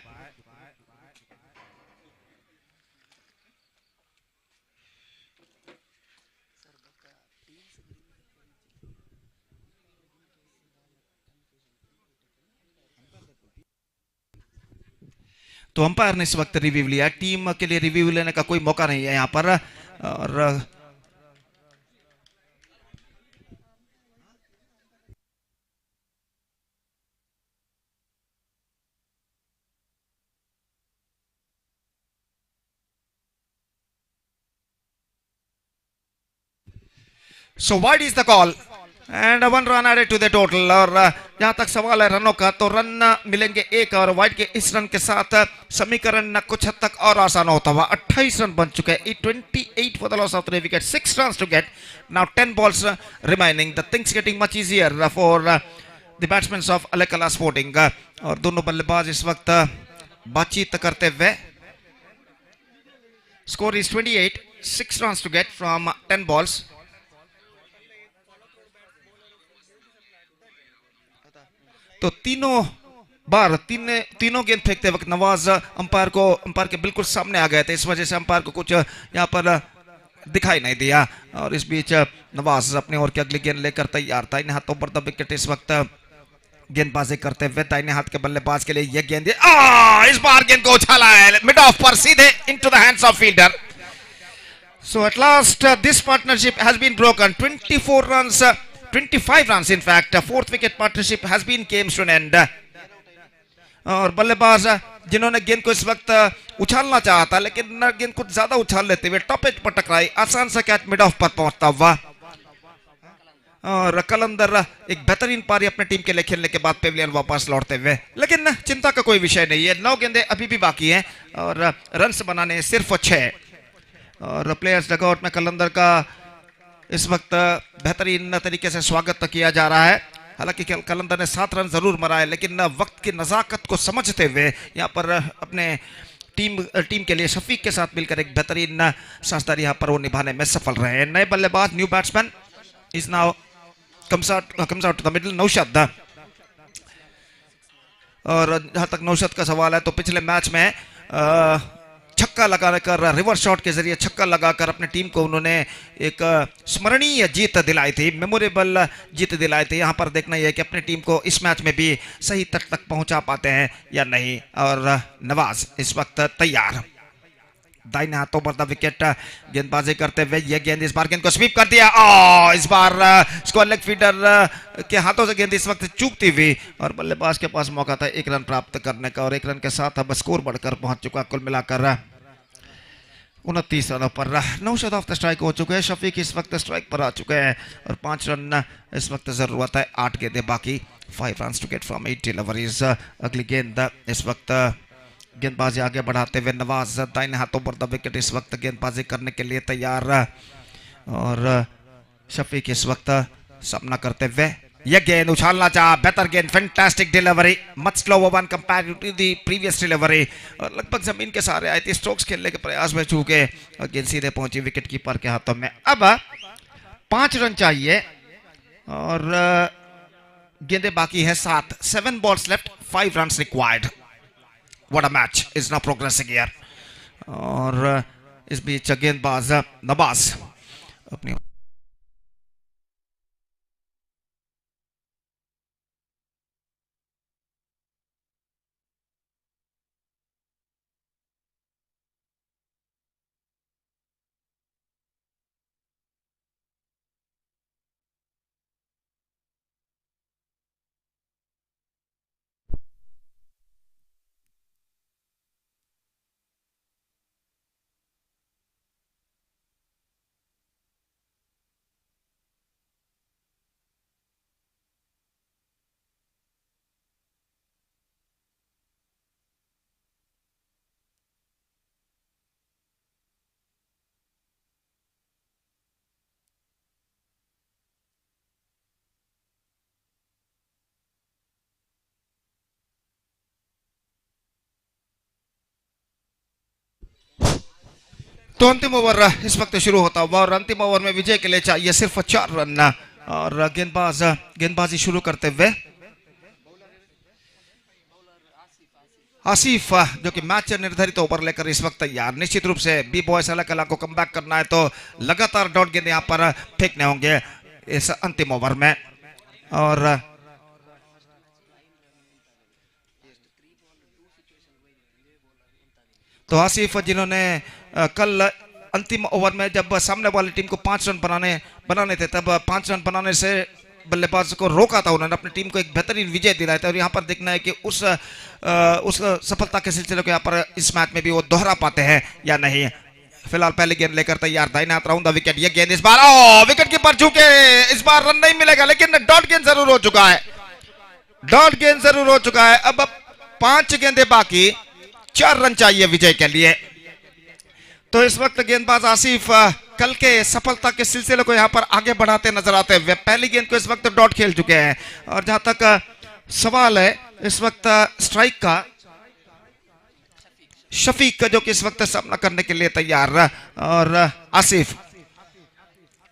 तो अंपायर ने इस वक्त रिव्यू लिया, टीम के लिए रिव्यू लेने का कोई मौका नहीं है यहाँ पर। और so wide is the call and 1 run added to the total। और जहां तक सवाल है रनों का, तो रन मिलेंगे एक, और वाइड के इस रन के साथ समीकरण कुछ हद तक और आसान होता हुआ 28 रन बन चुके हैं। 28 for the loss of 3 wickets, 6 runs to get, now 10 balls remaining, the things getting much easier for the batsmen of Alekala Sporting। और दोनों बल्लेबाज इस वक्त बातचीत करते हुए, score is 28, 6 runs to get from 10 balls। तो तीनों गेंद फेंकते वक्त नवाज अंपायर के बिल्कुल सामने आ गए थे, इस वजह से अंपायर को कुछ यहाँ पर दिखाई नहीं दिया। और इस बीच नवाज अपने ओर की अगली गेंद लेकर तैयार था। इन हाथों पर द विकेट इस वक्त गेंदबाजी करते हुए दाहिने हाथ के बल्लेबाज के लिए यह गेंद इस बार गेंद को उछाला है मिड ऑफ पर सीधे into the hands of fielder. So at last this partnership has been broken. 25 runs in fact, fourth wicket partnership has been came to an end। और बल्लेबाज जिन्होंने गेंद को इस वक्त उछालना चाहा था, लेकिन गेंद कुछ ज्यादा उछाल लेते हुए टॉप एज पर टकराई, आसान सा कैच मिड ऑफ पर पहुंचता हुआ। और कलंदर एक बेहतरीन पारी अपने टीम के लिए खेलने के बाद पेविलियन वापस लौटते हुए, लेकिन चिंता का कोई विषय नहीं है, 9 गेंदें अभी भी बाकी हैं और रन बनाने सिर्फ 6। और प्लेयर्स डगआउट में कलंदर का इस वक्त बेहतरीन तरीके से स्वागत किया जा रहा है। हालांकि कलंदर ने 7 रन जरूर मराए, लेकिन वक्त की नजाकत को समझते हुए यहाँ पर अपने टीम के लिए शफीक के साथ मिलकर एक बेहतरीन साझेदारी यहाँ पर वो निभाने में सफल रहे हैं। नए बल्लेबाज new batsman is now comes out to the middle, Naushad. और जहां तक नौशाद का सवाल है, तो पिछले मैच में छक्का लगाकर रिवर्स शॉट के जरिए छक्का लगाकर अपने टीम को उन्होंने एक स्मरणीय जीत दिलाई थी, मेमोरेबल जीत दिलाई थी। यहाँ पर देखना यह है कि अपनी टीम को इस मैच में भी सही तट तक पहुंचा पाते हैं या नहीं। और नवाज इस वक्त तैयार, दाहिने हाथों पर द विकेट गेंदबाजी करते हुए ये गेंद इस बार गेंद को स्वीप कर दिया। ओ इस बार स्क्वायर लेग फीडर के हाथों से गेंद इस वक्त चूकती हुई और बल्लेबाज के पास मौका था 1 रन प्राप्त करने का और 1 रन के साथ अब स्कोर बढ़कर पहुंच चुका कुल मिलाकर 29 रनों पर। नौशाद ऑफ द स्ट्राइक हो चुके हैं, शफीक इस वक्त स्ट्राइक पर आ चुके हैं और 5 रन इस वक्त जरूरत है। 8 गेंदें बाकी, 5 run to get from 8 deliveries. अगली गेंद इस वक्त गेंदबाजी आगे बढ़ाते हुए नवाज दाहिने हाथों पर द विकेट इस वक्त गेंदबाजी करने के लिए तैयार और शफीक इस वक्त सामना करते हुए यह गेंद उछालना चाहा, बेहतर गेंद, fantastic delivery, much slower one compared to the previous delivery और लगभग जमीन के सहारे आई थी। स्ट्रोक्स खेलने के प्रयास में चूके और गेंद सीधे पहुंची विकेट कीपर के हाथों में। अब 5 रन चाहिए और गेंदें बाकी है 7, 7 balls left, 5 runs required. What a match is now progressing here. और इस बीच गेंदबाज नवाज अपनी तो अंतिम ओवर इस वक्त शुरू होता हुआ और अंतिम ओवर में विजय के लिए चाहिए सिर्फ 4 रन और गेंदबाजी शुरू करते हुए आसिफ जो कि मैच निर्धारित ओवर लेकर इस वक्त तैयार। निश्चित रूप से बी बॉयज अलग को कमबैक करना है तो लगातार डॉट गेंद यहाँ पर फेंकने होंगे इस अंतिम ओवर में और तो आसिफ जिन्होंने कल अंतिम ओवर में जब सामने वाली टीम को 5 रन बनाने थे तब 5 रन बनाने से बल्लेबाज को रोका था, उन्होंने अपनी टीम को एक बेहतरीन विजय दिलाया था और यहाँ पर देखना है कि उस सफलता के सिलसिले को यहाँ पर इस मैच में भी वो दोहरा पाते हैं या नहीं। फिलहाल पहली गेंद लेकर तैयार, दाहिने हाथ राउंड द विकेट, ये गेंद इस बार विकेट कीपर झुके, इस बार रन नहीं मिलेगा लेकिन डॉट गेंद जरूर हो चुका है, डॉट गेंद जरूर हो चुका है। अब 5 गेंदें बाकी, 4 रन चाहिए विजय के लिए। तो इस वक्त गेंदबाज आसिफ कल के सफलता के सिलसिले को यहां पर आगे बढ़ाते नजर आते हुए पहली गेंद को इस वक्त डॉट खेल चुके हैं और जहां तक सवाल है इस वक्त स्ट्राइक का, शफीक का जो कि इस वक्त सामना करने के लिए तैयार और आसिफ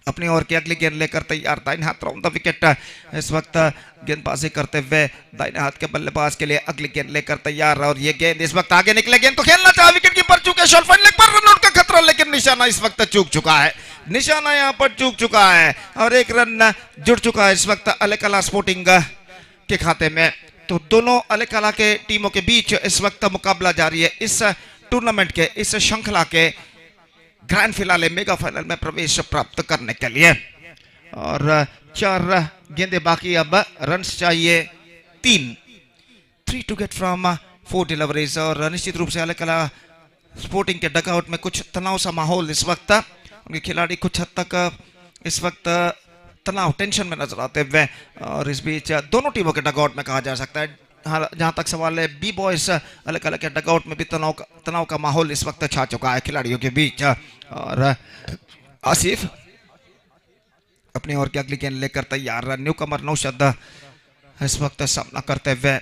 अपनी ओर की अगली गेंद लेकर तैयार, दाहिने हाथ राउंड द विकेट इस वक्त गेंदबाजी करते हुए दाहिने हाथ के बल्लेबाज के लिए अगली गेंद लेकर तैयार और ये गेंद इस वक्त आगे निकले, गेंद को खेलना चाहा, विकेट कीपर चूके, शॉट फाइन लेग पर रन आउट का खतरा लेकिन निशाना इस वक्त चूक चुका है, निशाना यहां पर चूक चुका है और 1 रन जुड़ चुका है इस वक्त अलेकला स्पोर्टिंग के खाते में। तो दोनों अलेकला के टीमों के बीच इस वक्त मुकाबला जारी है इस टूर्नामेंट के, इस श्रृंखला के ग्रैंड फिनाले मेगा फाइनल में प्रवेश प्राप्त करने के लिए और 4 गेंदें बाकी, अब रन्स चाहिए 3 टू गेट फ्रॉम 4 डिलीवरीज और निश्चित रूप से अलेकला स्पोर्टिंग के डगआउट में कुछ तनाव सा माहौल इस वक्त, उनके खिलाड़ी कुछ हद तक इस वक्त तनाव टेंशन में नजर आते हुए और इस बीच दोनों टीमों के डगआउट में कहा जा सकता है। जहां तक सवाल है बी बॉयज अलग के डगआउट में भी तनाव का माहौल इस वक्त छा चुका है खिलाड़ियों के बीच और आसिफ अपनी ओर की अगली गेंद लेकर तैयार, न्यू कमर नौशाद इस वक्त सामना करते हुए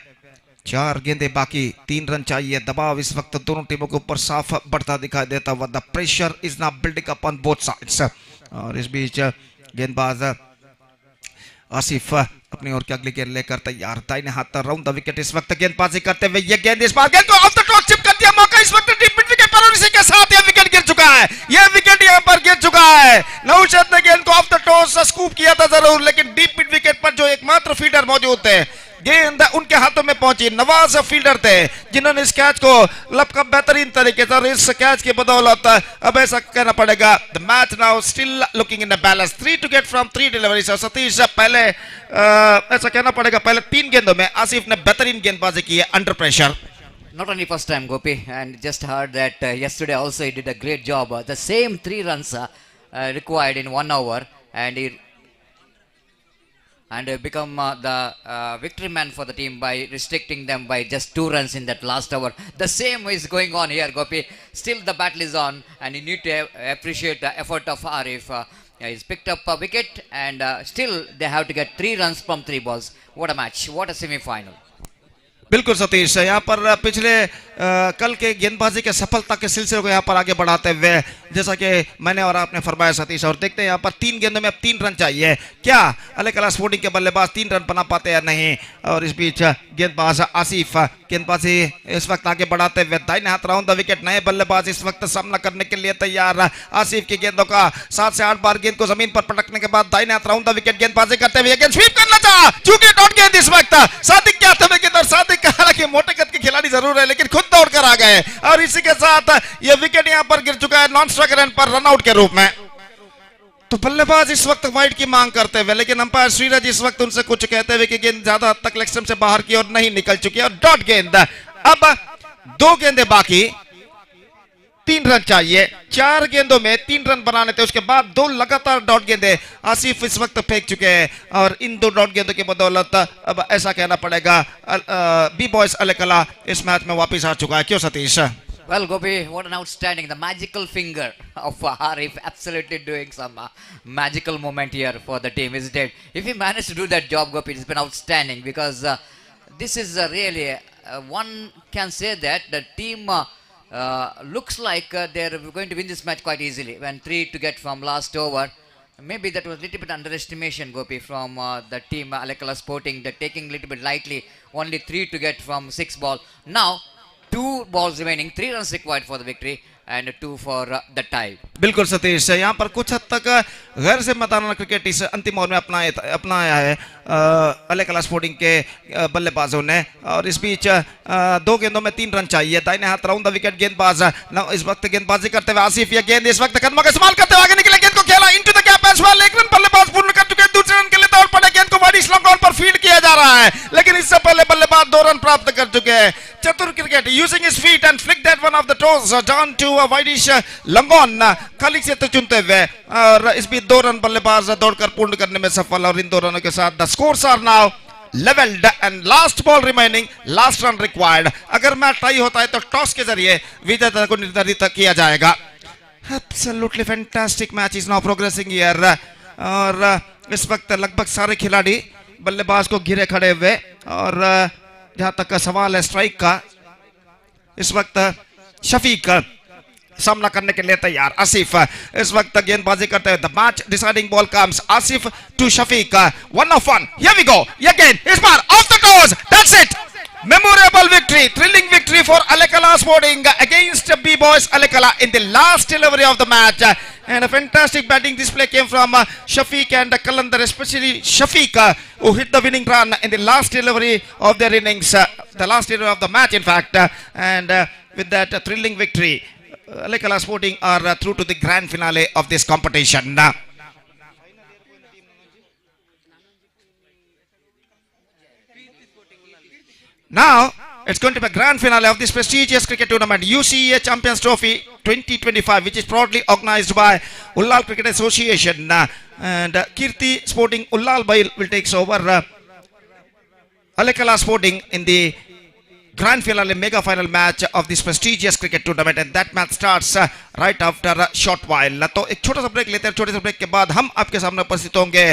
4 गेंदें बाकी, 3 रन चाहिए। दबाव इस वक्त दोनों टीमों के ऊपर साफ बढ़ता दिखाई देता हुआ, the pressure is now building up on both sides और इस बीच गेंदबाज आसिफ अपनी ओर की अगली गेंद लेकर तैयार, दाहिने हाथ राउंड द विकेट इस वक्त गेंदबाजी करते हुए ये गेंद इस बार गेंद को ऑफ द टॉस चिप कर दिया, मौका इस वक्त डीप मिड विकेट पर और इसी के साथ यह विकेट गिर चुका है, यह विकेट यहां पर गिर चुका है। नौशाद ने गेंद को ऑफ द टॉस स्कूप किया था जरूर लेकिन डीप मिड विकेट पर जो एकमात्र फीडर मौजूद थे गेंद उनके हाथों में पहुंची। नवाज फील्डर थे जिन्होंने इस कैच को लपका बेहतरीन तरीके से, और इस कैच की बदौलत अब ऐसा कहना पड़ेगा the match now still looking in the balance, 3 to get from 3 deliveries. Satish पहले ऐसा कहना पड़ेगा पहले 3 गेंदों में आसिफ ने बेहतरीन गेंदबाजी की है under pressure. Not only first time, Gopi, and just heard that yesterday also he did a great job. The same 3 runs required in 1 hour, and he become the victory man for the team by restricting them by just 2 runs in that last hour. The same is going on here, Gopi. Still the battle is on, and you need to appreciate the effort of Arif. He's picked up a wicket, and still they have to get 3 runs from 3 balls. What a match! What a semi-final! बिल्कुल सतीश, यहाँ पर पिछले कल के गेंदबाजी के सफलता के सिलसिले को यहाँ पर आगे बढ़ाते हुए जैसा कि मैंने और आपने फरमाया सतीश, और देखते हैं यहाँ पर 3 गेंदों में अब 3 रन चाहिए, क्या अल-कला स्पोर्टिंग के बल्लेबाज 3 रन बना पाते या नहीं। और इस बीच गेंदबाज आसिफ गेंदबाजी इस वक्त आगे बढ़ाते हुए दाहिने हाथ राउंड द विकेट, नए बल्लेबाज इस वक्त सामना करने के लिए तैयार। आसिफ की गेंदों का 7 से 8 बार गेंद को जमीन पर पटकने के बाद दाहिने हाथ राउंड द विकेट गेंदबाजी करते हुए गेंद स्वीप करना चाहा, चूंकि डॉट गेंद इस वक्त सादिक के हाथ में गेंद, और सादिक हालांकि मोटे कद के खिलाड़ी जरूर है लेकिन खुद दौड़कर आ गए, और इसी के साथ यह विकेट यहां पर गिर चुका है नॉन स्ट्राइक रन पर रनआउट के रूप में। तो बल्लेबाज इस वक्त वाइड की मांग करते हुए, लेकिन अंपायर श्रीराज इस वक्त उनसे कुछ कहते हुए कि गेंद ज्यादा हद तक लेग स्टंप से बाहर की ओर नहीं निकल चुकी है, और डॉट गेंद। अब 2 गेंदें बाकी, 3 रन चाहिए, 4 गेंदों में 3 रन बनाने थे, उसके बाद 2 लगातार डॉट गेंदें आसिफ इस वक्त फेंक चुके हैं, और इन 2 डॉट गेंदों की बदौलत अब ऐसा कहना पड़ेगा बी बॉयज अल-कला इस मैच में वापस आ चुका है। क्यों Satish? Well, Gopi, what an outstanding, the magical finger of Arif, absolutely doing some magical moment here for the team, isn't it? If he managed to do that job, Gopi, it's been outstanding, because this is really, one can say that the team looks like they're going to win this match quite easily, when 3 to get from last over. Maybe that was a little bit underestimation, Gopi, from the team Al-Kala Sporting. They're taking a little bit lightly, only 3 to get from 6 ball. Now 2 balls remaining, 3 runs required for the victory and 2 for the tie. बिल्कुल सतीश, यहाँ पर कुछ हद तक गैर जिम्मेदाराना cricket इस अंतिम ओवर में अपनाया है अल-कला स्पोर्टिंग के बल्लेबाजों ने, और इस बीच 2 गेंदों में 3 रन चाहिए। दाहिने हाथ राउंड द विकेट गेंदबाज इस वक्त गेंदबाजी करते हुए आसिफ, यह गेंद इस वक्त कदमों का इस्तेमाल करते हुए आगे निकले, गेंद को खेला into the gap as well, 1 run बल्लेबाज पूर्ण कर चुके हैं, दूसरे रन के लिए दौड़ पड़े, गेंद को वाइड स्लॉग पर फील्ड किया जा रहा है, लेकिन इससे पहले बल्लेबाज 2 रन प्राप्त कर चुके हैं। चतुर cricket using his feet and flick that one off the toes down to a widish long on, खाली से चुनते हुए, और इस बीच 2 रन बल्लेबाज दौड़कर पूर्ण करने में सफल, और इन 2 रनों के साथ the scores are now levelled and last ball remaining, last run required. अगर मैच टाई होता है तो टॉस के जरिए विजेता को निर्धारित किया जाएगा। Absolutely fantastic match is now progressing here, और इस वक्त लगभग सारे खिलाड़ी बल्लेबाज को घिरे खड़े हुए, और जहां तक का सवाल है स्ट्राइक का, इस वक्त शफीक सामना करने के लिए तैयार। आसिफ इस वक्त गेंदबाजी करते हुए, the match deciding ball comes Asif to Shafiq, 1 off 1, here we go, ये गेंद इस बार off the toes, that's it, memorable victory, thrilling victory for Al-Kala Sporting against B Boys Al-Kala in the last delivery of the match, and a fantastic batting display came from Shafiq and Kalandar, especially Shafiq who hit the winning run in the last delivery of their innings, the last delivery of the match in fact, and with that thrilling victory Al-Kala Sporting are through to the grand finale of this competition. Now it's going to be a grand finale of this prestigious cricket tournament, U.C.A Champions Trophy 2025, which is proudly organized by Ullal Cricket Association, and Kirti Sporting Ullal Bail will take over Al-Kala Sporting in the grand finale mega final match of this prestigious cricket tournament, and that match starts right after a short while. तो एक छोटा सा break लेते हैं, छोटे से break के बाद हम आपके सामने उपस्थित होंगे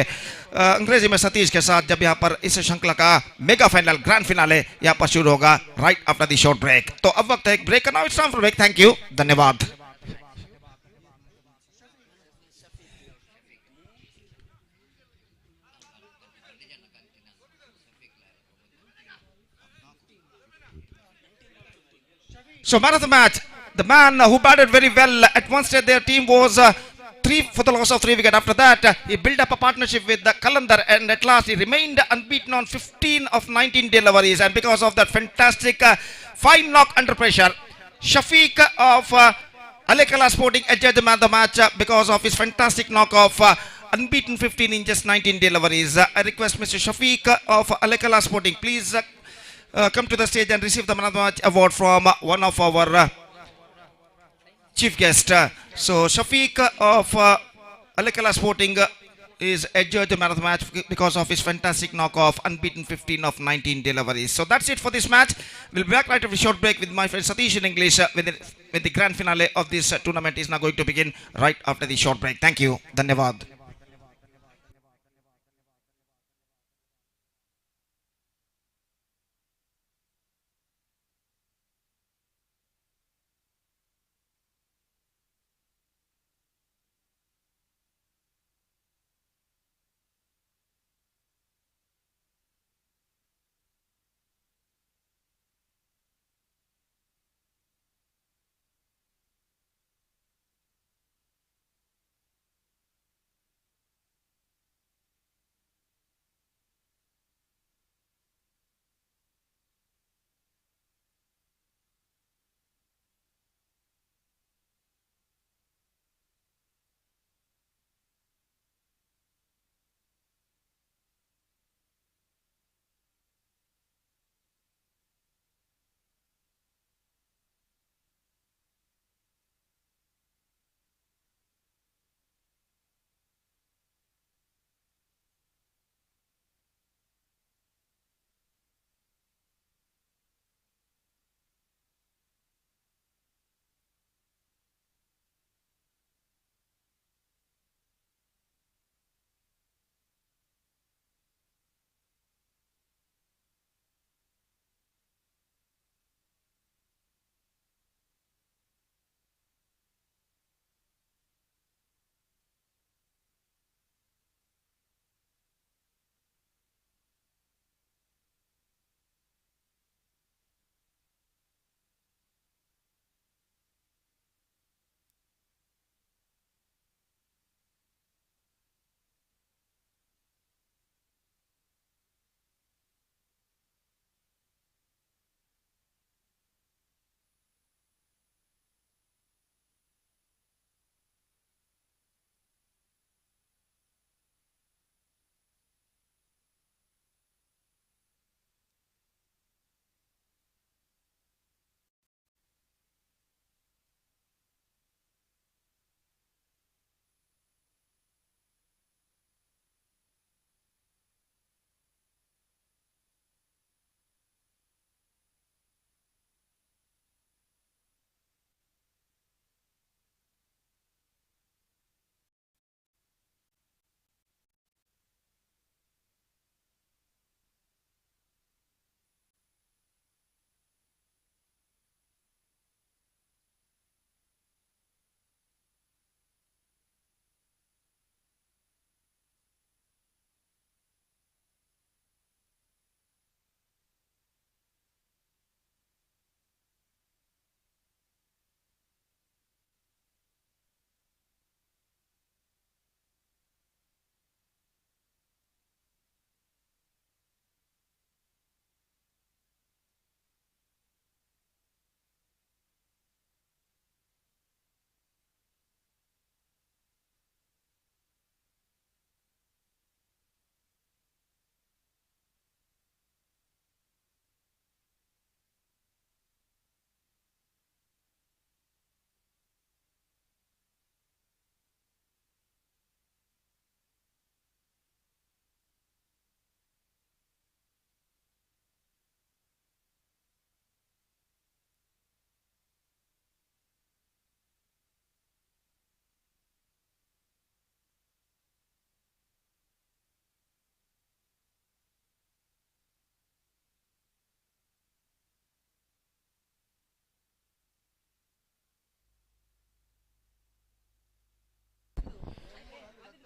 अंग्रेजी में सतीश के साथ, जब यहाँ पर इस श्रृंखला का मेगा फाइनल ग्रैंड फिनाले यहाँ पर शुरू होगा right after the short break. तो अब वक्त है एक ब्रेक का, now it's time for break. Thank you, धन्यवाद। So man of the match, the man who batted very well. At one stage their team was 3 for the loss of 3 wickets. After that, he built up a partnership with the Kalandar, and at last he remained unbeaten on 15 of 19 deliveries. And because of that fantastic fine knock under pressure, Shafiq of Alekala Sporting edged the man of the match because of his fantastic knock of unbeaten 15 in just 19 deliveries. I request Mr. Shafiq of Alekala Sporting, please come to the stage and receive the man of the match award from one of our chief guest. So Shafiq of Alekala Sporting is adjudged the man of the match because of his fantastic knockoff, unbeaten 15 of 19 deliveries. So that's it for this match. We'll be back right after a short break with my friend Satish in English when the grand finale of this tournament is now going to begin right after the short break. Thank you. Dhanyavad.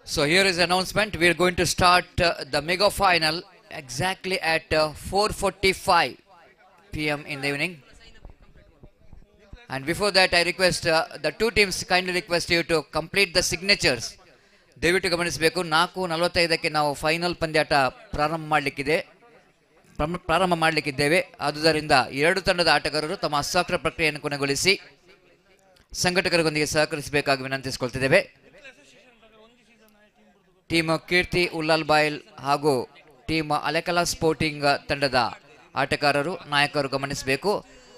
So here is the announcement. We are going to start the mega final exactly at 4:45 p.m. in the evening. And before that, I request the two teams kindly request you to complete the signatures. ದಯವಿಟ್ಟು ಗಮನಿಸಬೇಕು. 4:45ಕ್ಕೆ ನಾವು final ಪಂದ್ಯಾಟ ಪ್ರಾರಂಭ ಮಾಡಲಿಕ್ಕಿದ್ದೇವೆ. ಆದುದರಿಂದ ಎರಡು ತಂಡದ ಆಟಗಾರರು ತಮ್ಮ ಹಸ್ತಾಕ್ಷರ ಪ್ರಕ್ರಿಯೆಯನ್ನು ಕೊನೆಗೊಳಿಸಿ ಸಂಘಟಕರಿಗೊಂದಿಗೆ ಸಹಕರಿಸಬೇಕಾಗಿ ವಿನಂತಿಸಿಕೊಳ್ತಿದ್ದೇವೆ. ಟೀಮ್ ಕೀರ್ತಿ ಉಲ್ಲಾಲ್ ಬಾಯ್ಲ್ ಹಾಗೂ ಟೀಮ್ ಅಲೆಕಲಾ ಸ್ಪೋರ್ಟಿಂಗ್ ತಂಡದ ಆಟಗಾರರು ನಾಯಕರು ಗಮನಿಸಬೇಕು.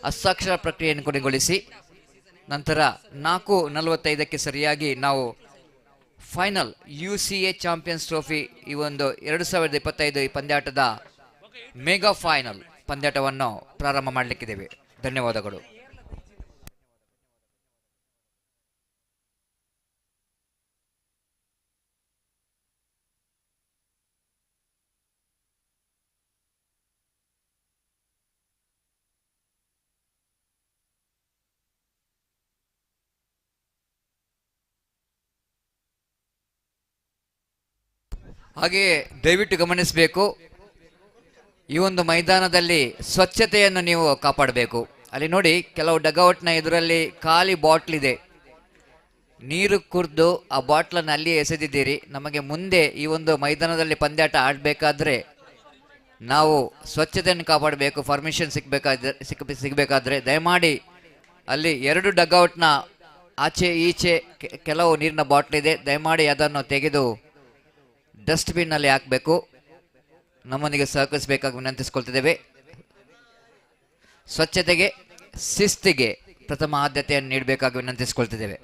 ಹಸ್ತಾಕ್ಷರ ಪ್ರಕ್ರಿಯೆಯನ್ನು ಕೊನೆಗೊಳಿಸಿ ನಂತರ 4:45ಕ್ಕೆ ಸರಿಯಾಗಿ ನಾವು ಫೈನಲ್ U.C.A ಚಾಂಪಿಯನ್ಸ್ ಟ್ರೋಫಿ ಈ ಒಂದು 2025 ಈ ಪಂದ್ಯಾಟದ ಮೆಗಾ ಫೈನಲ್ ಪಂದ್ಯಾಟವನ್ನು ಪ್ರಾರಂಭ ಮಾಡಲಿಕ್ಕಿದ್ದೇವೆ. ಧನ್ಯವಾದಗಳು. ಹಾಗೆಯೇ ದಯವಿಟ್ಟು ಗಮನಿಸಬೇಕು, ಈ ಒಂದು ಮೈದಾನದಲ್ಲಿ ಸ್ವಚ್ಛತೆಯನ್ನು ನೀವು ಕಾಪಾಡಬೇಕು. ಅಲ್ಲಿ ನೋಡಿ, ಕೆಲವು ಡಗೌಟ್ನ ಎದುರಲ್ಲಿ ಖಾಲಿ ಬಾಟ್ಲ್ ಇದೆ. ನೀರು ಕುಡಿದು ಆ ಬಾಟ್ಲನ್ನು ಅಲ್ಲಿಯೇ ಎಸೆದಿದ್ದೀರಿ. ನಮಗೆ ಮುಂದೆ ಈ ಒಂದು ಮೈದಾನದಲ್ಲಿ ಪಂದ್ಯಾಟ ಆಡಬೇಕಾದ್ರೆ ನಾವು ಸ್ವಚ್ಛತೆಯನ್ನು ಕಾಪಾಡಬೇಕು. ಪರ್ಮಿಷನ್ ಸಿಗಬೇಕಾದ್ರೆ ದಯಮಾಡಿ ಅಲ್ಲಿ 2 ಡಗೌಟ್ನ ಆಚೆ ಈಚೆ ಕೆಲವು ನೀರಿನ ಬಾಟ್ಲ್ ಇದೆ. ದಯಮಾಡಿ ಅದನ್ನು ತೆಗೆದು ಡಸ್ಟ್ಬಿನ್ನಲ್ಲಿ ಹಾಕಬೇಕು. ನಮ್ಮೊಂದಿಗೆ ಸಹಕರಿಸಬೇಕಾಗಿ ವಿನಂತಿಸಿಕೊಳ್ತಿದ್ದೇವೆ. ಸ್ವಚ್ಛತೆಗೆ ಶಿಸ್ತಿಗೆ ಪ್ರಥಮ ಆದ್ಯತೆಯನ್ನು ನೀಡಬೇಕಾಗಿ ವಿನಂತಿಸಿಕೊಳ್ತಿದ್ದೇವೆ.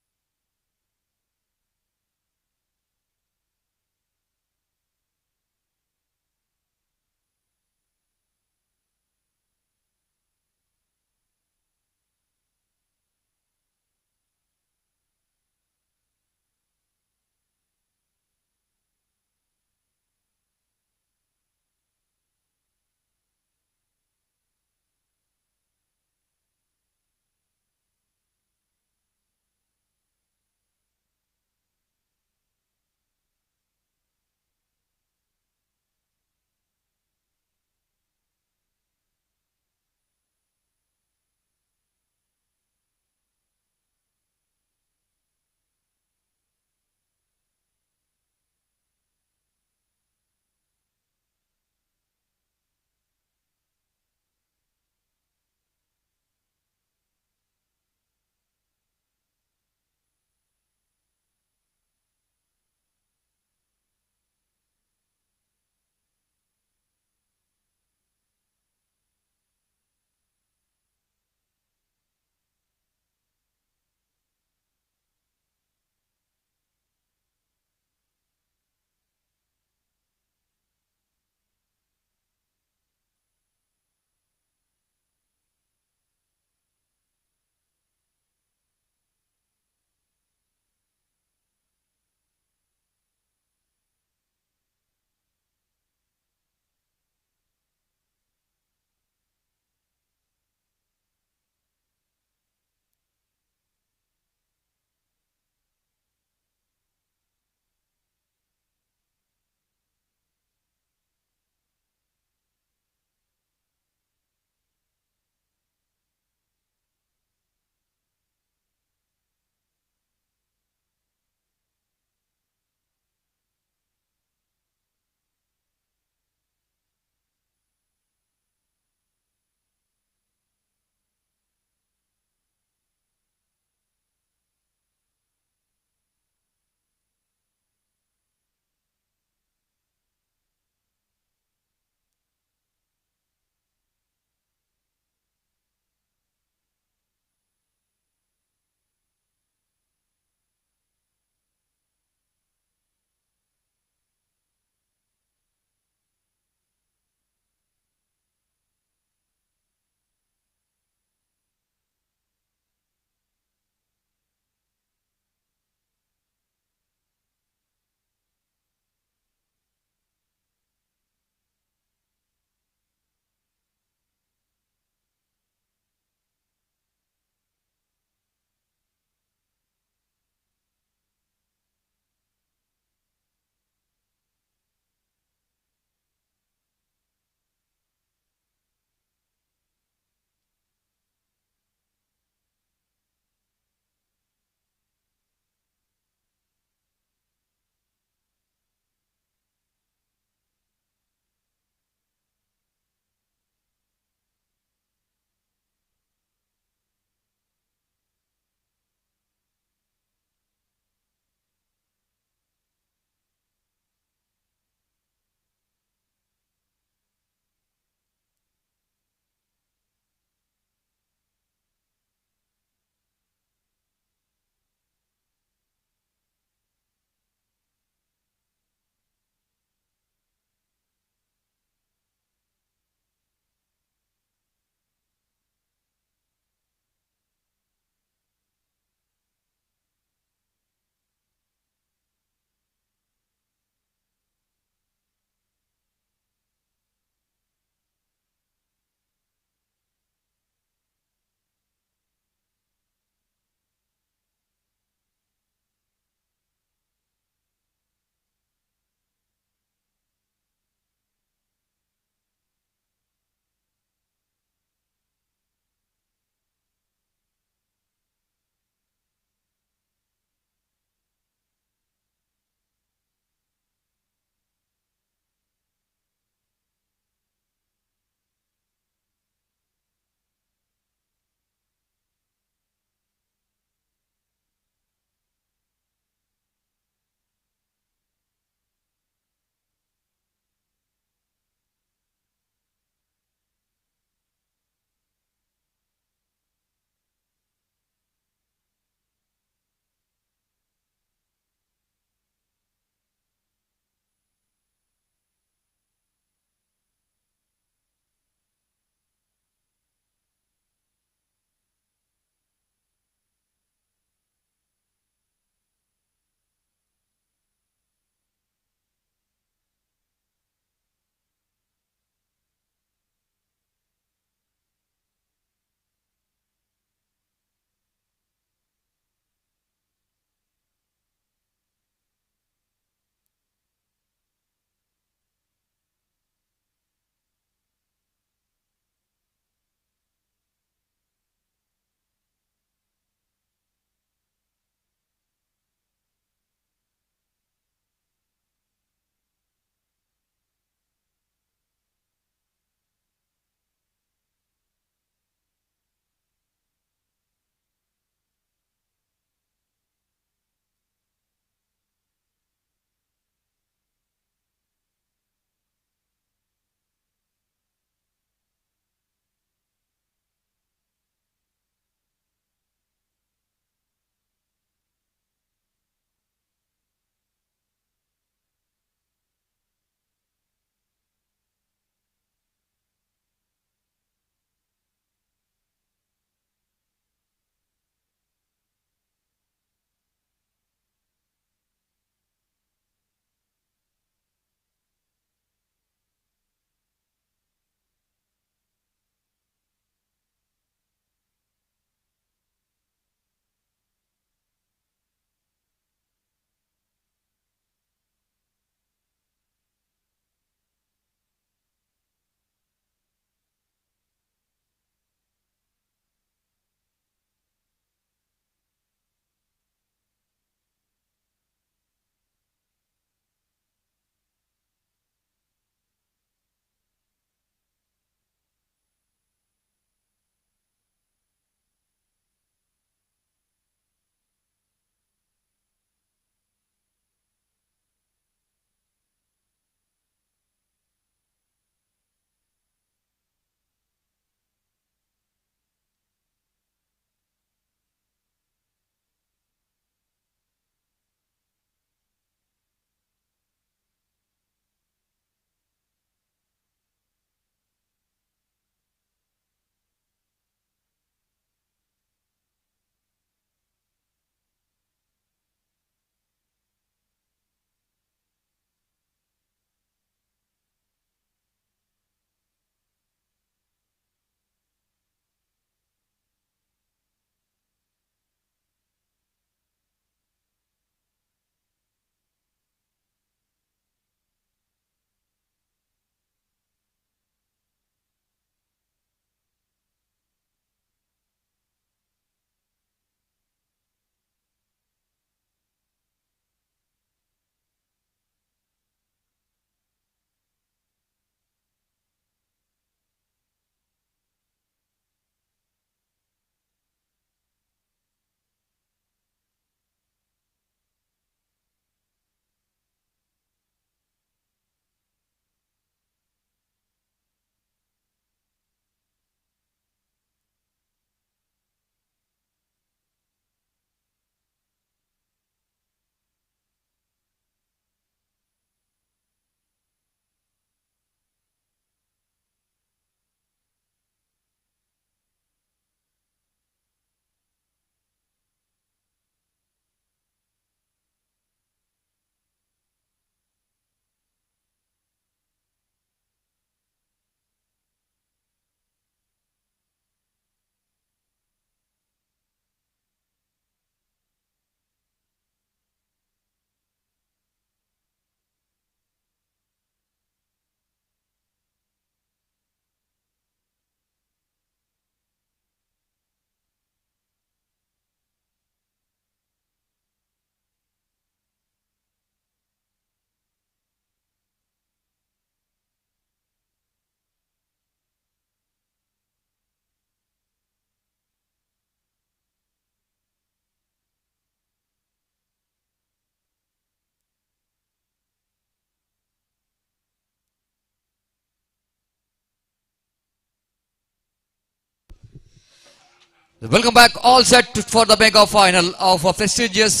Welcome back, all set for the mega final of a prestigious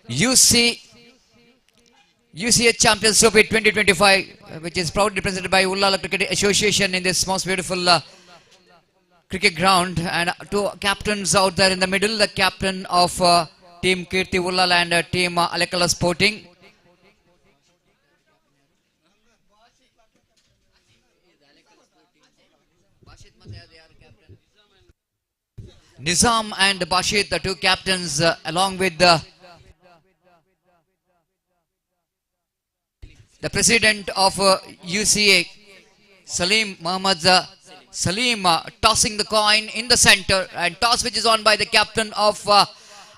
UC U.C.A Champions Trophy 2025, which is proudly presented by Ullala Cricket Association in this most beautiful cricket ground. And two captains out there in the middle, the captain of team Kirti Ullala and team Alekala Sporting. Nizam and Bashir, the two captains, along with the president of U.C.A, Salim Muhammad Salim, tossing the coin in the center, and toss which is on by the captain of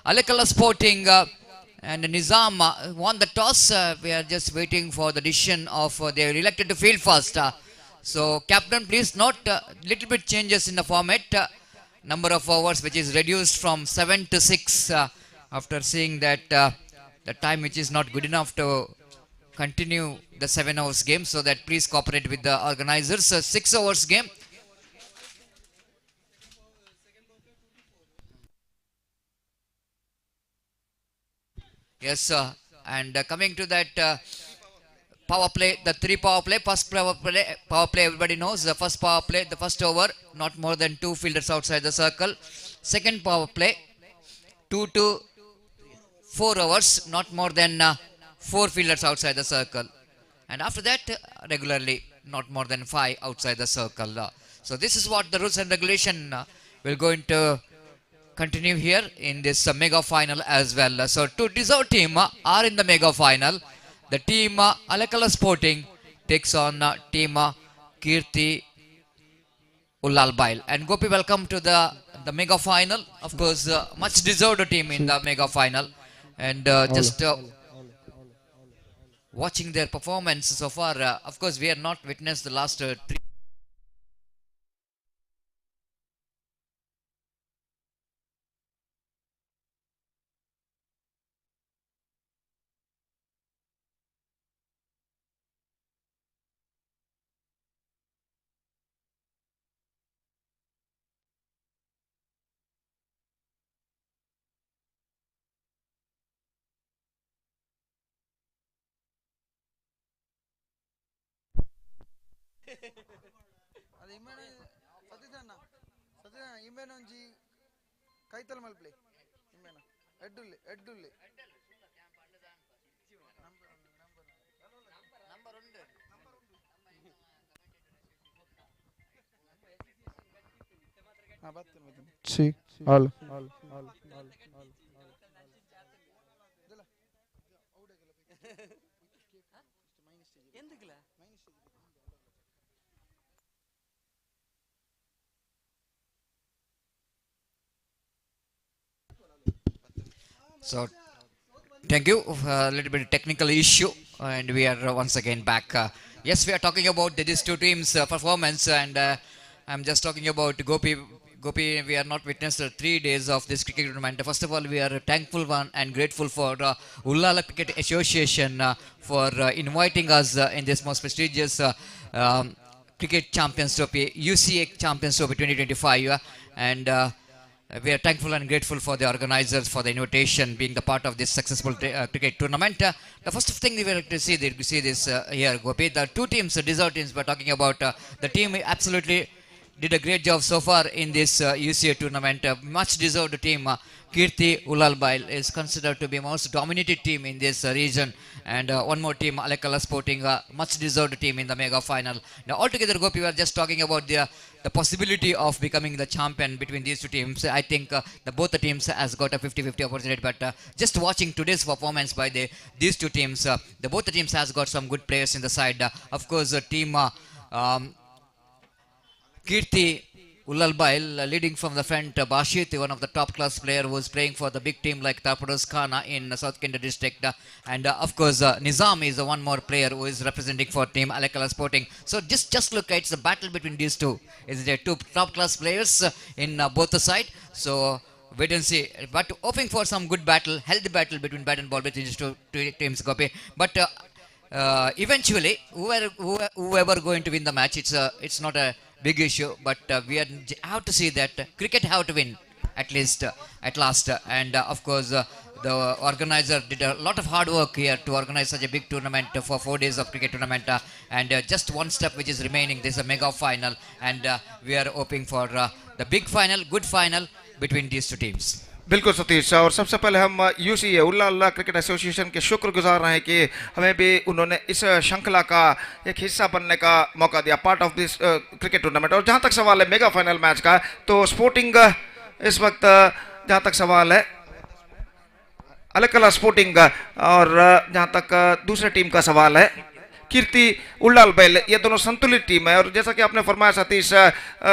Alekala Sporting, and Nizam won the toss. We are just waiting for the decision of they are elected to field first. So captain, please note little bit changes in the format. Number of overs which is reduced from 7 to 6 after seeing that the time which is not good enough to continue the 7 hours game, so that please cooperate with the organizers. 6 hours game. Yes, and coming to that power play, the 3 power play, first power play everybody knows, the first power play, the first over, not more than 2 fielders outside the circle. Second power play, 2 to 4 overs, not more than 4 fielders outside the circle. And after that, regularly, not more than 5 outside the circle. So this is what the rules and regulation will going to continue here in this mega final as well. So two deserved team are in the mega final. The team Alekala Sporting takes on team Kirti Ullalbail. And Gopi, welcome to the mega final. Of course, much deserved team in the mega final. And just watching their performance so far, of course, we have not witnessed the last 3. Sí, all. So thank you. A little bit of technical issue, and we are once again back. Yes, we are talking about these two teams' performance, and I'm just talking about Gopi. Gopi, we are not witnessed 3 days of this cricket tournament. First of all, we are thankful one and grateful for Ullala Cricket Association for inviting us in this most prestigious Cricket Champions Trophy, U.C.A Champions Trophy 2025, and we are thankful and grateful for the organizers for the invitation, being the part of this successful cricket tournament. The first thing we will see this here, Gopi. The two teams, deserved teams, we're talking about. The team absolutely did a great job so far in this U.C.A tournament. Much deserved team. Kirti Ullalbail is considered to be most dominated team in this region, and one more team, Alekala Sporting, much deserved team in the mega final. Now altogether, Gopi, we are just talking about the possibility of becoming the champion between these two teams. I think both the teams has got a 50-50 opportunity, but just watching today's performance by these two teams, both the teams has got some good players in the side. Of course, team Kirti Ullalbail leading from the front, Bashit, one of the top class player who is playing for the big team like Tapados Khana in South Kenda district, and of course Nizam is one more player who is representing for team Alekala Sporting. So just look at the battle between these two. Is there two top class players in both the side? So wait and see. But hoping for some good battle, healthy battle between bat and ball between these two teams, Gopi. But eventually, whoever going to win the match, it's not a big issue, but we have to see that cricket have to win. at least at last. And of course, the organizer did a lot of hard work here to organize such a big tournament for 4 days of cricket tournament. And just one step which is remaining. This is a mega final, and we are hoping for the big final, good final between these two teams. बिल्कुल सतीश, और सबसे पहले हम UCA Ullah cricket association के शुक्रगुजार हैं कि हमें भी उन्होंने इस श्रृंखला का एक हिस्सा बनने का मौका दिया, part of this cricket tournament. और जहां तक सवाल है मेगा फाइनल मैच का, तो स्पोर्टिंग इस वक्त जहां तक सवाल है अलकला स्पोर्टिंग, और जहां तक दूसरे टीम का सवाल है कीर्ति उल्लाल बैल, ये दोनों संतुलित टीम है। और जैसा कि आपने फरमाया सतीश,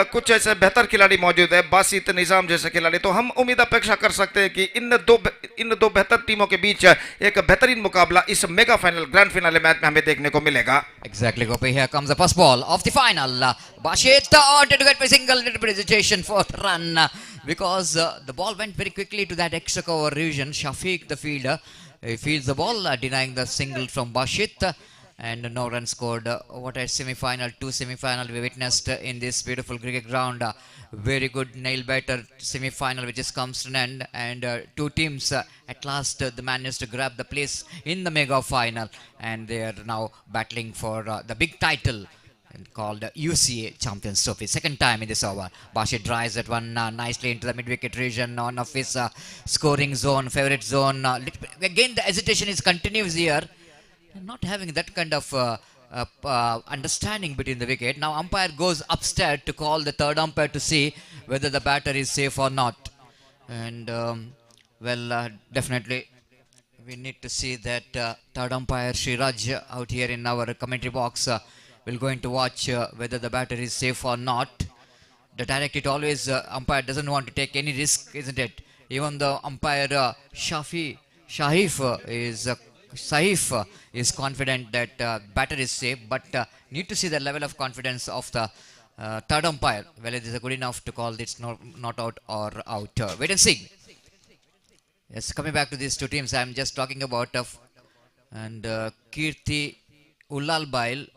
कुछ ऐसे बेहतर खिलाड़ी मौजूद है, बासित निजाम जैसे खिलाड़ी, तो हम उम्मीद अपेक्षा कर सकते हैं कि इन दो बेहतर टीमों के बीच एक बेहतरीन मुकाबला इस mega final grand finale match में हमें देखने को मिलेगा। Exactly, Gopi. Here comes the first ball of the final. Bashit wanted to get a single little bit hesitation for the run because the ball went very quickly to that extra cover region. Shafiq, the fielder, he fields the ball, denying the single from Bashit. And no run scored. What a semi-final, two semi-final we witnessed in this beautiful cricket ground. Very good nail-biter semi-final which just comes to an end, and two teams at last the managed to grab the place in the mega final, and they are now battling for the big title called U.C.A Champions Trophy. Second time in this over. Bashir drives that one nicely into the mid-wicket region, one of his scoring zone, favorite zone. Again the hesitation is continuous here. Not having that kind of understanding between the wicket. Now umpire goes upstairs to call the third umpire to see whether the batter is safe or not. And definitely we need to see that third umpire Shiraj out here in our commentary box will going to watch whether the batter is safe or not. The direct it always umpire doesn't want to take any risk, isn't it? Even the umpire Saif is confident that batter is safe, but need to see the level of confidence of the third umpire, whether it is good enough to call this not out or out. Wait and see. Yes, coming back to these two teams, I am just talking about and Kirti Ullalbail,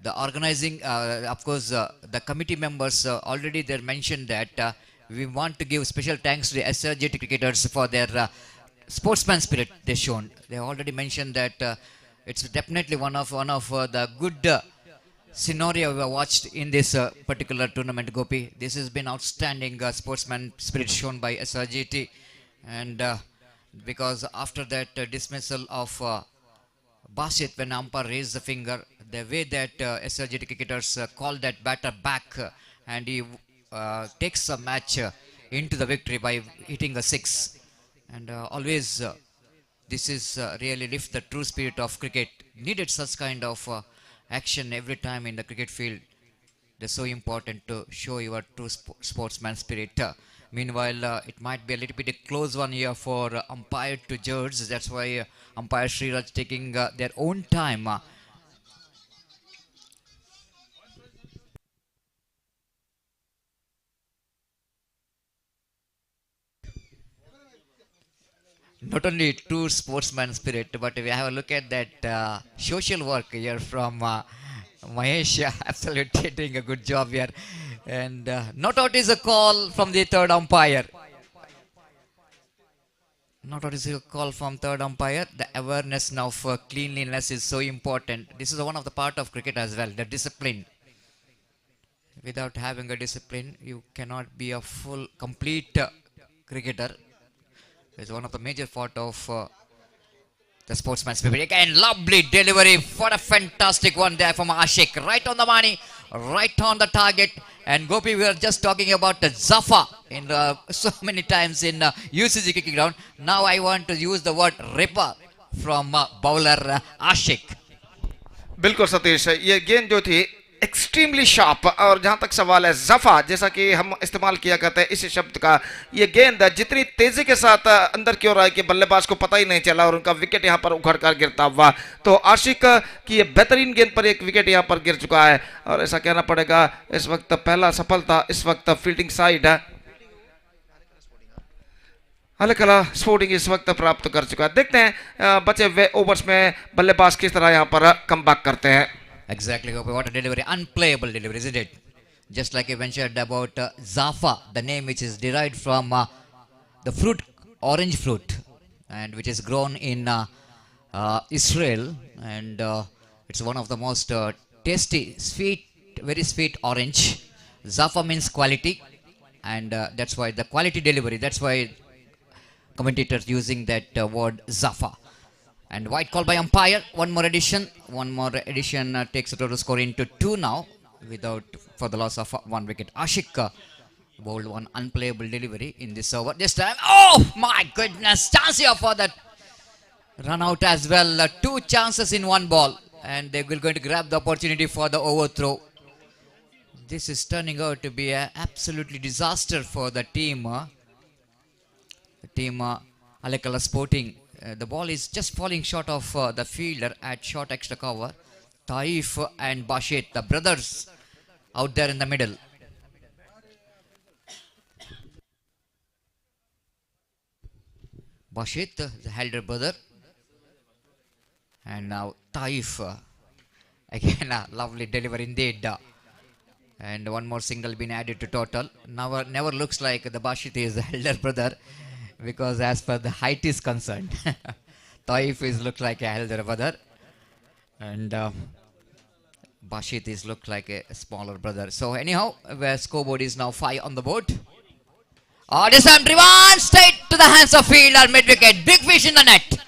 the organizing, of course, the committee members already they mentioned that we want to give special thanks to the SRGT cricketers for their sportsman spirit they shown. They already mentioned that it's definitely one of the good scenario we have watched in this particular tournament, Gopi. This has been outstanding sportsman spirit shown by SRGT, and because after that dismissal of Basit when umpire raised the finger, the way that SRGT cricketers called that batter back and he takes a match into the victory by hitting a six. And always this is really lift the true spirit of cricket. Needed such kind of action every time in the cricket field. They're so important to show your true sportsman spirit. Meanwhile, it might be a little bit a close one here for umpire to judge. That's why umpire Sriraj taking their own time. Not only true sportsman spirit, but we have a look at that social work here from Mahesh. Absolutely doing a good job here. And not out is a call from the third umpire. Not out is a call from third umpire. The awareness now for cleanliness is so important. This is one of the part of cricket as well, the discipline. Without having a discipline, you cannot be a full, complete cricketer. It's one of the major part of the sportsman spirit. Again, lovely delivery. What a fantastic one there from Ashik. Right on the money, right on the target. And Gopi, we were just talking about the Zafa in so many times in UCG cricket ground. Now I want to use the word ripper from bowler Ashik. बिल्कुल सतीश, ये गेंद जो थी extremely sharp, और जहां तक सवाल है जफा, जैसा कि हम इस्तेमाल किया करते हैं इस शब्द का, ये गेंद जितनी तेजी के साथ अंदर की ओर आई कि बल्लेबाज को पता ही नहीं चला और उनका विकेट यहां पर उखड़ कर गिरता हुआ। तो आशिक की ये बेहतरीन गेंद पर एक विकेट यहां पर गिर चुका है, और ऐसा कहना पड़ेगा इस वक्त पहला सफलता इस वक्त फील्डिंग साइड है अलकला स्पोर्टिंग इस वक्त प्राप्त कर चुका है। देखते हैं बचे हुए ओवर्स में बल्लेबाज किस तरह यहां पर कमबैक करते हैं। Exactly, Gopi. What a delivery. Unplayable delivery, isn't it? Just like I mentioned about Zafa, the name which is derived from the fruit, orange fruit, and which is grown in Israel, and it's one of the most tasty, sweet, very sweet orange. Zafa means quality, and that's why the quality delivery. That's why commentators using that word Zafa. And white call by umpire. One more addition. One more addition takes the total score into 2 now, without for the loss of 1 wicket. Ashik bowled one unplayable delivery in this over. This time, oh my goodness, chance here for that run out as well. 2 chances in 1 ball, and they will going to grab the opportunity for the overthrow. This is turning out to be an absolutely disaster for the team. Alekala Sporting. The ball is just falling short of the fielder at short extra cover. Taif and Bashit, the brothers, out there in the middle. Bashit, the elder brother. And now Taif. Again, a lovely delivery indeed. And one more single been added to total. Never looks like the Bashit is the elder brother, because as per the height is concerned, Taif is look like a elder brother, and Bashit is look like a smaller brother. So anyhow, where scoreboard is now 5 on the board. This time driven straight to the hands of fielder, mid wicket, big fish in the net.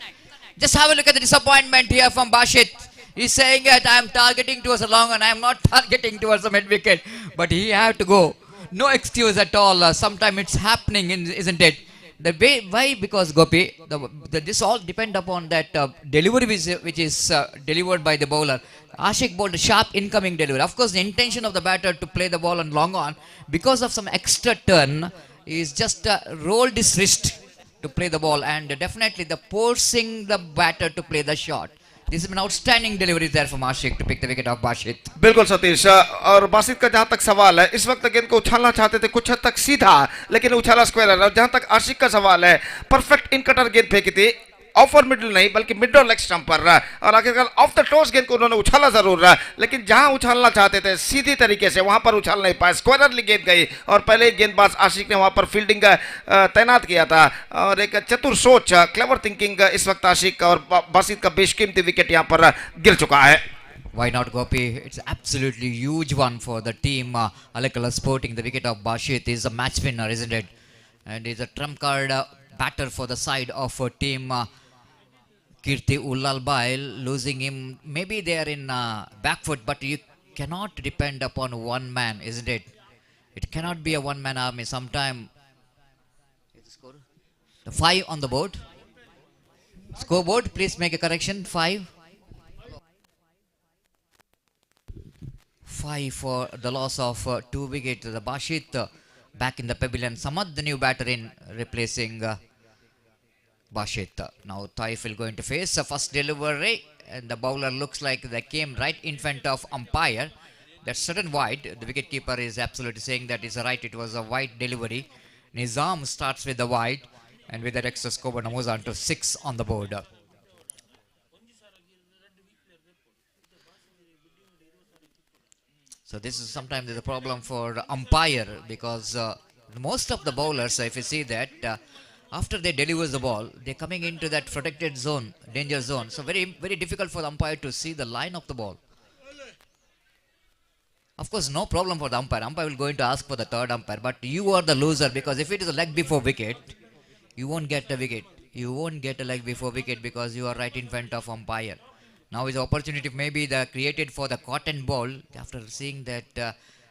Just have a look at the disappointment here from Bashit. He's saying that I am targeting towards the long and I am not targeting towards the mid wicket, but he had to go. No excuse at all. Sometimes it's happening, isn't it? The way, why? Because Gopi, this all depend upon that delivery which is delivered by the bowler. Ashik bowled a sharp incoming delivery. Of course, the intention of the batter to play the ball on long on, because of some extra turn, is just rolled his wrist to play the ball, and definitely the forcing the batter to play the shot. This has been outstanding delivery there from Ashik to pick the wicket of Bashit. बिल्कुल सतीश, और बासित का जहां तक सवाल है, इस वक्त गेंद को उछालना चाहते थे कुछ हद तक सीधा, लेकिन उछाला स्क्वायर। और जहां तक आशिक का सवाल है, परफेक्ट इन कटर गेंद फेंकी थी, ऑफ और मिडिल नहीं बल्कि मिड और लेग स्टंप पर, और आखिरकार ऑफ द टॉस गेंद को उन्होंने उछाला जरूर, लेकिन जहां उछालना चाहते थे सीधी तरीके से वहां पर उछाल नहीं पाए, स्क्वायरली गेंद गई, और पहले गेंदबाज आशिक ने वहां पर फील्डिंग तैनात किया था, और एक चतुर सोच, क्लेवर थिंकिंग इस वक्त आशिक और बासित का बेशकीमती विकेट यहां पर गिर चुका है। Why not, Gopi? It's absolutely huge one for the team. Alekala Sporting, the wicket of Bashit is a match winner, isn't it? And is a trump card batter for the side of team Kirti Ullalbai. Losing him, maybe they are in back foot, but you cannot depend upon one man, isn't it? It cannot be a one-man army. Sometime the 5 on the board. Scoreboard, please make a correction. 5 for the loss of 2 wickets. The Bashit back in the pavilion. Samad, the new batter, in replacing Bashit. Now Taif will going to face the first delivery, and the bowler looks like they came right in front of umpire. That's sudden wide. The wicketkeeper is absolutely saying that is right. It was a wide delivery. Nizam starts with the wide, and with that extra score, moves on to 6 on the board. So this is sometimes the problem for umpire, because most of the bowlers, if you see that, after they deliver the ball, they're coming into that protected zone, danger zone. So very, very difficult for the umpire to see the line of the ball. Of course, no problem for the umpire. Umpire will going to ask for the third umpire, but you are the loser, because if it is a leg before wicket, you won't get a wicket. You won't get a leg before wicket because you are right in front of umpire. Now is the opportunity maybe the created for the cotton ball. After seeing that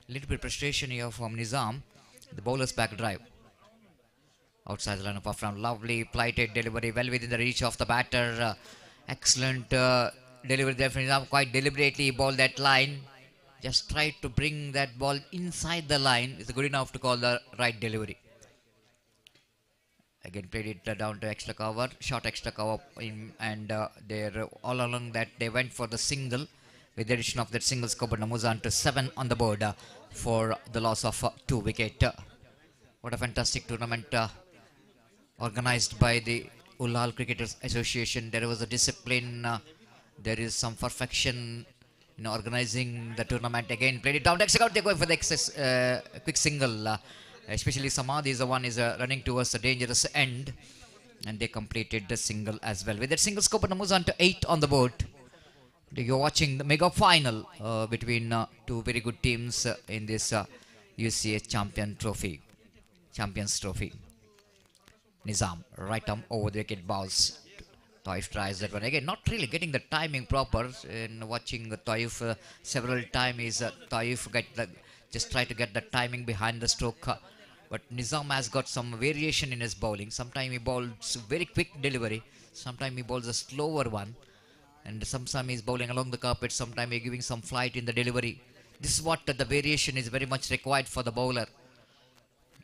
little bit frustration here from Nizam, the bowler's back drive. Outside the line of from lovely plighted delivery, well within the reach of the batter. Excellent delivery there from Nizam. Quite deliberately bowled that line. Just tried to bring that ball inside the line. Is good enough to call the right delivery. Again played it down to extra cover, short extra cover, and they're all along that they went for the single. With the addition of that single score, but moves on to 7 on the board for the loss of 2 wicket. What a fantastic tournament organized by the Ullal Cricketers Association. There was a discipline, there is some perfection in organizing the tournament. Again, played it down. Next out, they're going for the quick single. Especially Samadhi is the one is running towards the dangerous end, and they completed the single as well. With that single, Scoper moves on to 8 on the board. You're watching the mega final between two very good teams in this U.C.A Champions Trophy. Nizam, right arm over the wicket balls. Taif tries that one again, not really getting the timing proper. In watching Taif several times, is Taif just try to get the timing behind the stroke. But Nizam has got some variation in his bowling. Sometimes he bowls very quick delivery, sometimes he bowls a slower one, and sometimes he's bowling along the carpet, sometimes he's giving some flight in the delivery. This is what the variation is very much required for the bowler.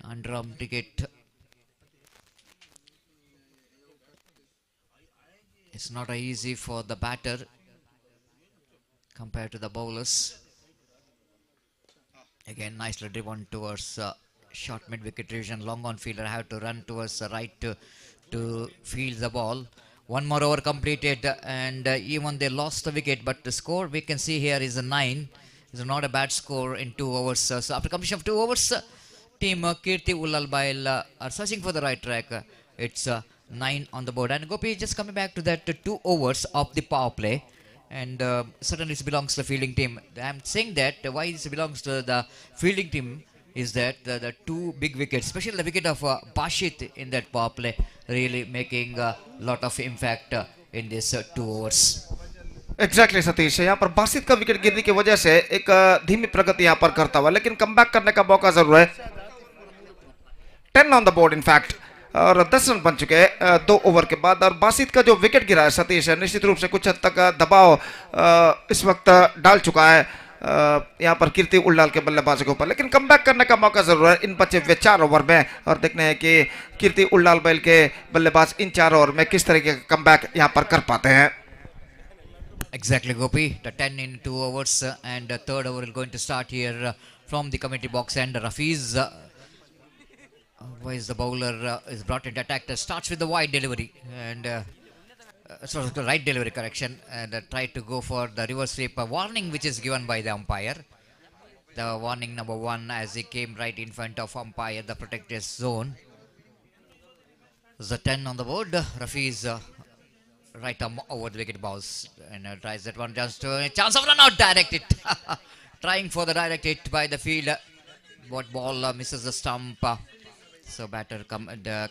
Underarm cricket. It's not easy for the batter compared to the bowlers. Again, nicely driven towards short mid-wicket region. Long on fielder have to run towards the right to field the ball. One more over completed, and even they lost the wicket, but the score we can see here is a 9. It's not a bad score in 2 overs. So after completion of 2 overs, team Kirti Ullalbail are searching for the right track. It's 9 on the board, and Gopi just coming back to that 2 overs of the power play, and certainly it belongs to the fielding team. I'm saying that why it belongs to the fielding team is that the 2 big wickets, especially the wicket of Bashit in that power play, really making a lot of impact in this 2 overs. Exactly Satish, यहाँ पर बासित का wicket गिरने की वजह से एक धीमी प्रगति यहाँ पर करता हुआ, लेकिन कमबैक करने का मौका जरूर है. 10 ऑन द बोर्ड इनफैक्ट, और 10 रन बन चुके हैं 2 ओवर के बाद. और बासित का जो विकेट गिरा है सतीश, निश्चित रूप से कुछ हद तक दबाव इस वक्त डाल चुका है यहाँ पर कीर्ति उल्लाल के बल्लेबाजों के ऊपर, लेकिन कमबैक करने का मौका जरूर है इन बचे हुए 4 ओवर में. और देखने हैं कि कीर्ति उल्लाल बैल के बल्लेबाज इन 4 ओवर में किस तरीके का कमबैक यहाँ पर कर पाते हैं. Exactly, Gopi. The 10 in 2 overs, and the third over is going to start here from the committee box. And Rafiz, why is the bowler is brought into attack? Starts with the wide delivery, and sort of the right delivery correction, and try to go for the reverse sweep. A warning which is given by the umpire. The warning number 1 as he came right in front of umpire, the protected zone. The 10 on the board. Rafiz. Right arm over the wicket balls, and tries that one just to chance of run out, direct it. Trying for the direct hit by the field. What ball misses the stump. So batter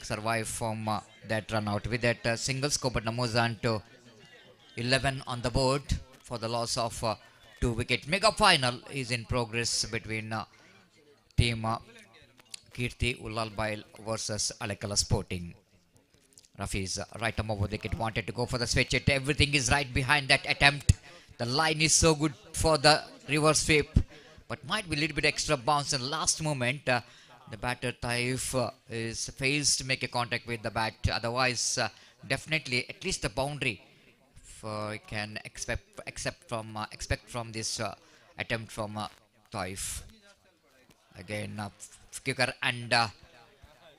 survive from that run out. With that single scope, but moves on to 11 on the board for the loss of 2 wickets. Mega final is in progress between team Kirti Ullalbail versus Alekala Sporting. Rafi's right arm over the wicket, wanted to go for the switch it. Everything is right behind that attempt. The line is so good for the reverse sweep, but might be a little bit extra bounce in the last moment. The batter Taif fails to make a contact with the bat. Otherwise, definitely at least the boundary can expect from this attempt from Taif. Again, kicker and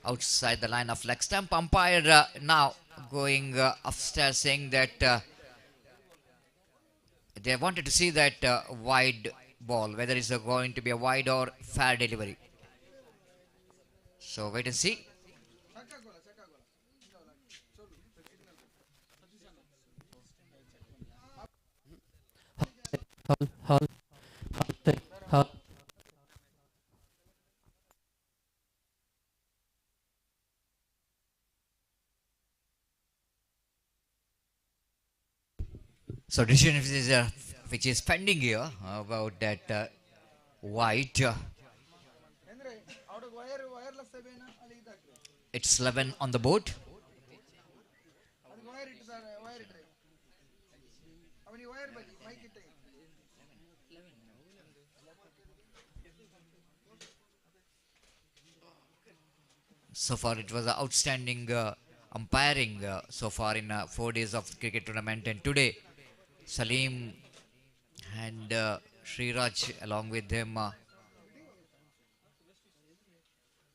outside the line of leg stump. Umpire now going upstairs saying that they wanted to see that wide ball, whether it's going to be a wide or fair delivery. So wait and see. So decision is which is pending here about that white. It's 11 on the board. So far it was outstanding umpiring so far in 4 days of cricket tournament, and today Salim and Sriraj along with him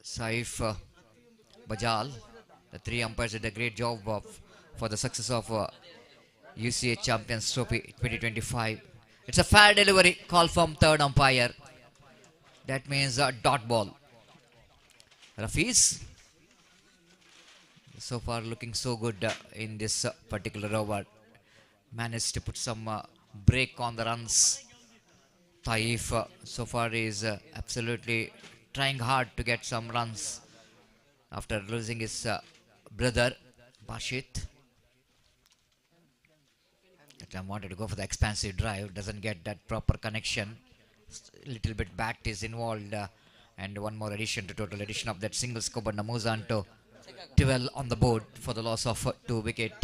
Saif Bajal, the 3 umpires did a great job for the success of U.C.A Champions Trophy 2025. It's a fair delivery call from third umpire. That means a dot ball. Rafiz so far looking so good in this particular over. Managed to put some break on the runs. Taif so far is absolutely trying hard to get some runs after losing his brother Bashit. I wanted to go for the expansive drive, doesn't get that proper connection. Little bit bat is involved, and one more addition to total addition of that single scope, and Namuzanto 12 on the board for the loss of 2 wicket.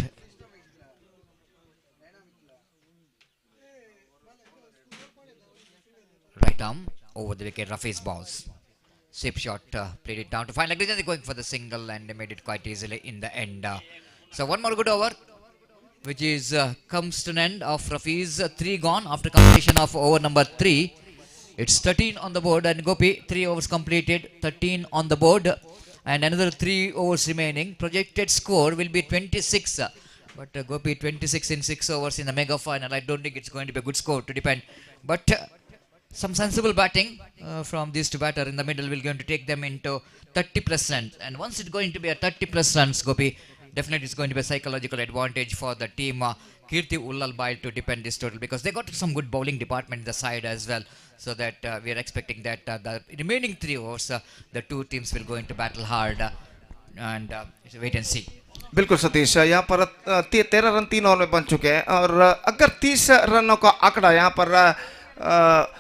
Right arm over the wicket, Rafi's balls. Sweep shot, played it down to fine leg. They're going for the single and they made it quite easily in the end. So one more good over, which is comes to an end of Rafi's 3 gone after completion of over number 3. It's 13 on the board, and Gopi 3 overs completed, 13 on the board, and another 3 overs remaining. Projected score will be 26, but Gopi 26 in 6 overs in the mega final. I don't think it's going to be a good score to depend, but some sensible batting from these two batters in the middle will going to take them into 30%, and once it's going to be a 30+ runs, Gopi, definitely it's going to be a psychological advantage for the team Kirti Ullalbai to defend this total, because they got some good bowling department in the side as well, so that we are expecting that the remaining 3 overs the two teams will go into battle hard, and wait and see. बिल्कुल सतीश, यहाँ पर 13 run 3 over में बन चुके हैं, और अगर 30 रनों का आंकड़ा यहाँ पर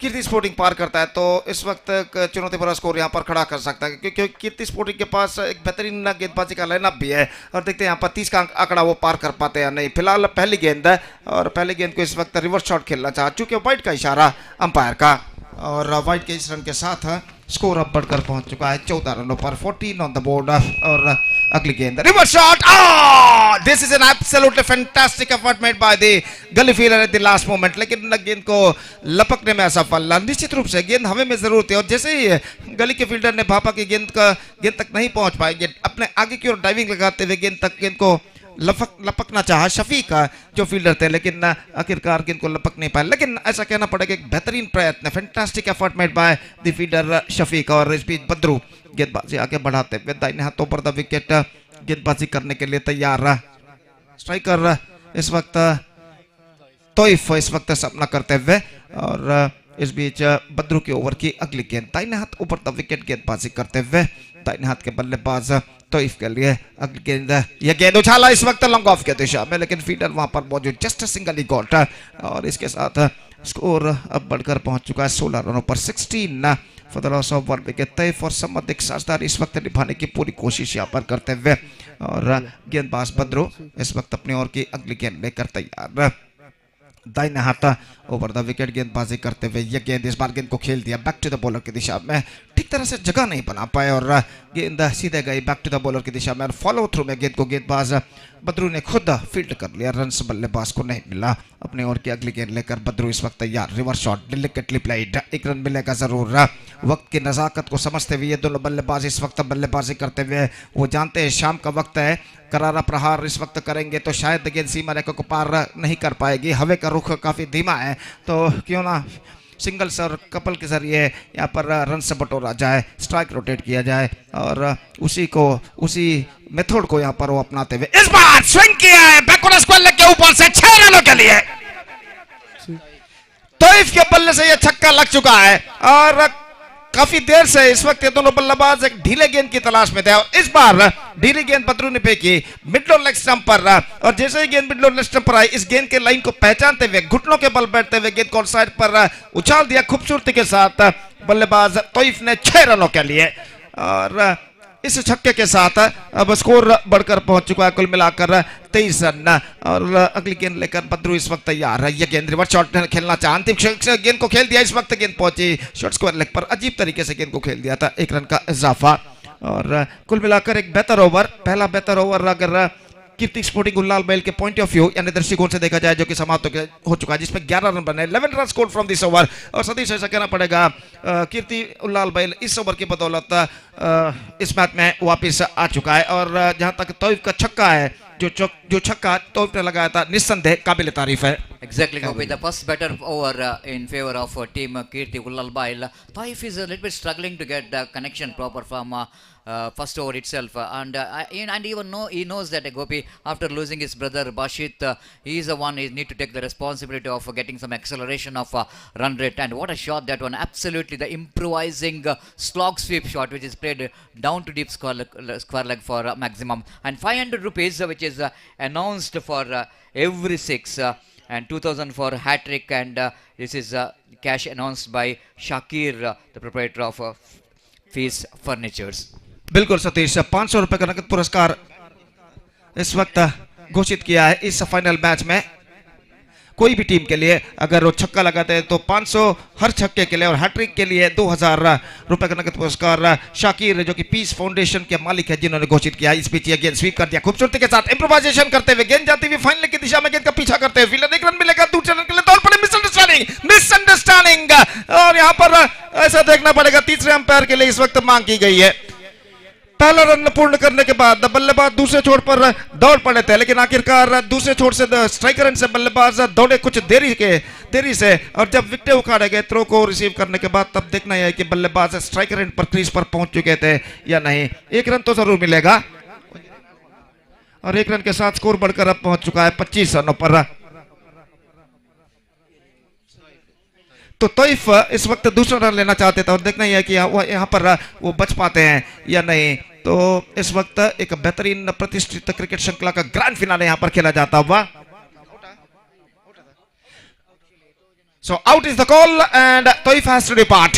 कीर्ति स्पोर्टिंग पार करता है तो इस वक्त एक चुनौती भरा स्कोर यहाँ पर खड़ा कर सकता है, क्योंकि कीर्ति स्पोर्टिंग के पास एक बेहतरीन गेंदबाजी का लाइनअप भी है, और देखते हैं यहाँ पर 30 का आंकड़ा वो पार कर पाते हैं या नहीं। फिलहाल पहली गेंद है, और पहली गेंद को इस वक्त रिवर्स शॉट खेलना चाहा, चूंकि वाइड का इशारा अंपायर का, और वाइड के इस रन के साथ स्कोर अब बढ़कर पहुंच चुका है 14 रनों पर, 14 ऑन द बोर्ड। और अगली गेंद reverse shot, this is an absolutely fantastic effort made by the gully fielder at the last moment, लेकिन गेंद को लपकने में असफल। निश्चित रूप से गेंद हमें में जरूर थी, और जैसे ही गली के फील्डर ने भापा की गेंद तक नहीं पहुंच पाएंगे, अपने आगे की ओर डाइविंग लगाते हुए गेंद को लपकना चाहा शफीक जो फील्डर थे, लेकिन आखिरकार गेंद को लपक नहीं पाए। लेकिन ऐसा कहना पड़ेगा एक बेहतरीन प्रयत्न, fantastic effort made by the fielder Shafiq, और इस बीच बद्रू गेंदबाजी आगे बढ़ाते हुए दाहिने हाथों पर द विकेट गेंदबाजी करने के लिए तैयार। स्ट्राइकर इस वक्त तोइफ इस वक्त सामना करते हुए, और इस बीच बद्रू के ओवर की अगली गेंद दाहिने हाथ ऊपर द विकेट गेंदबाजी करते हुए दाहिने हाथ के बल्लेबाज तोइफ के लिए अगली गेंद। यह गेंद उछाला इस वक्त लॉन्ग ऑफ के दिशा में, लेकिन फील्डर वहां पर मौजूद, जस्ट सिंगल ही गॉट, और इसके साथ स्कोर अब बढ़कर पहुंच चुका है 16 रनों पर, 16 for the loss of 1 wicket. Taif और सम्मत साझेदारी इस वक्त निभाने की पूरी कोशिश यहाँ पर करते हुए, और गेंदबाज बद्रू इस वक्त अपनी ओर की अगली गेंद लेकर तैयार। दाहिने हाथ ओवर द विकेट गेंदबाजी करते हुए यह गेंद, इस बार गेंद को खेल दिया बैक टू द बॉलर की दिशा में, ठीक तरह से जगह नहीं बना पाए, और गेंद सीधे गई बैक टू द बॉलर की दिशा में, और फॉलो थ्रू में गेंद को गेंदबाज बद्रू ने खुद फील्ड कर लिया, रन्स बल्लेबाज को नहीं मिला। अपने ओर की अगली गेंद लेकर बद्रू इस वक्त तैयार, रिवर्स शॉट डिलिकेटली प्लेड, 1 रन मिलेगा जरूर। वक्त की नजाकत को समझते हुए ये दोनों बल्लेबाज इस वक्त बल्लेबाजी करते हुए, वो जानते हैं शाम का वक्त है, करारा प्रहार इस वक्त करेंगे तो शायद गेंद सीमा रेखा को पार नहीं कर पाएगी, हवे का रुख काफी धीमा है, तो क्यों ना सिंगल्स और कपल के जरिए यहाँ पर रन से बटोरा जाए, स्ट्राइक रोटेट किया जाए, और उसी मेथड को यहाँ पर वो अपनाते हुए इस बार स्विंग किया है बैकवर्ड स्क्वायर लेग के ऊपर से 6 रनों के लिए। तोइफ के बल्ले से यह छक्का लग चुका है, और काफी देर से इस वक्त ये दोनों बल्लेबाज एक ढीले गेंद की तलाश में थे, और इस बार ढीली गेंद बद्रू ने फेंकी मिड लेग स्टंप पर, और जैसे ही गेंद मिड लेग स्टंप पर आई, इस गेंद के लाइन को पहचानते हुए घुटनों के बल बैठते हुए गेंद को साइड पर उछाल दिया खूबसूरती के साथ बल्लेबाज तोइफ ने 6 रनों के लिए, और इस छक्के के साथ अब स्कोर बढ़कर पहुंच चुका है कुल मिलाकर 23 रन, और अगली गेंद लेकर बद्रू इस वक्त तैयार है। यह गेंद रिवर्स शॉट खेलना चाहा, अंतिम गेंद को खेल दिया, इस वक्त गेंद पहुंची शॉर्ट स्क्वायर लेग पर, अजीब तरीके से गेंद को खेल दिया था, 1 रन का इजाफा, और कुल मिलाकर एक बेहतर ओवर, पहला बेहतर ओवर अगर कीर्ति स्पोर्टिंग उल्लाल बैल के पॉइंट ऑफ व्यू यानी दृष्टिकोण से देखा जाए, जो कि समाप्त हो चुका है, जिसमें 11 रन बने, 11 run score from this over, और सतीश ऐसा कहना पड़ेगा कीर्ति उल्लाल बैल इस ओवर की बदौलत इस मैच में वापस आ चुका है, और जहां तक तोइफ का छक्का है जो छक्का तोइफ ने लगाया था निस्संदेह काबिल तारीफ है. Exactly, Gopi. The first batter over in favor of team Kirti Ullalbail. Taif is a little bit struggling to get the connection proper from first over itself, and even he knows that Gopi, after losing his brother Bashit, he is the one who need to take the responsibility of getting some acceleration of run rate. And what a shot that one! Absolutely, the improvising slog sweep shot, which is played down to deep square leg for maximum, and 500 rupees, which is announced for every six. And 2000 for hat trick, and this is cash announced by Shakir, the proprietor of Fees Furnitures. बिल्कुल सतीश, 500 रुपए का नकद पुरस्कार इस वक्त घोषित किया है इस फाइनल मैच में. कोई भी टीम के लिए अगर वो छक्का लगाते हैं तो 500 हर छक्के के लिए, और हैट्रिक के लिए 2000 रुपए का नकद पुरस्कार शाकिर जो कि पीस फाउंडेशन के मालिक है जिन्होंने घोषित किया. इस बीच ये गेंद स्वीप कर दिया खूबसूरती के साथ, इंप्रोवाइजेशन करते हुए गेंद जाती हुई फाइनल की दिशा में गेंद का पीछा करते हुए फील्डर एक रन मिलेगा. दूसरे रन के लिए दौड़ पड़े, मिसअंडरस्टैंडिंग, और यहाँ पर ऐसा देखना पड़ेगा तीसरे अंपायर के लिए इस वक्त मांग की गई है. पहला रन पूर्ण करने के बाद बल्लेबाज दूसरे छोर पर दौड़ पड़े थे, लेकिन आखिरकार दूसरे छोर से स्ट्राइकर एंड से बल्लेबाज दौड़े कुछ देरी से, और जब विकेट उखाड़े गए थ्रो को रिसीव करने के बाद तब देखना यह है कि बल्लेबाज स्ट्राइकर एंड पर क्रीज पर पहुंच चुके थे या नहीं. एक रन तो जरूर मिलेगा, और एक रन के साथ स्कोर बढ़कर अब पहुंच चुका है 25 रनों पर. तो तोइफ इस वक्त दूसरा रन लेना चाहते थे, और देखना यह है कि यहाँ पर वो बच पाते हैं या नहीं. तो इस वक्त एक बेहतरीन प्रतिष्ठित क्रिकेट श्रृंखला का ग्रैंड फिनाले यहाँ पर खेला जाता हुआ. So out is the call and Taif has to depart.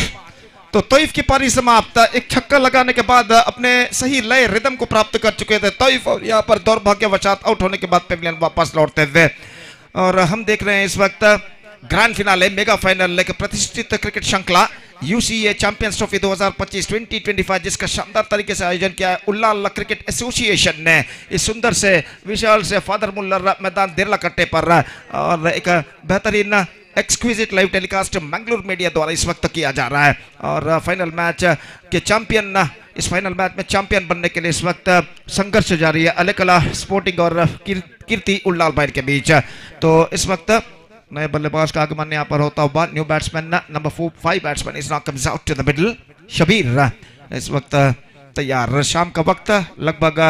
तो तोइफ की पारी समाप्त. एक छक्का लगाने के बाद अपने सही लय रिदम को प्राप्त कर चुके थे तोइफ, और यहाँ पर दुर्भाग्यवशात आउट होने के बाद पेविलियन वापस लौटते हुए. और हम देख रहे हैं इस वक्त ग्रैंड फिनाले मेगा फाइनल एक प्रतिष्ठित क्रिकेट श्रृंखला U.C.A चैंपियंस ट्रॉफी 2025-2025 जिसका शानदार तरीके से आयोजन किया है उल्लाल क्रिकेट एसोसिएशन ने इस सुंदर से विशाल से फादर मुल्लर मैदान देरला कट्टे पर, और एक बेहतरीन exquisite live telecast Mangalore media द्वारा इस वक्त किया जा रहा है. और फाइनल मैच के चैंपियन, इस फाइनल मैच में चैंपियन बनने के लिए इस वक्त संघर्ष जारी है अलेकला स्पोर्टिंग और कीर्ति उल्लाल बाइल के बीच. तो इस वक्त नए बल्लेबाज का आगमन यहाँ पर होता हुआ. New batsman number 5 batsman is now comes out to the middle. Shabbir इस वक्त तैयार. शाम का वक्त लगभग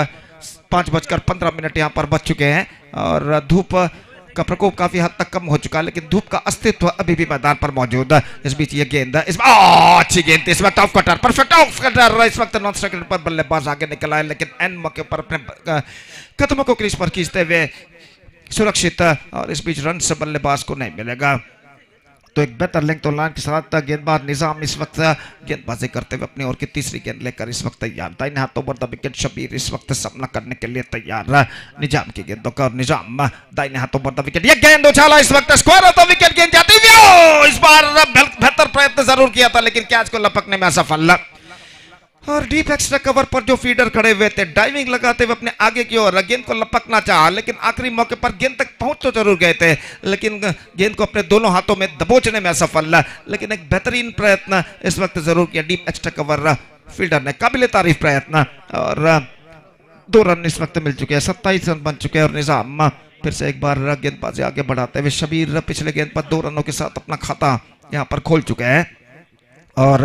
5:15 यहाँ पर बज चुके हैं, और धूप का प्रकोप काफी हद तक कम हो चुका है, लेकिन धूप का अस्तित्व अभी भी मैदान पर मौजूद है. इस बीच ये गेंद अच्छी गेंद इस वक्त off cutter, perfect off cutter. इस वक्त नॉन स्ट्राइक पर बल्लेबाज आगे निकला है, लेकिन एंड मौके पर अपने कदमों को क्रीज पर खींचते हुए सुरक्षित, और इस बीच रन से बल्लेबाज को नहीं मिलेगा. तो एक बेहतर लिंक तो लाइन के साथ गेंदबाज निजाम इस वक्त गेंदबाजी करते हुए अपनी ओर की तीसरी गेंद लेकर इस वक्त तैयार. दाहिने हाथों पर द विकेट शबीर इस वक्त सामना करने के लिए तैयार. निजाम की गेंदों का, निजाम दाहिने हाथों पर द विकेट, ये गेंद उछाला इस वक्त स्क्वायर ऑफ द विकेट, गेंद जाती हुई. इस बार बेहतर प्रयत्न जरूर किया था, लेकिन कैच को लपकने में असफल. और डीप एक्स्ट्रा कवर पर जो फीडर खड़े हुए थे डाइविंग लगाते हुए अपने आगे की ओर गेंद को लपकना चाहा, लेकिन आखिरी मौके पर गेंद तक पहुंच तो जरूर गए थे, लेकिन गेंद को अपने दोनों हाथों में दबोचने में असफल. लेकिन एक बेहतरीन प्रयत्न इस वक्त जरूर किया डीप एक्स्ट्रा कवर फील्डर ने, काबिले तारीफ प्रयत्न. और 2 रन इस वक्त मिल चुके हैं, 27 रन बन चुके हैं. और निजाम फिर से एक बार गेंदबाजी आगे बढ़ाते हुए, शबीर पिछले गेंद पर 2 रनों के साथ अपना खाता यहाँ पर खोल चुके हैं. और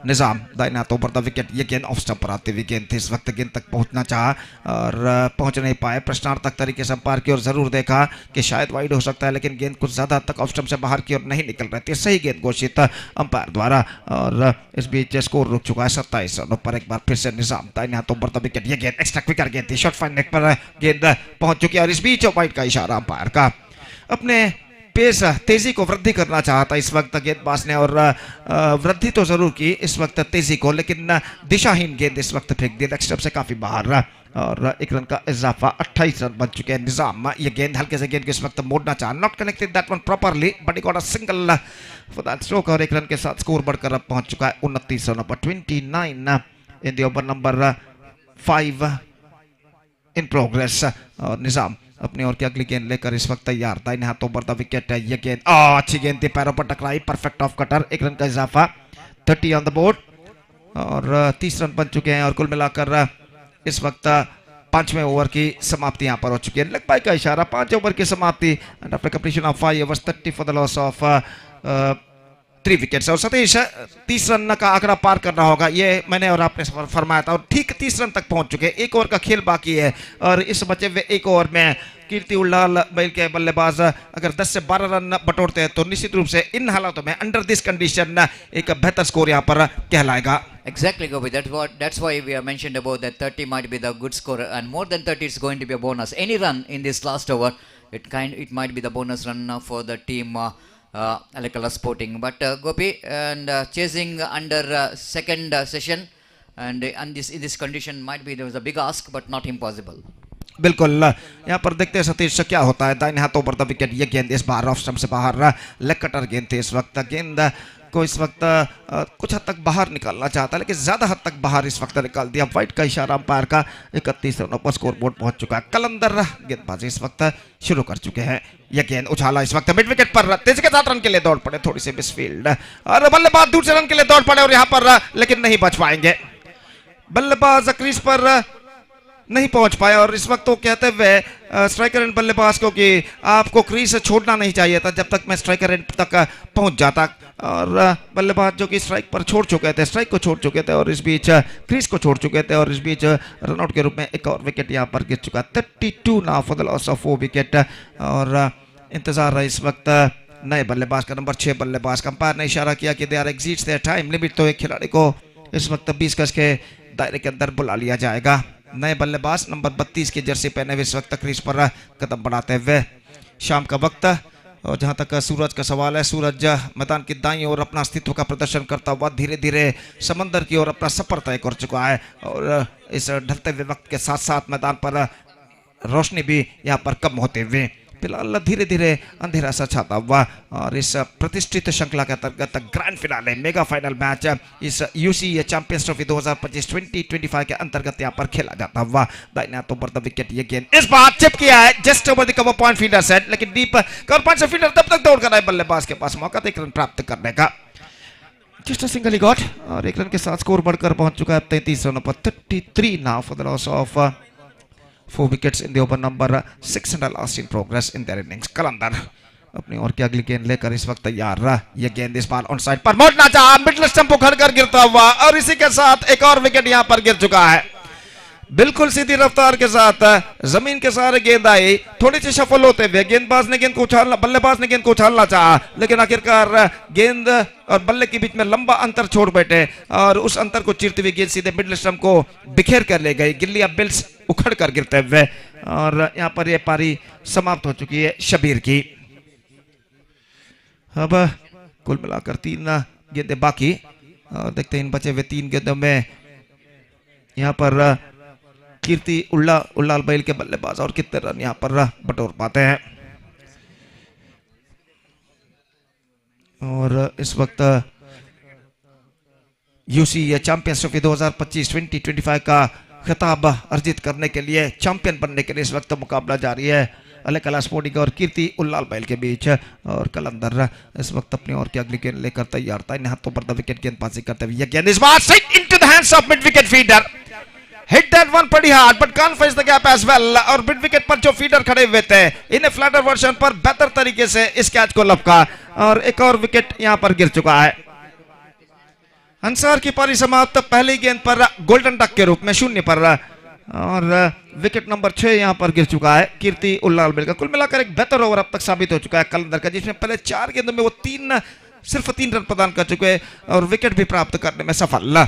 निजाम दाहिने हाथों पर द विकेट, ये गेंद ऑफ स्टंप पर आती हुई गेंद थी. इस वक्त गेंद तक पहुंचना चाहा और पहुंच नहीं पाए. प्रश्नार्थक तरीके से अंपायर की ओर जरूर देखा कि शायद वाइड हो सकता है, लेकिन गेंद कुछ ज्यादा तक ऑफ स्टंप से बाहर की ओर नहीं निकल रही थी. सही गेंद घोषित अंपायर द्वारा, और इस बीच स्कोर रुक चुका है 27 रनों पर. एक बार फिर से निजाम दाहिने हाथों पर द विकेट, ये गेंद एक्स्ट्रा क्विकर गेंद थी, शॉर्ट फाइन नेक पर गेंद पहुंच चुकी है. और इस बीच वाइड का इशारा अंपायर का. अपने पेस तेजी को वृद्धि करना चाहता इस वक्त गेंदबाज ने, और वृद्धि तो जरूर की इस वक्त तेजी को, लेकिन दिशाहीन गेंद इस वक्त फेंक दी लेग स्टंप से काफी बाहर. और 1 रन का इजाफा, 28 रन बन चुके हैं. निजाम ये गेंद हल्के से गेंद को इस वक्त मोड़ना चाहा, not connected that one properly, but he got a single for that stroke. और 1 रन के साथ स्कोर बढ़कर अब पहुंच चुका है 29 रनों पर. 29 इन the over number 5 in progress. और निजाम अपनी ओर की अगली गेंद लेकर इस वक्त तैयार. दाहिने हाथों पर द विकेट है, ये गेंद अच्छी गेंद थी, पैरों पर टकराई, परफेक्ट ऑफ कटर. 1 रन का इजाफा, 30 ऑन द बोर्ड, और 30 रन बन चुके हैं. और कुल मिलाकर इस वक्त पांचवें ओवर की समाप्ति यहाँ पर हो चुकी है। लेग बाय का इशारा, 5 ओवर की समाप्ति and after completion of 5 overs 30 for the loss of 3 wickets. और सतीश 30 रन का आंकड़ा पार करना होगा, ये मैंने और आपने फरमाया था, और ठीक 30 रन तक पहुंच चुके हैं। 1 ओवर का खेल बाकी है और इस बचे हुए 1 ओवर में कीर्ति उल्लाल बैल के बल्लेबाज अगर 10 से 12 रन बटोरते हैं तो निश्चित रूप से इन हालातों में अंडर दिस कंडीशन एक बेहतर स्कोर यहाँ पर कहलाएगा। Exactly, Gopi. That's why we have mentioned about that 30 might be the good score, and more than 30 is going to be a bonus. Any run in this last over, it might be the bonus run for the team Alakala Sporting. But Gopi and chasing under second session, and in this condition might be there was a big ask, but not impossible. बिल्कुल, यहाँ पर देखते हैं सतीश क्या होता है। दाहिने हाथों पर द विकेट, ये गेंद इस बार ऑफ स्टंप से बाहर, लेग कटर गेंद थी इस वक्त। गेंद को इस वक्त कुछ हद तक बाहर निकालना चाहता है लेकिन ज्यादा हद तक बाहर इस वक्त निकाल दिया। वाइट का इशारा अंपायर का। 31 रनों पर स्कोर बोर्ड पहुंच चुका है। कलंदर गेंदबाजी इस वक्त शुरू कर चुके हैं। यह गेंद उछाला इस वक्त मिड विकेट पर, तेजी के साथ रन के लिए दौड़ पड़े, थोड़ी सी मिसफील्ड और बल्लेबाज दूर से रन के लिए दौड़ पड़े और यहाँ पर लेकिन नहीं बच पाएंगे। बल्लेबाज क्रीज पर नहीं पहुंच पाया और इस वक्त तो कहते हुए स्ट्राइकर एंड बल्लेबाज को कि आपको क्रीज से छोड़ना नहीं चाहिए था जब तक मैं स्ट्राइकर एंड तक पहुंच जाता, और बल्लेबाज जो कि स्ट्राइक पर छोड़ चुके थे, स्ट्राइक को छोड़ चुके थे और इस बीच क्रीज को छोड़ चुके थे और इस बीच रनआउट के रूप में एक और विकेट यहां पर गिर चुका। 32 now for the loss of 4 wicket और इंतजार है इस वक्त नए बल्लेबाज का, नंबर 6 बल्लेबाज का। अंपायर ने इशारा किया कि they are exits their time limit, तो एक खिलाड़ी को इस वक्त 20 गज के दायरे के अंदर बुला लिया जाएगा। नए बल्लेबाज नंबर 32 की जर्सी पहने हुए इस वक्त क्रीज पर कदम बढ़ाते हुए। शाम का वक्त और जहां तक सूरज का सवाल है, सूरज मैदान की दाईं ओर अपना अस्तित्व का प्रदर्शन करता हुआ धीरे धीरे समंदर की ओर अपना सफर तय कर चुका है और इस ढलते हुए वक्त के साथ साथ मैदान पर रोशनी भी यहां पर कम होते हुए फिलहाल धीरे धीरे अंधेरा सा छाता हुआ और इस प्रतिष्ठित श्रृंखला के अंतर्गत grand finale mega final match इस यूसीए चैंपियंस ट्रॉफी 2025 2025 के अंतर्गत यहां पर खेला जाता हुआ। दाहिने हाथों पर द विकेट, ये गेंद इस बार चिप किया है just over the cover point, fielder set, लेकिन डीप कवर पॉइंट से फील्डर तब तक दौड़ कर आए, बल्लेबाज के पास मौका था एक रन प्राप्त करने का। जस्ट सिंगल ही गॉट और एक रन के साथ स्कोर बढ़कर पहुंच चुका है 33 रनों पर। 33 now for the loss of 4 wickets in the over number 6 and last in progress in their innings. कलंदर अपनी ओर की अगली गेंद लेकर इस वक्त तैयार रहा। यह गेंद इस बार ऑन साइड पर मोड़ना चाहा, मिडल स्टंप उखड़ कर गिरता हुआ और इसी के साथ एक और विकेट यहां पर गिर चुका है। बिल्कुल सीधी रफ्तार के साथ जमीन के सहारे गेंद आई, थोड़ी सी सफल होते हुए गेंदबाज ने गेंद को उछालना, बल्लेबाज ने गेंद को उछालना चाहा लेकिन आखिरकार गेंद और बल्ले के बीच में लंबा अंतर छोड़ बैठे और उस अंतर को चीरते हुए गेंद सीधे मिडल स्टंप को बिखेर कर ले गई, गिल्लियां बिल्स उखड़ कर गिरते हुए और यहां पर यह पारी समाप्त हो चुकी है शबीर की। अब कुल मिलाकर 3 गेंदें बाकी और देखते हैं इन बचे हुए 3 गेंदों में यहां पर कीर्ति उल्लाल बैल के बल्लेबाज और कितने रन यहां पर बटोर पाते हैं। और इस वक्त यूसीए चैंपियंस ट्रॉफी 2025 2025 का खिताब अर्जित करने के लिए, चैंपियन बनने के लिए इस वक्त मुकाबला जारी है अलकला स्पोर्टिंग और कीर्ति उल्लाल बैल के बीच। और कलंदर इस वक्त अपनी ओर की अगली गेंद लेकर तैयार था, इन हाथों पर द विकेट गेंदबाजी करते हुए। यह गेंद इस बार straight into the hands of mid wicket fielder, hit that one pretty hard but can't face the gap as well। और मिड विकेट पर जो फील्डर खड़े हुए थे इन्हें फ्लैटर वर्जन पर बेहतर तरीके से इस कैच को लपका और एक और विकेट यहां पर गिर चुका है। अंसार की पारी समाप्त पहली गेंद पर गोल्डन डक के रूप में 0 पर और विकेट नंबर 6 यहां पर गिर चुका है कीर्ति उल्लाल बैल का। कुल मिलाकर एक बेहतर ओवर अब तक साबित हो चुका है कलंदर का, जिसमें पहले 4 गेंदों में वो सिर्फ 3 रन प्रदान कर चुके और विकेट भी प्राप्त करने में सफल।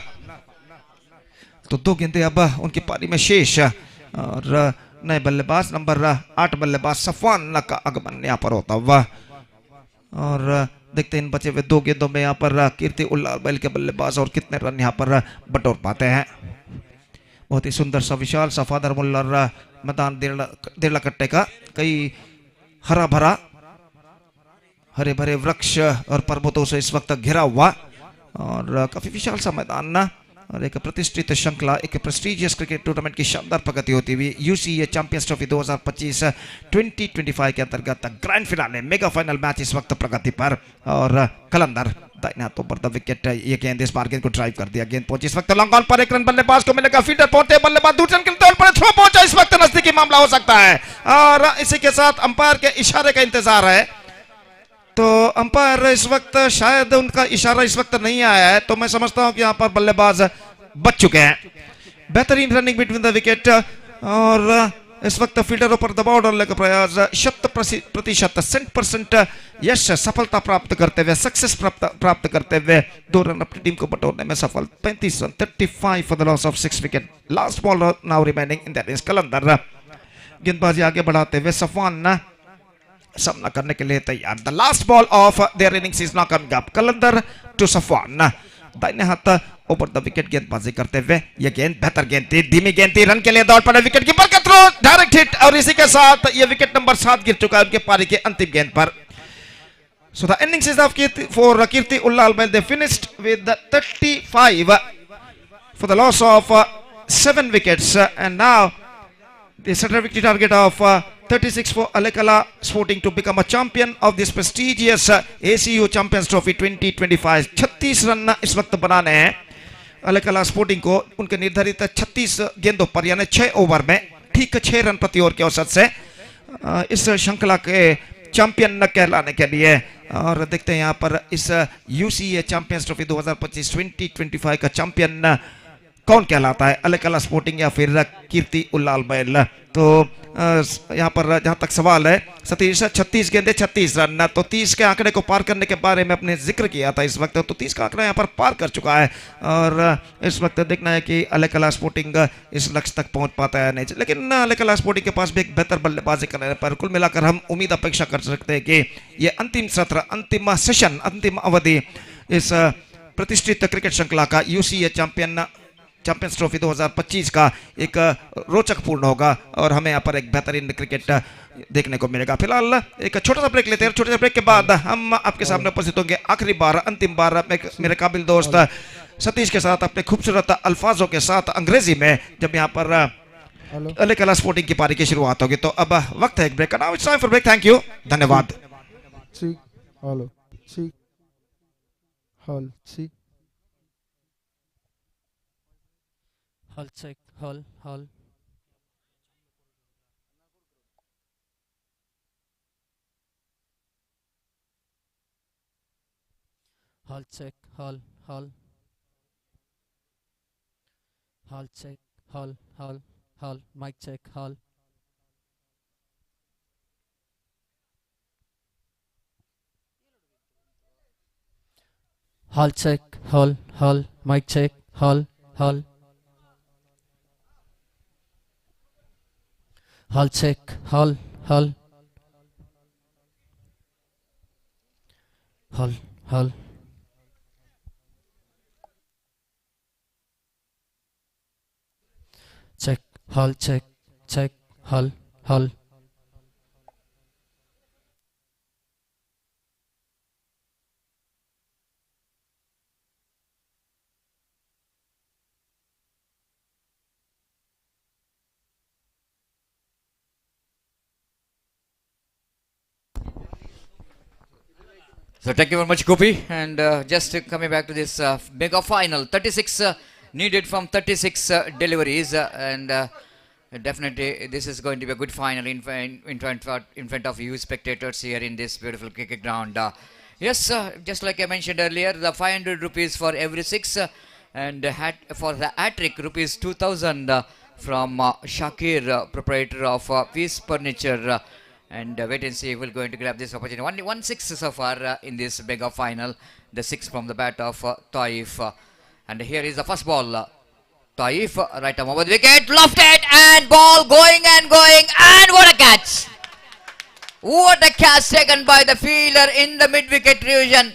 तो 2 गेंदें अब उनकी पारी में शेष और नए बल्लेबाज नंबर 8 बल्लेबाज सफवान का आगमन यहाँ पर होता हुआ और देखते हैं इन बचे हुए 2 गेंदों में यहाँ पर कीर्ति उल्लाल बैल के बल्लेबाज और कितने रन यहाँ पर बटोर पाते हैं। बहुत ही सुंदर सा विशाल सा फादर मुल्लर मैदान देड़ला कट्टे का, कई हरा भरा हरे भरे वृक्ष और पर्वतों से इस वक्त घिरा हुआ और काफी विशाल सा मैदान और एक प्रतिष्ठित श्रृंखला, एक प्रेस्टीजियस क्रिकेट टूर्नामेंट की शानदार प्रगति होती हुई यूसीए चैंपियंस ट्रॉफी 2025 2025 के अंतर्गत grand finale mega final match इस वक्त प्रगति पर और कलंदर दाहिने हाथों पर द विकेट। ये गेंद इस बार गेंद को ड्राइव कर दिया, गेंद पहुंची इस वक्त लॉन्ग ऑन पर, एक रन बल्लेबाज को मिलेगा, फील्डर पहुंचे, बल्लेबाज दूसरे रन के तौर पर थ्रो पहुंचा, इस वक्त नजदीकी मामला हो सकता है और इसी के साथ अंपायर के इशारे का इंतजार है। तो अंपायर इस वक्त शायद उनका इशारा इस वक्त नहीं आया है, तो मैं समझता हूं कि यहाँ पर बल्लेबाज बच चुके हैं। बेहतरीन रनिंग बिटवीन द विकेट और इस वक्त फील्डरों पर दबाव डालने का प्रयास, 100% 100% यश सफलता प्राप्त करते हुए, सक्सेस प्राप्त करते हुए 2 रन अपनी टीम को बटोरने में सफल। 35 रन, 35 for the loss of 6 wicket. Last ball now remaining in that is Kalandar. गेंदबाजी आगे बढ़ाते हुए सफवान सामना करने के लिए तैयार। The last ball of their innings is not coming up. Kalandar to Safwan, दाहिने हाथ ओवर द विकेट गेंदबाजी करते हुए, यह गेंद बेहतर गेंद थी, धीमी गेंद थी, रन के लिए दौड़ पड़े विकेट कीपर का थ्रो, डायरेक्ट हिट और इसी के साथ यह विकेट नंबर 7 गिर चुका है उनके पारी के अंतिम गेंद पर। So the innings is of Kirti Ullal, they finished with 35 for the loss of 7 wickets and now they set a victory target of 36 for Alekala Sporting to become a champion of this prestigious ACU Champions Trophy 2025. 36 run इस वक्त बनाने हैं अलेकला sporting को उनके निर्धारित 36 गेंदों पर, यानी 6 ओवर में ठीक 6 रन प्रति ओवर के औसत से इस श्रृंखला के चैंपियन कहलाने के लिए। और देखते हैं यहाँ पर इस UCA चैंपियंस ट्रॉफी 2025-2025 का चैंपियन कौन कहलाता है, अलेकला स्पोर्टिंग या फिर कीर्ति उल्लाल बैल। तो यहाँ पर जहाँ तक सवाल है, सतीश 36 गेंदे 36 रन, तो 30 के आंकड़े को पार करने के बारे में अपने जिक्र किया था इस वक्त, तो 30 का आंकड़ा यहाँ पर पार कर चुका है और इस वक्त देखना है कि अलेकला स्पोर्टिंग इस लक्ष्य तक पहुंच पाता है नहीं, लेकिन अलेकला स्पोर्टिंग के पास भी एक बेहतर बल्लेबाजी करने पर कुल मिलाकर हम उम्मीद अपेक्षा कर सकते हैं कि ये अंतिम सत्र, अंतिम सेशन, अंतिम अवधि इस प्रतिष्ठित क्रिकेट श्रृंखला का UCA चैंपियंस ट्रॉफी 2025 का एक रोचक पूर्ण होगा और हमें यहाँ पर एक बेहतरीन क्रिकेट देखने को मिलेगा। फिलहाल एक छोटा सा ब्रेक लेते हैं, छोटे से ब्रेक के बाद हम आपके सामने उपस्थित होंगे आखिरी बार, अंतिम बार मेरे काबिल दोस्त सतीश के साथ अपने खूबसूरत अल्फाजों के साथ अंग्रेजी में, जब यहाँ पर अलेकला स्पोर्टिंग की पारी की शुरुआत होगी। तो अब वक्त है एक ब्रेक का। Now it's time for break. Thank you, धन्यवाद। Hall check, hall. Hall check, hall. Hall check, hall. Mic check, hall. Hall check, hall. Mic check, hall. Hall check, hall. Check, hall, check, hall. So thank you very much, Gopi. And just coming back to this mega final, 36 needed from 36 deliveries, and definitely this is going to be a good final in front of you spectators here in this beautiful cricket ground. Yes, just like I mentioned earlier, the 500 rupees for every 6, and for the hat-trick rupees 2000 from Shakir, proprietor of Peace Furniture. And wait and see if we're going to grab this opportunity. Only 1-6 so far in this mega final. The 6 from the bat of Taif. And here is the first ball. Taif, right arm over the wicket, lofted, and ball going, and what a catch! What a catch taken by the fielder in the mid-wicket region.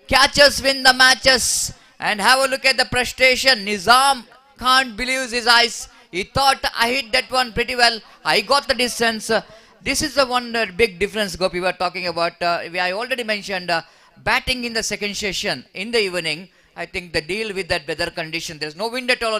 Catches win the matches. And have a look at the prestation. Nizam can't believe his eyes. He thought I hit that one pretty well. I got the distance. This is the one big difference, Gopi, we were talking about. I already mentioned batting in the second session in the evening. I think the deal with that weather condition, there's no wind at all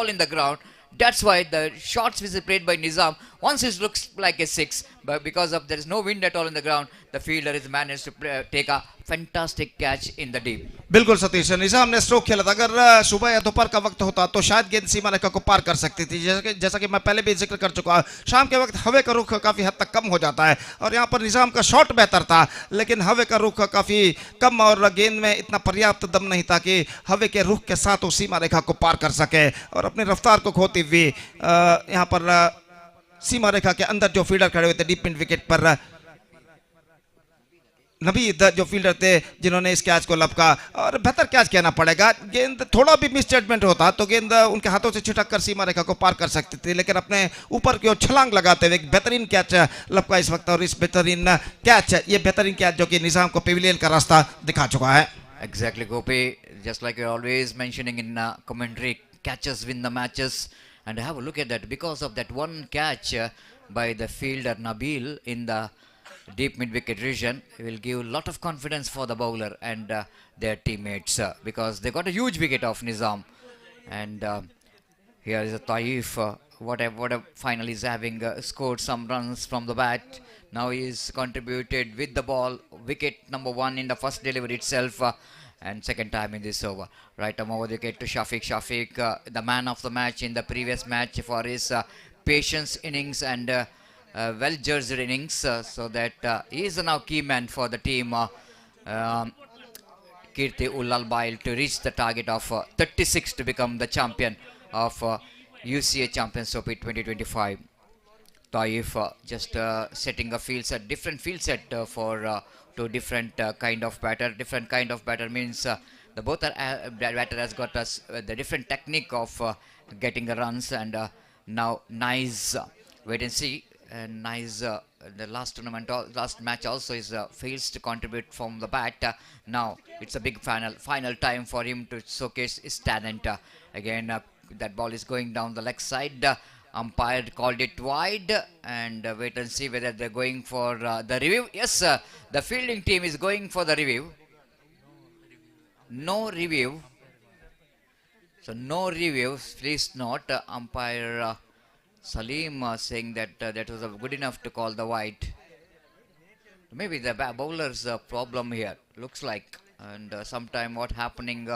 in the ground. That's why the shots which is played by Nizam, once it looks like a six, but because of there is no wind at all in the ground, the fielder has managed to take a fantastic catch in the deep. बिल्कुल सतीश, निजाम ने stroke खेला था। अगर सुबह या दोपहर का वक्त होता तो शायद गेंद सीमा रेखा को पार कर सकती थी। जैसा कि मैं पहले भी जिक्र कर चुका, शाम के वक्त हवा का रुख काफ़ी हद तक कम हो जाता है और यहाँ पर निजाम का शॉट बेहतर था, लेकिन हवा का रुख काफ़ी कम और गेंद में इतना पर्याप्त दम नहीं था कि हवा के रुख के साथ वो सीमा रेखा को पार कर सके और अपनी रफ्तार को खोती हुई यहाँ पर सीमा रेखा के अंदर जो फील्डर खड़े हुए थे डीप मिड विकेट पर, नबीद जो फील्डर थे जिन्होंने इस कैच को लपका और बेहतर कैच कहना पड़ेगा। गेंद थोड़ा भी मिस जजमेंट होता तो गेंद उनके हाथों से छिटक कर सीमा रेखा को पार कर सकती थी, लेकिन अपने ऊपर की ओर छलांग लगाते हुए एक बेहतरीन कैच लपका इस वक्त। और इस बेहतरीन कैच, ये बेहतरीन कैच जो कि निजाम को पेविलियन का रास्ता दिखा चुका है। Exactly, Gopi. Just like you're always mentioning in commentary, catches win the matches. And have a look at that. Because of that one catch by the fielder Nabil in the deep mid-wicket region, it will give a lot of confidence for the bowler and their teammates because they got a huge wicket of Nizam. And here is a Taif. What a finally is having scored some runs from the bat. Now he is contributed with the ball. Wicket number 1 in the first delivery itself. And second time in this over. Right arm over the wicket to Shafiq. Shafiq, the man of the match in the previous match for his patience innings and well jerseyed innings. So that he is now key man for the team. Kirti Ullalbail to reach the target of 36 to become the champion of U.C.A Champions Trophy 2025. Taif just setting a field set, different field set for two different kind of batter. Different kind of batter means the both are batter has got us the different technique of getting the runs. And now nice wait and see. And nice the last tournament, last match also is fails to contribute from the bat. Now it's a big final time for him to showcase his talent. Again that ball is going down the leg side. Umpire called it wide, and wait and see whether they're going for the review. Yes, the fielding team is going for the review. No review. So no review, please note. Umpire Salim saying that that was good enough to call the wide. Maybe the bowler's problem here, looks like. And sometime what happening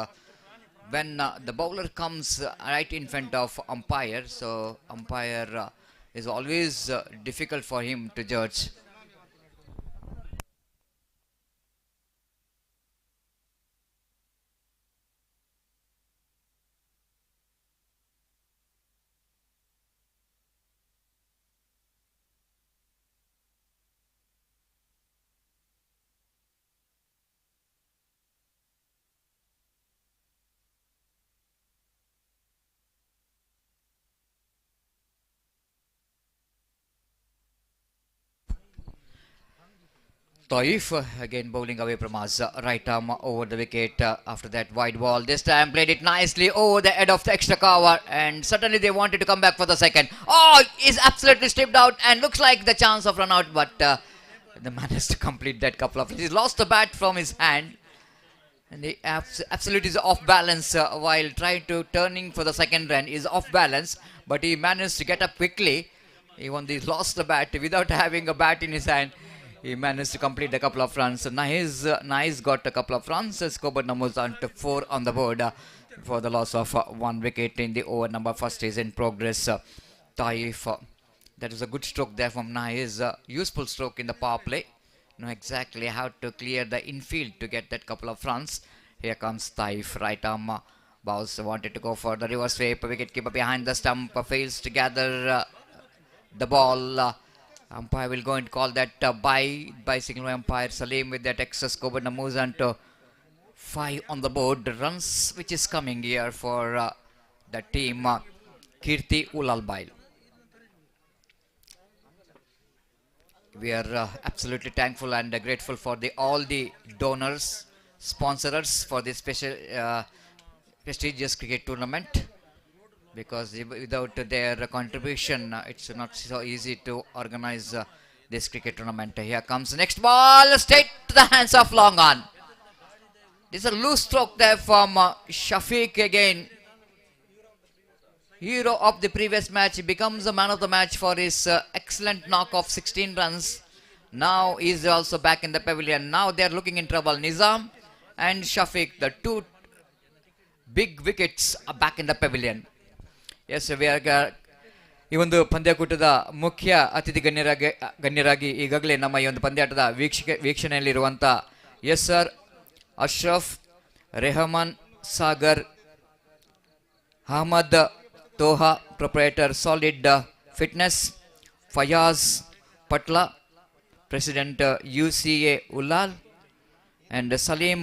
when the bowler comes right in front of umpire, so umpire is always difficult for him to judge. Taif again bowling away from us, right arm over the wicket. After that wide ball, this time played it nicely over the head of the extra cover, and suddenly they wanted to come back for the second. Oh, is absolutely stripped out, and looks like the chance of run out, but the man has to complete that couple of. He's lost the bat from his hand, and he absolutely is off balance while trying to turning for the second run. Is off balance, but he managed to get up quickly. Even he lost the bat without having a bat in his hand. He managed to complete a couple of runs. So Nice got a couple of runs. Scored numbers on to 4 on the board for the loss of 1 wicket in the over number first is in progress. Taif, that was a good stroke there from Nice. Useful stroke in the power play. Know exactly how to clear the infield to get that couple of runs. Here comes Taif, right arm. Bowles wanted to go for the reverse sweep. Wicket keeper behind the stump fails to gather the ball. Umpire will go and call that by signal umpire Salim with that excess cover moves on to 5 on the board. The runs which is coming here for the team Kirti Ullalbail. We are absolutely thankful and grateful for all the donors, sponsors for this special prestigious cricket tournament. Because without their contribution, it's not so easy to organize this cricket tournament. Here comes the next ball, straight to the hands of long on. This is a loose stroke there from Shafiq again. hero of the previous match, becomes the man of the match for his excellent knock of 16 runs. Now he is also back in the pavilion. Now they are looking in trouble. Nizam and Shafiq, the two big wickets, are back in the pavilion. Yes, we are ಈ ಒಂದು ಪಂದ್ಯಕೂಟದ ಮುಖ್ಯ ಅತಿಥಿ ಗಣ್ಯರಾಗಿ ಈಗಾಗಲೇ ನಮ್ಮ ಈ ಒಂದು ಪಂದ್ಯಾಟದ ವೀಕ್ಷಣೆಯಲ್ಲಿರುವಂಥ S R Ashraf, Rehman Sagar, Ahmed Toha proprietor solid fitness, Fayaz Patla President U.C.A Ullal, and Salim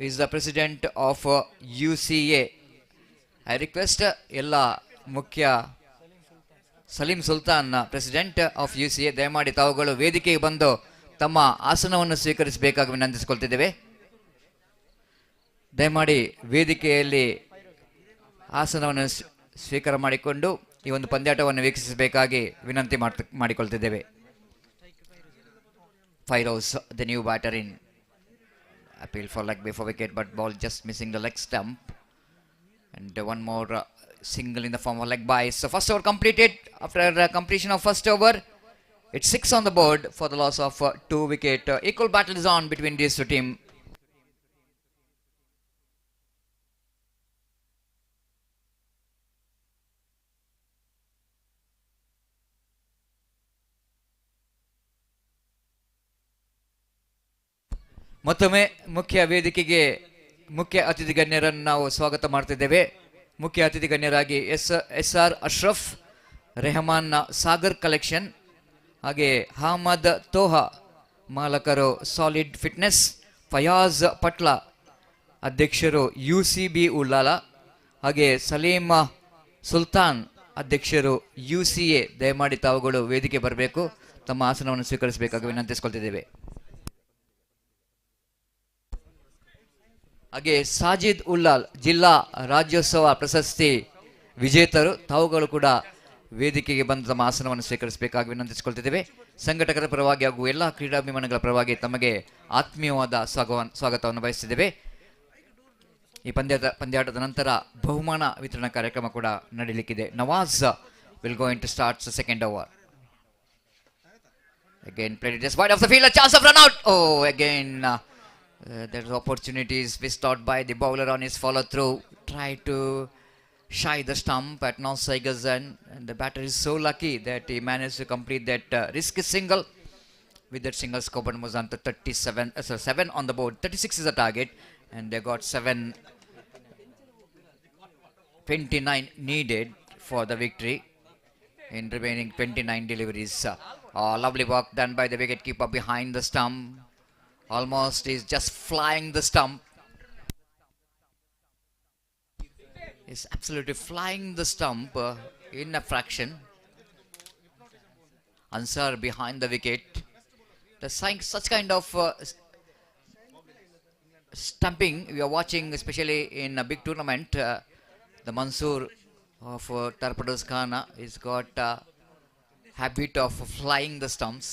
is the president of U.C.A. I request ಎಲ್ಲ ಮುಖ್ಯ Salim Sultan president of U.C.A ದಯಮಾಡಿ ತಾವುಗಳು ವೇದಿಕೆಗೆ ಬಂದು ತಮ್ಮ ಆಸನವನ್ನು ಸ್ವೀಕರಿಸಬೇಕಾಗಿ ವಿನಂತಿಸಿಕೊಳ್ತಿದ್ದೇವೆ. ದಯಮಾಡಿ ವೇದಿಕೆಯಲ್ಲಿ ಆಸನವನ್ನು ಸ್ವೀಕಾರ ಮಾಡಿಕೊಂಡು ಈ ಒಂದು ಪಂದ್ಯಾಟವನ್ನು ವೀಕ್ಷಿಸಬೇಕಾಗಿ ವಿನಂತಿ ಮಾಡಿಕೊಳ್ತಿದ್ದೇವೆ. Fairoz, the new batter in appeal for leg before wicket, but ball just missing the leg stump, and one more single in the form of leg by. So first over completed. After completion of first over, it's 6 on the board for the loss of 2 wicket. Equal battle is on between these two teams. ಮತ್ತೊಮ್ಮೆ ಮುಖ್ಯ ವೇದಿಕೆಗೆ ಮುಖ್ಯ ಅತಿಥಿ ಗಣ್ಯರನ್ನು ನಾವು ಸ್ವಾಗತ ಮಾಡ್ತಿದ್ದೇವೆ. ಮುಖ್ಯ ಅತಿಥಿ ಗಣ್ಯರಾಗಿ S R Ashraf, Rehman Sagar collection, ಹಾಗೆ ಅಹಮದ್ ತೋಹಾ ಮಾಲಕರು ಸಾಲಿಡ್ ಫಿಟ್ನೆಸ್, ಫಯಾಜ್ ಪಟ್ಲಾ ಅಧ್ಯಕ್ಷರು UCB ಉಳ್ಳಾಲ, ಹಾಗೆ ಸಲೀಂ ಸುಲ್ತಾನ್ ಅಧ್ಯಕ್ಷರು UCA. ದಯಮಾಡಿ ತಾವುಗಳು ವೇದಿಕೆ ಬರಬೇಕು, ತಮ್ಮ ಆಸನವನ್ನು ಸ್ವೀಕರಿಸಬೇಕಾಗಿ ವಿನಂತಿಸಿಕೊಳ್ತಿದ್ದೇವೆ. ಹಾಗೆ ಸಾಜಿದ್ ಉಲ್ಲಾಲ್ ಜಿಲ್ಲಾ ರಾಜ್ಯೋತ್ಸವ ಪ್ರಶಸ್ತಿ ವಿಜೇತರು, ತಾವುಗಳು ಕೂಡ ವೇದಿಕೆಗೆ ಬಂದು ತಮ್ಮ ಆಸನವನ್ನು ಸ್ವೀಕರಿಸಬೇಕಾಗಿ ವಿನಂತಿಸಿಕೊಳ್ತಿದ್ದೇವೆ. ಸಂಘಟಕರ ಪರವಾಗಿ ಹಾಗೂ ಎಲ್ಲ ಕ್ರೀಡಾಭಿಮಾನಿಗಳ ಪರವಾಗಿ ತಮಗೆ ಆತ್ಮೀಯವಾದ ಸ್ವಾಗತವನ್ನು ಬಯಸಿದ್ದೇವೆ. ಈ ಪಂದ್ಯಾಟದ ನಂತರ ಬಹುಮಾನ ವಿತರಣಾ ಕಾರ್ಯಕ್ರಮ ಕೂಡ ನಡೆಯಲಿಕ್ಕಿದೆ. Nawaz will going to start the second over. Again played just wide of the field, a chance of run out. Oh, again there's opportunities missed out by the bowler on his follow through. Tried to shy the stump at no Saiger's end, and the batter is so lucky that he managed to complete that risky single. With that single, Scoburn was on to 7 on the board. 36 is the target, and they got 29 needed for the victory in remaining 29 deliveries. Lovely work done by the wicketkeeper behind the stump. Almost is just flying the stump. Is absolutely flying the stump in a fraction. Ansar behind the wicket. Such kind of stumping we are watching, especially in a big tournament. The Mansoor of Torpedoes Khana has got a habit of flying the stumps.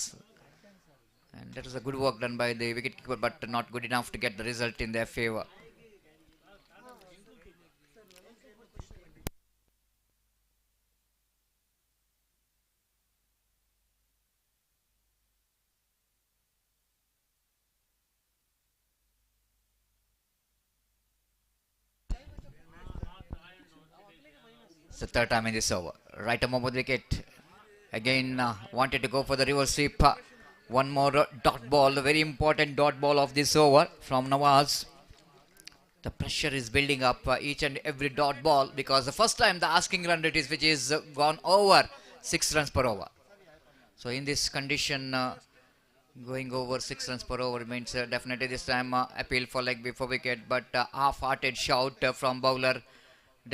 And that was a good work done by the wicketkeeper, but not good enough to get the result in their favour. It's the third time in this over. Right arm over the wicket. Again wanted to go for the reverse sweep. One more dot ball, a very important dot ball of this over from Nawaz. The pressure is building up each and every dot ball, because the first time the asking run rate is which is gone over 6 runs per over. So in this condition, going over 6 runs per over means definitely this time appeal for leg before wicket, but half-hearted shout from bowler.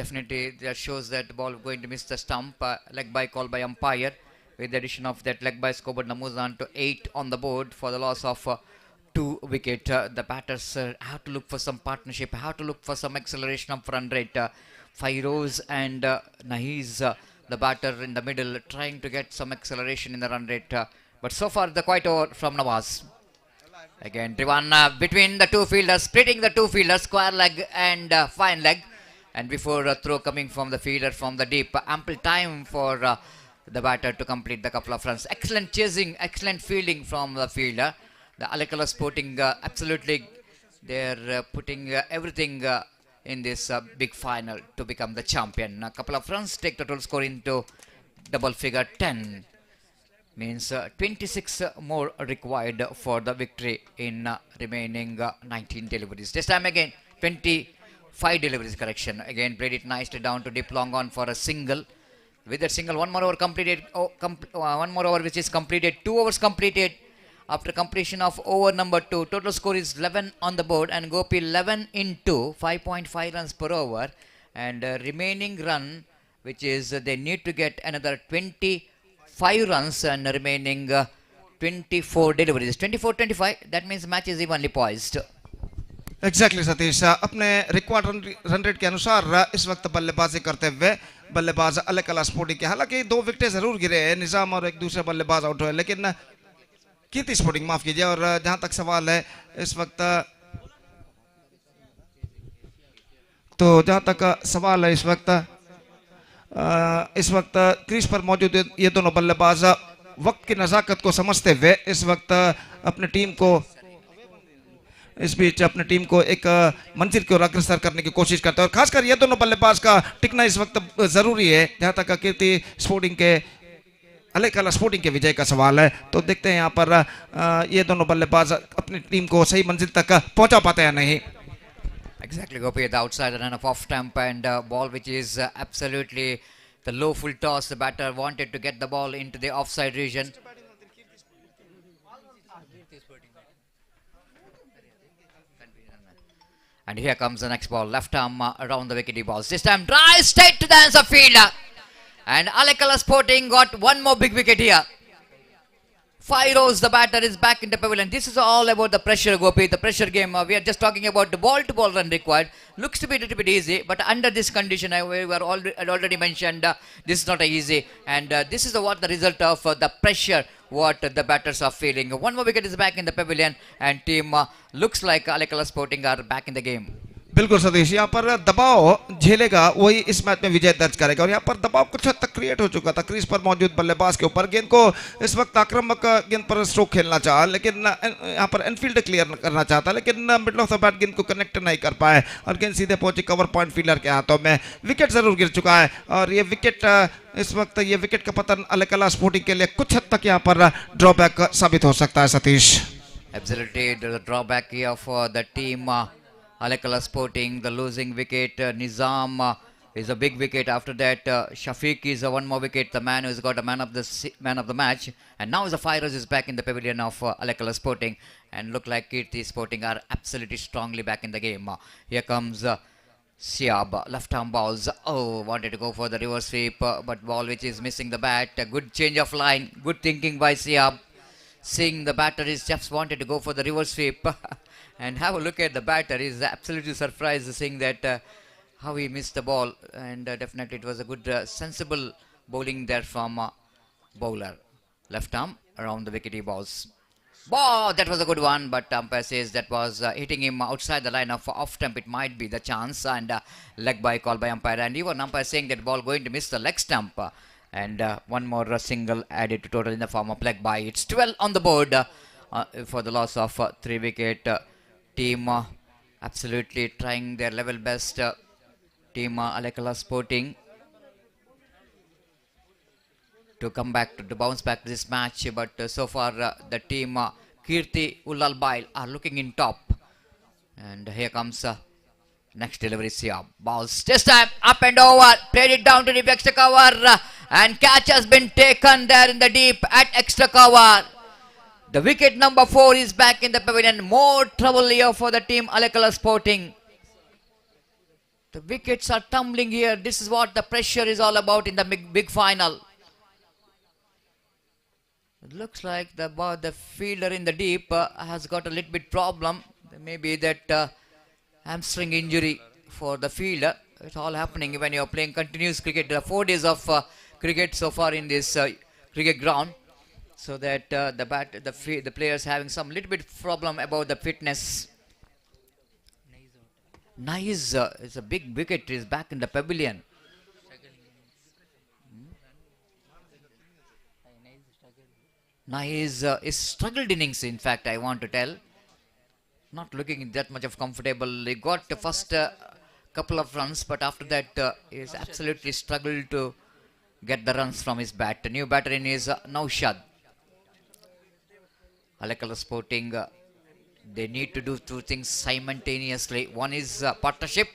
Definitely that shows that the ball going to miss the stump. Leg by call by umpire. With the addition of that leg by, Scoburn moves on to 8 on the board for the loss of 2 wicket. The batters have to look for some partnership, have to look for some acceleration of run rate. Fairoz and Nahiz, the batter in the middle, trying to get some acceleration in the run rate. But so far the quiet over from Nawaz. Again driven between the two fielders, splitting the two fielders, square leg and fine leg. And before a throw coming from the fielder from the deep, ample time for the batter to complete the couple of runs. Excellent chasing, excellent fielding from the fielder. The Alekala Sporting absolutely they're putting everything in this big final to become the champion. A couple of runs take total score into double figure 10. Means 26 more required for the victory in remaining 19 deliveries. This time again 25 deliveries, correction. Again played it nicely down to deep long on for a single. With that single, one more over completed. One more over which is completed. 2 overs completed. After completion of over number 2, total score is 11 on the board, and Gopi 11 into 5.5 runs per over, and remaining run, which is they need to get another 25 runs and remaining 24 deliveries. 24-25, that means match is evenly poised. Exactly Satish अपने record run rate के अनुसार इस वक्त बल्लेबाजी करते हुए बल्लेबाज अलकला sporting के हालांकि 2 विकेट जरूर गिरे हैं निजाम और एक दूसरे बल्लेबाज आउट हुए लेकिन कीर्ति स्पोर्टिंग माफ कीजिए और जहां तक सवाल है इस वक्त इस वक्त क्रीज पर मौजूद ये दोनों बल्लेबाज वक्त की नजाकत को समझते हुए इस वक्त अपने टीम को इस बीच अपनी टीम को एक मंजिल की ओर अग्रसर करने की कोशिश करते हैं और खासकर ये दोनों बल्लेबाज का टिकना इस वक्त जरूरी है जहां तक कीर्ति स्पोर्टिंग के अलकला स्पोर्टिंग के विजय का सवाल है तो देखते हैं यहाँ पर ये दोनों बल्लेबाज अपनी टीम को सही मंजिल तक पहुंचा पाते हैं नहीं. Exactly, Gopi at the outside, a run of off stump and ball which is absolutely the low full toss. The batter wanted to get the ball into the offside region. And here comes the next ball, left arm around the wickety balls. This time drive straight to the hands of fielder. And Alekala Sporting got one more big wicket here. 5 rows, the batter is back in the pavilion. This is all about the pressure, Gopi, the pressure game. We are just talking about the ball-to-ball run required. Looks to be a little bit easy, but under this condition, I already mentioned, this is not easy. And this is what the result of the pressure what the batters are feeling. One more wicket is back in the pavilion, and team looks like Alekala Sporting are back in the game. बिल्कुल सतीश यहाँ पर दबाव झेलेगा वही इस match में विजय दर्ज करेगा और यहाँ पर दबाव कुछ हद तक क्रिएट हो चुका था क्रीज पर मौजूद बल्लेबाज के ऊपर गेंद को इस वक्त आक्रामक गेंद पर स्ट्रोक खेलना चाहा लेकिन यहाँ पर एनफील्ड क्लियर करना चाहता लेकिन मिडल ऑफ द बैट गेंद को कनेक्ट नहीं कर पाए और गेंद सीधे पहुंची कवर पॉइंट फील्डर के हाथों में. विकेट जरूर गिर चुका है और ये विकेट इस वक्त ये विकेट का पतन अलकला स्पोर्टिंग के लिए कुछ हद तक यहाँ पर ड्रॉबैक साबित हो सकता है Satish. Absolutely, the drawback here for the team Alekala Sporting, the losing wicket. Nizam is a big wicket. After that, Shafiq is one more wicket. The man who's got a man of the match. And now the Fires is back in the pavilion of Alekala Sporting, and look like Kirti Sporting are absolutely strongly back in the game. Here comes Siab, left arm balls. Oh, wanted to go for the reverse sweep, but ball which is missing the bat. A good change of line. Good thinking by Siab. Seeing the batter is just wanted to go for the reverse sweep. And have a look at the batter. He's absolutely surprised seeing that how he missed the ball. And definitely it was a good sensible bowling there from bowler. Left arm around the wickety balls. Wow, that was a good one, but umpire says that was hitting him outside the line of off stump. It might be the chance, and leg by call by umpire. And even umpire saying that ball going to miss the leg stump. And one more single added to total in the form of leg by. It's 12 on the board for the loss of 3 wicket. Team absolutely trying their level best. Team Alekala Sporting to come back to bounce back to this match, but so far the team Kirti Ullal Bail are looking in top. And here comes next delivery. Siab balls this time up and over, played it down to the extra cover, and catch has been taken there in the deep at extra cover. The wicket number 4 is back in the pavilion. More trouble here for the team Alekala Sporting. The wickets are tumbling here. This is what the pressure is all about in the big final. It looks like the fielder in the deep has got a little bit problem. Maybe that hamstring injury for the fielder. It's all happening when you're playing continuous cricket. There are 4 days of cricket so far in this cricket ground. So that the players having some little bit problem about the fitness. Nice, it's a big wicket. Is back in the pavilion. Nice, is struggled innings. In fact, I want to tell, not looking that much of comfortable. He got the first couple of runs, but after that, he's absolutely struggled to get the runs from his bat. The new batter in is Naushad. Alakala Sporting, they need to do two things simultaneously. One is partnership,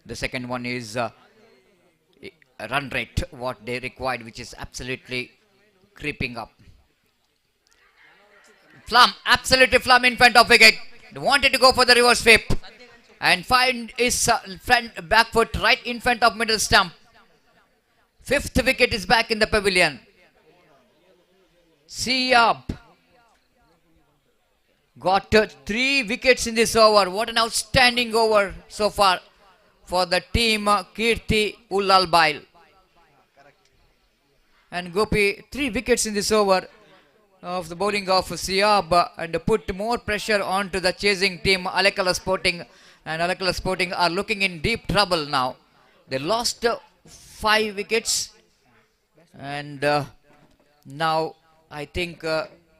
the second one is run rate, what they required, which is absolutely creeping up. Flum, absolutely Flum in front of wicket. They wanted to go for the reverse sweep and find his front back foot right in front of middle stump. Fifth wicket is back in the pavilion. Siab got 3 wickets in this over. What an outstanding over so far for the team Kirti Ullalbail. And Gopi, 3 wickets in this over of the bowling of Siab, and put more pressure onto the chasing team Alakala Sporting, and Alakala Sporting are looking in deep trouble now. They lost 5 wickets, and now I think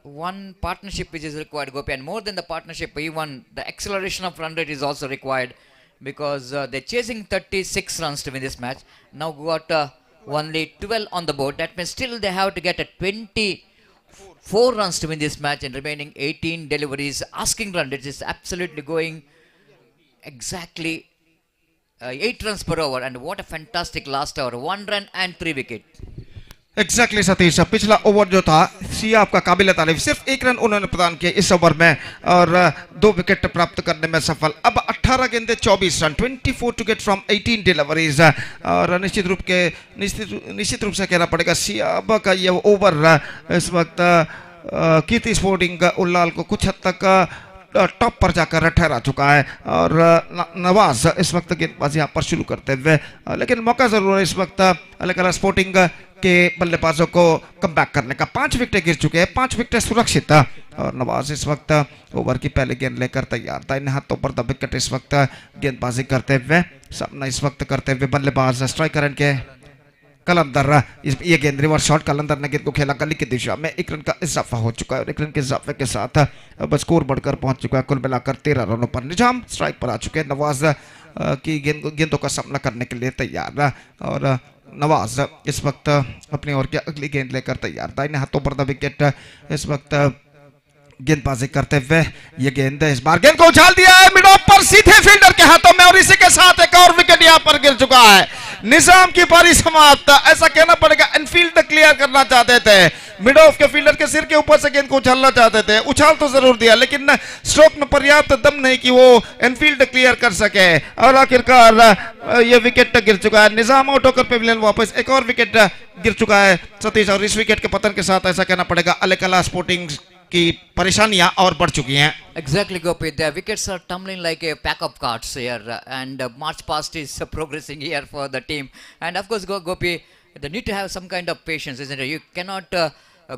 one partnership which is required, Gopi, and more than the partnership, even the acceleration of run rate is also required, because they're chasing 36 runs to win this match. Now got only 12 on the board. That means still they have to get a 24 runs to win this match, and remaining 18 deliveries. Asking run rate is absolutely going exactly 8 runs per over, and what a fantastic last over. 1 run and 3 wicket. Exactly Satish, पिछला over जो था सियाब का काबिल तारीफ, सिर्फ 1 run उन्होंने प्रदान किया इस ओवर में और 2 विकेट प्राप्त करने में सफल. अब 18 गेंदे 24 रन, 24 टू गेट फ्रॉम 18 डिलीवरीज. और निश्चित रूप से कहना पड़ेगा सियाब का ये ओवर इस वक्त कीर्ति स्पोर्टिंग उल्लाल को कुछ हद तक टॉप पर जाकर ठहरा चुका है. और नवाज इस वक्त गेंदबाजी यहाँ पर शुरू करते हुए, लेकिन मौका जरूर है इस वक्त अलकला स्पोर्टिंग के बल्लेबाजों को कमबैक करने का. 5 विकेट गिर चुके हैं, 5 विकेट सुरक्षित. और नवाज इस वक्त ओवर की पहले गेंद लेकर तैयार था. इन हाथों पर द विकेट इस वक्त गेंदबाजी करते हुए, सामना इस वक्त करते हुए बल्लेबाज स्ट्राइकर के कलंदर. ये गेंद रिवर्स शॉट, कलंदर ने गेंद को खेला गली की दिशा में. 1 रन का इजाफा हो चुका है और 1 रन के इजाफे के साथ अब स्कोर बढ़कर पहुंच चुका है. कुल मिलाकर 13 रनों पर निजाम स्ट्राइक पर आ चुके हैं. नवाज की गेंदों का सामना करने के लिए तैयार, और नवाज इस वक्त अपनी ओर की अगली गेंद लेकर तैयार था. इन हाथों पर द विकेट इस वक्त गेंदबाजी करते हुए, ये गेंद इस बार गेंद को उछाल दिया है मिड ऑफ पर सीधे फील्डर के हाथों में, और इसी के साथ एक और विकेट यहां पर गिर चुका है. निजाम की पारी समाप्त. ऐसा कहना पड़ेगा इनफील्ड क्लियर करना चाहते थे, मिड ऑफ के फील्डर के सिर के ऊपर से गेंद को उछालना चाहते थे. उछाल तो जरूर दिया, लेकिन स्ट्रोक में पर्याप्त दम नहीं कि वो इनफील्ड क्लियर कर सके, और आखिरकार ये विकेट गिर चुका है. निजाम आउट होकर पेविलियन वापस. एक और विकेट गिर चुका है सतीश, और इस विकेट के पतन के साथ ऐसा कहना पड़ेगा अलकला स्पोर्टिंग की परेशानियां और बढ़ चुकी हैं. Exactly, Gopi. The wickets are tumbling like a pack of cards here, and March past is progressing here for the team. And of course, Gopi, they need to have some kind of patience, isn't it? You cannot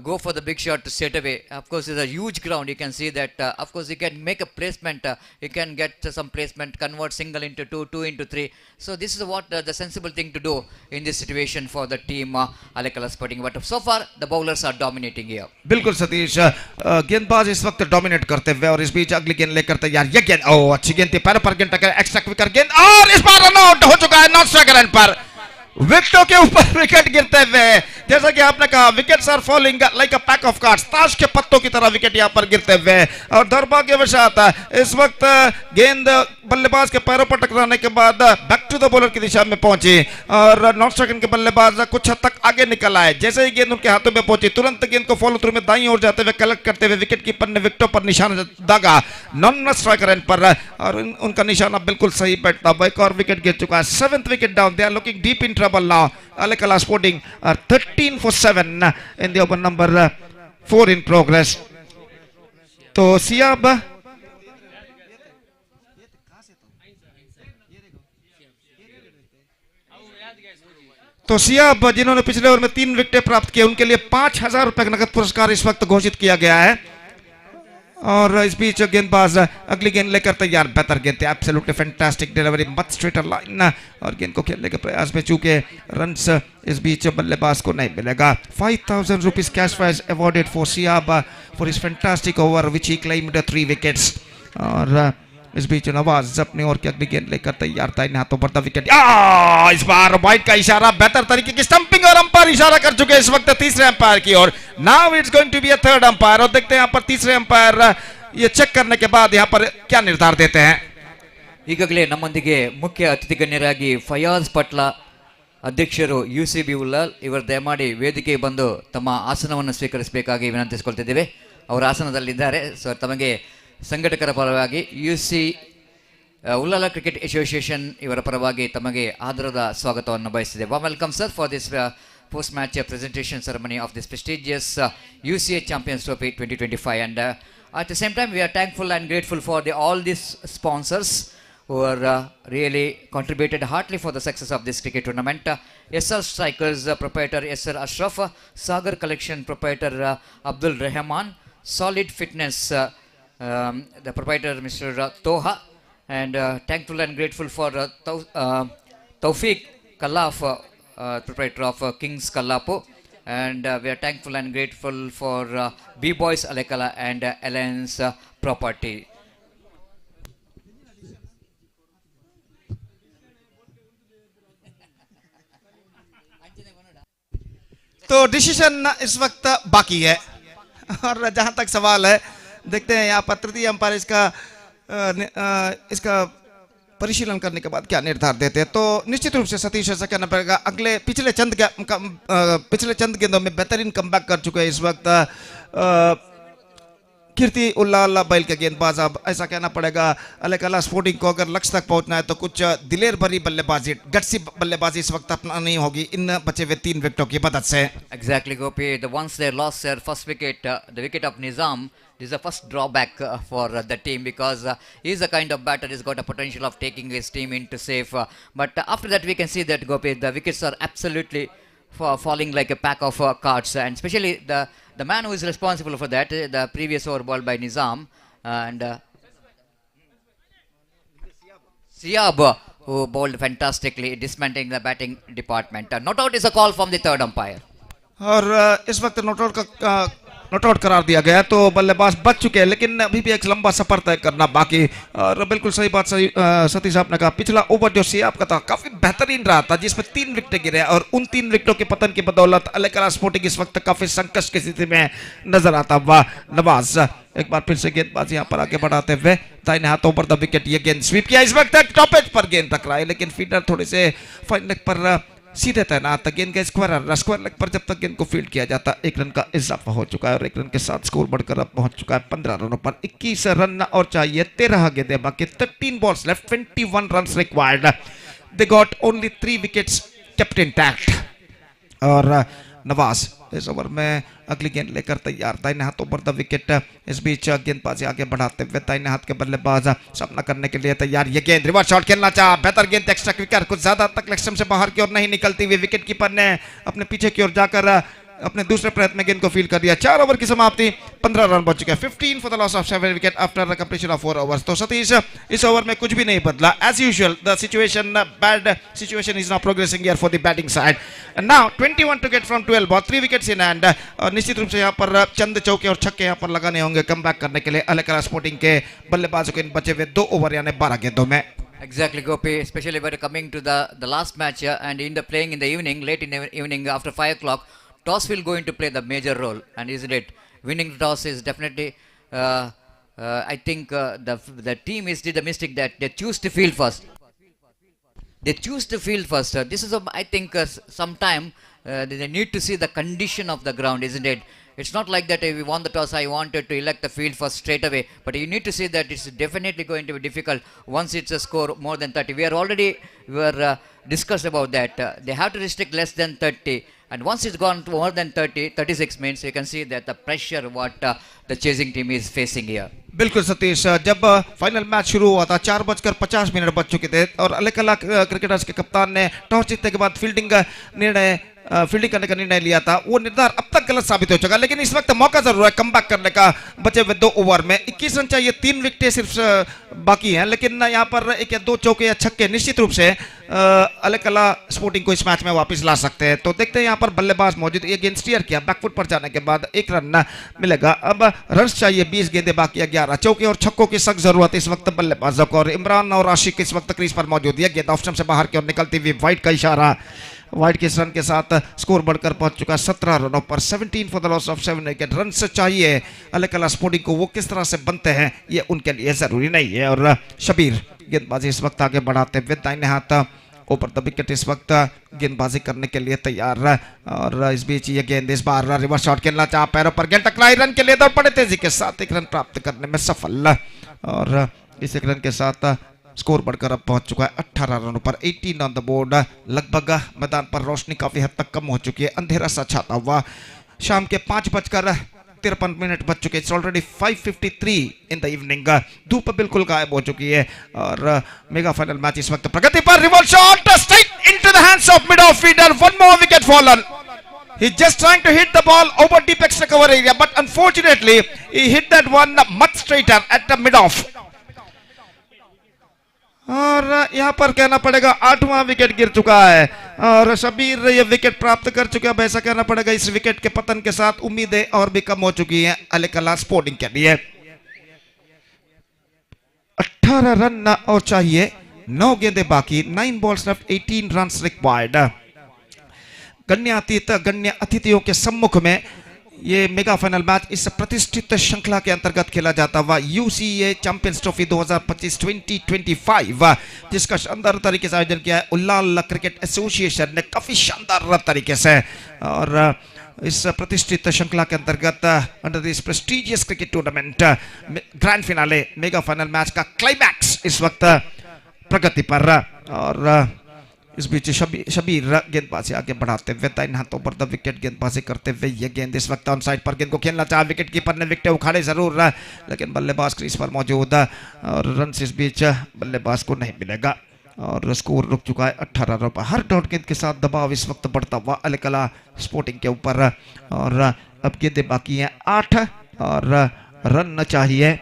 go for the big shot to set away. Of course, it's a huge ground. You can see that. Of course, you can make a placement. You can get some placement, convert single into 2, 2 into 3. So this is what the sensible thing to do in this situation for the team Alakala Sporting. But so far, the bowlers are dominating here. बिल्कुल सतीश, गेंदबाज इस वक्त dominate करते हुए, और इस बीच अगली गेंद लेकर तैयार. ये गेंद अच्छी गेंद थी, पैर पर गेंद टक्कर, एक्स्ट्रा क्विकर गेंद, और इस बार रन आउट हो चुका है नॉन स्ट्राइक रन पर. विकेटों के ऊपर विकेट गिरते हुए, जैसा कि आपने कहा, wickets are falling like a pack of cards. ताश के पत्तों की तरह विकेट यहां पर गिरते हुए, और दुर्भाग्यवशात इस वक्त गेंद बल्लेबाज के पैरों पर टकराने के बाद बैक टू द बॉलर की दिशा में पहुंची, और नॉन स्ट्राइक के बल्लेबाज कुछ हद तक आगे निकल आए. जैसे ही गेंद उनके हाथों में पहुंची, तुरंत गेंद को फॉलो थ्रू में दाईं ओर जाते हुए कलेक्ट करते हुए विकेट कीपर ने विकेटों पर निशाना दागा नॉन स्ट्राइक रन पर, और उनका निशाना बिल्कुल सही बैठता. एक और विकेट गिर चुका है. 7th wicket down. They are looking deep in trouble now. Alakala Sporting 13 for 7 in the over number 4 in progress. तो सियाब जिन्होंने पिछले ओवर में 3 विकेट प्राप्त किए, उनके लिए 5,000 रुपए का नगद पुरस्कार इस वक्त घोषित किया गया है. और इस बीच गेंदबाज अगली गेंद लेकर तैयार, बेहतर गेंद थी, absolutely fantastic delivery, much straighter line, और गेंद को खेलने के प्रयास में चूके रन्स इस बीच बल्लेबाज को नहीं मिलेगा। 5,000 rupees cash prize awarded for Siyab for his fantastic over which he claimed 3 wickets. और इस बीच नवाज अपनी ओर की अगली गेंद लेकर तैयार था, इन हाथों पर द विकेट। इस बार वाइड का इशारा, बेहतर तरीके की स्टंपिंग, और अंपायर इशारा कर चुके हैं इस वक्त तीसरे अंपायर की ओर। Now it's going to be a third umpire, और देखते हैं यहाँ पर तीसरे अंपायर ये चेक करने के बाद यहाँ पर क्या निर्धार देते हैं। ಈಗಾಗಲೇ ನಮ್ಮೊಂದಿಗೆ ಮುಖ್ಯ ಅತಿಥಿ ಗಣ್ಯರಾಗಿ ಫಯಾಜ್ ಪಟ್ಲ ಅಧ್ಯಕ್ಷರು UCB ಉಲ್ಲಾಲ್ ಇವರು ದಯಮಾಡಿ ವೇದಿಕೆಗೆ ಬಂದು ತಮ್ಮ ಆಸನವನ್ನು ಸ್ವೀಕರಿಸಬೇಕಾಗಿ ವಿನಂತಿಸಿಕೊಳ್ತಿದ್ದೇವೆ. ಅವರ ಆಸನದಲ್ಲಿದ್ದಾರೆ. ಸೊ ತಮಗೆ ಸಂಘಟಕರ ಪರವಾಗಿ UC ಉಲ್ಲಾಲ ಕ್ರಿಕೆಟ್ ಅಸೋಸಿಯೇಷನ್ ಇವರ ಪರವಾಗಿ ತಮಗೆ ಆದರದ ಸ್ವಾಗತವನ್ನು ಬಯಸಿದೆ. Warm welcome sir for this post match presentation ceremony of this prestigious U.C.A Champions Trophy 2025, and at the same time we are thankful and grateful for all these sponsors who are really contributed heartily for the success of this cricket tournament. SR Strikers proprietor SR Ashraf, Sagar Collection proprietor Abdul Rahman, Solid Fitness the proprietor Mr. Toha, and thankful and grateful for Tawfiq Kalaf, proprietor of King's Kallapo, and we are thankful and grateful for B-Boys Alekala and Alliance Property. तो decision इस वक्त बाकी है, और जहां तक सवाल है देखते हैं यहाँ पर तृतीय अंपायर इसका परिशीलन करने के बाद क्या निर्धार देते हैं। तो निश्चित रूप से सतीश ऐसा कहना पड़ेगा, पिछले चंद गेंदों में बेहतरीन कमबैक कर चुके हैं इस वक्त कीर्ति उल्लाल बैल के गेंदबाज। अब ऐसा कहना पड़ेगा अलेकला स्पोर्टिंग को अगर लक्ष्य तक पहुंचना है तो कुछ दिलेर भरी बल्लेबाजी, गट्सी बल्लेबाजी इस वक्त अपना नहीं होगी इन बचे हुए 3 विकेटों की मदद से। Exactly, Gopi. Once they lost their first wicket, the wicket of Nizam, this is the first drawback for the team, because he is a kind of batter, he's got a potential of taking his team into safe. But after that we can see that, Gopi, the wickets are absolutely falling like a pack of cards, and especially the man who is responsible for that, the previous over ball by Nizam, and Siab, who bowled fantastically, dismantling the batting department. Not out is a call from the third umpire. और इस वक्त not out करार दिया गया, तो बल्लेबाज बच चुके हैं, लेकिन अभी भी एक लंबा सफर तय करना बाकी। और बिल्कुल सही बात सतीश साहब ने कहा, पिछला ओवर जो सियाब का था काफी बेहतरीन रहा था, जिसमें 3 विकेट गिरे, और उन 3 विकेटों के पतन की बदौलत अलेकला स्पोर्टिंग इस वक्त काफी संकट की स्थिति में नजर आता हुआ। नवाज एक बार फिर से गेंदबाज यहाँ पर आगे बढ़ाते हुए दाहिने हाथों पर द विकेट, ये गेंद स्वीप किया, इस वक्त टॉपेज पर गेंद टकराई, लेकिन फील्डर थोड़े से फाइन लेग पर सीधे तैनात, गेंद का स्क्वायर लेग पर जब तक गेंद को फील्ड किया जाता 1 रन का इजाफा हो चुका है, और 1 रन के साथ स्कोर बढ़कर अब पहुंच चुका है 15 रनों पर। 21 रन और चाहिए, 13 गेंदें बाकी, 13 balls left, 21 run required. They got only 3 wickets kept intact, और नवाज इस ओवर में अगली गेंद लेकर तैयार, दाहिने हाथों पर द विकेट। इस बीच गेंदबाजी आगे बढ़ाते हुए दाहिने हाथ के बल्लेबाज सामना करने के लिए तैयार, ये गेंद रिवर्स शॉट खेलना चाहा, बेहतर गेंद, एक्स्ट्रा क्विकर, कुछ ज्यादा तक लक्ष्य से बाहर की ओर नहीं निकलती हुई, विकेट कीपर ने अपने पीछे की ओर जाकर अपने दूसरे प्रयत्न में गेंद को फील्ड कर दिया। 4 ओवर की समाप्ति, 15 रन बच चुके हैं, 15 for the loss of 7 wicket after the completion of 4 overs. तो सतीश इस ओवर में कुछ भी नहीं बदला, as usual the situation, bad situation is now progressing here for the batting side, and now 21 to get from 12 ball, 3 wickets in hand. और निश्चित रूप से यहाँ पर चंद चौके और छक्के यहाँ पर लगाने होंगे कमबैक करने के लिए अलेकला स्पोर्टिंग के बल्लेबाजों के इन बचे हुए 2 ओवर यानी 12 गेंदों में। Exactly, Gopi, especially when coming to the last match, and in the playing in the evening, late in the evening after 5 o'clock, toss will go into play the major role, and isn't it? Winning the toss is definitely, I think the team did the mistake that they choose to field first. They choose to field first. This is, I think, sometime they need to see the condition of the ground, isn't it? It's not like that if we won the toss, I wanted to elect the field first straight away. But you need to see that it's definitely going to be difficult once it's a score more than 30. We were discussed about that. They have to restrict less than 30. And once it's gone to more than 30, 36 means you can see that the pressure what the chasing team is facing here. बिल्कुल सतीश, जब final match शुरू हुआ था 4:50 बच चुके थे, और अलेकला cricketers के कप्तान ने टॉस जीतने के बाद फील्डिंग निर्णय फील्डिंग करने का निर्णय लिया था वो निर्धार अब तक गलत साबित हो चुका, लेकिन इस वक्त मौका जरूर है कमबैक करने का। बचे हुए 2 ओवर में 21 रन चाहिए, 3 विकेटें सिर्फ बाकी हैं, लेकिन यहाँ पर 1 या 2 चौके या छक्के निश्चित रूप से अलेकला स्पोर्टिंग को इस मैच में वापस ला सकते हैं। तो देखते हैं यहाँ पर बल्लेबाज मौजूद, ये गेंद स्टीयर किया, बैकफुट पर जाने के बाद 1 रन मिलेगा। अब रन चाहिए, 20 गेंदें बाकी, 11 चौके और छक्कों की सख्त जरूरत है इस वक्त बल्लेबाजों को। और इमरान और आशिक इस वक्त क्रीज पर मौजूद है, गेंद ऑफ स्टंप से बाहर की ओर निकलती हुई वाइड का इशारा। वाइड के इस रन के साथ स्कोर बढ़कर पहुंच चुका 17 रनों पर, 17 for the loss of 7 wicket. Run से चाहिए अलेकला स्पोर्टिंग को, वो किस तरह से बनते हैं ये उनके लिए जरूरी नहीं है। और शबीर गेंदबाजी इस वक्त आगे बढ़ाते हुए दाहिने हाथ ऊपर द विकेट इस वक्त गेंदबाजी करने के लिए तैयार है। और इस बीच ये गेंद इस बार रिवर्स शॉट खेलना चाहा, पैरों पर गेंद टकराई, रन के लिए दौड़ पड़े तेजी के साथ, 1 रन प्राप्त करने में सफल। और इस 1 रन के साथ स्कोर बढ़कर अब पहुंच चुका है 18 रनों पर, 18 ऑन द बोर्ड। लगभग मैदान पर रोशनी काफी हद तक कम हो चुकी है, अंधेरा सा छाता हुआ। शाम के 5:53 बज चुके, it's already 5:53 in the evening. धूप बिल्कुल गायब हो चुकी है और मेगा फाइनल मैच इस वक्त प्रगति पर। Reverse shot straight into the hands of mid of fielder, 1 more wicket fallen. He just trying to hit the ball over deep extra cover area, but unfortunately he hit that one much straighter at the mid off. और यहाँ पर कहना पड़ेगा 8वां wicket गिर चुका है और शबीर ये विकेट प्राप्त कर चुके हैं। ऐसा कहना पड़ेगा इस विकेट के पतन के साथ उम्मीदें और भी कम हो चुकी हैं अलेकला स्पोर्टिंग के लिए। 18 रन और चाहिए, 9 गेंदें बाकी, 9 balls left, 18 runs required। गण्य अतिथियों के सम्मुख में ये मेगा फाइनल मैच इस प्रतिष्ठित श्रृंखला के अंतर्गत खेला जाता हुआ U.C.A चैंपियंस ट्रॉफी 2025-2025, जिसका शानदार तरीके से आयोजन किया है उल्लाल क्रिकेट एसोसिएशन ने काफी शानदार तरीके से। और इस प्रतिष्ठित श्रृंखला के अंतर्गत under this prestigious cricket tournament grand finale mega final match का क्लाइमैक्स इस वक्त प्रगति पर। और इस बीच शबीर गेंदबाजी आगे बढ़ाते हुए दाहिने हाथों पर द विकेट गेंदबाजी करते हुए ये गेंद इस वक्त ऑन साइड पर गेंद को खेलना चाहा, विकेट कीपर ने विकेट उखाड़े जरूर लेकिन बल्लेबाज क्रीज पर मौजूद और रन इस बीच बल्लेबाज को नहीं मिलेगा और स्कोर रुक चुका है 18 रनों पर। हर डॉट गेंद के साथ दबाव इस वक्त बढ़ता हुआ अलेकला स्पोर्टिंग के ऊपर। और अब गेंदें बाकी हैं 8 और रन चाहिए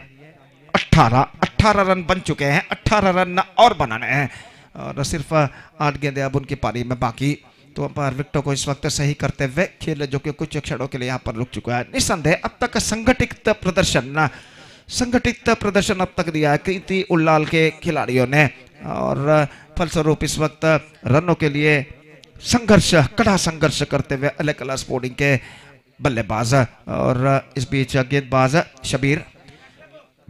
18 रन बन चुके हैं, 18 रन और बनाने हैं और सिर्फ 8 गेंदें अब उनकी पारी में बाकी। तो अंपायर विकेटों को इस वक्त सही करते हुए खेल जो कि कुछ क्षणों के लिए यहाँ पर रुक चुका है। निस्संदेह अब तक संगठित प्रदर्शन अब तक दिया है कृति उल्लाल के खिलाड़ियों ने और फलस्वरूप इस वक्त रनों के लिए कड़ा संघर्ष करते हुए अलेकला स्पोर्टिंग के बल्लेबाज। और इस बीच गेंदबाज शबीर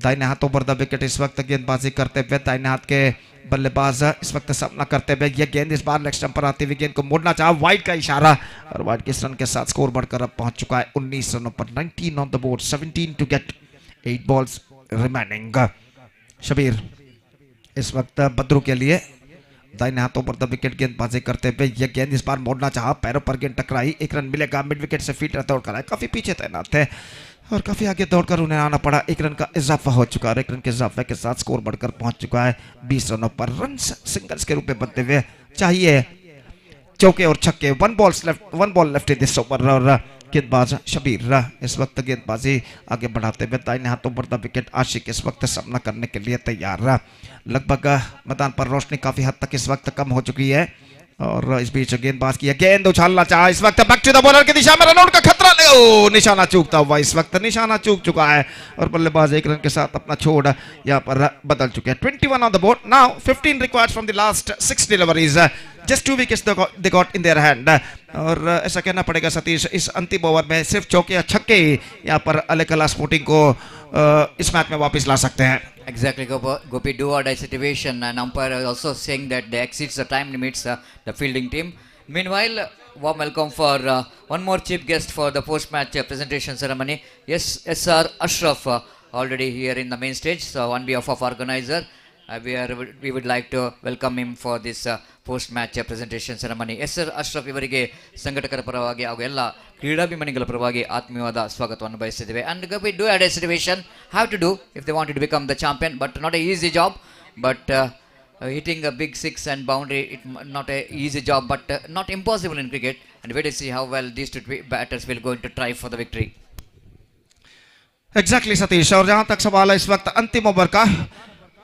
दाहिने हाथों पर द विकेट इस वक्त गेंदबाजी करते हुए दाहिने हाथ के बल्लेबाज इस वक्त सामना करते हुए ये गेंद इस बार लेग स्टंप पर आती हुई गेंद को मोड़ना चाहा, वाइड का इशारा और वाइड के इस रन के साथ स्कोर बढ़कर अब पहुंच चुका है 19 रनों पर, 19 on the board, 17 to get, 8 balls remaining. Shabbir इस वक्त बद्रू के लिए दाहिने हाथों पर द विकेट गेंदबाजी करते हुए ये गेंद इस बार मोड़ना चाहा, पैरों पर गेंद टकराई, 1 रन मिलेगा, मिड विकेट से फील्डर दौड़कर आए, काफी पीछे तैनात थे और काफी आगे दौड़कर उन्हें आना पड़ा। 1 रन का इजाफा हो चुका है, 1 रन के इजाफे के साथ स्कोर बढ़कर पहुंच चुका है 20 रनों पर। रन सिंगल्स के रूप में बनते हुए चाहिए चौके और छक्के, 1 ball left in this over। और गेंदबाज शबीर इस वक्त गेंदबाजी आगे बढ़ाते हुए दाहिने हाथों पर द विकेट आशिक इस वक्त सामना करने के लिए तैयार। लगभग मैदान पर रोशनी काफी हद तक इस वक्त कम हो चुकी है और इस बीच गेंदबाज की गेंद उछालना चाहा, इस वक्त बैक टू द बॉलर की दिशा में रनआउट का खतरा, निशाना चूकता हुआ इस वक्त निशाना चूक चुका है और बल्लेबाज 1 रन के साथ अपना छोड़ यहाँ पर बदल चुके हैं। 21 on the board now, 15 required from the last 6 deliveries, just 2 wickets they got in their hand. और ऐसा कहना पड़ेगा सतीश इस अंतिम ओवर में सिर्फ चौके या छक्के यहाँ पर अलेकला स्पोर्टिंग को इस मैच में वापस ला सकते हैं। Exactly, Gopi, do or die situation, and umpire is also saying that they exceeds the time limits, the fielding team. Meanwhile, warm welcome for one more chief guest for the post-match presentation ceremony. Yes, Sir Ashraf, already here in the main stage. So on behalf of organizer, we would like to welcome him for this post-match presentation ceremony. Yes, Sir Ashraf, ಇವರಿಗೆ ಸಂಘಟಕರ ಪರವಾಗಿ ಹಾಗೂ ಎಲ್ಲ ಕ್ರೀಡಾಭಿಮಾನಿಗಳ ಪರವಾಗಿ ಆತ್ಮೀಯವಾದ ಸ್ವಾಗತವನ್ನು ಬಯಸಿದ್ದೇವೆ. And Gopi, do a situation have to do if they wanted to become the champion, but not a easy job. But hitting a big 6 and boundary, it not a easy job, but not impossible in cricket. and wait to see how well these two batters will going to try for the victory. Exactly Satish, और जहां तक सवाल है इस वक्त अंतिम over का,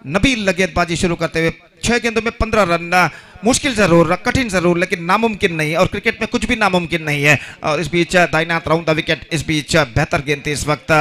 नबील गेंदबाजी शुरू करते हुए 6 गेंदों में 15 रन, मुश्किल जरूर, कठिन जरूर, लेकिन नामुमकिन नहीं, और क्रिकेट में कुछ भी नामुमकिन नहीं है। और इस बीच दाहिने हाथ राउंड द विकेट, इस बीच बेहतर गेंद थी इस वक्त।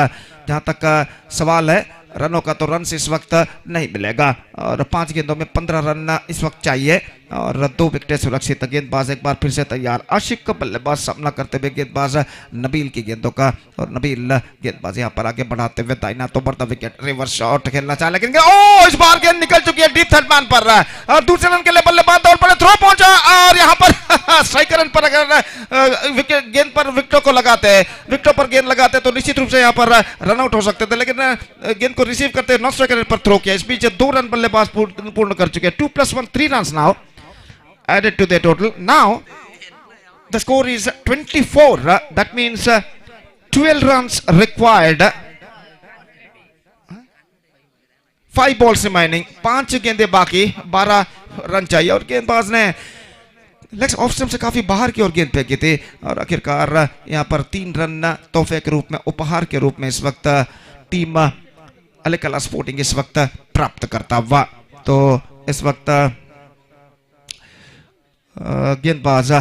जहां तक सवाल है रनों का, तो रन इस वक्त नहीं मिलेगा, और 5 गेंदों में 15 रन इस वक्त चाहिए, और 2 विकेटें सुरक्षित। गेंदबाज एक बार फिर से तैयार, आशिक का बल्लेबाज सामना करते हुए गेंदबाज नबील की गेंदों का, और नबील गेंदबाज यहाँ पर आगे बढ़ाते हुए दाहिना तो बढ़ता विकेट, रिवर्स शॉट खेलना चाहे, लेकिन ओ इस बार गेंद निकल चुकी है डीप थर्ड मैन पर, और दूसरे रन के लिए बल्लेबाज दौड़ पड़े, थ्रो पहुंचा, और यहाँ पर स्ट्राइकर रन पर अगर विकेट गेंद पर विकेटों को लगाते, विकेटों पर गेंद लगाते तो निश्चित रूप से यहाँ पर रन आउट हो सकते थे, लेकिन गेंद को रिसीव करते नॉन स्ट्राइकर पर थ्रो किया। इस बीच 2 रन बल्लेबाज पूर्ण कर चुके हैं। 2+1 3 runs now added to their total. Now the score is 24. That means 12 runs required. 5 balls remaining. 5 गेंदे बाकी, 12 रन चाहिए, और गेंदबाज ने लेग्स ऑफ स्टंप से काफी बाहर की ओर गेंद फेंकी थी, और आखिरकार यहाँ पर 3 रन तोहफे के रूप में, उपहार के रूप में इस वक्त टीम अलेकला स्पोर्टिंग इस वक्त प्राप्त करता हुआ। तो इस वक्त गेंदबाज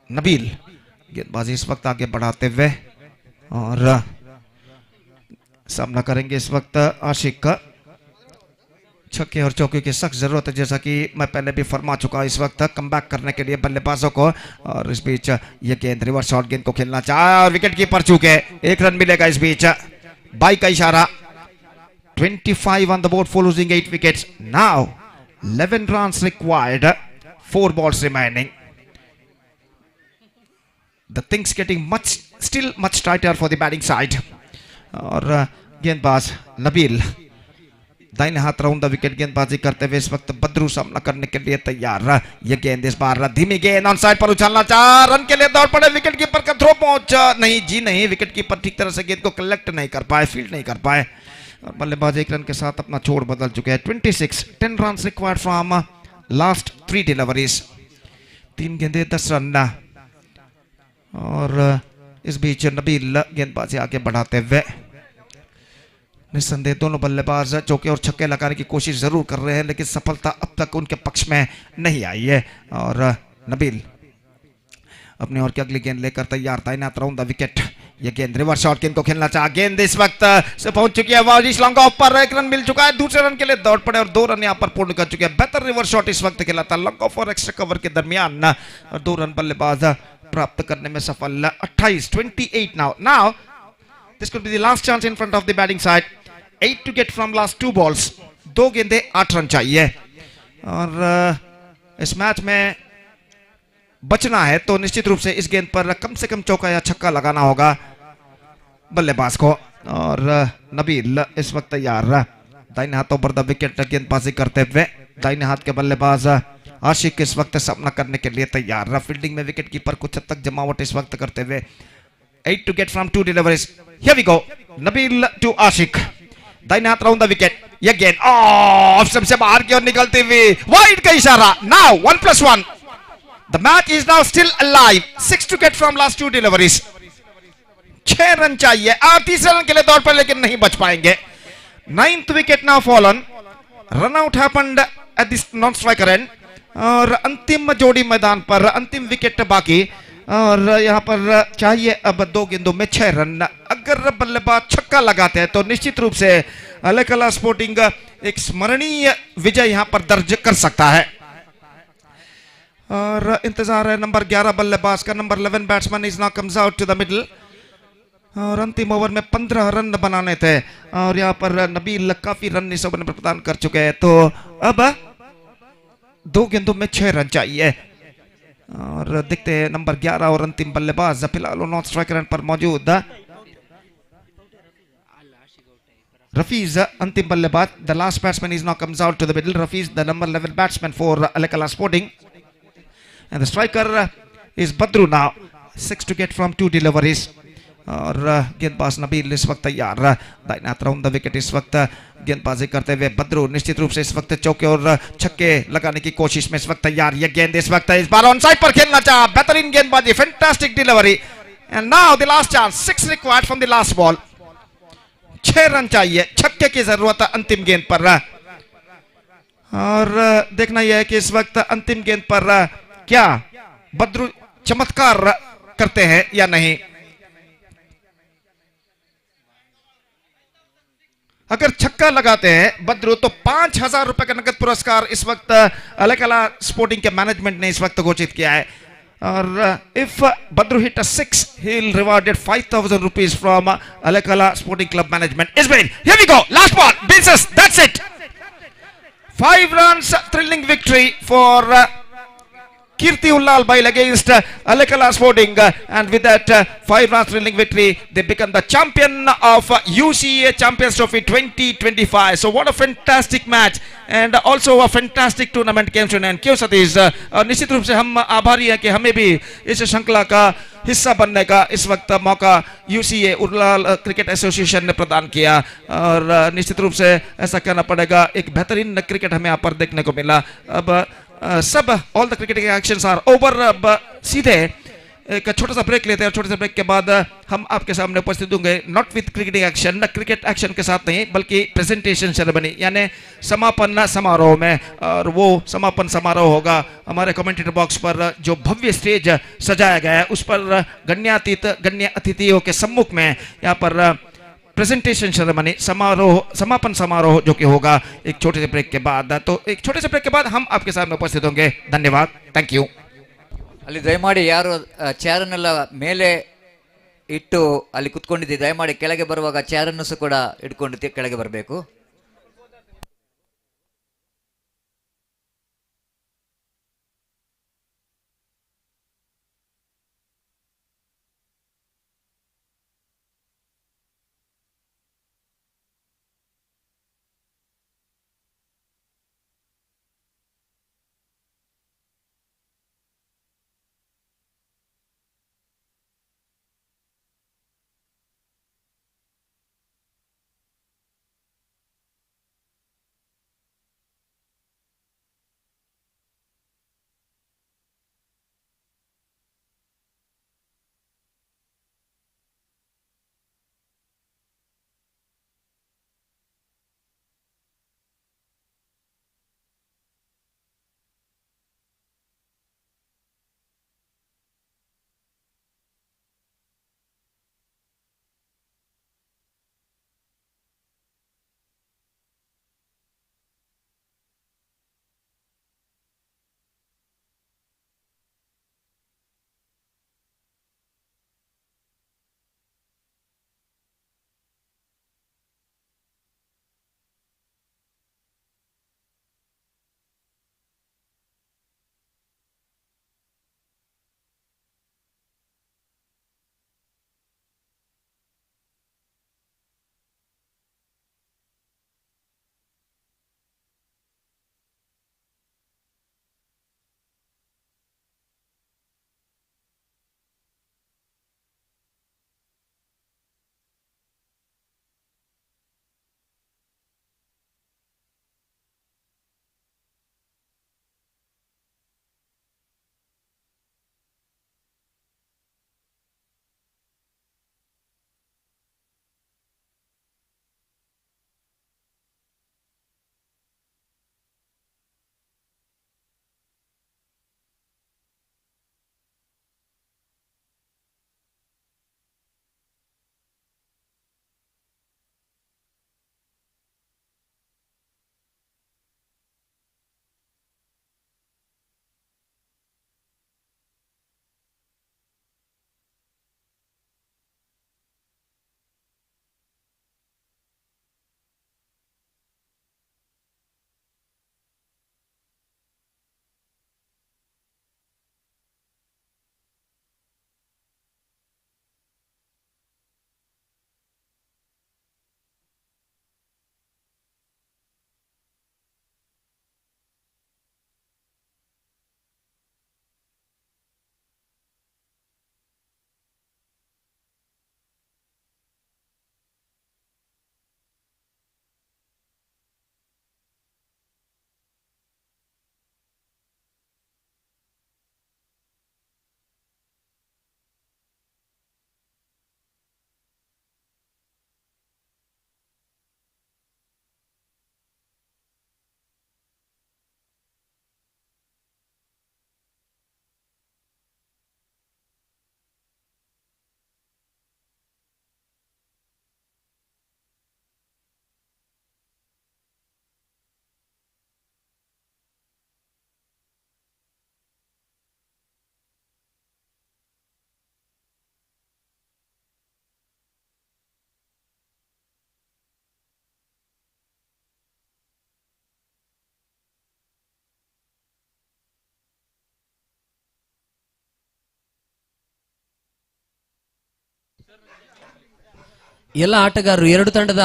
नबील गेंदबाजी इस वक्त आगे बढ़ाते हुए, और सामना करेंगे इस वक्त आशिक का। छक्के और चौके की सख्त जरूरत है, जैसा कि मैं पहले भी फरमा चुका, इस वक्त कमबैक करने के लिए बल्लेबाजों को। और इस बीच ये गेंद रिवर्स शॉट गेंद को खेलना चाहे, और विकेट कीपर चूके, 1 रन मिलेगा इस बीच, बाई का इशारा। 25 on the board for losing 8 wickets. Now 11 runs required, 4 balls remaining. The things getting still much tighter for the batting side. और गेंदबाज नबील दाहिने हाथ राउंड द विकेट गेंदबाजी करते हुए इस वक्त बद्रू सामना करने के लिए तैयार। ये गेंद इस बार धीमी गेंद ऑन साइड पर उछालना चाह, रन के लिए दौड़ पड़े, विकेट कीपर का थ्रो पहुंचा नहीं जी नहीं, विकेट कीपर ठीक तरह से गेंद को कलेक्ट नहीं कर पाए, फील्ड नहीं कर पाए, और बल्लेबाज 1 रन के साथ अपना छोड़ बदल चुके हैं। 26, 10 runs required from last 3 deliveries. 3 गेंदे 10 रन, और इस बीच नबील गेंदबाजी आगे बढ़ाते हुए, निस्संदेह दोनों बल्लेबाज चौके और छक्के लगाने की कोशिश जरूर कर रहे हैं, लेकिन सफलता अब तक उनके पक्ष में नहीं आई है। और नबील अपने ओर की अगली गेंद लेकर तैयार, तैनात राउंड द विकेट। ये गेंद रिवर्स शॉट गेंद को खेलना चाहा, गेंद इस वक्त से पहुंच चुकी है वाजिश लॉन्ग ऑफ पर, 1 रन मिल चुका है, दूसरे रन के लिए दौड़ पड़े, और 2 रन यहां पर पूर्ण कर चुके हैं। बेहतर रिवर्स शॉट इस वक्त खेला था लॉन्ग ऑफ और एक्स्ट्रा कवर के दरमियान, और 2 रन बल्लेबाज प्राप्त करने में सफल। 28 now this could be the last chance in front of the batting side. 8 to get from last 2 balls. 2 गेंदे 8 रन चाहिए, और इस मैच में बचना है तो निश्चित रूप से इस गेंद पर कम से कम चौका या छक्का लगाना होगा बल्लेबाज को। और नबील इस वक्त तैयार, दाहिने हाथों पर द विकेट गेंदबाजी करते हुए, दाहिने हाथ के बल्लेबाज आशिक इस वक्त सामना करने के लिए तैयार। फील्डिंग में विकेट कीपर कुछ हद तक जमावट इस वक्त करते हुए। 8 to get from 2 deliveries. Here we go. Nabil to Ashik. दाहिने हाथ राउंड द विकेट, ये गेंद ऑफ सबसे बाहर की ओर निकलती हुई, वाइड का इशारा। Now 1+1. The match is now still alive. 6 to get from last 2 deliveries. 6 run चाहिए, और तीसरे रन के लिए दौड़ पर, लेकिन नहीं बच पाएंगे। 9th wicket now fallen. Run out happened at this non-striker end. और अंतिम जोड़ी मैदान पर, अंतिम विकेट बाकी, और यहाँ पर चाहिए अब 2 गेंदों में 6 रन। अगर बल्लेबाज छक्का लगाते हैं तो निश्चित रूप से अलेकला स्पोर्टिंग एक स्मरणीय विजय यहाँ पर दर्ज कर सकता है। और इंतजार है नंबर 11 बल्लेबाज का। Number 11 batsman is now comes out to the middle, और अंतिम ओवर में 15 रन बनाने थे, और यहाँ पर नबील काफी रन इस ओवर में प्रदान कर चुके हैं। तो अब 2 गेंदों में 6 रन चाहिए, और देखते हैं नंबर 11 और अंतिम बल्लेबाज फिलहाल नॉन स्ट्राइकर पर मौजूद रफीज अंतिम बल्लेबाज। The last batsman is now comes out to the middle. Rafeez the number 11 batsman for Alekala sporting, and the striker is Badru now. 6 to get from 2 deliveries. और गेंदबाज नबील इस वक्त तैयार, दाहिना राउंड द विकेट इस वक्त गेंदबाजी करते हुए बद्रू निश्चित रूप से इस वक्त चौके और छक्के लगाने की कोशिश में इस वक्त तैयार। ये गेंद इस वक्त इस बार ऑन साइड पर खेलना चाहा, बेहतरीन गेंदबाजी, fantastic delivery and now the last chance, 6 required from the last ball. 6 run चाहिए, छक्के की जरूरत है अंतिम गेंद पर। और देखना यह है कि इस वक्त अंतिम गेंद पर क्या बद्रू चमत्कार करते हैं या नहीं। अगर छक्का लगाते हैं बद्रू तो 5,000 रुपए का नगद पुरस्कार इस वक्त अलकला स्पोर्टिंग के मैनेजमेंट ने इस वक्त घोषित किया है। और if Badru hit a 6 he will rewarded 5,000 rupees from Alakala Sporting Club management. Ismail, here we go, last ball, bases, that's it. 5 runs, thrilling victory for Kirti Ullal Bail against Alakala Sporting, and with that 5 runs thrilling victory, they become the champion of U.C.A Champions Trophy 2025. So what a fantastic match and also a fantastic tournament came to an end. क्यों सतीश, और निश्चित रूप से हम आभारी हैं कि हमें भी इस श्रृंखला का हिस्सा बनने का इस वक्त मौका U.C.A उल्लाल क्रिकेट एसोसिएशन ने प्रदान किया। और निश्चित रूप से ऐसा कहना पड़ेगा, एक बेहतरीन क्रिकेट हमें यहाँ पर देखने को मिला। अब सब all the cricketing actions are over. अब सीधे एक छोटा सा ब्रेक लेते हैं और छोटे से ब्रेक के बाद हम आपके सामने उपस्थित होंगे, नॉट विद क्रिकेटिंग एक्शन, न क्रिकेट एक्शन के साथ नहीं, बल्कि प्रेजेंटेशन सेरेमनी यानी समापन समारोह में। और वो समापन समारोह होगा हमारे कमेंटेटर बॉक्स पर जो भव्य स्टेज सजाया गया है, उस पर गण्य अतिथियों के सम्मुख में यहाँ पर प्रेजेंटेशन सेरेमनी समापन समारोह जो कि होगा एक छोटे से ब्रेक के बाद। तो एक छोटे से ब्रेक के बाद हम आपके सामने उपस्थित होंगे। धन्यवाद, थैंक यू। ಅಲ್ಲಿ ದಯಮಾಡಿ ಯಾರು ಚೇರನ್ನೆಲ್ಲ ಮೇಲೆ ಇಟ್ಟು ಅಲ್ಲಿ ಕುತ್ಕೊಂಡಿದ್ದೀವಿ, ದಯಮಾಡಿ ಕೆಳಗೆ ಬರುವಾಗ ಚೇರನ್ನು ಸಹ ಕೂಡ ಇಟ್ಕೊಂಡು ಕೆಳಗೆ ಬರಬೇಕು. ಎಲ್ಲ ಆಟಗಾರರು ಎರಡು ತಂಡದ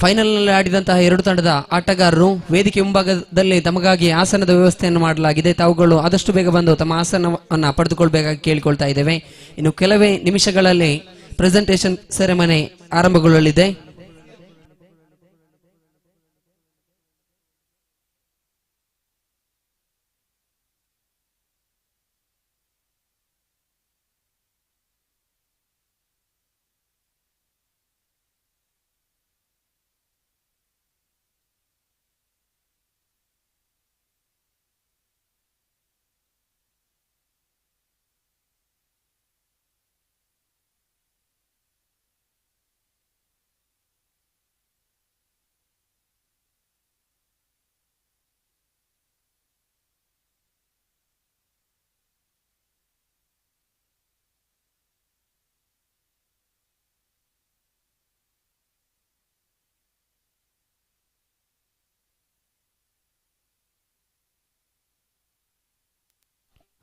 ಫೈನಲ್ನಲ್ಲಿ ಆಡಿದಂತಹ ಎರಡು ತಂಡದ ಆಟಗಾರರು ವೇದಿಕೆ ಮುಂಭಾಗದಲ್ಲಿ ತಮಗಾಗಿ ಆಸನದ ವ್ಯವಸ್ಥೆಯನ್ನು ಮಾಡಲಾಗಿದೆ. ತಾವುಗಳು ಆದಷ್ಟು ಬೇಗ ಬಂದು ತಮ್ಮ ಆಸನವನ್ನು ಪಡೆದುಕೊಳ್ಬೇಕಾಗಿ ಕೇಳಿಕೊಳ್ತಾ ಇದ್ದೇವೆ. ಇನ್ನು ಕೆಲವೇ ನಿಮಿಷಗಳಲ್ಲಿ ಪ್ರೆಸೆಂಟೇಷನ್ ಸೆರೆಮನಿ ಆರಂಭಗೊಳ್ಳಲಿದೆ.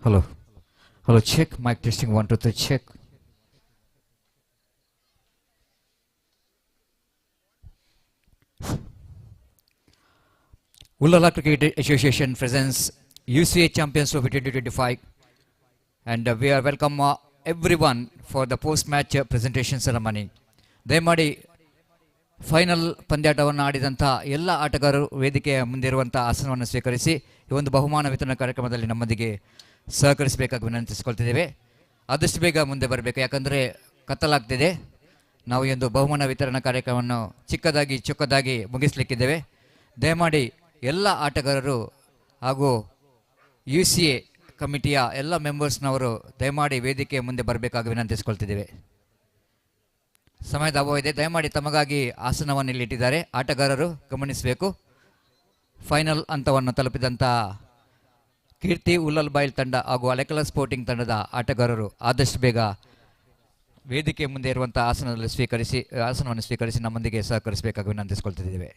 Hello. Hello, check. Mic testing 1 2 3 check. Ullala Cricket Association presents U.C.A Champions Trophy 2025, and we are welcome everyone for the post-match presentation ceremony. ದಯಮಾಡಿ ಫೈನಲ್ ಪಂದ್ಯಾಟವನ್ನು ಆಡಿದಂಥ ಎಲ್ಲ ಆಟಗಾರರು ವೇದಿಕೆಯ ಮುಂದಿರುವಂಥ ಆಸನವನ್ನು ಸ್ವೀಕರಿಸಿ ಈ ಒಂದು ಬಹುಮಾನ ವಿತರಣಾ ಕಾರ್ಯಕ್ರಮದಲ್ಲಿ ನಮ್ಮೊಂದಿಗೆ ಸಹಕರಿಸಬೇಕಾಗಿ ವಿನಂತಿಸಿಕೊಳ್ತಿದ್ದೇವೆ. ಆದಷ್ಟು ಬೇಗ ಮುಂದೆ ಬರಬೇಕು, ಯಾಕಂದರೆ ಕತ್ತಲಾಗ್ತಿದೆ. ನಾವು ಈ ಒಂದು ಬಹುಮಾನ ವಿತರಣಾ ಕಾರ್ಯಕ್ರಮವನ್ನು ಚಿಕ್ಕದಾಗಿ ಚೊಕ್ಕದಾಗಿ ಮುಗಿಸಲಿಕ್ಕಿದ್ದೇವೆ. ದಯಮಾಡಿ ಎಲ್ಲ ಆಟಗಾರರು ಹಾಗೂ U.C.A ಕಮಿಟಿಯ ಎಲ್ಲ ಮೆಂಬರ್ಸ್ನವರು ದಯಮಾಡಿ ವೇದಿಕೆಯ ಮುಂದೆ ಬರಬೇಕಾಗಿ ವಿನಂತಿಸಿಕೊಳ್ತಿದ್ದೇವೆ. ಸಮಯದ ಅಭಾವ ಇದೆ. ದಯಮಾಡಿ ತಮಗಾಗಿ ಆಸನವನ್ನು ಇಲ್ಲಿಟ್ಟಿದ್ದಾರೆ. ಆಟಗಾರರು ಗಮನಿಸಬೇಕು. ಫೈನಲ್ ಹಂತವನ್ನು ತಲುಪಿದಂಥ ಕೀರ್ತಿ ಉಲ್ಲಲ್ ಬೈಲ್ ತಂಡ ಹಾಗೂ ಅಲೆಕಲ ಸ್ಪೋರ್ಟಿಂಗ್ ತಂಡದ ಆಟಗಾರರು ಆದಷ್ಟು ಬೇಗ ವೇದಿಕೆ ಮುಂದೆ ಇರುವಂಥ ಆಸನವನ್ನು ಸ್ವೀಕರಿಸಿ ನಮ್ಮೊಂದಿಗೆ ಸಹಕರಿಸಬೇಕಾಗಿ ವಿನಂತಿಸಿಕೊಳ್ತಿದ್ದೇವೆ.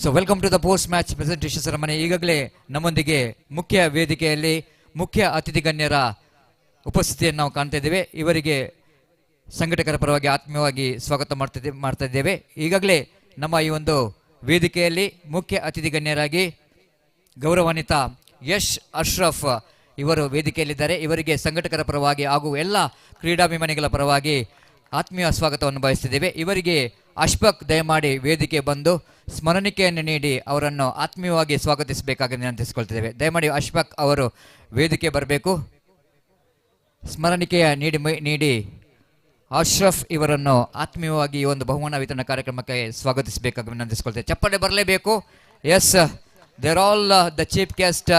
So welcome to the post match presentation ceremony. ಈಗಾಗಲೇ ನಮ್ಮೊಂದಿಗೆ ಮುಖ್ಯ ವೇದಿಕೆಯಲ್ಲಿ ಮುಖ್ಯ ಅತಿಥಿ ಗಣ್ಯರ ಉಪಸ್ಥಿತಿಯನ್ನು ನಾವು ಕಾಣ್ತಾ ಇದ್ದೇವೆ. ಇವರಿಗೆ ಸಂಘಟಕರ ಪರವಾಗಿ ಆತ್ಮೀಯವಾಗಿ ಸ್ವಾಗತ ಮಾಡ್ತಾ ಇದ್ದೇವೆ. ಈಗಾಗಲೇ ನಮ್ಮ ಈ ಒಂದು ವೇದಿಕೆಯಲ್ಲಿ ಮುಖ್ಯ ಅತಿಥಿ ಗಣ್ಯರಾಗಿ ಗೌರವಾನ್ವಿತ ಯಶ್ ಅಶ್ರಫ್ ಇವರು ವೇದಿಕೆಯಲ್ಲಿದ್ದಾರೆ. ಇವರಿಗೆ ಸಂಘಟಕರ ಪರವಾಗಿ ಹಾಗೂ ಎಲ್ಲ ಕ್ರೀಡಾಭಿಮಾನಿಗಳ ಪರವಾಗಿ ಆತ್ಮೀಯ ಸ್ವಾಗತವನ್ನು ಬಯಸ್ತಿದ್ದೇವೆ. ಇವರಿಗೆ ಅಶ್ಫಕ್ ದಯಮಾಡಿ ವೇದಿಕೆ ಬಂದು ಸ್ಮರಣಿಕೆಯನ್ನು ನೀಡಿ ಅವರನ್ನು ಆತ್ಮೀಯವಾಗಿ ಸ್ವಾಗತಿಸಬೇಕಾಗಿ ವಿನಂತಿಸಿಕೊಳ್ತಿದ್ದೇವೆ. ದಯಮಾಡಿ ಅಶ್ಫಕ್ ಅವರು ವೇದಿಕೆ ಬರಬೇಕು. ಸ್ಮರಣಿಕೆಯ ನೀಡಿ ಅಶ್ರಫ್ ಇವರನ್ನು ಆತ್ಮೀಯವಾಗಿ ಈ ಒಂದು ಬಹುಮಾನ ವಿತರಣಾ ಕಾರ್ಯಕ್ರಮಕ್ಕೆ ಸ್ವಾಗತಿಸಬೇಕಾಗಿ ವಿನಂತಿಸಿಕೊಳ್ತೇವೆ. ಚಪ್ಪಾಳೆ ಬರಲೇಬೇಕು. Yes, they're all the chief guests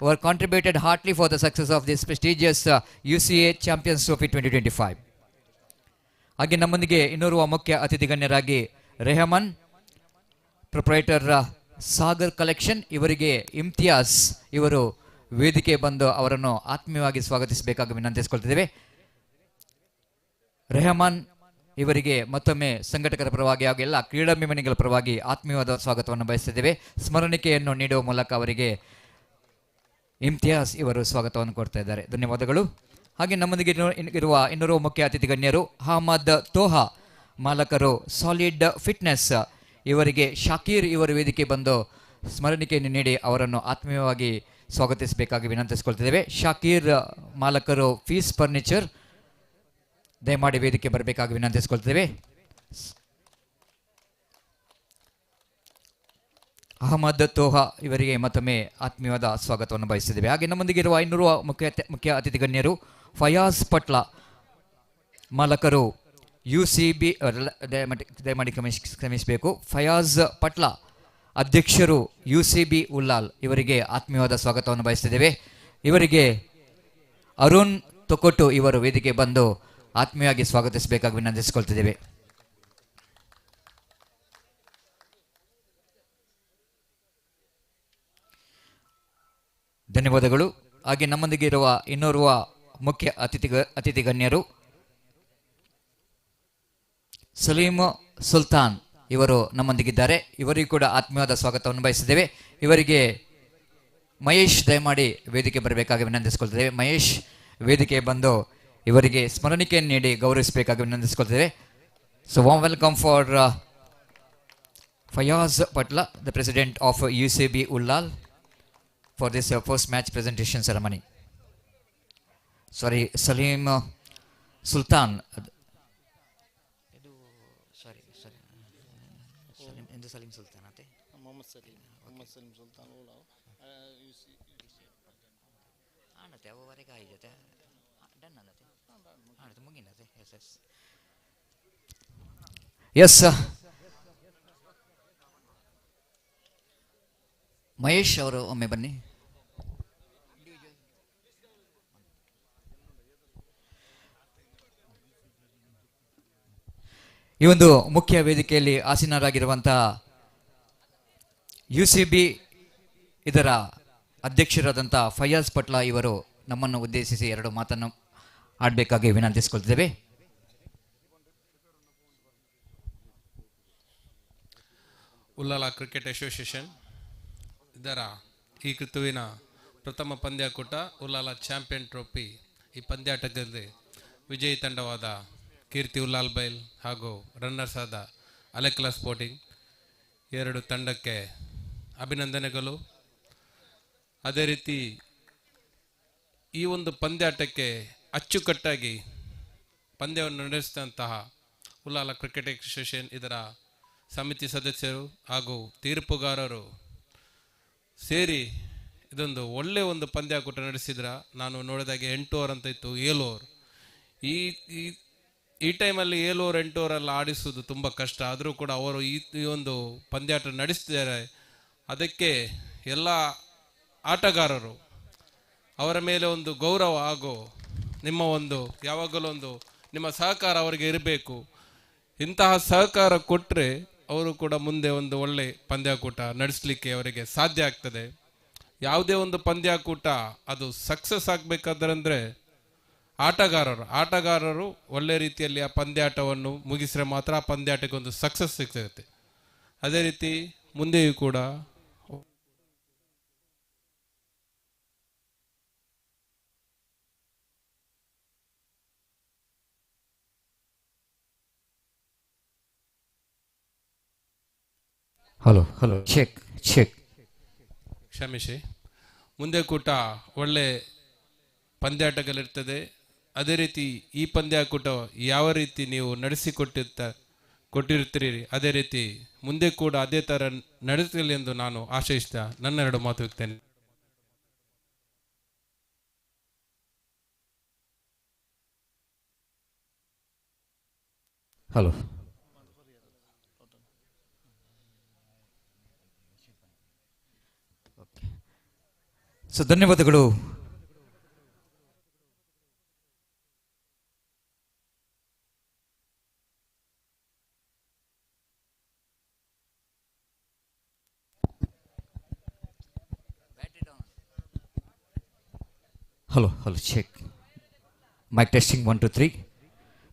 who have contributed heartily for the success of this prestigious U.C.A Champions Trophy 2025. ಹಾಗೆ ನಮ್ಮೊಂದಿಗೆ ಇನ್ನೋರ್ವ ಮುಖ್ಯ ಅತಿಥಿ ಗಣ್ಯರಾಗಿ ರೆಹಮಾನ್, ಪ್ರೊಪ್ರೈಟರ್ ಸಾಗರ್ ಕಲೆಕ್ಷನ್, ಇವರಿಗೆ ಇಮ್ತಿಯಾಸ್ ಇವರು ವೇದಿಕೆ ಬಂದು ಅವರನ್ನು ಆತ್ಮೀಯವಾಗಿ ಸ್ವಾಗತಿಸಬೇಕಾಗಿ ವಿನಂತಿಸಿಕೊಳ್ತಿದ್ದೇವೆ. ರೆಹಮಾನ್ ಇವರಿಗೆ ಮತ್ತೊಮ್ಮೆ ಸಂಘಟಕರ ಪರವಾಗಿ ಹಾಗೂ ಎಲ್ಲ ಕ್ರೀಡಾಭಿಮಾನಿಗಳ ಪರವಾಗಿ ಆತ್ಮೀಯವಾದ ಸ್ವಾಗತವನ್ನು ಬಯಸುತ್ತಿದ್ದೇವೆ. ಸ್ಮರಣಿಕೆಯನ್ನು ನೀಡುವ ಮೂಲಕ ಅವರಿಗೆ ಇಮ್ತಿಯಾಸ್ ಇವರು ಸ್ವಾಗತವನ್ನು ಕೊಡ್ತಾ ಇದ್ದಾರೆ. ಧನ್ಯವಾದಗಳು. ಹಾಗೆ ನಮ್ಮೊಂದಿಗೆ ಇರುವ ಇನ್ನೂರು ಮುಖ್ಯ ಅತಿಥಿ ಗಣ್ಯರು ಅಹಮದ್ ತೋಹಾ, ಮಾಲಕರು ಸಾಲಿಡ್ ಫಿಟ್ನೆಸ್, ಇವರಿಗೆ ಶಾಕೀರ್ ಇವರು ವೇದಿಕೆ ಬಂದು ಸ್ಮರಣಿಕೆಯನ್ನು ನೀಡಿ ಅವರನ್ನು ಆತ್ಮೀಯವಾಗಿ ಸ್ವಾಗತಿಸಬೇಕಾಗಿ ವಿನಂತಿಸಿಕೊಳ್ತಿದ್ದೇವೆ. ಶಾಕೀರ್ ಮಾಲಕರು ಫೀಸ್ ಫರ್ನಿಚರ್, ದಯಮಾಡಿ ವೇದಿಕೆ ಬರಬೇಕಾಗಿ ವಿನಂತಿಸಿಕೊಳ್ತೇವೆ. ಅಹಮದ್ ತೋಹಾ ಇವರಿಗೆ ಮತ್ತೊಮ್ಮೆ ಆತ್ಮೀಯವಾದ ಸ್ವಾಗತವನ್ನು ಬಯಸಿದ್ದೇವೆ. ಹಾಗೆ ನಮ್ಮೊಂದಿಗೆ ಇರುವ ಇನ್ನೂರು ಮುಖ್ಯ ಅತಿಥಿ ಗಣ್ಯರು ಫಯಾಜ್ ಪಟ್ಲ, ಮಾಲಕರು U.C.B, ದಯಮಾಡಿ ಕ್ಷಮಿಸಬೇಕು, ಫಯಾಜ್ ಪಟ್ಲ ಅಧ್ಯಕ್ಷರು U.C.B ಉಲ್ಲಾಲ್, ಇವರಿಗೆ ಆತ್ಮೀಯವಾದ ಸ್ವಾಗತವನ್ನು ಬಯಸ್ತಿದ್ದೇವೆ. ಇವರಿಗೆ ಅರುಣ್ ತೊಕೊಟ್ಟು ಇವರು ವೇದಿಕೆ ಬಂದು ಆತ್ಮೀಯವಾಗಿ ಸ್ವಾಗತಿಸಬೇಕಾಗಿ ವಿನಂತಿಸಿಕೊಳ್ತಿದ್ದೇವೆ. ಧನ್ಯವಾದಗಳು. ಹಾಗೆ ನಮ್ಮೊಂದಿಗೆ ಇರುವ ಇನ್ನೋರ್ವ ಮುಖ್ಯ ಅತಿಥಿ ಗಣ್ಯರು ಸಲೀಮ್ ಸುಲ್ತಾನ್ ಇವರು ನಮ್ಮೊಂದಿಗಿದ್ದಾರೆ. ಇವರಿಗೂ ಕೂಡ ಆತ್ಮೀಯವಾದ ಸ್ವಾಗತವನ್ನು ಬಯಸಿದ್ದೇವೆ. ಇವರಿಗೆ ಮಹೇಶ್ ದಯಮಾಡಿ ವೇದಿಕೆ ಬರಬೇಕಾಗಿ ವಿನಂತಿಸಿಕೊಳ್ತಿದ್ದೇವೆ. ಮಹೇಶ್ ವೇದಿಕೆ ಬಂದು ಇವರಿಗೆ ಸ್ಮರಣಿಕೆಯನ್ನು ನೀಡಿ ಗೌರವಿಸಬೇಕಾಗಿ ವಿನಂತಿಸಿಕೊಳ್ತೇವೆ. So warm welcome for Fayaz Patla, the president of U.C.B Ullal, for this first match presentation ceremony. Sorry, Salim Sultan, Salim Sultan ಆತೆ ಮೊಹಮ್ಮದ್ ಸಲೀಮ್ ಸುಲ್ತಾನ್ ಆನತೆ ಅವರೆಗೆ ಆಯ್ತದೆ ಡನ್ ಅನ್ನತೆ ಆನತೆ ಮುಗಿನತೆ. ಎಸ್ ಮಹೇಶ್ ಅವರು ಒಮ್ಮೆ ಬನ್ನಿ. ಈ ಒಂದು ಮುಖ್ಯ ವೇದಿಕೆಯಲ್ಲಿ ಆಸೀನರಾಗಿರುವಂತಹ U.C.B ಇದರ ಅಧ್ಯಕ್ಷರಾದಂಥ ಫಯಾಜ್ ಪಟ್ಲ ಇವರು ನಮ್ಮನ್ನು ಉದ್ದೇಶಿಸಿ ಎರಡು ಮಾತನ್ನು ಆಡಬೇಕಾಗಿ ವಿನಂತಿಸಿಕೊಳ್ತಿದ್ದೇವೆ. ಉಲ್ಲಾಲ ಕ್ರಿಕೆಟ್ ಅಸೋಸಿಯೇಷನ್ ಇದರ ಈ ಋತುವಿನ ಪ್ರಥಮ ಪಂದ್ಯಾಕೂಟ ಉಲ್ಲಾಲ ಚಾಂಪಿಯನ್ ಟ್ರೋಫಿ. ಈ ಪಂದ್ಯಾಟದಲ್ಲಿ ವಿಜಯಿ ತಂಡವಾದ ಕೀರ್ತಿ ಉಲ್ಲಾಲ್ ಬೈಲ್ ಹಾಗೂ ರನ್ನರ್ಸ್ ಆದ ಅಲೆಕ್ಲಾ ಸ್ಪೋರ್ಟಿಂಗ್ ಎರಡು ತಂಡಕ್ಕೆ ಅಭಿನಂದನೆಗಳು. ಅದೇ ರೀತಿ ಈ ಒಂದು ಪಂದ್ಯಾಟಕ್ಕೆ ಅಚ್ಚುಕಟ್ಟಾಗಿ ಪಂದ್ಯವನ್ನು ನಡೆಸಿದಂತಹ ಉಲ್ಲಾಲ ಕ್ರಿಕೆಟ್ ಅಸೋಸಿಯೇಷನ್ ಇದರ ಸಮಿತಿ ಸದಸ್ಯರು ಹಾಗೂ ತೀರ್ಪುಗಾರರು ಸೇರಿ ಇದೊಂದು ಒಳ್ಳೆಯ ಒಂದು ಪಂದ್ಯಾಕೂಟ ನಡೆಸಿದ್ರ. ನಾನು ನೋಡಿದಾಗೆ 8 ಓವರ್ ಅಂತ ಇತ್ತು, 7 ಓವರ್. ಈ ಟೈಮಲ್ಲಿ 7 ಓವರ್ 8 ಓವರೆಲ್ಲ ಆಡಿಸುವುದು ತುಂಬ ಕಷ್ಟ. ಆದರೂ ಕೂಡ ಅವರು ಈ ಒಂದು ಪಂದ್ಯಾಟ ನಡೆಸ್ತಿದ್ದಾರೆ. ಅದಕ್ಕೆ ಎಲ್ಲ ಆಟಗಾರರು ಅವರ ಮೇಲೆ ಒಂದು ಗೌರವ ಹಾಗೂ ನಿಮ್ಮ ಒಂದು ಯಾವಾಗಲೂ ಒಂದು ನಿಮ್ಮ ಸಹಕಾರ ಅವರಿಗೆ ಇರಬೇಕು. ಇಂತಹ ಸಹಕಾರ ಕೊಟ್ಟರೆ ಅವರು ಕೂಡ ಮುಂದೆ ಒಂದು ಒಳ್ಳೆ ಪಂದ್ಯಾಕೂಟ ನಡೆಸಲಿಕ್ಕೆ ಅವರಿಗೆ ಸಾಧ್ಯ ಆಗ್ತದೆ. ಯಾವುದೇ ಒಂದು ಪಂದ್ಯಾಕೂಟ ಅದು ಸಕ್ಸಸ್ ಆಗಬೇಕಾದ್ರೆ ಆಟಗಾರರು ಒಳ್ಳೆ ರೀತಿಯಲ್ಲಿ ಆ ಪಂದ್ಯಾಟವನ್ನು ಮುಗಿಸಿದ್ರೆ ಮಾತ್ರ ಆ ಪಂದ್ಯಾಟಕ್ಕೆ ಒಂದು ಸಕ್ಸಸ್ ಸಿಗ್ತದೆ. ಅದೇ ರೀತಿ ಮುಂದೆಯೂ ಕೂಡ ಹಲೋ ಚೆಕ್ ಚೆಕ್. ಕ್ಷಮಿಸಿ. ಮುಂದೆ ಕೂಟ ಒಳ್ಳೆ ಪಂದ್ಯಾಟಗಳಿರ್ತದೆ. ಅದೇ ರೀತಿ ಈ ಪಂದ್ಯಾಕೂಟ ಯಾವ ರೀತಿ ನೀವು ಕೊಟ್ಟಿರ್ತೀರಿ ಅದೇ ರೀತಿ ಮುಂದೆ ಕೂಡ ಅದೇ ಥರ ನಡೆಸಲಿ ಎಂದು ನಾನು ಆಶಯಿಸ್ತಾ ನನ್ನ 2 ಮಾತು ಇರ್ತೇನೆ. ಹಲೋ. ಸೊ ಧನ್ಯವಾದಗಳು. Hello check. Mic testing 1 2 3.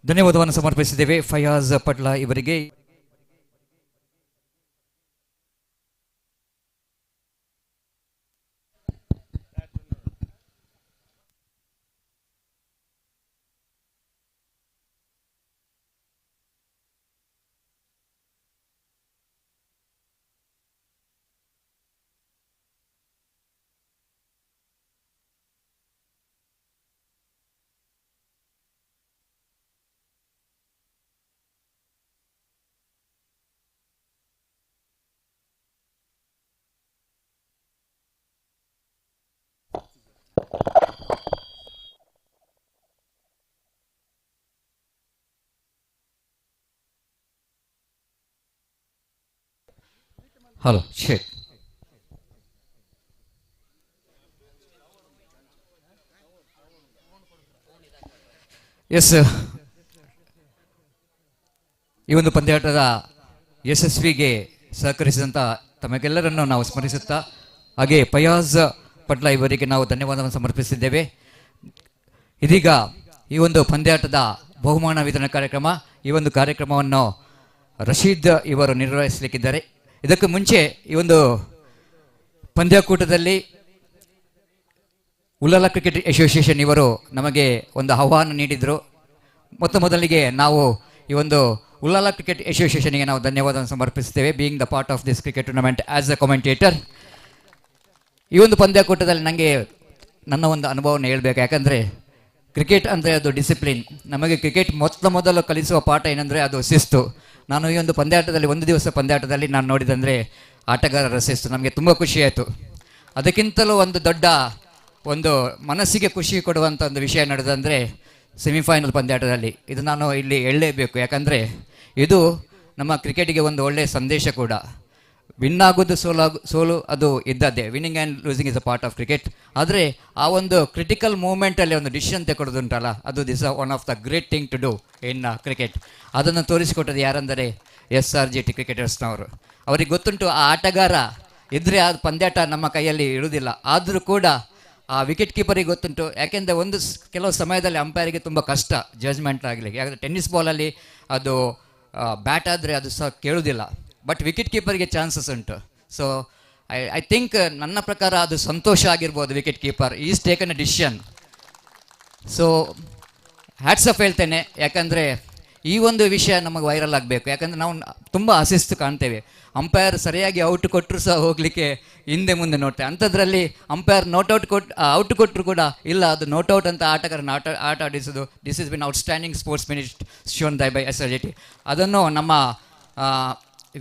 ಧನ್ಯವಾದವನ್ನು ಸಮರ್ಪಿಸಿದ್ದೇವೆ ಫಯಾಜ್ ಪಟ್ಲ ಇವರಿಗೆ. Hello check. ಎಸ್, ಈ ಒಂದು ಪಂದ್ಯಾಟದ ಯಶಸ್ವಿಗೆ ಸಹಕರಿಸಿದಂಥ ತಮಗೆಲ್ಲರನ್ನು ನಾವು ಸ್ಮರಿಸುತ್ತಾ ಹಾಗೆ ಫಯಾಜ್ ಪಟ್ಲ ಇವರಿಗೆ ನಾವು ಧನ್ಯವಾದವನ್ನು ಸಮರ್ಪಿಸಿದ್ದೇವೆ. ಇದೀಗ ಈ ಒಂದು ಪಂದ್ಯಾಟದ ಬಹುಮಾನ ವಿತರಣಾ ಕಾರ್ಯಕ್ರಮ, ಈ ಒಂದು ಕಾರ್ಯಕ್ರಮವನ್ನು ರಶೀದ್ ಇವರು ನಿರ್ವಹಿಸಲಿಕ್ಕಿದ್ದಾರೆ. ಇದಕ್ಕೆ ಮುಂಚೆ ಈ ಒಂದು ಪಂದ್ಯಾಕೂಟದಲ್ಲಿ ಉಲ್ಲಾಲ ಕ್ರಿಕೆಟ್ ಅಸೋಸಿಯೇಷನ್ ಇವರು ನಮಗೆ ಒಂದು ಆಹ್ವಾನ ನೀಡಿದರು. ಮೊದಲಿಗೆ ನಾವು ಈ ಒಂದು ಉಲ್ಲಾಲ ಕ್ರಿಕೆಟ್ ಅಸೋಸಿಯೇಷನ್ಗೆ ನಾವು ಧನ್ಯವಾದವನ್ನು ಸಮರ್ಪಿಸುತ್ತೇವೆ, being the part of this cricket tournament as a commentator. ಈ ಒಂದು ಪಂದ್ಯಾಕೂಟದಲ್ಲಿ ನನಗೆ ನನ್ನ ಒಂದು ಅನುಭವವನ್ನು ಹೇಳಬೇಕು. ಯಾಕಂದರೆ ಕ್ರಿಕೆಟ್ ಅಂದರೆ ಅದು ಡಿಸಿಪ್ಲಿನ್. ನಮಗೆ ಕ್ರಿಕೆಟ್ ಮೊದಲು ಕಲಿಸುವ ಪಾಠ ಏನಂದರೆ ಅದು ಶಿಸ್ತು. ನಾನು ಈ ಒಂದು ಪಂದ್ಯಾಟದಲ್ಲಿ ಒಂದು ದಿವಸ ಪಂದ್ಯಾಟದಲ್ಲಿ ನಾನು ನೋಡಿದಂದರೆ ಆಟಗಾರರ ಶಿಸ್ತು ನಮಗೆ ತುಂಬ ಖುಷಿಯಾಯಿತು. ಅದಕ್ಕಿಂತಲೂ ಒಂದು ದೊಡ್ಡ ಒಂದು ಮನಸ್ಸಿಗೆ ಖುಷಿ ಕೊಡುವಂಥ ಒಂದು ವಿಷಯ ನಡೆದಂದರೆ ಸೆಮಿಫೈನಲ್ ಪಂದ್ಯಾಟದಲ್ಲಿ. ಇದು ನಾನು ಇಲ್ಲಿ ಹೇಳಲೇಬೇಕು, ಯಾಕಂದರೆ ಇದು ನಮ್ಮ ಕ್ರಿಕೆಟಿಗೆ ಒಂದು ಒಳ್ಳೆಯ ಸಂದೇಶ ಕೂಡ. ವಿನ್ ಆಗೋದು ಸೋಲು ಅದು ಇದ್ದದ್ದೇ. Winning and losing is a part of cricket. ಆದರೆ ಆ ಒಂದು ಕ್ರಿಟಿಕಲ್ ಮೂಮೆಂಟಲ್ಲಿ ಒಂದು ಡಿಸಿಷನ್ ತೆಗೊಳ್ಳೋದುಂಟಲ್ಲ, ಅದು this one of the great thing to do in cricket. ಅದನ್ನು ತೋರಿಸಿಕೊಟ್ಟದ್ದು ಯಾರಂದರೆ SRGT ಕ್ರಿಕೆಟರ್ಸ್ನವರು. ಅವರಿಗೆ ಗೊತ್ತುಂಟು, ಆ ಆಟಗಾರ ಇದ್ದರೆ ಆ ಪಂದ್ಯಾಟ ನಮ್ಮ ಕೈಯಲ್ಲಿ ಇರುವುದಿಲ್ಲ. ಆದರೂ ಕೂಡ ಆ ವಿಕೆಟ್ ಕೀಪರಿಗೆ ಗೊತ್ತುಂಟು. ಯಾಕೆಂದರೆ ಕೆಲವು ಸಮಯದಲ್ಲಿ ಅಂಪೈರಿಗೆ ತುಂಬ ಕಷ್ಟ ಜಜ್ಮೆಂಟ್ ಆಗಲಿಕ್ಕೆ. ಯಾಕಂದರೆ ಟೆನ್ನಿಸ್ ಬಾಲಲ್ಲಿ ಅದು ಬ್ಯಾಟ್ ಆದರೆ ಅದು ಸಹ ಕೇಳುವುದಿಲ್ಲ, ಬಟ್ ವಿಕೆಟ್ ಕೀಪರ್ಗೆ ಚಾನ್ಸಸ್ ಉಂಟು. ಸೊ ಐ ಥಿಂಕ್ ನನ್ನ ಪ್ರಕಾರ ಅದು ಸಂತೋಷ ಆಗಿರ್ಬೋದು. Wicket keeper is taken a decision. So hats off ಹೇಳ್ತೇನೆ, ಯಾಕಂದರೆ ಈ ಒಂದು ವಿಷಯ ನಮಗೆ ವೈರಲ್ ಆಗಬೇಕು. ಯಾಕಂದರೆ ನಾವು ತುಂಬ ಅಶಿಸ್ತು ಕಾಣ್ತೇವೆ. ಅಂಪೈರ್ ಸರಿಯಾಗಿ ಔಟ್ ಕೊಟ್ಟರು ಸಹ ಹೋಗಲಿಕ್ಕೆ ಹಿಂದೆ ಮುಂದೆ ನೋಡ್ತೇವೆ. ಅಂಥದ್ರಲ್ಲಿ ಅಂಪೈರ್ ಔಟ್ ಕೊಟ್ಟರು ಕೂಡ ಇಲ್ಲ, ಅದು ನೋಟ್ಔಟ್ ಅಂತ ಆಟಗಾರನ ಆಟ ಆಡಿಸೋದು. This is been outstanding sportsmanship shown by SRGT. ಅದನ್ನು ನಮ್ಮ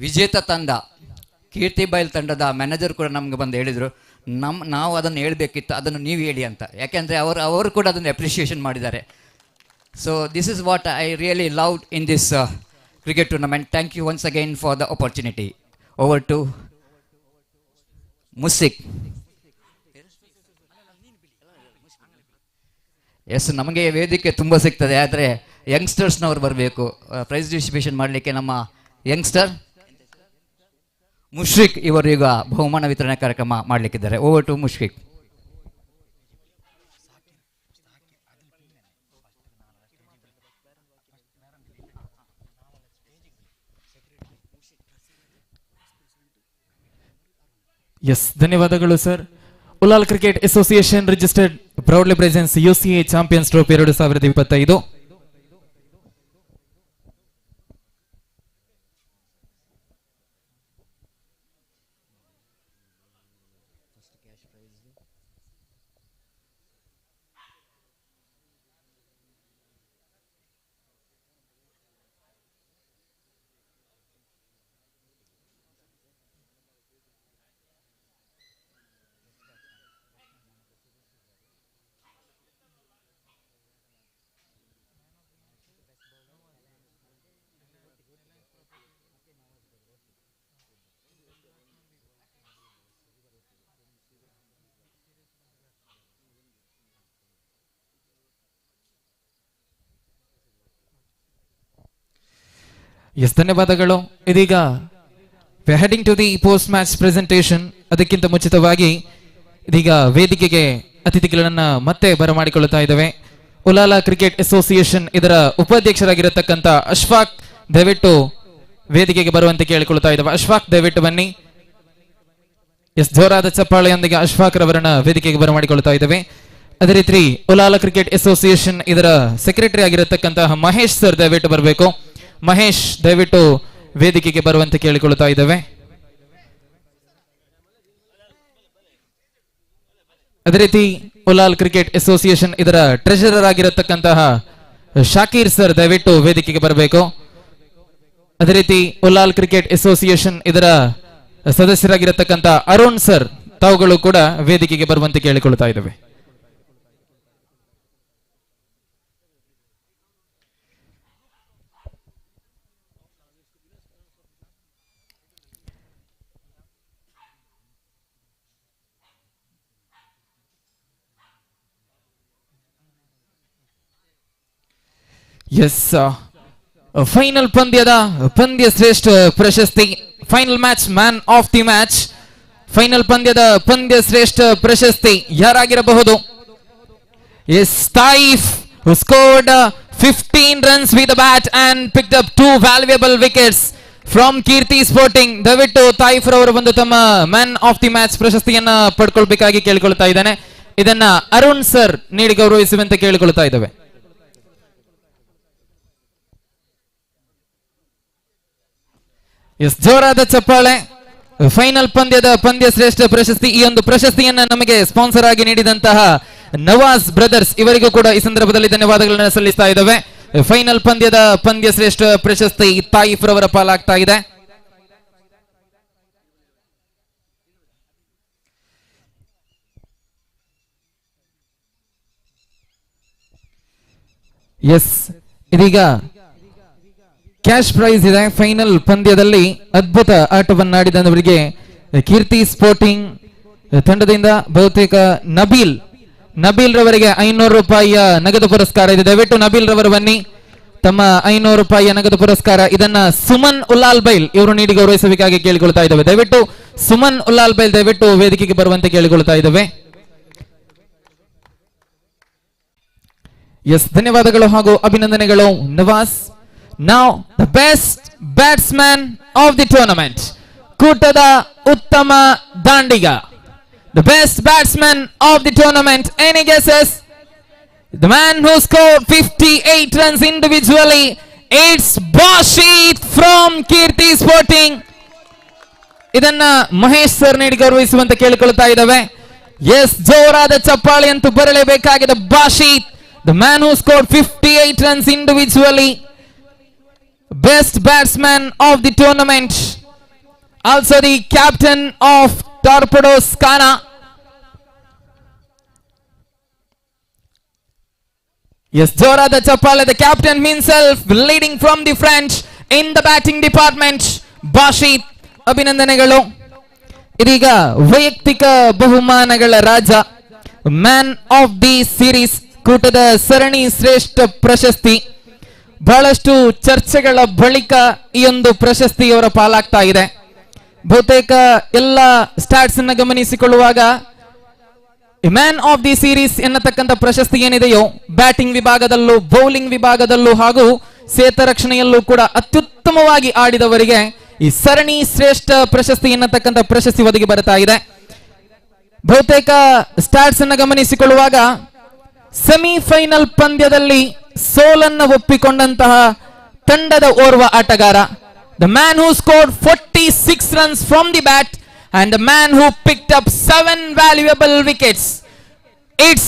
ವಿಜೇತ ತಂಡ ಕೀರ್ತಿ ಬೈಲ್ ತಂಡದ ಮ್ಯಾನೇಜರ್ ಕೂಡ ನಮಗೆ ಬಂದು ಹೇಳಿದರು, ನಾವು ಅದನ್ನು ಹೇಳಬೇಕಿತ್ತು, ಅದನ್ನು ನೀವು ಹೇಳಿ ಅಂತ. ಯಾಕೆಂದರೆ ಅವರು ಕೂಡ ಅದನ್ನು ಅಪ್ರಿಷಿಯೇಷನ್ ಮಾಡಿದ್ದಾರೆ. So this is what I really loved in this cricket tournament. Thank you once again for the opportunity. Over to Musik. Yes, ನಮಗೆ ವೇದಿಕೆ ತುಂಬ ಸಿಗ್ತದೆ, ಆದರೆ ಯಂಗ್ಸ್ಟರ್ಸ್ನವ್ರು ಬರಬೇಕು ಪ್ರೈಸ್ ಡಿಸ್ಟ್ರಿಬ್ಯೂಷನ್ ಮಾಡಲಿಕ್ಕೆ. ನಮ್ಮ ಯಂಗ್ಸ್ಟರ್ ಮುಷ್ರಿಕ್ ಇವರು ಈಗ ಬಹುಮಾನ ವಿತರಣೆ ಕಾರ್ಯಕ್ರಮ ಮಾಡಲಿಕ್ಕಿದ್ದಾರೆ. Over to Mushrik. ಎಸ್, ಧನ್ಯವಾದಗಳು sir. Ullal cricket association registered proudly presents U.C.A champions trophy 2025. Yes, ಧನ್ಯವಾದಗಳು. ಇದೀಗ heading to the post match presentation. ಅದಕ್ಕಿಂತ ಮುಂಚಿತವಾಗಿ ಇದೀಗ ವೇದಿಕೆಗೆ ಅತಿಥಿಗಳನ್ನ ಮತ್ತೆ ಬರಮಾಡಿಕೊಳ್ಳುತ್ತಾ ಇದ್ದೇವೆ. ಉಲಾಲ ಕ್ರಿಕೆಟ್ ಅಸೋಸಿಯೇಷನ್ ಇದರ ಉಪಾಧ್ಯಕ್ಷರಾಗಿರತಕ್ಕಂಥ ಅಶ್ಫಾಕ್ ದಯವಿಟ್ಟು ವೇದಿಕೆಗೆ ಬರುವಂತೆ ಕೇಳಿಕೊಳ್ಳುತ್ತಾ ಇದ್ದೇವೆ. ಅಶ್ಫಾಕ್ ದಯವಿಟ್ಟು ಬನ್ನಿ. ಎಸ್, ಜೋರಾದ ಚಪ್ಪಾಳೆಯೊಂದಿಗೆ ಅಶ್ಫಾಕ್ ರವರನ್ನ ವೇದಿಕೆಗೆ ಬರಮಾಡಿಕೊಳ್ಳುತ್ತಾ ಇದ್ದೇವೆ. ಅದೇ ರೀತಿ ಉಲಾಲ ಕ್ರಿಕೆಟ್ ಅಸೋಸಿಯೇಷನ್ ಇದರ ಸೆಕ್ರೆಟರಿ ಆಗಿರತಕ್ಕಂತಹ ಮಹೇಶ್ ಸರ್ ದಯವಿಟ್ಟು ಬರಬೇಕು. ಮಹೇಶ್ ದಯವಿಟ್ಟು ವೇದಿಕೆಗೆ ಬರುವಂತೆ ಕೇಳಿಕೊಳ್ಳುತ್ತಾ ಇದ್ದೇವೆ. ಅದೇ ರೀತಿ ಉಲಾಲ್ ಕ್ರಿಕೆಟ್ ಅಸೋಸಿಯೇಷನ್ ಇದರ ಟ್ರೆಷರರ್ ಆಗಿರತಕ್ಕಂತಹ ಶಾಕೀರ್ ಸರ್ ದಯವಿಟ್ಟು ವೇದಿಕೆಗೆ ಬರಬೇಕು. ಅದೇ ರೀತಿ ಉಲಾಲ್ ಕ್ರಿಕೆಟ್ ಅಸೋಸಿಯೇಷನ್ ಇದರ ಸದಸ್ಯರಾಗಿರತಕ್ಕಂಥ ಅರುಣ್ ಸರ್ ತಾವುಗಳು ಕೂಡ ವೇದಿಕೆಗೆ ಬರುವಂತೆ ಕೇಳಿಕೊಳ್ಳುತ್ತಾ ಇದ್ದೇವೆ. ಎಸ್, ಫೈನಲ್ ಪಂದ್ಯ ಶ್ರೇಷ್ಠ ಪ್ರಶಸ್ತಿ, final match man of the match, final ಪಂದ್ಯ ಶ್ರೇಷ್ಠ ಪ್ರಶಸ್ತಿ ಯಾರಾಗಿರಬಹುದು? Yes, Taif who scored 15 runs with the bat and picked up 2 valuable wickets from Keerthi Sporting. ದಯವಿಟ್ಟು ತಾಯಿಫ್ ರವರು ಬಂದು ತಮ್ಮ ಮ್ಯಾನ್ ಆಫ್ ದಿ ಮ್ಯಾಚ್ ಪ್ರಶಸ್ತಿಯನ್ನ ಪಡ್ಕೊಳ್ಬೇಕಾಗಿ ಕೇಳಿಕೊಳ್ತಾ ಇದ್ದಾನೆ. ಇದನ್ನ ಅರುಣ್ ಸರ್ ನೀಡಿ ಗೌರವಿಸುವಂತೆ ಕೇಳಿಕೊಳ್ತಾ ಇದ್ದೇವೆ. ಎಸ್, ಜೋರಾದ ಚಪ್ಪಾಳೆ. ಫೈನಲ್ ಪಂದ್ಯ ಶ್ರೇಷ್ಠ ಪ್ರಶಸ್ತಿ, ಈ ಒಂದು ಪ್ರಶಸ್ತಿಯನ್ನ ನಮಗೆ ಸ್ಪಾನ್ಸರ್ ಆಗಿ ನೀಡಿದಂತಹ ನವಾಜ್ ಬ್ರದರ್ಸ್ ಇವರಿಗೂ ಕೂಡ ಈ ಸಂದರ್ಭದಲ್ಲಿ ಧನ್ಯವಾದಗಳನ್ನು ಸಲ್ಲಿಸ್ತಾ ಇದ್ದೇವೆ. ಫೈನಲ್ ಪಂದ್ಯ ಶ್ರೇಷ್ಠ ಪ್ರಶಸ್ತಿ ತಾಯಿಫ್ ರವರ ಪಾಲಾಗ್ತಾ ಇದೆ. ಎಸ್, ಇದೀಗ ಕ್ಯಾಶ್ ಪ್ರೈಸ್ ಇದೆ. ಫೈನಲ್ ಪಂದ್ಯದಲ್ಲಿ ಅದ್ಭುತ ಆಟವನ್ನಾಡಿದವರಿಗೆ ಕೀರ್ತಿ ಸ್ಪೋರ್ಟಿಂಗ್ ತಂಡದಿಂದ ಬಹುತೇಕ ನಬೀಲ್ ರವರಿಗೆ 500 ರೂಪಾಯಿಯ ನಗದು ಪುರಸ್ಕಾರ ಇದೆ. ದಯವಿಟ್ಟು ನಬೀಲ್ ರವರು ಬನ್ನಿ, ತಮ್ಮ 500 ರೂಪಾಯಿಯ ನಗದು ಪುರಸ್ಕಾರ ಇದನ್ನ ಸುಮನ್ ಉಲ್ಲಾಲ್ ಬೈಲ್ ಇವರು ನೀಡಿ ಗೌರವಿಸಬೇಕಾಗಿ ಕೇಳಿಕೊಳ್ತಾ ಇದ್ದೇವೆ. ದಯವಿಟ್ಟು ಸುಮನ್ ಉಲ್ಲಾಲ್ ಬೈಲ್ ದಯವಿಟ್ಟು ವೇದಿಕೆಗೆ ಬರುವಂತೆ ಕೇಳಿಕೊಳ್ತಾ ಇದ್ದೇವೆ. ಎಸ್, ಧನ್ಯವಾದಗಳು ಹಾಗೂ ಅಭಿನಂದನೆಗಳು Nawaz. Now the best batsman of the tournament, ಕೂಟದ ಉತ್ತಮ ದಾಂಡಿಗ, the best batsman of the tournament. Any guesses? The man who scored 58 runs individually, it's Bashit from Kirti Sporting. ಇದನ್ನ ಮಹೇಶ್ ಸರ್ ನೀಡಿ ಗೌರವಿಸುವಂತೆ ಕೇಳಿಕೊಳ್ತಾ ಇದ್ದೇವೆ. ಎಸ್, ಜೋರಾದ ಚಪ್ಪಾಳೆ ಅಂತೂ ಬರಲೇಬೇಕಾಗಿದೆ. ಬಾಶಿತ್, the man who scored 58 runs individually, best batsman of the tournament, also the captain of Torpedoes Kana. Yes, Jorada Chapala, the captain himself, leading from the French in the batting department. Bashit, ಅಭಿನಂದನೆಗಳು. ಇದೀಗ ವೈಯಕ್ತಿಕ ಬಹುಮಾನಗಳ ರಾಜ, man of the series, ಕೂಟದ ಸರಣಿ ಶ್ರೇಷ್ಠ ಪ್ರಶಸ್ತಿ. ಬಹಳಷ್ಟು ಚರ್ಚೆಗಳ ಬಳಿಕ ಈ ಒಂದು ಪ್ರಶಸ್ತಿ ಅವರ ಪಾಲಾಗ್ತಾ ಇದೆ. ಬಹುತೇಕ ಎಲ್ಲ ಸ್ಟಾಟ್ಸ್ ಅನ್ನ ಗಮನಿಸಿಕೊಳ್ಳುವಾಗ ಮ್ಯಾನ್ ಆಫ್ ದಿ ಸೀರೀಸ್ ಎನ್ನತಕ್ಕಂಥ ಪ್ರಶಸ್ತಿ ಏನಿದೆಯೋ ಬ್ಯಾಟಿಂಗ್ ವಿಭಾಗದಲ್ಲೂ ಬೌಲಿಂಗ್ ವಿಭಾಗದಲ್ಲೂ ಹಾಗೂ ಸೇತ ರಕ್ಷಣೆಯಲ್ಲೂ ಕೂಡ ಅತ್ಯುತ್ತಮವಾಗಿ ಆಡಿದವರಿಗೆ ಈ ಸರಣಿ ಶ್ರೇಷ್ಠ ಪ್ರಶಸ್ತಿ ಎನ್ನತಕ್ಕಂಥ ಪ್ರಶಸ್ತಿ ಒದಗಿ ಬರ್ತಾ ಇದೆ. ಬಹುತೇಕ ಸ್ಟಾಟ್ಸ್ ಅನ್ನ ಗಮನಿಸಿಕೊಳ್ಳುವಾಗ ಸೆಮಿಫೈನಲ್ ಪಂದ್ಯದಲ್ಲಿ ಸೋಲನ್ನು ಒಪ್ಪಿಕೊಂಡಂತಹ ತಂಡದ ಓರ್ವ ಆಟಗಾರ, the man who scored 46 runs from the bat and the man who picked up 7 valuable wickets, it's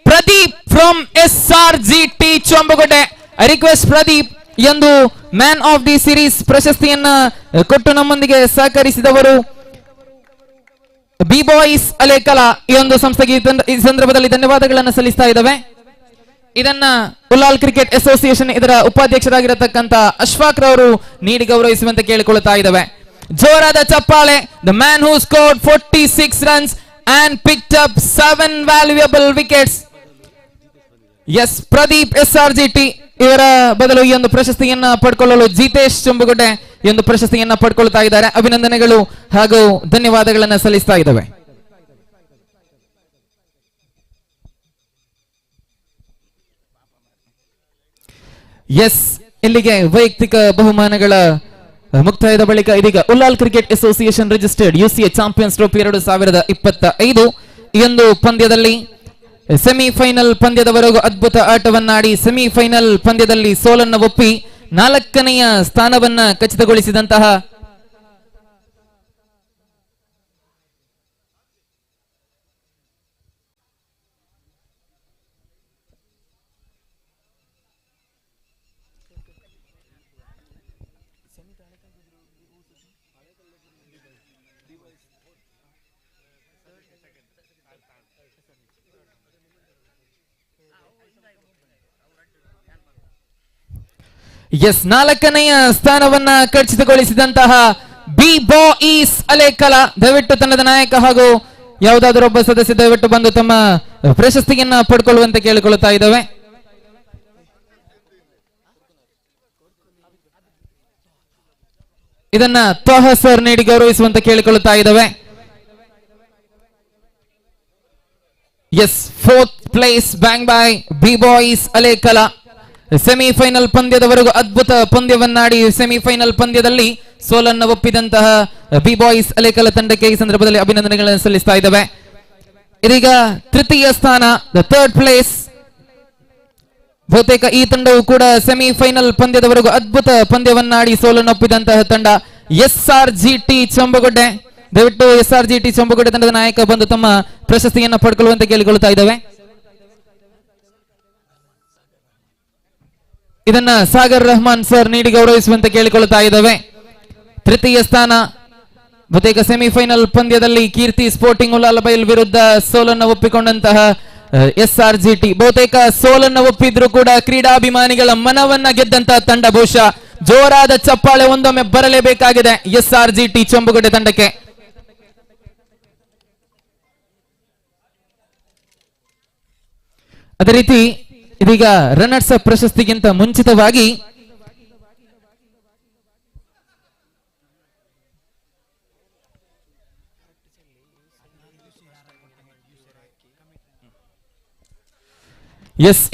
Pradeep from SRGT Chombogote. I request Pradeep ಎಂದು ಮ್ಯಾನ್ ಆಫ್ ದಿ ಸೀರೀಸ್ ಪ್ರಶಸ್ತಿಯನ್ನ ಕೊಟ್ಟು ನಮ್ಮೊಂದಿಗೆ ಸಹಕರಿಸಿದವರು ಬಿ ಬಾಯ್ಸ್ ಅಲೇಕಲಾ ಈ ಒಂದು ಸಂಸ್ಥೆಗೆ ಈ ಸಂದರ್ಭದಲ್ಲಿ ಧನ್ಯವಾದಗಳನ್ನು ಸಲ್ಲಿಸ್ತಾ ಇದ್ದಾವೆ. ಇದನ್ನ ಉಲಾಲ್ ಕ್ರಿಕೆಟ್ ಅಸೋಸಿಯೇಷನ್ ಇದರ ಉಪಾಧ್ಯಕ್ಷರಾಗಿರತಕ್ಕಂತ ಅಶ್ಫಾಕ್ ರವರು ನೀಡಿ ಗೌರವಿಸುವಂತೆ ಕೇಳಿಕೊಳ್ಳುತ್ತಾ ಇದ್ದಾವೆ. ಜೋರಾದ ಚಪ್ಪಾಳೆ. The man who scored 46 runs and picked up 7 valuable wickets. Yes, Pradeep SRGT ಇವರ ಬದಲು ಈ ಒಂದು ಪ್ರಶಸ್ತಿಯನ್ನ ಪಡ್ಕೊಳ್ಳಲು ಜಿತೇಶ್ ಚೊಂಬುಗುಡ್ಡೆ ಈ ಒಂದು ಪ್ರಶಸ್ತಿಯನ್ನ ಪಡ್ಕೊಳ್ತಾ ಇದ್ದಾರೆ. ಅಭಿನಂದನೆಗಳು ಹಾಗೂ ಧನ್ಯವಾದಗಳನ್ನ ಸಲ್ಲಿಸ್ತಾ ಇದ್ದಾವೆ. ಎಸ್, ಇಲ್ಲಿಗೆ ವೈಯಕ್ತಿಕ ಬಹುಮಾನಗಳ ಮುಕ್ತಾಯದ ಬಳಿಕ ಇದೀಗ Ullal cricket association registered UCA champions trophy 2025 ಈ ಒಂದು ಪಂದ್ಯದಲ್ಲಿ ಸೆಮಿಫೈನಲ್ ಪಂದ್ಯದವರೆಗೂ ಅದ್ಭುತ ಆಟವನ್ನಾಡಿ ಸೆಮಿಫೈನಲ್ ಪಂದ್ಯದಲ್ಲಿ ಸೋಲನ್ನು ಒಪ್ಪಿ 4ನೆಯ ಸ್ಥಾನವನ್ನ ಖಚಿತಗೊಳಿಸಿದಂತಹ ಎಸ್ 4ನೆಯ ಸ್ಥಾನವನ್ನ ಖಚಿತಗೊಳಿಸಿದಂತಹ ಬಿ ಬಾಯ್ಸ್ ಅಲೇಕಲ. ದಯವಿಟ್ಟು ತಂಡದ ನಾಯಕ ಹಾಗೂ ಯಾವುದಾದರೂ ಒಬ್ಬ ಸದಸ್ಯ ದಯವಿಟ್ಟು ಬಂದು ತಮ್ಮ ಪ್ರಶಸ್ತಿಯನ್ನ ಪಡ್ಕೊಳ್ಳುವಂತೆ ಕೇಳಿಕೊಳ್ಳುತ್ತಾ ಇದ್ದಾವೆ. ಇದನ್ನ ತ್ವಹ ಸರ್ ನೀಡಿ ಗೌರವಿಸುವಂತೆ ಕೇಳಿಕೊಳ್ಳುತ್ತಾ ಇದ್ದಾವೆ. Yes, 4th place bang by B boys Alekala. Semifinal ಪಂದ್ಯದವರೆಗೂ ಅದ್ಭುತ ಪಂದ್ಯವನ್ನಾಡಿ ಸೆಮಿಫೈನಲ್ ಪಂದ್ಯದಲ್ಲಿ ಸೋಲನ್ನು ಒಪ್ಪಿದಂತಹ ಬಿ ಬಾಯ್ಸ್ ಅಲೇಕಲ ತಂಡಕ್ಕೆ ಈ ಸಂದರ್ಭದಲ್ಲಿ ಅಭಿನಂದನೆಗಳನ್ನು ಸಲ್ಲಿಸ್ತಾ ಇದ್ದಾವೆ. ಇದೀಗ ತೃತೀಯ ಸ್ಥಾನ, ದ 3rd ಪ್ಲೇಸ್. ಬಹುತೇಕ ಈ ತಂಡವು ಕೂಡ ಸೆಮಿಫೈನಲ್ ಪಂದ್ಯದವರೆಗೂ ಅದ್ಭುತ ಪಂದ್ಯವನ್ನಾಡಿ ಸೋಲನ್ನು ಒಪ್ಪಿದಂತಹ ತಂಡ SRGT ಚೊಂಬಗುಡ್ಡೆ. ದಯವಿಟ್ಟು SRGT ಚೊಂಬಗುಡ್ಡೆ ತಂಡದ ನಾಯಕ ಬಂದು ತಮ್ಮ ಪ್ರಶಸ್ತಿಯನ್ನು ಪಡ್ಕೊಳ್ಳುವಂತೆ ಕೇಳಿಕೊಳ್ಳುತ್ತಾ ಇದ್ದಾವೆ. ಇದನ್ನ ಸಾಗರ್ ರಹಮಾನ್ ಸರ್ ನೀಡಿ ಗೌರವಿಸುವಂತೆ ಕೇಳಿಕೊಳ್ಳುತ್ತಾ ಇದ್ದಾವೆ. ತೃತೀಯ ಸ್ಥಾನ, ಬಹುತೇಕ ಸೆಮಿಫೈನಲ್ ಪಂದ್ಯದಲ್ಲಿ ಕೀರ್ತಿ ಸ್ಪೋರ್ಟಿಂಗ್ ಉಲ್ಲಾಲ್ ಬೈಲ್ ವಿರುದ್ಧ ಸೋಲನ್ನು ಒಪ್ಪಿಕೊಂಡಂತಹ SRGT. ಬಹುತೇಕ ಸೋಲನ್ನು ಒಪ್ಪಿದ್ರು ಕೂಡ ಕ್ರೀಡಾಭಿಮಾನಿಗಳ ಮನವನ್ನ ಗೆದ್ದಂತಹ ತಂಡ. ಬಹುಶಃ ಜೋರಾದ ಚಪ್ಪಾಳೆ ಒಂದೊಮ್ಮೆ ಬರಲೇಬೇಕಾಗಿದೆ SRGT ಚೊಂಬುಗುಡ್ಡೆ ತಂಡಕ್ಕೆ. ಅದೇ ರೀತಿ ಇದೀಗ ರನ್ನರ್ಸ್ ಅಪ್ ಪ್ರಶಸ್ತಿಗಿಂತ ಮುಂಚಿತವಾಗಿ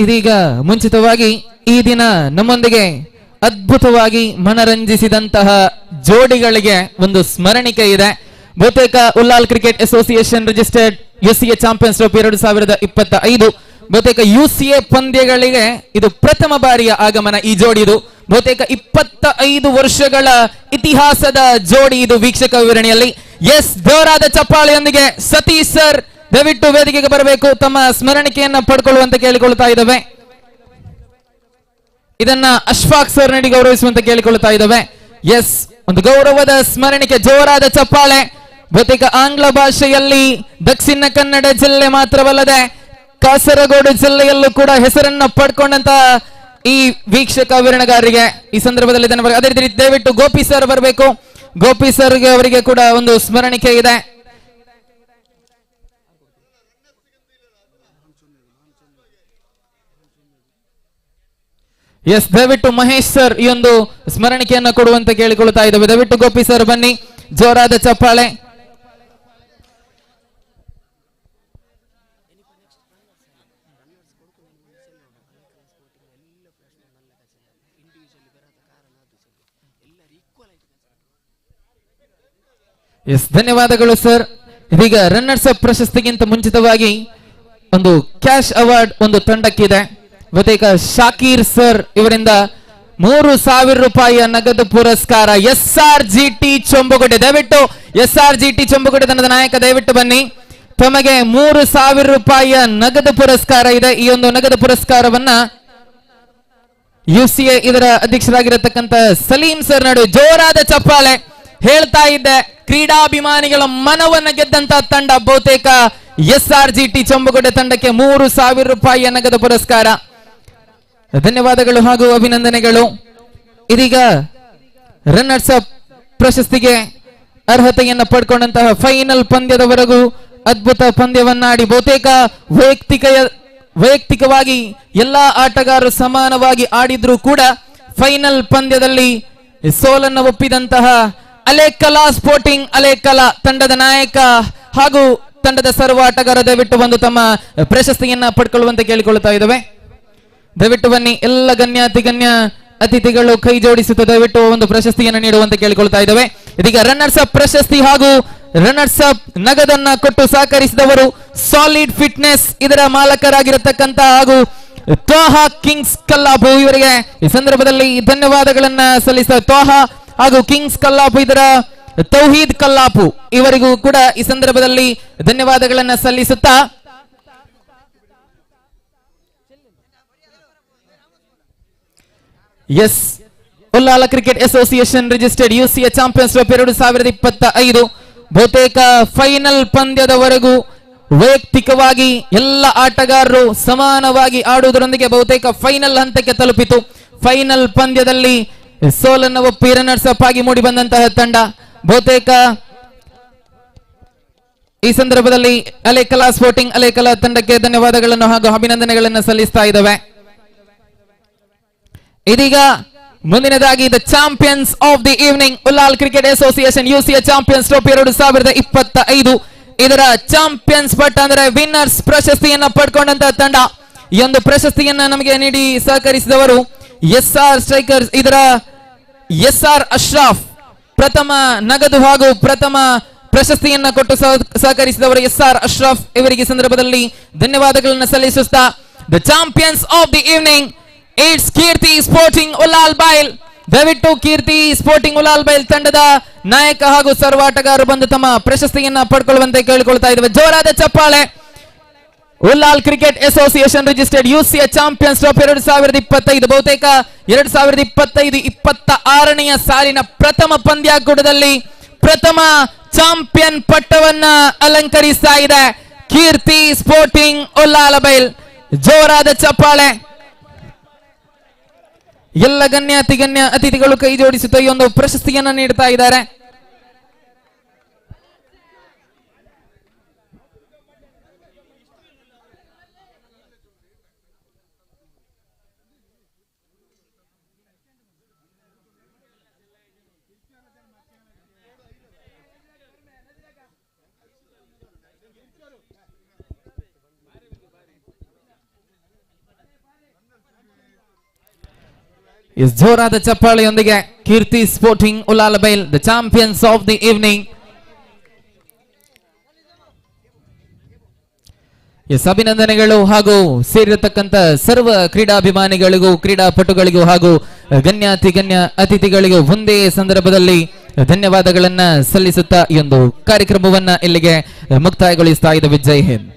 ಇದೀಗ ಮುಂಚಿತವಾಗಿ ಈ ದಿನ ನಮ್ಮೊಂದಿಗೆ ಅದ್ಭುತವಾಗಿ ಮನರಂಜಿಸಿದಂತಹ ಜೋಡಿಗಳಿಗೆ ಒಂದು ಸ್ಮರಣಿಕೆ ಇದೆ. ಬಹುತೇಕ Ullal cricket association registered UCA champions trophy 2025 ಬಹುತೇಕ UCA ಪಂದ್ಯಗಳಿಗೆ ಇದು ಪ್ರಥಮ ಬಾರಿಯ ಆಗಮನ. ಈ ಜೋಡಿ ಇದು ಬಹುತೇಕ 25 ವರ್ಷಗಳ ಇತಿಹಾಸದ ಜೋಡಿ ಇದು. ವೀಕ್ಷಕ ವಿವರಣೆಯಲ್ಲಿ ಎಸ್, ಜೋರಾದ ಚಪ್ಪಾಳೆಯೊಂದಿಗೆ ಸತೀಶ್ ಸರ್ ದಯವಿಟ್ಟು ವೇದಿಕೆಗೆ ಬರಬೇಕು, ತಮ್ಮ ಸ್ಮರಣಿಕೆಯನ್ನ ಪಡ್ಕೊಳ್ಳುವಂತೆ ಕೇಳಿಕೊಳ್ಳುತ್ತಾ ಇದ್ದಾವೆ. ಇದನ್ನ ಅಶ್ಫಾಕ್ ಸರ್ ನೀಡಿ ಗೌರವಿಸುವಂತೆ ಕೇಳಿಕೊಳ್ಳುತ್ತಾ ಇದ್ದಾವೆ. ಎಸ್, ಒಂದು ಗೌರವದ ಸ್ಮರಣಿಕೆ, ಜೋರಾದ ಚಪ್ಪಾಳೆ. ಬಹುತೇಕ ಆಂಗ್ಲ ಭಾಷೆಯಲ್ಲಿ ದಕ್ಷಿಣ ಕನ್ನಡ ಜಿಲ್ಲೆ ಮಾತ್ರವಲ್ಲದೆ ಕಾಸರಗೋಡು ಜಿಲ್ಲೆಯಲ್ಲೂ ಕೂಡ ಹೆಸರನ್ನ ಪಡ್ಕೊಂಡಂತ ಈ ವೀಕ್ಷಕ ವಿವರಣೆಗಾರರಿಗೆ ಈ ಸಂದರ್ಭದಲ್ಲಿ ಅದೇ ರೀತಿ ದಯವಿಟ್ಟು ಗೋಪಿ ಸರ್ ಬರಬೇಕು. ಗೋಪಿ ಸರ್ ಅವರಿಗೆ ಕೂಡ ಒಂದು ಸ್ಮರಣಿಕೆ ಇದೆ. ಎಸ್, ದಯವಿಟ್ಟು ಮಹೇಶ್ ಸರ್ ಈ ಒಂದು ಸ್ಮರಣಿಕೆಯನ್ನ ಕೊಡುವಂತೆ ಕೇಳಿಕೊಳ್ಳುತ್ತಾ ಇದ್ದೇವೆ. ದಯವಿಟ್ಟು ಗೋಪಿ ಸರ್ ಬನ್ನಿ, ಜೋರಾದ ಚಪ್ಪಾಳೆ. ಎಸ್, ಧನ್ಯವಾದಗಳು ಸರ್. ಇದೀಗ ರನ್ನರ್ಸ್ ಅಪ್ ಪ್ರಶಸ್ತಿಗಿಂತ ಮುಂಚಿತವಾಗಿ ಒಂದು ಕ್ಯಾಶ್ ಅವಾರ್ಡ್ ಒಂದು ತಂಡಕ್ಕಿದೆ. ಬಹುತೇಕ ಶಾಕೀರ್ ಸರ್ ಇವರಿಂದ 3,000 ರೂಪಾಯಿಯ ನಗದು ಪುರಸ್ಕಾರ SRGT ಚೊಂಬುಗುಡ್ಡೆ. ದಯವಿಟ್ಟು SRGT ಚೊಂಬುಗುಡ್ಡೆ ತಂಡದ ನಾಯಕ ದಯವಿಟ್ಟು ಬನ್ನಿ, ತಮಗೆ 3,000 ರೂಪಾಯಿಯ ನಗದು ಪುರಸ್ಕಾರ ಇದೆ. ಈ ಒಂದು ನಗದು ಪುರಸ್ಕಾರವನ್ನ UCA ಇದರ ಅಧ್ಯಕ್ಷರಾಗಿರತಕ್ಕಂತ ಸಲೀಂ ಸರ್ ನಡುವೆ ಜೋರಾದ ಚಪ್ಪಾಳೆ. ಹೇಳ್ತಾ ಇದ್ದೆ, ಕ್ರೀಡಾಭಿಮಾನಿಗಳ ಮನವನ್ನ ಗೆದ್ದಂತ ತಂಡ ಬಹುತೇಕ SRGT ಚೊಂಬುಗುಡ್ಡೆ ತಂಡಕ್ಕೆ 3,000 ರೂಪಾಯಿಯ ನಗದು ಪುರಸ್ಕಾರ. ಧನ್ಯವಾದಗಳು ಹಾಗೂ ಅಭಿನಂದನೆಗಳು. ಇದೀಗ ರನ್ನರ್ಸ್ ಅಪ್ ಪ್ರಶಸ್ತಿಗೆ ಅರ್ಹತೆಯನ್ನ ಪಡ್ಕೊಂಡಂತಹ ಫೈನಲ್ ಪಂದ್ಯದವರೆಗೂ ಅದ್ಭುತ ಪಂದ್ಯವನ್ನಾಡಿ ಬಹುತೇಕ ವೈಯಕ್ತಿಕವಾಗಿ ಎಲ್ಲಾ ಆಟಗಾರರು ಸಮಾನವಾಗಿ ಆಡಿದ್ರು ಕೂಡ ಫೈನಲ್ ಪಂದ್ಯದಲ್ಲಿ ಸೋಲನ್ನು ಒಪ್ಪಿದಂತಹ ಅಲೆಕಲಾ ಸ್ಪೋರ್ಟಿಂಗ್ ಅಲೆಕಲಾ ತಂಡದ ನಾಯಕ ಹಾಗೂ ತಂಡದ ಸರ್ವ ಆಟಗಾರ ದಯವಿಟ್ಟು ಬಂದು ತಮ್ಮ ಪ್ರಶಸ್ತಿಯನ್ನ ಪಡ್ಕೊಳ್ಳುವಂತೆ ಕೇಳಿಕೊಳ್ತಾ ಇದ್ದೇವೆ. ದಯವಿಟ್ಟು ಬನ್ನಿ, ಎಲ್ಲ ಗಣ್ಯ ಅತಿಥಿಗಳು ಕೈ ಜೋಡಿಸುತ್ತ ದಯವಿಟ್ಟು ಒಂದು ಪ್ರಶಸ್ತಿಯನ್ನು ನೀಡುವಂತೆ ಕೇಳಿಕೊಳ್ತಾ ಇದ್ದೇವೆ. ಇದೀಗ ರನ್ನರ್ಸ್ ಅಪ್ ಪ್ರಶಸ್ತಿ ಹಾಗೂ ರನ್ನರ್ಸ್ ಅಪ್ ನಗದನ್ನ ಕೊಟ್ಟು ಸಹಕರಿಸಿದವರು ಸಾಲಿಡ್ ಫಿಟ್ನೆಸ್ ಇದರ ಮಾಲಕರಾಗಿರತಕ್ಕಂತ ಹಾಗೂ ತೋಹಾ ಕಿಂಗ್ಸ್ ಕಲ್ಲಾಪು ಇವರಿಗೆ ಈ ಸಂದರ್ಭದಲ್ಲಿ ಧನ್ಯವಾದಗಳನ್ನ ಸಲ್ಲಿಸಿದ ತೋಹಾ ಹಾಗೂ ಕಿಂಗ್ಸ್ ಕಲ್ಲಾಪು ಇದರ ತೌಹೀದ್ ಕಲ್ಲಾಪು ಇವರಿಗೂ ಕೂಡ ಈ ಸಂದರ್ಭದಲ್ಲಿ ಧನ್ಯವಾದಗಳನ್ನ ಸಲ್ಲಿಸುತ್ತಾ yes Ullal cricket association registered U.C.A champions trophy 2025 ಬಹುತೇಕ ಫೈನಲ್ ಪಂದ್ಯದವರೆಗೂ ವೈಯಕ್ತಿಕವಾಗಿ ಎಲ್ಲ ಆಟಗಾರರು ಸಮಾನವಾಗಿ ಆಡುವುದರೊಂದಿಗೆ ಬಹುತೇಕ ಫೈನಲ್ ಹಂತಕ್ಕೆ ತಲುಪಿತು. ಫೈನಲ್ ಪಂದ್ಯದಲ್ಲಿ ಸೋಲನ್ನು ಒಪ್ಪಿ ರನ್ನರ್ಸ್ ಅಪ್ ಆಗಿ ಮೂಡಿ ಬಂದಂತಹ ತಂಡ ಬಹುತೇಕ ಈ ಸಂದರ್ಭದಲ್ಲಿ ಅಲೆಕಲಾ ಸ್ಪೋರ್ಟಿಂಗ್ ಅಲೆಕಲಾ ತಂಡಕ್ಕೆ ಧನ್ಯವಾದಗಳನ್ನು ಹಾಗೂ ಅಭಿನಂದನೆಗಳನ್ನು ಸಲ್ಲಿಸ್ತಾ ಇದ್ದಾವೆ. ಇದೀಗ ಮುಂದಿನದಾಗಿ the champions of the evening Ullal cricket association U.C.A champions trophy 2025 ಇದರ ಚಾಂಪಿಯನ್ಸ್ ಪಟ್ಟ ಅಂದ್ರೆ ವಿನ್ನರ್ಸ್ ಪ್ರಶಸ್ತಿಯನ್ನ ಪಡ್ಕೊಂಡಂತಹ ತಂಡ. ಈ ಒಂದು ಪ್ರಶಸ್ತಿಯನ್ನ ನಮಗೆ ನೀಡಿ ಸಹಕರಿಸಿದವರು SR ಸ್ಟ್ರೈಕರ್ಸ್ ಇದರ SR ಅಶ್ರಫ್ ಪ್ರಥಮ ನಗದು ಹಾಗೂ ಪ್ರಥಮ ಪ್ರಶಸ್ತಿಯನ್ನ ಕೊಟ್ಟು ಸಹಕರಿಸಿದವರು SR ಅಶ್ರಫ್ ಇವರಿಗೆ ಸಂದರ್ಭದಲ್ಲಿ ಧನ್ಯವಾದಗಳನ್ನು ಸಲ್ಲಿಸುತ್ತಾ the champions of the evening it's Keerthi sporting Ullal Bail. ದಯವಿಟ್ಟು ಕೀರ್ತಿ ಸ್ಪೋರ್ಟಿಂಗ್ ಉಲ್ಲಾಲ್ ಬೈಲ್ ತಂಡದ ನಾಯಕ ಹಾಗೂ ಸರ್ವ ಆಟಗಾರರು ಬಂದು ತಮ್ಮ ಪ್ರಶಸ್ತಿಯನ್ನ ಪಡ್ಕೊಳ್ಳುವಂತೆ ಕೇಳಿಕೊಳ್ತಾ ಇದ್ದೇವೆ. ಜೋರಾದ ಚಪ್ಪಾಳೆ. Ullal cricket association registered U.C.A champions trophy 2025 ಬಹುತೇಕ 2025-26ನೆಯ ಸಾಲಿನ ಪ್ರಥಮ ಪಂದ್ಯಾಕೂಟದಲ್ಲಿ ಪ್ರಥಮ ಚಾಂಪಿಯನ್ ಪಟ್ಟವನ್ನ ಅಲಂಕರಿಸ್ತಾ ಇದೆ ಕೀರ್ತಿ ಸ್ಪೋರ್ಟಿಂಗ್ ಉಲ್ಲಾಲ ಬೈಲ್. ಜೋರಾದ ಚಪ್ಪಾಳೆ. ಎಲ್ಲ ಗಣ್ಯ ಅತಿಥಿಗಳು ಕೈ ಜೋಡಿಸುತ್ತಾ ಈ ಒಂದು ಪ್ರಶಸ್ತಿಯನ್ನ ನೀಡ್ತಾ ಇದ್ದಾರೆ. ಜೋರಾದ ಚಪ್ಪಾಳೆಯೊಂದಿಗೆ Keerthi sporting Ullal Bail the champions of the evening. ಅಭಿನಂದನೆಗಳು ಹಾಗೂ ಸೇರಿರತಕ್ಕಂತ ಸರ್ವ ಕ್ರೀಡಾಭಿಮಾನಿಗಳಿಗೂ ಕ್ರೀಡಾಪಟುಗಳಿಗೂ ಹಾಗೂ ಗಣ್ಯ ಅತಿಥಿಗಳಿಗೂ ಒಂದೇ ಸಂದರ್ಭದಲ್ಲಿ ಧನ್ಯವಾದಗಳನ್ನ ಸಲ್ಲಿಸುತ್ತಾ ಈ ಒಂದು ಕಾರ್ಯಕ್ರಮವನ್ನ ಇಲ್ಲಿಗೆ ಮುಕ್ತಾಯಗೊಳಿಸ್ತಾ ಇದ್ದೇವೆ. ಜೈ ಹಿಂದ್.